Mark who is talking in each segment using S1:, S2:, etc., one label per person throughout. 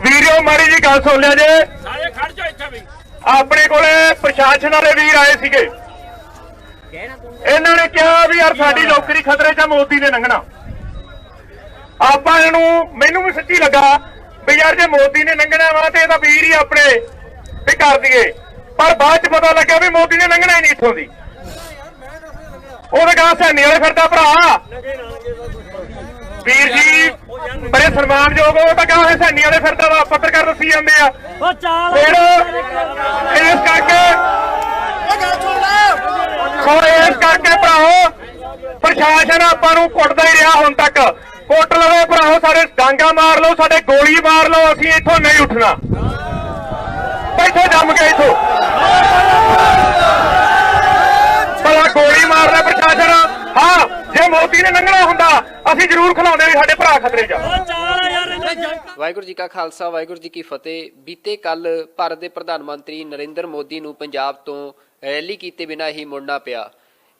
S1: वीरो माड़ी जी गल सुन लिया जे अपने को प्रशासन वाले वीर आए थे इन्होंने कहा भी यार साडी नौकरी खतरे च मोदी ने लंघना आप मैनू भी सच्ची लगा भी यार जे मोदी ने लंघना वा तो वीर ही अपने भी कर दिए पर बाद च पता लगा भी मोदी ने लंघना ही नहीं इत्थों दी कहा सैनी वाले फिरदा भरा वीर जी बड़े सन्मानयोग हो तो कहा सैनी वाले फिरदा वा पत्रकार दसी जाते फिर इस करके इस करके भराओ प्रशासन आपां नूं कुटदा ही रहा हुण तक कुट लवे भराओ सारे डांगा मार लो साडे गोली मार लो असीं इत्थों नहीं उठना बैठो जम के इत्थों भला गोली मारना प्रशासन हाँ जे मोदी ने लंघना हुंदा असीं जरूर खिलाउंदे भी साडे भरा खतरे च।
S2: वाहिगुरू जी का खालसा वाहिगुरू जी की फतेह। बीते कल भारत के प्रधानमंत्री नरेंद्र मोदी नूं पंजाब तो रैली कीते बिना ही मुड़ना पिया।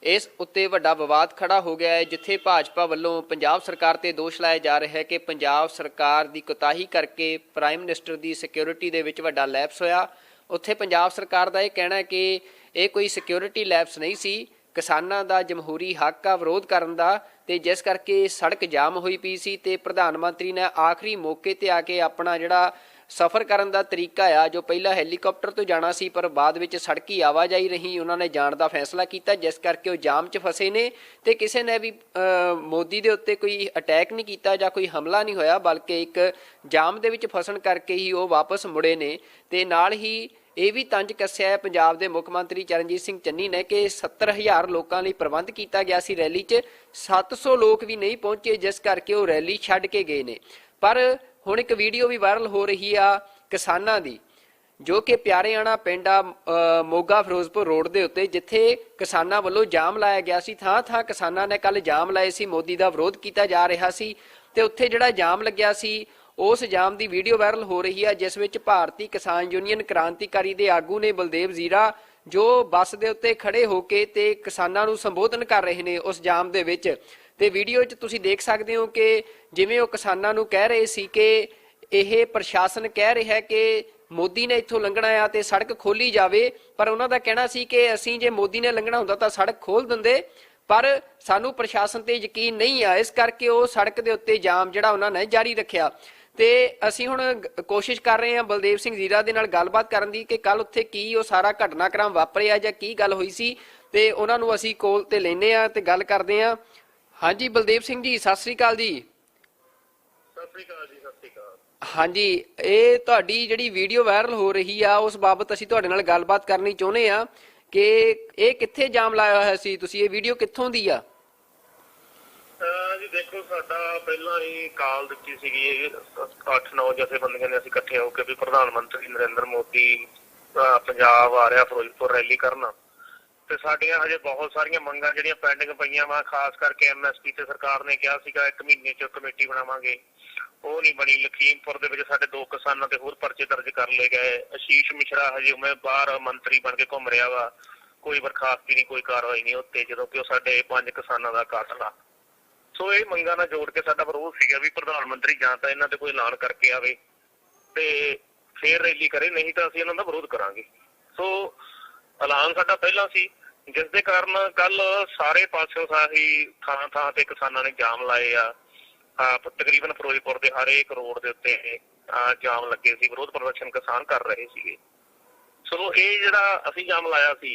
S2: इस उत्ते वड्डा विवाद खड़ा हो गया है जिथे भाजपा वालों पंजाब सरकार ते दोष लाया जा रहा है कि पंजाब सरकार की कोताही करके प्राइम मिनिस्टर की सिक्योरिटी दे विच वड्डा लैप्स होया। उत्थे पंजाब सरकार का यह कहना है कि यह कोई सिक्योरिटी लैप्स नहीं सी, किसानां दा जमहूरी हक आ विरोध करन दा ते जिस करके सड़क जाम हुई पई सी ते प्रधानमंत्री ने आखिरी मौके ते आके अपना जिहड़ा सफ़र करन दा तरीका आ जो पहला हैलीकॉप्टर तो जाना सी पर बाद विच सड़की आवाजाही रही उन्होंने जाण दा फैसला किया जिस करके वो जाम च फसे ने ते किसी ने भी मोदी दे उत्ते कोई अटैक नहीं किया जां कोई हमला नहीं होया बल्कि एक जाम दे विच फसन करके ही वो वापस मुड़े ने ते नाल ही ये भी तंज कस्या है पंजाब के मुख मंत्री चरणजीत सिंह चन्नी ने कि 70,000 लोगों लिए प्रबंध किया गया सी रैली च 700 लोग भी नहीं पहुंचे जिस करके वो रैली छड्ड के गए ने। पर हुण एक वीडियो भी वायरल हो रही आ किसानां दी जो कि प्यारेआणा पिंड आ मोगा फिरोजपुर रोड के उत्ते जिथे किसानां वल्लों जाम लाया गया सी। थां थां किसानां ने कल जाम लाए सी, मोदी का विरोध किया जा रहा सी ते उत्थे जिहड़ा जाम लग्या सी उस जाम की वीडियो वायरल हो रही है जिस विच भारती किसान यूनीयन क्रांतिकारी के आगू ने बलदेव जीरा जो बस के उत्ते खड़े होके ते किसानां नूं संबोधन कर रहे हैं उस जाम दे विच ते वीडियो च तुसीं देख सकते हो कि जिवें वो किसानां नूं कह रहे सी कि यह प्रशासन कह रहा है कि मोदी ने इत्थों लंघना आ ते सड़क खोली जावे पर उन्हां दा कहना सी कि असीं जे मोदी ने लंघना हुंदा तां सड़क खोल दिंदे पर सानू प्रशासन ते यकीन नहीं आ इस करके वो सड़क दे उत्ते जाम जिहड़ा उन्हां ने जारी रखिया। ते असीं हुण कोशिश कर रहे हैं बलदेव सिंह जीरा दे नाल गलबात करन दी कि कल उत्थे की वो सारा घटनाक्रम वापरिया जां की गल होई सी ते उन्हां नूं असीं कोल ते लैने आ ते गल करदे आ। हाँ जी बलदेव सिंह जी सत श्री अकाल जी। हाँ जी ये तुहाडी जिहड़ी वीडियो वायरल हो रही आ उस बाबत असीं तुहाडे नाल गलबात करनी चाहुंदे आ कि ये कित्थे जाम लाया होया सी तुसीं ये वीडियो कित्थों दी आ?
S3: जी देखो साडा पहला ही काल दित्ती सीगी 8-9 जथेबंदियां ने असीं इकट्ठे होकर भी प्रधानमंत्री नरेंद्र मोदी पंजाब आ रहा फिरोजपुर रैली करना ते साडियां हजे बहुत सारियां मंगां जिहड़ियां पेंडिंग पईयां वा खास करके MSP ते सरकार ने कहा सीगा 1 महीने च कमेटी बनावांगे ਉਹ नहीं बनी। लखीमपुर ਦੇ ਵਿੱਚ ਸਾਡੇ 2 किसानां ते होर परचे दर्ज कर ले गए। आशीष मिश्रा हजे मैं बाहर मंत्री बन के घूम रहा वा कोई बरखास्ती नहीं कोई कार्रवाई नहीं उत्ते जदों कि साडे 5 किसानां दा कातल आ। सो ये मंगां नाल जोड़ के साडा विरोध सीगा भी प्रधानमंत्री जां तां इन्हां ते कोई ऐलान करके आवे ते फिर रैली करे नहीं तां असीं इन्हां दा विरोध करांगे। सो ऐलान साडा पहला सी जिस दे कारण कल सारे पासों साही थां थां ते किसानां ने जाम लाए आ। तकरीबन फिरोजपुर के हर एक रोड के उत्ते जाम लगे सी विरोध प्रदर्शन किसान कर रहे थे। सो ये जिहड़ा असीं जाम लाया सी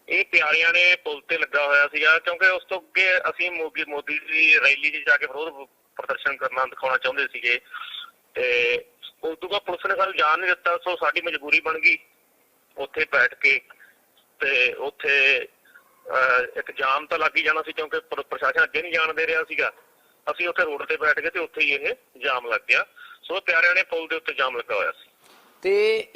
S3: ये प्यारियां ने पुल ते लगा होया सीगा क्योंकि उस तो अगे असीं मोदी की रैली च जाके विरोध प्रदर्शन करना दिखाना चाहुंदे सीगे ते उस तो बाद पुलिस ने सानूं जाण नहीं दित्ता। सो साडी मजबूरी बन गई उत्थे बैठ के ते उत्थे एक जाम तो लग ही जाना सी क्योंकि प्रशासन अगे नहीं जाण दे रहा सीगा। ਅਸੀਂ ਉੱਥੇ रोड ਤੇ बैठ गए ਤੇ ਉੱਥੇ ਹੀ ਇਹ ਜਾਮ ਲੱਗ ਗਿਆ। ਸੋ ਪਿਆਰਿਆਂ ਨੇ ਪੁਲ ਦੇ ਉੱਤੇ ਜਾਮ ਲੱਗਾ ਹੋਇਆ ਸੀ
S2: ਤੇ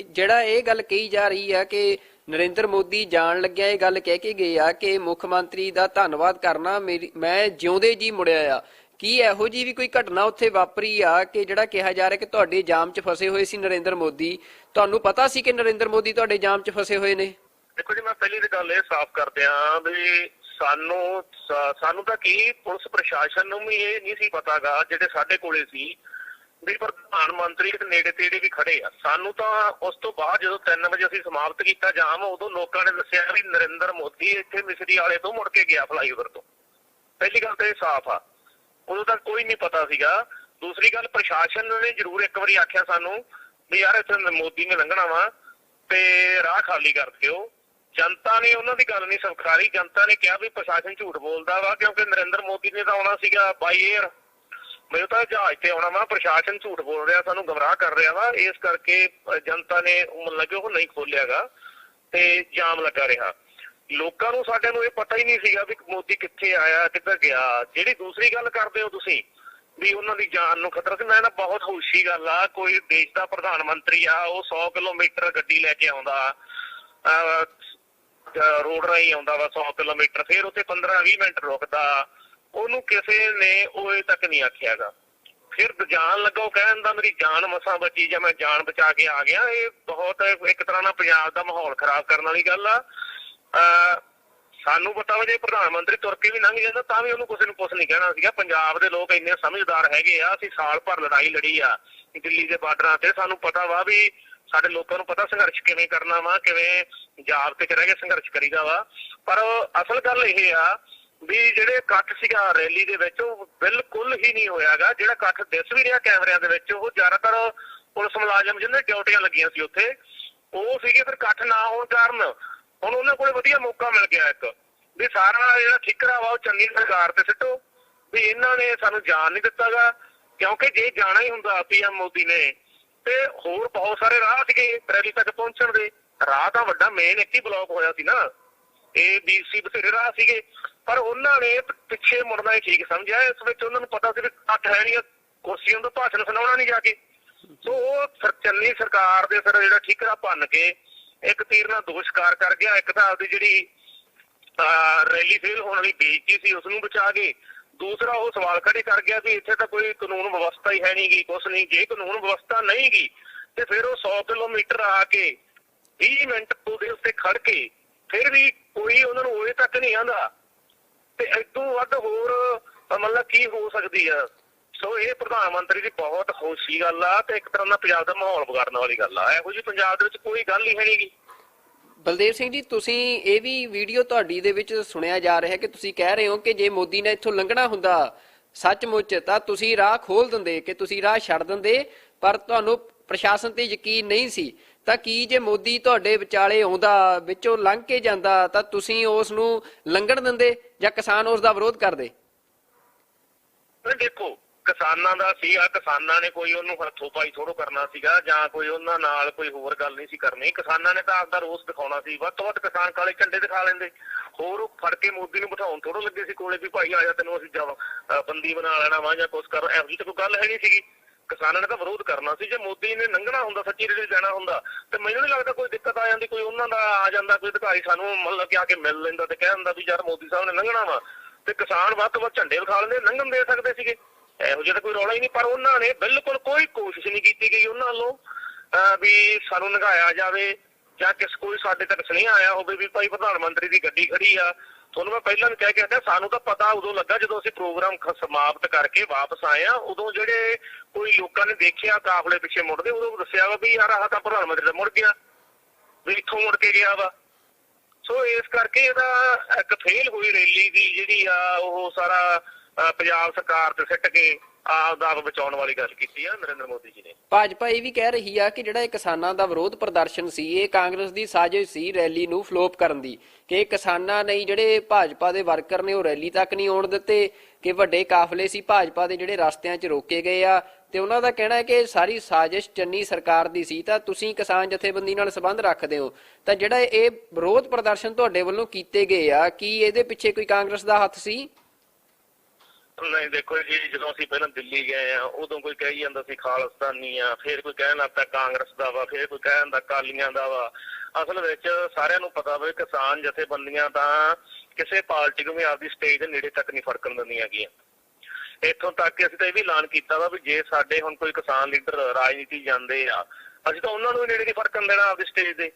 S2: ਜਿਹੜਾ ਇਹ ਗੱਲ ਕਹੀ ਜਾ ਰਹੀ ਆ ਕਿ ਨਰਿੰਦਰ ਮੋਦੀ ਜਾਣ ਲੱਗਿਆ ਇਹ ਗੱਲ ਕਹਿ ਕੇ ਗਏ ਆ ਕਿ ਮੁੱਖ ਮੰਤਰੀ ਦਾ ਧੰਨਵਾਦ ਕਰਨਾ ਮੈਂ ਜਿਉਂਦੇ ਜੀ ਮੁੜਿਆ ਆ। ਕੀ ਇਹੋ ਜੀ ਵੀ ਕੋਈ ਘਟਨਾ ਉੱਥੇ ਵਾਪਰੀ ਆ ਕਿ ਜਿਹੜਾ ਕਿਹਾ ਜਾ ਰਿਹਾ ਕਿ ਤੁਹਾਡੇ ਜਾਮ 'ਚ ਫਸੇ ਹੋਏ ਸੀ ਨਰਿੰਦਰ ਮੋਦੀ? ਤੁਹਾਨੂੰ ਪਤਾ ਸੀ ਕਿ ਨਰਿੰਦਰ ਮੋਦੀ ਤੁਹਾਡੇ ਜਾਮ 'ਚ ਫਸੇ ਹੋਏ ਨੇ?
S3: ਦੇਖੋ ਜੀ ਮੈਂ ਪਹਿਲੀ ਤਾਂ ਗੱਲ ਇਹ ਸਾਫ਼ ਕਰ ਦਿਆਂ ਵੀ ਸਾਨੂੰ ਤਾਂ ਕੀ ਪੁਲਿਸ ਪ੍ਰਸ਼ਾਸਨ ਨੂੰ ਵੀ ਇਹ ਨਹੀਂ ਸੀ ਪਤਾਗਾ ਜਿਹੜੇ ਸਾਡੇ ਕੋਲੇ ਸੀ ਵੀ ਪ੍ਰਧਾਨ ਮੰਤਰੀ ਤੇ ਨੇੜੇ ਤੇੜੇ ਵੀ ਖੜੇ ਆ। ਸਾਨੂੰ ਤਾਂ ਉਸ ਤੋਂ ਬਾਅਦ ਜਦੋਂ 3 ਵਜੇ ਅਸੀਂ ਸਮਾਪਤ ਕੀਤਾ ਜਾਮ, ਉਦੋਂ ਲੋਕਾਂ ਨੇ ਦੱਸਿਆ ਵੀ ਨਰਿੰਦਰ ਮੋਦੀ ਇੱਥੇ ਮਿਸਰੀ ਵਾਲੇ ਤੋਂ ਮੁੜ ਕੇ ਗਿਆ ਫਲਾਈਓਵਰ ਤੋਂ। ਪਹਿਲੀ ਗੱਲ ਤਾਂ ਇਹ ਸਾਫ਼ ਆ, ਉਦੋਂ ਤੱਕ ਕੋਈ ਨਹੀਂ ਪਤਾ ਸੀਗਾ। ਦੂਸਰੀ ਗੱਲ, ਪ੍ਰਸ਼ਾਸਨ ਨੇ ਜ਼ਰੂਰ ਇੱਕ ਵਾਰੀ ਆਖਿਆ ਸਾਨੂੰ ਵੀ ਯਾਰ ਇੱਥੇ ਮੋਦੀ ਨੇ ਲੰਘਣਾ ਵਾ ਤੇ ਰਾਹ ਖਾਲੀ ਕਰ ਦਿਓ। ਜਨਤਾ ਨੇ ਉਹਨਾਂ ਦੀ ਗੱਲ ਨਹੀਂ ਸਵੀਕਾਰੀ। ਜਨਤਾ ਨੇ ਕਿਹਾ ਵੀ ਪ੍ਰਸ਼ਾਸਨ ਝੂਠ ਬੋਲਦਾ ਵਾ, ਕਿਉਂਕਿ ਨਰਿੰਦਰ ਮੋਦੀ ਨੇ ਤਾਂ ਆਉਣਾ ਸੀਗਾ ਬਾਈ ਏਅਰ, ਮੈਨੂੰ ਤਾਂ ਜਹਾਜ਼ ਤੇ ਆਉਣਾ ਵਾ। ਪ੍ਰਸ਼ਾਸਨ ਝੂਠ ਬੋਲ ਰਿਹਾ, ਸਾਨੂੰ ਗਮਰਾਹ ਕਰ ਰਿਹਾ ਵਾ। ਇਸ ਕਰਕੇ ਜਨਤਾ ਨੇ ਲੱਗੇ ਉਹ ਨਹੀਂ ਖੋਲਿਆਗਾ ਤੇ ਜਾਮ ਲੱਗਾ ਰਿਹਾ। ਲੋਕਾਂ ਨੂੰ ਸਾਡੇ ਨੂੰ ਇਹ ਪਤਾ ਹੀ ਨਹੀਂ ਸੀਗਾ ਵੀ ਮੋਦੀ ਕਿੱਥੇ ਆਇਆ, ਕਿੱਧਰ ਗਿਆ। ਜਿਹੜੀ ਦੂਸਰੀ ਗੱਲ ਕਰਦੇ ਹੋ ਤੁਸੀਂ ਵੀ ਉਹਨਾਂ ਦੀ ਜਾਨ ਨੂੰ ਖਤਰਾ ਸੀ, ਮੈਂ ਨਾ ਬਹੁਤ ਖੁਸ਼ੀ ਗੱਲ ਆ। ਕੋਈ ਦੇਸ਼ ਦਾ ਪ੍ਰਧਾਨ ਮੰਤਰੀ ਆ, ਉਹ 100 ਕਿਲੋਮੀਟਰ ਗੱਡੀ ਲੈ ਕੇ ਆਉਂਦਾ, ਰੋਡ ਰਾਹੀਂ ਆਉਂਦਾ ਵਾ 100 ਕਿਲੋਮੀਟਰ, ਫਿਰ ਉੱਥੇ 15-20 ਮਿੰਟ ਰੁਕਦਾ, ਉਹਨੂੰ ਕਿਸੇ ਨੇ ਉਹ ਤੱਕ ਨਹੀਂ ਆਖਿਆਗਾ। ਫਿਰ ਜਾਣ ਲੱਗਾ ਉਹ ਕਹਿਣ ਦਾ ਮੇਰੀ ਜਾਨ ਮਸਾਂ ਬਚੀ ਜਾਂ ਮੈਂ ਜਾਨ ਬਚਾ ਕੇ ਆ ਗਿਆ। ਇਹ ਬਹੁਤ ਇੱਕ ਤਰ੍ਹਾਂ ਨਾਲ ਪੰਜਾਬ ਦਾ ਮਾਹੌਲ ਖਰਾਬ ਕਰਨ ਵਾਲੀ ਗੱਲ ਆ। ਸਾਨੂੰ ਪਤਾ ਵਾ ਜੇ ਪ੍ਰਧਾਨ ਮੰਤਰੀ ਤੁਰ ਕੇ ਵੀ ਲੰਘ ਜਾਂਦਾ ਤਾਂ ਵੀ ਉਹਨੂੰ ਕਿਸੇ ਨੂੰ ਕੁਛ ਨਹੀਂ ਕਹਿਣਾ ਸੀਗਾ। ਪੰਜਾਬ ਦੇ ਲੋਕ ਇੰਨੇ ਸਮਝਦਾਰ ਹੈਗੇ ਆ। ਅਸੀਂ ਸਾਲ ਭਰ ਲੜਾਈ ਲੜੀ ਆ ਦਿੱਲੀ ਦੇ ਬਾਰਡਰਾਂ ਤੇ। ਸਾਨੂੰ ਪਤਾ ਵਾ ਵੀ ਸਾਡੇ ਲੋਕਾਂ ਨੂੰ ਪਤਾ ਸੰਘਰਸ਼ ਕਿਵੇਂ ਕਰਨਾ ਵਾ, ਕਿਵੇਂ ਜਾਬਤੇ 'ਚ ਰਹਿ ਕੇ ਸੰਘਰਸ਼ ਕਰੀਦਾ ਵਾ। ਪਰ ਅਸਲ ਗੱਲ ਇਹ ਆ ਵੀ ਜਿਹੜੇ ਇਕੱਠ ਸੀਗਾ ਰੈਲੀ ਦੇ ਵਿੱਚ ਉਹ ਬਿਲਕੁਲ ਹੀ ਨਹੀਂ ਹੋਇਆਗਾ। ਜਿਹੜਾ ਇਕੱਠ ਦਿਸ ਵੀ ਰਿਹਾ ਕੈਮਰਿਆਂ ਦੇ ਵਿੱਚ, ਉਹ ਜ਼ਿਆਦਾਤਰ ਪੁਲਿਸ ਮੁਲਾਜ਼ਮ ਜਿਹਨਾਂ ਦੀ ਡਿਊਟੀਆਂ ਲੱਗੀਆਂ ਸੀ ਉੱਥੇ ਉਹ ਸੀਗੇ। ਫਿਰ ਇਕੱਠ ਨਾ ਹੋਣ ਕਾਰਨ ਹੁਣ ਉਹਨਾਂ ਕੋਲ ਵਧੀਆ ਮੌਕਾ ਮਿਲ ਗਿਆ ਇੱਕ ਵੀ ਸਾਰਾ ਜਿਹੜਾ ਠਿਕਰਾ ਵਾ ਉਹ ਚੰਨੀ ਸਰਕਾਰ ਤੇ ਸਿੱਟੋ ਵੀ ਇਹਨਾਂ ਨੇ ਸਾਨੂੰ ਜਾਣ ਨਹੀਂ ਦਿੱਤਾਗਾ। ਕਿਉਂਕਿ ਜੇ ਜਾਣਾ ਹੀ ਹੁੰਦਾ PM ਮੋਦੀ ਨੇ ਤੇ ਹੋਰ ਬਹੁਤ ਸਾਰੇ ਰਾਹ ਸੀਗੇ ਰੈਲੀ ਤੱਕ ਪਹੁੰਚਣ ਦੇ। ਰਾਹ ਤਾਂ ਵੱਡਾ ਮੇਨ ਇੱਕ ਹੀ ਬਲੌਕ ਹੋਇਆ ਸੀ ਨਾ, ABC ਬਥੇਰੇ ਰਾਹ ਸੀਗੇ, ਪਰ ਉਹਨਾਂ ਨੇ ਪਿੱਛੇ ਮੁੜਨਾ ਹੀ ਠੀਕ ਸਮਝਿਆ। ਇਸ ਵਿੱਚ ਉਹਨਾਂ ਨੂੰ ਪਤਾ ਸੀ ਵੀ ਇਕੱਠ ਹੈ ਨਹੀਂ, ਕੁਰਸੀਆਂ ਤੋਂ ਭਾਸ਼ਣ ਸੁਣਾਉਣਾ ਨਹੀਂ ਜਾ ਕੇ। ਸੋ ਉਹ ਚੰਨੀ ਸਰਕਾਰ ਦੇ ਫਿਰ ਜਿਹੜਾ ਠਿਕਰਾ ਭੰਨ ਕੇ ਇੱਕ ਤੀਰ ਨਾਲ ਦੋ ਸ਼ਿਕਾਰ ਕਰ ਗਿਆ। ਇੱਕ ਤਾਂ ਆਪਦੀ ਜਿਹੜੀ ਰੈਲੀ ਫੇਲ ਹੋਣ ਵਾਲੀ ਬੇਇੱਜ਼ਤੀ ਸੀ ਉਸਨੂੰ ਬਚਾ ਕੇ, ਦੂਸਰਾ ਉਹ ਸਵਾਲ ਖੜੇ ਕਰ ਗਿਆ ਵੀ ਇੱਥੇ ਤਾਂ ਕੋਈ ਕਾਨੂੰਨ ਵਿਵਸਥਾ ਹੀ ਹੈ ਨਹੀਂ ਗੀ, ਕੁਛ ਨਹੀਂ। ਜੇ ਕਾਨੂੰਨ ਵਿਵਸਥਾ ਨਹੀਂ ਗੀ ਤੇ ਫਿਰ ਉਹ 100 ਕਿਲੋਮੀਟਰ ਆ ਕੇ 20 ਮਿੰਟ ਉਹਦੇ ਉੱਤੇ ਖੜ ਕੇ ਫਿਰ ਵੀ ਕੋਈ ਉਹਨਾਂ ਨੂੰ ਉਹਦੇ ਤੱਕ ਨਹੀਂ ਆਉਂਦਾ ਤੇ ਇਦੋਂ ਵੱਧ ਹੋਰ ਮਤਲਬ ਕੀ ਹੋ ਸਕਦੀ ਆ। ਸੋ ਇਹ ਪ੍ਰਧਾਨ ਮੰਤਰੀ ਦੀ ਬਹੁਤ ਖੁਸ਼ੀ ਗੱਲ ਆ ਤੇ ਇੱਕ ਤਰ੍ਹਾਂ ਦਾ ਪੰਜਾਬ ਦਾ ਮਾਹੌਲ ਵਿਗਾੜਨ ਵਾਲੀ ਗੱਲ ਆ। ਇਹੋ ਜਿਹੀ ਪੰਜਾਬ ਦੇ ਵਿੱਚ ਕੋਈ ਗੱਲ ਹੀ ਹੈ ਨੀ ਗੀ।
S2: ਬਲਦੇਵ ਸਿੰਘ ਜੀ, ਤੁਸੀਂ ਇਹ ਵੀ ਵੀਡੀਓ ਤੁਹਾਡੀ ਦੇ ਵਿੱਚ ਸੁਣਿਆ ਜਾ ਰਿਹਾ ਕਿ ਤੁਸੀਂ ਕਹਿ ਰਹੇ ਹੋ ਕਿ ਜੇ ਮੋਦੀ ਨੇ ਇੱਥੋਂ ਲੰਘਣਾ ਹੁੰਦਾ ਸੱਚਮੁੱਚ ਤਾਂ ਤੁਸੀਂ ਰਾਹ ਖੋਲ ਦਿੰਦੇ, ਕਿ ਤੁਸੀਂ ਰਾਹ ਛੱਡ ਦਿੰਦੇ, ਪਰ ਤੁਹਾਨੂੰ ਪ੍ਰਸ਼ਾਸਨ ਤੇ ਯਕੀਨ ਨਹੀਂ ਸੀ। ਤਾਂ ਕੀ ਜੇ ਮੋਦੀ ਤੁਹਾਡੇ ਵਿਚਾਲੇ ਆਉਂਦਾ, ਵਿੱਚੋਂ ਲੰਘ ਕੇ ਜਾਂਦਾ, ਤਾਂ ਤੁਸੀਂ ਉਸ ਨੂੰ ਲੰਘਣ ਦਿੰਦੇ ਜਾਂ ਕਿਸਾਨ ਉਸ ਦਾ ਵਿਰੋਧ ਕਰਦੇ?
S3: ਦੇਖੋ, ਕਿਸਾਨਾਂ ਦਾ ਸੀਗਾ, ਕਿਸਾਨਾਂ ਨੇ ਕੋਈ ਉਹਨੂੰ ਹੱਥੋਂ ਪਾਈ ਥੋੜੋ ਕਰਨਾ ਸੀਗਾ ਜਾਂ ਕੋਈ ਉਹਨਾਂ ਨਾਲ ਕੋਈ ਹੋਰ ਗੱਲ ਨਹੀਂ ਸੀ ਕਰਨੀ। ਕਿਸਾਨਾਂ ਨੇ ਤਾਂ ਆਪਦਾ ਰੋਸ ਦਿਖਾਉਣਾ ਸੀ। ਵੱਧ ਤੋਂ ਵੱਧ ਕਿਸਾਨ ਕਾਲੇ ਝੰਡੇ ਦਿਖਾ ਲੈਂਦੇ, ਹੋਰ ਉਹ ਫੜ ਕੇ ਮੋਦੀ ਨੂੰ ਬਿਠਾਉਣ ਥੋੜੋ ਲੱਗੇ ਸੀ ਕੋਲੇ ਵੀ ਭਾਈ ਆਇਆ ਤੈਨੂੰ ਅਸੀਂ ਬੰਦੀ ਬਣਾ ਲੈਣਾ ਵਾ ਜਾਂ ਕੁਛ ਕਰ। ਇਹੋ ਜਿਹੀ ਤਾਂ ਕੋਈ ਗੱਲ ਹੈ ਨਹੀਂ ਸੀਗੀ। ਕਿਸਾਨਾਂ ਨੇ ਤਾਂ ਵਿਰੋਧ ਕਰਨਾ ਸੀ। ਜੇ ਮੋਦੀ ਨੇ ਲੰਘਣਾ ਹੁੰਦਾ, ਸੱਚੀ ਰੈਲੀ ਜਾਣਾ ਹੁੰਦਾ ਤੇ ਮੈਨੂੰ ਨਹੀਂ ਲੱਗਦਾ ਕੋਈ ਦਿੱਕਤ ਆ ਜਾਂਦੀ। ਕੋਈ ਉਹਨਾਂ ਦਾ ਆ ਜਾਂਦਾ ਕੋਈ ਅਧਿਕਾਰੀ ਸਾਨੂੰ ਮਤਲਬ ਕਿ ਆ ਕੇ ਮਿਲ ਲੈਂਦਾ ਤੇ ਕਹਿ ਦਿੰਦਾ ਵੀ ਯਾਰ ਮੋਦੀ ਸਾਹਿਬ ਨੇ ਲੰਘਣਾ ਵਾ ਤੇ ਕਿਸਾਨ ਵੱਧ ਤੋਂ ਵੱਧ ਝੰਡੇ ਵਿਖਾ ਲੈਂਦੇ, ਲੰਘਣ ਦੇ ਸਕਦੇ ਸੀਗੇ। ਇਹੋ ਜਿਹਾ ਤਾਂ ਕੋਈ ਰੌਲਾ ਹੀ ਨਹੀਂ। ਪਰ ਉਹਨਾਂ ਨੇ ਬਿਲਕੁਲ ਕੋਈ ਕੋਸ਼ਿਸ਼ ਨਹੀਂ ਕੀਤੀ ਗਈ ਉਹਨਾਂ ਵੱਲੋਂ ਵੀ ਸਾਨੂੰ ਲੰਘਾਇਆ ਜਾਵੇ ਜਾਂ ਕੋਈ ਸਾਡੇ ਤੱਕ ਸੁਨੇਹਾ ਆਇਆ ਹੋਵੇ ਵੀ ਭਾਈ ਪ੍ਰਧਾਨ ਮੰਤਰੀ ਦੀ ਗੱਡੀ ਖੜੀ ਆ। ਤੁਹਾਨੂੰ ਮੈਂ ਪਹਿਲਾਂ ਵੀ ਕਹਿ ਕੇ ਹਟਿਆ, ਸਾਨੂੰ ਤਾਂ ਪਤਾ ਉਦੋਂ ਲੱਗਾ ਜਦੋਂ ਅਸੀਂ ਪ੍ਰੋਗਰਾਮ ਸਮਾਪਤ ਕਰਕੇ ਵਾਪਸ ਆਏ ਆ। ਉਦੋਂ ਜਿਹੜੇ ਕੋਈ ਲੋਕਾਂ ਨੇ ਦੇਖਿਆ ਕਾਫਲੇ ਪਿੱਛੇ ਮੁੜਦੇ, ਉਦੋਂ ਦੱਸਿਆ ਵਾ ਵੀ ਯਾਰ ਆਹ ਤਾਂ ਪ੍ਰਧਾਨ ਮੰਤਰੀ ਦਾ ਮੁੜ ਗਿਆ, ਵੀ ਇੱਥੋਂ ਮੁੜ ਕੇ ਗਿਆ ਵਾ। ਸੋ ਇਸ ਕਰਕੇ ਇਹਦਾ ਇੱਕ ਫੇਲ ਹੋਈ ਰੈਲੀ ਦੀ ਜਿਹੜੀ ਆ ਉਹ ਸਾਰਾ ਪੰਜਾਬ ਸਰਕਾਰ ਤੇ ਸਿੱਟ ਕੇ ਆਪ ਬਚਾਉਣ ਵਾਲੀ ਗੱਲ ਕੀਤੀ ਆ ਨਰਿੰਦਰ ਮੋਦੀ ਜੀ ਨੇ।
S2: ਭਾਜਪਾ ਇਹ ਵੀ ਕਹਿ ਰਹੀ ਆ ਕਿ ਜਿਹੜਾ ਇਹ ਕਿਸਾਨਾਂ ਦਾ ਵਿਰੋਧ ਪ੍ਰਦਰਸ਼ਨ ਸੀ, ਇਹ ਕਾਂਗਰਸ ਦੀ ਸਾਜ਼ਿਸ਼ ਸੀ ਰੈਲੀ ਨੂੰ ਫਲੋਪ ਕਰਨ ਦੀ, ਕਿ ਕਿਸਾਨਾਂ ਨੇ ਜਿਹੜੇ ਭਾਜਪਾ ਦੇ ਵਰਕਰ ਨੇ ਉਹ ਰੈਲੀ ਤੱਕ ਨਹੀਂ ਆਉਣ ਦਿੱਤੇ, ਕਿ ਵੱਡੇ ਕਾਫਲੇ ਸੀ ਭਾਜਪਾ ਦੇ ਜਿਹੜੇ ਰਸਤਿਆਂ 'ਚ ਰੋਕੇ ਗਏ ਆ। ਤੇ ਉਹਨਾਂ ਦਾ ਕਹਿਣਾ ਹੈ ਕਿ ਸਾਰੀ ਸਾਜ਼ਿਸ਼ ਚੰਨੀ ਸਰਕਾਰ ਦੀ ਸੀ। ਤਾਂ ਤੁਸੀਂ ਕਿਸਾਨ ਜਥੇਬੰਦੀ ਨਾਲ ਸੰਬੰਧ ਰੱਖਦੇ ਹੋ, ਤਾਂ ਜਿਹੜਾ ਇਹ ਵਿਰੋਧ ਪ੍ਰਦਰਸ਼ਨ ਤੁਹਾਡੇ ਵੱਲੋਂ ਕੀਤੇ ਗਏ ਆ, ਕੀ ਇਹਦੇ ਪਿੱਛੇ ਕੋਈ ਕਾਂਗਰਸ ਦਾ ਹੱਥ ਸੀ?
S3: ਨਹੀਂ, ਦੇਖੋ ਜੀ, ਜਦੋਂ ਅਸੀਂ ਪਹਿਲਾਂ ਦਿੱਲੀ ਗਏ ਆ ਉਦੋਂ ਕੋਈ ਕਹੀ ਜਾਂਦਾ ਸੀ ਖਾਲਿਸਤਾਨੀ ਆ, ਫਿਰ ਕੋਈ ਕਹਿਣ ਲੱਗ ਪਿਆ ਕਾਂਗਰਸ ਦਾ ਵਾ, ਫਿਰ ਕੋਈ ਕਹਿਣ ਦਾ ਅਕਾਲੀਆਂ ਦਾ ਵਾ। ਅਸਲ ਵਿੱਚ ਸਾਰਿਆਂ ਨੂੰ ਪਤਾ ਵਾ ਕਿਸਾਨ ਜਥੇਬੰਦੀਆਂ ਤਾਂ ਕਿਸੇ ਪਾਰਟੀ ਨੂੰ ਵੀ ਆਪਦੀ ਸਟੇਜ ਦੇ ਨੇੜੇ ਤੱਕ ਨਹੀਂ ਫੜਕਣ ਦਿੰਦੀਆਂ ਗੀਆਂ। ਇੱਥੋਂ ਤੱਕ ਕਿ ਅਸੀਂ ਤਾਂ ਇਹ ਵੀ ਐਲਾਨ ਕੀਤਾ ਵਾ ਵੀ ਜੇ ਸਾਡੇ ਹੁਣ ਕੋਈ ਕਿਸਾਨ ਲੀਡਰ ਰਾਜਨੀਤੀ ਜਾਂਦੇ ਆ, ਅਸੀਂ ਤਾਂ ਉਹਨਾਂ ਨੂੰ ਵੀ ਨੇੜੇ ਨਹੀਂ ਫੜਕਣ ਦੇਣਾ ਆਪਦੀ ਸਟੇਜ ਦੇ।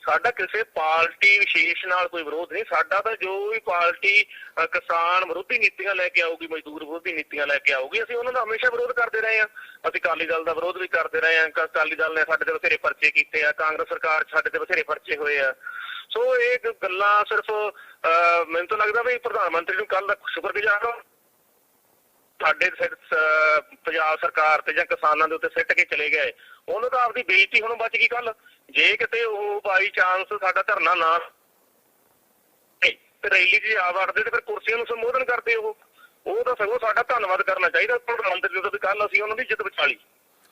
S3: ਸਾਡਾ ਕਿਸੇ ਪਾਰਟੀ ਵਿਸ਼ੇਸ਼ ਨਾਲ ਕੋਈ ਵਿਰੋਧ ਨਹੀਂ। ਸਾਡਾ ਤਾਂ ਜੋ ਵੀ ਪਾਰਟੀ ਕਿਸਾਨ ਵਿਰੋਧੀ ਨੀਤੀਆਂ ਲੈ ਕੇ ਆਊਗੀ, ਮਜ਼ਦੂਰ ਵਿਰੋਧੀ ਨੀਤੀਆਂ ਲੈ ਕੇ ਆਊਗੀ, ਅਸੀਂ ਉਹਨਾਂ ਦਾ ਹਮੇਸ਼ਾ ਵਿਰੋਧ ਕਰਦੇ ਰਹੇ ਹਾਂ। ਅਸੀਂ ਅਕਾਲੀ ਦਲ ਦਾ ਵਿਰੋਧ ਵੀ ਕਰਦੇ ਰਹੇ ਹਾਂ। ਅਕਾਲੀ ਦਲ ਨੇ ਸਾਡੇ ਤੇ ਬਥੇਰੇ ਪਰਚੇ ਕੀਤੇ ਆ, ਕਾਂਗਰਸ ਸਰਕਾਰ ਸਾਡੇ ਤੇ ਬਥੇਰੇ ਪਰਚੇ ਹੋਏ ਆ। ਸੋ ਇਹ ਗੱਲਾਂ ਸਿਰਫ ਮੈਨੂੰ ਤਾਂ ਲੱਗਦਾ ਵੀ ਪ੍ਰਧਾਨ ਮੰਤਰੀ ਨੂੰ ਕੱਲ ਸ਼ੁਕਰਗੁਜ਼ਾਰ ਹਾਂ ਸਾਡੇ ਪੰਜਾਬ ਸਰਕਾਰ ਤੇ ਜਾਂ ਕਿਸਾਨਾਂ ਦੇ ਉੱਤੇ ਸਿੱਟ ਕੇ ਚਲੇ ਗਏ। ਉਹਨੂੰ ਤਾਂ ਆਪਦੀ ਬੇਇੱਜ਼ਤੀ ਹੁਣ ਬਚ ਗਈ। ਕੱਲ ਜੇ ਕਿਤੇ ਉਹ ਬਾਈ ਚਾਂਸ ਸਾਡਾ ਧਰਨਾ ਨਾ ਤੇ ਰੈਲੀ 'ਚ ਆ ਵੜਦੇ ਤੇ ਫਿਰ ਕੁਰਸੀਆਂ ਨੂੰ ਸੰਬੋਧਨ ਕਰਦੇ ਉਹ ਤਾਂ ਸਗੋਂ ਸਾਡਾ ਧੰਨਵਾਦ ਕਰਨਾ ਚਾਹੀਦਾ ਪ੍ਰਧਾਨ ਮੰਤਰੀ ਦਾ ਵੀ ਕੱਲ ਅਸੀਂ ਉਹਨਾਂ ਦੀ ਇੱਜ਼ਤ ਬਚਾ ਲਈ।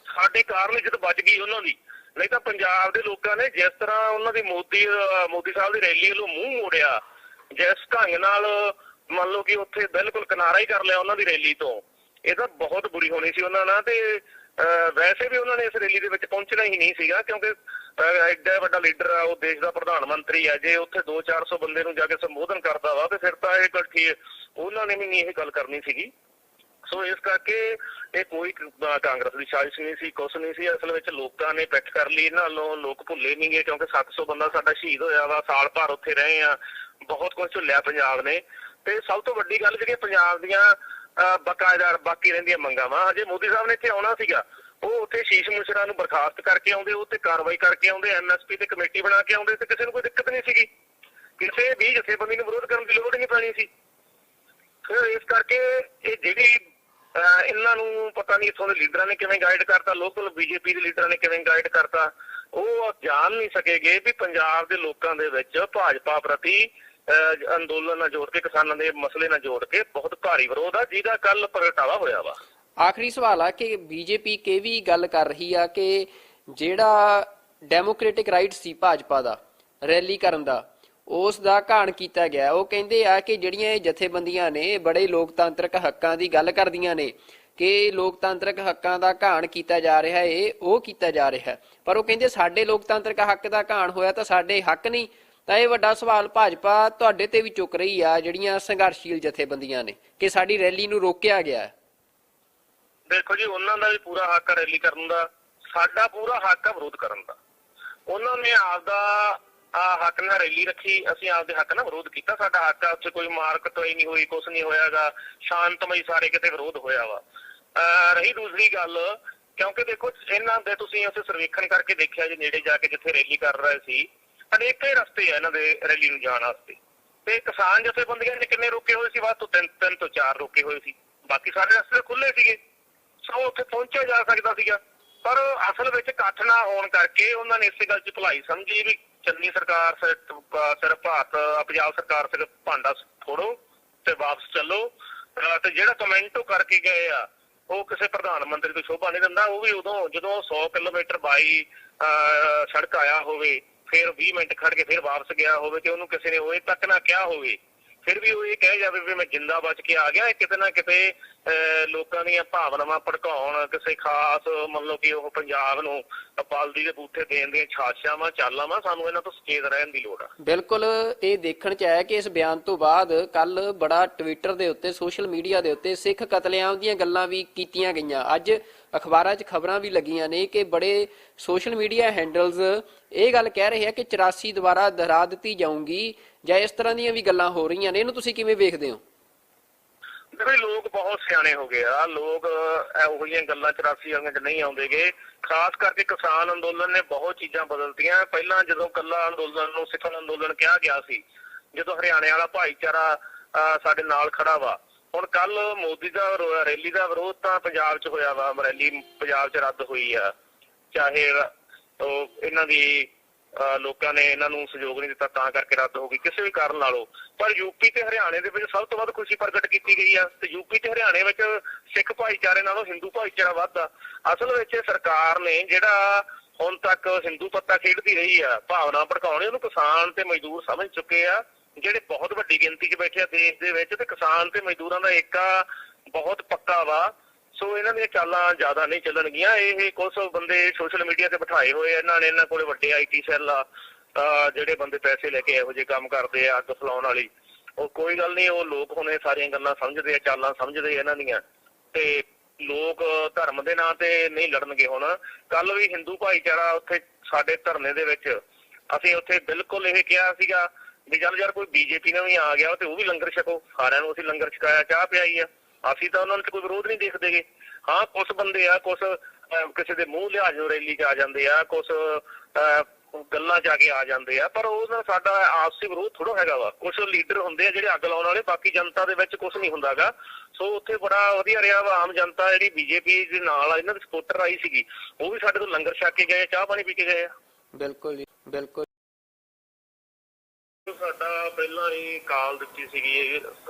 S3: ਸਾਡੇ ਕਾਰਨ ਇੱਜ਼ਤ ਬਚ ਗਈ ਉਹਨਾਂ ਦੀ। ਨਹੀਂ ਤਾਂ ਪੰਜਾਬ ਦੇ ਲੋਕਾਂ ਨੇ ਜਿਸ ਤਰ੍ਹਾਂ ਉਹਨਾਂ ਦੀ ਮੋਦੀ ਸਾਹਿਬ ਦੀ ਰੈਲੀ ਵੱਲੋਂ ਮੂੰਹ ਮੋੜਿਆ, ਜਿਸ ਢੰਗ ਨਾਲ ਮੰਨ ਲਓ ਕਿ ਉੱਥੇ ਬਿਲਕੁਲ ਕਿਨਾਰਾ ਹੀ ਕਰ ਲਿਆ ਉਹਨਾਂ ਦੀ ਰੈਲੀ ਤੋਂ, ਇਹ ਤਾਂ ਬਹੁਤ ਬੁਰੀ ਹੋਣੀ ਸੀ ਉਹਨਾਂ ਨਾਲ। ਤੇ ਵੈਸੇ ਵੀ ਉਹਨਾਂ ਨੇ ਇਸ ਰੈਲੀ ਦੇ ਵਿੱਚ ਪਹੁੰਚਣਾ ਹੀ ਨਹੀਂ ਸੀਗਾ, ਕਿਉਂਕਿ ਐਡਾ ਵੱਡਾ ਲੀਡਰ ਆ, ਉਹ ਦੇਸ਼ ਦਾ ਪ੍ਰਧਾਨ ਮੰਤਰੀ ਆ। ਜੇ ਉੱਥੇ 200-400 ਬੰਦੇ ਨੂੰ ਜਾ ਕੇ ਸੰਬੋਧਨ ਕਰਦਾ ਵਾ ਤੇ ਫਿਰ ਤਾਂ ਇਹ ਗੱਲ ਠੀਕ, ਉਹਨਾਂ ਨੇ ਵੀ ਨਹੀਂ ਇਹ ਗੱਲ ਕਰਨੀ ਸੀਗੀ। ਸੋ ਇਸ ਕਰਕੇ ਇਹ ਕੋਈ ਕਾਂਗਰਸ ਦੀ ਸਾਜ਼ਿਸ਼ ਨਹੀਂ ਸੀ, ਕੁਛ ਨਹੀਂ ਸੀ। ਅਸਲ ਵਿੱਚ ਲੋਕਾਂ ਨੇ ਪਿੱਠ ਕਰ ਲਈ ਇਹਨਾਂ ਵੱਲੋਂ। ਲੋਕ ਭੁੱਲੇ ਨਹੀਂ ਗਏ ਕਿਉਂਕਿ 700 ਬੰਦਾ ਸਾਡਾ ਸ਼ਹੀਦ ਹੋਇਆ ਵਾ, ਸਾਲ ਭਰ ਉੱਥੇ ਰਹੇ ਆ, ਬਹੁਤ ਕੁਝ ਝੱਲਿਆ ਪੰਜਾਬ ਨੇ। ਤੇ ਸਭ ਤੋਂ ਵੱਡੀ ਗੱਲ ਜਿਹੜੀ ਪੰਜਾਬ ਦੀਆਂ ਬਕਾਇਦਾਰ ਬਾਕੀ ਰਹਿੰਦੀਆਂ ਮੰਗਾਂ ਵਾ, ਅਜੇ ਮੋਦੀ ਸਾਹਿਬ ਨੇ ਇੱਥੇ ਆਉਣਾ ਸੀਗਾ, ਉਹ ਉੱਥੇ ਸ਼ੀਸ਼ ਮਿਸ਼ਰਾ ਨੂੰ ਬਰਖਾਸਤ ਕਰਕੇ ਆਉਂਦੇ, ਉਹ ਤੇ ਕਾਰਵਾਈ ਕਰਕੇ ਆਉਂਦੇ, MSP ਤੇ ਕਮੇਟੀ ਬਣਾ ਕੇ ਆਉਂਦੇ ਤੇ ਕਿਸੇ ਨੂੰ ਕੋਈ ਦਿੱਕਤ ਨਹੀਂ ਸੀਗੀ। ਕਿਸੇ ਵੀ ਜਥੇਬੰਦੀ ਨੂੰ ਵਿਰੋਧ ਕਰਨ ਦੀ ਲੋੜ ਹੀ ਨਹੀਂ ਪੈਣੀ ਸੀ। ਫਿਰ ਇਸ ਕਰਕੇ ਇਹ ਜਿਹੜੀ ਇਹਨਾਂ ਨੂੰ ਪਤਾ ਨਹੀਂ ਇੱਥੋਂ ਦੇ ਲੀਡਰਾਂ ਨੇ ਕਿਵੇਂ ਗਾਈਡ ਕਰਤਾ, ਲੋਕਲ BJP ਦੇ ਲੀਡਰਾਂ ਨੇ ਕਿਵੇਂ ਗਾਈਡ ਕਰਤਾ, ਉਹ ਜਾਣ ਨਹੀਂ ਸਕੇਗੇ ਵੀ ਪੰਜਾਬ ਦੇ ਲੋਕਾਂ ਦੇ ਵਿੱਚ ਭਾਜਪਾ ਪ੍ਰਤੀ ਅੰਦੋਲਨ ਨਾਲ ਜੋੜ ਕੇ, ਕਿਸਾਨਾਂ ਦੇ ਮਸਲੇ ਨਾਲ ਜੋੜ ਕੇ ਬਹੁਤ ਭਾਰੀ ਵਿਰੋਧ ਆ, ਜਿਹਦਾ ਕੱਲ ਪ੍ਰਗਟਾਵਾ ਹੋਇਆ ਵਾ।
S2: ਆਖਰੀ ਸਵਾਲ ਆ ਕਿ ਬੀਜੇਪੀ ਕਿ ਵੀ ਗੱਲ ਕਰ ਰਹੀ ਆ ਕਿ ਜਿਹੜਾ ਡੈਮੋਕ੍ਰੈਟਿਕ ਰਾਈਟ ਸੀ ਭਾਜਪਾ ਦਾ ਰੈਲੀ ਕਰਨ ਦਾ, ਉਸ ਦਾ ਘਾਣ ਕੀਤਾ ਗਿਆ। ਉਹ ਕਹਿੰਦੇ ਆ ਕਿ ਜਿਹੜੀਆਂ ਇਹ ਜਥੇਬੰਦੀਆਂ ਨੇ ਬੜੇ ਲੋਕਤਾਂਤਰਿਕ ਹੱਕਾਂ ਦੀ ਗੱਲ ਕਰਦੀਆਂ ਨੇ ਕਿ ਲੋਕਤਾਂਤਰਿਕ ਹੱਕਾਂ ਦਾ ਘਾਣ ਕੀਤਾ ਜਾ ਰਿਹਾ ਹੈ, ਉਹ ਕੀਤਾ ਜਾ ਰਿਹਾ, ਪਰ ਉਹ ਕਹਿੰਦੇ ਸਾਡੇ ਲੋਕਤਾਂਤਰਿਕ ਹੱਕ ਦਾ ਘਾਣ ਹੋਇਆ ਤਾਂ ਸਾਡੇ ਹੱਕ ਨਹੀਂ। ਤਾਂ ਇਹ ਵੱਡਾ ਸਵਾਲ ਭਾਜਪਾ ਤੁਹਾਡੇ ਤੇ ਵੀ ਚੁੱਕ ਰਹੀ ਆ, ਜਿਹੜੀਆਂ ਸੰਘਰਸ਼ੀਲ ਜਥੇਬੰਦੀਆਂ ਨੇ, ਕਿ ਸਾਡੀ ਰੈਲੀ ਨੂੰ ਰੋਕਿਆ ਗਿਆ।
S3: ਦੇਖੋ ਜੀ, ਉਹਨਾਂ ਦਾ ਵੀ ਪੂਰਾ ਹੱਕ ਹੈ ਰੈਲੀ ਕਰਨ ਦਾ, ਸਾਡਾ ਪੂਰਾ ਹੱਕ ਹੈ ਵਿਰੋਧ ਕਰਨ ਦਾ। ਉਹਨਾਂ ਨੇ ਆਪਦਾ ਹੱਕ ਨਾਲ ਰੈਲੀ ਰੱਖੀ, ਅਸੀਂ ਆਪਦੇ ਹੱਕ ਨਾਲ ਵਿਰੋਧ ਕੀਤਾ। ਸਾਡਾ ਹੱਕ ਆ, ਉੱਥੇ ਕੋਈ ਮਾਰ ਕੁਟਾਈ ਨਹੀਂ ਹੋਈ, ਕੁਛ ਨਹੀਂ ਹੋਇਆਗਾ, ਸ਼ਾਂਤਮਈ ਸਾਰੇ ਕਿਤੇ ਵਿਰੋਧ ਹੋਇਆ ਵਾ। ਰਹੀ ਦੂਸਰੀ ਗੱਲ, ਕਿਉਂਕਿ ਦੇਖੋ ਇਹਨਾਂ ਦੇ ਤੁਸੀਂ ਉੱਥੇ ਸਰਵੇਖਣ ਕਰਕੇ ਦੇਖਿਆ ਜੀ, ਨੇੜੇ ਜਾ ਕੇ ਜਿੱਥੇ ਰੈਲੀ ਕਰ ਰਹੇ ਸੀ, ਅਨੇਕਾਂ ਹੀ ਰਸਤੇ ਆ ਇਹਨਾਂ ਦੇ ਰੈਲੀ ਨੂੰ ਜਾਣ ਵਾਸਤੇ। ਤੇ ਕਿਸਾਨ ਜਥੇਬੰਦੀਆਂ ਨੇ ਕਿੰਨੇ ਰੋਕੇ ਹੋਏ ਸੀ? ਵੱਧ ਤੋਂ 3 ਤੋਂ 4 ਰੋਕੇ ਹੋਏ ਸੀ, ਬਾਕੀ ਸਾਰੇ ਰਸਤੇ ਖੁੱਲੇ ਸੀਗੇ। ਸੋ ਉੱਥੇ ਪਹੁੰਚਿਆ ਜਾ ਸਕਦਾ ਸੀਗਾ, ਪਰ ਅਸਲ ਵਿੱਚ ਇਕੱਠ ਨਾ ਹੋਣ ਕਰਕੇ ਉਹਨਾਂ ਨੇ ਇਸੇ ਗੱਲ 'ਚ ਭਲਾਈ ਸਮਝੀ ਵੀ ਚੰਨੀ ਸਰਕਾਰ ਸਿਰ ਭਾਰਤ, ਪੰਜਾਬ ਸਰਕਾਰ ਸਿਰ ਭਾਂਡਾ ਫੋੜੋ ਤੇ ਵਾਪਸ ਚੱਲੋ। ਤੇ ਜਿਹੜਾ ਕਮੈਂਟ ਉਹ ਕਰਕੇ ਗਏ ਆ, ਉਹ ਕਿਸੇ ਪ੍ਰਧਾਨ ਮੰਤਰੀ ਤੋਂ ਸ਼ੋਭਾ ਨਹੀਂ ਦਿੰਦਾ। ਉਹ ਵੀ ਉਦੋਂ ਜਦੋਂ 100 ਕਿਲੋਮੀਟਰ ਬਾਈ ਸੜਕ ਆਇਆ ਹੋਵੇ, ਫਿਰ 20 ਮਿੰਟ ਖੜ ਕੇ ਫਿਰ ਵਾਪਸ ਗਿਆ ਹੋਵੇ ਤੇ ਉਹਨੂੰ ਕਿਸੇ ਨੇ ਉਹ ਤੱਕ ਨਾ ਕਿਹਾ ਹੋਵੇ, ਫਿਰ ਵੀ ਉਹ ਇਹ ਕਹਿ ਜਾਵੇ ਵੀ ਮੈਂ ਜਿੰਦਾ ਬਚ ਕੇ ਆ ਗਿਆ। ਇਹ ਕਿਤੇ ਨਾ ਕਿਤੇ ਲੋਕਾਂ ਦੀਆਂ ਭਾਵਨਾਵਾਂ ਭੜਕਾਉਣ, ਕਿਸੇ ਖਾਸ ਮਤਲਬ ਕਿ ਉਹ ਪੰਜਾਬ ਨੂੰ ਬਲਦੀ ਦੇ ਬੂਥੇ ਦੇਣ ਦੀਆਂ ਛਾਛਾਵਾਂ ਚਾਲਾਂ ਵਾ, ਸਾਨੂੰ ਇਹਨਾਂ ਤੋਂ ਸੁਚੇਤ ਰਹਿਣ ਦੀ ਲੋੜ ਆ।
S2: ਬਿਲਕੁਲ ਇਹ ਦੇਖਣ 'ਚ ਆਇਆ ਕਿ ਇਸ ਬਿਆਨ ਤੋਂ ਬਾਅਦ ਕੱਲ ਬੜਾ ਟਵਿੱਟਰ ਦੇ ਉੱਤੇ, ਸੋਸ਼ਲ ਮੀਡੀਆ ਦੇ ਉੱਤੇ ਸਿੱਖ ਕਤਲੇਆਮ ਦੀਆਂ ਗੱਲਾਂ ਵੀ ਕੀਤੀਆਂ ਗਈਆਂ। ਅੱਜ ਅਖਬਾਰਾਂ 'ਚ ਖਬਰਾਂ ਵੀ ਲੱਗੀਆਂ ਨੇ ਕਿ ਬੜੇ ਸੋਸ਼ਲ ਮੀਡੀਆ ਹੈਂਡਲਸ ਇਹ ਗੱਲ ਕਹਿ ਰਹੇ ਆ ਕਿ 84 ਦੁਬਾਰਾ ਦੁਹਰਾ ਦਿੱਤੀ ਜਾਊਗੀ, ਜਾਂ ਇਸ ਤਰ੍ਹਾਂ ਦੀਆਂ ਵੀ ਗੱਲਾਂ ਹੋ ਰਹੀਆਂ ਨੇ। ਇਹਨੂੰ ਤੁਸੀਂ ਕਿਵੇਂ ਵੇਖਦੇ ਹੋ?
S3: ਦੇਖੋ ਲੋਕ ਬਹੁਤ ਸਿਆਣੇ ਹੋ ਗਏ ਆ, ਲੋਕ ਇਹੋ ਜਿਹੀਆਂ ਗੱਲਾਂ 84 ਵਾਲੀਆਂ 'ਚ ਨਹੀਂ ਆਉਂਦੇਗੇ। ਖਾਸ ਕਰਕੇ ਕਿਸਾਨ ਅੰਦੋਲਨ ਨੇ ਬਹੁਤ ਚੀਜ਼ਾਂ ਬਦਲਤੀਆਂ। ਪਹਿਲਾਂ ਜਦੋਂ ਕੱਲਾ ਅੰਦੋਲਨ ਨੂੰ ਸਿੱਖਣ ਅੰਦੋਲਨ ਕਿਹਾ ਗਿਆ ਸੀ, ਜਦੋਂ ਹਰਿਆਣੇ ਵਾਲਾ ਭਾਈਚਾਰਾ ਸਾਡੇ ਨਾਲ ਖੜਾ ਵਾ, ਹੁਣ ਕੱਲ ਮੋਦੀ ਦਾ ਰੈਲੀ ਦਾ ਵਿਰੋਧ ਤਾਂ ਪੰਜਾਬ 'ਚ ਹੋਇਆ ਵਾ, ਰੈਲੀ ਪੰਜਾਬ 'ਚ ਰੱਦ ਹੋਈ ਆ, ਚਾਹੇ ਇਹਨਾਂ ਦੀ ਲੋਕਾਂ ਨੇ ਇਹਨਾਂ ਨੂੰ ਸਹਿਯੋਗ ਨਹੀਂ ਦਿੱਤਾ ਤਾਂ ਕਰਕੇ ਰੱਦ ਹੋ ਗਈ, ਕਿਸੇ ਵੀ ਕਾਰਨ ਲਾ ਲਓ। ਪਰ ਯੂਪੀ ਤੇ ਹਰਿਆਣੇ ਦੇ ਵਿੱਚ ਸਭ ਤੋਂ ਵੱਧ ਖੁਸ਼ੀ ਪ੍ਰਗਟ ਕੀਤੀ ਗਈ ਆ, ਤੇ ਯੂਪੀ ਤੇ ਹਰਿਆਣੇ ਵਿੱਚ ਸਿੱਖ ਭਾਈਚਾਰੇ ਨਾਲੋਂ ਹਿੰਦੂ ਭਾਈਚਾਰਾ ਵੱਧ ਆ। ਅਸਲ ਵਿੱਚ ਸਰਕਾਰ ਨੇ ਜਿਹੜਾ ਹੁਣ ਤੱਕ ਹਿੰਦੂ ਪੱਤਾ ਖੇਡਦੀ ਰਹੀ ਆ, ਭਾਵਨਾ ਭੜਕਾਉਣੀ, ਉਹਨੂੰ ਕਿਸਾਨ ਤੇ ਮਜ਼ਦੂਰ ਸਮਝ ਚੁੱਕੇ ਆ, ਜਿਹੜੇ ਬਹੁਤ ਵੱਡੀ ਗਿਣਤੀ 'ਚ ਬੈਠੇ ਆ ਦੇਸ਼ ਦੇ ਵਿੱਚ, ਤੇ ਕਿਸਾਨ ਤੇ ਮਜ਼ਦੂਰਾਂ ਦਾ ਏਕਾ ਬਹੁਤ ਪੱਕਾ ਵਾ। ਸੋ ਇਹਨਾਂ ਦੀਆਂ ਚਾਲਾਂ ਜ਼ਿਆਦਾ ਨਹੀਂ ਚੱਲਣਗੀਆਂ। ਇਹ ਕੁਝ ਬੰਦੇ ਸੋਸ਼ਲ ਮੀਡੀਆ ਤੇ ਬਿਠਾਏ ਹੋਏ ਇਹਨਾਂ ਨੇ, ਇਹਨਾਂ ਕੋਲੇ ਵੱਡੇ IT ਸੈੱਲ ਆ, ਜਿਹੜੇ ਬੰਦੇ ਪੈਸੇ ਲੈ ਕੇ ਇਹੋ ਜਿਹੇ ਕੰਮ ਕਰਦੇ ਆ, ਅੱਗ ਫਲਾਉਣ ਵਾਲੀ। ਉਹ ਕੋਈ ਗੱਲ ਨਹੀਂ, ਉਹ ਲੋਕ ਹੁਣ ਇਹ ਸਾਰੀਆਂ ਗੱਲਾਂ ਸਮਝਦੇ ਆ, ਚਾਲਾਂ ਸਮਝਦੇ ਇਹਨਾਂ ਦੀਆਂ, ਤੇ ਲੋਕ ਧਰਮ ਦੇ ਨਾਂ ਤੇ ਨਹੀਂ ਲੜਨਗੇ। ਹੁਣ ਕੱਲ ਵੀ ਹਿੰਦੂ ਭਾਈਚਾਰਾ ਉੱਥੇ ਸਾਡੇ ਧਰਨੇ ਦੇ ਵਿੱਚ, ਅਸੀਂ ਉੱਥੇ ਬਿਲਕੁਲ ਇਹ ਕਿਹਾ ਸੀਗਾ ਵੀ ਚੱਲ ਯਾਰ ਕੋਈ BJP ਨਾਲ ਵੀ ਆ ਗਿਆ ਤੇ ਉਹ ਵੀ ਲੰਗਰ ਛਕੋ, ਸਾਰਿਆਂ ਨੂੰ ਅਸੀਂ ਲੰਗਰ ਛਕਾਇਆ, ਚਾਹ ਪਿਆਈ ਆ, ਅਸੀਂ ਤਾਂ ਉਹਨਾਂ ਨੂੰ ਕੋਈ ਵਿਰੋਧ ਨਹੀਂ ਦੇਖਦੇਗੇ। ਹਾਂ ਕੁਝ ਬੰਦੇ ਆ, ਕੁਝ ਕਿਸੇ ਦੇ ਮੂੰਹ ਲਿਹਾਜ਼ ਨੂੰ ਰੈਲੀ 'ਚ ਆ ਜਾਂਦੇ ਆ, ਕੁਝ ਗੱਲਾਂ ਜਾ ਕੇ ਆ ਜਾਂਦੇ ਆ, ਪਰ ਉਹ ਨਾਲ ਸਾਡਾ ਆਪਸੀ ਵਿਰੋਧ ਥੋੜਾ ਹੈਗਾ ਵਾ। ਕੁਝ ਲੀਡਰ ਹੁੰਦੇ ਆ ਜਿਹੜੇ ਅੱਗ ਲਾਉਣ ਵਾਲੇ, ਬਾਕੀ ਜਨਤਾ ਦੇ ਵਿੱਚ ਕੁਝ ਨਹੀਂ ਹੁੰਦਾਗਾ। ਸੋ ਉੱਥੇ ਬੜਾ ਵਧੀਆ ਰਿਹਾ ਵਾ। ਆਮ ਜਨਤਾ ਜਿਹੜੀ ਬੀਜੇਪੀ ਦੇ ਨਾਲ ਇਹਨਾਂ ਦੇ ਸਪੋਰਟਰ ਆਈ ਸੀਗੀ, ਉਹ ਵੀ ਸਾਡੇ ਤੋਂ ਲੰਗਰ ਛਕ ਕੇ ਗਏ, ਚਾਹ ਪਾਣੀ ਪੀ ਕੇ ਗਏ ਆ।
S2: ਬਿਲਕੁਲ ਜੀ, ਬਿਲਕੁਲ।
S3: ਸਾਡਾ ਪਹਿਲਾਂ ਹੀ ਕਾਲ ਦਿੱਤੀ ਸੀਗੀ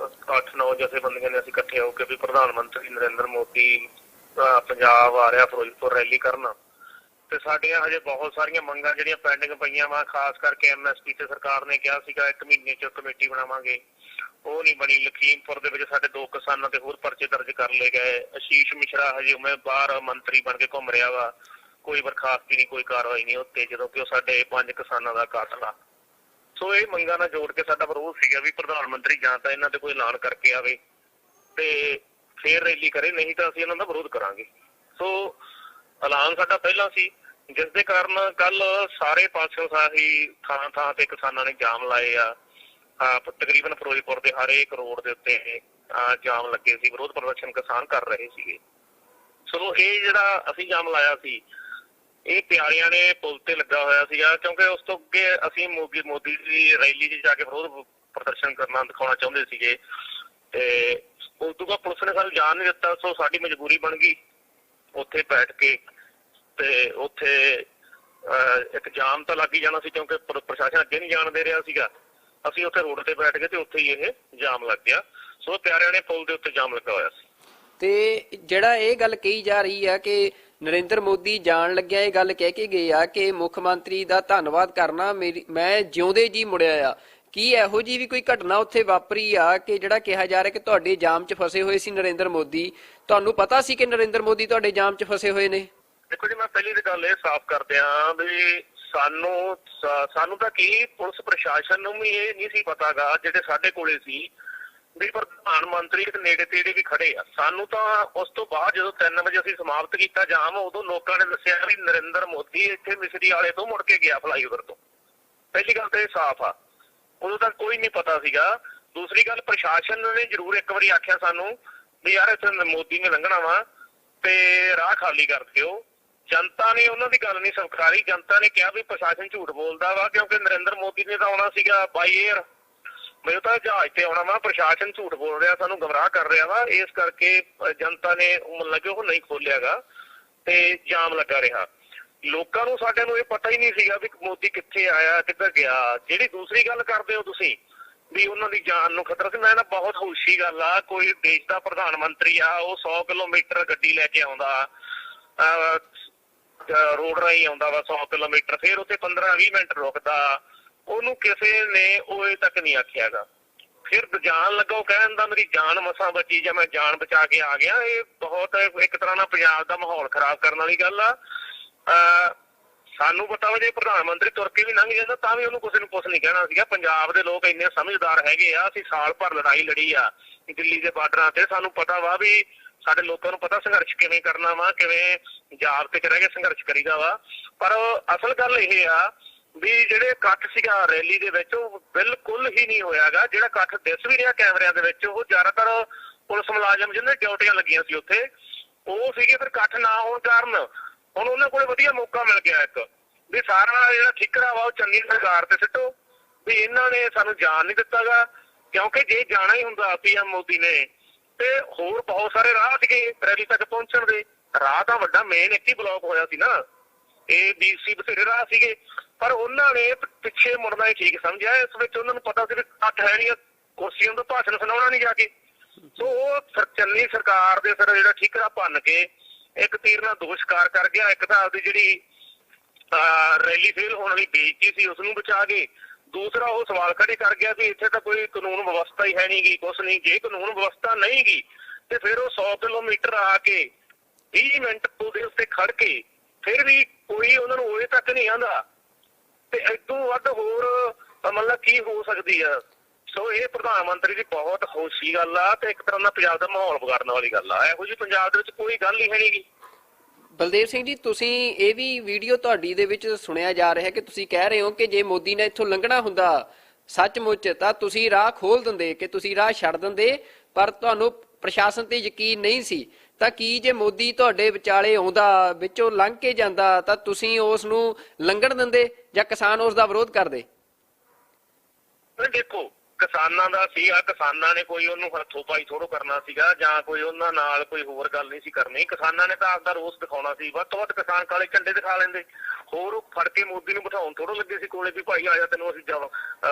S3: 8-9 ਜਥੇਬੰਦੀਆਂ ਨੇ, ਅਸੀਂ ਇਕੱਠੇ ਹੋ ਕੇ ਵੀ ਪ੍ਰਧਾਨ ਮੰਤਰੀ ਨਰਿੰਦਰ ਮੋਦੀ ਪੰਜਾਬ ਆ ਰਿਹਾ ਫਿਰੋਜ਼ਪੁਰ ਰੈਲੀ ਕਰਨ, ਤੇ ਸਾਡੀਆਂ ਹਜੇ ਬਹੁਤ ਸਾਰੀਆਂ ਮੰਗਾਂ ਜਿਹੜੀਆਂ ਪੈਂਡਿੰਗ ਪਈਆਂ ਵਾ। ਖਾਸ ਕਰਕੇ MSP ਤੇ ਸਰਕਾਰ ਨੇ ਕਿਹਾ ਸੀਗਾ 1 ਮਹੀਨੇ 'ਚ ਕਮੇਟੀ ਬਣਾਵਾਂਗੇ, ਉਹ ਨਹੀਂ ਬਣੀ। ਲਖੀਮਪੁਰ ਦੇ ਵਿੱਚ ਸਾਡੇ 2 ਕਿਸਾਨਾਂ ਤੇ ਹੋਰ ਪਰਚੇ ਦਰਜ ਕਰ ਲਏ ਗਏ। ਆਸ਼ੀਸ਼ ਮਿਸ਼ਰਾ ਹਜੇ ਉਵੇਂ ਬਾਹਰ ਮੰਤਰੀ ਬਣ ਕੇ ਘੁੰਮ ਰਿਹਾ ਵਾ, ਕੋਈ ਬਰਖਾਸਤੀ ਨਹੀਂ, ਕੋਈ ਕਾਰਵਾਈ ਨਹੀਂ ਉੱਤੇ, ਜਦੋਂ ਕਿ ਉਹ ਸਾਡੇ 5 ਕਿਸਾਨਾਂ ਦਾ ਕਾਤਲ ਆ। ਸੋ ਇਹ ਮੰਗਾਂ ਨਾਲ ਜੋੜ ਕੇ ਸਾਡਾ ਵਿਰੋਧ ਸੀਗਾ ਵੀ ਪ੍ਰਧਾਨ ਮੰਤਰੀ ਜਾਂ ਤਾਂ ਇਹਨਾਂ ਤੇ ਕੋਈ ਐਲਾਨ ਕਰਕੇ ਆਵੇ ਤੇ ਫੇਰ ਰੈਲੀ ਕਰੇ, ਨਹੀਂ ਤਾਂ ਅਸੀਂ ਇਹਨਾਂ ਦਾ ਵਿਰੋਧ ਕਰਾਂਗੇ। ਸੋ ਐਲਾਨ ਸਾਡਾ ਪਹਿਲਾਂ ਸੀ, ਜਿਸ ਦੇ ਕਾਰਨ ਕੱਲ ਸਾਰੇ ਪਾਸਿਓਂ ਸਾਹੀ ਥਾਂ ਤੇ ਕਿਸਾਨਾਂ ਨੇ ਜਾਮ ਲਾਏ ਆ। ਤਕਰੀਬਨ ਫਿਰੋਜ਼ਪੁਰ ਦੇ ਹਰੇਕ ਰੋਡ ਦੇ ਉੱਤੇ ਜਾਮ ਲੱਗੇ ਸੀ, ਵਿਰੋਧ ਪ੍ਰਦਰਸ਼ਨ ਕਿਸਾਨ ਕਰ ਰਹੇ ਸੀਗੇ। ਸੋ ਇਹ ਜਿਹੜਾ ਅਸੀਂ ਜਾਮ ਲਾਇਆ ਸੀ, ਇਹ ਪਿਆਰਿਆਂ ਨੇ ਪੁਲ ਤੇ ਲੱਗਾ ਹੋਇਆ ਸੀਗਾ, ਕਿਉਂਕਿ ਉਸ ਤੋਂ ਅੱਗੇ ਅਸੀਂ ਮੋਦੀ ਦੀ ਰੈਲੀ 'ਚ ਜਾ ਕੇ ਵਿਰੋਧ ਪ੍ਰਦਰਸ਼ਨ ਕਰਨਾ ਦਿਖਾਉਣਾ ਚਾਹੁੰਦੇ ਸੀਗੇ, ਤੇ ਉਸ ਤੋਂ ਬਾਅਦ ਪੁਲਿਸ ਨੇ ਸਾਨੂੰ ਜਾਣ ਨਹੀਂ ਦਿੱਤਾ। ਸੋ ਸਾਡੀ ਮਜਬੂਰੀ ਬਣ ਗਈ ਉੱਥੇ ਬੈਠ ਕੇ, ਤੇ ਉੱਥੇ ਇੱਕ ਜਾਮ ਤਾਂ ਲੱਗ ਹੀ ਜਾਣਾ ਸੀ, ਕਿਉਂਕਿ ਪ੍ਰਸ਼ਾਸਨ ਅੱਗੇ ਨਹੀਂ ਜਾਣ ਦੇ ਰਿਹਾ ਸੀਗਾ। ਅਸੀਂ ਉੱਥੇ ਰੋਡ ਤੇ ਬੈਠ ਗਏ ਤੇ ਉੱਥੇ ਹੀ ਇਹ ਜਾਮ ਲੱਗ ਗਿਆ। ਸੋ ਪਿਆਰਿਆਂ ਨੇ ਪੁਲ ਦੇ ਉੱਤੇ ਜਾਮ ਲੱਗਾ ਹੋਇਆ ਸੀ।
S2: ਤੇ ਜਿਹੜਾ ਇਹ ਗੱਲ ਕਹੀ ਜਾ ਰਹੀ ਆ ਕਿ ਨਰਿੰਦਰ ਮੋਦੀ ਜਾਣ ਲੱਗਿਆ ਇਹ ਗੱਲ ਕਹਿ ਕੇ ਗਏ ਆ ਕਿ ਮੁੱਖ ਮੰਤਰੀ ਦਾ ਧੰਨਵਾਦ ਕਰਨਾ, ਮੈਂ ਜਿਉਂਦੇ ਜੀ ਮੁੜਿਆ ਆ, ਕੀ ਇਹੋ ਜੀ ਵੀ ਕੋਈ ਘਟਨਾ ਉੱਥੇ ਵਾਪਰੀ ਆ ਕਿ ਜਿਹੜਾ ਕਿਹਾ ਜਾ ਰਿਹਾ ਕਿ ਤੁਹਾਡੇ ਜਾਮ 'ਚ ਫਸੇ ਹੋਏ ਸੀ ਨਰਿੰਦਰ ਮੋਦੀ? ਤੁਹਾਨੂੰ ਪਤਾ ਸੀ ਕਿ ਨਰਿੰਦਰ ਮੋਦੀ ਤੁਹਾਡੇ ਜਾਮ 'ਚ ਫਸੇ ਹੋਏ ਨੇ?
S3: ਦੇਖੋ ਜੀ, ਮੈਂ ਪਹਿਲੀ ਤਾਂ ਗੱਲ ਇਹ ਸਾਫ਼ ਕਰਦੇ ਹਾਂ ਵੀ ਸਾਨੂੰ ਤਾਂ ਕੀ, ਪੁਲਿਸ ਪ੍ਰਸ਼ਾਸਨ ਨੂੰ ਵੀ ਇਹ ਨਹੀਂ ਸੀ ਪਤਾਗਾ, ਜਿਹੜੇ ਸਾਡੇ ਕੋਲੇ ਸੀ ਵੀ ਪ੍ਰਧਾਨ ਮੰਤਰੀ ਦੇ ਨੇੜੇ ਤੇੜੇ ਵੀ ਖੜੇ ਆ। ਸਾਨੂੰ ਤਾਂ ਉਸ ਤੋਂ ਬਾਅਦ ਜਦੋਂ 3 ਵਜੇ ਅਸੀਂ ਸਮਾਪਤ ਕੀਤਾ ਜਾਮ, ਉਦੋਂ ਲੋਕਾਂ ਨੇ ਦੱਸਿਆ ਵੀ ਨਰਿੰਦਰ ਮੋਦੀ ਇੱਥੇ ਮਿਸਰੀ ਵਾਲੇ ਤੋਂ ਮੁੜ ਕੇ ਗਿਆ ਫਲਾਈਓਵਰ ਤੋਂ। ਪਹਿਲੀ ਗੱਲ ਤਾਂ ਇਹ ਸਾਫ਼ ਆ, ਉਦੋਂ ਤੱਕ ਕੋਈ ਨਹੀਂ ਪਤਾ ਸੀਗਾ। ਦੂਸਰੀ ਗੱਲ, ਪ੍ਰਸ਼ਾਸਨ ਨੇ ਜ਼ਰੂਰ ਇੱਕ ਵਾਰੀ ਆਖਿਆ ਸਾਨੂੰ ਵੀ ਯਾਰ ਇੱਥੇ ਮੋਦੀ ਨੇ ਲੰਘਣਾ ਵਾ ਤੇ ਰਾਹ ਖਾਲੀ ਕਰ ਦਿਓ। ਜਨਤਾ ਨੇ ਉਹਨਾਂ ਦੀ ਗੱਲ ਨਹੀਂ ਸਵੀਕਾਰੀ। ਜਨਤਾ ਨੇ ਕਿਹਾ ਵੀ ਪ੍ਰਸ਼ਾਸਨ ਝੂਠ ਬੋਲਦਾ ਵਾ, ਕਿਉਂਕਿ ਨਰਿੰਦਰ ਮੋਦੀ ਨੇ ਤਾਂ ਆਉਣਾ ਸੀਗਾ ਬਾਈ ਏਅਰ, ਮੈਨੂੰ ਤਾਂ ਜਹਾਜ਼ ਤੇ ਆਉਣਾ ਵਾ, ਪ੍ਰਸ਼ਾਸਨ ਝੂਠ ਬੋਲ ਰਿਹਾ, ਸਾਨੂੰ ਗੁੰਮਰਾਹ ਕਰ ਰਿਹਾ ਵਾ। ਇਸ ਕਰਕੇ ਜਨਤਾ ਨੇ ਲੱਗੇ ਉਹ ਨਹੀਂ ਖੋਲਿਆਗਾ ਤੇ ਜਾਮ ਲੱਗਾ ਰਿਹਾ। ਲੋਕਾਂ ਨੂੰ ਸਾਡੇ ਨੂੰ ਇਹ ਪਤਾ ਹੀ ਨਹੀਂ ਸੀਗਾ ਵੀ ਮੋਦੀ ਕਿੱਥੇ ਆਇਆ, ਕਿੱਧਰ ਗਿਆ। ਜਿਹੜੀ ਦੂਸਰੀ ਗੱਲ ਕਰਦੇ ਹੋ ਤੁਸੀਂ ਵੀ ਉਹਨਾਂ ਦੀ ਜਾਨ ਨੂੰ ਖਤਰਾ ਸੀ, ਮੈਂ ਨਾ ਬਹੁਤ ਹੋਸ਼ੀ ਗੱਲ ਆ। ਕੋਈ ਦੇਸ਼ ਦਾ ਪ੍ਰਧਾਨ ਮੰਤਰੀ ਆ, ਉਹ 100 ਕਿਲੋਮੀਟਰ ਗੱਡੀ ਲੈ ਕੇ ਆਉਂਦਾ, ਰੋਡ ਰਾਹੀਂ ਆਉਂਦਾ ਵਾ 100 ਕਿਲੋਮੀਟਰ, ਫਿਰ ਉੱਥੇ 15-20 ਮਿੰਟ ਰੁਕਦਾ, ਉਹਨੂੰ ਕਿਸੇ ਨੇ ਉਹ ਤੱਕ ਨਹੀਂ ਆਖਿਆਗਾ। ਫਿਰ ਜਾਣ ਲੱਗਾ ਉਹ ਕਹਿਣ ਦਾ ਮੇਰੀ ਜਾਨ ਮਸਾਂ ਬਚੀ ਜਾਂ ਮੈਂ ਜਾਨ ਬਚਾ ਕੇ ਆ ਗਿਆ। ਇਹ ਬਹੁਤ ਇੱਕ ਤਰ੍ਹਾਂ ਨਾਲ ਪੰਜਾਬ ਦਾ ਮਾਹੌਲ ਖਰਾਬ ਕਰਨ ਵਾਲੀ ਗੱਲ ਆ। ਸਾਨੂੰ ਪਤਾ ਵਾ ਜੇ ਪ੍ਰਧਾਨ ਮੰਤਰੀ ਤੁਰ ਕੇ ਵੀ ਲੰਘ ਜਾਂਦਾ ਤਾਂ ਵੀ ਉਹਨੂੰ ਕਿਸੇ ਨੂੰ ਕੁਛ ਨਹੀਂ ਕਹਿਣਾ ਸੀਗਾ। ਪੰਜਾਬ ਦੇ ਲੋਕ ਇੰਨੇ ਸਮਝਦਾਰ ਹੈਗੇ ਆ। ਅਸੀਂ ਸਾਲ ਭਰ ਲੜਾਈ ਲੜੀ ਆ ਦਿੱਲੀ ਦੇ ਬਾਰਡਰਾਂ ਤੇ, ਸਾਨੂੰ ਪਤਾ ਵਾ ਵੀ ਸਾਡੇ ਲੋਕਾਂ ਨੂੰ ਪਤਾ ਸੰਘਰਸ਼ ਕਿਵੇਂ ਕਰਨਾ ਵਾ, ਕਿਵੇਂ ਪੰਜਾਬ ਤੇ ਰਹਿ ਕੇ ਸੰਘਰਸ਼ ਕਰੀਦਾ ਵਾ। ਪਰ ਅਸਲ ਗੱਲ ਇਹ ਆ ਵੀ ਜਿਹੜੇ ਇਕੱਠ ਸੀਗਾ ਰੈਲੀ ਦੇ ਵਿੱਚ, ਉਹ ਬਿਲਕੁਲ ਹੀ ਨਹੀਂ ਹੋਇਆਗਾ। ਜਿਹੜਾ ਇਕੱਠ ਦਿਸ ਵੀ ਰਿਹਾ ਕੈਮਰਿਆਂ ਦੇ ਵਿੱਚ, ਉਹ ਜ਼ਿਆਦਾਤਰ ਪੁਲਿਸ ਮੁਲਾਜ਼ਮ ਜਿਹਨਾਂ ਦੀ ਡਿਊਟੀਆਂ ਲੱਗੀਆਂ ਸੀ ਉੱਥੇ ਉਹ ਸੀਗੇ। ਫਿਰ ਇਕੱਠ ਨਾ ਹੋਣ ਕਾਰਨ ਹੁਣ ਉਹਨਾਂ ਕੋਲ ਵਧੀਆ ਮੌਕਾ ਮਿਲ ਗਿਆ ਇੱਕ ਵੀ ਸਾਰਾ ਜਿਹੜਾ ਠਿਕਰਾ ਵਾ ਉਹ ਚੰਨੀ ਸਰਕਾਰ ਤੇ ਸਿੱਟੋ ਵੀ ਇਹਨਾਂ ਨੇ ਸਾਨੂੰ ਜਾਣ ਨਹੀਂ ਦਿੱਤਾਗਾ। ਕਿਉਂਕਿ ਜੇ ਜਾਣਾ ਹੀ ਹੁੰਦਾ PM ਮੋਦੀ ਨੇ ਤੇ ਹੋਰ ਬਹੁਤ ਸਾਰੇ ਰਾਹ ਸੀਗੇ ਰੈਲੀ ਤੱਕ ਪਹੁੰਚਣ ਦੇ। ਰਾਹ ਤਾਂ ਵੱਡਾ ਮੇਨ ਇੱਕ ਹੀ ਬਲੌਕ ਹੋਇਆ ਸੀ ਨਾ, ABC ਬਥੇਰੇ ਰਾਹ ਸੀਗੇ, ਪਰ ਉਹਨਾਂ ਨੇ ਪਿੱਛੇ ਮੁੜਨਾ ਹੀ ਠੀਕ ਸਮਝਿਆ। ਇਸ ਵਿੱਚ ਉਹਨਾਂ ਨੂੰ ਪਤਾ ਸੀ ਵੀ ਇਕੱਠ ਹੈ ਨਹੀਂ, ਕੁਰਸੀਆਂ ਤੋਂ ਭਾਸ਼ਣ ਸੁਣਾਉਣਾ ਨਹੀਂ ਜਾ ਕੇ। ਸੋ ਉਹ ਚੰਨੀ ਸਰਕਾਰ ਦੇ ਸਿਰ ਜਿਹੜਾ ਠੀਕਰਾ ਭੰਨ ਕੇ ਇੱਕ ਤੀਰ ਨਾਲ ਦੋ ਸ਼ਿਕਾਰ ਕਰ ਗਿਆ। ਇੱਕ ਤਾਂ ਆਪਦੀ ਜਿਹੜੀ ਰੈਲੀ ਫੇਲ ਹੋਣ ਵਾਲੀ ਬੇਇੱਜ਼ਤੀ ਸੀ ਉਸਨੂੰ ਬਚਾ ਕੇ, ਦੂਸਰਾ ਉਹ ਸਵਾਲ ਖੜੇ ਕਰ ਗਿਆ ਵੀ ਇੱਥੇ ਤਾਂ ਕੋਈ ਕਾਨੂੰਨ ਵਿਵਸਥਾ ਹੀ ਹੈ ਨਹੀਂ ਗੀ, ਕੁਛ ਨਹੀਂ। ਜੇ ਕਾਨੂੰਨ ਵਿਵਸਥਾ ਨਹੀਂ ਗੀ ਤੇ ਫਿਰ ਉਹ 100 ਕਿਲੋਮੀਟਰ ਆ ਕੇ 20 ਮਿੰਟ ਉਹਦੇ ਉੱਤੇ ਖੜ ਕੇ ਫਿਰ ਵੀ ਕੋਈ ਉਹਨਾਂ ਨੂੰ ਉਹਦੇ ਤੱਕ ਨਹੀਂ ਆਉਂਦਾ ਤੇ ਇਦੋਂ ਵੱਧ ਹੋਰ ਮਤਲਬ ਕੀ ਹੋ ਸਕਦੀ ਆ। ਸੋ ਇਹ ਪ੍ਰਧਾਨ ਮੰਤਰੀ ਦੀ ਬਹੁਤ ਹੋਸ਼ੀ ਗੱਲ ਆ ਤੇ ਇੱਕ ਤਰ੍ਹਾਂ ਦਾ ਪੰਜਾਬ ਦਾ ਮਾਹੌਲ ਵਿਗਾੜਨ ਵਾਲੀ ਗੱਲ ਆ। ਇਹੋ ਜਿਹੀ ਪੰਜਾਬ ਦੇ ਵਿੱਚ ਕੋਈ ਗੱਲ ਹੀ ਹੈ ਨਹੀਂ ਗੀ।
S2: ਬਲਦੇਵ ਸਿੰਘ ਜੀ, ਤੁਸੀਂ ਇਹ ਵੀ ਵੀਡੀਓ ਤੁਹਾਡੀ ਦੇ ਵਿੱਚ ਸੁਣਿਆ ਜਾ ਰਿਹਾ ਕਿ ਤੁਸੀਂ ਕਹਿ ਰਹੇ ਹੋ ਕਿ ਜੇ ਮੋਦੀ ਨੇ ਇੱਥੋਂ ਲੰਘਣਾ ਹੁੰਦਾ ਸੱਚਮੁੱਚ ਤਾਂ ਤੁਸੀਂ ਰਾਹ ਖੋਲ ਦਿੰਦੇ, ਕਿ ਤੁਸੀਂ ਰਾਹ ਛੱਡ ਦਿੰਦੇ, ਪਰ ਤੁਹਾਨੂੰ ਪ੍ਰਸ਼ਾਸਨ ਤੇ ਯਕੀਨ ਨਹੀਂ ਸੀ ਤਾਂ ਕੀ ਜੇ ਮੋਦੀ ਤੁਹਾਡੇ ਵਿਚਾਲੇ ਆਉਂਦਾ, ਵਿੱਚੋਂ ਲੰਘ ਕੇ ਜਾਂਦਾ, ਤਾਂ ਤੁਸੀਂ ਉਸ ਨੂੰ ਲੰਘਣ ਦਿੰਦੇ ਜਾਂ ਕਿਸਾਨ ਉਸ ਦਾ ਵਿਰੋਧ ਕਰਦੇ?
S3: ਦੇਖੋ ਕਿਸਾਨਾਂ ਦਾ ਸੀ ਆ, ਕਿਸਾਨਾਂ ਨੇ ਕੋਈ ਉਹਨੂੰ ਹੱਥੋਂ ਪਾਈ ਥੋੜੋ ਕਰਨਾ ਸੀਗਾ ਜਾਂ ਕੋਈ ਉਹਨਾਂ ਨਾਲ ਕੋਈ ਹੋਰ ਗੱਲ ਨਹੀਂ ਸੀ ਕਰਨੀ। ਕਿਸਾਨਾਂ ਨੇ ਤਾਂ ਆਪਦਾ ਰੋਸ ਦਿਖਾਉਣਾ ਸੀ, ਵੱਧ ਤੋਂ ਵੱਧ ਕਿਸਾਨ ਕਾਲੇ ਝੰਡੇ ਦਿਖਾ ਲੈਂਦੇ। ਹੋਰ ਉਹ ਫੜ ਕੇ ਮੋਦੀ ਨੂੰ ਬਿਠਾਉਣ ਥੋੜੋ ਲੱਗੇ ਸੀ ਕੋਲੇ ਵੀ ਭਾਈ ਆਇਆ ਤੈਨੂੰ ਅਸੀਂ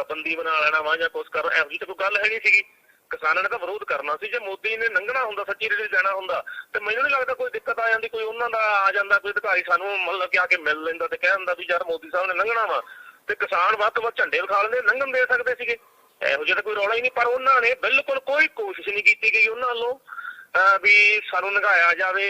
S3: ਬੰਦੀ ਬਣਾ ਲੈਣਾ ਵਾ ਜਾਂ ਕੁਛ ਕਰ, ਇਹੋ ਜਿਹੀ ਤਾਂ ਕੋਈ ਗੱਲ ਹੈ ਨਹੀਂ ਸੀਗੀ। ਕਿਸਾਨਾਂ ਨੇ ਤਾਂ ਵਿਰੋਧ ਕਰਨਾ ਸੀ। ਜੇ ਮੋਦੀ ਨੇ ਲੰਘਣਾ ਹੁੰਦਾ, ਸੱਚੀ ਰੇੜੀ ਲੈਣਾ ਹੁੰਦਾ, ਤੇ ਮੈਨੂੰ ਨਹੀਂ ਲੱਗਦਾ ਕੋਈ ਦਿੱਕਤ ਆ ਜਾਂਦੀ। ਕੋਈ ਉਹਨਾਂ ਦਾ ਆ ਜਾਂਦਾ ਕੋਈ ਅਧਿਕਾਰੀ ਸਾਨੂੰ ਮਤਲਬ ਕਿ ਆ ਕੇ ਮਿਲ ਲੈਂਦਾ ਤੇ ਕਹਿ ਦਿੰਦਾ ਵੀ ਯਾਰ ਮੋਦੀ ਸਾਹਿਬ ਨੇ ਲੰਘਣਾ ਵਾ, ਤੇ ਕਿਸਾਨ ਵੱਧ ਤੋਂ ਵੱਧ ਝੰਡੇ ਵਿਖਾ ਲੈਂਦੇ, ਲੰਘਣ ਦੇ ਸਕਦੇ ਸੀਗੇ। ਇਹੋ ਜਿਹਾ ਤਾਂ ਕੋਈ ਰੌਲਾ ਹੀ ਨਹੀਂ। ਪਰ ਉਹਨਾਂ ਨੇ ਬਿਲਕੁਲ ਕੋਈ ਕੋਸ਼ਿਸ਼ ਨਹੀਂ ਕੀਤੀ ਗਈ ਉਹਨਾਂ ਵੱਲੋਂ ਵੀ ਸਾਨੂੰ ਲੰਘਾਇਆ ਜਾਵੇ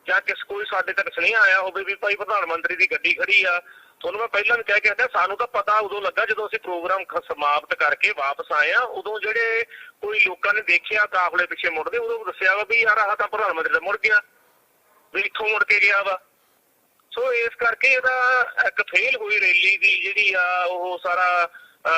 S3: ਜਾਂ ਕੋਈ ਸਾਡੇ ਤੱਕ ਸੁਨੇਹਾ ਆਇਆ ਹੋਵੇ ਵੀ ਭਾਈ ਪ੍ਰਧਾਨ ਮੰਤਰੀ ਦੀ ਗੱਡੀ ਖੜੀ ਆ। ਤੁਹਾਨੂੰ ਮੈਂ ਪਹਿਲਾਂ ਵੀ ਕਹਿ ਕੇ ਹਟਿਆ, ਸਾਨੂੰ ਤਾਂ ਪਤਾ ਉਦੋਂ ਲੱਗਾ ਜਦੋਂ ਅਸੀਂ ਪ੍ਰੋਗਰਾਮ ਸਮਾਪਤ ਕਰਕੇ ਵਾਪਸ ਆਏ ਆ। ਉਦੋਂ ਜਿਹੜੇ ਕੋਈ ਲੋਕਾਂ ਨੇ ਦੇਖਿਆ ਕਾਫਲੇ ਪਿੱਛੇ ਮੁੜਦੇ, ਉਦੋਂ ਦੱਸਿਆ ਵਾ ਵੀ ਯਾਰ ਆਹ ਤਾਂ ਪ੍ਰਧਾਨ ਮੰਤਰੀ ਦਾ ਮੁੜ ਗਿਆ, ਵੀ ਇੱਥੋਂ ਮੁੜ ਕੇ ਗਿਆ ਵਾ। ਸੋ ਇਸ ਕਰਕੇ ਇਹਦਾ ਇੱਕ ਫੇਲ ਹੋਈ ਰੈਲੀ ਦੀ ਜਿਹੜੀ ਆ ਉਹ ਸਾਰਾ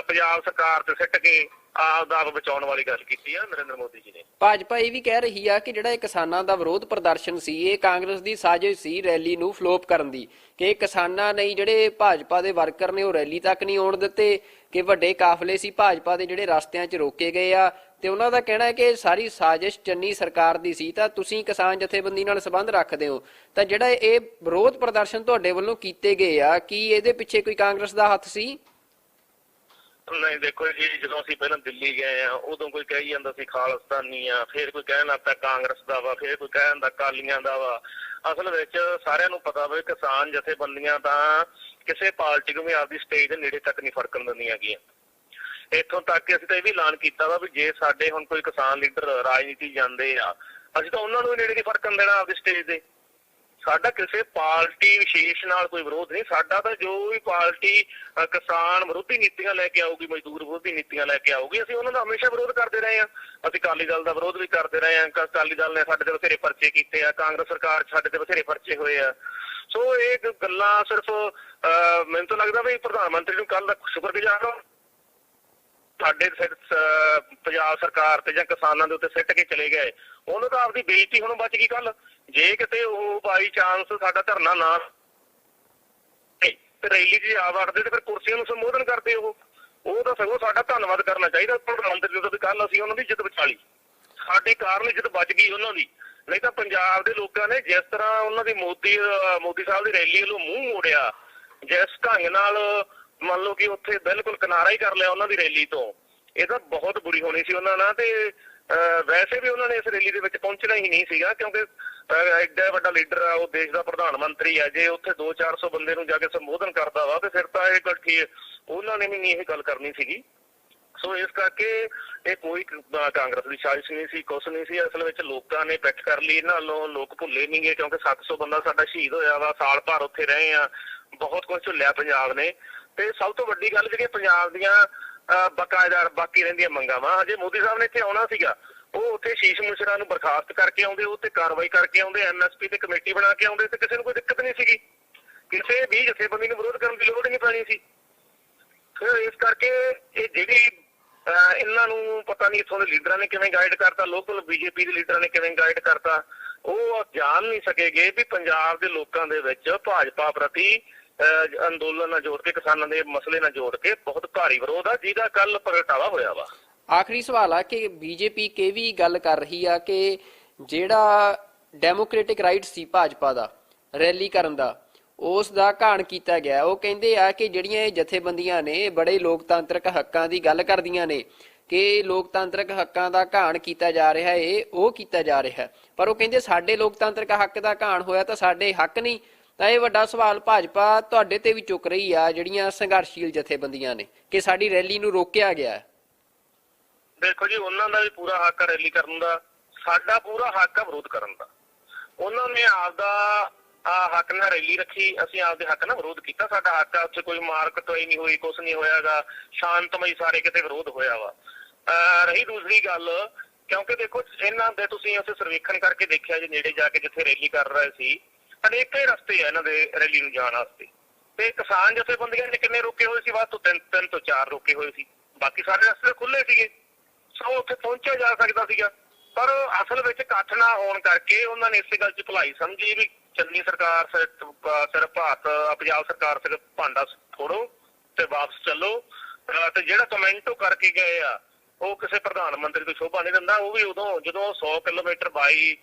S3: ਪੰਜਾਬ ਸਰਕਾਰ ਤੇ ਸਿੱਟ ਕੇ ਆਪਦਾ ਬਚਾਉਣ ਵਾਲੀ ਗੱਲ ਕੀਤੀ ਆ ਨਰਿੰਦਰ ਮੋਦੀ ਜੀ ਨੇ।
S2: ਭਾਜਪਾ ਇਹ ਵੀ ਕਹਿ ਰਹੀ ਆ ਕਿ ਜਿਹੜਾ ਇਹ ਕਿਸਾਨਾਂ ਦਾ ਵਿਰੋਧ ਪ੍ਰਦਰਸ਼ਨ ਸੀ, ਇਹ ਕਾਂਗਰਸ ਦੀ ਸਾਜ਼ਿਸ਼ ਸੀ ਰੈਲੀ ਨੂੰ ਫਲੋਪ ਕਰਨ ਦੀ, ਕਿ ਕਿਸਾਨਾਂ ਨੇ ਜਿਹੜੇ ਭਾਜਪਾ ਦੇ ਵਰਕਰ ਨੇ ਉਹ ਰੈਲੀ ਤੱਕ ਨਹੀਂ ਆਉਣ ਦਿੱਤੇ, ਕਿ ਵੱਡੇ ਕਾਫਲੇ ਸੀ ਭਾਜਪਾ ਦੇ ਜਿਹੜੇ ਰਸਤਿਆਂ 'ਚ ਰੋਕੇ ਗਏ ਆ, ਤੇ ਉਹਨਾਂ ਦਾ ਕਹਿਣਾ ਹੈ ਕਿ ਸਾਰੀ ਸਾਜ਼ਿਸ਼ ਚੰਨੀ ਸਰਕਾਰ ਦੀ ਸੀ। ਤਾਂ ਤੁਸੀਂ ਕਿਸਾਨ ਜਥੇਬੰਦੀ ਨਾਲ ਸੰਬੰਧ ਰੱਖਦੇ ਹੋ, ਤਾਂ ਜਿਹੜਾ ਇਹ ਵਿਰੋਧ ਪ੍ਰਦਰਸ਼ਨ ਤੁਹਾਡੇ ਵੱਲੋਂ ਕੀਤੇ ਗਏ ਆ, ਕੀ ਇਹਦੇ ਪਿੱਛੇ ਕੋਈ ਕਾਂਗਰਸ ਦਾ ਹੱਥ ਸੀ?
S3: ਨਹੀਂ ਦੇਖੋ ਜੀ, ਜਦੋਂ ਅਸੀਂ ਪਹਿਲਾਂ ਦਿੱਲੀ ਗਏ ਆ ਉਦੋਂ ਕੋਈ ਕਹੀ ਜਾਂਦਾ ਸੀ ਖਾਲਿਸਤਾਨੀ ਆ, ਫਿਰ ਕੋਈ ਕਹਿਣ ਲੱਗ ਪਿਆ ਕਾਂਗਰਸ ਦਾ ਵਾ, ਫਿਰ ਕੋਈ ਕਹਿ ਦਿੰਦਾ ਅਕਾਲੀਆਂ ਦਾ ਵਾ। ਅਸਲ ਵਿੱਚ ਸਾਰਿਆਂ ਨੂੰ ਪਤਾ ਵਾ ਕਿਸਾਨ ਜਥੇਬੰਦੀਆਂ ਤਾਂ ਕਿਸੇ ਪਾਰਟੀ ਨੂੰ ਵੀ ਆਪਦੀ ਸਟੇਜ ਦੇ ਨੇੜੇ ਤੱਕ ਨਹੀਂ ਫੜਕਣ ਦਿੰਦੀਆਂ ਗੀਆਂ। ਇੱਥੋਂ ਤੱਕ ਕਿ ਅਸੀਂ ਤਾਂ ਇਹ ਵੀ ਐਲਾਨ ਕੀਤਾ ਵਾ ਵੀ ਜੇ ਸਾਡੇ ਹੁਣ ਕੋਈ ਕਿਸਾਨ ਲੀਡਰ ਰਾਜਨੀਤੀ ਜਾਂਦੇ ਆ, ਅਸੀਂ ਤਾਂ ਉਹਨਾਂ ਨੂੰ ਵੀ ਨੇੜੇ ਨਹੀਂ ਫੜਕਣ ਦੇਣਾ ਆਪਦੀ ਸਟੇਜ ਦੇ। ਸਾਡਾ ਕਿਸੇ ਪਾਰਟੀ ਵਿਸ਼ੇਸ਼ ਨਾਲ ਕੋਈ ਵਿਰੋਧ ਨਹੀਂ। ਸਾਡਾ ਤਾਂ ਜੋ ਵੀ ਪਾਰਟੀ ਕਿਸਾਨ ਵਿਰੋਧੀ ਨੀਤੀਆਂ ਲੈ ਕੇ ਆਊਗੀ, ਮਜ਼ਦੂਰ ਵਿਰੋਧੀ ਨੀਤੀਆਂ ਲੈ ਕੇ ਆਊਗੀ, ਅਸੀਂ ਉਹਨਾਂ ਦਾ ਹਮੇਸ਼ਾ ਵਿਰੋਧ ਕਰਦੇ ਰਹੇ ਹਾਂ। ਅਸੀਂ ਅਕਾਲੀ ਦਲ ਦਾ ਵਿਰੋਧ ਵੀ ਕਰਦੇ ਰਹੇ ਹਾਂ। ਅਕਾਲੀ ਦਲ ਨੇ ਸਾਡੇ ਤੇ ਬਥੇਰੇ ਪਰਚੇ ਕੀਤੇ ਆ, ਕਾਂਗਰਸ ਸਰਕਾਰ ਸਾਡੇ ਤੇ ਬਥੇਰੇ ਪਰਚੇ ਹੋਏ ਆ। ਸੋ ਇਹ ਗੱਲਾਂ ਸਿਰਫ ਮੈਨੂੰ ਤਾਂ ਲੱਗਦਾ ਵੀ ਪ੍ਰਧਾਨ ਮੰਤਰੀ ਨੂੰ ਕੱਲ ਦਾ ਸ਼ੁਕਰਗੁਜ਼ਾਰ ਹਾਂ, ਸਾਡੇ ਪੰਜਾਬ ਸਰਕਾਰ ਤੇ ਜਾਂ ਕਿਸਾਨਾਂ ਦੇ ਉੱਤੇ ਸਿੱਟ ਕੇ ਚਲੇ ਗਏ। ਉਹਨੂੰ ਤਾਂ ਆਪਦੀ ਬੇਇੱਜ਼ਤੀ ਹੁਣ ਬਚ ਗਈ। ਕੱਲ ਜੇ ਕਿਤੇ ਉਹ ਬਾਈ ਚਾਂਸ ਸਾਡਾ ਧਰਨਾ ਨਾ ਤੇ ਰੈਲੀ 'ਚ ਆ ਵੜਦੇ ਤੇ ਫਿਰ ਕੁਰਸੀਆਂ ਨੂੰ ਸੰਬੋਧਨ ਕਰਦੇ ਉਹ ਤਾਂ ਸਗੋਂ ਸਾਡਾ ਧੰਨਵਾਦ ਕਰਨਾ ਚਾਹੀਦਾ ਪ੍ਰਧਾਨ ਮੰਤਰੀ ਦਾ ਵੀ ਕੱਲ ਅਸੀਂ ਉਹਨਾਂ ਦੀ ਇੱਜ਼ਤ ਬਚਾ ਲਈ, ਸਾਡੇ ਕਾਰਨ ਇੱਜ਼ਤ ਬਚ ਗਈ ਉਹਨਾਂ ਦੀ। ਨਹੀਂ ਤਾਂ ਪੰਜਾਬ ਦੇ ਲੋਕਾਂ ਨੇ ਜਿਸ ਤਰ੍ਹਾਂ ਉਹਨਾਂ ਦੀ ਮੋਦੀ ਸਾਹਿਬ ਦੀ ਰੈਲੀ ਵੱਲੋਂ ਮੂੰਹ ਮੋੜਿਆ, ਜਿਸ ਢੰਗ ਨਾਲ ਮੰਨ ਲਓ ਕਿ ਉੱਥੇ ਬਿਲਕੁਲ ਕਿਨਾਰਾ ਹੀ ਕਰ ਲਿਆ ਉਹਨਾਂ ਦੀ ਰੈਲੀ ਤੋਂ, ਇਹ ਤਾਂ ਬਹੁਤ ਬੁਰੀ ਹੋਣੀ ਸੀ ਉਹਨਾਂ ਨਾਲ। ਤੇ ਵੈਸੇ ਵੀ ਉਹਨਾਂ ਨੇ ਇਸ ਰੈਲੀ ਦੇ ਵਿੱਚ ਪਹੁੰਚਣਾ ਹੀ ਨਹੀਂ ਸੀਗਾ, ਕਿਉਂਕਿ ਐਡਾ ਵੱਡਾ ਲੀਡਰ ਆ, ਉਹ ਦੇਸ਼ ਦਾ ਪ੍ਰਧਾਨ ਮੰਤਰੀ ਆ। ਜੇ ਉੱਥੇ 200-400 ਬੰਦੇ ਨੂੰ ਜਾ ਕੇ ਸੰਬੋਧਨ ਕਰਦਾ ਵਾ ਤੇ ਫਿਰ ਤਾਂ ਇਹ ਗੱਲ ਠੀਕ, ਉਹਨਾਂ ਨੇ ਵੀ ਨਹੀਂ ਇਹ ਗੱਲ ਕਰਨੀ ਸੀਗੀ। ਸੋ ਇਸ ਕਰਕੇ ਇਹ ਕੋਈ ਕਾਂਗਰਸ ਦੀ ਸਾਜ਼ਿਸ਼ ਨਹੀਂ ਸੀ, ਕੁਛ ਨਹੀਂ ਸੀ। ਅਸਲ ਵਿੱਚ ਲੋਕਾਂ ਨੇ ਪਿੱਠ ਕਰ ਲਈ ਇਹਨਾਂ ਵੱਲੋਂ। ਲੋਕ ਭੁੱਲੇ ਨਹੀਂ ਗਏ ਕਿਉਂਕਿ 700 ਬੰਦਾ ਸਾਡਾ ਸ਼ਹੀਦ ਹੋਇਆ ਵਾ, ਸਾਲ ਭਰ ਉੱਥੇ ਰਹੇ ਆ, ਬਹੁਤ ਕੁਝ ਝੁੱਲਿਆ ਪੰਜਾਬ ਨੇ। ਤੇ ਸਭ ਤੋਂ ਵੱਡੀ ਗੱਲ ਜਿਹੜੀ ਪੰਜਾਬ ਦੀਆਂ ਬਕਾਇਦਾਰ ਬਾਕੀ ਰਹਿੰਦੀਆਂ ਮੰਗਾਂ ਵਾ, ਜੇ ਮੋਦੀ ਸਾਹਿਬ ਨੇ ਇੱਥੇ ਆਉਣਾ ਸੀਗਾ, ਉਹ ਉੱਥੇ ਸ਼ੀਸ਼ ਮੁਸ਼ਰਾ ਨੂੰ ਬਰਖਾਸਤ ਕਰਕੇ ਆਉਂਦੇ, ਉਹ ਤੇ ਕਾਰਵਾਈ ਕਰਕੇ ਆਉਂਦੇ, MSP ਤੇ ਕਮੇਟੀ ਬਣਾ ਕੇ ਆਉਂਦੇ, ਤੇ ਕਿਸੇ ਨੂੰ ਕੋਈ ਦਿੱਕਤ ਨਹੀਂ ਸੀਗੀ। ਕਿਸੇ ਵੀ ਜਥੇਬੰਦੀ ਨੂੰ ਵਿਰੋਧ ਕਰਨ ਦੀ ਲੋੜ ਹੀ ਨਹੀਂ ਪੈਣੀ ਸੀ। ਫਿਰ ਇਸ ਕਰਕੇ ਇਹ ਜਿਹੜੀ ਇਹਨਾਂ ਨੂੰ ਪਤਾ ਨਹੀਂ ਇੱਥੋਂ ਦੇ ਲੀਡਰਾਂ ਨੇ ਕਿਵੇਂ ਗਾਈਡ ਕਰਤਾ, ਲੋਕਲ BJP ਦੇ ਲੀਡਰਾਂ ਨੇ ਕਿਵੇਂ ਗਾਈਡ ਕਰਤਾ, ਉਹ ਜਾਣ ਨਹੀਂ ਸਕੇਗੇ ਵੀ ਪੰਜਾਬ ਦੇ ਲੋਕਾਂ ਦੇ ਵਿੱਚ ਭਾਜਪਾ ਪ੍ਰਤੀ ਅੰਦੋਲਨ ਨਾਲ ਜੋੜ ਕੇ, ਕਿਸਾਨਾਂ ਦੇ ਮਸਲੇ ਨਾਲ ਜੋੜ ਕੇ ਬਹੁਤ ਭਾਰੀ ਵਿਰੋਧ ਆ, ਜਿਹਦਾ ਕੱਲ ਪ੍ਰਗਟਾਵਾ ਹੋਇਆ ਵਾ।
S2: ਆਖਰੀ ਸਵਾਲ ਆ ਕਿ BJP ਇਹ ਵੀ ਗੱਲ ਕਰ ਰਹੀ ਆ ਕਿ ਜਿਹੜਾ ਡੈਮੋਕ੍ਰੈਟਿਕ ਰਾਈਟ ਸੀ ਭਾਜਪਾ ਦਾ ਰੈਲੀ ਕਰਨ ਦਾ, ਉਸ ਦਾ ਘਾਣ ਕੀਤਾ ਗਿਆ। ਉਹ ਕਹਿੰਦੇ ਆ ਕਿ ਜਿਹੜੀਆਂ ਇਹ ਜਥੇਬੰਦੀਆਂ ਨੇ ਬੜੇ ਲੋਕਤਾਂਤਰਿਕ ਹੱਕਾਂ ਦੀ ਗੱਲ ਕਰਦੀਆਂ ਨੇ, ਕਿ ਲੋਕਤਾਂਤਰਿਕ ਹੱਕਾਂ ਦਾ ਘਾਣ ਕੀਤਾ ਜਾ ਰਿਹਾ ਹੈ, ਉਹ ਕੀਤਾ ਜਾ ਰਿਹਾ, ਪਰ ਉਹ ਕਹਿੰਦੇ ਸਾਡੇ ਲੋਕਤਾਂਤਰਿਕ ਹੱਕ ਦਾ ਘਾਣ ਹੋਇਆ ਤਾਂ ਸਾਡੇ ਹੱਕ ਨਹੀਂ। ਤਾਂ ਇਹ ਵੱਡਾ ਸਵਾਲ ਭਾਜਪਾ ਤੁਹਾਡੇ ਤੇ ਵੀ ਚੁੱਕ ਰਹੀ ਆ, ਜਿਹੜੀਆਂ ਸੰਘਰਸ਼ੀਲ ਜਥੇਬੰਦੀਆਂ ਨੇ, ਕਿ ਸਾਡੀ ਰੈਲੀ ਨੂੰ ਰੋਕਿਆ ਗਿਆ।
S3: ਦੇਖੋ ਜੀ, ਉਹਨਾਂ ਦਾ ਵੀ ਪੂਰਾ ਹੱਕ ਆ ਰੈਲੀ ਕਰਨ ਦਾ, ਸਾਡਾ ਪੂਰਾ ਹੱਕ ਆ ਵਿਰੋਧ ਕਰਨ ਦਾ। ਉਹਨਾਂ ਨੇ ਆਪਦਾ ਹੱਕ ਨਾਲ ਰੈਲੀ ਰੱਖੀ, ਅਸੀਂ ਆਪਦੇ ਹੱਕ ਨਾਲ ਵਿਰੋਧ ਕੀਤਾ। ਸਾਡਾ ਹੱਕ ਆ, ਉੱਥੇ ਕੋਈ ਮਾਰ ਕੁਟਾਈ ਨਹੀਂ ਹੋਈ, ਕੁਛ ਨਹੀਂ ਹੋਇਆਗਾ, ਸ਼ਾਂਤਮਈ ਸਾਰੇ ਕਿਤੇ ਵਿਰੋਧ ਹੋਇਆ ਵਾ। ਰਹੀ ਦੂਸਰੀ ਗੱਲ, ਕਿਉਂਕਿ ਦੇਖੋ ਇਹਨਾਂ ਦੇ ਤੁਸੀਂ ਉੱਥੇ ਸਰਵੇਖਣ ਕਰਕੇ ਦੇਖਿਆ ਜੇ ਨੇੜੇ ਜਾ ਕੇ ਜਿੱਥੇ ਰੈਲੀ ਕਰ ਰਹੇ ਸੀ, ਅਨੇਕਾਂ ਹੀ ਰਸਤੇ ਆ ਇਹਨਾਂ ਦੇ ਰੈਲੀ ਨੂੰ ਜਾਣ ਵਾਸਤੇ, ਤੇ ਕਿਸਾਨ ਜਥੇਬੰਦੀਆਂ ਨੇ ਕਿੰਨੇ ਰੋਕੇ ਹੋਏ ਸੀ? ਵੱਧ ਤੋਂ 3 ਤੋਂ 4 ਰੋਕੇ ਹੋਏ ਸੀ, ਬਾਕੀ ਸਾਰੇ ਰਸਤੇ ਖੁੱਲੇ ਸੀਗੇ। ਸੋ ਉੱਥੇ ਪਹੁੰਚਿਆ ਜਾ ਸਕਦਾ ਸੀਗਾ, ਪਰ ਅਸਲ ਵਿੱਚ ਇਕੱਠ ਨਾ ਹੋਣ ਕਰਕੇ ਉਹਨਾਂ ਨੇ ਇਸੇ ਗੱਲ 'ਚ ਭਲਾਈ ਸਮਝੀ ਵੀ ਚੰਨੀ ਸਰਕਾਰ ਸਿਰ ਭਾਰਤ ਪੰਜਾਬ ਸਰਕਾਰ ਸਿਰ ਭਾਂਡਾ ਫੋੜੋ ਤੇ ਵਾਪਸ ਚੱਲੋ। ਤੇ ਜਿਹੜਾ ਕਮੈਂਟ ਉਹ ਕਰਕੇ ਗਏ ਆ ਉਹ ਕਿਸੇ ਪ੍ਰਧਾਨ ਮੰਤਰੀ ਤੋਂ ਸ਼ੋਭਾ ਨਹੀਂ ਦਿੰਦਾ। ਉਹ ਵੀ ਉਦੋਂ ਜਦੋਂ 100 ਕਿਲੋਮੀਟਰ ਬਾਈ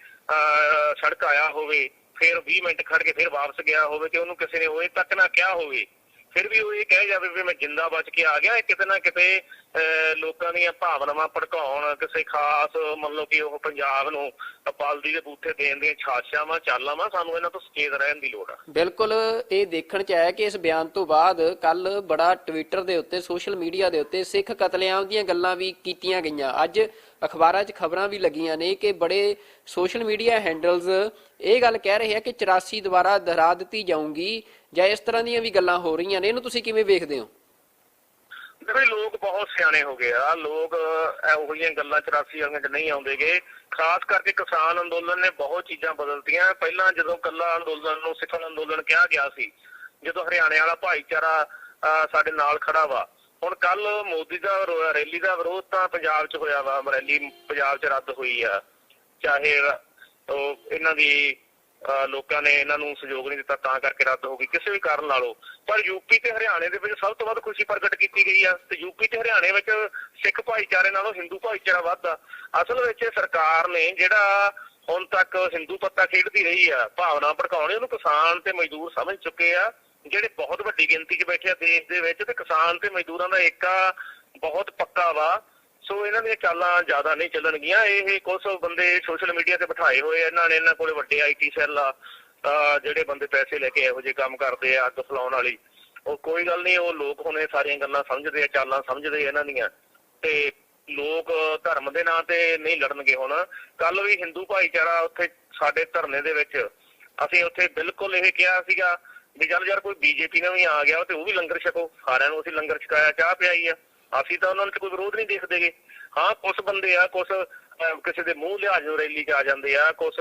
S3: ਸੜਕ ਆਇਆ ਹੋਵੇ, ਫਿਰ 20 ਮਿੰਟ ਖੜ ਕੇ ਫਿਰ ਵਾਪਸ ਗਿਆ ਹੋਵੇ ਤੇ ਉਹਨੂੰ ਕਿਸੇ ਨੇ ਉਹ ਤੱਕ ਨਾ ਕਿਹਾ ਹੋਵੇ, ਫਿਰ ਵੀ ਉਹ ਇਹ ਕਹਿ ਜਾਵੇ ਵੀ ਮੈਂ ਜਿੰਦਾ ਬਚ ਕੇ ਆ ਗਿਆ। ਕਿਤੇ ਨਾ ਕਿਤੇ ਲੋਕਾਂ ਦੀਆਂ ਭਾਵਨਾਵਾਂ ਭੜਕਾਉਣ, ਕਿਸੇ ਖਾਸ ਮਤਲਬ ਕਿ ਉਹ ਪੰਜਾਬ ਨੂੰ ਬਲਦੀ ਦੇ ਬੂਥੇ ਦੇਣ ਦੀਆਂ ਛਾਛਾਵਾਂ ਚਾਲਾਂ ਵਾ, ਸਾਨੂੰ ਇਹਨਾਂ ਤੋਂ ਸੁਚੇਤ ਰਹਿਣ ਦੀ ਲੋੜ ਆ।
S2: ਬਿਲਕੁਲ ਇਹ ਦੇਖਣ ਚ ਆਇਆ ਕਿ ਇਸ ਬਿਆਨ ਤੋਂ ਬਾਅਦ ਕੱਲ ਬੜਾ ਟਵਿੱਟਰ ਦੇ ਉੱਤੇ, ਸੋਸ਼ਲ ਮੀਡੀਆ ਦੇ ਉੱਤੇ ਸਿੱਖ ਕਤਲੇਆਮ ਦੀਆਂ ਗੱਲਾਂ ਵੀ ਕੀਤੀਆਂ ਗਈਆਂ। ਅੱਜ ਅਖਬਾਰਾਂ 'ਚ ਖਬਰਾਂ ਵੀ ਲੱਗੀਆਂ ਨੇ ਕਿ ਬੜੇ ਸੋਸ਼ਲ ਮੀਡੀਆ ਹੈਂਡਲਸ ਇਹ ਗੱਲ ਕਹਿ ਰਹੇ ਆ ਕਿ 84 ਦੁਬਾਰਾ ਦੁਹਰਾ ਦਿੱਤੀ ਜਾਊਗੀ ਜਾਂ ਇਸ ਤਰ੍ਹਾਂ ਦੀਆਂ ਵੀ ਗੱਲਾਂ ਹੋ ਰਹੀਆਂ ਨੇ। ਇਹਨੂੰ ਤੁਸੀਂ ਕਿਵੇਂ ਵੇਖਦੇ ਹੋ?
S3: ਦੇਖੋ ਲੋਕ ਬਹੁਤ ਸਿਆਣੇ ਹੋ ਗਏ ਆ। ਲੋਕ ਇਹੋ ਜਿਹੀਆਂ ਗੱਲਾਂ 84 ਵਾਲੀਆਂ 'ਚ ਨਹੀਂ ਆਉਂਦੇਗੇ। ਖਾਸ ਕਰਕੇ ਕਿਸਾਨ ਅੰਦੋਲਨ ਨੇ ਬਹੁਤ ਚੀਜ਼ਾਂ ਬਦਲਤੀਆਂ। ਪਹਿਲਾਂ ਜਦੋਂ ਕੱਲਾ ਅੰਦੋਲਨ ਨੂੰ ਸਿੱਖ ਅੰਦੋਲਨ ਕਿਹਾ ਗਿਆ ਸੀ, ਜਦੋਂ ਹਰਿਆਣੇ ਵਾਲਾ ਭਾਈਚਾਰਾ ਸਾਡੇ ਨਾਲ ਖੜਾ ਵਾ। ਹੁਣ ਕੱਲ ਮੋਦੀ ਦਾ ਰੈਲੀ ਦਾ ਵਿਰੋਧ ਤਾਂ ਪੰਜਾਬ 'ਚ ਹੋਇਆ ਵਾ, ਰੈਲੀ ਪੰਜਾਬ 'ਚ ਰੱਦ ਹੋਈ ਆ। ਚਾਹੇ ਉਹ ਇਹਨਾਂ ਦੀ ਲੋਕਾਂ ਨੇ ਇਹਨਾਂ ਨੂੰ ਸਹਿਯੋਗ ਨਹੀਂ ਦਿੱਤਾ ਤਾਂ ਕਰਕੇ ਰੱਦ ਹੋ ਗਈ, ਕਿਸੇ ਵੀ ਕਾਰਨ ਲਾ ਲਓ। ਪਰ ਯੂਪੀ ਤੇ ਹਰਿਆਣੇ ਦੇ ਵਿੱਚ ਸਭ ਤੋਂ ਵੱਧ ਖੁਸ਼ੀ ਪ੍ਰਗਟ ਕੀਤੀ ਗਈ ਆ ਤੇ ਯੂਪੀ ਤੇ ਹਰਿਆਣੇ ਵਿੱਚ ਸਿੱਖ ਭਾਈਚਾਰੇ ਨਾਲੋਂ ਹਿੰਦੂ ਭਾਈਚਾਰਾ ਵੱਧ ਆ। ਅਸਲ ਵਿੱਚ ਸਰਕਾਰ ਨੇ ਜਿਹੜਾ ਹੁਣ ਤੱਕ ਹਿੰਦੂ ਪੱਤਾ ਖੇਡਦੀ ਰਹੀ ਆ, ਭਾਵਨਾ ਭੜਕਾਉਣੀ, ਉਹਨੂੰ ਕਿਸਾਨ ਤੇ ਮਜ਼ਦੂਰ ਸਮਝ ਚੁੱਕੇ ਆ, ਜਿਹੜੇ ਬਹੁਤ ਵੱਡੀ ਗਿਣਤੀ 'ਚ ਬੈਠੇ ਆ ਦੇਸ਼ ਦੇ ਵਿੱਚ। ਤੇ ਕਿਸਾਨ ਤੇ ਮਜ਼ਦੂਰਾਂ ਦਾ ਏਕਾ ਬਹੁਤ ਪੱਕਾ ਵਾ। ਸੋ ਇਹਨਾਂ ਦੀਆਂ ਚਾਲਾਂ ਜ਼ਿਆਦਾ ਨਹੀਂ ਚੱਲਣਗੀਆਂ। ਇਹ ਕੁਝ ਬੰਦੇ ਸੋਸ਼ਲ ਮੀਡੀਆ ਤੇ ਬਿਠਾਏ ਹੋਏ ਇਹਨਾਂ ਨੇ, ਇਹਨਾਂ ਕੋਲੇ ਵੱਡੇ IT ਸੈੱਲ ਆ, ਜਿਹੜੇ ਬੰਦੇ ਪੈਸੇ ਲੈ ਕੇ ਇਹੋ ਜਿਹੇ ਕੰਮ ਕਰਦੇ ਆ ਅੱਗ ਫਲਾਉਣ ਵਾਲੀ। ਉਹ ਕੋਈ ਗੱਲ ਨਹੀਂ, ਉਹ ਲੋਕ ਹੁਣ ਇਹ ਸਾਰੀਆਂ ਗੱਲਾਂ ਸਮਝਦੇ ਆ, ਚਾਲਾਂ ਸਮਝਦੇ ਆ ਇਹਨਾਂ ਦੀਆਂ। ਤੇ ਲੋਕ ਧਰਮ ਦੇ ਨਾਂ ਤੇ ਨਹੀਂ ਲੜਨਗੇ। ਹੁਣ ਕੱਲ ਵੀ ਹਿੰਦੂ ਭਾਈਚਾਰਾ ਉੱਥੇ ਸਾਡੇ ਧਰਨੇ ਦੇ ਵਿੱਚ ਅਸੀਂ ਉੱਥੇ ਬਿਲਕੁਲ ਇਹ ਕਿਹਾ ਸੀਗਾ ਵੀ ਚੱਲ ਯਾਰ ਕੋਈ BJP ਨੇ ਵੀ ਆ ਗਿਆ ਤੇ ਉਹ ਵੀ ਲੰਗਰ ਛਕੋ। ਸਾਰਿਆਂ ਨੂੰ ਅਸੀਂ ਲੰਗਰ ਛਕਾਇਆ, ਚਾਹ ਪਿਆਈ ਆ। ਅਸੀਂ ਤਾਂ ਉਹਨਾਂ ਨੂੰ ਕੋਈ ਵਿਰੋਧ ਨਹੀਂ ਦੇਖਦੇਗੇ। ਹਾਂ ਕੁਛ ਬੰਦੇ ਆ, ਕੁਛ ਕਿਸੇ ਦੇ ਮੂੰਹ ਲਿਹਾਜ਼ ਰੈਲੀ 'ਚ ਆ ਜਾਂਦੇ ਆ, ਕੁਛ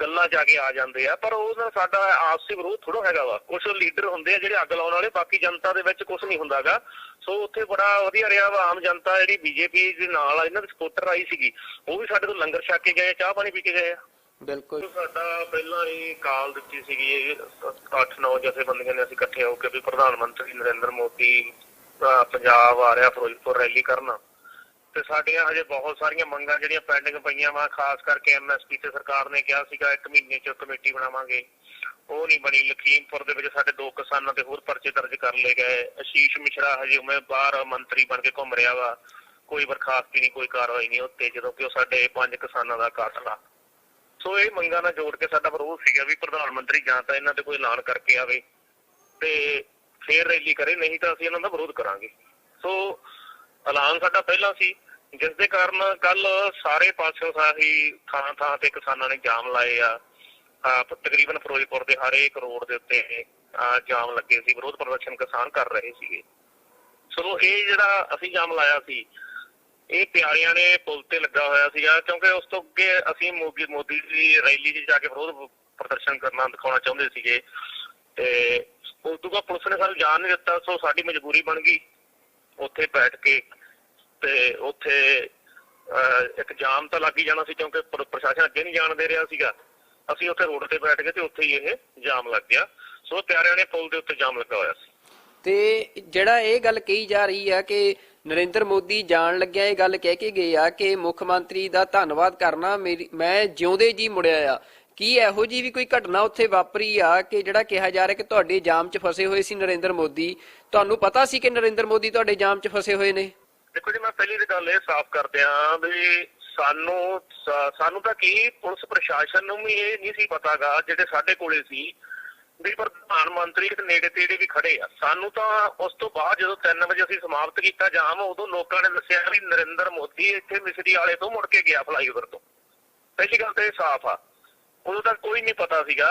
S3: ਗੱਲਾਂ 'ਚ ਆ ਕੇ ਆ ਜਾਂਦੇ ਆ, ਪਰ ਉਹਦਾ ਸਾਡਾ ਆਪਸੀ ਵਿਰੋਧ ਥੋੜ੍ਹਾ ਹੈਗਾ ਵਾ। ਕੁਛ ਲੀਡਰ ਹੁੰਦੇ ਆ ਜਿਹੜੇ ਅੱਗ ਲਾਉਣ ਵਾਲੇ, ਬਾਕੀ ਜਨਤਾ ਦੇ ਵਿੱਚ ਕੁਛ ਨਹੀਂ ਹੁੰਦਾਗਾ। ਸੋ ਉੱਥੇ ਬੜਾ ਵਧੀਆ ਰਿਹਾ ਵਾ। ਆਮ ਜਨਤਾ ਜਿਹੜੀ BJP ਦੇ ਨਾਲ ਇਹਨਾਂ ਦੇ ਸਪੋਰਟਰ ਆਈ ਸੀਗੀ, ਉਹ ਵੀ ਸਾਡੇ ਤੋਂ ਲੰਗਰ ਛਕ ਕੇ ਗਏ, ਚਾਹ ਪਾਣੀ ਪੀ ਕੇ ਗਏ ਆ।
S2: ਬਿਲਕੁਲ
S3: ਸਾਡਾ ਪਹਿਲਾਂ ਹੀ ਕਾਲ ਦਿੱਤੀ ਸੀਗੀ 8-9 ਜਥੇਬੰਦੀਆਂ ਨੇ ਅਸੀਂ ਇਕੱਠੇ ਹੋ ਕੇ ਵੀ ਪ੍ਰਧਾਨ ਮੰਤਰੀ ਨਰਿੰਦਰ ਮੋਦੀ ਪੰਜਾਬ ਆ ਰਿਹਾ ਫਿਰੋਜ਼ਪੁਰ ਰੈਲੀ ਕਰਨਾ। ਤੇ ਸਾਡੀਆਂ ਹਜੇ ਬਹੁਤ ਸਾਰੀਆਂ ਮੰਗਾਂ ਜਿਹੜੀਆਂ ਪੈਂਡਿੰਗ ਪਈਆਂ ਵਾ। ਖਾਸ ਕਰਕੇ MSP ਤੇ ਸਰਕਾਰ ਨੇ ਕਿਹਾ ਸੀਗਾ 1 ਮਹੀਨੇ 'ਚ ਕਮੇਟੀ ਬਣਾਵਾਂਗੇ, ਉਹ ਨਹੀਂ ਬਣੀ। ਲਖੀਮਪੁਰ ਦੇ ਵਿੱਚ ਸਾਡੇ 2 ਕਿਸਾਨਾਂ ਤੇ ਹੋਰ ਪਰਚੇ ਦਰਜ ਕਰ ਲਏ ਗਏ। ਆਸ਼ੀਸ਼ ਮਿਸ਼ਰਾ ਹਜੇ ਉਵੇਂ ਬਾਹਰ ਮੰਤਰੀ ਬਣ ਕੇ ਘੁੰਮ ਰਿਹਾ ਵਾ, ਕੋਈ ਬਰਖਾਸਤੀ ਨਹੀਂ, ਕੋਈ ਕਾਰਵਾਈ ਨਹੀਂ ਉੱਤੇ, ਜਦੋਂ ਕਿ ਉਹ ਸਾਡੇ 5 ਕਿਸਾਨਾਂ ਦਾ ਕਾਤਲ ਆ। ਸੋ ਇਹ ਮੰਗਾਂ ਨਾਲ ਜੋੜ ਕੇ ਸਾਡਾ ਵਿਰੋਧ ਸੀਗਾ ਵੀ ਪ੍ਰਧਾਨ ਮੰਤਰੀ ਜਾਂ ਤਾਂ ਇਹਨਾਂ ਤੇ ਕੋਈ ਐਲਾਨ ਕਰਕੇ ਆਵੇ ਤੇ ਫੇਰ ਰੈਲੀ ਕਰੇ, ਨਹੀਂ ਤਾਂ ਅਸੀਂ ਇਹਨਾਂ ਦਾ ਵਿਰੋਧ ਕਰਾਂਗੇ। ਸੋ ਐਲਾਨ ਸਾਡਾ ਪਹਿਲਾਂ ਸੀ, ਜਿਸ ਦੇ ਕਾਰਨ ਕੱਲ ਸਾਰੇ ਪਾਸਿਓਂ ਸਾਹੀ ਥਾਂ ਤੇ ਕਿਸਾਨਾਂ ਨੇ ਜਾਮ ਲਾਏ ਆ। ਤਕਰੀਬਨ ਫਿਰੋਜ਼ਪੁਰ ਦੇ ਹਰ ਇੱਕ ਰੋਡ ਦੇ ਉੱਤੇ ਜਾਮ ਲੱਗੇ ਸੀ, ਵਿਰੋਧ ਪ੍ਰਦਰਸ਼ਨ ਕਿਸਾਨ ਕਰ ਰਹੇ ਸੀਗੇ। ਸੋ ਇਹ ਜਿਹੜਾ ਅਸੀਂ ਜਾਮ ਲਾਇਆ ਸੀ, ਇਹ ਪਿਆਰਿਆਂ ਨੇ ਪੁਲ ਤੇ ਲੱਗਾ ਹੋਇਆ ਸੀਗਾ, ਕਿਉਂਕਿ ਉਸ ਤੋਂ ਅੱਗੇ ਅਸੀਂ ਮੋਦੀ ਦੀ ਰੈਲੀ 'ਚ ਜਾ ਕੇ ਵਿਰੋਧ ਪ੍ਰਦਰਸ਼ਨ ਕਰਨਾ ਦਿਖਾਉਣਾ ਚਾਹੁੰਦੇ ਸੀਗੇ। ਤੇ ਉਸ ਤੋਂ ਬਾਅਦ ਪੁਲਿਸ ਨੇ ਸਾਨੂੰ ਜਾਣ ਨਹੀਂ ਦਿੱਤਾ। ਸੋ ਸਾਡੀ ਮਜਬੂਰੀ ਬਣ ਗਈ ਉੱਥੇ ਬੈਠ ਕੇ, ਤੇ ਉੱਥੇ ਇੱਕ ਜਾਮ ਤਾਂ ਲੱਗ ਹੀ ਜਾਣਾ ਸੀ ਕਿਉਂਕਿ ਪ੍ਰਸ਼ਾਸਨ ਅੱਗੇ ਨਹੀਂ ਜਾਣ ਦੇ ਰਿਹਾ ਸੀਗਾ। ਅਸੀਂ ਉੱਥੇ ਰੋਡ ਤੇ ਬੈਠ ਗਏ ਤੇ ਉੱਥੇ ਹੀ ਇਹ ਜਾਮ ਲੱਗ ਗਿਆ। ਸੋ ਪਿਆਰਿਆਂ ਨੇ ਪੁਲ ਦੇ ਉੱਤੇ ਜਾਮ ਲੱਗਾ ਹੋਇਆ ਸੀ।
S2: ਤੇ ਜਿਹੜਾ ਇਹ ਗੱਲ ਕਹੀ ਜਾ ਰਹੀ ਆ ਕਿ ਨਰਿੰਦਰ ਮੋਦੀ ਜਾਣ ਲੱਗਿਆ ਇਹ ਗੱਲ ਕਹਿ ਕੇ ਗਏ ਆ ਕਿ ਮੁੱਖ ਮੰਤਰੀ ਦਾ ਧੰਨਵਾਦ ਕਰਨਾ, ਮੈਂ ਜਿਉਂਦੇ ਜੀ ਮੁੜਿਆ ਆ। ਕੀ ਇਹੋ ਜੀ ਵੀ ਕੋਈ ਘਟਨਾ ਉੱਥੇ ਵਾਪਰੀ ਆ ਕਿ ਜਿਹੜਾ ਕਿਹਾ ਜਾ ਰਿਹਾ ਕਿ ਤੁਹਾਡੇ ਜਾਮ 'ਚ ਫਸੇ ਹੋਏ ਸੀ ਨਰਿੰਦਰ ਮੋਦੀ? ਤੁਹਾਨੂੰ ਪਤਾ ਸੀ ਕਿ ਨਰਿੰਦਰ ਮੋਦੀ ਤੁਹਾਡੇ ਜਾਮ 'ਚ ਫਸੇ ਹੋਏ ਨੇ?
S3: ਦੇਖੋ ਜੀ, ਮੈਂ ਪਹਿਲੀ ਤਾਂ ਗੱਲ ਇਹ ਸਾਫ਼ ਕਰਦੇ ਹਾਂ ਵੀ ਸਾਨੂੰ ਤਾਂ ਕੀ ਪੁਲਿਸ ਪ੍ਰਸ਼ਾਸਨ ਨੂੰ ਵੀ ਇਹ ਨਹੀਂ ਸੀ ਪਤਾਗਾ, ਜਿਹੜੇ ਸਾਡੇ ਕੋਲੇ ਸੀ ਵੀ ਪ੍ਰਧਾਨ ਮੰਤਰੀ ਨੇੜੇ ਤੇੜੇ ਵੀ ਖੜੇ ਆ। ਸਾਨੂੰ ਤਾਂ ਉਸ ਤੋਂ ਬਾਅਦ ਜਦੋਂ 3 ਵਜੇ ਅਸੀਂ ਸਮਾਪਤ ਕੀਤਾ ਜਾਮ, ਉਦੋਂ ਲੋਕਾਂ ਨੇ ਦੱਸਿਆ ਵੀ ਨਰਿੰਦਰ ਮੋਦੀ ਇੱਥੇ ਮਿਸਰੀ ਵਾਲੇ ਤੋਂ ਮੁੜ ਕੇ ਗਿਆ ਫਲਾਈਓਵਰ ਤੋਂ। ਪਹਿਲੀ ਗੱਲ ਤਾਂ ਇਹ ਸਾਫ਼ ਆ, ਉਦੋਂ ਤੱਕ ਕੋਈ ਨਹੀਂ ਪਤਾ ਸੀਗਾ।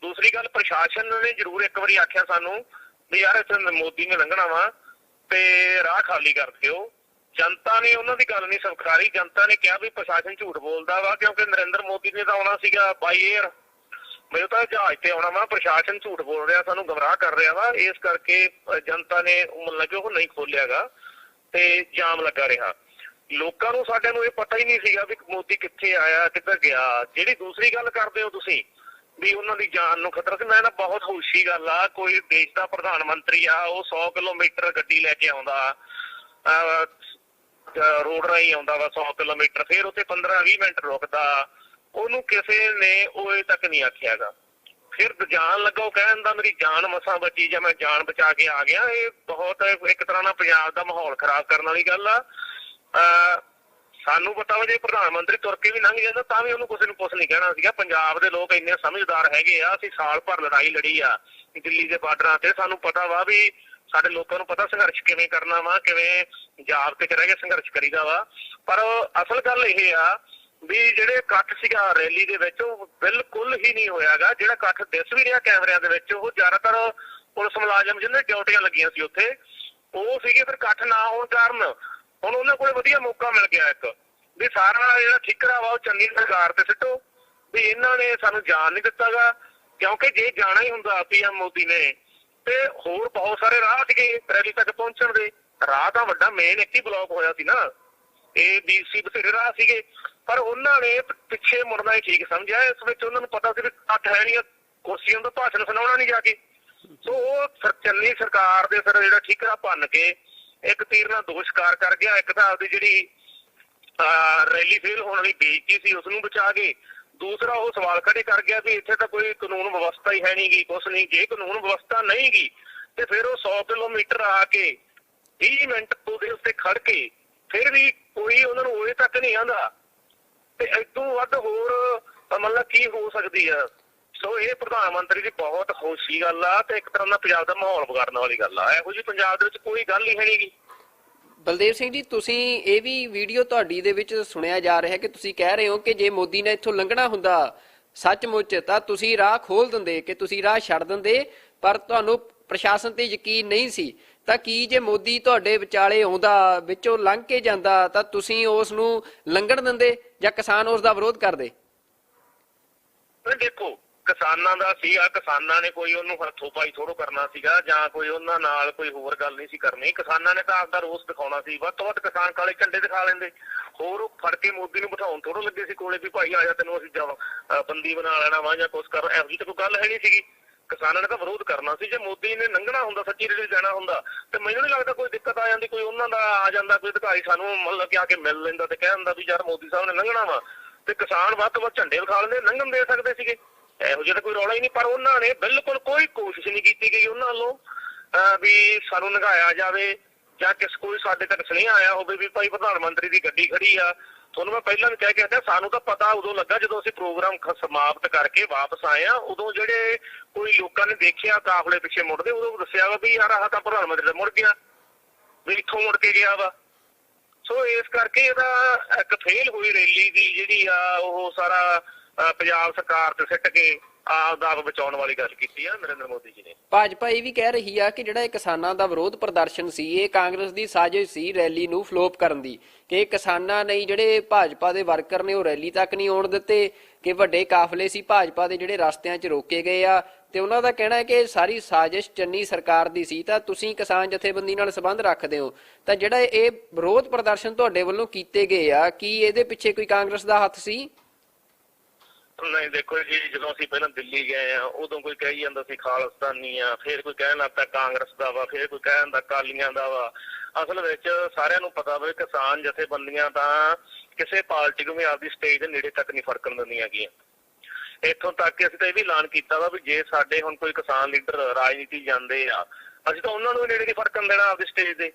S3: ਦੂਸਰੀ ਗੱਲ, ਪ੍ਰਸ਼ਾਸਨ ਨੇ ਜ਼ਰੂਰ ਇੱਕ ਵਾਰੀ ਆਖਿਆ ਸਾਨੂੰ ਵੀ ਯਾਰ ਇੱਥੇ ਮੋਦੀ ਨੇ ਲੰਘਣਾ ਵਾ ਤੇ ਰਾਹ ਖਾਲੀ ਕਰ ਦਿਓ। ਜਨਤਾ ਨੇ ਉਹਨਾਂ ਦੀ ਗੱਲ ਨਹੀਂ ਸਵੀਕਾਰੀ। ਜਨਤਾ ਨੇ ਕਿਹਾ ਵੀ ਪ੍ਰਸ਼ਾਸਨ ਝੂਠ ਬੋਲਦਾ ਵਾ, ਕਿਉਂਕਿ ਨਰਿੰਦਰ ਮੋਦੀ ਨੇ ਤਾਂ ਆਉਣਾ ਸੀਗਾ ਬਾਈ ਏਅਰ, ਮੈਨੂੰ ਤਾਂ ਜਹਾਜ਼ ਤੇ ਆਉਣਾ ਵਾ। ਪ੍ਰਸ਼ਾਸਨ ਝੂਠ ਬੋਲ ਰਿਹਾ, ਸਾਨੂੰ ਗਮਰਾਹ ਕਰ ਰਿਹਾ ਵਾ। ਇਸ ਕਰਕੇ ਜਨਤਾ ਨੇ ਮਤਲਬ ਕਿ ਉਹ ਨਹੀਂ ਖੋਲਿਆਗਾ ਤੇ ਜਾਮ ਲੱਗਾ ਰਿਹਾ। ਲੋਕਾਂ ਨੂੰ ਸਾਡਿਆਂ ਨੂੰ ਇਹ ਪਤਾ ਹੀ ਨਹੀਂ ਸੀਗਾ ਵੀ ਮੋਦੀ ਕਿੱਥੇ ਆਇਆ ਕਿੱਧਰ ਗਿਆ। ਜਿਹੜੀ ਦੂਸਰੀ ਗੱਲ ਕਰਦੇ ਹੋ ਤੁਸੀਂ ਵੀ ਉਹਨਾਂ ਦੀ ਜਾਨ ਨੂੰ ਖਤਰਾ ਸੀ, ਮੈਂ ਨਾ ਬਹੁਤ ਖੁਸ਼ੀ ਗੱਲ ਆ, ਕੋਈ ਦੇਸ਼ ਦਾ ਪ੍ਰਧਾਨ ਮੰਤਰੀ ਆ ਉਹ 100 ਕਿਲੋਮੀਟਰ ਗੱਡੀ ਲੈ ਕੇ ਆਉਂਦਾ, ਰੋਡ ਰਾਹੀਂ ਆਉਂਦਾ ਵਾ 100 ਕਿਲੋਮੀਟਰ, ਫਿਰ ਉੱਥੇ 15-20 ਮਿੰਟ ਰੁਕਦਾ, ਉਹਨੂੰ ਕਿਸੇ ਨੇ ਉਹ ਤੱਕ ਨਹੀਂ ਆਖਿਆਗਾ। ਫਿਰ ਜਾਣ ਲੱਗਾ ਉਹ ਕਹਿਣ ਦਾ ਮੇਰੀ ਜਾਨ ਮਸਾਂ ਬਚੀ ਜਾਂ ਮੈਂ ਜਾਨ ਬਚਾ ਕੇ ਆ ਗਿਆ। ਇਹ ਬਹੁਤ ਇੱਕ ਤਰ੍ਹਾਂ ਨਾਲ ਪੰਜਾਬ ਦਾ ਮਾਹੌਲ ਖਰਾਬ ਕਰਨ ਵਾਲੀ ਗੱਲ ਆ। ਸਾਨੂੰ ਪਤਾ ਵਾ ਜੇ ਪ੍ਰਧਾਨ ਮੰਤਰੀ ਤੁਰ ਕੇ ਵੀ ਲੰਘ ਜਾਂਦਾ ਤਾਂ ਵੀ ਉਹਨੂੰ ਕਿਸੇ ਨੂੰ ਕੁਛ ਨਹੀਂ ਕਹਿਣਾ ਸੀਗਾ। ਪੰਜਾਬ ਦੇ ਲੋਕ ਇੰਨੇ ਸਮਝਦਾਰ ਹੈਗੇ ਆ, ਅਸੀਂ ਸਾਲ ਭਰ ਲੜਾਈ ਲੜੀ ਆ ਦਿੱਲੀ ਦੇ ਬਾਰਡਰਾਂ ਤੇ, ਸਾਨੂੰ ਪਤਾ ਵਾ ਵੀ ਸਾਡੇ ਲੋਕਾਂ ਨੂੰ ਪਤਾ ਸੰਘਰਸ਼ ਕਿਵੇਂ ਕਰਨਾ ਵਾ, ਕਿਵੇਂ ਜਾਬਤੇ ਚ ਰਹਿ ਕੇ ਸੰਘਰਸ਼ ਕਰੀਦਾ ਵਾ। ਪਰ ਅਸਲ ਗੱਲ ਇਹ ਆ ਵੀ ਜਿਹੜੇ ਇਕੱਠ ਸੀਗਾ ਰੈਲੀ ਦੇ ਵਿੱਚ ਉਹ ਬਿਲਕੁਲ ਹੀ ਨਹੀਂ ਹੋਇਆਗਾ। ਜਿਹੜਾ ਇਕੱਠ ਦਿਸ ਵੀ ਰਿਹਾ ਕੈਮਰਿਆਂ ਦੇ ਵਿੱਚ ਉਹ ਜ਼ਿਆਦਾਤਰ ਪੁਲਿਸ ਮੁਲਾਜ਼ਮ ਜਿਹਨਾਂ ਡਿਊਟੀਆਂ ਲੱਗੀਆਂ ਸੀ ਉੱਥੇ ਉਹ ਸੀਗੇ। ਫਿਰ ਇਕੱਠ ਨਾ ਹੋਣ ਕਾਰਨ ਹੁਣ ਉਹਨਾਂ ਕੋਲ ਵਧੀਆ ਮੌਕਾ ਮਿਲ ਗਿਆ ਇੱਕ ਵੀ ਸਾਰਾ ਜਿਹੜਾ ਠਿਕਰਾ ਵਾ ਉਹ ਚੰਨੀ ਸਰਕਾਰ ਤੇ ਸਿੱਟੋ ਵੀ ਇਹਨਾਂ ਨੇ ਸਾਨੂੰ ਜਾਣ ਨਹੀਂ ਦਿੱਤਾਗਾ। ਕਿਉਂਕਿ ਜੇ ਜਾਣਾ ਹੀ ਹੁੰਦਾ PM ਮੋਦੀ ਨੇ ਤੇ ਹੋਰ ਬਹੁਤ ਸਾਰੇ ਰਾਹ ਸੀਗੇ ਰੈਲੀ ਤੱਕ ਪਹੁੰਚਣ ਦੇ। ਰਾਹ ਤਾਂ ਵੱਡਾ ਮੇਨ ਇੱਕ ਹੀ ਬਲੌਕ ਹੋਇਆ ਸੀ ਨਾ, ਇਹ BC ਬਥੇਰੇ ਰਾਹ ਸੀਗੇ, ਪਰ ਉਹਨਾਂ ਨੇ ਪਿੱਛੇ ਮੁੜਨਾ ਹੀ ਠੀਕ ਸਮਝਿਆ। ਇਸ ਵਿੱਚ ਉਹਨਾਂ ਨੂੰ ਪਤਾ ਸੀ ਵੀ ਇਕੱਠ ਹੈ ਨਹੀਂ, ਕੁਰਸੀਆਂ ਤੋਂ ਭਾਸ਼ਣ ਸੁਣਾਉਣਾ ਨਹੀਂ ਜਾ ਕੇ। ਸੋ ਉਹ ਚੰਨੀ ਸਰਕਾਰ ਦੇ ਫਿਰ ਜਿਹੜਾ ਠਿਕਰਾ ਭੰਨ ਕੇ ਇੱਕ ਤੀਰ ਨਾਲ ਦੋ ਸ਼ਿਕਾਰ ਕਰ ਗਿਆ। ਇੱਕ ਤਾਂ ਆਪਦੀ ਜਿਹੜੀ ਰੈਲੀ ਫੇਲ ਹੋਣ ਵਾਲੀ ਬੇਇੱਜ਼ਤੀ ਸੀ ਉਸ ਨੂੰ ਬਚਾ ਕੇ, ਦੂਸਰਾ ਉਹ ਸਵਾਲ ਖੜੇ ਕਰ ਗਿਆ ਵੀ ਇੱਥੇ ਤਾਂ ਕੋਈ ਕਾਨੂੰਨ ਵਿਵਸਥਾ ਹੀ ਹੈ ਨਹੀਂ ਗੀ, ਕੁਛ ਨਹੀਂ। ਜੇ ਕਾਨੂੰਨ ਵਿਵਸਥਾ ਨਹੀਂ ਗੀ ਤੇ ਫਿਰ ਉਹ 100 ਕਿਲੋਮੀਟਰ ਆ ਕੇ 20 ਮਿੰਟ ਉਹਦੇ ਉੱਤੇ ਖੜ ਕੇ ਫਿਰ ਵੀ ਕੋਈ ਉਹਨਾਂ ਨੂੰ ਉਹਦੇ ਤੱਕ ਨਹੀਂ ਆਉਂਦਾ ਤੇ ਇਦੋਂ ਵੱਧ ਹੋਰ ਮਤਲਬ ਕੀ ਹੋ ਸਕਦੀ ਆ। ਸੋ ਇਹ ਪ੍ਰਧਾਨ ਮੰਤਰੀ ਦੀ ਬਹੁਤ ਖੁਸ਼ੀ ਗੱਲ ਆ ਤੇ ਇੱਕ ਤਰ੍ਹਾਂ ਦਾ ਪੰਜਾਬ ਦਾ ਮਾਹੌਲ ਵਿਗਾੜਨ ਵਾਲੀ ਗੱਲ ਆ। ਇਹੋ ਜਿਹੀ ਪੰਜਾਬ ਦੇ ਵਿੱਚ ਕੋਈ ਗੱਲ ਹੀ ਹੈ ਨਹੀਂ ਗੀ।
S2: ਬਲਦੇਵ ਸਿੰਘ ਜੀ, ਤੁਸੀਂ ਇਹ ਵੀ ਵੀਡੀਓ ਤੁਹਾਡੀ ਦੇ ਵਿੱਚ ਸੁਣਿਆ ਜਾ ਰਿਹਾ ਕਿ ਤੁਸੀਂ ਕਹਿ ਰਹੇ ਹੋ ਕਿ ਜੇ ਮੋਦੀ ਨੇ ਇੱਥੋਂ ਲੰਘਣਾ ਹੁੰਦਾ ਸੱਚਮੁੱਚ ਤਾਂ ਤੁਸੀਂ ਰਾਹ ਖੋਲ ਦਿੰਦੇ, ਕਿ ਤੁਸੀਂ ਰਾਹ ਛੱਡ ਦਿੰਦੇ, ਪਰ ਤੁਹਾਨੂੰ ਪ੍ਰਸ਼ਾਸਨ ਤੇ ਯਕੀਨ ਨਹੀਂ ਸੀ। ਤਾਂ ਕੀ ਜੇ ਮੋਦੀ ਤੁਹਾਡੇ ਵਿਚਾਲੇ ਆਉਂਦਾ, ਵਿੱਚੋਂ ਲੰਘ ਕੇ ਜਾਂਦਾ, ਤਾਂ ਤੁਸੀਂ ਉਸ ਨੂੰ ਲੰਘਣ ਦਿੰਦੇ ਜਾਂ ਕਿਸਾਨ ਉਸ ਦਾ ਵਿਰੋਧ ਕਰਦੇ?
S3: ਦੇਖੋ ਕਿਸਾਨਾਂ ਦਾ ਸੀਗਾ, ਕਿਸਾਨਾਂ ਨੇ ਕੋਈ ਉਹਨੂੰ ਹੱਥੋਂ ਪਾਈ ਥੋੜੋ ਕਰਨਾ ਸੀਗਾ ਜਾਂ ਕੋਈ ਉਹਨਾਂ ਨਾਲ ਕੋਈ ਹੋਰ ਗੱਲ ਨਹੀਂ ਸੀ ਕਰਨੀ। ਕਿਸਾਨਾਂ ਨੇ ਤਾਂ ਆਪਦਾ ਰੋਸ ਦਿਖਾਉਣਾ ਸੀ। ਵੱਧ ਤੋਂ ਵੱਧ ਕਿਸਾਨ ਕਾਲੇ ਝੰਡੇ ਦਿਖਾ ਲੈਂਦੇ, ਹੋਰ ਉਹ ਫੜ ਕੇ ਮੋਦੀ ਨੂੰ ਬਿਠਾਉਣ ਥੋੜੋ ਲੱਗੇ ਸੀ ਕੋਲੇ ਵੀ ਭਾਈ ਆ ਜਾ ਤੈਨੂੰ ਅਸੀਂ ਬੰਦੀ ਬਣਾ ਲੈਣਾ ਵਾ ਜਾਂ ਕੁਛ ਕਰ। ਇਹੋ ਜਿਹੀ ਤਾਂ ਕੋਈ ਗੱਲ ਹੈ ਨਹੀਂ ਸੀਗੀ। ਕਿਸਾਨਾਂ ਨੇ ਤਾਂ ਵਿਰੋਧ ਕਰਨਾ ਸੀ। ਜੇ ਮੋਦੀ ਨੇ ਲੰਘਣਾ ਹੁੰਦਾ, ਸੱਚੀ ਰੈਲੀ ਜਾਣਾ ਹੁੰਦਾ ਤੇ ਮੈਨੂੰ ਨਹੀਂ ਲੱਗਦਾ ਕੋਈ ਦਿੱਕਤ ਆ ਜਾਂਦੀ, ਕੋਈ ਉਹਨਾਂ ਦਾ ਆ ਜਾਂਦਾ ਕੋਈ ਅਧਿਕਾਰੀ ਸਾਨੂੰ ਮਤਲਬ ਕਿ ਆ ਕੇ ਮਿਲ ਲੈਂਦਾ ਤੇ ਕਹਿ ਦਿੰਦਾ ਵੀ ਯਾਰ ਮੋਦੀ ਸਾਹਿਬ ਨੇ ਲੰਘਣਾ ਵਾ, ਤੇ ਕਿਸਾਨ ਵੱਧ ਤੋਂ ਵੱਧ ਝੰਡੇ ਵਿਖਾ ਲੈਂਦੇ, ਲੰਘਣ ਦੇ ਸਕਦੇ ਸੀਗੇ। ਇਹੋ ਜਿਹਾ ਤਾਂ ਕੋਈ ਰੌਲਾ ਹੀ ਨਹੀਂ। ਪਰ ਉਹਨਾਂ ਨੇ ਬਿਲਕੁਲ ਕੋਈ ਕੋਸ਼ਿਸ਼ ਨਹੀਂ ਕੀਤੀ ਗਈ ਉਹਨਾਂ ਵੱਲੋਂ ਵੀ ਸਾਨੂੰ ਲੰਘਾਇਆ ਜਾਵੇ ਜਾਂ ਕੋਈ ਸਾਡੇ ਤੱਕ ਸੁਨੇਹਾ ਆਇਆ ਹੋਵੇ ਵੀ ਭਾਈ ਪ੍ਰਧਾਨ ਮੰਤਰੀ ਦੀ ਗੱਡੀ ਖੜੀ ਆ। ਤੁਹਾਨੂੰ ਮੈਂ ਪਹਿਲਾਂ ਵੀ ਕਹਿ ਕੇ ਹਟਿਆ, ਸਾਨੂੰ ਤਾਂ ਪਤਾ ਉਦੋਂ ਲੱਗਾ ਜਦੋਂ ਅਸੀਂ ਪ੍ਰੋਗਰਾਮ ਸਮਾਪਤ ਕਰਕੇ ਵਾਪਸ ਆਏ ਆ। ਉਦੋਂ ਜਿਹੜੇ ਕੋਈ ਲੋਕਾਂ ਨੇ ਦੇਖਿਆ ਕਾਫਲੇ ਪਿੱਛੇ ਮੁੜਦੇ, ਉਦੋਂ ਦੱਸਿਆ ਵਾ ਵੀ ਯਾਰ ਆਹ ਤਾਂ ਪ੍ਰਧਾਨ ਮੰਤਰੀ ਦਾ ਮੁੜ ਗਿਆ, ਵੀ ਇੱਥੋਂ ਮੁੜ ਕੇ ਗਿਆ ਵਾ। ਸੋ ਇਸ ਕਰਕੇ ਇਹਦਾ ਇੱਕ ਫੇਲ ਹੋਈ ਰੈਲੀ ਦੀ ਜਿਹੜੀ ਆ ਉਹ ਸਾਰਾ ਪੰਜਾਬ ਸਰਕਾਰ ਤੇ ਸਿੱਟ ਕੇ ਆਪਦਾ ਬਚਾਉਣ ਵਾਲੀ ਗੱਲ ਕੀਤੀ ਆ ਨਰਿੰਦਰ ਮੋਦੀ ਜੀ ਨੇ।
S2: ਭਾਜਪਾ ਇਹ ਵੀ ਕਹਿ ਰਹੀ ਆ ਕਿ ਜਿਹੜਾ ਇਹ ਕਿਸਾਨਾਂ ਦਾ ਵਿਰੋਧ ਪ੍ਰਦਰਸ਼ਨ ਸੀ ਇਹ ਕਾਂਗਰਸ ਦੀ ਸਾਜ਼ਿਸ਼ ਸੀ ਰੈਲੀ ਨੂੰ ਫਲੋਪ ਕਰਨ ਦੀ, ਕਿ ਕਿਸਾਨਾਂ ਨੇ ਜਿਹੜੇ ਭਾਜਪਾ ਦੇ ਵਰਕਰ ਨੇ ਉਹ ਰੈਲੀ ਤੱਕ ਨਹੀਂ ਆਉਣ ਦਿੱਤੇ, ਕਿ ਵੱਡੇ ਕਾਫਲੇ ਸੀ ਭਾਜਪਾ ਦੇ ਜਿਹੜੇ ਰਸਤਿਆਂ 'ਚ ਰੋਕੇ ਗਏ ਆ, ਤੇ ਉਹਨਾਂ ਦਾ ਕਹਿਣਾ ਹੈ ਕਿ ਸਾਰੀ ਸਾਜ਼ਿਸ਼ ਚੰਨੀ ਸਰਕਾਰ ਦੀ ਸੀ। ਤਾਂ ਤੁਸੀਂ ਕਿਸਾਨ ਜਥੇਬੰਦੀ ਨਾਲ ਸੰਬੰਧ ਰੱਖਦੇ ਹੋ, ਤਾਂ ਜਿਹੜਾ ਇਹ ਵਿਰੋਧ ਪ੍ਰਦਰਸ਼ਨ ਤੁਹਾਡੇ ਵੱਲੋਂ ਕੀਤੇ ਗਏ ਆ, ਕੀ ਇਹਦੇ ਪਿੱਛੇ ਕੋਈ ਕਾਂਗਰਸ ਦਾ ਹੱਥ ਸੀ?
S3: ਨਹੀਂ ਦੇਖੋ ਜੀ, ਜਦੋਂ ਅਸੀਂ ਪਹਿਲਾਂ ਦਿੱਲੀ ਗਏ ਆ ਉਦੋਂ ਕੋਈ ਕਹੀ ਜਾਂਦਾ ਸੀ ਖਾਲਿਸਤਾਨੀ ਆ, ਫਿਰ ਕੋਈ ਕਹਿਣ ਲੱਗ ਪਿਆ ਕਾਂਗਰਸ ਦਾ ਵਾ, ਫਿਰ ਕੋਈ ਕਹਿਣ ਦਾ ਅਕਾਲੀਆਂ ਦਾ ਵਾ। ਅਸਲ ਵਿੱਚ ਸਾਰਿਆਂ ਨੂੰ ਪਤਾ ਵਾ ਕਿਸਾਨ ਜਥੇਬੰਦੀਆਂ ਤਾਂ ਕਿਸੇ ਪਾਰਟੀ ਨੂੰ ਵੀ ਆਪਦੀ ਸਟੇਜ ਦੇ ਨੇੜੇ ਤੱਕ ਨਹੀਂ ਫਰਕਣ ਦਿੰਦੀਆਂ ਗੀਆਂ। ਇੱਥੋਂ ਤੱਕ ਕਿ ਅਸੀਂ ਤਾਂ ਇਹ ਵੀ ਐਲਾਨ ਕੀਤਾ ਵਾ ਵੀ ਜੇ ਸਾਡੇ ਹੁਣ ਕੋਈ ਕਿਸਾਨ ਲੀਡਰ ਰਾਜਨੀਤੀ ਜਾਂਦੇ ਆ ਅਸੀਂ ਤਾਂ ਉਹਨਾਂ ਨੂੰ ਨੇੜੇ ਨਹੀਂ ਫਰਕਣ ਦੇਣਾ ਆਪਦੀ ਸਟੇਜ ਦੇ।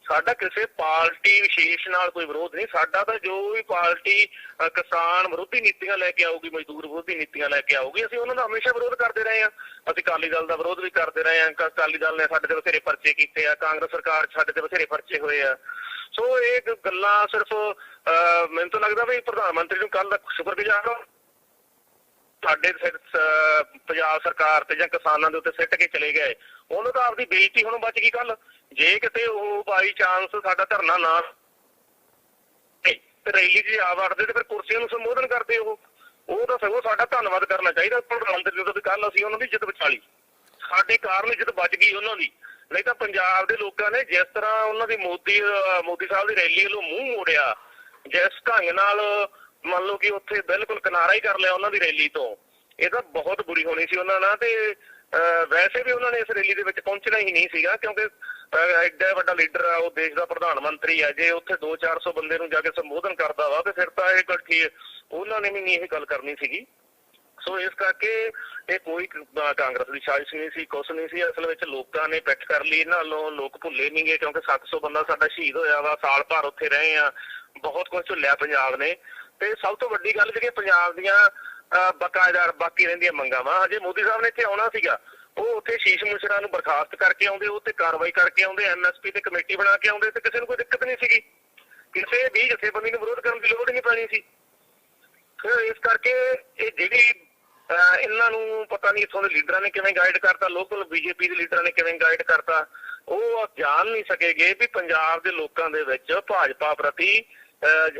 S3: ਸਾਡਾ ਕਿਸੇ ਪਾਰਟੀ ਵਿਸ਼ੇਸ਼ ਨਾਲ ਕੋਈ ਵਿਰੋਧ ਨਹੀਂ। ਸਾਡਾ ਤਾਂ ਜੋ ਵੀ ਪਾਰਟੀ ਕਿਸਾਨ ਵਿਰੋਧੀ ਨੀਤੀਆਂ ਲੈ ਕੇ ਆਊਗੀ, ਮਜ਼ਦੂਰ ਵਿਰੋਧੀ ਨੀਤੀਆਂ ਲੈ ਕੇ ਆਊਗੀ, ਅਸੀਂ ਉਹਨਾਂ ਦਾ ਹਮੇਸ਼ਾ ਵਿਰੋਧ ਕਰਦੇ ਰਹੇ ਹਾਂ। ਅਸੀਂ ਅਕਾਲੀ ਦਲ ਦਾ ਵਿਰੋਧ ਵੀ ਕਰਦੇ ਰਹੇ ਹਾਂ। ਅਕਾਲੀ ਦਲ ਨੇ ਸਾਡੇ ਤੇ ਬਥੇਰੇ ਪਰਚੇ ਕੀਤੇ ਆ, ਕਾਂਗਰਸ ਸਰਕਾਰ ਸਾਡੇ ਤੇ ਬਥੇਰੇ ਪਰਚੇ ਹੋਏ ਆ। ਸੋ ਇਹ ਗੱਲਾਂ ਸਿਰਫ ਮੈਨੂੰ ਤਾਂ ਲੱਗਦਾ ਵੀ ਪ੍ਰਧਾਨ ਮੰਤਰੀ ਨੂੰ ਕੱਲ ਦਾ ਸ਼ੁਕਰਗੁਜ਼ਾਰ ਸਾਡੇ ਪੰਜਾਬ ਸਰਕਾਰ ਤੇ ਜਾਂ ਕਿਸਾਨਾਂ ਦੇ ਉੱਤੇ ਸਿੱਟ ਕੇ ਚਲੇ ਗਏ। ਉਹਨੂੰ ਤਾਂ ਆਪਦੀ ਬੇਇੱਜ਼ਤੀ ਹੁਣ ਬਚ ਗਈ। ਕੱਲ ਜੇ ਕਿਤੇ ਉਹ ਬਾਈ ਚਾਂਸ ਸਾਡਾ ਧਰਨਾ ਨਾ ਰੈਲੀ 'ਚ ਆ ਵੜਦੇ ਤੇ ਫਿਰ ਕੁਰਸੀਆਂ ਨੂੰ ਸੰਬੋਧਨ ਕਰਦੇ ਉਹ ਤਾਂ ਸਗੋਂ ਸਾਡਾ ਧੰਨਵਾਦ ਕਰਨਾ ਚਾਹੀਦਾ ਪ੍ਰਧਾਨ ਮੰਤਰੀ ਦਾ ਵੀ ਕੱਲ ਅਸੀਂ ਉਹਨਾਂ ਦੀ ਇੱਜ਼ਤ ਬਚਾ ਲਈ, ਸਾਡੇ ਕਾਰਨ ਇੱਜ਼ਤ ਬਚ ਗਈ ਉਹਨਾਂ ਦੀ। ਨਹੀਂ ਤਾਂ ਪੰਜਾਬ ਦੇ ਲੋਕਾਂ ਨੇ ਜਿਸ ਤਰ੍ਹਾਂ ਉਹਨਾਂ ਦੀ ਮੋਦੀ ਸਾਹਿਬ ਦੀ ਰੈਲੀ ਵੱਲੋਂ ਮੂੰਹ ਮੋੜਿਆ, ਜਿਸ ਢੰਗ ਨਾਲ ਮੰਨ ਲਓ ਕਿ ਉੱਥੇ ਬਿਲਕੁਲ ਕਿਨਾਰਾ ਹੀ ਕਰ ਲਿਆ ਉਹਨਾਂ ਦੀ ਰੈਲੀ ਤੋਂ, ਇਹ ਤਾਂ ਬਹੁਤ ਬੁਰੀ ਹੋਣੀ ਸੀ ਉਹਨਾਂ ਨਾਲ। ਤੇ ਵੈਸੇ ਵੀ ਉਹਨਾਂ ਨੇ ਇਸ ਰੈਲੀ ਦੇ ਵਿੱਚ ਪਹੁੰਚਣਾ ਹੀ ਨਹੀਂ ਸੀਗਾ, ਕਿਉਂਕਿ ਐਡਾ ਵੱਡਾ ਲੀਡਰ ਆ, ਉਹ ਦੇਸ਼ ਦਾ ਪ੍ਰਧਾਨ ਮੰਤਰੀ ਆ। ਜੇ ਉੱਥੇ 200-400 ਬੰਦੇ ਨੂੰ ਜਾ ਕੇ ਸੰਬੋਧਨ ਕਰਦਾ ਵਾ ਤੇ ਫਿਰ ਤਾਂ ਇਹ ਗੱਲ ਠੀਕ, ਉਹਨਾਂ ਨੇ ਵੀ ਨਹੀਂ ਇਹ ਗੱਲ ਕਰਨੀ ਸੀਗੀ। ਸੋ ਇਸ ਕਰਕੇ ਇਹ ਕੋਈ ਕਾਂਗਰਸ ਦੀ ਸਾਜ਼ਿਸ਼ ਨਹੀਂ ਸੀ, ਕੁਛ ਨਹੀਂ ਸੀ। ਅਸਲ ਵਿੱਚ ਲੋਕਾਂ ਨੇ ਪਿੱਠ ਕਰ ਲਈ ਇਹਨਾਂ ਵੱਲੋਂ। ਲੋਕ ਭੁੱਲੇ ਨਹੀਂ ਗਏ, ਕਿਉਂਕਿ 700 ਬੰਦਾ ਸਾਡਾ ਸ਼ਹੀਦ ਹੋਇਆ ਵਾ, ਸਾਲ ਭਰ ਉੱਥੇ ਰਹੇ ਆ, ਬਹੁਤ ਕੁਝ ਝੁੱਲਿਆ ਪੰਜਾਬ ਨੇ। ਤੇ ਸਭ ਤੋਂ ਵੱਡੀ ਗੱਲ ਜਿਹੜੀ ਪੰਜਾਬ ਦੀਆਂ ਬਕਾਇਦਾਰ ਬਾਕੀ ਰਹਿੰਦੀਆਂ ਮੰਗਾਂ ਵਾ, ਹਜੇ ਮੋਦੀ ਸਾਹਿਬ ਨੇ ਇੱਥੇ ਆਉਣਾ ਸੀਗਾ, ਉਹ ਉੱਥੇ ਸ਼ੀਸ਼ ਮਿਸ਼ਰਾ ਨੂੰ ਬਰਖਾਸਤ ਕਰਕੇ ਆਉਂਦੇ, ਉਹ ਤੇ ਕਾਰਵਾਈ ਕਰਕੇ ਆਉਂਦੇ, MSP ਤੇ ਕਮੇਟੀ ਬਣਾ ਕੇ ਆਉਂਦੇ, ਤੇ ਕਿਸੇ ਨੂੰ ਕੋਈ ਦਿੱਕਤ ਨਹੀਂ ਸੀਗੀ, ਕਿਸੇ ਵੀ ਜਥੇਬੰਦੀ ਨੂੰ ਵਿਰੋਧ ਕਰਨ ਦੀ ਲੋੜ ਹੀ ਨਹੀਂ ਪੈਣੀ ਸੀ। ਫਿਰ ਇਸ ਕਰਕੇ ਇਹ ਜਿਹੜੀ ਇਹਨਾਂ ਨੂੰ ਪਤਾ ਨਹੀਂ ਇੱਥੋਂ ਦੇ ਲੀਡਰਾਂ ਨੇ ਕਿਵੇਂ ਗਾਈਡ ਕਰਤਾ, ਲੋਕਲ BJP ਦੇ ਲੀਡਰਾਂ ਨੇ ਕਿਵੇਂ ਗਾਈਡ ਕਰਤਾ, ਉਹ ਜਾਣ ਨਹੀਂ ਸਕੇਗੇ ਵੀ ਪੰਜਾਬ ਦੇ ਲੋਕਾਂ ਦੇ ਵਿੱਚ ਭਾਜਪਾ ਪ੍ਰਤੀ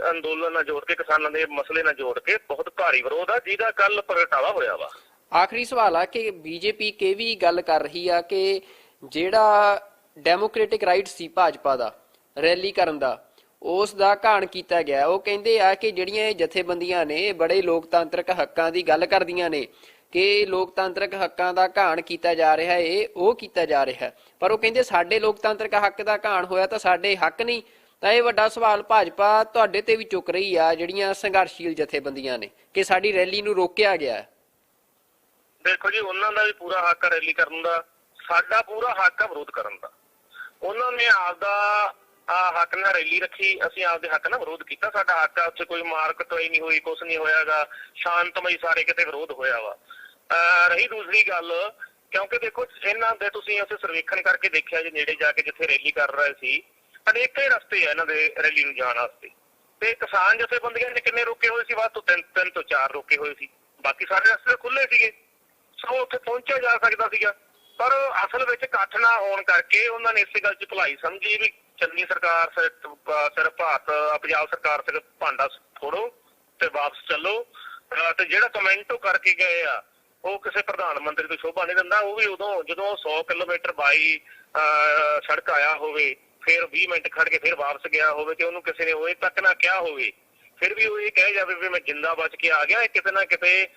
S3: ਅੰਦੋਲਨ ਨਾਲ ਜੋੜ ਕੇ, ਕਿਸਾਨਾਂ ਦੇ ਮਸਲੇ ਨਾਲ ਜੋੜ ਕੇ ਬਹੁਤ ਭਾਰੀ ਵਿਰੋਧ ਆ, ਜਿਹਦਾ ਕੱਲ ਪ੍ਰਗਟਾਵਾ ਹੋਇਆ ਵਾ।
S2: ਆਖਰੀ ਸਵਾਲ ਆ ਕਿ BJP ਕਿ ਵੀ ਗੱਲ ਕਰ ਰਹੀ ਆ ਕਿ ਜਿਹੜਾ ਡੈਮੋਕ੍ਰੈਟਿਕ ਰਾਈਟ ਸੀ ਭਾਜਪਾ ਦਾ ਰੈਲੀ ਕਰਨ ਦਾ, ਉਸ ਦਾ ਘਾਣ ਕੀਤਾ ਗਿਆ। ਉਹ ਕਹਿੰਦੇ ਆ ਕਿ ਜਿਹੜੀਆਂ ਇਹ ਜਥੇਬੰਦੀਆਂ ਨੇ ਬੜੇ ਲੋਕਤਾਂਤਰਿਕ ਹੱਕਾਂ ਦੀ ਗੱਲ ਕਰਦੀਆਂ ਨੇ ਕਿ ਲੋਕਤਾਂਤਰਿਕ ਹੱਕਾਂ ਦਾ ਘਾਣ ਕੀਤਾ ਜਾ ਰਿਹਾ ਹੈ, ਉਹ ਕੀਤਾ ਜਾ ਰਿਹਾ, ਪਰ ਉਹ ਕਹਿੰਦੇ ਸਾਡੇ ਲੋਕਤਾਂਤਰਿਕ ਹੱਕ ਦਾ ਘਾਣ ਹੋਇਆ ਤਾਂ ਸਾਡੇ ਹੱਕ ਨਹੀਂ। ਤਾਂ ਇਹ ਵੱਡਾ ਸਵਾਲ ਭਾਜਪਾ ਤੁਹਾਡੇ ਤੇ ਵੀ ਚੁੱਕ ਰਹੀ ਆ, ਜਿਹੜੀਆਂ ਸੰਘਰਸ਼ੀਲ ਜਥੇਬੰਦੀਆਂ ਨੇ, ਕਿ ਸਾਡੀ ਰੈਲੀ ਨੂੰ ਰੋਕਿਆ ਗਿਆ।
S3: ਦੇਖੋ ਜੀ, ਉਹਨਾਂ ਦਾ ਵੀ ਪੂਰਾ ਹੱਕ ਹੈ ਰੈਲੀ ਕਰਨ ਦਾ, ਸਾਡਾ ਪੂਰਾ ਹੱਕ ਹੈ ਵਿਰੋਧ ਕਰਨ ਦਾ। ਉਹਨਾਂ ਨੇ ਆਪਦਾ ਹੱਕ ਨਾਲ ਰੈਲੀ ਰੱਖੀ, ਅਸੀਂ ਆਪਦੇ ਹੱਕ ਨਾਲ ਵਿਰੋਧ ਕੀਤਾ। ਸਾਡਾ ਹੱਕ ਆ, ਉੱਥੇ ਕੋਈ ਮਾਰ ਕੁਟਾਈ ਨਹੀਂ ਹੋਈ, ਕੁਛ ਨਹੀਂ ਹੋਇਆਗਾ, ਸ਼ਾਂਤਮਈ ਸਾਰੇ ਕਿਤੇ ਵਿਰੋਧ ਹੋਇਆ ਵਾ। ਰਹੀ ਦੂਸਰੀ ਗੱਲ, ਕਿਉਂਕਿ ਦੇਖੋ ਇਹਨਾਂ ਦੇ ਤੁਸੀਂ ਉੱਥੇ ਸਰਵੇਖਣ ਕਰਕੇ ਦੇਖਿਆ ਜੀ, ਨੇੜੇ ਜਾ ਕੇ ਜਿੱਥੇ ਰੈਲੀ ਕਰ ਰਹੇ ਸੀ, ਅਨੇਕਾਂ ਹੀ ਰਸਤੇ ਆ ਇਹਨਾਂ ਦੇ ਰੈਲੀ ਨੂੰ ਜਾਣ ਵਾਸਤੇ, ਤੇ ਕਿਸਾਨ ਜਥੇਬੰਦੀਆਂ ਨੇ ਕਿੰਨੇ ਰੋਕੇ ਹੋਏ ਸੀ? ਵੱਧ ਤੋਂ 3 ਤੋਂ 4 ਰੋਕੇ ਹੋਏ ਸੀ, ਬਾਕੀ ਸਾਰੇ ਰਸਤੇ ਖੁੱਲੇ ਸੀਗੇ। ਸੋ ਉੱਥੇ ਪਹੁੰਚਿਆ ਜਾ ਸਕਦਾ ਸੀਗਾ, ਪਰ ਅਸਲ ਵਿੱਚ ਇਕੱਠ ਨਾ ਹੋਣ ਕਰਕੇ ਉਹਨਾਂ ਨੇ ਇਸੇ ਗੱਲ 'ਚ ਭਲਾਈ ਸਮਝੀ ਵੀ ਚੰਨੀ ਸਰਕਾਰ ਸਿਰ ਭਾਰਤ, ਪੰਜਾਬ ਸਰਕਾਰ ਸਿਰ ਭਾਂਡਾ ਫੋੜੋ ਤੇ ਵਾਪਸ ਚੱਲੋ। ਤੇ ਜਿਹੜਾ ਕਮੈਂਟ ਉਹ ਕਰਕੇ ਗਏ ਆ, ਉਹ ਕਿਸੇ ਪ੍ਰਧਾਨ ਮੰਤਰੀ ਤੋਂ ਸ਼ੋਭਾ ਨਹੀਂ ਦਿੰਦਾ। ਉਹ ਵੀ ਉਦੋਂ ਜਦੋਂ 100 ਕਿਲੋਮੀਟਰ ਬਾਈ ਸੜਕ ਆਇਆ ਹੋਵੇ, ਫਿਰ 20 ਮਿੰਟ ਖੜ ਕੇ ਫਿਰ ਵਾਪਸ ਗਿਆ ਹੋਵੇ, ਤੇ ਉਹਨੂੰ ਕਿਸੇ ਨੇ ਉਹ ਤੱਕ ਨਾ ਕਿਹਾ ਹੋਵੇ, ਫਿਰ ਵੀ ਉਹ ਇਹ ਕਹਿ ਜਾਵੇ ਵੀ ਮੈਂ ਜਿੰਦਾ ਬਚ ਕੇ ਆ ਗਿਆ। ਕਿਤੇ ਨਾ ਕਿਤੇ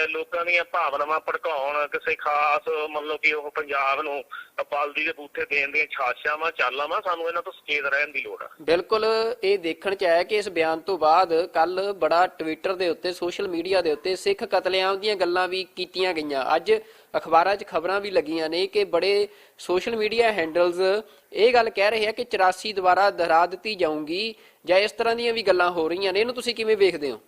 S3: ਲੋਕਾਂ ਦੀਆਂ ਭਾਵਨਾਵਾਂ ਭੜਕਾਉਣ, ਕਿਸੇ ਖਾਸ ਮਤਲਬ ਕਿ ਉਹ ਪੰਜਾਬ ਨੂੰ ਬਲਦੀ ਦੇ ਬੂਥੇ ਦੇਣ ਦੀਆਂ ਛਾਛਾਵਾਂ ਚਾਲਾਂ ਵਾ, ਸਾਨੂੰ ਇਹਨਾਂ ਤੋਂ ਸੁਚੇਤ ਰਹਿਣ ਦੀ ਲੋੜ ਆ।
S2: ਬਿਲਕੁਲ, ਇਹ ਦੇਖਣ 'ਚ ਆਇਆ ਕਿ ਇਸ ਬਿਆਨ ਤੋਂ ਬਾਅਦ ਕੱਲ ਬੜਾ ਟਵਿੱਟਰ ਦੇ ਉੱਤੇ, ਸੋਸ਼ਲ ਮੀਡੀਆ ਦੇ ਉੱਤੇ ਸਿੱਖ ਕਤਲੇਆਮ ਦੀਆਂ ਗੱਲਾਂ ਵੀ ਕੀਤੀਆਂ ਗਈਆਂ। ਅੱਜ ਅਖਬਾਰਾਂ 'ਚ ਖਬਰਾਂ ਵੀ ਲੱਗੀਆਂ ਨੇ ਕਿ ਬੜੇ ਸੋਸ਼ਲ ਮੀਡੀਆ ਹੈਂਡਲਸ ਇਹ ਗੱਲ ਕਹਿ ਰਹੇ ਆ ਕਿ 84 ਦੁਬਾਰਾ ਦੁਹਰਾ ਦਿੱਤੀ ਜਾਊਗੀ, ਜਾਂ ਇਸ ਤਰ੍ਹਾਂ ਦੀਆਂ ਵੀ ਗੱਲਾਂ ਹੋ ਰਹੀਆਂ ਨੇ। ਇਹਨੂੰ ਤੁਸੀਂ ਕਿਵੇਂ ਵੇਖਦੇ ਹੋ?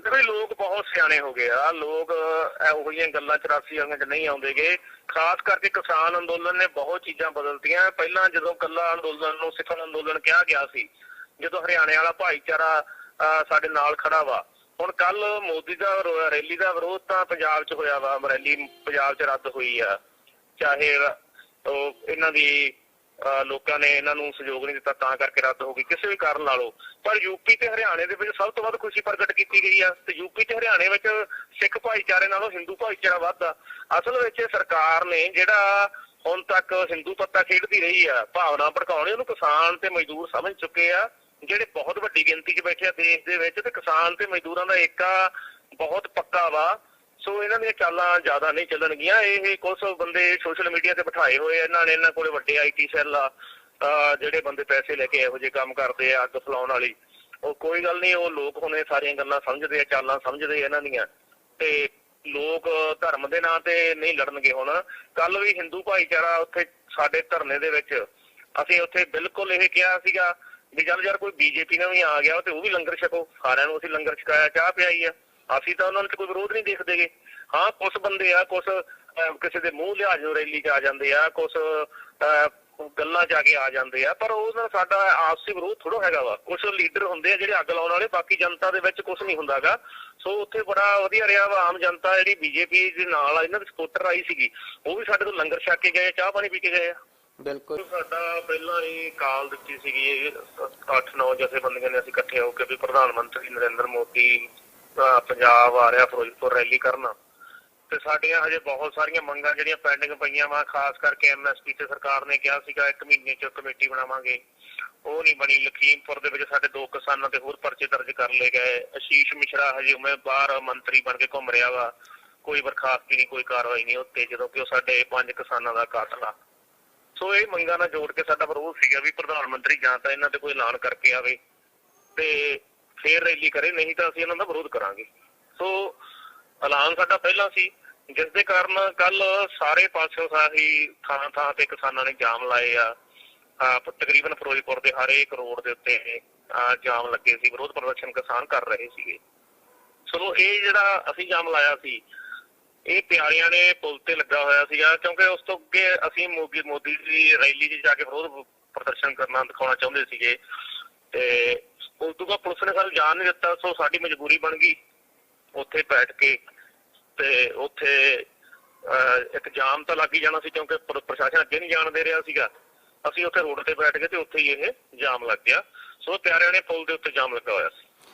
S3: ਦੇਖੋ, ਲੋਕ ਬਹੁਤ ਸਿਆਣੇ ਹੋ ਗਏ ਆ, ਲੋਕ ਇਹੋ ਜਿਹੀਆਂ ਗੱਲਾਂ 84 ਵਾਂਗਾਂ 'ਚ ਨਹੀਂ ਆਉਂਦੇਗੇ। ਖਾਸ ਕਰਕੇ ਕਿਸਾਨ ਅੰਦੋਲਨ ਨੇ ਬਹੁਤ ਚੀਜ਼ਾਂ ਬਦਲਤੀਆਂ। ਪਹਿਲਾਂ ਜਦੋਂ ਕੱਲਾ ਅੰਦੋਲਨ ਨੂੰ ਸਿੱਖ ਅੰਦੋਲਨ ਕਿਹਾ ਗਿਆ ਸੀ, ਜਦੋਂ ਹਰਿਆਣੇ ਵਾਲਾ ਭਾਈਚਾਰਾ ਸਾਡੇ ਨਾਲ ਖੜਾ ਵਾ, ਹੁਣ ਕੱਲ ਮੋਦੀ ਦਾ ਰੈਲੀ ਦਾ ਵਿਰੋਧ ਤਾਂ ਪੰਜਾਬ 'ਚ ਹੋਇਆ ਵਾ, ਰੈਲੀ ਪੰਜਾਬ 'ਚ ਰੱਦ ਹੋਈ ਆ, ਚਾਹੇ ਉਹ ਇਹਨਾਂ ਦੀ ਲੋਕਾਂ ਨੇ ਇਹਨਾਂ ਨੂੰ ਸਹਿਯੋਗ ਨਹੀਂ ਦਿੱਤਾ ਤਾਂ ਕਰਕੇ ਰੱਦ ਹੋ ਗਈ, ਕਿਸੇ ਵੀ ਕਾਰਨ ਲਾ ਲਓ। ਪਰ ਯੂਪੀ ਤੇ ਹਰਿਆਣੇ ਦੇ ਵਿੱਚ ਸਭ ਤੋਂ ਵੱਧ ਖੁਸ਼ੀ ਪ੍ਰਗਟ ਕੀਤੀ ਗਈ ਆ, ਤੇ ਯੂਪੀ ਤੇ ਹਰਿਆਣੇ ਵਿੱਚ ਸਿੱਖ ਭਾਈਚਾਰੇ ਨਾਲੋਂ ਹਿੰਦੂ ਭਾਈਚਾਰਾ ਵੱਧ ਆ। ਅਸਲ ਵਿੱਚ ਸਰਕਾਰ ਨੇ ਜਿਹੜਾ ਹੁਣ ਤੱਕ ਹਿੰਦੂ ਪੱਤਾ ਖੇਡਦੀ ਰਹੀ ਆ, ਭਾਵਨਾ ਭੜਕਾਉਣੀ, ਉਹਨੂੰ ਕਿਸਾਨ ਤੇ ਮਜ਼ਦੂਰ ਸਮਝ ਚੁੱਕੇ ਆ, ਜਿਹੜੇ ਬਹੁਤ ਵੱਡੀ ਗਿਣਤੀ 'ਚ ਬੈਠੇ ਆ ਦੇਸ਼ ਦੇ ਵਿੱਚ, ਤੇ ਕਿਸਾਨ ਤੇ ਮਜ਼ਦੂਰਾਂ ਦਾ ਏਕਾ ਬਹੁਤ ਪੱਕਾ ਵਾ। ਸੋ ਇਹਨਾਂ ਦੀਆਂ ਚਾਲਾਂ ਜ਼ਿਆਦਾ ਨਹੀਂ ਚੱਲਣਗੀਆਂ। ਇਹ ਕੁਝ ਬੰਦੇ ਸੋਸ਼ਲ ਮੀਡੀਆ ਤੇ ਬਿਠਾਏ ਹੋਏ ਇਹਨਾਂ ਨੇ, ਇਹਨਾਂ ਕੋਲੇ ਵੱਡੇ IT ਸੈੱਲ ਆ, ਜਿਹੜੇ ਬੰਦੇ ਪੈਸੇ ਲੈ ਕੇ ਇਹੋ ਜਿਹੇ ਕੰਮ ਕਰਦੇ ਆ, ਅੱਗ ਫਲਾਉਣ ਵਾਲੀ। ਉਹ ਕੋਈ ਗੱਲ ਨਹੀਂ, ਉਹ ਲੋਕ ਹੁਣ ਇਹ ਸਾਰੀਆਂ ਗੱਲਾਂ ਸਮਝਦੇ ਆ, ਚਾਲਾਂ ਸਮਝਦੇ ਆ ਇਹਨਾਂ ਦੀਆਂ, ਤੇ ਲੋਕ ਧਰਮ ਦੇ ਨਾਂ ਤੇ ਨਹੀਂ ਲੜਨਗੇ। ਹੁਣ ਕੱਲ ਵੀ ਹਿੰਦੂ ਭਾਈਚਾਰਾ ਉੱਥੇ ਸਾਡੇ ਧਰਨੇ ਦੇ ਵਿੱਚ, ਅਸੀਂ ਉੱਥੇ ਬਿਲਕੁਲ ਇਹ ਕਿਹਾ ਸੀਗਾ ਵੀ ਚੱਲ ਯਾਰ ਕੋਈ BJP ਨਾਲ ਵੀ ਆ ਗਿਆ ਤੇ ਉਹ ਵੀ ਲੰਗਰ ਛਕੋ, ਸਾਰਿਆਂ ਨੂੰ ਅਸੀਂ ਲੰਗਰ ਛਕਾਇਆ, ਚਾਹ ਪਿਆਈ ਆ, ਅਸੀਂ ਤਾਂ ਉਹਨਾਂ ਨੂੰ ਕੋਈ ਵਿਰੋਧ ਨਹੀਂ ਦੇਖਦੇਗੇ। ਹਾਂ, ਕੁਛ ਬੰਦੇ ਆ, ਕੁਛ ਕਿਸੇ ਦੇ ਮੂੰਹ ਲਿਹਾਜ਼ ਨੂੰ ਰੈਲੀ 'ਚ ਆ ਜਾਂਦੇ ਆ, ਕੁਛ ਗੱਲਾਂ ਜਾ ਕੇ ਆ ਜਾਂਦੇ ਆ, ਪਰ ਉਹਦਾ ਸਾਡਾ ਆਪਸੀ ਵਿਰੋਧ ਥੋੜ੍ਹਾ ਹੈਗਾ ਵਾ। ਕੁਛ ਲੀਡਰ ਹੁੰਦੇ ਆ ਜਿਹੜੇ ਅੱਗ ਲਾਉਣ ਵਾਲੇ, ਬਾਕੀ ਜਨਤਾ ਦੇ ਵਿੱਚ ਕੁਛ ਨਹੀਂ ਹੁੰਦਾਗਾ। ਸੋ ਉੱਥੇ ਬੜਾ ਵਧੀਆ ਰਿਹਾ ਵਾ। ਆਮ ਜਨਤਾ ਜਿਹੜੀ BJP ਦੇ ਨਾਲ ਆ, ਇਹਨਾਂ ਦੀ ਸਪੋਰਟਰ ਆਈ ਸੀਗੀ, ਉਹ ਵੀ ਸਾਡੇ ਤੋਂ ਲੰਗਰ ਛਕ ਕੇ ਗਏ, ਚਾਹ ਪਾਣੀ ਪੀ ਕੇ ਗਏ ਆ।
S1: ਬਿਲਕੁਲ, ਸਾਡਾ ਪਹਿਲਾਂ ਹੀ ਕਾਲ ਦਿੱਤੀ ਸੀਗੀ 8-9 ਜਥੇਬੰਦੀਆਂ ਨੇ ਅਸੀਂ ਇਕੱਠੇ ਹੋ ਕੇ ਵੀ ਪ੍ਰਧਾਨ ਮੰਤਰੀ ਨਰਿੰਦਰ ਮੋਦੀ ਪੰਜਾਬ ਆ ਰਿਹਾ ਫਿਰੋਜ਼ਪੁਰ ਰੈਲੀ ਕਰਨਾ,
S3: ਤੇ ਸਾਡੀਆਂ ਹਜੇ ਬਹੁਤ ਸਾਰੀਆਂ ਮੰਗਾਂ ਜਿਹੜੀਆਂ ਪੈਂਡਿੰਗ ਪਈਆਂ ਵਾ, ਖਾਸ ਕਰਕੇ ਐਮਐਸਪੀ ਤੇ ਸਰਕਾਰ ਨੇ ਕਿਹਾ ਸੀਗਾ 1 ਮਹੀਨੇ 'ਚ ਕਮੇਟੀ ਬਣਾਵਾਂਗੇ, ਉਹ ਨਹੀਂ ਬਣੀ। ਲਖੀਮਪੁਰ ਦੇ ਵਿੱਚ ਸਾਡੇ 2 ਕਿਸਾਨਾਂ ਤੇ ਹੋਰ ਪਰਚੇ ਦਰਜ ਕਰ ਲਏ ਗਏ। ਆਸ਼ੀਸ਼ ਮਿਸ਼ਰਾ ਹਜੇ ਉਵੇਂ ਬਾਹਰ ਮੰਤਰੀ ਬਣ ਕੇ ਘੁੰਮ ਰਿਹਾ ਵਾ, ਕੋਈ ਬਰਖਾਸਤੀ ਨਹੀਂ, ਕੋਈ ਕਾਰਵਾਈ ਨਹੀਂ ਉੱਤੇ, ਜਦੋਂ ਕਿ ਉਹ ਸਾਡੇ 5 ਕਿਸਾਨਾਂ ਦਾ ਕਾਤਲ ਆ। ਸੋ ਇਹ ਮੰਗਾਂ ਨਾਲ ਜੋੜ ਕੇ ਸਾਡਾ ਵਿਰੋਧ ਸੀਗਾ ਵੀ ਪ੍ਰਧਾਨ ਮੰਤਰੀ ਜਾਂ ਤਾਂ ਇਹਨਾਂ ਤੇ ਕੋਈ ਐਲਾਨ ਕਰਕੇ ਆਵੇ ਤੇ ਫੇਰ ਰੈਲੀ ਕਰੇ, ਨਹੀਂ ਤਾਂ ਅਸੀਂ ਇਹਨਾਂ ਦਾ ਵਿਰੋਧ ਕਰਾਂਗੇ। ਸੋ ਐਲਾਨ ਸਾਡਾ ਪਹਿਲਾਂ ਸੀ, ਜਿਸ ਦੇ ਕਾਰਨ ਕੱਲ ਸਾਰੇ ਪਾਸਿਓਂ ਸਾਹੀ ਥਾਂ ਤੇ ਕਿਸਾਨਾਂ ਨੇ ਜਾਮ ਲਾਏ ਆ। ਤਕਰੀਬਨ ਫਿਰੋਜ਼ਪੁਰ ਦੇ ਹਰੇਕ ਰੋਡ ਦੇ ਉੱਤੇ ਜਾਮ ਲੱਗੇ ਸੀ, ਵਿਰੋਧ ਪ੍ਰਦਰਸ਼ਨ ਕਿਸਾਨ ਕਰ ਰਹੇ ਸੀਗੇ। ਸੋ ਇਹ ਜਿਹੜਾ ਅਸੀਂ ਜਾਮ ਲਾਇਆ ਸੀ, ਇਹ ਪਿਆਰਿਆਂ ਨੇ ਪੁਲ ਤੇ ਲੱਗਾ ਹੋਇਆ ਸੀਗਾ, ਕਿਉਂਕਿ ਉਸ ਤੋਂ ਅੱਗੇ ਅਸੀਂ ਮੋਦੀ ਦੀ ਰੈਲੀ 'ਚ ਜਾ ਕੇ ਵਿਰੋਧ ਪ੍ਰਦਰਸ਼ਨ ਕਰਨਾ ਦਿਖਾਉਣਾ ਚਾਹੁੰਦੇ ਸੀਗੇ ਤੇ ਉਸ ਤੋਂ ਬਾਅਦ ਪੁਲਿਸ ਨੇ ਸਾਨੂੰ ਜਾਣ ਨਹੀਂ ਦਿੱਤਾ। ਸੋ ਸਾਡੀ ਮਜਬੂਰੀ ਬਣ ਗਈ ਉੱਥੇ ਬੈਠ ਕੇ, ਤੇ ਉੱਥੇ ਇੱਕ ਜਾਮ ਤਾਂ ਲੱਗ ਹੀ ਜਾਣਾ ਸੀ ਕਿਉਂਕਿ ਪ੍ਰਸ਼ਾਸਨ ਅੱਗੇ ਨਹੀਂ ਜਾਣ ਦੇ ਰਿਹਾ ਸੀਗਾ। ਅਸੀਂ ਉੱਥੇ ਰੋਡ ਤੇ ਬੈਠ ਗਏ ਤੇ ਉੱਥੇ ਹੀ ਇਹ ਜਾਮ ਲੱਗ ਗਿਆ। ਸੋ ਪਿਆਰਿਆਂ ਨੇ ਪੁਲ ਦੇ ਉੱਤੇ ਜਾਮ ਲੱਗਾ ਹੋਇਆ ਸੀ।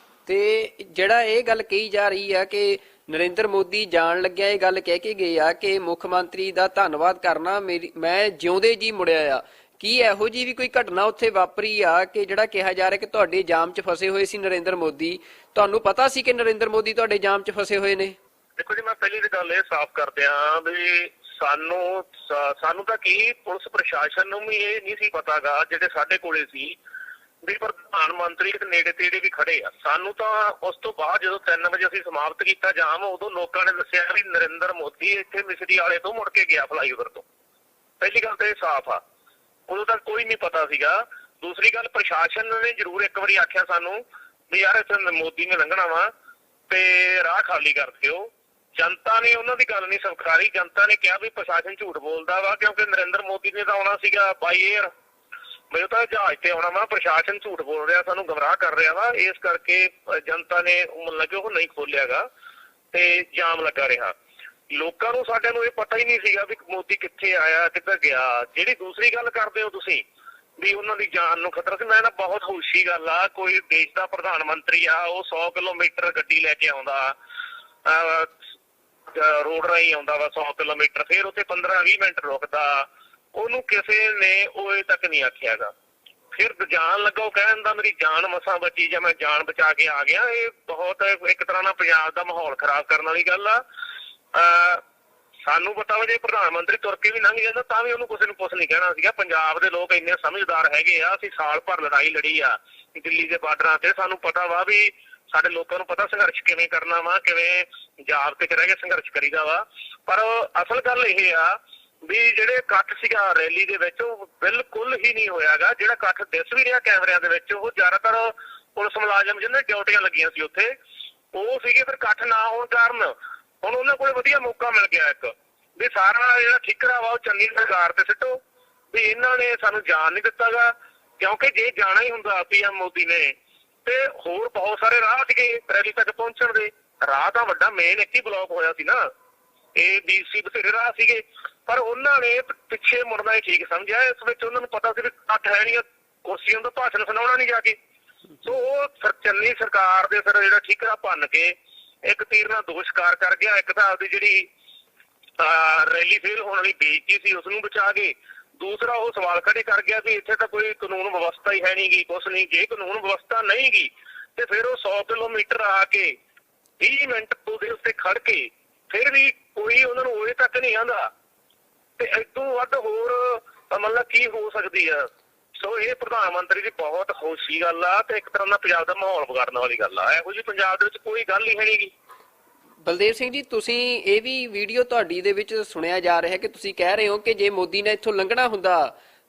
S2: ਤੇ ਜਿਹੜਾ ਇਹ ਗੱਲ ਕਹੀ ਜਾ ਰਹੀ ਆ ਕਿ ਨਰਿੰਦਰ ਮੋਦੀ ਜਾਣ ਲੱਗਿਆ ਇਹ ਗੱਲ ਕਹਿ ਕੇ ਗਏ ਆ ਕਿ ਮੁੱਖ ਮੰਤਰੀ ਦਾ ਧੰਨਵਾਦ ਕਰਨਾ, ਮੈਂ ਜਿਉਂਦੇ ਜੀ ਮੁੜਿਆ ਆ, ਕੀ ਇਹੋ ਜੀ ਵੀ ਕੋਈ ਘਟਨਾ ਉੱਥੇ ਵਾਪਰੀ ਆ ਕਿ ਜਿਹੜਾ ਕਿਹਾ ਜਾ ਰਿਹਾ ਕਿ ਤੁਹਾਡੇ ਜਾਮ 'ਚ ਫਸੇ ਹੋਏ ਸੀ ਨਰਿੰਦਰ ਮੋਦੀ? ਤੁਹਾਨੂੰ ਪਤਾ ਸੀ ਕਿ ਨਰਿੰਦਰ ਮੋਦੀ ਤੁਹਾਡੇ ਜਾਮ 'ਚ ਫਸੇ ਹੋਏ ਨੇ?
S3: ਦੇਖੋ ਜੀ, ਮੈਂ ਪਹਿਲੀ ਤਾਂ ਗੱਲ ਇਹ ਸਾਫ਼ ਕਰ ਦਿਆਂ ਵੀ ਸਾਨੂੰ ਤਾਂ ਕੀ, ਪੁਲਿਸ ਪ੍ਰਸ਼ਾਸਨ ਨੂੰ ਵੀ ਇਹ ਨਹੀਂ ਸੀ ਪਤਾਗਾ, ਜਿਹੜੇ ਸਾਡੇ ਕੋਲੇ ਸੀ ਵੀ ਪ੍ਰਧਾਨ ਮੰਤਰੀ ਤੇ ਨੇੜੇ ਤੇੜੇ ਵੀ ਖੜੇ ਆ। ਸਾਨੂੰ ਤਾਂ ਉਸ ਤੋਂ ਬਾਅਦ ਜਦੋਂ 3 ਵਜੇ ਅਸੀਂ ਸਮਾਪਤ ਕੀਤਾ ਜਾਮ, ਉਦੋਂ ਲੋਕਾਂ ਨੇ ਦੱਸਿਆ ਵੀ ਨਰਿੰਦਰ ਮੋਦੀ ਇੱਥੇ ਮਿਸਰੀ ਵਾਲੇ ਤੋਂ ਮੁੜ ਕੇ ਗਿਆ ਫਲਾਈਓਵਰ ਤੋਂ। ਪਹਿਲੀ ਗੱਲ ਤਾਂ ਇਹ ਸਾਫ਼ ਆ, ਉਦੋਂ ਤੱਕ ਕੋਈ ਨਹੀਂ ਪਤਾ ਸੀਗਾ। ਦੂਸਰੀ ਗੱਲ, ਪ੍ਰਸ਼ਾਸਨ ਨੇ ਜ਼ਰੂਰ ਇੱਕ ਵਾਰੀ ਆਖਿਆ ਸਾਨੂੰ ਵੀ ਯਾਰ ਇੱਥੇ ਮੋਦੀ ਨੇ ਲੰਘਣਾ ਵਾ ਤੇ ਰਾਹ ਖਾਲੀ ਕਰ ਦਿਓ। ਜਨਤਾ ਨੇ ਉਹਨਾਂ ਦੀ ਗੱਲ ਨਹੀਂ ਸਵੀਕਾਰੀ। ਜਨਤਾ ਨੇ ਕਿਹਾ ਵੀ ਪ੍ਰਸ਼ਾਸਨ ਝੂਠ ਬੋਲਦਾ ਵਾ, ਕਿਉਂਕਿ ਨਰਿੰਦਰ ਮੋਦੀ ਨੇ ਤਾਂ ਆਉਣਾ ਸੀਗਾ ਬਾਈ ਏਅਰ, ਮੈਨੂੰ ਤਾਂ ਜਹਾਜ਼ ਤੇ ਆਉਣਾ ਵਾ, ਪ੍ਰਸ਼ਾਸਨ ਝੂਠ ਬੋਲ ਰਿਹਾ, ਸਾਨੂੰ ਗਮਰਾਹ ਕਰ ਰਿਹਾ ਵਾ। ਇਸ ਕਰਕੇ ਜਨਤਾ ਨੇ ਮਤਲਬ ਕਿ ਉਹ ਨਹੀਂ ਖੋਲਿਆਗਾ ਤੇ ਜਾਮ ਲੱਗਾ ਰਿਹਾ। ਲੋਕਾਂ ਨੂੰ ਸਾਡਿਆਂ ਨੂੰ ਇਹ ਪਤਾ ਹੀ ਨਹੀਂ ਸੀਗਾ ਵੀ ਮੋਦੀ ਕਿੱਥੇ ਆਇਆ, ਕਿੱਧਰ ਗਿਆ। ਜਿਹੜੀ ਦੂਸਰੀ ਗੱਲ ਕਰਦੇ ਹੋ ਤੁਸੀਂ ਵੀ ਉਹਨਾਂ ਦੀ ਜਾਨ ਨੂੰ ਖਤਰਾ ਸੀ, ਮੈਂ ਨਾ ਬਹੁਤ ਖੁਸ਼ੀ ਗੱਲ ਆ, ਕੋਈ ਦੇਸ਼ ਦਾ ਪ੍ਰਧਾਨ ਮੰਤਰੀ ਆ, ਉਹ 100 ਕਿਲੋਮੀਟਰ ਗੱਡੀ ਲੈ ਕੇ ਆਉਂਦਾ, ਰੋਡ ਰਾਹੀਂ ਆਉਂਦਾ ਵਾ 100 ਕਿਲੋਮੀਟਰ, ਫਿਰ ਉੱਥੇ 15-20 ਮਿੰਟ ਰੁਕਦਾ, ਉਹਨੂੰ ਕਿਸੇ ਨੇ ਉਹ ਤੱਕ ਨਹੀਂ ਆਖਿਆਗਾ। ਫਿਰ ਜਾਣ ਲੱਗਾ ਉਹ ਕਹਿਣ ਦਾ ਮੇਰੀ ਜਾਨ ਮਸਾਂ ਬਚੀ ਜਾਂ ਮੈਂ ਜਾਨ ਬਚਾ ਕੇ ਆ ਗਿਆ। ਇਹ ਬਹੁਤ ਇੱਕ ਤਰ੍ਹਾਂ ਨਾਲ ਪੰਜਾਬ ਦਾ ਮਾਹੌਲ ਖਰਾਬ ਕਰਨ ਵਾਲੀ ਗੱਲ ਆ। ਸਾਨੂੰ ਪਤਾ ਵਾ ਜੇ ਪ੍ਰਧਾਨ ਮੰਤਰੀ ਤੁਰ ਕੇ ਵੀ ਲੰਘ ਜਾਂਦਾ ਤਾਂ ਵੀ ਉਹਨੂੰ ਕਿਸੇ ਨੂੰ ਕੁਛ ਨਹੀਂ ਕਹਿਣਾ ਸੀਗਾ। ਪੰਜਾਬ ਦੇ ਲੋਕ ਇੰਨੇ ਸਮਝਦਾਰ ਹੈਗੇ ਆ, ਅਸੀਂ ਸਾਲ ਭਰ ਲੜਾਈ ਲੜੀ ਆ ਦਿੱਲੀ ਦੇ ਬਾਰਡਰਾਂ ਤੇ, ਸਾਨੂੰ ਪਤਾ ਵਾ ਵੀ ਸਾਡੇ ਲੋਕਾਂ ਨੂੰ ਪਤਾ ਸੰਘਰਸ਼ ਕਿਵੇਂ ਕਰਨਾ ਵਾ, ਕਿਵੇਂ ਜਾਬਤੇ 'ਚ ਰਹਿ ਕੇ ਸੰਘਰਸ਼ ਕਰੀਦਾ ਵਾ। ਪਰ ਅਸਲ ਗੱਲ ਇਹ ਆ ਵੀ ਜਿਹੜੇ ਇਕੱਠ ਸੀਗਾ ਰੈਲੀ ਦੇ ਵਿੱਚ ਉਹ ਬਿਲਕੁਲ ਹੀ ਨਹੀਂ ਹੋਇਆਗਾ। ਜਿਹੜਾ ਇਕੱਠ ਦਿਸ ਵੀ ਰਿਹਾ ਕੈਮਰਿਆਂ ਦੇ ਵਿੱਚ, ਉਹ ਜ਼ਿਆਦਾਤਰ ਪੁਲਿਸ ਮੁਲਾਜ਼ਮ ਜਿਹਨਾਂ ਡਿਊਟੀਆਂ ਲੱਗੀਆਂ ਸੀ ਉੱਥੇ ਉਹ ਸੀਗੇ। ਫਿਰ ਇਕੱਠ ਨਾ ਹੋਣ ਕਾਰਨ ਹੁਣ ਉਹਨਾਂ ਕੋਲ ਵਧੀਆ ਮੌਕਾ ਮਿਲ ਗਿਆ ਇੱਕ ਵੀ ਸਾਰਾ ਜਿਹੜਾ ਠਿਕਰਾ ਵਾ ਉਹ ਚੰਨੀ ਸਰਕਾਰ ਤੇ ਸਿੱਟੋ ਵੀ ਇਹਨਾਂ ਨੇ ਸਾਨੂੰ ਜਾਣ ਨਹੀਂ ਦਿੱਤਾਗਾ। ਕਿਉਂਕਿ ਜੇ ਜਾਣਾ ਹੀ ਹੁੰਦਾ PM ਮੋਦੀ ਨੇ ਤੇ ਹੋਰ ਬਹੁਤ ਸਾਰੇ ਰਾਹ ਸੀਗੇ ਰੈਲੀ ਤੱਕ ਪਹੁੰਚਣ ਦੇ। ਰਾਹ ਤਾਂ ਵੱਡਾ ਮੇਨ ਇੱਕ ਹੀ ਬਲੌਕ ਹੋਇਆ ਸੀ ਨਾ, ਇਹ DC ਬਥੇਰੇ ਰਾਹ ਸੀਗੇ, ਪਰ ਉਹਨਾਂ ਨੇ ਪਿੱਛੇ ਮੁੜਨਾ ਹੀ ਠੀਕ ਸਮਝਿਆ। ਇਸ ਵਿੱਚ ਉਹਨਾਂ ਨੂੰ ਪਤਾ ਸੀ ਵੀ ਇਕੱਠ ਹੈ ਨਹੀਂ, ਕੁਰਸੀਆਂ ਤੋਂ ਭਾਸ਼ਣ ਸੁਣਾਉਣਾ ਨਹੀਂ ਜਾ ਕੇ। ਸੋ ਉਹ ਚੰਨੀ ਸਰਕਾਰ ਦੇ ਫਿਰ ਜਿਹੜਾ ਠਿਕਰਾ ਭੰਨ ਕੇ ਇੱਕ ਤੀਰ ਨਾਲ ਦੋ ਸ਼ਿਕਾਰ ਕਰ ਗਿਆ। ਇੱਕ ਤਾਂ ਆਪਦੀ ਜਿਹੜੀ ਰੈਲੀ ਫੇਲ ਹੋਣ ਵਾਲੀ ਬੇਇੱਜ਼ਤੀ ਸੀ ਉਸਨੂੰ ਬਚਾ ਕੇ, ਦੂਸਰਾ ਉਹ ਸਵਾਲ ਖੜੇ ਕਰ ਗਿਆ ਵੀ ਇੱਥੇ ਤਾਂ ਕੋਈ ਕਾਨੂੰਨ ਵਿਵਸਥਾ ਹੀ ਹੈ ਨਹੀਂ ਗੀ, ਕੁਛ ਨਹੀਂ। ਜੇ ਕਾਨੂੰਨ ਵਿਵਸਥਾ ਨਹੀਂ ਗੀ ਤੇ ਫਿਰ ਉਹ 100 ਕਿਲੋਮੀਟਰ ਆ ਕੇ 20 ਮਿੰਟ ਉਹਦੇ ਉੱਤੇ ਖੜ ਕੇ ਫਿਰ ਵੀ ਕੋਈ ਉਹਨਾਂ ਨੂੰ ਉਹਦੇ ਤੱਕ ਨਹੀਂ ਆਉਂਦਾ ਤੇ ਇਸ ਤੋਂ ਵੱਧ ਹੋਰ ਮਤਲਬ ਕੀ ਹੋ ਸਕਦੀ ਆ। ਸੋ ਇਹ ਪ੍ਰਧਾਨ ਮੰਤਰੀ ਦੀ ਬਹੁਤ ਖੁਸ਼ੀ ਗੱਲ ਆ ਤੇ ਇੱਕ ਤਰ੍ਹਾਂ ਦਾ ਪੰਜਾਬ ਦਾ ਮਾਹੌਲ ਵਿਗਾੜਨ ਵਾਲੀ ਗੱਲ ਆ। ਇਹੋ ਜਿਹੀ ਪੰਜਾਬ ਦੇ ਵਿੱਚ ਕੋਈ ਗੱਲ ਹੀ ਹੈ ਨੀ ਗੀ।
S2: ਬਲਦੇਵ ਸਿੰਘ ਜੀ, ਤੁਸੀਂ ਇਹ ਵੀ ਵੀਡੀਓ ਤੁਹਾਡੀ ਦੇ ਵਿੱਚ ਸੁਣਿਆ ਜਾ ਰਿਹਾ ਕਿ ਤੁਸੀਂ ਕਹਿ ਰਹੇ ਹੋ ਕਿ ਜੇ ਮੋਦੀ ਨੇ ਇੱਥੋਂ ਲੰਘਣਾ ਹੁੰਦਾ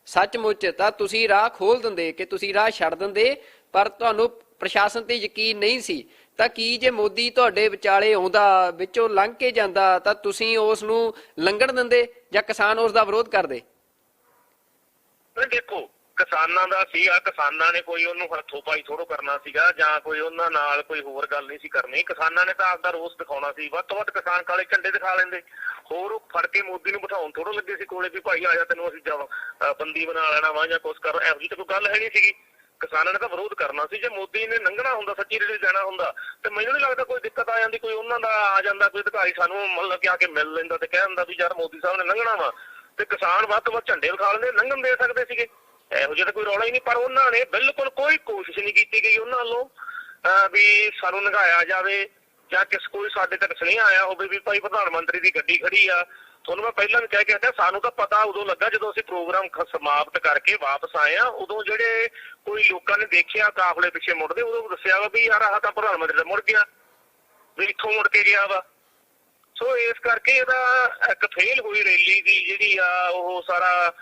S2: ਸੱਚਮੁੱਚ ਤਾਂ ਤੁਸੀਂ ਰਾਹ ਖੋਲ ਦਿੰਦੇ, ਕਿ ਤੁਸੀਂ ਰਾਹ ਛੱਡ ਦਿੰਦੇ, ਪਰ ਤੁਹਾਨੂੰ ਪ੍ਰਸ਼ਾਸਨ ਤੇ ਯਕੀਨ ਨਹੀਂ ਸੀ। ਤਾਂ ਕੀ ਜੇ ਮੋਦੀ ਤੁਹਾਡੇ ਵਿਚਾਲੇ ਆਉਂਦਾ, ਵਿੱਚੋਂ ਲੰਘ ਕੇ ਜਾਂਦਾ, ਤਾਂ ਤੁਸੀਂ ਉਸ ਨੂੰ ਲੰਘਣ ਦਿੰਦੇ ਜਾਂ ਕਿਸਾਨ ਉਸ ਦਾ ਵਿਰੋਧ ਕਰਦੇ?
S3: ਦੇਖੋ, ਕਿਸਾਨਾਂ ਦਾ ਸੀਗਾ, ਕਿਸਾਨਾਂ ਨੇ ਕੋਈ ਉਹਨੂੰ ਹੱਥੋਂ ਪਾਈ ਥੋੜੋ ਕਰਨਾ ਸੀਗਾ ਜਾਂ ਕੋਈ ਉਹਨਾਂ ਨਾਲ ਕੋਈ ਹੋਰ ਗੱਲ ਨਹੀਂ ਸੀ ਕਰਨੀ। ਕਿਸਾਨਾਂ ਨੇ ਤਾਂ ਆਪਦਾ ਰੋਸ ਦਿਖਾਉਣਾ ਸੀ। ਵੱਧ ਤੋਂ ਵੱਧ ਕਿਸਾਨ ਕਾਲੇ ਝੰਡੇ ਦਿਖਾ ਲੈਂਦੇ, ਹੋਰ ਉਹ ਫੜ ਕੇ ਮੋਦੀ ਨੂੰ ਬਿਠਾਉਣ ਥੋੜੋ ਲੱਗੇ ਸੀ ਕੋਲੇ ਵੀ ਭਾਈ ਆ ਜਾ ਤੈਨੂੰ ਅਸੀਂ ਬੰਦੀ ਬਣਾ ਲੈਣਾ ਵਾ ਜਾਂ ਕੁਛ ਕਰ। ਇਹੋ ਜਿਹੀ ਤਾਂ ਕੋਈ ਗੱਲ ਹੈ ਨਹੀਂ ਸੀਗੀ। ਕਿਸਾਨਾਂ ਨੇ ਤਾਂ ਵਿਰੋਧ ਕਰਨਾ ਸੀ। ਜੇ ਮੋਦੀ ਨੇ ਲੰਘਣਾ ਹੁੰਦਾ, ਸੱਚੀ ਰੈਲੀ ਦੇਣਾ ਹੁੰਦਾ, ਤੇ ਮੈਨੂੰ ਨਹੀਂ ਲੱਗਦਾ ਕੋਈ ਦਿੱਕਤ ਆ ਜਾਂਦੀ, ਕੋਈ ਉਹਨਾਂ ਦਾ ਆ ਜਾਂਦਾ ਕੋਈ ਅਧਿਕਾਰੀ ਸਾਨੂੰ ਮਤਲਬ ਕਿ ਆ ਕੇ ਮਿਲ ਲੈਂਦਾ ਤੇ ਕਹਿ ਦਿੰਦਾ ਵੀ ਯਾਰ ਮੋਦੀ ਸਾਹਿਬ ਨੇ ਲੰਘਣਾ ਵਾ, ਤੇ ਕਿਸਾਨ ਵੱਧ ਤੋਂ ਵੱਧ ਝੰਡੇ ਵਿਖਾ ਲੈਂਦੇ, ਲੰਘਣ ਦੇ ਸਕਦੇ ਸੀਗੇ। ਇਹੋ ਜਿਹਾ ਤਾਂ ਕੋਈ ਰੌਲਾ ਹੀ ਨਹੀਂ। ਪਰ ਉਹਨਾਂ ਨੇ ਬਿਲਕੁਲ ਕੋਈ ਕੋਸ਼ਿਸ਼ ਨਹੀਂ ਕੀਤੀ ਗਈ ਉਹਨਾਂ ਵੱਲੋਂ ਵੀ ਸਾਨੂੰ ਲੰਘਾਇਆ ਜਾਵੇ ਜਾਂ ਕੋਈ ਸਾਡੇ ਤੱਕ ਸੁਨੇਹਾ ਆਇਆ ਹੋਵੇ ਵੀ ਭਾਈ ਪ੍ਰਧਾਨ ਮੰਤਰੀ ਦੀ ਗੱਡੀ ਖੜੀ ਆ। ਤੁਹਾਨੂੰ ਮੈਂ ਪਹਿਲਾਂ ਵੀ ਕਹਿ ਕੇ ਹਟਿਆ, ਸਾਨੂੰ ਤਾਂ ਪਤਾ ਉਦੋਂ ਲੱਗਾ ਜਦੋਂ ਅਸੀਂ ਪ੍ਰੋਗਰਾਮ ਸਮਾਪਤ ਕਰਕੇ ਵਾਪਸ ਆਏ ਆ। ਉਦੋਂ ਜਿਹੜੇ ਕੋਈ ਲੋਕਾਂ ਨੇ ਦੇਖਿਆ ਕਾਫਲੇ ਪਿੱਛੇ ਮੁੜਦੇ, ਉਦੋਂ ਦੱਸਿਆ ਵਾ ਵੀ ਯਾਰ ਆਹ ਤਾਂ ਪ੍ਰਧਾਨ ਮੰਤਰੀ ਦਾ ਮੁੜ ਗਿਆ, ਵੀ ਇੱਥੋਂ ਮੁੜ ਕੇ ਗਿਆ ਵਾ। ਸੋ ਇਸ ਕਰਕੇ ਇਹਦਾ ਇੱਕ ਫੇਲ ਹੋਈ ਰੈਲੀ ਦੀ ਜਿਹੜੀ ਆ ਉਹ ਸਾਰਾ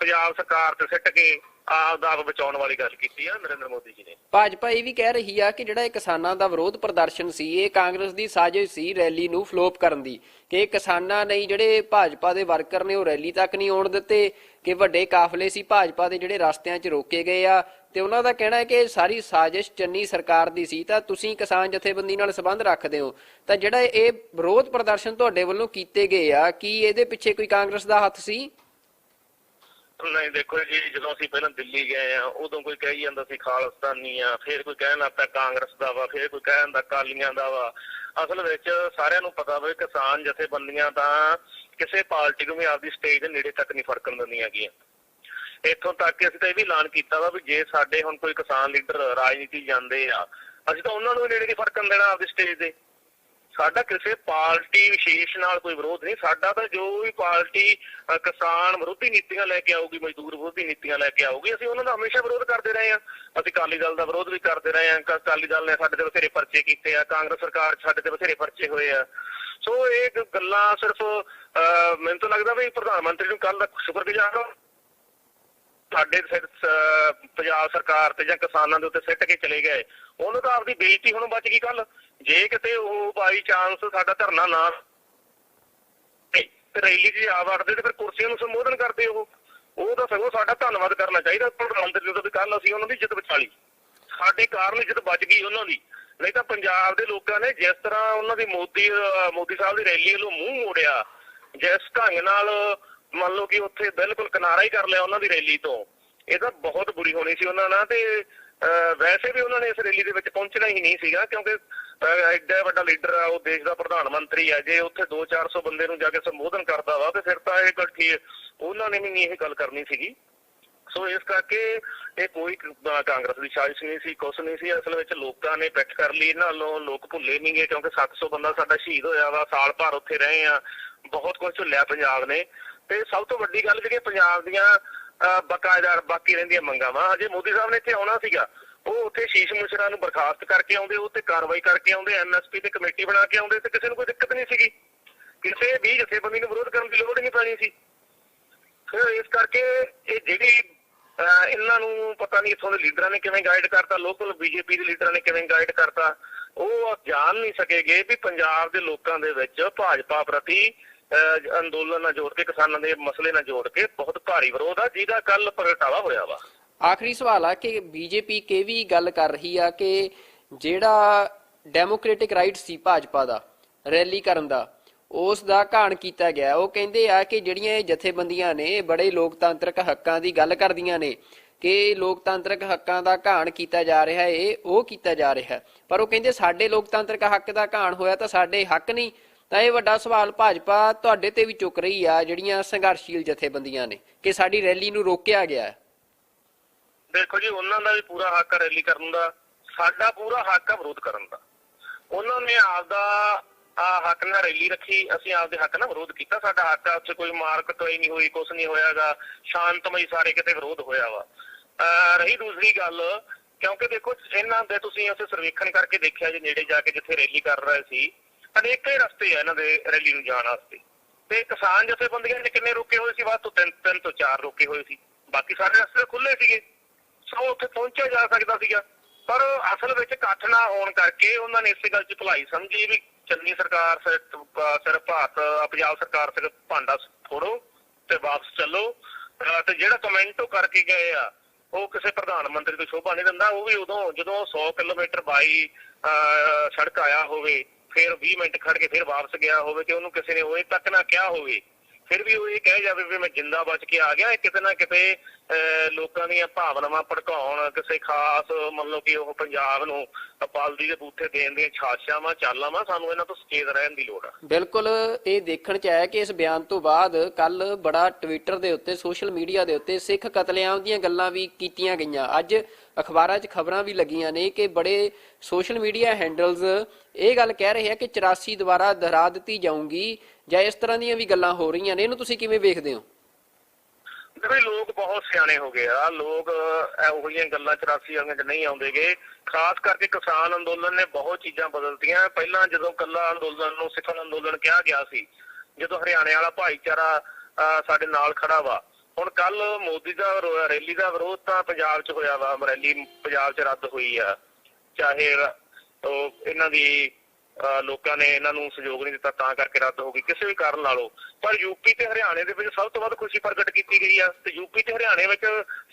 S3: ਪੰਜਾਬ ਸਰਕਾਰ ਤੇ ਸਿੱਟ ਕੇ ਆਪਦਾ ਆਪ ਬਚਾਉਣ ਵਾਲੀ ਗੱਲ ਕੀਤੀ ਆ ਨਰਿੰਦਰ ਮੋਦੀ ਜੀ ਨੇ।
S2: ਭਾਜਪਾ ਇਹ ਵੀ ਕਹਿ ਰਹੀ ਆ ਕਿ ਜਿਹੜਾ ਇਹ ਕਿਸਾਨਾਂ ਦਾ ਵਿਰੋਧ ਪ੍ਰਦਰਸ਼ਨ ਸੀ, ਇਹ ਕਾਂਗਰਸ ਦੀ ਸਾਜ਼ਿਸ਼ ਸੀ ਰੈਲੀ ਨੂੰ ਫਲੋਪ ਕਰਨ ਦੀ, ਕਿ ਕਿਸਾਨਾਂ ਨੇ ਜਿਹੜੇ ਭਾਜਪਾ ਦੇ ਵਰਕਰ ਨੇ ਉਹ ਰੈਲੀ ਤੱਕ ਨਹੀਂ ਆਉਣ ਦਿੱਤੇ, ਕਿ ਵੱਡੇ ਕਾਫਲੇ ਸੀ ਭਾਜਪਾ ਦੇ ਜਿਹੜੇ ਰਸਤਿਆਂ 'ਚ ਰੋਕੇ ਗਏ ਆ, ਤੇ ਉਹਨਾਂ ਦਾ ਕਹਿਣਾ ਹੈ ਕਿ ਸਾਰੀ ਸਾਜ਼ਿਸ਼ ਚੰਨੀ ਸਰਕਾਰ ਦੀ ਸੀ। ਤਾਂ ਤੁਸੀਂ ਕਿਸਾਨ ਜਥੇਬੰਦੀ ਨਾਲ ਸੰਬੰਧ ਰੱਖਦੇ ਹੋ, ਤਾਂ ਜਿਹੜਾ ਇਹ ਵਿਰੋਧ ਪ੍ਰਦਰਸ਼ਨ ਤੁਹਾਡੇ ਵੱਲੋਂ ਕੀਤੇ ਗਏ ਆ, ਕੀ ਇਹਦੇ ਪਿੱਛੇ ਕੋਈ ਕਾਂਗਰਸ ਦਾ ਹੱਥ ਸੀ?
S3: ਨਹੀਂ ਦੇਖੋ ਜੀ, ਜਦੋਂ ਅਸੀਂ ਪਹਿਲਾਂ ਦਿੱਲੀ ਗਏ ਆ ਉਦੋਂ ਕੋਈ ਕਹੀ ਜਾਂਦਾ ਸੀ ਖਾਲਿਸਤਾਨੀ ਆ, ਫਿਰ ਕੋਈ ਕਹਿਣ ਲੱਗ ਪਿਆ ਕਾਂਗਰਸ ਦਾ ਵਾ, ਫਿਰ ਕੋਈ ਕਹਿ ਦਿੰਦਾ ਅਕਾਲੀਆਂ ਦਾ ਵਾ। ਅਸਲ ਵਿੱਚ ਸਾਰਿਆਂ ਨੂੰ ਪਤਾ ਵਾ ਕਿਸਾਨ ਜਥੇਬੰਦੀਆਂ ਤਾਂ ਕਿਸੇ ਪਾਰਟੀ ਨੂੰ ਵੀ ਆਪਦੀ ਸਟੇਜ ਦੇ ਨੇੜੇ ਤੱਕ ਨਹੀਂ ਫੜਕਣ ਦਿੰਦੀਆਂ ਹੈਗੀਆਂ। ਇੱਥੋਂ ਤੱਕ ਕਿ ਅਸੀਂ ਤਾਂ ਇਹ ਵੀ ਐਲਾਨ ਕੀਤਾ ਵਾ ਵੀ ਜੇ ਸਾਡੇ ਹੁਣ ਕੋਈ ਕਿਸਾਨ ਲੀਡਰ ਰਾਜਨੀਤੀ ਜਾਂਦੇ ਆ, ਅਸੀਂ ਤਾਂ ਉਹਨਾਂ ਨੂੰ ਵੀ ਨੇੜੇ ਨਹੀਂ ਫੜਕਣ ਦੇਣਾ ਆਪਦੀ ਸਟੇਜ ਦੇ। ਸਾਡਾ ਕਿਸੇ ਪਾਰਟੀ ਵਿਸ਼ੇਸ਼ ਨਾਲ ਕੋਈ ਵਿਰੋਧ ਨਹੀਂ। ਸਾਡਾ ਤਾਂ ਜੋ ਵੀ ਪਾਰਟੀ ਕਿਸਾਨ ਵਿਰੋਧੀ ਨੀਤੀਆਂ ਲੈ ਕੇ ਆਊਗੀ, ਮਜ਼ਦੂਰ ਵਿਰੋਧੀ ਨੀਤੀਆਂ ਲੈ ਕੇ ਆਊਗੀ, ਅਸੀਂ ਉਹਨਾਂ ਦਾ ਹਮੇਸ਼ਾ ਵਿਰੋਧ ਕਰਦੇ ਰਹੇ ਹਾਂ। ਅਸੀਂ ਅਕਾਲੀ ਦਲ ਦਾ ਵਿਰੋਧ ਵੀ ਕਰਦੇ ਰਹੇ ਹਾਂ। ਅਕਾਲੀ ਦਲ ਨੇ ਸਾਡੇ ਤੇ ਬਥੇਰੇ ਪਰਚੇ ਕੀਤੇ ਆ, ਕਾਂਗਰਸ ਸਰਕਾਰ ਸਾਡੇ ਤੇ ਬਥੇਰੇ ਪਰਚੇ ਹੋਏ ਆ। ਸੋ ਇਹ ਗੱਲਾਂ ਸਿਰਫ ਮੈਨੂੰ ਤਾਂ ਲੱਗਦਾ ਵੀ ਪ੍ਰਧਾਨ ਮੰਤਰੀ ਨੂੰ ਕੱਲ ਦਾ ਸ਼ੁਕਰਗੁਜ਼ਾਰ ਹਾਂ ਸਾਡੇ ਪੰਜਾਬ ਸਰਕਾਰ ਤੇ ਜਾਂ ਕਿਸਾਨਾਂ ਦੇ ਉੱਤੇ ਸਿੱਟ ਕੇ ਚਲੇ ਗਏ। ਉਹਨੂੰ ਤਾਂ ਆਪਦੀ ਬੇਇੱਜ਼ਤੀ ਹੁਣ ਬਚ ਗਈ। ਕੱਲ ਜੇ ਕਿਤੇ ਉਹ ਬਾਈ ਚਾਂਸ ਸਾਡਾ ਧਰਨਾ ਨਾ ਰੈਲੀ 'ਚ ਆ ਵੜਦੇ ਤੇ ਫਿਰ ਕੁਰਸੀਆਂ ਨੂੰ ਸੰਬੋਧਨ ਕਰਦੇ ਉਹ ਤਾਂ ਸਗੋਂ ਸਾਡਾ ਧੰਨਵਾਦ ਕਰਨਾ ਚਾਹੀਦਾ ਪ੍ਰਧਾਨ ਮੰਤਰੀ ਨੂੰ ਵੀ ਕੱਲ ਅਸੀਂ ਉਹਨਾਂ ਦੀ ਇੱਜ਼ਤ ਬਚਾ ਲਈ, ਸਾਡੇ ਕਾਰਨ ਇੱਜ਼ਤ ਬਚ ਗਈ ਉਹਨਾਂ ਦੀ। ਨਹੀਂ ਤਾਂ ਪੰਜਾਬ ਦੇ ਲੋਕਾਂ ਨੇ ਜਿਸ ਤਰ੍ਹਾਂ ਉਹਨਾਂ ਦੀ ਮੋਦੀ ਸਾਹਿਬ ਦੀ ਰੈਲੀ ਵੱਲੋਂ ਮੂੰਹ ਮੋੜਿਆ, ਜਿਸ ਢੰਗ ਨਾਲ ਮੰਨ ਲਓ ਕਿ ਉੱਥੇ ਬਿਲਕੁਲ ਕਿਨਾਰਾ ਹੀ ਕਰ ਲਿਆ ਉਹਨਾਂ ਦੀ ਰੈਲੀ ਤੋਂ, ਇਹ ਤਾਂ ਬਹੁਤ ਬੁਰੀ ਹੋਣੀ ਸੀ ਉਹਨਾਂ ਨਾਲ। ਤੇ ਵੈਸੇ ਵੀ ਉਹਨਾਂ ਨੇ ਇਸ ਰੈਲੀ ਦੇ ਵਿੱਚ ਪਹੁੰਚਣਾ ਹੀ ਨਹੀਂ ਸੀਗਾ, ਕਿਉਂਕਿ ਐਡਾ ਵੱਡਾ ਲੀਡਰ ਆ, ਉਹ ਦੇਸ਼ ਦਾ ਪ੍ਰਧਾਨ ਮੰਤਰੀ ਆ। ਜੇ ਉੱਥੇ 200-400 ਬੰਦੇ ਨੂੰ ਜਾ ਕੇ ਸੰਬੋਧਨ ਕਰਦਾ ਵਾ ਤੇ ਫਿਰ ਤਾਂ ਇਹ ਗੱਲ ਠੀਕ, ਉਹਨਾਂ ਨੇ ਵੀ ਨਹੀਂ ਇਹ ਗੱਲ ਕਰਨੀ ਸੀਗੀ। ਸੋ ਇਸ ਕਰਕੇ ਇਹ ਕੋਈ ਕਾਂਗਰਸ ਦੀ ਸਾਜ਼ਿਸ਼ ਨਹੀਂ ਸੀ, ਕੁਛ ਨਹੀਂ ਸੀ। ਅਸਲ ਵਿੱਚ ਲੋਕਾਂ ਨੇ ਪਿੱਠ ਕਰ ਲਈ ਇਹਨਾਂ ਵੱਲੋਂ। ਲੋਕ ਭੁੱਲੇ ਨਹੀਂ ਗਏ ਕਿਉਂਕਿ 700 ਬੰਦਾ ਸਾਡਾ ਸ਼ਹੀਦ ਹੋਇਆ ਵਾ, ਸਾਲ ਭਰ ਉੱਥੇ ਰਹੇ ਆ, ਬਹੁਤ ਕੁਝ ਝੁੱਲਿਆ ਪੰਜਾਬ ਨੇ। ਤੇ ਸਭ ਤੋਂ ਵੱਡੀ ਗੱਲ ਜਿਹੜੀ ਪੰਜਾਬ ਦੀਆਂ ਬਕਾਇਦਾਰ ਬਾਕੀ ਰਹਿੰਦੀਆਂ ਮੰਗਾਂ ਵਾ, ਅਜੇ ਮੋਦੀ ਸਾਹਿਬ ਨੇ ਇੱਥੇ ਆਉਣਾ ਸੀਗਾ, ਉਹ ਉੱਥੇ ਸ਼ੀਸ਼ ਮਿਸ਼ਰਾ ਨੂੰ ਬਰਖਾਸਤ ਕਰਕੇ ਆਉਂਦੇ, ਉਹ ਤੇ ਕਾਰਵਾਈ ਕਰਕੇ ਆਉਂਦੇ, MSP ਤੇ ਕਮੇਟੀ ਬਣਾ ਕੇ ਆਉਂਦੇ, ਤੇ ਕਿਸੇ ਨੂੰ ਕੋਈ ਦਿੱਕਤ ਨਹੀਂ ਸੀਗੀ। ਕਿਸੇ ਵੀ ਜਥੇਬੰਦੀ ਨੂੰ ਵਿਰੋਧ ਕਰਨ ਦੀ ਲੋੜ ਹੀ ਨਹੀਂ ਪੈਣੀ ਸੀ। ਫਿਰ ਇਸ ਕਰਕੇ ਇਹ ਜਿਹੜੀ ਇਹਨਾਂ ਨੂੰ ਪਤਾ ਨਹੀਂ ਇੱਥੋਂ ਦੇ ਲੀਡਰਾਂ ਨੇ ਕਿਵੇਂ ਗਾਈਡ ਕਰਤਾ, ਲੋਕਲ BJP ਦੇ ਲੀਡਰਾਂ ਨੇ ਕਿਵੇਂ ਗਾਈਡ ਕਰਤਾ, ਉਹ ਜਾਣ ਨਹੀਂ ਸਕੇਗੇ ਵੀ ਪੰਜਾਬ ਦੇ ਲੋਕਾਂ ਦੇ ਵਿੱਚ ਭਾਜਪਾ ਪ੍ਰਤੀ ਅੰਦੋਲਨ ਨਾਲ ਜੋੜ ਕੇ, ਕਿਸਾਨਾਂ ਦੇ ਮਸਲੇ ਨਾਲ ਜੋੜ ਕੇ ਬਹੁਤ ਭਾਰੀ ਵਿਰੋਧ ਆ, ਜਿਹਦਾ ਕੱਲ ਪ੍ਰਗਟਾਵਾ ਹੋਇਆ ਵਾ।
S2: ਆਖਰੀ ਸਵਾਲ ਆ ਕਿ BJP ਕਿ ਵੀ ਗੱਲ ਕਰ ਰਹੀ ਆ ਕਿ ਜਿਹੜਾ ਡੈਮੋਕ੍ਰੈਟਿਕ ਰਾਈਟ ਸੀ ਭਾਜਪਾ ਦਾ ਰੈਲੀ ਕਰਨ ਦਾ, ਉਸ ਦਾ ਘਾਣ ਕੀਤਾ ਗਿਆ। ਉਹ ਕਹਿੰਦੇ ਆ ਕਿ ਜਿਹੜੀਆਂ ਇਹ ਜਥੇਬੰਦੀਆਂ ਨੇ ਬੜੇ ਲੋਕਤਾਂਤਰਿਕ ਹੱਕਾਂ ਦੀ ਗੱਲ ਕਰਦੀਆਂ ਨੇ, ਕਿ ਲੋਕਤਾਂਤਰਿਕ ਹੱਕਾਂ ਦਾ ਘਾਣ ਕੀਤਾ ਜਾ ਰਿਹਾ ਹੈ, ਉਹ ਕੀਤਾ ਜਾ ਰਿਹਾ, ਪਰ ਉਹ ਕਹਿੰਦੇ ਸਾਡੇ ਲੋਕਤਾਂਤਰਿਕ ਹੱਕ ਦਾ ਘਾਣ ਹੋਇਆ ਤਾਂ ਸਾਡੇ ਹੱਕ ਨਹੀਂ। ਤਾਂ ਇਹ ਵੱਡਾ ਸਵਾਲ ਭਾਜਪਾ ਤੁਹਾਡੇ ਤੇ ਵੀ ਚੁੱਕ ਰਹੀ ਆ, ਜਿਹੜੀਆਂ ਸੰਘਰਸ਼ੀਲ ਜਥੇਬੰਦੀਆਂ ਨੇ, ਕਿ ਸਾਡੀ ਰੈਲੀ ਨੂੰ ਰੋਕਿਆ ਗਿਆ।
S3: ਦੇਖੋ ਜੀ, ਉਹਨਾਂ ਦਾ ਵੀ ਪੂਰਾ ਹੱਕ ਆ ਰੈਲੀ ਕਰਨ ਦਾ, ਸਾਡਾ ਪੂਰਾ ਹੱਕ ਆ ਵਿਰੋਧ ਕਰਨ ਦਾ। ਉਹਨਾਂ ਨੇ ਆਪਦਾ ਹੱਕ ਨਾਲ ਰੈਲੀ ਰੱਖੀ, ਅਸੀਂ ਆਪਦੇ ਹੱਕ ਨਾਲ ਵਿਰੋਧ ਕੀਤਾ। ਸਾਡਾ ਹੱਕ ਆ, ਉੱਥੇ ਕੋਈ ਮਾਰਕਟਾਈ ਨਹੀਂ ਹੋਈ, ਕੁਛ ਨਹੀਂ ਹੋਇਆਗਾ, ਸ਼ਾਂਤਮਈ ਸਾਰੇ ਕਿਤੇ ਵਿਰੋਧ ਹੋਇਆ ਵਾ। ਰਹੀ ਦੂਸਰੀ ਗੱਲ, ਕਿਉਂਕਿ ਦੇਖੋ ਇਹਨਾਂ ਦੇ ਤੁਸੀਂ ਉੱਥੇ ਸਰਵੇਖਣ ਕਰਕੇ ਦੇਖਿਆ ਜੇ ਨੇੜੇ ਜਾ ਕੇ ਜਿੱਥੇ ਰੈਲੀ ਕਰ ਰਹੇ ਸੀ, ਅਨੇਕਾਂ ਹੀ ਰਸਤੇ ਆ ਇਹਨਾਂ ਦੇ ਰੈਲੀ ਨੂੰ ਜਾਣ ਵਾਸਤੇ, ਤੇ ਕਿਸਾਨ ਜਥੇਬੰਦੀਆਂ ਨੇ ਕਿੰਨੇ ਰੋਕੇ ਹੋਏ ਸੀ? ਵੱਧ ਤੋਂ 3 ਤੋਂ 4 ਰੋਕੇ ਹੋਏ ਸੀ, ਬਾਕੀ ਸਾਰੇ ਰਸਤੇ ਖੁੱਲੇ ਸੀਗੇ। ਸੋ ਉੱਥੇ ਪਹੁੰਚਿਆ ਜਾ ਸਕਦਾ ਸੀਗਾ, ਪਰ ਅਸਲ ਵਿੱਚ ਇਕੱਠ ਨਾ ਹੋਣ ਕਰਕੇ ਉਹਨਾਂ ਨੇ ਇਸੇ ਗੱਲ 'ਚ ਭਲਾਈ ਸਮਝੀ ਵੀ ਚੰਨੀ ਸਰਕਾਰ ਸਿਰ ਭਾਰਤ ਪੰਜਾਬ ਸਰਕਾਰ ਸਿਰ ਭਾਂਡਾ ਫੋੜੋ ਤੇ ਵਾਪਸ ਚੱਲੋ। ਤੇ ਜਿਹੜਾ ਕਮੈਂਟ ਉਹ ਕਰਕੇ ਗਏ ਆ, ਉਹ ਕਿਸੇ ਪ੍ਰਧਾਨ ਮੰਤਰੀ ਤੋਂ ਸ਼ੋਭਾ ਨਹੀਂ ਦਿੰਦਾ। ਉਹ ਵੀ ਉਦੋਂ ਜਦੋਂ 100 ਕਿਲੋਮੀਟਰ ਬਾਈ ਸੜਕ ਆਇਆ ਹੋਵੇ, ਫਿਰ 20 ਮਿੰਟ ਖੜ ਕੇ ਫਿਰ ਵਾਪਸ ਗਿਆ ਹੋਵੇ, ਤੇ ਉਹਨੂੰ ਕਿਸੇ ਨੇ ਉਹ ਤੱਕ ਨਾ ਕਿਹਾ ਹੋਵੇ, ਫਿਰ ਵੀ ਉਹ ਇਹ ਕਹਿ ਜਾਵੇ ਵੀ ਮੈਂ ਜਿੰਦਾ ਬਚ ਕੇ ਆ ਗਿਆ। ਕਿਤੇ ਨਾ ਕਿਤੇ ਲੋਕਾਂ ਦੀਆਂ ਭਾਵਨਾਵਾਂ ਭੜਕਾਉਣ, ਕਿਸੇ ਖਾਸ ਮਤਲਬ ਕਿ ਉਹ ਪੰਜਾਬ ਨੂੰ ਬਲਦੀ ਦੇ ਬੂਥੇ ਦੇਣ ਦੀਆਂ ਛਾਛਾਵਾਂ ਚਾਲਾਂ ਵਾ, ਸਾਨੂੰ ਇਹਨਾਂ ਤੋਂ ਸੁਚੇਤ ਰਹਿਣ ਦੀ ਲੋੜ ਆ।
S2: ਬਿਲਕੁਲ ਇਹ ਦੇਖਣ ਚ ਆਇਆ ਕਿ ਇਸ ਬਿਆਨ ਤੋਂ ਬਾਅਦ ਕੱਲ ਬੜਾ ਟਵਿੱਟਰ ਦੇ ਉੱਤੇ, ਸੋਸ਼ਲ ਮੀਡੀਆ ਦੇ ਉੱਤੇ ਸਿੱਖ ਕਤਲੇਆਮ ਦੀਆਂ ਗੱਲਾਂ ਵੀ ਕੀਤੀਆਂ ਗਈਆਂ। ਅੱਜ ਅਖਬਾਰਾਂ 'ਚ ਖਬਰਾਂ ਵੀ ਲੱਗੀਆਂ ਨੇ ਕਿ ਬੜੇ ਸੋਸ਼ਲ ਮੀਡੀਆ ਹੈਂਡਲਸ ਇਹ ਗੱਲ ਕਹਿ ਰਹੇ ਆ ਕਿ 84 ਦੁਬਾਰਾ ਦੁਹਰਾ ਦਿੱਤੀ ਜਾਊਗੀ ਜਾਂ ਇਸ ਤਰ੍ਹਾਂ ਦੀਆਂ ਵੀ ਗੱਲਾਂ ਹੋ ਰਹੀਆਂ ਨੇ। ਇਹਨੂੰ ਤੁਸੀਂ ਕਿਵੇਂ ਵੇਖਦੇ ਹੋ?
S3: ਜਿਹੜੇ ਲੋਕ ਬਹੁਤ ਸਿਆਣੇ ਹੋ ਗਏ ਆ, ਲੋਕ ਇਹੋ ਜਿਹੀਆਂ ਗੱਲਾਂ 84 ਵਾਲੀਆਂ 'ਚ ਨਹੀਂ ਆਉਂਦੇਗੇ। ਖਾਸ ਕਰਕੇ ਕਿਸਾਨ ਅੰਦੋਲਨ ਨੇ ਬਹੁਤ ਚੀਜ਼ਾਂ ਬਦਲਤੀਆਂ। ਪਹਿਲਾਂ ਜਦੋਂ ਕੱਲਾ ਅੰਦੋਲਨ ਨੂੰ ਸਿੱਖ ਅੰਦੋਲਨ ਕਿਹਾ ਗਿਆ ਸੀ, ਜਦੋਂ ਹਰਿਆਣੇ ਵਾਲਾ ਭਾਈਚਾਰਾ ਸਾਡੇ ਨਾਲ ਖੜਾ ਵਾ, ਹੁਣ ਕੱਲ ਮੋਦੀ ਦਾ ਰੈਲੀ ਦਾ ਵਿਰੋਧ ਤਾਂ ਪੰਜਾਬ 'ਚ ਹੋਇਆ ਵਾ, ਰੈਲੀ ਪੰਜਾਬ 'ਚ ਰੱਦ ਹੋਈ ਆ, ਚਾਹੇ ਇਹਨਾਂ ਦੀ ਲੋਕਾਂ ਨੇ ਇਹਨਾਂ ਨੂੰ ਸਹਿਯੋਗ ਨਹੀਂ ਦਿੱਤਾ ਤਾਂ ਕਰਕੇ ਰੱਦ ਹੋ ਗਈ, ਕਿਸੇ ਵੀ ਕਾਰਨ ਲਾ ਲਓ। ਪਰ ਯੂਪੀ ਤੇ ਹਰਿਆਣੇ ਦੇ ਵਿੱਚ ਸਭ ਤੋਂ ਵੱਧ ਖੁਸ਼ੀ ਪ੍ਰਗਟ ਕੀਤੀ ਗਈ ਆ, ਤੇ ਯੂਪੀ ਤੇ ਹਰਿਆਣੇ ਵਿੱਚ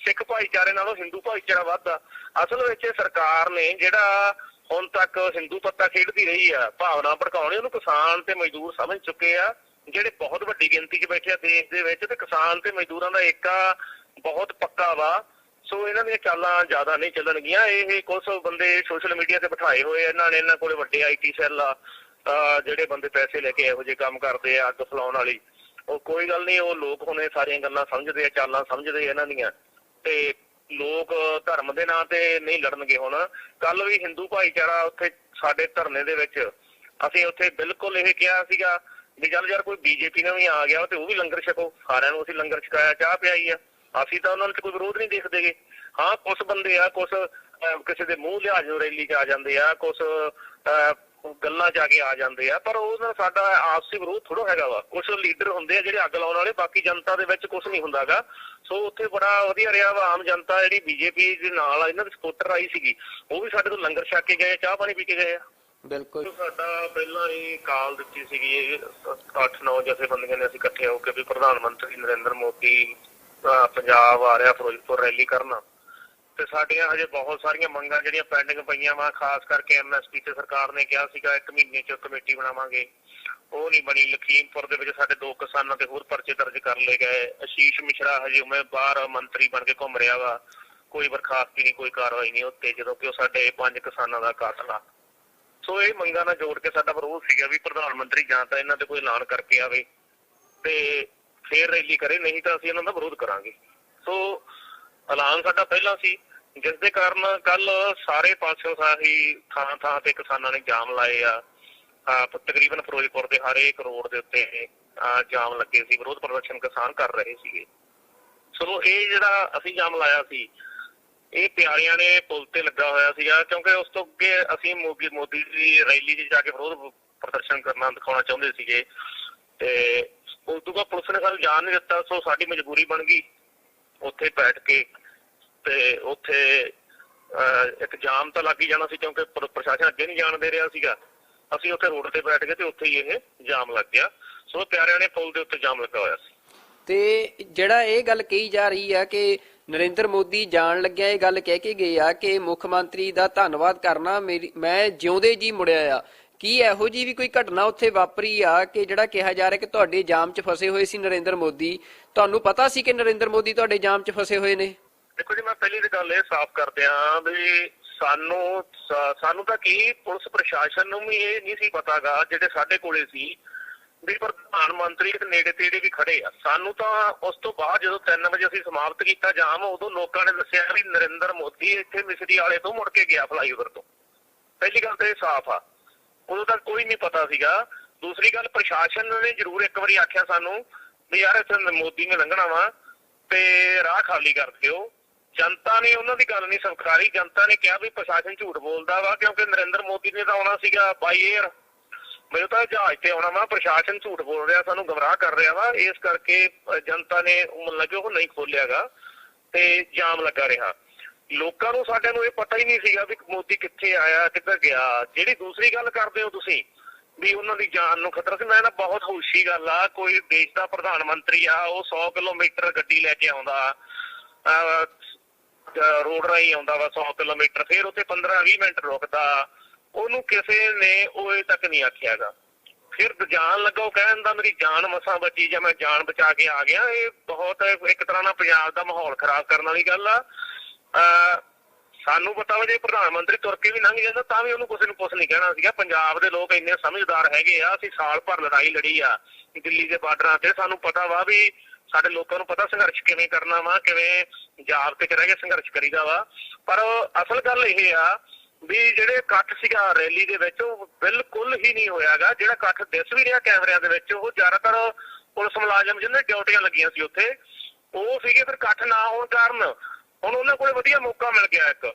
S3: ਸਿੱਖ ਭਾਈਚਾਰੇ ਨਾਲੋਂ ਹਿੰਦੂ ਭਾਈਚਾਰਾ ਵੱਧ ਆ। ਅਸਲ ਵਿੱਚ ਸਰਕਾਰ ਨੇ ਜਿਹੜਾ ਹੁਣ ਤੱਕ ਹਿੰਦੂ ਪੱਤਾ ਖੇਡਦੀ ਰਹੀ ਆ, ਭਾਵਨਾ ਭੜਕਾਉਣੀ, ਉਹਨੂੰ ਕਿਸਾਨ ਤੇ ਮਜ਼ਦੂਰ ਸਮਝ ਚੁੱਕੇ ਆ, ਜਿਹੜੇ ਬਹੁਤ ਵੱਡੀ ਗਿਣਤੀ 'ਚ ਬੈਠੇ ਆ ਦੇਸ਼ ਦੇ ਵਿੱਚ, ਤੇ ਕਿਸਾਨ ਤੇ ਮਜ਼ਦੂਰਾਂ ਦਾ ਏਕਾ ਬਹੁਤ ਪੱਕਾ ਵਾ। ਸੋ ਇਹਨਾਂ ਦੀਆਂ ਚਾਲਾਂ ਜ਼ਿਆਦਾ ਨਹੀਂ ਚੱਲਣਗੀਆਂ। ਇਹ ਕੁਝ ਬੰਦੇ ਸੋਸ਼ਲ ਮੀਡੀਆ ਤੇ ਬਿਠਾਏ ਹੋਏ, ਇਹਨਾਂ ਨੇ, ਇਹਨਾਂ ਕੋਲੇ ਵੱਡੇ IT ਸੈੱਲ ਆ, ਜਿਹੜੇ ਬੰਦੇ ਪੈਸੇ ਲੈ ਕੇ ਇਹੋ ਜਿਹੇ ਕੰਮ ਕਰਦੇ ਆ, ਅੱਗ ਫਲਾਉਣ ਵਾਲੀ, ਉਹ ਕੋਈ ਗੱਲ ਨਹੀਂ, ਉਹ ਲੋਕ ਹੁਣ ਇਹ ਸਾਰੀਆਂ ਗੱਲਾਂ ਸਮਝਦੇ ਆ, ਚਾਲਾਂ ਸਮਝਦੇ ਆ ਇਹਨਾਂ ਦੀਆਂ, ਤੇ ਲੋਕ ਧਰਮ ਦੇ ਨਾਂ ਤੇ ਨਹੀਂ ਲੜਨਗੇ। ਹੁਣ ਕੱਲ ਵੀ ਹਿੰਦੂ ਭਾਈਚਾਰਾ ਉੱਥੇ ਸਾਡੇ ਧਰਨੇ ਦੇ ਵਿੱਚ, ਅਸੀਂ ਉੱਥੇ ਬਿਲਕੁਲ ਇਹ ਕਿਹਾ ਸੀਗਾ ਵੀ ਚੱਲ ਯਾਰ ਕੋਈ BJP ਨਾਲ ਵੀ ਆ ਗਿਆ ਤੇ ਉਹ ਵੀ ਲੰਗਰ ਛਕੋ, ਸਾਰਿਆਂ ਨੂੰ ਅਸੀਂ ਲੰਗਰ ਛਕਾਇਆ, ਚਾਹ ਪਿਆਈ ਆ, ਅਸੀਂ ਤਾਂ ਉਹਨਾਂ ਨੂੰ ਕੋਈ ਵਿਰੋਧ ਨਹੀਂ ਦੇਖਦੇਗੇ। ਹਾਂ ਕੁਛ ਬੰਦੇ ਆ, ਕੁਛ ਕਿਸੇ ਦੇ ਮੂੰਹ ਲਿਹਾਜ਼ ਨੂੰ ਰੈਲੀ 'ਚ ਆ ਜਾਂਦੇ ਆ, ਕੁਛ ਗੱਲਾਂ 'ਚ ਆ ਕੇ ਆ ਜਾਂਦੇ ਆ, ਪਰ ਉਹਦਾ ਸਾਡਾ ਆਪਸੀ ਵਿਰੋਧ ਥੋੜ੍ਹਾ ਹੈਗਾ ਵਾ। ਕੁਛ ਲੀਡਰ ਹੁੰਦੇ ਆ ਜਿਹੜੇ ਅੱਗ ਲਾਉਣ ਵਾਲੇ, ਬਾਕੀ ਜਨਤਾ ਦੇ ਵਿੱਚ ਕੁਛ ਨਹੀਂ ਹੁੰਦਾਗਾ। ਸੋ ਉੱਥੇ ਬੜਾ ਵਧੀਆ ਰਿਹਾ ਵਾ। ਆਮ ਜਨਤਾ ਜਿਹੜੀ BJP ਦੇ ਨਾਲ ਇਹਨਾਂ ਦੀ ਸਪੋਰਟਰ ਆਈ ਸੀਗੀ, ਉਹ ਵੀ ਸਾਡੇ ਤੋਂ ਲੰਗਰ ਛਕ ਕੇ ਗਏ, ਚਾਹ ਪਾਣੀ ਪੀ ਕੇ ਗਏ ਆ।
S1: ਬਿਲਕੁਲ
S3: ਸਾਡਾ ਪਹਿਲਾਂ ਹੀ ਕਾਲ ਦਿੱਤੀ ਸੀਗੀ 8-9 ਜਥੇਬੰਦੀਆਂ ਨੇ ਅਸੀਂ ਇਕੱਠੇ ਹੋ ਕੇ ਵੀ ਪ੍ਰਧਾਨ ਮੰਤਰੀ ਨਰਿੰਦਰ ਮੋਦੀ ਪੰਜਾਬ ਆ ਰਿਹਾ ਫਿਰੋਜ਼ਪੁਰ ਰੈਲੀ ਕਰਨਾ, ਤੇ ਸਾਡੀਆਂ ਹਜੇ ਬਹੁਤ ਸਾਰੀਆਂ ਮੰਗਾਂ ਜਿਹੜੀਆਂ ਪੈਂਡਿੰਗ ਪਈਆਂ ਵਾ। ਖਾਸ ਕਰਕੇ MSP ਤੇ ਸਰਕਾਰ ਨੇ ਕਿਹਾ ਸੀਗਾ 1 ਮਹੀਨੇ 'ਚ ਕਮੇਟੀ ਬਣਾਵਾਂਗੇ, ਉਹ ਨਹੀਂ ਬਣੀ। ਲਖੀਮਪੁਰ ਦੇ ਵਿੱਚ ਸਾਡੇ 2 ਕਿਸਾਨਾਂ ਤੇ ਹੋਰ ਪਰਚੇ ਦਰਜ ਕਰ ਲਏ ਗਏ। ਆਸ਼ੀਸ਼ ਮਿਸ਼ਰਾ ਹਜੇ ਉਵੇਂ ਬਾਹਰ ਮੰਤਰੀ ਬਣ ਕੇ ਘੁੰਮ ਰਿਹਾ ਵਾ, ਕੋਈ ਬਰਖਾਸਤੀ ਨਹੀਂ, ਕੋਈ ਕਾਰਵਾਈ ਨਹੀਂ ਉੱਤੇ, ਜਦੋਂ ਕਿ ਉਹ ਸਾਡੇ 5 ਕਿਸਾਨਾਂ ਦਾ ਕਾਤਲ ਆ। ਸੋ ਇਹ ਮੰਗਾਂ ਨਾਲ ਜੋੜ ਕੇ ਸਾਡਾ ਵਿਰੋਧ ਸੀਗਾ ਵੀ ਪ੍ਰਧਾਨ ਮੰਤਰੀ ਜਾਂ ਤਾਂ ਇਹਨਾਂ ਤੇ ਕੋਈ ਐਲਾਨ ਕਰਕੇ ਆਵੇ ਤੇ ਫੇਰ ਰੈਲੀ ਕਰੇ, ਨਹੀਂ ਤਾਂ ਅਸੀਂ ਇਹਨਾਂ ਦਾ ਵਿਰੋਧ ਕਰਾਂਗੇ। ਸੋ ਐਲਾਨ ਸਾਡਾ ਪਹਿਲਾਂ ਸੀ, ਜਿਸ ਦੇ ਕਾਰਨ ਕੱਲ ਸਾਰੇ ਪਾਸਿਓਂ ਸਾਹੀ ਥਾਂ ਤੇ ਕਿਸਾਨਾਂ ਨੇ ਜਾਮ ਲਾਏ ਆ। ਤਕਰੀਬਨ ਫਿਰੋਜ਼ਪੁਰ ਦੇ ਹਰ ਇੱਕ ਰੋਡ ਦੇ ਉੱਤੇ ਜਾਮ ਲੱਗੇ ਸੀ, ਵਿਰੋਧ ਪ੍ਰਦਰਸ਼ਨ ਕਿਸਾਨ ਕਰ ਰਹੇ ਸੀਗੇ। ਸੋ ਇਹ ਜਿਹੜਾ ਅਸੀਂ ਜਾਮ ਲਾਇਆ ਸੀ, ਇਹ ਪਿਆਰਿਆਂ ਨੇ ਪੁਲ ਤੇ ਲੱਗਾ ਹੋਇਆ ਸੀਗਾ, ਕਿਉਂਕਿ ਉਸ ਤੋਂ ਅੱਗੇ ਅਸੀਂ ਮੋਦੀ ਦੀ ਰੈਲੀ 'ਚ ਜਾ ਕੇ ਵਿਰੋਧ ਪ੍ਰਦਰਸ਼ਨ ਕਰਨਾ ਦਿਖਾਉਣਾ ਚਾਹੁੰਦੇ ਸੀਗੇ, ਤੇ ਉਸ ਤੋਂ ਬਾਅਦ ਪੁਲਿਸ ਨੇ ਸਾਨੂੰ ਜਾਣ ਨਹੀਂ ਦਿੱਤਾ। ਸੋ ਸਾਡੀ ਮਜਬੂਰੀ ਬਣ ਗਈ ਉੱਥੇ ਬੈਠ ਕੇ, ਤੇ ਉੱਥੇ ਇੱਕ ਜਾਮ ਤਾਂ ਲੱਗ ਹੀ ਜਾਣਾ ਸੀ, ਕਿਉਂਕਿ ਪ੍ਰਸ਼ਾਸਨ ਅੱਗੇ ਨਹੀਂ ਜਾਣ ਦੇ ਰਿਹਾ ਸੀਗਾ। ਅਸੀਂ ਉੱਥੇ ਰੋਡ ਤੇ ਬੈਠ ਗਏ ਤੇ ਉੱਥੇ ਹੀ ਇਹ ਜਾਮ ਲੱਗ ਗਿਆ। ਸੋ ਪਿਆਰਿਆਂ ਨੇ ਪੁਲ ਦੇ ਉੱਤੇ ਜਾਮ ਲੱਗਾ ਹੋਇਆ ਸੀ।
S2: ਤੇ ਜਿਹੜਾ ਇਹ ਗੱਲ ਕਹੀ ਜਾ ਰਹੀ ਆ ਕਿ ਨਰਿੰਦਰ ਮੋਦੀ ਜਾਣ ਲੱਗਿਆ ਇਹ ਗੱਲ ਕਹਿ ਕੇ ਗਏ ਆ ਕਿ ਮੁੱਖ ਮੰਤਰੀ ਦਾ ਧੰਨਵਾਦ ਕਰਨਾ, ਮੈਂ ਜਿਉਂਦੇ ਜੀ ਮੁੜਿਆ ਆ, ਕੀ ਇਹੋ ਜੀ ਵੀ ਕੋਈ ਘਟਨਾ ਉੱਥੇ ਵਾਪਰੀ ਆ ਕਿ ਜਿਹੜਾ ਕਿਹਾ ਜਾ ਰਿਹਾ ਕਿ ਤੁਹਾਡੇ ਜਾਮ 'ਚ ਫਸੇ ਹੋਏ ਸੀ ਨਰਿੰਦਰ ਮੋਦੀ? ਤੁਹਾਨੂੰ ਪਤਾ ਸੀ ਕਿ ਨਰਿੰਦਰ ਮੋਦੀ ਤੁਹਾਡੇ ਜਾਮ 'ਚ ਫਸੇ ਹੋਏ ਨੇ?
S3: ਦੇਖੋ ਜੀ, ਮੈਂ ਪਹਿਲੀ ਤਾਂ ਗੱਲ ਇਹ ਸਾਫ਼ ਕਰਦਿਆਂ ਵੀ ਸਾਨੂੰ ਤਾਂ ਕੀ, ਪੁਲਿਸ ਪ੍ਰਸ਼ਾਸਨ ਨੂੰ ਵੀ ਇਹ ਨਹੀਂ ਸੀ ਪਤਾਗਾ, ਜਿਹੜੇ ਸਾਡੇ ਕੋਲੇ ਸੀ ਵੀ ਪ੍ਰਧਾਨ ਮੰਤਰੀ ਤੇ ਨੇੜੇ ਤੇੜੇ ਵੀ ਖੜੇ ਆ। ਸਾਨੂੰ ਤਾਂ ਉਸ ਤੋਂ ਬਾਅਦ ਜਦੋਂ 3 ਵਜੇ ਅਸੀਂ ਸਮਾਪਤ ਕੀਤਾ ਜਾਮ, ਉਦੋਂ ਲੋਕਾਂ ਨੇ ਦੱਸਿਆ ਵੀ ਨਰਿੰਦਰ ਮੋਦੀ ਇੱਥੇ ਮਿਸਰੀ ਵਾਲੇ ਤੋਂ ਮੁੜ ਕੇ ਗਿਆ, ਫਲਾਈਓਵਰ ਤੋਂ। ਪਹਿਲੀ ਗੱਲ ਤਾਂ ਇਹ ਸਾਫ਼ ਆ, ਉਦੋਂ ਤੱਕ ਕੋਈ ਨਹੀਂ ਪਤਾ ਸੀਗਾ। ਦੂਸਰੀ ਗੱਲ, ਪ੍ਰਸ਼ਾਸਨ ਨੇ ਜ਼ਰੂਰ ਇੱਕ ਵਾਰੀ ਆਖਿਆ ਸਾਨੂੰ ਵੀ ਯਾਰ ਇੱਥੇ ਮੋਦੀ ਨੇ ਲੰਘਣਾ ਵਾ ਤੇ ਰਾਹ ਖਾਲੀ ਕਰ ਦਿਓ। ਜਨਤਾ ਨੇ ਉਹਨਾਂ ਦੀ ਗੱਲ ਨਹੀਂ ਸਵੀਕਾਰੀ। ਜਨਤਾ ਨੇ ਕਿਹਾ ਵੀ ਪ੍ਰਸ਼ਾਸਨ ਝੂਠ ਬੋਲਦਾ ਵਾ, ਕਿਉਂਕਿ ਨਰਿੰਦਰ ਮੋਦੀ ਨੇ ਤਾਂ ਆਉਣਾ ਸੀਗਾ ਬਾਈ ਏਅਰ, ਮੈਨੂੰ ਤਾਂ ਜਹਾਜ਼ ਤੇ ਆਉਣਾ ਵਾ, ਪ੍ਰਸ਼ਾਸਨ ਝੂਠ ਬੋਲ ਰਿਹਾ, ਸਾਨੂੰ ਗਮਰਾਹ ਕਰ ਰਿਹਾ ਵਾ। ਇਸ ਕਰਕੇ ਜਨਤਾ ਨੇ ਮਤਲਬ ਉਹ ਨਹੀਂ ਖੋਲਿਆਗਾ ਤੇ ਜਾਮ ਲੱਗਾ ਰਿਹਾ। ਲੋਕਾਂ ਨੂੰ, ਸਾਡਿਆਂ ਨੂੰ ਇਹ ਪਤਾ ਹੀ ਨਹੀਂ ਸੀਗਾ ਵੀ ਮੋਦੀ ਕਿੱਥੇ ਆਇਆ, ਕਿੱਧਰ ਗਿਆ। ਜਿਹੜੀ ਦੂਸਰੀ ਗੱਲ ਕਰਦੇ ਹੋ ਤੁਸੀਂ ਵੀ ਉਹਨਾਂ ਦੀ ਜਾਨ ਨੂੰ ਖਤਰਾ ਸੀ, ਮੈਂ ਨਾ ਬਹੁਤ ਹੋਸ਼ੀ ਗੱਲ ਆ, ਕੋਈ ਦੇਸ਼ ਦਾ ਪ੍ਰਧਾਨ ਮੰਤਰੀ ਆ, ਉਹ 100 ਕਿਲੋਮੀਟਰ ਗੱਡੀ ਲੈ ਕੇ ਆਉਂਦਾ, ਰੋਡ ਰਾਹੀਂ ਆਉਂਦਾ ਵਾ 100 ਕਿਲੋਮੀਟਰ, ਫਿਰ ਉੱਥੇ 15-20 ਮਿੰਟ ਰੁਕਦਾ, ਉਹਨੂੰ ਕਿਸੇ ਨੇ ਉਹ ਤੱਕ ਨਹੀਂ ਆਖਿਆਗਾ। ਫਿਰ ਜਾਣ ਲੱਗਾ ਉਹ ਕਹਿਣ ਦਾ ਮੇਰੀ ਜਾਨ ਮਸਾਂ ਬਚੀ ਜਾਂ ਮੈਂ ਜਾਨ ਬਚਾ ਕੇ ਆ ਗਿਆ। ਇਹ ਬਹੁਤ ਇੱਕ ਤਰ੍ਹਾਂ ਨਾਲ ਪੰਜਾਬ ਦਾ ਮਾਹੌਲ ਖਰਾਬ ਕਰਨ ਵਾਲੀ ਗੱਲ ਆ। ਸਾਨੂੰ ਪਤਾ ਵਾ ਜੇ ਪ੍ਰਧਾਨ ਮੰਤਰੀ ਤੁਰ ਕੇ ਵੀ ਲੰਘ ਜਾਂਦਾ ਤਾਂ ਵੀ ਉਹਨੂੰ ਕਿਸੇ ਨੂੰ ਕੁਛ ਨਹੀਂ ਕਹਿਣਾ ਸੀਗਾ। ਪੰਜਾਬ ਦੇ ਲੋਕ ਇੰਨੇ ਸਮਝਦਾਰ ਹੈਗੇ ਆ। ਅਸੀਂ ਸਾਲ ਭਰ ਲੜਾਈ ਲੜੀ ਆ ਦਿੱਲੀ ਦੇ ਬਾਰਡਰਾਂ ਤੇ। ਸਾਨੂੰ ਪਤਾ ਵਾ ਵੀ ਸਾਡੇ ਲੋਕਾਂ ਨੂੰ ਪਤਾ ਸੰਘਰਸ਼ ਕਿਵੇਂ ਕਰਨਾ ਵਾ, ਕਿਵੇਂ ਜਾਬਤੇ 'ਚ ਰਹਿ ਕੇ ਸੰਘਰਸ਼ ਕਰੀਦਾ ਵਾ। ਪਰ ਅਸਲ ਗੱਲ ਇਹ ਆ ਵੀ ਜਿਹੜੇ ਇਕੱਠ ਸੀਗਾ ਰੈਲੀ ਦੇ ਵਿੱਚ ਉਹ ਬਿਲਕੁਲ ਹੀ ਨਹੀਂ ਹੋਇਆਗਾ। ਜਿਹੜਾ ਇਕੱਠ ਦਿਸ ਵੀ ਰਿਹਾ ਕੈਮਰਿਆਂ ਦੇ ਵਿੱਚ ਉਹ ਜ਼ਿਆਦਾਤਰ ਪੁਲਿਸ ਮੁਲਾਜ਼ਮ ਜਿਹਨਾਂ ਡਿਊਟੀਆਂ ਲੱਗੀਆਂ ਸੀ ਉੱਥੇ ਉਹ ਸੀਗੇ। ਫਿਰ ਇਕੱਠ ਨਾ ਹੋਣ ਕਾਰਨ ਹੁਣ ਉਹਨਾਂ ਕੋਲ ਵਧੀਆ ਮੌਕਾ ਮਿਲ ਗਿਆ ਇੱਕ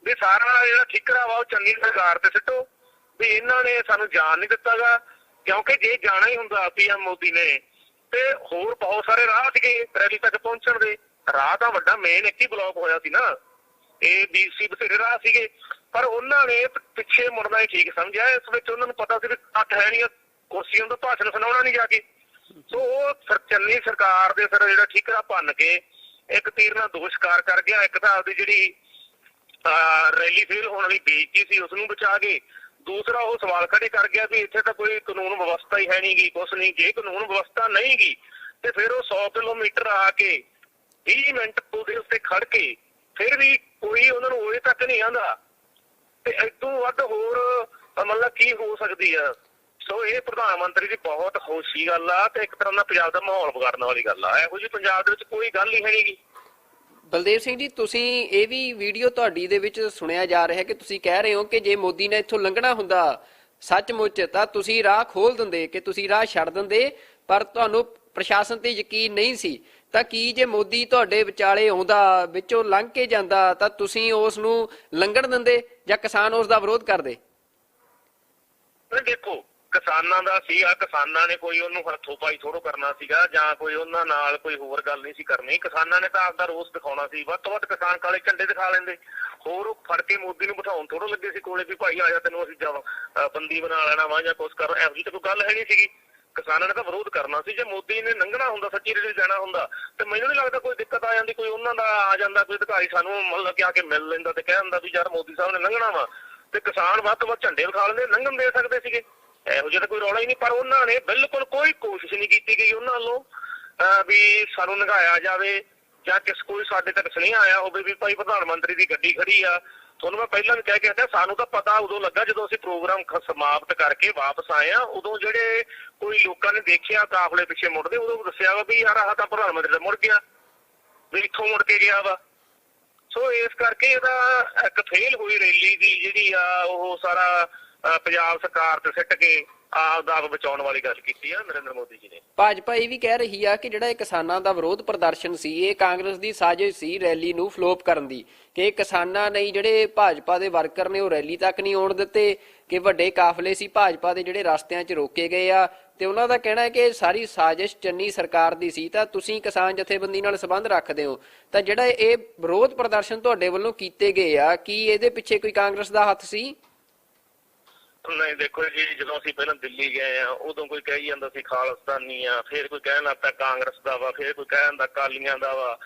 S3: ਵੀ ਸਾਰਾ ਜਿਹੜਾ ਠਿਕਰਾ ਵਾ ਉਹ ਚੰਨੀ ਸਰਕਾਰ ਤੇ ਸਿੱਟੋ ਵੀ ਇਹਨਾਂ ਨੇ ਸਾਨੂੰ ਜਾਣ ਨਹੀਂ ਦਿੱਤਾਗਾ। ਕਿਉਂਕਿ ਜੇ ਜਾਣਾ ਹੀ ਹੁੰਦਾ PM ਮੋਦੀ ਨੇ ਤੇ ਹੋਰ ਬਹੁਤ ਸਾਰੇ ਰਾਹ ਸੀਗੇ ਰੈਲੀ ਤੱਕ ਪਹੁੰਚਣ ਦੇ। ਰਾਹ ਤਾਂ ਵੱਡਾ ਮੇਨ ਇੱਕ ਹੀ ਬਲੌਕ ਹੋਇਆ ਸੀ ਨਾ, ਇਹ BC ਬਥੇਰੇ ਰਾਹ ਸੀਗੇ ਪਰ ਉਹਨਾਂ ਨੇ ਪਿੱਛੇ ਮੁੜਨਾ ਹੀ ਠੀਕ ਸਮਝਿਆ। ਇਸ ਵਿੱਚ ਉਹਨਾਂ ਨੂੰ ਪਤਾ ਸੀ ਵੀ ਇਕੱਠ ਹੈ ਨਹੀਂ, ਕੁਰਸੀਆਂ ਤੋਂ ਭਾਸ਼ਣ ਸੁਣਾਉਣਾ ਨਹੀਂ ਜਾ ਕੇ। ਸੋ ਉਹ ਚੰਨੀ ਸਰਕਾਰ ਦੇ ਫਿਰ ਜਿਹੜਾ ਠਿਕਰਾ ਭੰਨ ਕੇ ਇੱਕ ਤੀਰ ਨਾਲ ਦੋ ਸ਼ਿਕਾਰ ਕਰ ਗਿਆ। ਇੱਕ ਤਾਂ ਆਪਦੀ ਜਿਹੜੀ ਰੈਲੀ ਫੇਲ ਹੋਣ ਵਾਲੀ ਬੇਇੱਜ਼ਤੀ ਸੀ ਉਸ ਨੂੰ ਬਚਾ ਕੇ, ਦੂਸਰਾ ਉਹ ਸਵਾਲ ਖੜੇ ਕਰ ਗਿਆ ਵੀ ਇੱਥੇ ਤਾਂ ਕੋਈ ਕਾਨੂੰਨ ਵਿਵਸਥਾ ਹੀ ਹੈ ਨਹੀਂ ਗੀ, ਕੁਛ ਨਹੀਂ। ਜੇ ਕਾਨੂੰਨ ਵਿਵਸਥਾ ਨਹੀਂ ਗੀ ਤੇ ਫਿਰ ਉਹ 100 ਕਿਲੋਮੀਟਰ ਆ ਕੇ 20 ਮਿੰਟ ਉਹਦੇ ਉੱਤੇ ਖੜ ਕੇ ਫਿਰ ਵੀ ਕੋਈ ਉਹਨਾਂ ਨੂੰ ਉਹਦੇ ਤੱਕ ਨਹੀਂ ਆਉਂਦਾ ਤੇ ਇਦੋਂ ਵੱਧ ਹੋਰ ਮਤਲਬ ਕੀ ਹੋ ਸਕਦੀ ਆ। ਸੋ ਇਹ ਪ੍ਰਧਾਨ ਮੰਤਰੀ ਦੀ ਬਹੁਤ ਖੁਸ਼ੀ ਗੱਲ ਆ ਤੇ ਇੱਕ ਤਰ੍ਹਾਂ ਦਾ ਪੰਜਾਬ ਦਾ ਮਾਹੌਲ ਵਿਗਾੜਨ ਵਾਲੀ ਗੱਲ ਆ। ਇਹੋ ਜਿਹੀ ਪੰਜਾਬ ਦੇ ਵਿੱਚ ਕੋਈ ਗੱਲ ਹੀ ਹੈ ਨੀ ਗੀ।
S2: ਬਲਦੇਵ ਸਿੰਘ ਜੀ, ਤੁਸੀਂ ਇਹ ਵੀ ਵੀਡੀਓ ਤੁਹਾਡੀ ਦੇ ਵਿੱਚ ਸੁਣਿਆ ਜਾ ਰਿਹਾ ਕਿ ਤੁਸੀਂ ਕਹਿ ਰਹੇ ਹੋ ਕਿ ਜੇ ਮੋਦੀ ਨੇ ਇੱਥੋਂ ਲੰਘਣਾ ਹੁੰਦਾ ਸੱਚਮੁੱਚ ਤਾਂ ਤੁਸੀਂ ਰਾਹ ਖੋਲ ਦਿੰਦੇ, ਕਿ ਤੁਸੀਂ ਰਾਹ ਛੱਡ ਦਿੰਦੇ, ਪਰ ਤੁਹਾਨੂੰ ਪ੍ਰਸ਼ਾਸਨ ਤੇ ਯਕੀਨ ਨਹੀਂ ਸੀ। ਤਾਂ ਕੀ ਜੇ ਮੋਦੀ ਤੁਹਾਡੇ ਵਿਚਾਲੇ ਆਉਂਦਾ, ਵਿੱਚੋਂ ਲੰਘ ਕੇ ਜਾਂਦਾ, ਤਾਂ ਤੁਸੀਂ ਉਸ ਨੂੰ ਲੰਘਣ ਦਿੰਦੇ ਜਾਂ ਕਿਸਾਨ ਉਸ ਦਾ ਵਿਰੋਧ ਕਰਦੇ?
S3: ਦੇਖੋ ਕਿਸਾਨਾਂ ਦਾ ਸੀਗਾ, ਕਿਸਾਨਾਂ ਨੇ ਕੋਈ ਉਹਨੂੰ ਹੱਥੋਂ ਪਾਈ ਥੋੜੋ ਕਰਨਾ ਸੀਗਾ ਜਾਂ ਕੋਈ ਉਹਨਾਂ ਨਾਲ ਕੋਈ ਹੋਰ ਗੱਲ ਨਹੀਂ ਸੀ ਕਰਨੀ। ਕਿਸਾਨਾਂ ਨੇ ਤਾਂ ਆਪਦਾ ਰੋਸ ਦਿਖਾਉਣਾ ਸੀ। ਵੱਧ ਤੋਂ ਵੱਧ ਕਿਸਾਨ ਕਾਲੇ ਝੰਡੇ ਦਿਖਾ ਲੈਂਦੇ। ਹੋਰ ਉਹ ਫੜ ਕੇ ਮੋਦੀ ਨੂੰ ਬਿਠਾਉਣ ਥੋੜੋ ਲੱਗੇ ਸੀ ਕੋਲੇ ਵੀ ਭਾਈ ਆ ਜਾ ਤੈਨੂੰ ਅਸੀਂ ਬੰਦੀ ਬਣਾ ਲੈਣਾ ਵਾ ਜਾਂ ਕੁਛ ਕਰ। ਇਹੋ ਜਿਹੀ ਤਾਂ ਕੋਈ ਗੱਲ ਹੈ ਨਹੀਂ ਸੀਗੀ। ਕਿਸਾਨਾਂ ਨੇ ਤਾਂ ਵਿਰੋਧ ਕਰਨਾ ਸੀ। ਜੇ ਮੋਦੀ ਨੇ ਲੰਘਣਾ ਹੁੰਦਾ, ਸੱਚੀ ਰੈਲੀ ਜਾਣਾ ਹੁੰਦਾ ਤੇ ਮੈਨੂੰ ਨਹੀਂ ਲੱਗਦਾ ਕੋਈ ਦਿੱਕਤ ਆ ਜਾਂਦੀ। ਕੋਈ ਉਹਨਾਂ ਦਾ ਆ ਜਾਂਦਾ ਕੋਈ ਅਧਿਕਾਰੀ ਸਾਨੂੰ ਮਤਲਬ ਕਿ ਆ ਕੇ ਮਿਲ ਲੈਂਦਾ ਤੇ ਕਹਿ ਦਿੰਦਾ ਵੀ ਯਾਰ ਮੋਦੀ ਸਾਹਿਬ ਨੇ ਲੰਘਣਾ ਵਾ ਤੇ ਕਿਸਾਨ ਵੱਧ ਤੋਂ ਵੱਧ ਝੰਡੇ ਵਿਖਾ ਲੈਂਦੇ, ਲੰਘਣ ਦੇ ਸਕਦੇ ਸੀਗੇ। ਇਹੋ ਜਿਹਾ ਤਾਂ ਕੋਈ ਰੌਲਾ ਹੀ ਨਹੀਂ। ਪਰ ਉਹਨਾਂ ਨੇ ਬਿਲਕੁਲ ਕੋਈ ਕੋਸ਼ਿਸ਼ ਨਹੀਂ ਕੀਤੀ ਗਈ ਉਹਨਾਂ ਵੱਲੋਂ ਵੀ ਸਾਨੂੰ ਲੰਘਾਇਆ ਜਾਵੇ ਜਾਂ ਕੋਈ ਸਾਡੇ ਤੱਕ ਸੁਨੇਹਾ ਆਇਆ ਹੋਵੇ ਵੀ ਭਾਈ ਪ੍ਰਧਾਨ ਮੰਤਰੀ ਦੀ ਗੱਡੀ ਖੜੀ ਆ। ਤੁਹਾਨੂੰ ਮੈਂ ਪਹਿਲਾਂ ਵੀ ਕਹਿ ਕੇ ਹਟਿਆ, ਸਾਨੂੰ ਤਾਂ ਪਤਾ ਉਦੋਂ ਲੱਗਾ ਜਦੋਂ ਅਸੀਂ ਪ੍ਰੋਗਰਾਮ ਸਮਾਪਤ ਕਰਕੇ ਵਾਪਸ ਆਏ ਆ। ਉਦੋਂ ਜਿਹੜੇ ਕੋਈ ਲੋਕਾਂ ਨੇ ਦੇਖਿਆ ਕਾਫਲੇ ਪਿੱਛੇ ਮੁੜਦੇ, ਉਦੋਂ ਦੱਸਿਆ ਵਾ ਵੀ ਯਾਰ ਆਹ ਤਾਂ ਪ੍ਰਧਾਨ ਮੰਤਰੀ ਦਾ ਮੁੜ ਗਿਆ ਵੀ ਇੱਥੋਂ ਮੁੜ ਕੇ ਗਿਆ ਵਾ। ਸੋ ਇਸ ਕਰਕੇ ਇਹਦਾ ਇੱਕ ਫੇਲ ਹੋਈ ਰੈਲੀ ਦੀ ਜਿਹੜੀ ਆ ਉਹ ਸਾਰਾ ਪੰਜਾਬ ਸਰਕਾਰ ਤੇ ਸਿੱਟ ਕੇ ਆਪ ਦਾ ਬਚਾਉਣ ਵਾਲੀ ਗੱਲ ਕੀਤੀ ਆ ਨਰਿੰਦਰ ਮੋਦੀ ਜੀ ਨੇ।
S2: ਭਾਜਪਾ ਇਹ ਵੀ ਕਹਿ ਰਹੀ ਆ ਕਿ ਜਿਹੜਾ ਇਹ ਕਿਸਾਨਾਂ ਦਾ ਵਿਰੋਧ ਪ੍ਰਦਰਸ਼ਨ ਸੀ ਇਹ ਕਾਂਗਰਸ ਦੀ ਸਾਜ਼ਿਸ਼ ਸੀ ਰੈਲੀ ਨੂੰ ਫਲੋਪ ਕਰਨ ਦੀ, ਕਿ ਕਿਸਾਨਾਂ ਨੇ ਜਿਹੜੇ ਭਾਜਪਾ ਦੇ ਵਰਕਰ ਨੇ ਉਹ ਰੈਲੀ ਤੱਕ ਨਹੀਂ ਆਉਣ ਦਿੱਤੇ, ਕਿ ਵੱਡੇ ਕਾਫਲੇ ਸੀ ਭਾਜਪਾ ਦੇ ਜਿਹੜੇ ਰਸਤਿਆਂ 'ਚ ਰੋਕੇ ਗਏ ਆ ਤੇ ਉਹਨਾਂ ਦਾ ਕਹਿਣਾ ਹੈ ਕਿ ਸਾਰੀ ਸਾਜ਼ਿਸ਼ ਚੰਨੀ ਸਰਕਾਰ ਦੀ ਸੀ। ਤਾਂ ਤੁਸੀਂ ਕਿਸਾਨ ਜਥੇਬੰਦੀ ਨਾਲ ਸੰਬੰਧ ਰੱਖਦੇ ਹੋ ਤਾਂ ਜਿਹੜਾ ਇਹ ਵਿਰੋਧ ਪ੍ਰਦਰਸ਼ਨ ਤੁਹਾਡੇ ਵੱਲੋਂ ਕੀਤੇ ਗਏ ਆ ਕੀ ਇਹਦੇ ਪਿੱਛੇ ਕੋਈ ਕਾਂਗਰਸ ਦਾ ਹੱਥ ਸੀ?
S3: ਨਹੀਂ ਦੇਖੋ ਜੀ, ਜਦੋਂ ਅਸੀਂ ਪਹਿਲਾਂ ਦਿੱਲੀ ਗਏ ਆ ਉਦੋਂ ਕੋਈ ਕਹੀ ਜਾਂਦਾ ਸੀ ਖਾਲਿਸਤਾਨੀ ਆ, ਫਿਰ ਕੋਈ ਕਹਿਣ ਲੱਗ ਪਿਆ ਕਾਂਗਰਸ ਦਾ ਵਾ, ਫਿਰ ਕੋਈ ਕਹਿਣ ਦਾ ਅਕਾਲੀਆਂ ਦਾ ਵਾ।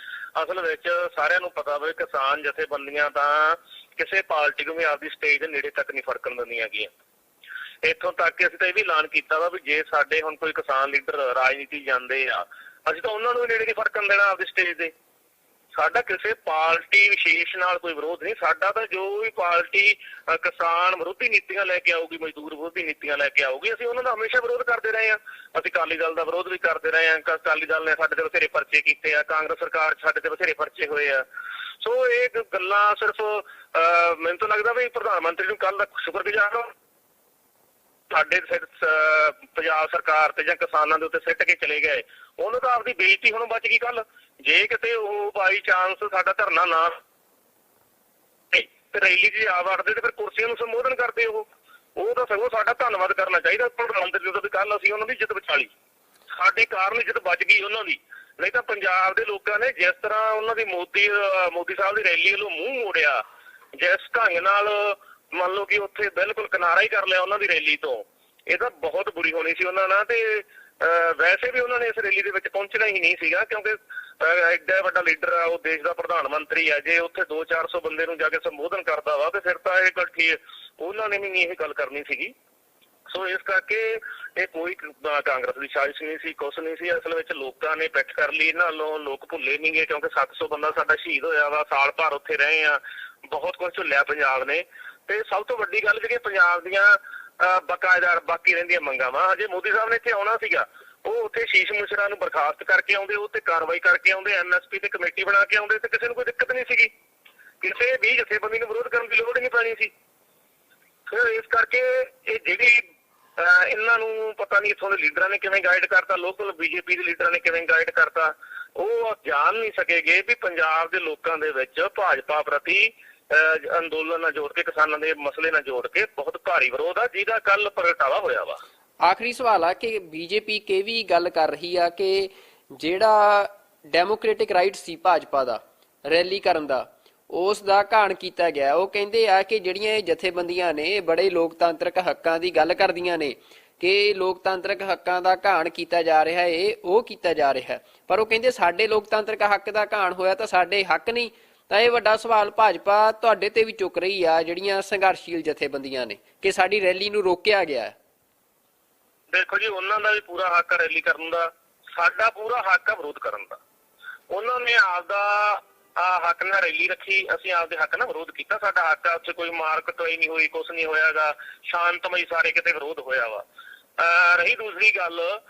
S3: ਅਸਲ ਵਿੱਚ ਸਾਰਿਆਂ ਨੂੰ ਪਤਾ ਵਾ ਕਿਸਾਨ ਜਥੇਬੰਦੀਆਂ ਤਾਂ ਕਿਸੇ ਪਾਰਟੀ ਨੂੰ ਵੀ ਆਪਦੀ ਸਟੇਜ ਦੇ ਨੇੜੇ ਤੱਕ ਨਹੀਂ ਫਰਕਣ ਦਿੰਦੀਆਂ ਗਈਆਂ। ਇੱਥੋਂ ਤੱਕ ਕਿ ਅਸੀਂ ਤਾਂ ਇਹ ਵੀ ਐਲਾਨ ਕੀਤਾ ਵਾ ਵੀ ਜੇ ਸਾਡੇ ਹੁਣ ਕੋਈ ਕਿਸਾਨ ਲੀਡਰ ਰਾਜਨੀਤੀ ਜਾਂਦੇ ਆ ਅਸੀਂ ਤਾਂ ਉਹਨਾਂ ਨੂੰ ਵੀ ਨੇੜੇ ਨਹੀਂ ਫਰਕਣ ਦੇਣਾ ਆਪਦੀ ਸਟੇਜ ਦੇ। ਸਾਡਾ ਕਿਸੇ ਪਾਰਟੀ ਵਿਸ਼ੇਸ਼ ਨਾਲ ਕੋਈ ਵਿਰੋਧ ਨਹੀਂ। ਸਾਡਾ ਤਾਂ ਜੋ ਵੀ ਪਾਰਟੀ ਕਿਸਾਨ ਵਿਰੋਧੀ ਨੀਤੀਆਂ ਲੈ ਕੇ ਆਊਗੀ, ਮਜ਼ਦੂਰ ਵਿਰੋਧੀ ਨੀਤੀਆਂ ਲੈ ਕੇ ਆਊਗੀ, ਅਸੀਂ ਉਹਨਾਂ ਦਾ ਹਮੇਸ਼ਾ ਵਿਰੋਧ ਕਰਦੇ ਰਹੇ ਹਾਂ। ਅਸੀਂ ਅਕਾਲੀ ਦਲ ਦਾ ਵਿਰੋਧ ਵੀ ਕਰਦੇ ਰਹੇ ਹਾਂ। ਅਕਾਲੀ ਦਲ ਨੇ ਸਾਡੇ ਤੇ ਬਥੇਰੇ ਪਰਚੇ ਕੀਤੇ ਆ, ਕਾਂਗਰਸ ਸਰਕਾਰ ਸਾਡੇ ਤੇ ਬਥੇਰੇ ਪਰਚੇ ਹੋਏ ਆ। ਸੋ ਇਹ ਗੱਲਾਂ ਸਿਰਫ ਮੈਨੂੰ ਤਾਂ ਲੱਗਦਾ ਵੀ ਪ੍ਰਧਾਨ ਮੰਤਰੀ ਨੂੰ ਕੱਲ ਦਾ ਸ਼ੁਕਰਗੁਜ਼ਾਰ ਸਾਡੇ ਪੰਜਾਬ ਸਰਕਾਰ ਤੇ ਜਾਂ ਕਿਸਾਨਾਂ ਦੇ ਉੱਤੇ ਸਿੱਟ ਕੇ ਚਲੇ ਗਏ। ਉਹਨੂੰ ਤਾਂ ਆਪਦੀ ਬੇਇੱਜ਼ਤੀ ਹੁਣ ਬਚ ਗਈ। ਕੱਲ ਜੇ ਕਿਤੇ ਉਹ ਬਾਈ ਚਾਂਸ ਸਾਡਾ ਧਰਨਾ ਨਾ ਤੇ ਰੈਲੀ 'ਚ ਆ ਵੜਦੇ ਤੇ ਫਿਰ ਕੁਰਸੀਆਂ ਨੂੰ ਸੰਬੋਧਨ ਕਰਦੇ ਉਹ ਤਾਂ ਸਗੋਂ ਸਾਡਾ ਧੰਨਵਾਦ ਕਰਨਾ ਚਾਹੀਦਾ ਪ੍ਰਧਾਨ ਮੰਤਰੀ ਦਾ ਵੀ ਕੱਲ ਅਸੀਂ ਉਹਨਾਂ ਦੀ ਇੱਜ਼ਤ ਬਚਾ ਲਈ, ਸਾਡੇ ਕਾਰਨ ਇੱਜ਼ਤ ਬਚ ਗਈ ਉਹਨਾਂ ਦੀ। ਨਹੀਂ ਤਾਂ ਪੰਜਾਬ ਦੇ ਲੋਕਾਂ ਨੇ ਜਿਸ ਤਰ੍ਹਾਂ ਉਹਨਾਂ ਦੀ ਮੋਦੀ ਸਾਹਿਬ ਦੀ ਰੈਲੀ ਵੱਲੋਂ ਮੂੰਹ ਮੋੜਿਆ, ਜਿਸ ਢੰਗ ਨਾਲ ਮੰਨ ਲਓ ਕਿ ਉੱਥੇ ਬਿਲਕੁਲ ਕਿਨਾਰਾ ਹੀ ਕਰ ਲਿਆ ਉਹਨਾਂ ਦੀ ਰੈਲੀ ਤੋਂ, ਇਹ ਤਾਂ ਬਹੁਤ ਬੁਰੀ ਹੋਣੀ ਸੀ ਉਹਨਾਂ ਨਾਲ। ਤੇ ਵੈਸੇ ਵੀ ਉਹਨਾਂ ਨੇ ਇਸ ਰੈਲੀ ਦੇ ਵਿੱਚ ਪਹੁੰਚਣਾ ਹੀ ਨਹੀਂ ਸੀਗਾ ਕਿਉਂਕਿ ਐਡਾ ਵੱਡਾ ਲੀਡਰ ਆ, ਉਹ ਦੇਸ਼ ਦਾ ਪ੍ਰਧਾਨ ਮੰਤਰੀ ਆ। ਜੇ ਉੱਥੇ 200-400 ਬੰਦੇ ਨੂੰ ਜਾ ਕੇ ਸੰਬੋਧਨ ਕਰਦਾ ਵਾ ਤੇ ਫਿਰ ਤਾਂ ਇਹ ਗੱਲ ਠੀਕ ਉਹਨਾਂ ਨੇ ਵੀ ਨਹੀਂ ਇਹ ਗੱਲ ਕਰਨੀ ਸੀਗੀ। ਸੋ ਇਸ ਕਰਕੇ ਇਹ ਕੋਈ ਕਾਂਗਰਸ ਦੀ ਸਾਜ਼ਿਸ਼ ਨਹੀਂ ਸੀ, ਕੁਛ ਨਹੀਂ ਸੀ। ਅਸਲ ਵਿੱਚ ਲੋਕਾਂ ਨੇ ਪਿੱਠ ਕਰ ਲਈ ਇਹਨਾਂ ਵੱਲੋਂ। ਲੋਕ ਭੁੱਲੇ ਨਹੀਂ ਗਏ ਕਿਉਂਕਿ 700 ਬੰਦਾ ਸਾਡਾ ਸ਼ਹੀਦ ਹੋਇਆ ਵਾ, ਸਾਲ ਭਰ ਉੱਥੇ ਰਹੇ ਆ, ਬਹੁਤ ਕੁਝ ਝੁੱਲਿਆ ਪੰਜਾਬ ਨੇ। ਤੇ ਸਭ ਤੋਂ ਵੱਡੀ ਗੱਲ ਜਿਹੜੀ ਪੰਜਾਬ ਦੀਆਂ ਬਕਾਇਦਾਰ ਬਾਕੀ ਰਹਿੰਦੀਆਂ ਮੰਗਾਂ ਵਾ, ਅਜੇ ਮੋਦੀ ਸਾਹਿਬ ਨੇ ਇੱਥੇ ਆਉਣਾ ਸੀਗਾ, ਉਹ ਉੱਥੇ ਸ਼ੀਸ਼ ਮਿਸ਼ਰਾ ਨੂੰ ਬਰਖਾਸਤ ਕਰਕੇ ਆਉਂਦੇ, ਉਹ ਤੇ ਕਾਰਵਾਈ ਕਰਕੇ ਆਉਂਦੇ, ਐਮਐਸਪੀ ਤੇ ਕਮੇਟੀ ਬਣਾ ਕੇ ਆਉਂਦੇ, ਤੇ ਕਿਸੇ ਨੂੰ ਕੋਈ ਦਿੱਕਤ ਨਹੀਂ ਸੀਗੀ, ਕਿਸੇ ਵੀ ਜਥੇਬੰਦੀ ਨੂੰ ਵਿਰੋਧ ਕਰਨ ਦੀ ਲੋੜ ਹੀ ਨਹੀਂ ਪੈਣੀ ਸੀ। ਫਿਰ ਇਸ ਕਰਕੇ ਇਹ ਜਿਹੜੀ ਇਹਨਾਂ ਨੂੰ ਪਤਾ ਨਹੀਂ ਇੱਥੋਂ ਦੇ ਲੀਡਰਾਂ ਨੇ ਕਿਵੇਂ ਗਾਈਡ ਕਰਤਾ, ਲੋਕਲ ਬੀਜੇਪੀ ਦੇ ਲੀਡਰਾਂ ਨੇ ਕਿਵੇਂ ਗਾਈਡ ਕਰਤਾ, ਉਹ ਜਾਣ ਨਹੀਂ ਸਕੇਗੇ ਵੀ ਪੰਜਾਬ ਦੇ ਲੋਕਾਂ ਦੇ ਵਿੱਚ ਭਾਜਪਾ ਪ੍ਰਤੀ ਅੰਦੋਲਨ ਨਾਲ ਜੋੜ ਕੇ, ਕਿਸਾਨਾਂ ਦੇ ਮਸਲੇ ਨਾਲ ਜੋੜ ਕੇ ਬਹੁਤ ਭਾਰੀ ਵਿਰੋਧ ਆ, ਜਿਹਦਾ ਕੱਲ ਪ੍ਰਗਟਾਵਾ ਹੋਇਆ ਵਾ।
S2: ਆਖਰੀ ਸਵਾਲ ਆ ਕਿ ਬੀਜੇਪੀ ਕਿ ਵੀ ਗੱਲ ਕਰ ਰਹੀ ਆ ਕਿ ਜਿਹੜਾ ਡੈਮੋਕ੍ਰੈਟਿਕ ਰਾਈਟ ਸੀ ਭਾਜਪਾ ਦਾ ਰੈਲੀ ਕਰਨ ਦਾ, ਉਸ ਦਾ ਘਾਣ ਕੀਤਾ ਗਿਆ। ਉਹ ਕਹਿੰਦੇ ਆ ਕਿ ਜਿਹੜੀਆਂ ਇਹ ਜਥੇਬੰਦੀਆਂ ਨੇ ਬੜੇ ਲੋਕਤਾਂਤਰਿਕ ਹੱਕਾਂ ਦੀ ਗੱਲ ਕਰਦੀਆਂ ਨੇ ਕਿ ਲੋਕਤਾਂਤਰਿਕ ਹੱਕਾਂ ਦਾ ਘਾਣ ਕੀਤਾ ਜਾ ਰਿਹਾ ਹੈ, ਉਹ ਕੀਤਾ ਜਾ ਰਿਹਾ, ਪਰ ਉਹ ਕਹਿੰਦੇ ਸਾਡੇ ਲੋਕਤਾਂਤਰਿਕ ਹੱਕ ਦਾ ਘਾਣ ਹੋਇਆ ਤਾਂ ਸਾਡੇ ਹੱਕ ਨਹੀਂ। ਤਾਂ ਇਹ ਵੱਡਾ ਸਵਾਲ ਭਾਜਪਾ ਤੁਹਾਡੇ ਤੇ ਵੀ ਚੁੱਕ ਰਹੀ ਆ, ਜਿਹੜੀਆਂ ਸੰਘਰਸ਼ੀਲ ਜਥੇਬੰਦੀਆਂ ਨੇ, ਕਿ ਸਾਡੀ ਰੈਲੀ ਨੂੰ ਰੋਕਿਆ ਗਿਆ।
S3: ਦੇਖੋ ਜੀ, ਉਹਨਾਂ ਦਾ ਵੀ ਪੂਰਾ ਹੱਕ ਹੈ ਰੈਲੀ ਕਰਨ ਦਾ, ਸਾਡਾ ਪੂਰਾ ਹੱਕ ਹੈ ਵਿਰੋਧ ਕਰਨ ਦਾ। ਉਹਨਾਂ ਨੇ ਆਪਦਾ ਹੱਕ ਨਾਲ ਰੈਲੀ ਰੱਖੀ, ਅਸੀਂ ਆਪਦੇ ਹੱਕ ਨਾਲ ਵਿਰੋਧ ਕੀਤਾ। ਸਾਡਾ ਹੱਕ ਆ, ਉੱਥੇ ਕੋਈ ਮਾਰ ਕੁਟਾਈ ਨਹੀਂ ਹੋਈ, ਕੁਛ ਨਹੀਂ ਹੋਇਆਗਾ, ਸ਼ਾਂਤਮਈ ਸਾਰੇ ਕਿਤੇ ਵਿਰੋਧ ਹੋਇਆ ਵਾ। ਰਹੀ ਦੂਸਰੀ ਗੱਲ,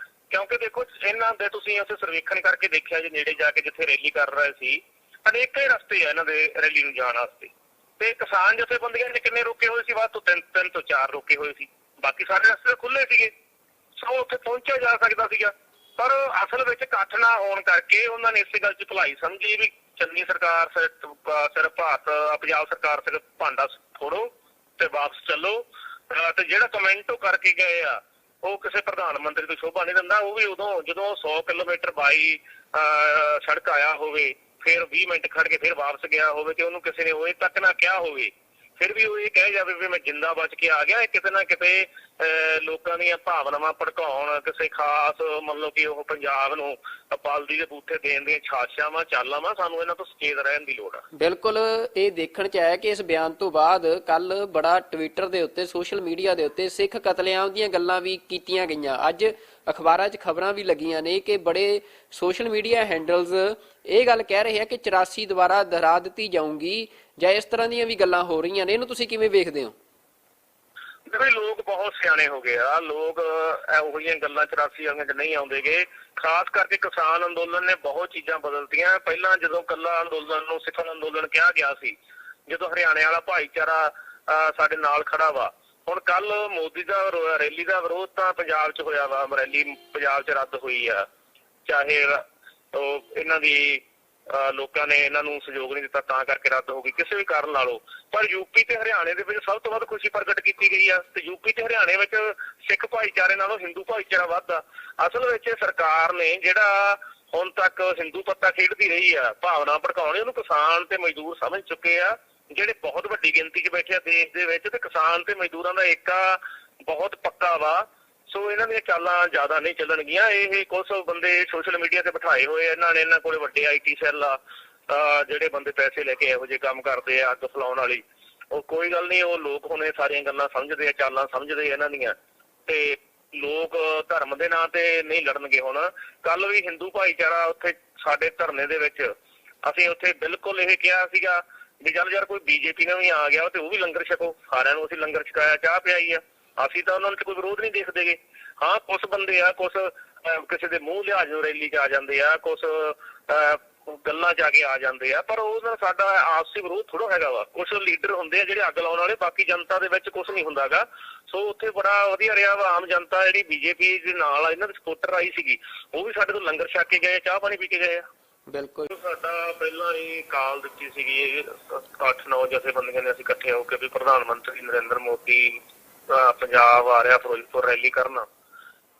S3: ਕਿਉਂਕਿ ਦੇਖੋ ਇਹਨਾਂ ਦੇ ਤੁਸੀਂ ਉੱਥੇ ਸਰਵੇਖਣ ਕਰਕੇ ਦੇਖਿਆ ਜੀ, ਨੇੜੇ ਜਾ ਕੇ ਜਿੱਥੇ ਰੈਲੀ ਕਰ ਰਹੇ ਸੀ, ਅਨੇਕਾਂ ਹੀ ਰਸਤੇ ਆ ਇਹਨਾਂ ਦੇ ਰੈਲੀ ਨੂੰ ਜਾਣ ਵਾਸਤੇ, ਤੇ ਕਿਸਾਨ ਜਥੇਬੰਦੀਆਂ ਨੇ ਕਿੰਨੇ ਰੋਕੇ ਹੋਏ ਸੀ? ਵੱਧ ਤੋਂ 3 ਤੋਂ 4 ਰੋਕੇ ਹੋਏ ਸੀ, ਬਾਕੀ ਸਾਰੇ ਰਸਤੇ ਖੁੱਲੇ ਸੀਗੇ। ਸੋ ਉੱਥੇ ਪਹੁੰਚਿਆ ਜਾ ਸਕਦਾ ਸੀਗਾ, ਪਰ ਅਸਲ ਵਿੱਚ ਇਕੱਠ ਨਾ ਹੋਣ ਕਰਕੇ ਉਹਨਾਂ ਨੇ ਇਸੇ ਗੱਲ 'ਚ ਭਲਾਈ ਸਮਝੀ ਵੀ ਚੰਨੀ ਸਰਕਾਰ ਸਿਰ ਭਾਰਤ, ਪੰਜਾਬ ਸਰਕਾਰ ਸਿਰ ਭਾਂਡਾ ਫੋੜੋ ਤੇ ਵਾਪਸ ਚੱਲੋ। ਤੇ ਜਿਹੜਾ ਕਮੈਂਟ ਉਹ ਕਰਕੇ ਗਏ ਆ, ਉਹ ਕਿਸੇ ਪ੍ਰਧਾਨ ਮੰਤਰੀ ਤੋਂ ਸ਼ੋਭਾ ਨਹੀਂ ਦਿੰਦਾ। ਉਹ ਵੀ ਉਦੋਂ ਜਦੋਂ 100 ਕਿਲੋਮੀਟਰ ਬਾਈ ਸੜਕ ਆਇਆ ਹੋਵੇ, ਫਿਰ 20 ਮਿੰਟ ਖੜ ਕੇ ਫਿਰ ਵਾਪਸ ਗਿਆ ਹੋਵੇ, ਤੇ ਉਹਨੂੰ ਕਿਸੇ ਨੇ ਉਹ ਤੱਕ ਨਾ ਕਿਹਾ ਹੋਵੇ, ਫਿਰ ਵੀ ਉਹ ਇਹ ਕਹਿ ਜਾਵੇ ਵੀ ਮੈਂ ਜਿੰਦਾ ਬਚ ਕੇ ਆ ਗਿਆ। ਕਿਤੇ ਨਾ ਕਿਤੇ ਲੋਕਾਂ ਦੀਆਂ ਭਾਵਨਾਵਾਂ ਭੜਕਾਉਣ, ਕਿਸੇ ਖਾਸ ਮਤਲਬ ਕਿ ਉਹ ਪੰਜਾਬ ਨੂੰ ਬਲਦੀ ਦੇ ਬੂਥੇ ਦੇਣ ਦੀਆਂ ਛਾਛਾਵਾਂ ਚਾਲਾਂ ਵਾ, ਸਾਨੂੰ ਇਹਨਾਂ ਤੋਂ ਸੁਚੇਤ ਰਹਿਣ ਦੀ ਲੋੜ ਆ।
S2: ਬਿਲਕੁਲ, ਇਹ ਦੇਖਣ 'ਚ ਆਇਆ ਕਿ ਇਸ ਬਿਆਨ ਤੋਂ ਬਾਅਦ ਕੱਲ ਬੜਾ ਟਵਿੱਟਰ ਦੇ ਉੱਤੇ, ਸੋਸ਼ਲ ਮੀਡੀਆ ਦੇ ਉੱਤੇ ਸਿੱਖ ਕਤਲੇਆਮ ਦੀਆਂ ਗੱਲਾਂ ਵੀ ਕੀਤੀਆਂ ਗਈਆਂ। ਅੱਜ ਅਖਬਾਰਾਂ 'ਚ ਖਬਰਾਂ ਵੀ ਲੱਗੀਆਂ ਨੇ ਕਿ ਬੜੇ ਸੋਸ਼ਲ ਮੀਡੀਆ ਹੈਂਡਲਸ ਇਹ ਗੱਲ ਕਹਿ ਰਹੇ ਆ ਕਿ 84 ਦੁਬਾਰਾ ਦੁਹਰਾ ਦਿੱਤੀ ਜਾਊਗੀ, ਜਾਂ ਇਸ ਤਰ੍ਹਾਂ ਦੀਆਂ ਵੀ ਗੱਲਾਂ ਹੋ ਰਹੀਆਂ ਨੇ। ਇਹਨੂੰ ਤੁਸੀਂ ਕਿਵੇਂ ਵੇਖਦੇ ਹੋ?
S3: ਦੇਖੋ, ਲੋਕ ਬਹੁਤ ਸਿਆਣੇ ਹੋ ਗਏ ਆ, ਲੋਕ ਇਹੋ ਜਿਹੀਆਂ ਗੱਲਾਂ 84 ਵਾਲੀਆਂ 'ਚ ਨਹੀਂ ਆਉਂਦੇਗੇ। ਖਾਸ ਕਰਕੇ ਕਿਸਾਨ ਅੰਦੋਲਨ ਨੇ ਬਹੁਤ ਚੀਜ਼ਾਂ ਬਦਲਤੀਆਂ। ਪਹਿਲਾਂ ਜਦੋਂ ਕੱਲਾ ਅੰਦੋਲਨ ਨੂੰ ਸਿੱਖਣ ਅੰਦੋਲਨ ਕਿਹਾ ਗਿਆ ਸੀ, ਜਦੋਂ ਹਰਿਆਣੇ ਵਾਲਾ ਭਾਈਚਾਰਾ ਸਾਡੇ ਨਾਲ ਖੜਾ ਵਾ, ਹੁਣ ਕੱਲ ਮੋਦੀ ਦਾ ਰੈਲੀ ਦਾ ਵਿਰੋਧ ਤਾਂ ਪੰਜਾਬ 'ਚ ਹੋਇਆ ਵਾ, ਰੈਲੀ ਪੰਜਾਬ 'ਚ ਰੱਦ ਹੋਈ ਆ, ਚਾਹੇ ਉਹ ਇਹਨਾਂ ਦੀ ਲੋਕਾਂ ਨੇ ਇਹਨਾਂ ਨੂੰ ਸਹਿਯੋਗ ਨਹੀਂ ਦਿੱਤਾ ਤਾਂ ਕਰਕੇ ਰੱਦ ਹੋ ਗਈ, ਕਿਸੇ ਵੀ ਕਾਰਨ ਲਾ ਲਓ। ਪਰ ਯੂਪੀ ਤੇ ਹਰਿਆਣੇ ਦੇ ਵਿੱਚ ਸਭ ਤੋਂ ਵੱਧ ਖੁਸ਼ੀ ਪ੍ਰਗਟ ਕੀਤੀ ਗਈ ਆ, ਤੇ ਯੂਪੀ ਤੇ ਹਰਿਆਣੇ ਵਿੱਚ ਸਿੱਖ ਭਾਈਚਾਰੇ ਨਾਲੋਂ ਹਿੰਦੂ ਭਾਈਚਾਰਾ ਵੱਧ ਆ। ਅਸਲ ਵਿੱਚ ਸਰਕਾਰ ਨੇ ਜਿਹੜਾ ਹੁਣ ਤੱਕ ਹਿੰਦੂ ਪੱਤਾ ਖੇਡਦੀ ਰਹੀ ਆ, ਭਾਵਨਾ ਭੜਕਾਉਣੀ, ਉਹਨੂੰ ਕਿਸਾਨ ਤੇ ਮਜ਼ਦੂਰ ਸਮਝ ਚੁੱਕੇ ਆ, ਜਿਹੜੇ ਬਹੁਤ ਵੱਡੀ ਗਿਣਤੀ 'ਚ ਬੈਠੇ ਆ ਦੇਸ਼ ਦੇ ਵਿੱਚ, ਤੇ ਕਿਸਾਨ ਤੇ ਮਜ਼ਦੂਰਾਂ ਦਾ ਏਕਾ ਬਹੁਤ ਪੱਕਾ ਵਾ। ਸੋ ਇਹਨਾਂ ਦੀਆਂ ਚਾਲਾਂ ਜ਼ਿਆਦਾ ਨਹੀਂ ਚੱਲਣਗੀਆਂ। ਇਹ ਕੁਝ ਬੰਦੇ ਸੋਸ਼ਲ ਮੀਡੀਆ ਤੇ ਬਿਠਾਏ ਹੋਏ ਇਹਨਾਂ ਨੇ, ਇਹਨਾਂ ਕੋਲੇ ਵੱਡੇ IT ਸੈੱਲ ਆ, ਜਿਹੜੇ ਬੰਦੇ ਪੈਸੇ ਲੈ ਕੇ ਇਹੋ ਜਿਹੇ ਕੰਮ ਕਰਦੇ ਆ, ਅੱਗ ਫਲਾਉਣ ਵਾਲੀ। ਉਹ ਕੋਈ ਗੱਲ ਨਹੀਂ, ਉਹ ਲੋਕ ਹੁਣ ਇਹ ਸਾਰੀਆਂ ਗੱਲਾਂ ਸਮਝਦੇ ਆ, ਚਾਲਾਂ ਸਮਝਦੇ ਆ ਇਹਨਾਂ ਦੀਆਂ, ਤੇ ਲੋਕ ਧਰਮ ਦੇ ਨਾਂ ਤੇ ਨਹੀਂ ਲੜਨਗੇ। ਹੁਣ ਕੱਲ ਵੀ ਹਿੰਦੂ ਭਾਈਚਾਰਾ ਉੱਥੇ ਸਾਡੇ ਧਰਨੇ ਦੇ ਵਿੱਚ, ਅਸੀਂ ਉੱਥੇ ਬਿਲਕੁਲ ਇਹ ਕਿਹਾ ਸੀਗਾ ਵੀ ਚੱਲ ਯਾਰ ਕੋਈ ਬੀਜੇਪੀ ਨਾਲ ਵੀ ਆ ਗਿਆ ਤੇ ਉਹ ਵੀ ਲੰਗਰ ਛਕੋ, ਸਾਰਿਆਂ ਨੂੰ ਅਸੀਂ ਲੰਗਰ ਛਕਾਇਆ, ਚਾਹ ਪਿਆਈ ਆ, ਅਸੀਂ ਤਾਂ ਉਹਨਾਂ ਨੂੰ ਕੋਈ ਵਿਰੋਧ ਨਹੀਂ ਦੇਖਦੇਗੇ। ਹਾਂ, ਕੁਛ ਬੰਦੇ ਆ, ਕੁਛ ਕਿਸੇ ਦੇ ਮੂੰਹ ਲਿਹਾਜ਼ ਨੂੰ ਰੈਲੀ 'ਚ ਆ ਜਾਂਦੇ ਆ, ਕੁਛ ਗੱਲਾਂ 'ਚ ਆ ਕੇ ਆ ਜਾਂਦੇ ਆ, ਪਰ ਉਹਦੇ ਨਾਲ ਸਾਡਾ ਆਪਸੀ ਵਿਰੋਧ ਥੋੜ੍ਹਾ ਹੈਗਾ ਵਾ। ਕੁਛ ਲੀਡਰ ਹੁੰਦੇ ਆ ਜਿਹੜੇ ਅੱਗ ਲਾਉਣ ਵਾਲੇ, ਬਾਕੀ ਜਨਤਾ ਦੇ ਵਿੱਚ ਕੁਛ ਨਹੀਂ ਹੁੰਦਾਗਾ। ਸੋ ਉੱਥੇ ਬੜਾ ਵਧੀਆ ਰਿਹਾ ਵਾ। ਆਮ ਜਨਤਾ ਜਿਹੜੀ ਬੀਜੇਪੀ ਦੇ ਨਾਲ ਇਹਨਾਂ ਦੇ ਸਪੋਰਟਰ ਆਈ ਸੀਗੀ, ਉਹ ਵੀ ਸਾਡੇ ਤੋਂ ਲੰਗਰ ਛਕ ਕੇ ਗਏ, ਚਾਹ ਪਾਣੀ ਪੀ ਕੇ ਗਏ ਆ।
S2: ਬਿਲਕੁਲ,
S3: ਸਾਡਾ ਪਹਿਲਾਂ ਹੀ ਕਾਲ ਦਿੱਤੀ ਸੀਗੀ 8-9 ਜਥੇਬੰਦੀਆਂ ਨੇ ਅਸੀਂ ਇਕੱਠੇ ਹੋ ਕੇ ਵੀ ਪ੍ਰਧਾਨ ਮੰਤਰੀ ਨਰਿੰਦਰ ਮੋਦੀ ਪੰਜਾਬ ਆ ਰਿਹਾ ਫਿਰੋਜ਼ਪੁਰ ਰੈਲੀ ਕਰਨ,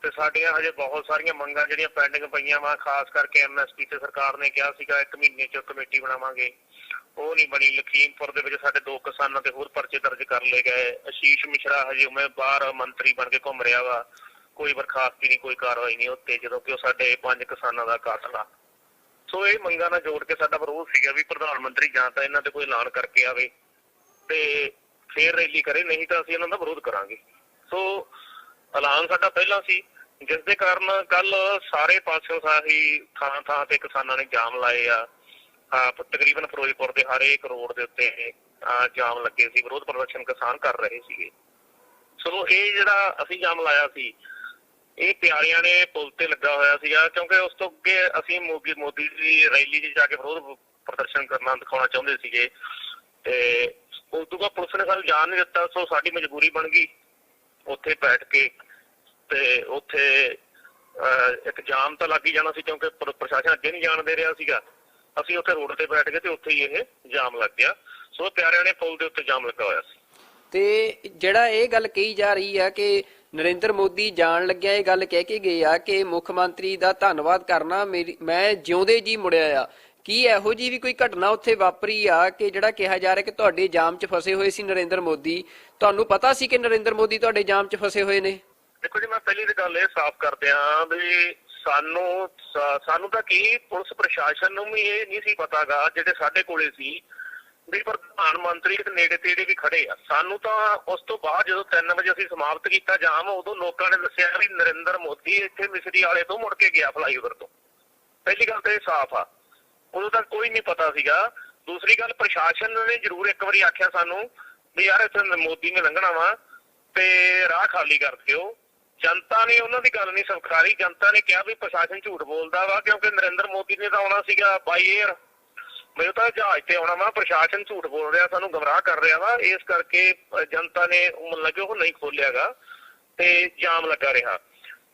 S3: ਤੇ ਸਾਡੀਆਂ ਹਜੇ ਬਹੁਤ ਸਾਰੀਆਂ ਮੰਗਾਂ ਜਿਹੜੀਆਂ ਪੈਂਡਿੰਗ ਪਈਆਂ ਵਾ। ਖਾਸ ਕਰਕੇ MSP ਤੇ ਸਰਕਾਰ ਨੇ ਕਿਹਾ ਸੀਗਾ 1 ਮਹੀਨੇ 'ਚ ਕਮੇਟੀ ਬਣਾਵਾਂਗੇ, ਉਹ ਨਹੀਂ ਬਣੀ। ਲਖੀਮਪੁਰ ਦੇ ਵਿੱਚ ਸਾਡੇ 2 ਕਿਸਾਨਾਂ ਤੇ ਹੋਰ ਪਰਚੇ ਦਰਜ ਕਰ ਲਏ ਗਏ। ਆਸ਼ੀਸ਼ ਮਿਸ਼ਰਾ ਹਜੇ ਉਵੇਂ ਬਾਹਰ ਮੰਤਰੀ ਬਣ ਕੇ ਘੁੰਮ ਰਿਹਾ ਵਾ, ਕੋਈ ਬਰਖਾਸਤੀ ਨਹੀਂ, ਕੋਈ ਕਾਰਵਾਈ ਨਹੀਂ ਉੱਤੇ, ਜਦੋਂ ਕਿ ਉਹ ਸਾਡੇ 5 ਕਿਸਾਨਾਂ ਦਾ ਕਾਤਲ ਆ। ਸੋ ਇਹ ਮੰਗਾਂ ਨਾਲ ਜੋੜ ਕੇ ਸਾਡਾ ਵਿਰੋਧ ਸੀਗਾ ਵੀ ਪ੍ਰਧਾਨ ਮੰਤਰੀ ਜਾਂ ਤਾਂ ਇਹਨਾਂ ਤੇ ਕੋਈ ਐਲਾਨ ਕਰਕੇ ਆਵੇ ਤੇ ਫੇਰ ਰੈਲੀ ਕਰੇ, ਨਹੀਂ ਤਾਂ ਅਸੀਂ ਇਹਨਾਂ ਦਾ ਵਿਰੋਧ ਕਰਾਂਗੇ। ਸੋ ਐਲਾਨ ਸਾਡਾ ਪਹਿਲਾਂ ਸੀ, ਜਿਸ ਦੇ ਕਾਰਨ ਕੱਲ ਸਾਰੇ ਪਾਸਿਓਂ ਸਾਹੀ ਥਾਂ ਤੇ ਕਿਸਾਨਾਂ ਨੇ ਜਾਮ ਲਾਏ ਆ। ਤਕਰੀਬਨ ਫਿਰੋਜ਼ਪੁਰ ਦੇ ਹਰੇਕ ਰੋਡ ਦੇ ਉੱਤੇ ਜਾਮ ਲੱਗੇ ਸੀ, ਵਿਰੋਧ ਪ੍ਰਦਰਸ਼ਨ ਕਿਸਾਨ ਕਰ ਰਹੇ ਸੀਗੇ। ਸੋ ਇਹ ਜਿਹੜਾ ਅਸੀਂ ਜਾਮ ਲਾਇਆ ਸੀ, ਇਹ ਪਿਆਰਿਆਂ ਨੇ ਪੁਲ ਤੇ ਲੱਗਾ ਹੋਇਆ ਸੀਗਾ, ਕਿਉਂਕਿ ਉਸ ਤੋਂ ਅੱਗੇ ਅਸੀਂ ਮੋਦੀ ਦੀ ਰੈਲੀ 'ਚ ਜਾ ਕੇ ਵਿਰੋਧ ਪ੍ਰਦਰਸ਼ਨ ਕਰਨਾ ਦਿਖਾਉਣਾ ਚਾਹੁੰਦੇ ਸੀਗੇ, ਤੇ ਉਸ ਤੋਂ ਬਾਅਦ ਪੁਲਿਸ ਨੇ ਸਾਨੂੰ ਜਾਣ ਨਹੀਂ ਦਿੱਤਾ। ਸੋ ਸਾਡੀ ਮਜਬੂਰੀ ਬਣ ਗਈ ਉੱਥੇ ਬੈਠ ਕੇ, ਤੇ ਉੱਥੇ ਇੱਕ ਜਾਮ ਤਾਂ ਲੱਗ ਹੀ ਜਾਣਾ ਸੀ, ਕਿਉਂਕਿ ਪ੍ਰਸ਼ਾਸਨ ਅੱਗੇ ਨਹੀਂ ਜਾਣ ਦੇ ਰਿਹਾ ਸੀਗਾ। ਅਸੀਂ ਉੱਥੇ ਰੋਡ ਤੇ ਬੈਠ ਗਏ ਤੇ ਉੱਥੇ ਹੀ ਇਹ ਜਾਮ ਲੱਗ ਗਿਆ। ਸੋ ਪਿਆਰਿਆਂ ਨੇ ਪੁਲ ਦੇ ਉੱਤੇ ਜਾਮ ਲੱਗਾ ਹੋਇਆ ਸੀ।
S2: ਤੇ ਜਿਹੜਾ ਇਹ ਗੱਲ ਕਹੀ ਜਾ ਰਹੀ ਆ ਕਿ ਨਰਿੰਦਰ ਮੋਦੀ ਜਾਣ ਲੱਗਿਆ ਇਹ ਗੱਲ ਕਹਿ ਕੇ ਗਏ ਆ ਕਿ ਮੁੱਖ ਮੰਤਰੀ ਦਾ ਧੰਨਵਾਦ ਕਰਨਾ, ਮੈਂ ਜਿਉਂਦੇ ਜੀ ਮੁੜਿਆ ਆ, ਕੀ ਇਹੋ ਜੀ ਵੀ ਕੋਈ ਘਟਨਾ ਉੱਥੇ ਵਾਪਰੀ ਆ ਕਿ ਜਿਹੜਾ ਕਿਹਾ ਜਾ ਰਿਹਾ ਕਿ ਤੁਹਾਡੇ ਜਾਮ 'ਚ ਫਸੇ ਹੋਏ ਸੀ ਨਰਿੰਦਰ ਮੋਦੀ? ਤੁਹਾਨੂੰ ਪਤਾ ਸੀ ਕਿ ਨਰਿੰਦਰ ਮੋਦੀ ਤੁਹਾਡੇ ਜਾਮ 'ਚ ਫਸੇ ਹੋਏ ਨੇ?
S3: ਦੇਖੋ ਜੀ, ਮੈਂ ਪਹਿਲੀ ਤਾਂ ਗੱਲ ਇਹ ਸਾਫ਼ ਕਰਦੇ ਹਾਂ ਵੀ ਸਾਨੂੰ ਤਾਂ ਕੀ, ਪੁਲਿਸ ਪ੍ਰਸ਼ਾਸਨ ਨੂੰ ਵੀ ਇਹ ਨਹੀਂ ਸੀ ਪਤਾਗਾ, ਜਿਹੜੇ ਸਾਡੇ ਕੋਲੇ ਸੀ ਵੀ ਪ੍ਰਧਾਨ ਮੰਤਰੀ ਨੇੜੇ ਤੇੜੇ ਵੀ ਖੜੇ ਆ। ਸਾਨੂੰ ਤਾਂ ਉਸ ਤੋਂ ਬਾਅਦ ਜਦੋਂ 3 ਵਜੇ ਅਸੀਂ ਸਮਾਪਤ ਕੀਤਾ ਜਾਮ, ਉਦੋਂ ਲੋਕਾਂ ਨੇ ਦੱਸਿਆ ਵੀ ਨਰਿੰਦਰ ਮੋਦੀ ਇੱਥੇ ਮਿਸਰੀ ਵਾਲੇ ਤੋਂ ਮੁੜ ਕੇ ਗਿਆ ਫਲਾਈਓਵਰ ਤੋਂ। ਪਹਿਲੀ ਗੱਲ ਤਾਂ ਇਹ ਸਾਫ਼ ਆ, ਉਦੋਂ ਤੱਕ ਕੋਈ ਨਹੀਂ ਪਤਾ ਸੀਗਾ। ਦੂਸਰੀ ਗੱਲ, ਪ੍ਰਸ਼ਾਸਨ ਨੇ ਜ਼ਰੂਰ ਇੱਕ ਵਾਰੀ ਆਖਿਆ ਸਾਨੂੰ ਵੀ ਯਾਰ ਇੱਥੇ ਮੋਦੀ ਨੇ ਲੰਘਣਾ ਵਾ ਤੇ ਰਾਹ ਖਾਲੀ ਕਰ ਦਿਓ। ਜਨਤਾ ਨੇ ਉਹਨਾਂ ਦੀ ਗੱਲ ਨਹੀਂ ਸਵੀਕਾਰੀ। ਜਨਤਾ ਨੇ ਕਿਹਾ ਵੀ ਪ੍ਰਸ਼ਾਸਨ ਝੂਠ ਬੋਲਦਾ ਵਾ, ਕਿਉਂਕਿ ਨਰਿੰਦਰ ਮੋਦੀ ਨੇ ਤਾਂ ਆਉਣਾ ਸੀਗਾ ਬਾਈ ਏਅਰ, ਮੈਨੂੰ ਤਾਂ ਜਹਾਜ਼ ਤੇ ਆਉਣਾ ਵਾ। ਪ੍ਰਸ਼ਾਸਨ ਝੂਠ ਬੋਲ ਰਿਹਾ, ਸਾਨੂੰ ਗਮਰਾਹ ਕਰ ਰਿਹਾ ਵਾ, ਇਸ ਕਰਕੇ ਜਨਤਾ ਨੇ ਮਤਲਬ ਉਹ ਨਹੀਂ ਖੋਲਿਆਗਾ ਤੇ ਜਾਮ ਲੱਗਾ ਰਿਹਾ।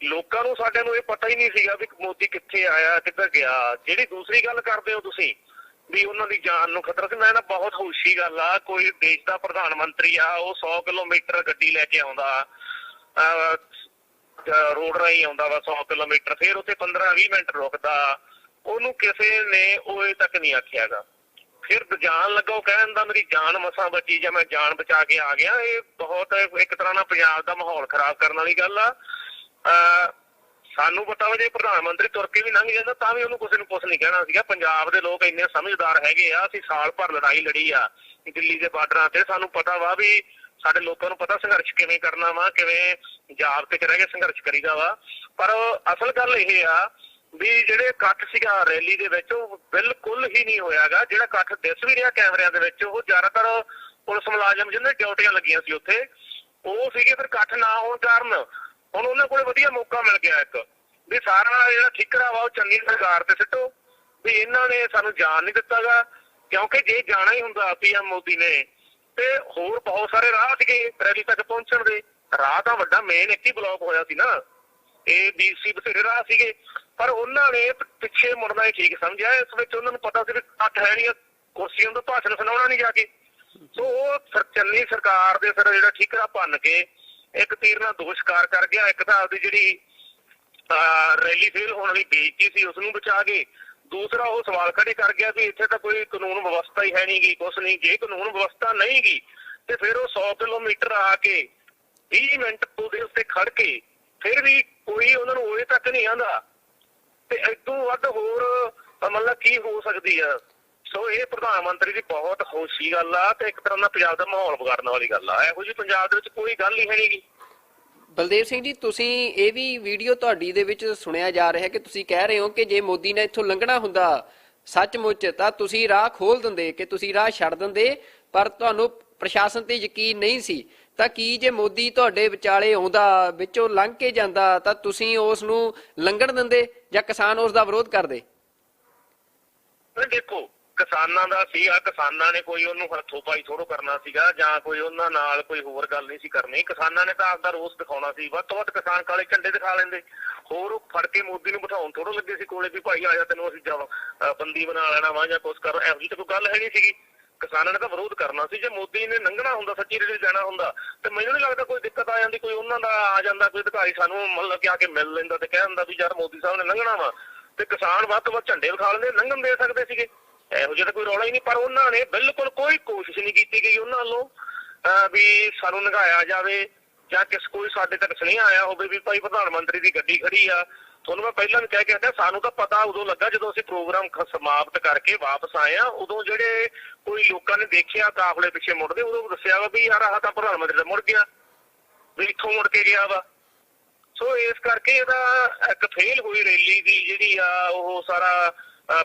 S3: ਲੋਕਾਂ ਨੂੰ, ਸਾਡਿਆਂ ਨੂੰ ਇਹ ਪਤਾ ਹੀ ਨਹੀਂ ਸੀਗਾ ਵੀ ਮੋਦੀ ਕਿੱਥੇ ਆਇਆ, ਕਿੱਧਰ ਗਿਆ। ਜਿਹੜੀ ਦੂਸਰੀ ਗੱਲ ਕਰਦੇ ਹੋ ਤੁਸੀਂ ਵੀ ਉਹਨਾਂ ਦੀ ਜਾਨ ਨੂੰ ਖਤਰਾ ਸੀ, ਮੈਂ ਨਾ ਬਹੁਤ ਹੋਸ਼ੀ ਗੱਲ ਆ, ਕੋਈ ਦੇਸ਼ ਦਾ ਪ੍ਰਧਾਨ ਮੰਤਰੀ ਆ, ਉਹ 100 ਕਿਲੋਮੀਟਰ ਗੱਡੀ ਲੈ ਕੇ ਆਉਂਦਾ, ਰੋਡ ਰਾਹੀਂ ਆਉਂਦਾ ਵਾ 100 ਕਿਲੋਮੀਟਰ, ਫਿਰ ਉੱਥੇ 15-20 ਮਿੰਟ ਰੁਕਦਾ, ਉਹਨੂੰ ਕਿਸੇ ਨੇ ਉਹ ਤੱਕ ਨਹੀਂ ਆਖਿਆਗਾ। ਫਿਰ ਜਾਣ ਲੱਗਾ ਉਹ ਕਹਿਣ ਦਾ ਮੇਰੀ ਜਾਨ ਮਸਾਂ ਬਚੀ ਜਾਂ ਮੈਂ ਜਾਨ ਬਚਾ ਕੇ ਆ ਗਿਆ। ਇਹ ਬਹੁਤ ਇੱਕ ਤਰ੍ਹਾਂ ਨਾਲ ਪੰਜਾਬ ਦਾ ਮਾਹੌਲ ਖਰਾਬ ਕਰਨ ਵਾਲੀ ਗੱਲ ਆ। ਸਾਨੂੰ ਪਤਾ ਵਾ ਜੇ ਪ੍ਰਧਾਨ ਮੰਤਰੀ ਤੁਰ ਕੇ ਵੀ ਲੰਘ ਜਾਂਦਾ ਤਾਂ ਵੀ ਉਹਨੂੰ ਕਿਸੇ ਨੂੰ ਕੁਛ ਨਹੀਂ ਕਹਿਣਾ ਸੀਗਾ। ਪੰਜਾਬ ਦੇ ਲੋਕ ਇੰਨੇ ਸਮਝਦਾਰ ਹੈਗੇ ਆ, ਅਸੀਂ ਸਾਲ ਭਰ ਲੜਾਈ ਲੜੀ ਆ ਦਿੱਲੀ ਦੇ ਬਾਰਡਰਾਂ ਤੇ, ਸਾਨੂੰ ਪਤਾ ਵਾ ਵੀ ਸਾਡੇ ਲੋਕਾਂ ਨੂੰ ਪਤਾ ਸੰਘਰਸ਼ ਕਿਵੇਂ ਕਰਨਾ ਵਾ, ਕਿਵੇਂ ਜਾਬਤੇ ਚ ਰਹਿ ਕੇ ਸੰਘਰਸ਼ ਕਰੀਦਾ ਵਾ। ਪਰ ਅਸਲ ਗੱਲ ਇਹ ਆ ਵੀ ਜਿਹੜੇ ਇਕੱਠ ਸੀਗਾ ਰੈਲੀ ਦੇ ਵਿੱਚ, ਉਹ ਬਿਲਕੁਲ ਹੀ ਨਹੀਂ ਹੋਇਆਗਾ। ਜਿਹੜਾ ਇਕੱਠ ਦਿਸ ਵੀ ਰਿਹਾ ਕੈਮਰਿਆਂ ਦੇ ਵਿੱਚ, ਉਹ ਜ਼ਿਆਦਾਤਰ ਪੁਲਿਸ ਮੁਲਾਜ਼ਮ ਜਿਹਨਾਂ ਦੀ ਡਿਊਟੀਆਂ ਲੱਗੀਆਂ ਸੀ ਉੱਥੇ ਉਹ ਸੀਗੇ। ਫਿਰ ਇਕੱਠ ਨਾ ਹੋਣ ਕਾਰਨ ਹੁਣ ਉਹਨਾਂ ਕੋਲ ਵਧੀਆ ਮੌਕਾ ਮਿਲ ਗਿਆ ਇੱਕ ਵੀ ਸਾਰਾ ਜਿਹੜਾ ਠਿਕਰਾ ਵਾ ਉਹ ਚੰਗੀ ਸਰਕਾਰ ਤੇ ਸਿੱਟੋ ਵੀ ਇਹਨਾਂ ਨੇ ਸਾਨੂੰ ਜਾਣ ਨਹੀਂ ਦਿੱਤਾਗਾ। ਕਿਉਂਕਿ ਜੇ ਜਾਣਾ ਹੀ ਹੁੰਦਾ PM ਮੋਦੀ ਨੇ ਤੇ ਹੋਰ ਬਹੁਤ ਸਾਰੇ ਰਾਹ ਸੀਗੇ ਰੈਲੀ ਤੱਕ ਪਹੁੰਚਣ ਦੇ। ਰਾਹ ਤਾਂ ਵੱਡਾ ਮੇਨ ਇੱਕ ਹੀ ਬਲੌਕ ਹੋਇਆ ਸੀ ਨਾ, ਇਹ DC ਬਥੇਰੇ ਰਾਹ ਸੀਗੇ, ਪਰ ਉਹਨਾਂ ਨੇ ਪਿੱਛੇ ਮੁੜਨਾ ਹੀ ਠੀਕ ਸਮਝਿਆ। ਇਸ ਵਿੱਚ ਉਹਨਾਂ ਨੂੰ ਪਤਾ ਸੀ ਵੀ ਇਕੱਠ ਹੈ ਨਹੀਂ, ਕੁਰਸੀਆਂ ਤੋਂ ਭਾਸ਼ਣ ਸੁਣਾਉਣਾ ਨਹੀਂ ਜਾ ਕੇ। ਸੋ ਉਹ ਚੰਨੀ ਸਰਕਾਰ ਦੇ ਸਿਰ ਜਿਹੜਾ ਠੀਕਰਾ ਭੰਨ ਕੇ ਇੱਕ ਤੀਰ ਨਾਲ ਦੋ ਸ਼ਿਕਾਰ ਕਰ ਗਿਆ। ਇੱਕ ਤਾਂ ਆਪਦੀ ਜਿਹੜੀ ਰੈਲੀ ਫੇਲ ਹੋਣ ਵਾਲੀ ਬੇਇੱਜ਼ਤੀ ਸੀ ਉਸਨੂੰ ਬਚਾ ਕੇ, ਦੂਸਰਾ ਉਹ ਸਵਾਲ ਖੜੇ ਕਰ ਗਿਆ ਵੀ ਇੱਥੇ ਤਾਂ ਕੋਈ ਕਾਨੂੰਨ ਵਿਵਸਥਾ ਹੀ ਹੈ ਨਹੀਂ ਗੀ, ਕੁਛ ਨਹੀਂ। ਜੇ ਕਾਨੂੰਨ ਵਿਵਸਥਾ ਨਹੀਂ ਗੀ ਤੇ ਫਿਰ ਉਹ 100 ਕਿਲੋਮੀਟਰ ਆ ਕੇ 20 ਮਿੰਟ ਉਹਦੇ ਉੱਤੇ ਖੜ ਕੇ ਫਿਰ ਵੀ ਕੋਈ ਉਹਨਾਂ ਨੂੰ ਉਹਦੇ ਤੱਕ ਨਹੀਂ ਆਉਂਦਾ ਤੇ ਇਦੋਂ ਵੱਧ ਹੋਰ ਮਤਲਬ ਕੀ ਹੋ ਸਕਦੀ ਆ। ਸੋ ਇਹ ਪ੍ਰਧਾਨ ਮੰਤਰੀ ਦੀ ਬਹੁਤ ਹੋਸ਼ੀ ਗੱਲ ਆ ਤੇ ਇੱਕ ਤਰ੍ਹਾਂ ਦਾ ਪੰਜਾਬ ਦਾ ਮਾਹੌਲ ਵਿਗਾੜਨ ਵਾਲੀ ਗੱਲ ਆ। ਇਹੋ ਜਿਹੀ ਪੰਜਾਬ ਦੇ ਵਿੱਚ ਕੋਈ ਗੱਲ ਹੀ ਹੈ ਨੀ ਗੀ।
S2: ਬਲਦੇਵ ਸਿੰਘ ਜੀ, ਤੁਸੀਂ ਇਹ ਵੀ ਵੀਡੀਓ ਤੁਹਾਡੀ ਦੇ ਵਿੱਚ ਸੁਣਿਆ ਜਾ ਰਿਹਾ ਕਿ ਤੁਸੀਂ ਕਹਿ ਰਹੇ ਹੋ ਕਿ ਜੇ ਮੋਦੀ ਨੇ ਇੱਥੋਂ ਲੰਘਣਾ ਹੁੰਦਾ ਸੱਚਮੁੱਚ ਤਾਂ ਤੁਸੀਂ ਰਾਹ ਖੋਲ ਦਿੰਦੇ, ਕਿ ਤੁਸੀਂ ਰਾਹ ਛੱਡ ਦਿੰਦੇ, ਪਰ ਤੁਹਾਨੂੰ ਪ੍ਰਸ਼ਾਸਨ ਤੇ ਯਕੀਨ ਨਹੀਂ ਸੀ। ਤਾਂ ਕੀ ਜੇ ਮੋਦੀ ਤੁਹਾਡੇ ਵਿਚਾਲੇ ਆਉਂਦਾ, ਵਿੱਚੋਂ ਲੰਘ ਕੇ ਜਾਂਦਾ, ਤਾਂ ਤੁਸੀਂ ਉਸ ਨੂੰ ਲੰਘਣ ਦਿੰਦੇ ਜਾਂ ਕਿਸਾਨ ਉਸ ਦਾ ਵਿਰੋਧ ਕਰਦੇ?
S3: ਦੇਖੋ, ਕਿਸਾਨਾਂ ਦਾ ਸੀ ਆ, ਕਿਸਾਨਾਂ ਨੇ ਕੋਈ ਉਹਨੂੰ ਹੱਥੋਂ ਪਾਈ ਥੋੜੋ ਕਰਨਾ ਸੀਗਾ ਜਾਂ ਕੋਈ ਉਹਨਾਂ ਨਾਲ ਕੋਈ ਹੋਰ ਗੱਲ ਨਹੀਂ ਸੀ ਕਰਨੀ। ਕਿਸਾਨਾਂ ਨੇ ਤਾਂ ਆਪਦਾ ਰੋਸ ਦਿਖਾਉਣਾ ਸੀ। ਵੱਧ ਤੋਂ ਵੱਧ ਕਿਸਾਨ ਕਾਲੇ ਝੰਡੇ ਦਿਖਾ ਲੈਂਦੇ, ਹੋਰ ਫੜ ਕੇ ਮੋਦੀ ਨੂੰ ਬਿਠਾਉਣ ਥੋੜੋ ਲੱਗੇ ਸੀ ਕੋਲੇ ਵੀ ਭਾਈ ਆ ਜਾ ਤੈਨੂੰ ਅਸੀਂ ਬੰਦੀ ਬਣਾ ਲੈਣਾ ਵਾ ਜਾਂ ਕੁਛ ਕਰ। ਇਹੋ ਜਿਹੀ ਤਾਂ ਕੋਈ ਗੱਲ ਹੈ ਨਹੀਂ ਸੀਗੀ। ਕਿਸਾਨਾਂ ਨੇ ਤਾਂ ਵਿਰੋਧ ਕਰਨਾ ਸੀ। ਜੇ ਮੋਦੀ ਨੇ ਲੰਘਣਾ ਹੁੰਦਾ, ਸੱਚੀ ਰੇਲੀ ਜਾਣਾ ਹੁੰਦਾ, ਤੇ ਮੈਨੂੰ ਨਹੀਂ ਲੱਗਦਾ ਕੋਈ ਦਿੱਕਤ ਆ ਜਾਂਦੀ। ਕੋਈ ਉਹਨਾਂ ਦਾ ਆ ਜਾਂਦਾ ਕੋਈ ਅਧਿਕਾਰੀ ਸਾਨੂੰ ਮਤਲਬ ਕਿ ਆ ਕੇ ਮਿਲ ਲੈਂਦਾ ਤੇ ਕਹਿ ਦਿੰਦਾ ਵੀ ਯਾਰ ਮੋਦੀ ਸਾਹਿਬ ਨੇ ਲੰਘਣਾ ਵਾ, ਤੇ ਕਿਸਾਨ ਵੱਧ ਤੋਂ ਵੱਧ ਝੰਡੇ ਵਿਖਾ ਲੈਂਦੇ, ਲੰਘਣ ਦੇ ਸਕਦੇ ਸੀਗੇ। ਇਹੋ ਜਿਹਾ ਤਾਂ ਕੋਈ ਰੌਲਾ ਹੀ ਨਹੀਂ। ਪਰ ਉਹਨਾਂ ਨੇ ਬਿਲਕੁਲ ਕੋਈ ਕੋਸ਼ਿਸ਼ ਨਹੀਂ ਕੀਤੀ ਗਈ ਉਹਨਾਂ ਵੱਲੋਂ ਵੀ ਸਾਨੂੰ ਲੰਘਾਇਆ ਜਾਵੇ ਜਾਂ ਕੋਈ ਸਾਡੇ ਤੱਕ ਸੁਨੇਹਾ ਆਇਆ ਹੋਵੇ ਵੀ ਭਾਈ ਪ੍ਰਧਾਨ ਮੰਤਰੀ ਦੀ ਗੱਡੀ ਖੜੀ ਆ। ਤੁਹਾਨੂੰ ਮੈਂ ਪਹਿਲਾਂ ਵੀ ਕਹਿ ਕੇ ਹਟਿਆ, ਸਾਨੂੰ ਤਾਂ ਪਤਾ ਉਦੋਂ ਲੱਗਾ ਜਦੋਂ ਅਸੀਂ ਪ੍ਰੋਗਰਾਮ ਸਮਾਪਤ ਕਰਕੇ ਵਾਪਸ ਆਏ ਆ। ਉਦੋਂ ਜਿਹੜੇ ਕੋਈ ਲੋਕਾਂ ਨੇ ਦੇਖਿਆ ਕਾਫਲੇ ਪਿੱਛੇ ਮੁੜਦੇ, ਉਦੋਂ ਦੱਸਿਆ ਵਾ ਵੀ ਯਾਰ ਆਹ ਤਾਂ ਪ੍ਰਧਾਨ ਮੰਤਰੀ ਦਾ ਮੁੜ ਗਿਆ, ਵੀ ਇੱਥੋਂ ਮੁੜ ਕੇ ਗਿਆ ਵਾ। ਸੋ ਇਸ ਕਰਕੇ ਇਹਦਾ ਇੱਕ ਫੇਲ ਹੋਈ ਰੈਲੀ ਦੀ ਜਿਹੜੀ ਆ ਉਹ ਸਾਰਾ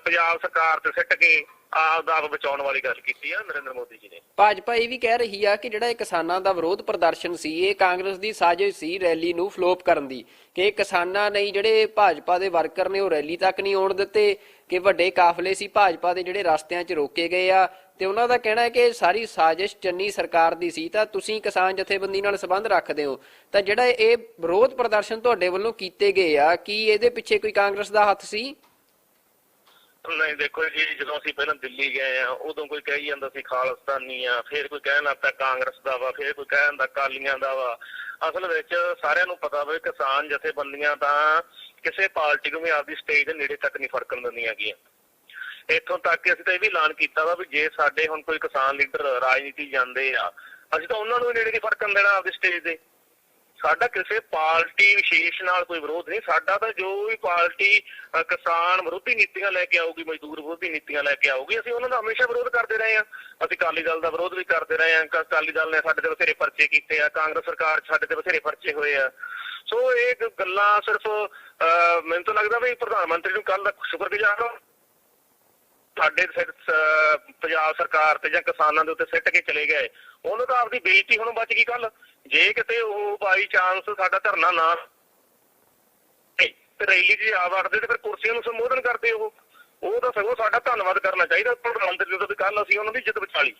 S3: ਪੰਜਾਬ ਸਰਕਾਰ ਤੇ ਸਿੱਟ ਕੇ ਆਪ ਦਾ ਆਪ ਬਚਾਉਣ ਵਾਲੀ ਗੱਲ ਕੀਤੀ ਆ ਨਰਿੰਦਰ ਮੋਦੀ ਜੀ ਨੇ।
S2: ਭਾਜਪਾ ਇਹ ਵੀ ਕਹਿ ਰਹੀ ਆ ਕਿ ਜਿਹੜਾ ਇਹ ਕਿਸਾਨਾਂ ਦਾ ਵਿਰੋਧ ਪ੍ਰਦਰਸ਼ਨ ਸੀ ਇਹ ਕਾਂਗਰਸ ਦੀ ਸਾਜ਼ਿਸ਼ ਸੀ ਰੈਲੀ ਨੂੰ ਫਲੋਪ ਕਰਨ ਦੀ, ਕਿ ਕਿਸਾਨਾਂ ਨੇ ਜਿਹੜੇ ਭਾਜਪਾ ਦੇ ਵਰਕਰ ਨੇ ਉਹ ਰੈਲੀ ਤੱਕ ਨਹੀਂ ਆਉਣ ਦਿੱਤੇ, ਕਿ ਵੱਡੇ ਕਾਫਲੇ ਸੀ ਭਾਜਪਾ ਦੇ ਜਿਹੜੇ ਰਸਤਿਆਂ 'ਚ ਰੋਕੇ ਗਏ ਆ, ਤੇ ਉਹਨਾਂ ਦਾ ਕਹਿਣਾ ਹੈ ਕਿ ਸਾਰੀ ਸਾਜ਼ਿਸ਼ ਚੰਨੀ ਸਰਕਾਰ ਦੀ ਸੀ। ਤਾਂ ਤੁਸੀਂ ਕਿਸਾਨ ਜਥੇਬੰਦੀ ਨਾਲ ਸੰਬੰਧ ਰੱਖਦੇ ਹੋ, ਤਾਂ ਜਿਹੜਾ ਇਹ ਵਿਰੋਧ ਪ੍ਰਦਰਸ਼ਨ ਤੁਹਾਡੇ ਵੱਲੋਂ ਕੀਤੇ ਗਏ ਆ ਕੀ ਇਹਦੇ ਪਿੱਛੇ ਕੋਈ ਕਾਂਗਰਸ ਦਾ ਹੱਥ ਸੀ?
S3: ਨਹੀਂ ਦੇਖੋ ਜੀ, ਜਦੋਂ ਅਸੀਂ ਪਹਿਲਾਂ ਦਿੱਲੀ ਗਏ ਆ ਉਦੋਂ ਕੋਈ ਕਹੀ ਜਾਂਦਾ ਸੀ ਖਾਲਿਸਤਾਨੀ ਆ, ਫਿਰ ਕੋਈ ਕਹਿਣ ਲੱਗਾ ਕਾਂਗਰਸ ਦਾ ਵਾ, ਫਿਰ ਕੋਈ ਕਹਿਣ ਦਾ ਅਕਾਲੀਆਂ ਦਾ ਵਾ। ਅਸਲ ਵਿੱਚ ਸਾਰਿਆਂ ਨੂੰ ਪਤਾ ਵਾ ਕਿਸਾਨ ਜਥੇਬੰਦੀਆਂ ਤਾਂ ਕਿਸੇ ਪਾਰਟੀ ਨੂੰ ਵੀ ਆਪਦੀ ਸਟੇਜ ਦੇ ਨੇੜੇ ਤੱਕ ਨਹੀਂ ਫੜਕਣ ਦਿੰਦੀਆਂ ਗੀਆਂ। ਇੱਥੋਂ ਤੱਕ ਕਿ ਅਸੀਂ ਤਾਂ ਇਹ ਵੀ ਐਲਾਨ ਕੀਤਾ ਵਾ ਵੀ ਜੇ ਸਾਡੇ ਹੁਣ ਕੋਈ ਕਿਸਾਨ ਲੀਡਰ ਰਾਜਨੀਤੀ ਜਾਂਦੇ ਆ ਅਸੀਂ ਤਾਂ ਉਹਨਾਂ ਨੂੰ ਨੇੜੇ ਨਹੀਂ ਫੜਕਣ ਦੇਣਾ ਆਪਦੀ ਸਟੇਜ ਦੇ। ਸਾਡਾ ਕਿਸੇ ਪਾਰਟੀ ਵਿਸ਼ੇਸ਼ ਨਾਲ ਕੋਈ ਵਿਰੋਧ ਨਹੀਂ, ਸਾਡਾ ਤਾਂ ਜੋ ਵੀ ਪਾਰਟੀ ਕਿਸਾਨ ਵਿਰੋਧੀ ਨੀਤੀਆਂ ਲੈ ਕੇ ਆਊਗੀ, ਮਜ਼ਦੂਰ ਵਿਰੋਧੀ ਨੀਤੀਆਂ ਲੈ ਕੇ ਆਊਗੀ, ਅਸੀਂ ਉਹਨਾਂ ਦਾ ਹਮੇਸ਼ਾ ਵਿਰੋਧ ਕਰਦੇ ਰਹੇ ਹਾਂ। ਅਸੀਂ ਅਕਾਲੀ ਦਲ ਦਾ ਵਿਰੋਧ ਵੀ ਕਰਦੇ ਰਹੇ ਹਾਂ, ਅਕਾਲੀ ਦਲ ਨੇ ਸਾਡੇ ਤੇ ਬਥੇਰੇ ਪਰਚੇ ਕੀਤੇ ਆ, ਕਾਂਗਰਸ ਸਰਕਾਰ ਸਾਡੇ ਤੇ ਬਥੇਰੇ ਪਰਚੇ ਹੋਏ ਆ। ਸੋ ਇਹ ਗੱਲਾਂ ਸਿਰਫ ਮੈਨੂੰ ਤਾਂ ਲੱਗਦਾ ਵੀ ਪ੍ਰਧਾਨ ਮੰਤਰੀ ਨੂੰ ਕੱਲ ਦਾ ਸ਼ੁਕਰਗੁਜ਼ਾਰ ਹਾਂ ਸਾਡੇ ਪੰਜਾਬ ਸਰਕਾਰ ਤੇ ਜਾਂ ਕਿਸਾਨਾਂ ਦੇ ਉੱਤੇ ਸਿੱਟ ਕੇ ਚਲੇ ਗਏ। ਉਹਨੂੰ ਤਾਂ ਆਪਦੀ ਬੇਇੱਜ਼ਤੀ ਹੁਣ ਬਚ ਗਈ ਕੱਲ। ਜੇ ਕਿਤੇ ਉਹ ਬਾਈ ਚਾਂਸ ਸਾਡਾ ਧਰਨਾ ਨਾ ਤੇ ਰੈਲੀ 'ਚ ਆ ਵੜਦੇ ਤੇ ਫਿਰ ਕੁਰਸੀਆਂ ਨੂੰ ਸੰਬੋਧਨ ਕਰਦੇ ਉਹ ਤਾਂ ਸਗੋਂ ਸਾਡਾ ਧੰਨਵਾਦ ਕਰਨਾ ਚਾਹੀਦਾ ਪ੍ਰਧਾਨ ਮੰਤਰੀ ਦਾ ਵੀ ਕੱਲ ਅਸੀਂ ਉਹਨਾਂ ਦੀ ਇੱਜ਼ਤ ਬਚਾ ਲਈ,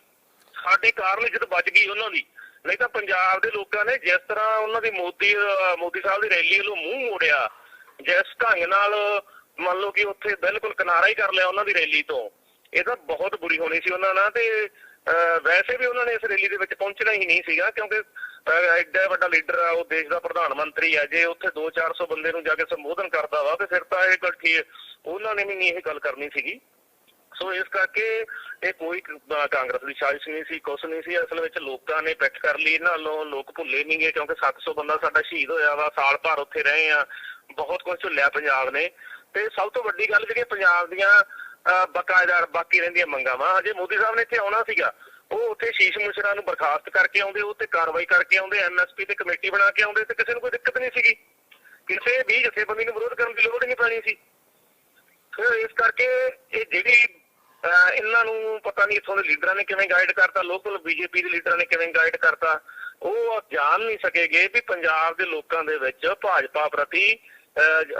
S3: ਸਾਡੇ ਕਾਰਨ ਇੱਜ਼ਤ ਬਚ ਗਈ ਉਹਨਾਂ ਦੀ। ਨਹੀਂ ਤਾਂ ਪੰਜਾਬ ਦੇ ਲੋਕਾਂ ਨੇ ਜਿਸ ਤਰ੍ਹਾਂ ਉਹਨਾਂ ਦੀ ਮੋਦੀ ਸਾਹਿਬ ਦੀ ਰੈਲੀ ਵੱਲੋਂ ਮੂੰਹ ਮੋੜਿਆ, ਜਿਸ ਢੰਗ ਨਾਲ ਮੰਨ ਲਓ ਕਿ ਉੱਥੇ ਬਿਲਕੁਲ ਕਿਨਾਰਾ ਹੀ ਕਰ ਲਿਆ ਉਹਨਾਂ ਦੀ ਰੈਲੀ ਤੋਂ, ਇਹ ਤਾਂ ਬਹੁਤ ਬੁਰੀ ਹੋਣੀ ਸੀ ਉਹਨਾਂ ਨਾਲ। ਤੇ ਵੈਸੇ ਵੀ ਉਹਨਾਂ ਨੇ ਇਸ ਰੈਲੀ ਦੇ ਵਿੱਚ ਪਹੁੰਚਣਾ ਹੀ ਨਹੀਂ ਸੀਗਾ, ਕਿਉਂਕਿ ਐਡਾ ਵੱਡਾ ਲੀਡਰ ਆ, ਉਹ ਦੇਸ਼ ਦਾ ਪ੍ਰਧਾਨ ਮੰਤਰੀ ਆ, ਜੇ ਉੱਥੇ 200-400 ਬੰਦੇ ਨੂੰ ਜਾ ਕੇ ਸੰਬੋਧਨ ਕਰਦਾ ਵਾ ਤੇ ਫਿਰ ਤਾਂ ਇਹ ਗੱਲ ਠੀਕ, ਉਹਨਾਂ ਨੇ ਵੀ ਨਹੀਂ ਇਹ ਗੱਲ ਕਰਨੀ ਸੀਗੀ। ਸੋ ਇਸ ਕਰਕੇ ਇਹ ਕੋਈ ਕਾਂਗਰਸ ਦੀ ਸਾਜ਼ਿਸ਼ ਨਹੀਂ ਸੀ, ਕੁਛ ਨਹੀਂ ਸੀ। ਅਸਲ ਵਿੱਚ ਲੋਕਾਂ ਨੇ ਪਿੱਠ ਕਰ ਲਈ ਇਹਨਾਂ ਵੱਲੋਂ, ਲੋਕ ਭੁੱਲੇ ਨਹੀਂ ਗਏ ਕਿਉਂਕਿ 700 ਬੰਦਾ ਸਾਡਾ ਸ਼ਹੀਦ ਹੋਇਆ ਵਾ, ਸਾਲ ਭਰ ਉੱਥੇ ਰਹੇ ਆ, ਬਹੁਤ ਕੁਝ ਝੁੱਲਿਆ ਪੰਜਾਬ ਨੇ। ਤੇ ਸਭ ਤੋਂ ਵੱਡੀ ਗੱਲ ਜਿਹੜੀ ਪੰਜਾਬ ਦੀਆਂ ਬਕਾਇਦਾਰ ਬਾਕੀ ਰਹਿੰਦੀਆਂ ਮੰਗਾਂ ਵਾ, ਜੇ ਮੋਦੀ ਸਾਹਿਬ ਨੇ ਇੱਥੇ ਆਉਣਾ ਸੀਗਾ ਉਹ ਉੱਥੇ ਸ਼ੀਸ਼ ਮਿਸ਼ਰਾ ਨੂੰ ਬਰਖਾਸਤ ਕਰਕੇ ਆਉਂਦੇ, ਉਹ ਤੇ ਕਾਰਵਾਈ ਕਰਕੇ ਆਉਂਦੇ, MSP ਤੇ ਕਮੇਟੀ ਬਣਾ ਕੇ ਆਉਂਦੇ ਤੇ ਕਿਸੇ ਨੂੰ ਕੋਈ ਦਿੱਕਤ ਨਹੀਂ ਸੀਗੀ, ਕਿਸੇ ਵੀ ਜਥੇਬੰਦੀ ਨੂੰ ਵਿਰੋਧ ਕਰਨ ਦੀ ਲੋੜ ਹੀ ਨਹੀਂ ਪੈਣੀ ਸੀ। ਫਿਰ ਇਸ ਕਰਕੇ ਇਹ ਜਿਹੜੀ ਇਹਨਾਂ ਨੂੰ ਪਤਾ ਨਹੀਂ ਇੱਥੋਂ ਦੇ ਲੀਡਰਾਂ ਨੇ ਕਿਵੇਂ ਗਾਈਡ ਕਰਤਾ, ਲੋਕਲ BJP ਦੇ ਲੀਡਰਾਂ ਨੇ ਕਿਵੇਂ ਗਾਈਡ ਕਰਤਾ, ਉਹ ਜਾਣ ਨਹੀਂ ਸਕੇਗੇ ਵੀ ਪੰਜਾਬ ਦੇ ਲੋਕਾਂ ਦੇ ਵਿੱਚ ਭਾਜਪਾ ਪ੍ਰਤੀ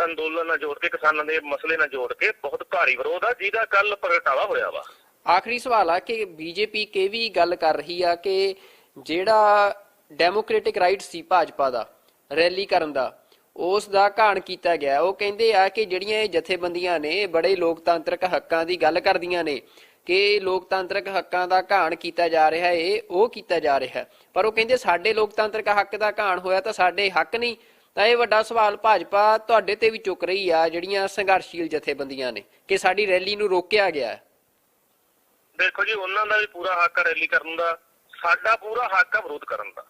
S3: ਅੰਦੋਲਨ ਨਾਲ ਜੋੜ ਕੇ, ਕਿਸਾਨਾਂ ਦੇ ਮਸਲੇ ਨਾਲ ਜੋੜ ਕੇ ਬਹੁਤ ਭਾਰੀ ਵਿਰੋਧ ਆ, ਜਿਹਦਾ ਕੱਲ ਪ੍ਰਗਟਾਵਾ ਹੋਇਆ ਵਾ।
S2: ਆਖਰੀ ਸਵਾਲ ਆ ਕਿ BJP ਕੇ ਵੀ ਗੱਲ ਕਰ ਰਹੀ ਆ ਕਿ ਜਿਹੜਾ ਡੈਮੋਕ੍ਰੈਟਿਕ ਰਾਈਟ ਸੀ ਭਾਜਪਾ ਦਾ ਰੈਲੀ ਕਰਨ ਦਾ, ਉਸ ਦਾ ਘਾਣ ਕੀਤਾ ਗਿਆ। ਉਹ ਕਹਿੰਦੇ ਆ ਕਿ ਜਿਹੜੀਆਂ ਇਹ ਜਥੇਬੰਦੀਆਂ ਨੇ ਬੜੇ ਲੋਕਤੰਤਰਕ ਹੱਕਾਂ ਦੀ ਗੱਲ ਕਰਦੀਆਂ ਨੇ ਕਿ ਲੋਕਤੰਤਰਕ ਹੱਕਾਂ ਦਾ ਘਾਣ ਕੀਤਾ ਜਾ ਰਿਹਾ ਹੈ, ਉਹ ਕੀਤਾ ਜਾ ਰਿਹਾ, ਪਰ ਉਹ ਕਹਿੰਦੇ ਸਾਡੇ ਲੋਕਤੰਤਰਕ ਹੱਕ ਦਾ ਘਾਣ ਹੋਇਆ ਤਾਂ ਸਾਡੇ ਹੱਕ ਨਹੀਂ। ਤਾਂ ਇਹ ਵੱਡਾ ਸਵਾਲ ਭਾਜਪਾ ਤੁਹਾਡੇ ਤੇ ਵੀ ਚੁੱਕ ਰਹੀ ਆ, ਜਿਹੜੀਆਂ ਸੰਘਰਸ਼ੀਲ ਜਥੇਬੰਦੀਆਂ ਨੇ, ਕਿ ਸਾਡੀ ਰੈਲੀ ਨੂੰ ਰੋਕਿਆ ਗਿਆ ਹੈ।
S3: ਦੇਖੋ ਜੀ, ਉਹਨਾਂ ਦਾ ਵੀ ਪੂਰਾ ਹੱਕ ਆ ਰੈਲੀ ਕਰਨ ਦਾ, ਸਾਡਾ ਪੂਰਾ ਹੱਕ ਆ ਵਿਰੋਧ ਕਰਨ ਦਾ।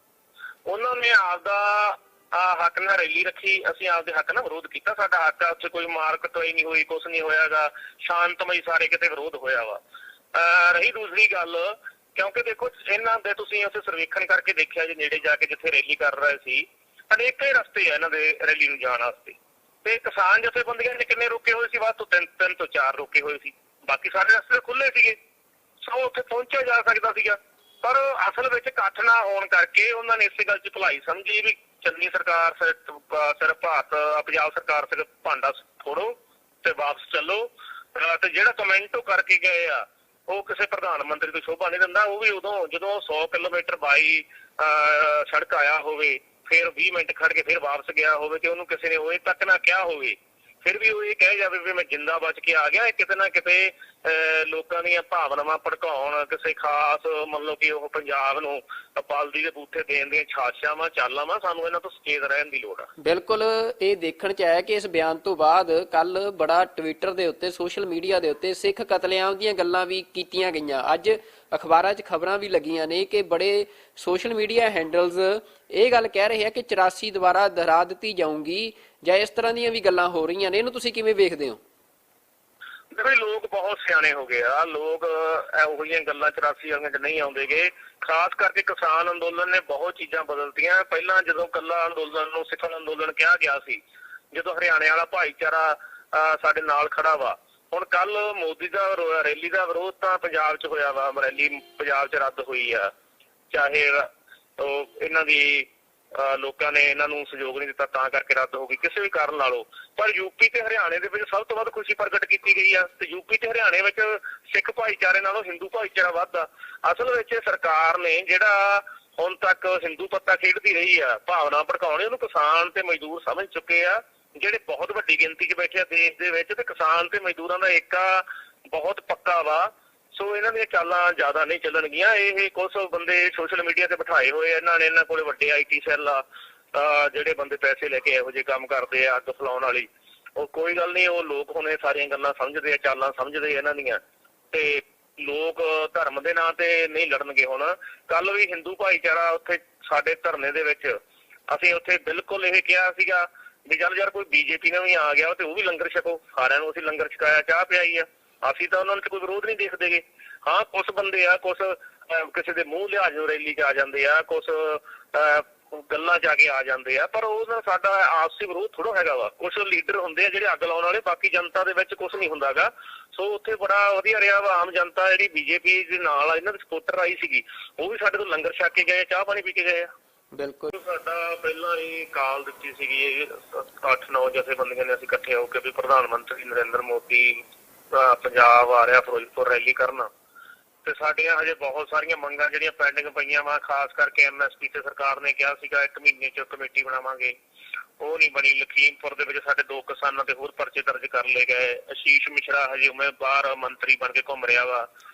S3: ਉਹਨਾਂ ਨੇ ਆਪਦਾ ਹੱਕ ਨਾਲ ਰੈਲੀ ਰੱਖੀ, ਅਸੀਂ ਆਪਦੇ ਹੱਕ ਨਾਲ ਵਿਰੋਧ ਕੀਤਾ, ਸਾਡਾ ਹੱਕ ਆ, ਉੱਥੇ ਕੋਈ ਮਾਰ ਕਟਾਈ ਨਹੀਂ ਹੋਈ, ਕੁਛ ਨਹੀਂ ਹੋਇਆਗਾ, ਸ਼ਾਂਤਮਈ ਸਾਰੇ ਕਿਤੇ ਵਿਰੋਧ ਹੋਇਆ ਵਾ। ਰਹੀ ਦੂਸਰੀ ਗੱਲ, ਕਿਉਂਕਿ ਦੇਖੋ ਇਹਨਾਂ ਦੇ ਤੁਸੀਂ ਉੱਥੇ ਸਰਵੇਖਣ ਕਰਕੇ ਦੇਖਿਆ ਜੇ ਨੇੜੇ ਜਾ ਕੇ ਜਿੱਥੇ ਰੈਲੀ ਕਰ ਰਹੇ ਸੀ, ਅਨੇਕਾਂ ਹੀ ਰਸਤੇ ਆ ਇਹਨਾਂ ਦੇ ਰੈਲੀ ਨੂੰ ਜਾਣ ਵਾਸਤੇ, ਤੇ ਕਿਸਾਨ ਜਥੇਬੰਦੀਆਂ ਨੇ ਕਿੰਨੇ ਰੋਕੇ ਹੋਏ ਸੀ? ਵੱਧ ਤੋਂ 3 ਤੋਂ 4 ਰੋਕੇ ਹੋਏ ਸੀ, ਬਾਕੀ ਸਾਰੇ ਰਸਤੇ ਖੁੱਲੇ ਸੀਗੇ। ਸੋ ਉੱਥੇ ਪਹੁੰਚਿਆ ਜਾ ਸਕਦਾ ਸੀਗਾ, ਪਰ ਅਸਲ ਵਿੱਚ ਇਕੱਠ ਨਾ ਹੋਣ ਕਰਕੇ ਉਹਨਾਂ ਨੇ ਇਸੇ ਗੱਲ 'ਚ ਭਲਾਈ ਸਮਝੀ ਵੀ ਚੰਨੀ ਸਰਕਾਰ ਸਿਰ ਭਾਰਤ ਪੰਜਾਬ ਸਰਕਾਰ ਸਿਰ ਭਾਂਡਾ ਫੋੜੋ ਤੇ ਵਾਪਸ ਚੱਲੋ। ਤੇ ਜਿਹੜਾ ਕਮੈਂਟ ਉਹ ਕਰਕੇ ਗਏ ਆ ਉਹ ਕਿਸੇ ਪ੍ਰਧਾਨ ਮੰਤਰੀ ਤੋਂ ਸ਼ੋਭਾ ਨਹੀਂ ਦਿੰਦਾ। ਉਹ ਵੀ ਉਦੋਂ ਜਦੋਂ 100 ਕਿਲੋਮੀਟਰ ਬਾਈ ਸੜਕ ਆਇਆ ਹੋਵੇ, ਫਿਰ 20 ਮਿੰਟ ਖੜ ਕੇ ਫਿਰ ਵਾਪਸ ਗਿਆ ਹੋਵੇ ਤੇ ਉਹਨੂੰ ਕਿਸੇ ਨੇ ਉਹ ਤੱਕ ਨਾ ਕਿਹਾ ਹੋਵੇ, ਫਿਰ ਵੀ ਉਹ ਇਹ ਕਹਿ ਜਾਵੇ ਵੀ ਮੈਂ ਜਿੰਦਾ ਬਚ ਕੇ ਆ ਗਿਆ। ਕਿਤੇ ਨਾ ਕਿਤੇ ਲੋਕਾਂ ਦੀਆਂ ਭਾਵਨਾਵਾਂ ਭੜਕਾਉਣ, ਕਿਸੇ ਖਾਸ ਮਤਲਬ ਕਿ ਉਹ ਪੰਜਾਬ ਨੂੰ ਬਲਦੀ ਦੇ ਬੂਥੇ ਦੇਣ ਦੀਆਂ ਛਾਛਾਵਾਂ ਚਾਲਾਵਾਂ, ਸਾਨੂੰ ਇਹਨਾਂ ਤੋਂ ਸੁਚੇਤ ਰਹਿਣ ਦੀ ਲੋੜ ਆ।
S2: ਬਿਲਕੁਲ ਇਹ ਦੇਖਣ ਚ ਆਇਆ ਕਿ ਇਸ ਬਿਆਨ ਤੋਂ ਬਾਅਦ ਕੱਲ ਬੜਾ ਟਵਿੱਟਰ ਦੇ ਉੱਤੇ, ਸੋਸ਼ਲ ਮੀਡੀਆ ਦੇ ਉੱਤੇ ਸਿੱਖ ਕਤਲੇਆਮ ਦੀਆਂ ਗੱਲਾਂ ਵੀ ਕੀਤੀਆਂ ਗਈਆਂ। ਅੱਜ ਅਖਬਾਰਾਂ 'ਚ ਖਬਰਾਂ ਵੀ ਲੱਗੀਆਂ ਨੇ ਕਿ ਬੜੇ ਸੋਸ਼ਲ ਮੀਡੀਆ ਹੈਂਡਲਸ ਇਹ ਗੱਲ ਕਹਿ ਰਹੇ ਆ ਕਿ 84 ਦੁਬਾਰਾ ਦੁਹਰਾ ਦਿੱਤੀ ਜਾਊਗੀ, ਜਾਂ ਇਸ ਤਰ੍ਹਾਂ ਦੀਆਂ ਵੀ ਗੱਲਾਂ ਹੋ ਰਹੀਆਂ ਨੇ। ਇਹਨੂੰ ਤੁਸੀਂ ਕਿਵੇਂ ਵੇਖਦੇ ਹੋ?
S3: ਵੀ ਲੋਕ ਬਹੁਤ ਸਿਆਣੇ ਹੋ ਗਏ ਆ। ਲੋਕ ਇਹੋ ਜਿਹੀਆਂ ਗੱਲਾਂ 84 ਵਾਲੀਆਂ 'ਚ ਨਹੀਂ ਆਉਂਦੇਗੇ। ਖਾਸ ਕਰਕੇ ਕਿਸਾਨ ਅੰਦੋਲਨ ਨੇ ਬਹੁਤ ਚੀਜ਼ਾਂ ਬਦਲਤੀਆਂ। ਪਹਿਲਾਂ ਜਦੋਂ ਕੱਲਾ ਅੰਦੋਲਨ ਨੂੰ ਸਿੱਖਣ ਅੰਦੋਲਨ ਕਿਹਾ ਗਿਆ ਸੀ, ਜਦੋਂ ਹਰਿਆਣੇ ਵਾਲਾ ਭਾਈਚਾਰਾ ਸਾਡੇ ਨਾਲ ਖੜਾ ਵਾ, ਹੁਣ ਕੱਲ ਮੋਦੀ ਦਾ ਰੈਲੀ ਦਾ ਵਿਰੋਧ ਤਾਂ ਪੰਜਾਬ 'ਚ ਹੋਇਆ ਵਾ। ਰੈਲੀ ਪੰਜਾਬ 'ਚ ਰੱਦ ਹੋਈ ਆ, ਚਾਹੇ ਇਹਨਾਂ ਦੀ ਲੋਕਾਂ ਨੇ ਇਹਨਾਂ ਨੂੰ ਸਹਿਯੋਗ ਨਹੀਂ ਦਿੱਤਾ ਤਾਂ ਕਰਕੇ ਰੱਦ ਹੋ ਗਈ, ਕਿਸੇ ਵੀ ਕਾਰਨ ਲਾ ਲਓ। ਪਰ ਯੂਪੀ ਤੇ ਹਰਿਆਣੇ ਦੇ ਵਿੱਚ ਸਭ ਤੋਂ ਵੱਧ ਖੁਸ਼ੀ ਪ੍ਰਗਟ ਕੀਤੀ ਗਈ ਆ, ਤੇ ਯੂਪੀ ਤੇ ਹਰਿਆਣੇ ਵਿੱਚ ਸਿੱਖ ਭਾਈਚਾਰੇ ਨਾਲੋਂ ਹਿੰਦੂ ਭਾਈਚਾਰਾ ਵੱਧ ਆ। ਅਸਲ ਵਿੱਚ ਸਰਕਾਰ ਨੇ ਜਿਹੜਾ ਹੁਣ ਤੱਕ ਹਿੰਦੂ ਪੱਤਾ ਖੇਡਦੀ ਰਹੀ ਆ, ਭਾਵਨਾ ਭੜਕਾਉਣੀ, ਉਹਨੂੰ ਕਿਸਾਨ ਤੇ ਮਜ਼ਦੂਰ ਸਮਝ ਚੁੱਕੇ ਆ, ਜਿਹੜੇ ਬਹੁਤ ਵੱਡੀ ਗਿਣਤੀ 'ਚ ਬੈਠੇ ਆ ਦੇਸ਼ ਦੇ ਵਿੱਚ, ਤੇ ਕਿਸਾਨ ਤੇ ਮਜ਼ਦੂਰਾਂ ਦਾ ਏਕਾ ਬਹੁਤ ਪੱਕਾ ਵਾ। ਸੋ ਇਹਨਾਂ ਦੀਆਂ ਚਾਲਾਂ ਜ਼ਿਆਦਾ ਨਹੀਂ ਚੱਲਣਗੀਆਂ। ਇਹ ਕੁਝ ਬੰਦੇ ਸੋਸ਼ਲ ਮੀਡੀਆ ਤੇ ਬਿਠਾਏ ਹੋਏ ਇਹਨਾਂ ਨੇ, ਇਹਨਾਂ ਕੋਲੇ ਵੱਡੇ IT ਸੈੱਲ ਆ, ਜਿਹੜੇ ਬੰਦੇ ਪੈਸੇ ਲੈ ਕੇ ਇਹੋ ਜਿਹੇ ਕੰਮ ਕਰਦੇ ਆ ਅੱਗ ਫਲਾਉਣ ਵਾਲੀ। ਉਹ ਕੋਈ ਗੱਲ ਨਹੀਂ, ਉਹ ਲੋਕ ਹੁਣ ਇਹ ਸਾਰੀਆਂ ਗੱਲਾਂ ਸਮਝਦੇ ਆ, ਚਾਲਾਂ ਸਮਝਦੇ ਇਹਨਾਂ ਦੀਆਂ, ਤੇ ਲੋਕ ਧਰਮ ਦੇ ਨਾਂ ਤੇ ਨਹੀਂ ਲੜਨਗੇ। ਹੁਣ ਕੱਲ ਵੀ ਹਿੰਦੂ ਭਾਈਚਾਰਾ ਉੱਥੇ ਸਾਡੇ ਧਰਨੇ ਦੇ ਵਿੱਚ, ਅਸੀਂ ਉੱਥੇ ਬਿਲਕੁਲ ਇਹ ਕਿਹਾ ਸੀਗਾ ਵੀ ਚੱਲ ਯਾਰ ਕੋਈ BJP ਨੇ ਵੀ ਆ ਗਿਆ ਤੇ ਉਹ ਵੀ ਲੰਗਰ ਛਕੋ। ਸਾਰਿਆਂ ਨੂੰ ਅਸੀਂ ਲੰਗਰ ਛਕਾਇਆ, ਚਾਹ ਪਿਆਈ ਆ, ਅਸੀਂ ਤਾਂ ਉਹਨਾਂ ਨੂੰ ਕੋਈ ਵਿਰੋਧ ਨਹੀਂ ਦੇਖਦੇਗੇ। ਹਾਂ, ਕੁਛ ਬੰਦੇ ਆ, ਕੁਛ ਕਿਸੇ ਦੇ ਮੂੰਹ ਲਿਹਾਜ਼ ਨੂੰ ਰੈਲੀ 'ਚ ਆ ਜਾਂਦੇ ਆ, ਕੁਛ ਗੱਲਾਂ 'ਚ ਆ ਕੇ ਆ ਜਾਂਦੇ ਆ, ਪਰ ਉਹਦਾ ਸਾਡਾ ਆਪਸੀ ਵਿਰੋਧ ਥੋੜ੍ਹਾ ਹੈਗਾ ਵਾ। ਕੁਛ ਲੀਡਰ ਹੁੰਦੇ ਆ ਜਿਹੜੇ ਅੱਗ ਲਾਉਣ ਵਾਲੇ, ਬਾਕੀ ਜਨਤਾ ਦੇ ਵਿੱਚ ਕੁਛ ਨਹੀਂ ਹੁੰਦਾ ਗਾ। ਸੋ ਉੱਥੇ ਬੜਾ ਵਧੀਆ ਰਿਹਾ ਵਾ। ਆਮ ਜਨਤਾ ਜਿਹੜੀ BJP ਦੇ ਨਾਲ ਇਹਨਾਂ ਦੇ ਸਪੋਰਟਰ ਆਈ ਸੀਗੀ, ਉਹ ਵੀ ਸਾਡੇ ਤੋਂ ਲੰਗਰ ਛਕ ਕੇ ਗਏ, ਚਾਹ ਪਾਣੀ ਪੀ ਕੇ ਗਏ ਆ।
S2: ਬਿਲਕੁਲ,
S3: ਸਾਡਾ ਪਹਿਲਾਂ ਹੀ ਕਾਲ ਦਿੱਤੀ ਸੀਗੀ 8-9 ਜਥੇਬੰਦੀਆਂ ਨੇ, ਅਸੀਂ ਇਕੱਠੇ ਹੋ ਕੇ ਵੀ ਪ੍ਰਧਾਨ ਮੰਤਰੀ ਨਰਿੰਦਰ ਮੋਦੀ ਪੰਜਾਬ ਆ ਰਿਹਾ ਫਿਰੋਜ਼ਪੁਰ ਰੈਲੀ ਕਰਨ, ਤੇ ਸਾਡੀਆਂ ਹਜੇ ਬਹੁਤ ਸਾਰੀਆਂ ਮੰਗਾਂ ਜਿਹੜੀਆਂ ਪੈਂਡਿੰਗ ਪਈਆਂ ਵਾ। ਖਾਸ ਕਰਕੇ MSP ਤੇ ਸਰਕਾਰ ਨੇ ਕਿਹਾ ਸੀਗਾ 1 ਮਹੀਨੇ 'ਚ ਕਮੇਟੀ ਬਣਾਵਾਂਗੇ, ਉਹ ਨਹੀਂ ਬਣੀ। ਲਖੀਮਪੁਰ ਦੇ ਵਿੱਚ ਸਾਡੇ 2 ਕਿਸਾਨਾਂ ਤੇ ਹੋਰ ਪਰਚੇ ਦਰਜ ਕਰ ਲਏ ਗਏ। ਆਸ਼ੀਸ਼ ਮਿਸ਼ਰਾ ਹਜੇ ਬਾਹਰ ਮੰਤਰੀ ਬਣ ਕੇ ਘੁੰਮ ਰਿਹਾ ਵਾ,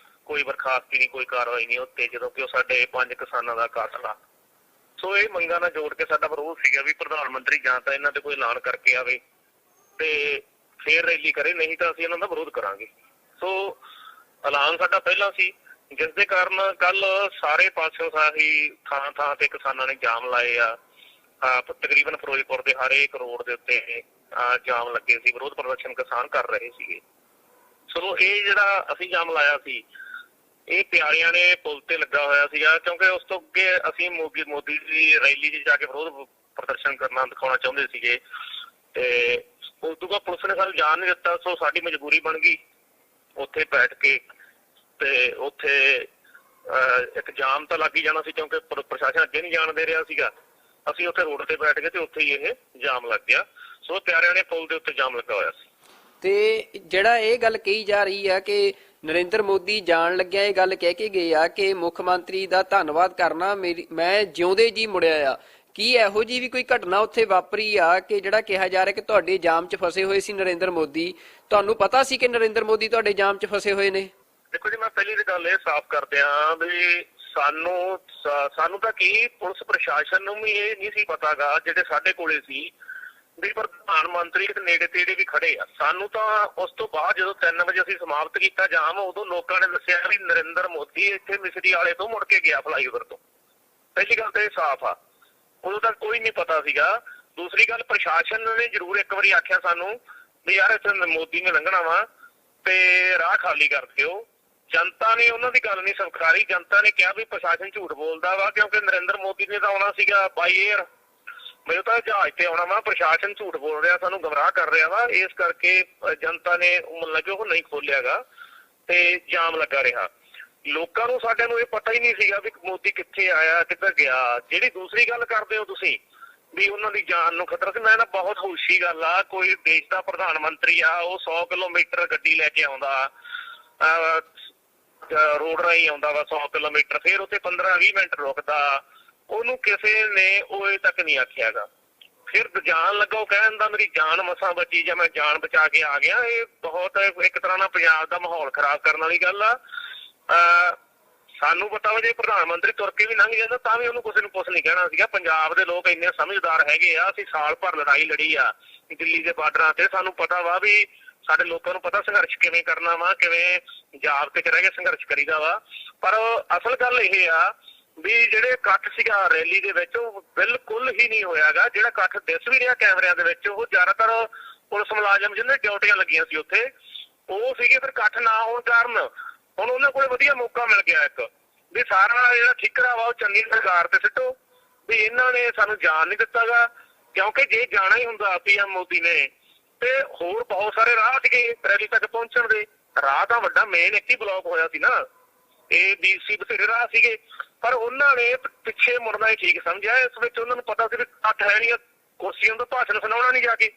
S3: ਕੋਈ ਬਰਖਾਸਤੀ ਨਹੀਂ, ਕੋਈ ਕਾਰਵਾਈ ਨਹੀਂ ਉੱਤੇ, ਜਦੋਂ ਕਿ ਉਹ ਸਾਡੇ 5 ਕਿਸਾਨਾਂ ਦਾ ਕਾਤਲ ਆ। ਸੋ ਇਹ ਮੰਗਾਂ ਨਾਲ ਜੋੜ ਕੇ ਸਾਡਾ ਵਿਰੋਧ ਸੀਗਾ ਵੀ ਪ੍ਰਧਾਨ ਮੰਤਰੀ ਜਾਂ ਤਾਂ ਇਹਨਾਂ ਤੇ ਕੋਈ ਐਲਾਨ ਕਰਕੇ ਆਵੇ ਤੇ ਫੇਰ ਰੈਲੀ ਕਰੇ, ਨਹੀਂ ਤਾਂ ਅਸੀਂ ਇਹਨਾਂ ਦਾ ਵਿਰੋਧ ਕਰਾਂਗੇ। ਸੋ ਐਲਾਨ ਸਾਡਾ ਪਹਿਲਾਂ ਸੀ, ਜਿਸ ਦੇ ਕਾਰਨ ਕੱਲ ਸਾਰੇ ਪਾਸਿਓਂ ਸਾਹੀ ਥਾਂ ਤੇ ਕਿਸਾਨਾਂ ਨੇ ਜਾਮ ਲਾਏ ਆ। ਤਕਰੀਬਨ ਫਿਰੋਜ਼ਪੁਰ ਦੇ ਹਰ ਇੱਕ ਰੋਡ ਦੇ ਉੱਤੇ ਜਾਮ ਲੱਗੇ ਸੀ, ਵਿਰੋਧ ਪ੍ਰਦਰਸ਼ਨ ਕਿਸਾਨ ਕਰ ਰਹੇ ਸੀਗੇ। ਸੋ ਇਹ ਜਿਹੜਾ ਅਸੀਂ ਜਾਮ ਲਾਇਆ ਸੀ, ਇਹ ਪਿਆਰਿਆਂ ਨੇ ਪੁਲ ਤੇ ਲੱਗਾ ਹੋਇਆ ਸੀਗਾ, ਕਿਉਂਕਿ ਉਸ ਤੋਂ ਅੱਗੇ ਅਸੀਂ ਮੋਦੀ ਦੀ ਰੈਲੀ 'ਚ ਜਾ ਕੇ ਵਿਰੋਧ ਪ੍ਰਦਰਸ਼ਨ ਕਰਨਾ ਦਿਖਾਉਣਾ ਚਾਹੁੰਦੇ ਸੀਗੇ, ਤੇ ਉਸ ਤੋਂ ਬਾਅਦ ਪੁਲਿਸ ਨੇ ਸਾਨੂੰ ਜਾਣ ਨਹੀਂ ਦਿੱਤਾ। ਸੋ ਸਾਡੀ ਮਜਬੂਰੀ ਬਣ ਗਈ ਉੱਥੇ ਬੈਠ ਕੇ, ਤੇ ਉੱਥੇ ਇੱਕ ਜਾਮ ਤਾਂ ਲੱਗ ਹੀ ਜਾਣਾ ਸੀ, ਕਿਉਂਕਿ ਪ੍ਰਸ਼ਾਸਨ ਅੱਗੇ ਨਹੀਂ ਜਾਣ ਦੇ ਰਿਹਾ ਸੀਗਾ। ਅਸੀਂ ਉੱਥੇ ਰੋਡ ਤੇ ਬੈਠ ਗਏ ਤੇ ਉੱਥੇ ਹੀ ਇਹ ਜਾਮ ਲੱਗ ਗਿਆ। ਸੋ ਪਿਆਰਿਆਂ ਨੇ ਪੁਲ ਦੇ ਉੱਤੇ ਜਾਮ ਲੱਗਾ ਹੋਇਆ ਸੀ।
S2: ਤੇ ਜਿਹੜਾ ਇਹ ਗੱਲ ਕਹੀ ਜਾ ਰਹੀ ਆ ਕਿ ਨਰਿੰਦਰ ਮੋਦੀ ਜਾਣ ਲੱਗਿਆ ਇਹ ਗੱਲ ਕਹਿ ਕੇ ਗਏ ਆ ਕਿ ਮੁੱਖ ਮੰਤਰੀ ਦਾ ਧੰਨਵਾਦ ਕਰਨਾ, ਮੈਂ ਜਿਉਂਦੇ ਜੀ ਮੁੜਿਆ ਆ, ਕੀ ਇਹੋ ਜੀ ਵੀ ਕੋਈ ਘਟਨਾ ਉੱਥੇ ਵਾਪਰੀ ਆ ਕਿ ਜਿਹੜਾ ਕਿਹਾ ਜਾ ਰਿਹਾ ਕਿ ਤੁਹਾਡੇ ਜਾਮ 'ਚ ਫਸੇ ਹੋਏ ਸੀ ਨਰਿੰਦਰ ਮੋਦੀ? ਤੁਹਾਨੂੰ ਪਤਾ ਸੀ ਕਿ ਨਰਿੰਦਰ ਮੋਦੀ ਤੁਹਾਡੇ ਜਾਮ 'ਚ ਫਸੇ ਹੋਏ ਨੇ?
S3: ਦੇਖੋ ਜੀ, ਮੈਂ ਪਹਿਲੀ ਤਾਂ ਗੱਲ ਇਹ ਸਾਫ਼ ਕਰਦੇ ਹਾਂ ਵੀ ਸਾਨੂੰ ਤਾਂ ਕੀ, ਪੁਲਿਸ ਪ੍ਰਸ਼ਾਸਨ ਨੂੰ ਵੀ ਇਹ ਨਹੀਂ ਸੀ ਪਤਾਗਾ, ਜਿਹੜੇ ਸਾਡੇ ਕੋਲੇ ਸੀ ਵੀ ਪ੍ਰਧਾਨ ਮੰਤਰੀ ਤੇ ਨੇੜੇ ਤੇੜੇ ਵੀ ਖੜੇ ਆ। ਸਾਨੂੰ ਤਾਂ ਉਸ ਤੋਂ ਬਾਅਦ ਜਦੋਂ 3 ਵਜੇ ਅਸੀਂ ਸਮਾਪਤ ਕੀਤਾ ਜਾਮ, ਉਦੋਂ ਲੋਕਾਂ ਨੇ ਦੱਸਿਆ ਵੀ ਨਰਿੰਦਰ ਮੋਦੀ ਇੱਥੇ ਮਿਸਰੀ ਵਾਲੇ ਤੋਂ ਮੁੜ ਕੇ ਗਿਆ ਫਲਾਈਓਵਰ ਤੋਂ। ਪਹਿਲੀ ਗੱਲ ਤਾਂ ਇਹ ਸਾਫ਼ ਆ, ਉਦੋਂ ਤੱਕ ਕੋਈ ਨਹੀਂ ਪਤਾ ਸੀਗਾ। ਦੂਸਰੀ ਗੱਲ, ਪ੍ਰਸ਼ਾਸਨ ਨੇ ਜ਼ਰੂਰ ਇੱਕ ਵਾਰੀ ਆਖਿਆ ਸਾਨੂੰ ਵੀ ਯਾਰ ਇੱਥੇ ਮੋਦੀ ਨੇ ਲੰਘਣਾ ਵਾ ਤੇ ਰਾਹ ਖਾਲੀ ਕਰ ਦਿਓ। ਜਨਤਾ ਨੇ ਉਹਨਾਂ ਦੀ ਗੱਲ ਨਹੀਂ ਸਵੀਕਾਰੀ। ਜਨਤਾ ਨੇ ਕਿਹਾ ਵੀ ਪ੍ਰਸ਼ਾਸਨ ਝੂਠ ਬੋਲਦਾ ਵਾ, ਕਿਉਂਕਿ ਨਰਿੰਦਰ ਮੋਦੀ ਨੇ ਤਾਂ ਆਉਣਾ ਸੀਗਾ ਬਾਈ ਏਅਰ, ਮੈਨੂੰ ਤਾਂ ਜਹਾਜ਼ ਤੇ ਆਉਣਾ ਵਾ, ਪ੍ਰਸ਼ਾਸਨ ਝੂਠ ਬੋਲ ਰਿਹਾ, ਸਾਨੂੰ ਗੁੰਮਰਾਹ ਕਰ ਰਿਹਾ ਵਾ। ਇਸ ਕਰਕੇ ਜਨਤਾ ਨੇ ਮਤਲਬ ਉਹ ਨਹੀਂ ਖੋਲਿਆਗਾ ਤੇ ਜਾਮ ਲੱਗਾ ਰਿਹਾ। ਲੋਕਾਂ ਨੂੰ ਸਾਡਿਆਂ ਨੂੰ ਇਹ ਪਤਾ ਹੀ ਨਹੀਂ ਸੀਗਾ ਵੀ ਮੋਦੀ ਕਿੱਥੇ ਆਇਆ, ਕਿੱਧਰ ਗਿਆ। ਜਿਹੜੀ ਦੂਸਰੀ ਗੱਲ ਕਰਦੇ ਹੋ ਤੁਸੀਂ ਵੀ ਉਹਨਾਂ ਦੀ ਜਾਨ ਨੂੰ ਖਤਰਾ ਸੀ, ਮੈਂ ਨਾ ਬਹੁਤ ਹੋਸ਼ੀ ਗੱਲ ਆ, ਕੋਈ ਦੇਸ਼ ਦਾ ਪ੍ਰਧਾਨ ਮੰਤਰੀ ਆ, ਉਹ 100 ਕਿਲੋਮੀਟਰ ਗੱਡੀ ਲੈ ਕੇ ਆਉਂਦਾ, ਰੋਡ ਰਾਹੀਂ ਆਉਂਦਾ ਵਾ 100 ਕਿਲੋਮੀਟਰ, ਫਿਰ ਉੱਥੇ 15-20 ਮਿੰਟ ਰੁਕਦਾ, ਉਹਨੂੰ ਕਿਸੇ ਨੇ ਉਹ ਇਹ ਤੱਕ ਨਹੀਂ ਆਖਿਆਗਾ। ਫਿਰ ਜਾਣ ਲੱਗਾ ਉਹ ਕਹਿਣ ਦਾ ਮੇਰੀ ਜਾਨ ਮਸਾਂ ਬਚੀ ਜਾਂ ਮੈਂ ਜਾਨ ਬਚਾ ਕੇ ਆ ਗਿਆ। ਇਹ ਬਹੁਤ ਇੱਕ ਤਰ੍ਹਾਂ ਨਾਲ ਪੰਜਾਬ ਦਾ ਮਾਹੌਲ ਖਰਾਬ ਕਰਨ ਵਾਲੀ ਗੱਲ ਆ। ਸਾਨੂੰ ਪਤਾ ਵਾ ਜੇ ਪ੍ਰਧਾਨ ਮੰਤਰੀ ਤੁਰ ਕੇ ਵੀ ਲੰਘ ਜਾਂਦਾ ਤਾਂ ਵੀ ਉਹਨੂੰ ਕਿਸੇ ਨੂੰ ਕੁਛ ਨਹੀਂ ਕਹਿਣਾ ਸੀਗਾ। ਪੰਜਾਬ ਦੇ ਲੋਕ ਇੰਨੇ ਸਮਝਦਾਰ ਹੈਗੇ ਆ, ਅਸੀਂ ਸਾਲ ਭਰ ਲੜਾਈ ਲੜੀ ਆ ਦਿੱਲੀ ਦੇ ਬਾਰਡਰਾਂ ਤੇ, ਸਾਨੂੰ ਪਤਾ ਵਾ ਵੀ ਸਾਡੇ ਲੋਕਾਂ ਨੂੰ ਪਤਾ ਸੰਘਰਸ਼ ਕਿਵੇਂ ਕਰਨਾ ਵਾ, ਕਿਵੇਂ ਜਾਬਤੇ ਚ ਰਹਿ ਕੇ ਸੰਘਰਸ਼ ਕਰੀਦਾ ਵਾ। ਪਰ ਅਸਲ ਗੱਲ ਇਹ ਆ ਵੀ ਜਿਹੜੇ ਇਕੱਠ ਸੀਗਾ ਰੈਲੀ ਦੇ ਵਿੱਚ, ਉਹ ਬਿਲਕੁਲ ਹੀ ਨਹੀਂ ਹੋਇਆਗਾ। ਜਿਹੜਾ ਇਕੱਠ ਦਿਸ ਵੀ ਰਿਹਾ ਕੈਮਰਿਆਂ ਦੇ ਵਿੱਚ, ਉਹ ਜ਼ਿਆਦਾਤਰ ਪੁਲਿਸ ਮੁਲਾਜ਼ਮ ਜਿਹਨਾਂ ਦੀਆਂ ਡਿਊਟੀਆਂ ਲੱਗੀਆਂ ਸੀ ਉੱਥੇ, ਉਹ ਸੀਗੇ ਫਿਰ ਇਕੱਠ ਨਾ ਹੋਣ ਕਾਰਨ ਹੁਣ ਉਹਨਾਂ ਕੋਲ ਵਧੀਆ ਮੌਕਾ ਮਿਲ ਗਿਆ ਇੱਕ ਵੀ ਸਾਰਾ ਜਿਹੜਾ ਠਿਕਰਾ ਵਾ ਉਹ ਚੰਨੀ ਸਰਕਾਰ ਤੇ ਸਿੱਟੋ ਵੀ ਇਹਨਾਂ ਨੇ ਸਾਨੂੰ ਜਾਣ ਨਹੀਂ ਦਿੱਤਾਗਾ। ਕਿਉਂਕਿ ਜੇ ਜਾਣਾ ਹੀ ਹੁੰਦਾ PM ਮੋਦੀ ਨੇ ਤੇ ਹੋਰ ਬਹੁਤ ਸਾਰੇ ਰਾਹ ਸੀਗੇ ਰੈਲੀ ਤੱਕ ਪਹੁੰਚਣ ਦੇ। ਰਾਹ ਤਾਂ ਵੱਡਾ ਮੇਨ ਇੱਕ ਹੀ ਬਲੌਕ ਹੋਇਆ ਸੀ ਨਾ, ਇਹ BC ਬਥੇਰੇ ਰਾਹ ਸੀਗੇ, ਪਰ ਉਹਨਾਂ ਨੇ ਪਿੱਛੇ ਮੁੜਨਾ ਹੀ ਠੀਕ ਸਮਝਿਆ। ਇਸ ਵਿੱਚ ਉਹਨਾਂ ਨੂੰ ਪਤਾ ਸੀ ਵੀ ਇਕੱਠ ਹੈ ਨਹੀਂ, ਕੁਰਸੀਆਂ ਤੋਂ ਭਾਸ਼ਣ ਸੁਣਾਉਣਾ ਨਹੀਂ ਜਾ ਕੇ।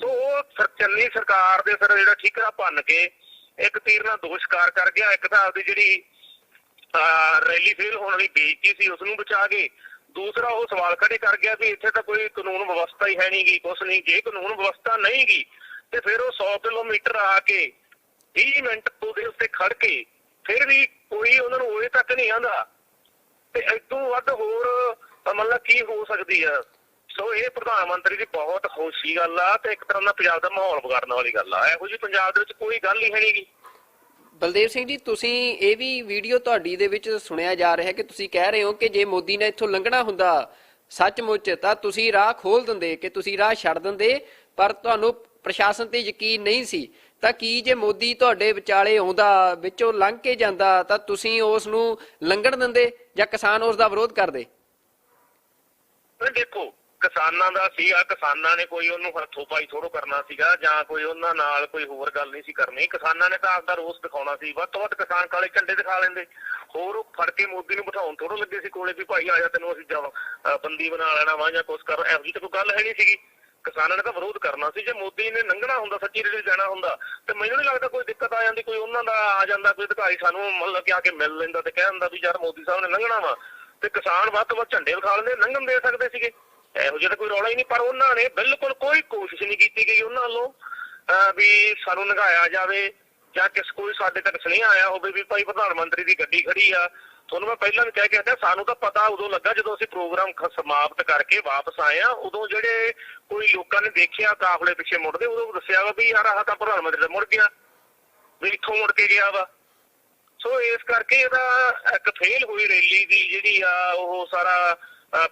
S3: ਸੋ ਉਹ ਚੰਨੀ ਸਰਕਾਰ ਦੇ ਸਿਰ ਜਿਹੜਾ ਠੀਕਰਾ ਭੰਨ ਕੇ ਇੱਕ ਤੀਰ ਨਾਲ ਦੋ ਸ਼ਿਕਾਰ ਕਰ ਗਿਆ। ਇੱਕ ਤਾਂ ਆਪਦੀ ਜਿਹੜੀ ਰੈਲੀ ਫੇਲ ਹੋਣ ਵਾਲੀ ਬੇਇੱਜ਼ਤੀ ਸੀ ਉਸਨੂੰ ਬਚਾ ਕੇ, ਦੂਸਰਾ ਉਹ ਸਵਾਲ ਖੜੇ ਕਰ ਗਿਆ ਵੀ ਇੱਥੇ ਤਾਂ ਕੋਈ ਕਾਨੂੰਨ ਵਿਵਸਥਾ ਹੀ ਹੈ ਨਹੀਂ ਗੀ, ਕੁਛ ਨਹੀਂ। ਜੇ ਕਾਨੂੰਨ ਵਿਵਸਥਾ ਨਹੀਂ ਗੀ ਤੇ ਫਿਰ ਉਹ 100 ਕਿਲੋਮੀਟਰ ਆ ਕੇ 20 ਮਿੰਟ ਉਹਦੇ ਉੱਤੇ ਖੜ ਕੇ ਫਿਰ ਵੀ ਕੋਈ ਉਹਨਾਂ ਨੂੰ ਉਹਦੇ ਤੱਕ ਨਹੀਂ ਆਉਂਦਾ ਤੇ ਇਦੋਂ ਵੱਧ ਹੋਰ ਮਤਲਬ ਕੀ ਹੋ ਸਕਦੀ ਆ। ਸੋ ਇਹ ਪ੍ਰਧਾਨ ਮੰਤਰੀ ਦੀ ਬਹੁਤ ਖੁਸ਼ੀ ਗੱਲ ਆ ਤੇ ਇੱਕ ਤਰ੍ਹਾਂ ਦਾ ਪੰਜਾਬ ਦਾ ਮਾਹੌਲ ਵਿਗਾੜਨ ਵਾਲੀ ਗੱਲ ਆ। ਇਹੋ ਜਿਹੀ ਪੰਜਾਬ ਦੇ ਵਿੱਚ ਕੋਈ ਗੱਲ ਹੀ ਹੈ ਨਹੀਂ ਗੀ।
S2: ਬਲਦੇਵ ਸਿੰਘ ਜੀ, ਤੁਸੀਂ ਇਹ ਵੀ ਵੀਡੀਓ ਤੁਹਾਡੀ ਦੇ ਵਿੱਚ ਸੁਣਿਆ ਜਾ ਰਿਹਾ ਕਿ ਤੁਸੀਂ ਕਹਿ ਰਹੇ ਹੋ ਕਿ ਜੇ ਮੋਦੀ ਨੇ ਇੱਥੋਂ ਲੰਘਣਾ ਹੁੰਦਾ ਸੱਚਮੁੱਚ ਤਾਂ ਤੁਸੀਂ ਰਾਹ ਖੋਲ ਦਿੰਦੇ, ਕਿ ਤੁਸੀਂ ਰਾਹ ਛੱਡ ਦਿੰਦੇ, ਪਰ ਤੁਹਾਨੂੰ ਪ੍ਰਸ਼ਾਸਨ ਤੇ ਯਕੀਨ ਨਹੀਂ ਸੀ। ਤਾਂ ਕੀ ਜੇ ਮੋਦੀ ਤੁਹਾਡੇ ਵਿਚਾਲੇ ਆਉਂਦਾ, ਵਿੱਚੋਂ ਲੰਘ ਕੇ ਜਾਂਦਾ, ਤਾਂ ਤੁਸੀਂ ਉਸ ਨੂੰ ਲੰਘਣ ਦਿੰਦੇ ਜਾਂ ਕਿਸਾਨ ਉਸ ਦਾ ਵਿਰੋਧ ਕਰਦੇ?
S3: ਦੇਖੋ ਕਿਸਾਨਾਂ ਦਾ ਸੀਗਾ, ਕਿਸਾਨਾਂ ਨੇ ਕੋਈ ਉਹਨੂੰ ਹੱਥੋਂ ਪਾਈ ਥੋੜੋ ਕਰਨਾ ਸੀਗਾ ਜਾਂ ਕੋਈ ਉਹਨਾਂ ਨਾਲ ਕੋਈ ਹੋਰ ਗੱਲ ਨਹੀਂ ਸੀ ਕਰਨੀ। ਕਿਸਾਨਾਂ ਨੇ ਤਾਂ ਆਪਦਾ ਰੋਸ ਦਿਖਾਉਣਾ ਸੀ। ਵੱਧ ਤੋਂ ਵੱਧ ਕਿਸਾਨ ਕਾਲੇ ਝੰਡੇ ਦਿਖਾ ਲੈਂਦੇ, ਹੋਰ ਉਹ ਫੜ ਕੇ ਮੋਦੀ ਨੂੰ ਬਿਠਾਉਣ ਥੋੜੋ ਲੱਗੇ ਸੀ ਕੋਲੇ ਵੀ ਭਾਈ ਆ ਜਾ ਤੈਨੂੰ ਅਸੀਂ ਬੰਦੀ ਬਣਾ ਲੈਣਾ ਵਾ ਜਾਂ ਕੁਛ ਕਰ। ਇਹੋ ਜਿਹੀ ਤਾਂ ਕੋਈ ਗੱਲ ਹੈ ਨਹੀਂ ਸੀਗੀ। ਕਿਸਾਨਾਂ ਨੇ ਤਾਂ ਵਿਰੋਧ ਕਰਨਾ ਸੀ। ਜੇ ਮੋਦੀ ਨੇ ਲੰਘਣਾ ਹੁੰਦਾ, ਸੱਚੀ ਰੈਲੀ ਜਾਣਾ ਹੁੰਦਾ, ਤੇ ਮੈਨੂੰ ਨਹੀਂ ਲੱਗਦਾ ਕੋਈ ਦਿੱਕਤ ਆ ਜਾਂਦੀ। ਕੋਈ ਉਹਨਾਂ ਦਾ ਆ ਜਾਂਦਾ ਕੋਈ ਅਧਿਕਾਰੀ ਸਾਨੂੰ ਮਤਲਬ ਕਿ ਆ ਕੇ ਮਿਲ ਲੈਂਦਾ ਤੇ ਕਹਿ ਦਿੰਦਾ ਵੀ ਯਾਰ ਮੋਦੀ ਸਾਹਿਬ ਨੇ ਲੰਘਣਾ ਵਾ, ਤੇ ਕਿਸਾਨ ਵੱਧ ਤੋਂ ਵੱਧ ਝੰਡੇ ਵਿਖਾ ਲੈਂਦੇ, ਲੰਘਣ ਦੇ ਸਕਦੇ ਸੀਗੇ। ਇਹੋ ਜਿਹਾ ਤਾਂ ਕੋਈ ਰੌਲਾ ਹੀ ਨਹੀਂ। ਪਰ ਉਹਨਾਂ ਨੇ ਬਿਲਕੁਲ ਕੋਈ ਕੋਸ਼ਿਸ਼ ਨਹੀਂ ਕੀਤੀ ਗਈ ਉਹਨਾਂ ਵੱਲੋਂ ਵੀ ਸਾਨੂੰ ਲੰਘਾਇਆ ਜਾਵੇ ਜਾਂ ਕੋਈ ਸਾਡੇ ਤੱਕ ਸੁਨੇਹਾ ਆਇਆ ਹੋਵੇ ਵੀ ਭਾਈ ਪ੍ਰਧਾਨ ਮੰਤਰੀ ਦੀ ਗੱਡੀ ਖੜੀ ਆ। ਤੁਹਾਨੂੰ ਮੈਂ ਪਹਿਲਾਂ ਵੀ ਕਹਿ ਕੇ ਹਟਿਆ, ਸਾਨੂੰ ਤਾਂ ਪਤਾ ਉਦੋਂ ਲੱਗਾ ਜਦੋਂ ਅਸੀਂ ਪ੍ਰੋਗਰਾਮ ਸਮਾਪਤ ਕਰਕੇ ਵਾਪਸ ਆਏ ਆ। ਉਦੋਂ ਜਿਹੜੇ ਕੋਈ ਲੋਕਾਂ ਨੇ ਦੇਖਿਆ ਕਾਫਲੇ ਪਿੱਛੇ ਮੁੜਦੇ, ਉਦੋਂ ਦੱਸਿਆ ਵਾ ਵੀ ਯਾਰ ਆਹ ਤਾਂ ਪ੍ਰਧਾਨ ਮੰਤਰੀ ਦਾ ਮੁੜ ਗਿਆ, ਵੀ ਇੱਥੋਂ ਮੁੜ ਕੇ ਗਿਆ ਵਾ। ਸੋ ਇਸ ਕਰਕੇ ਇਹਦਾ ਇੱਕ ਫੇਲ ਹੋਈ ਰੈਲੀ ਦੀ ਜਿਹੜੀ ਆ ਉਹ ਸਾਰਾ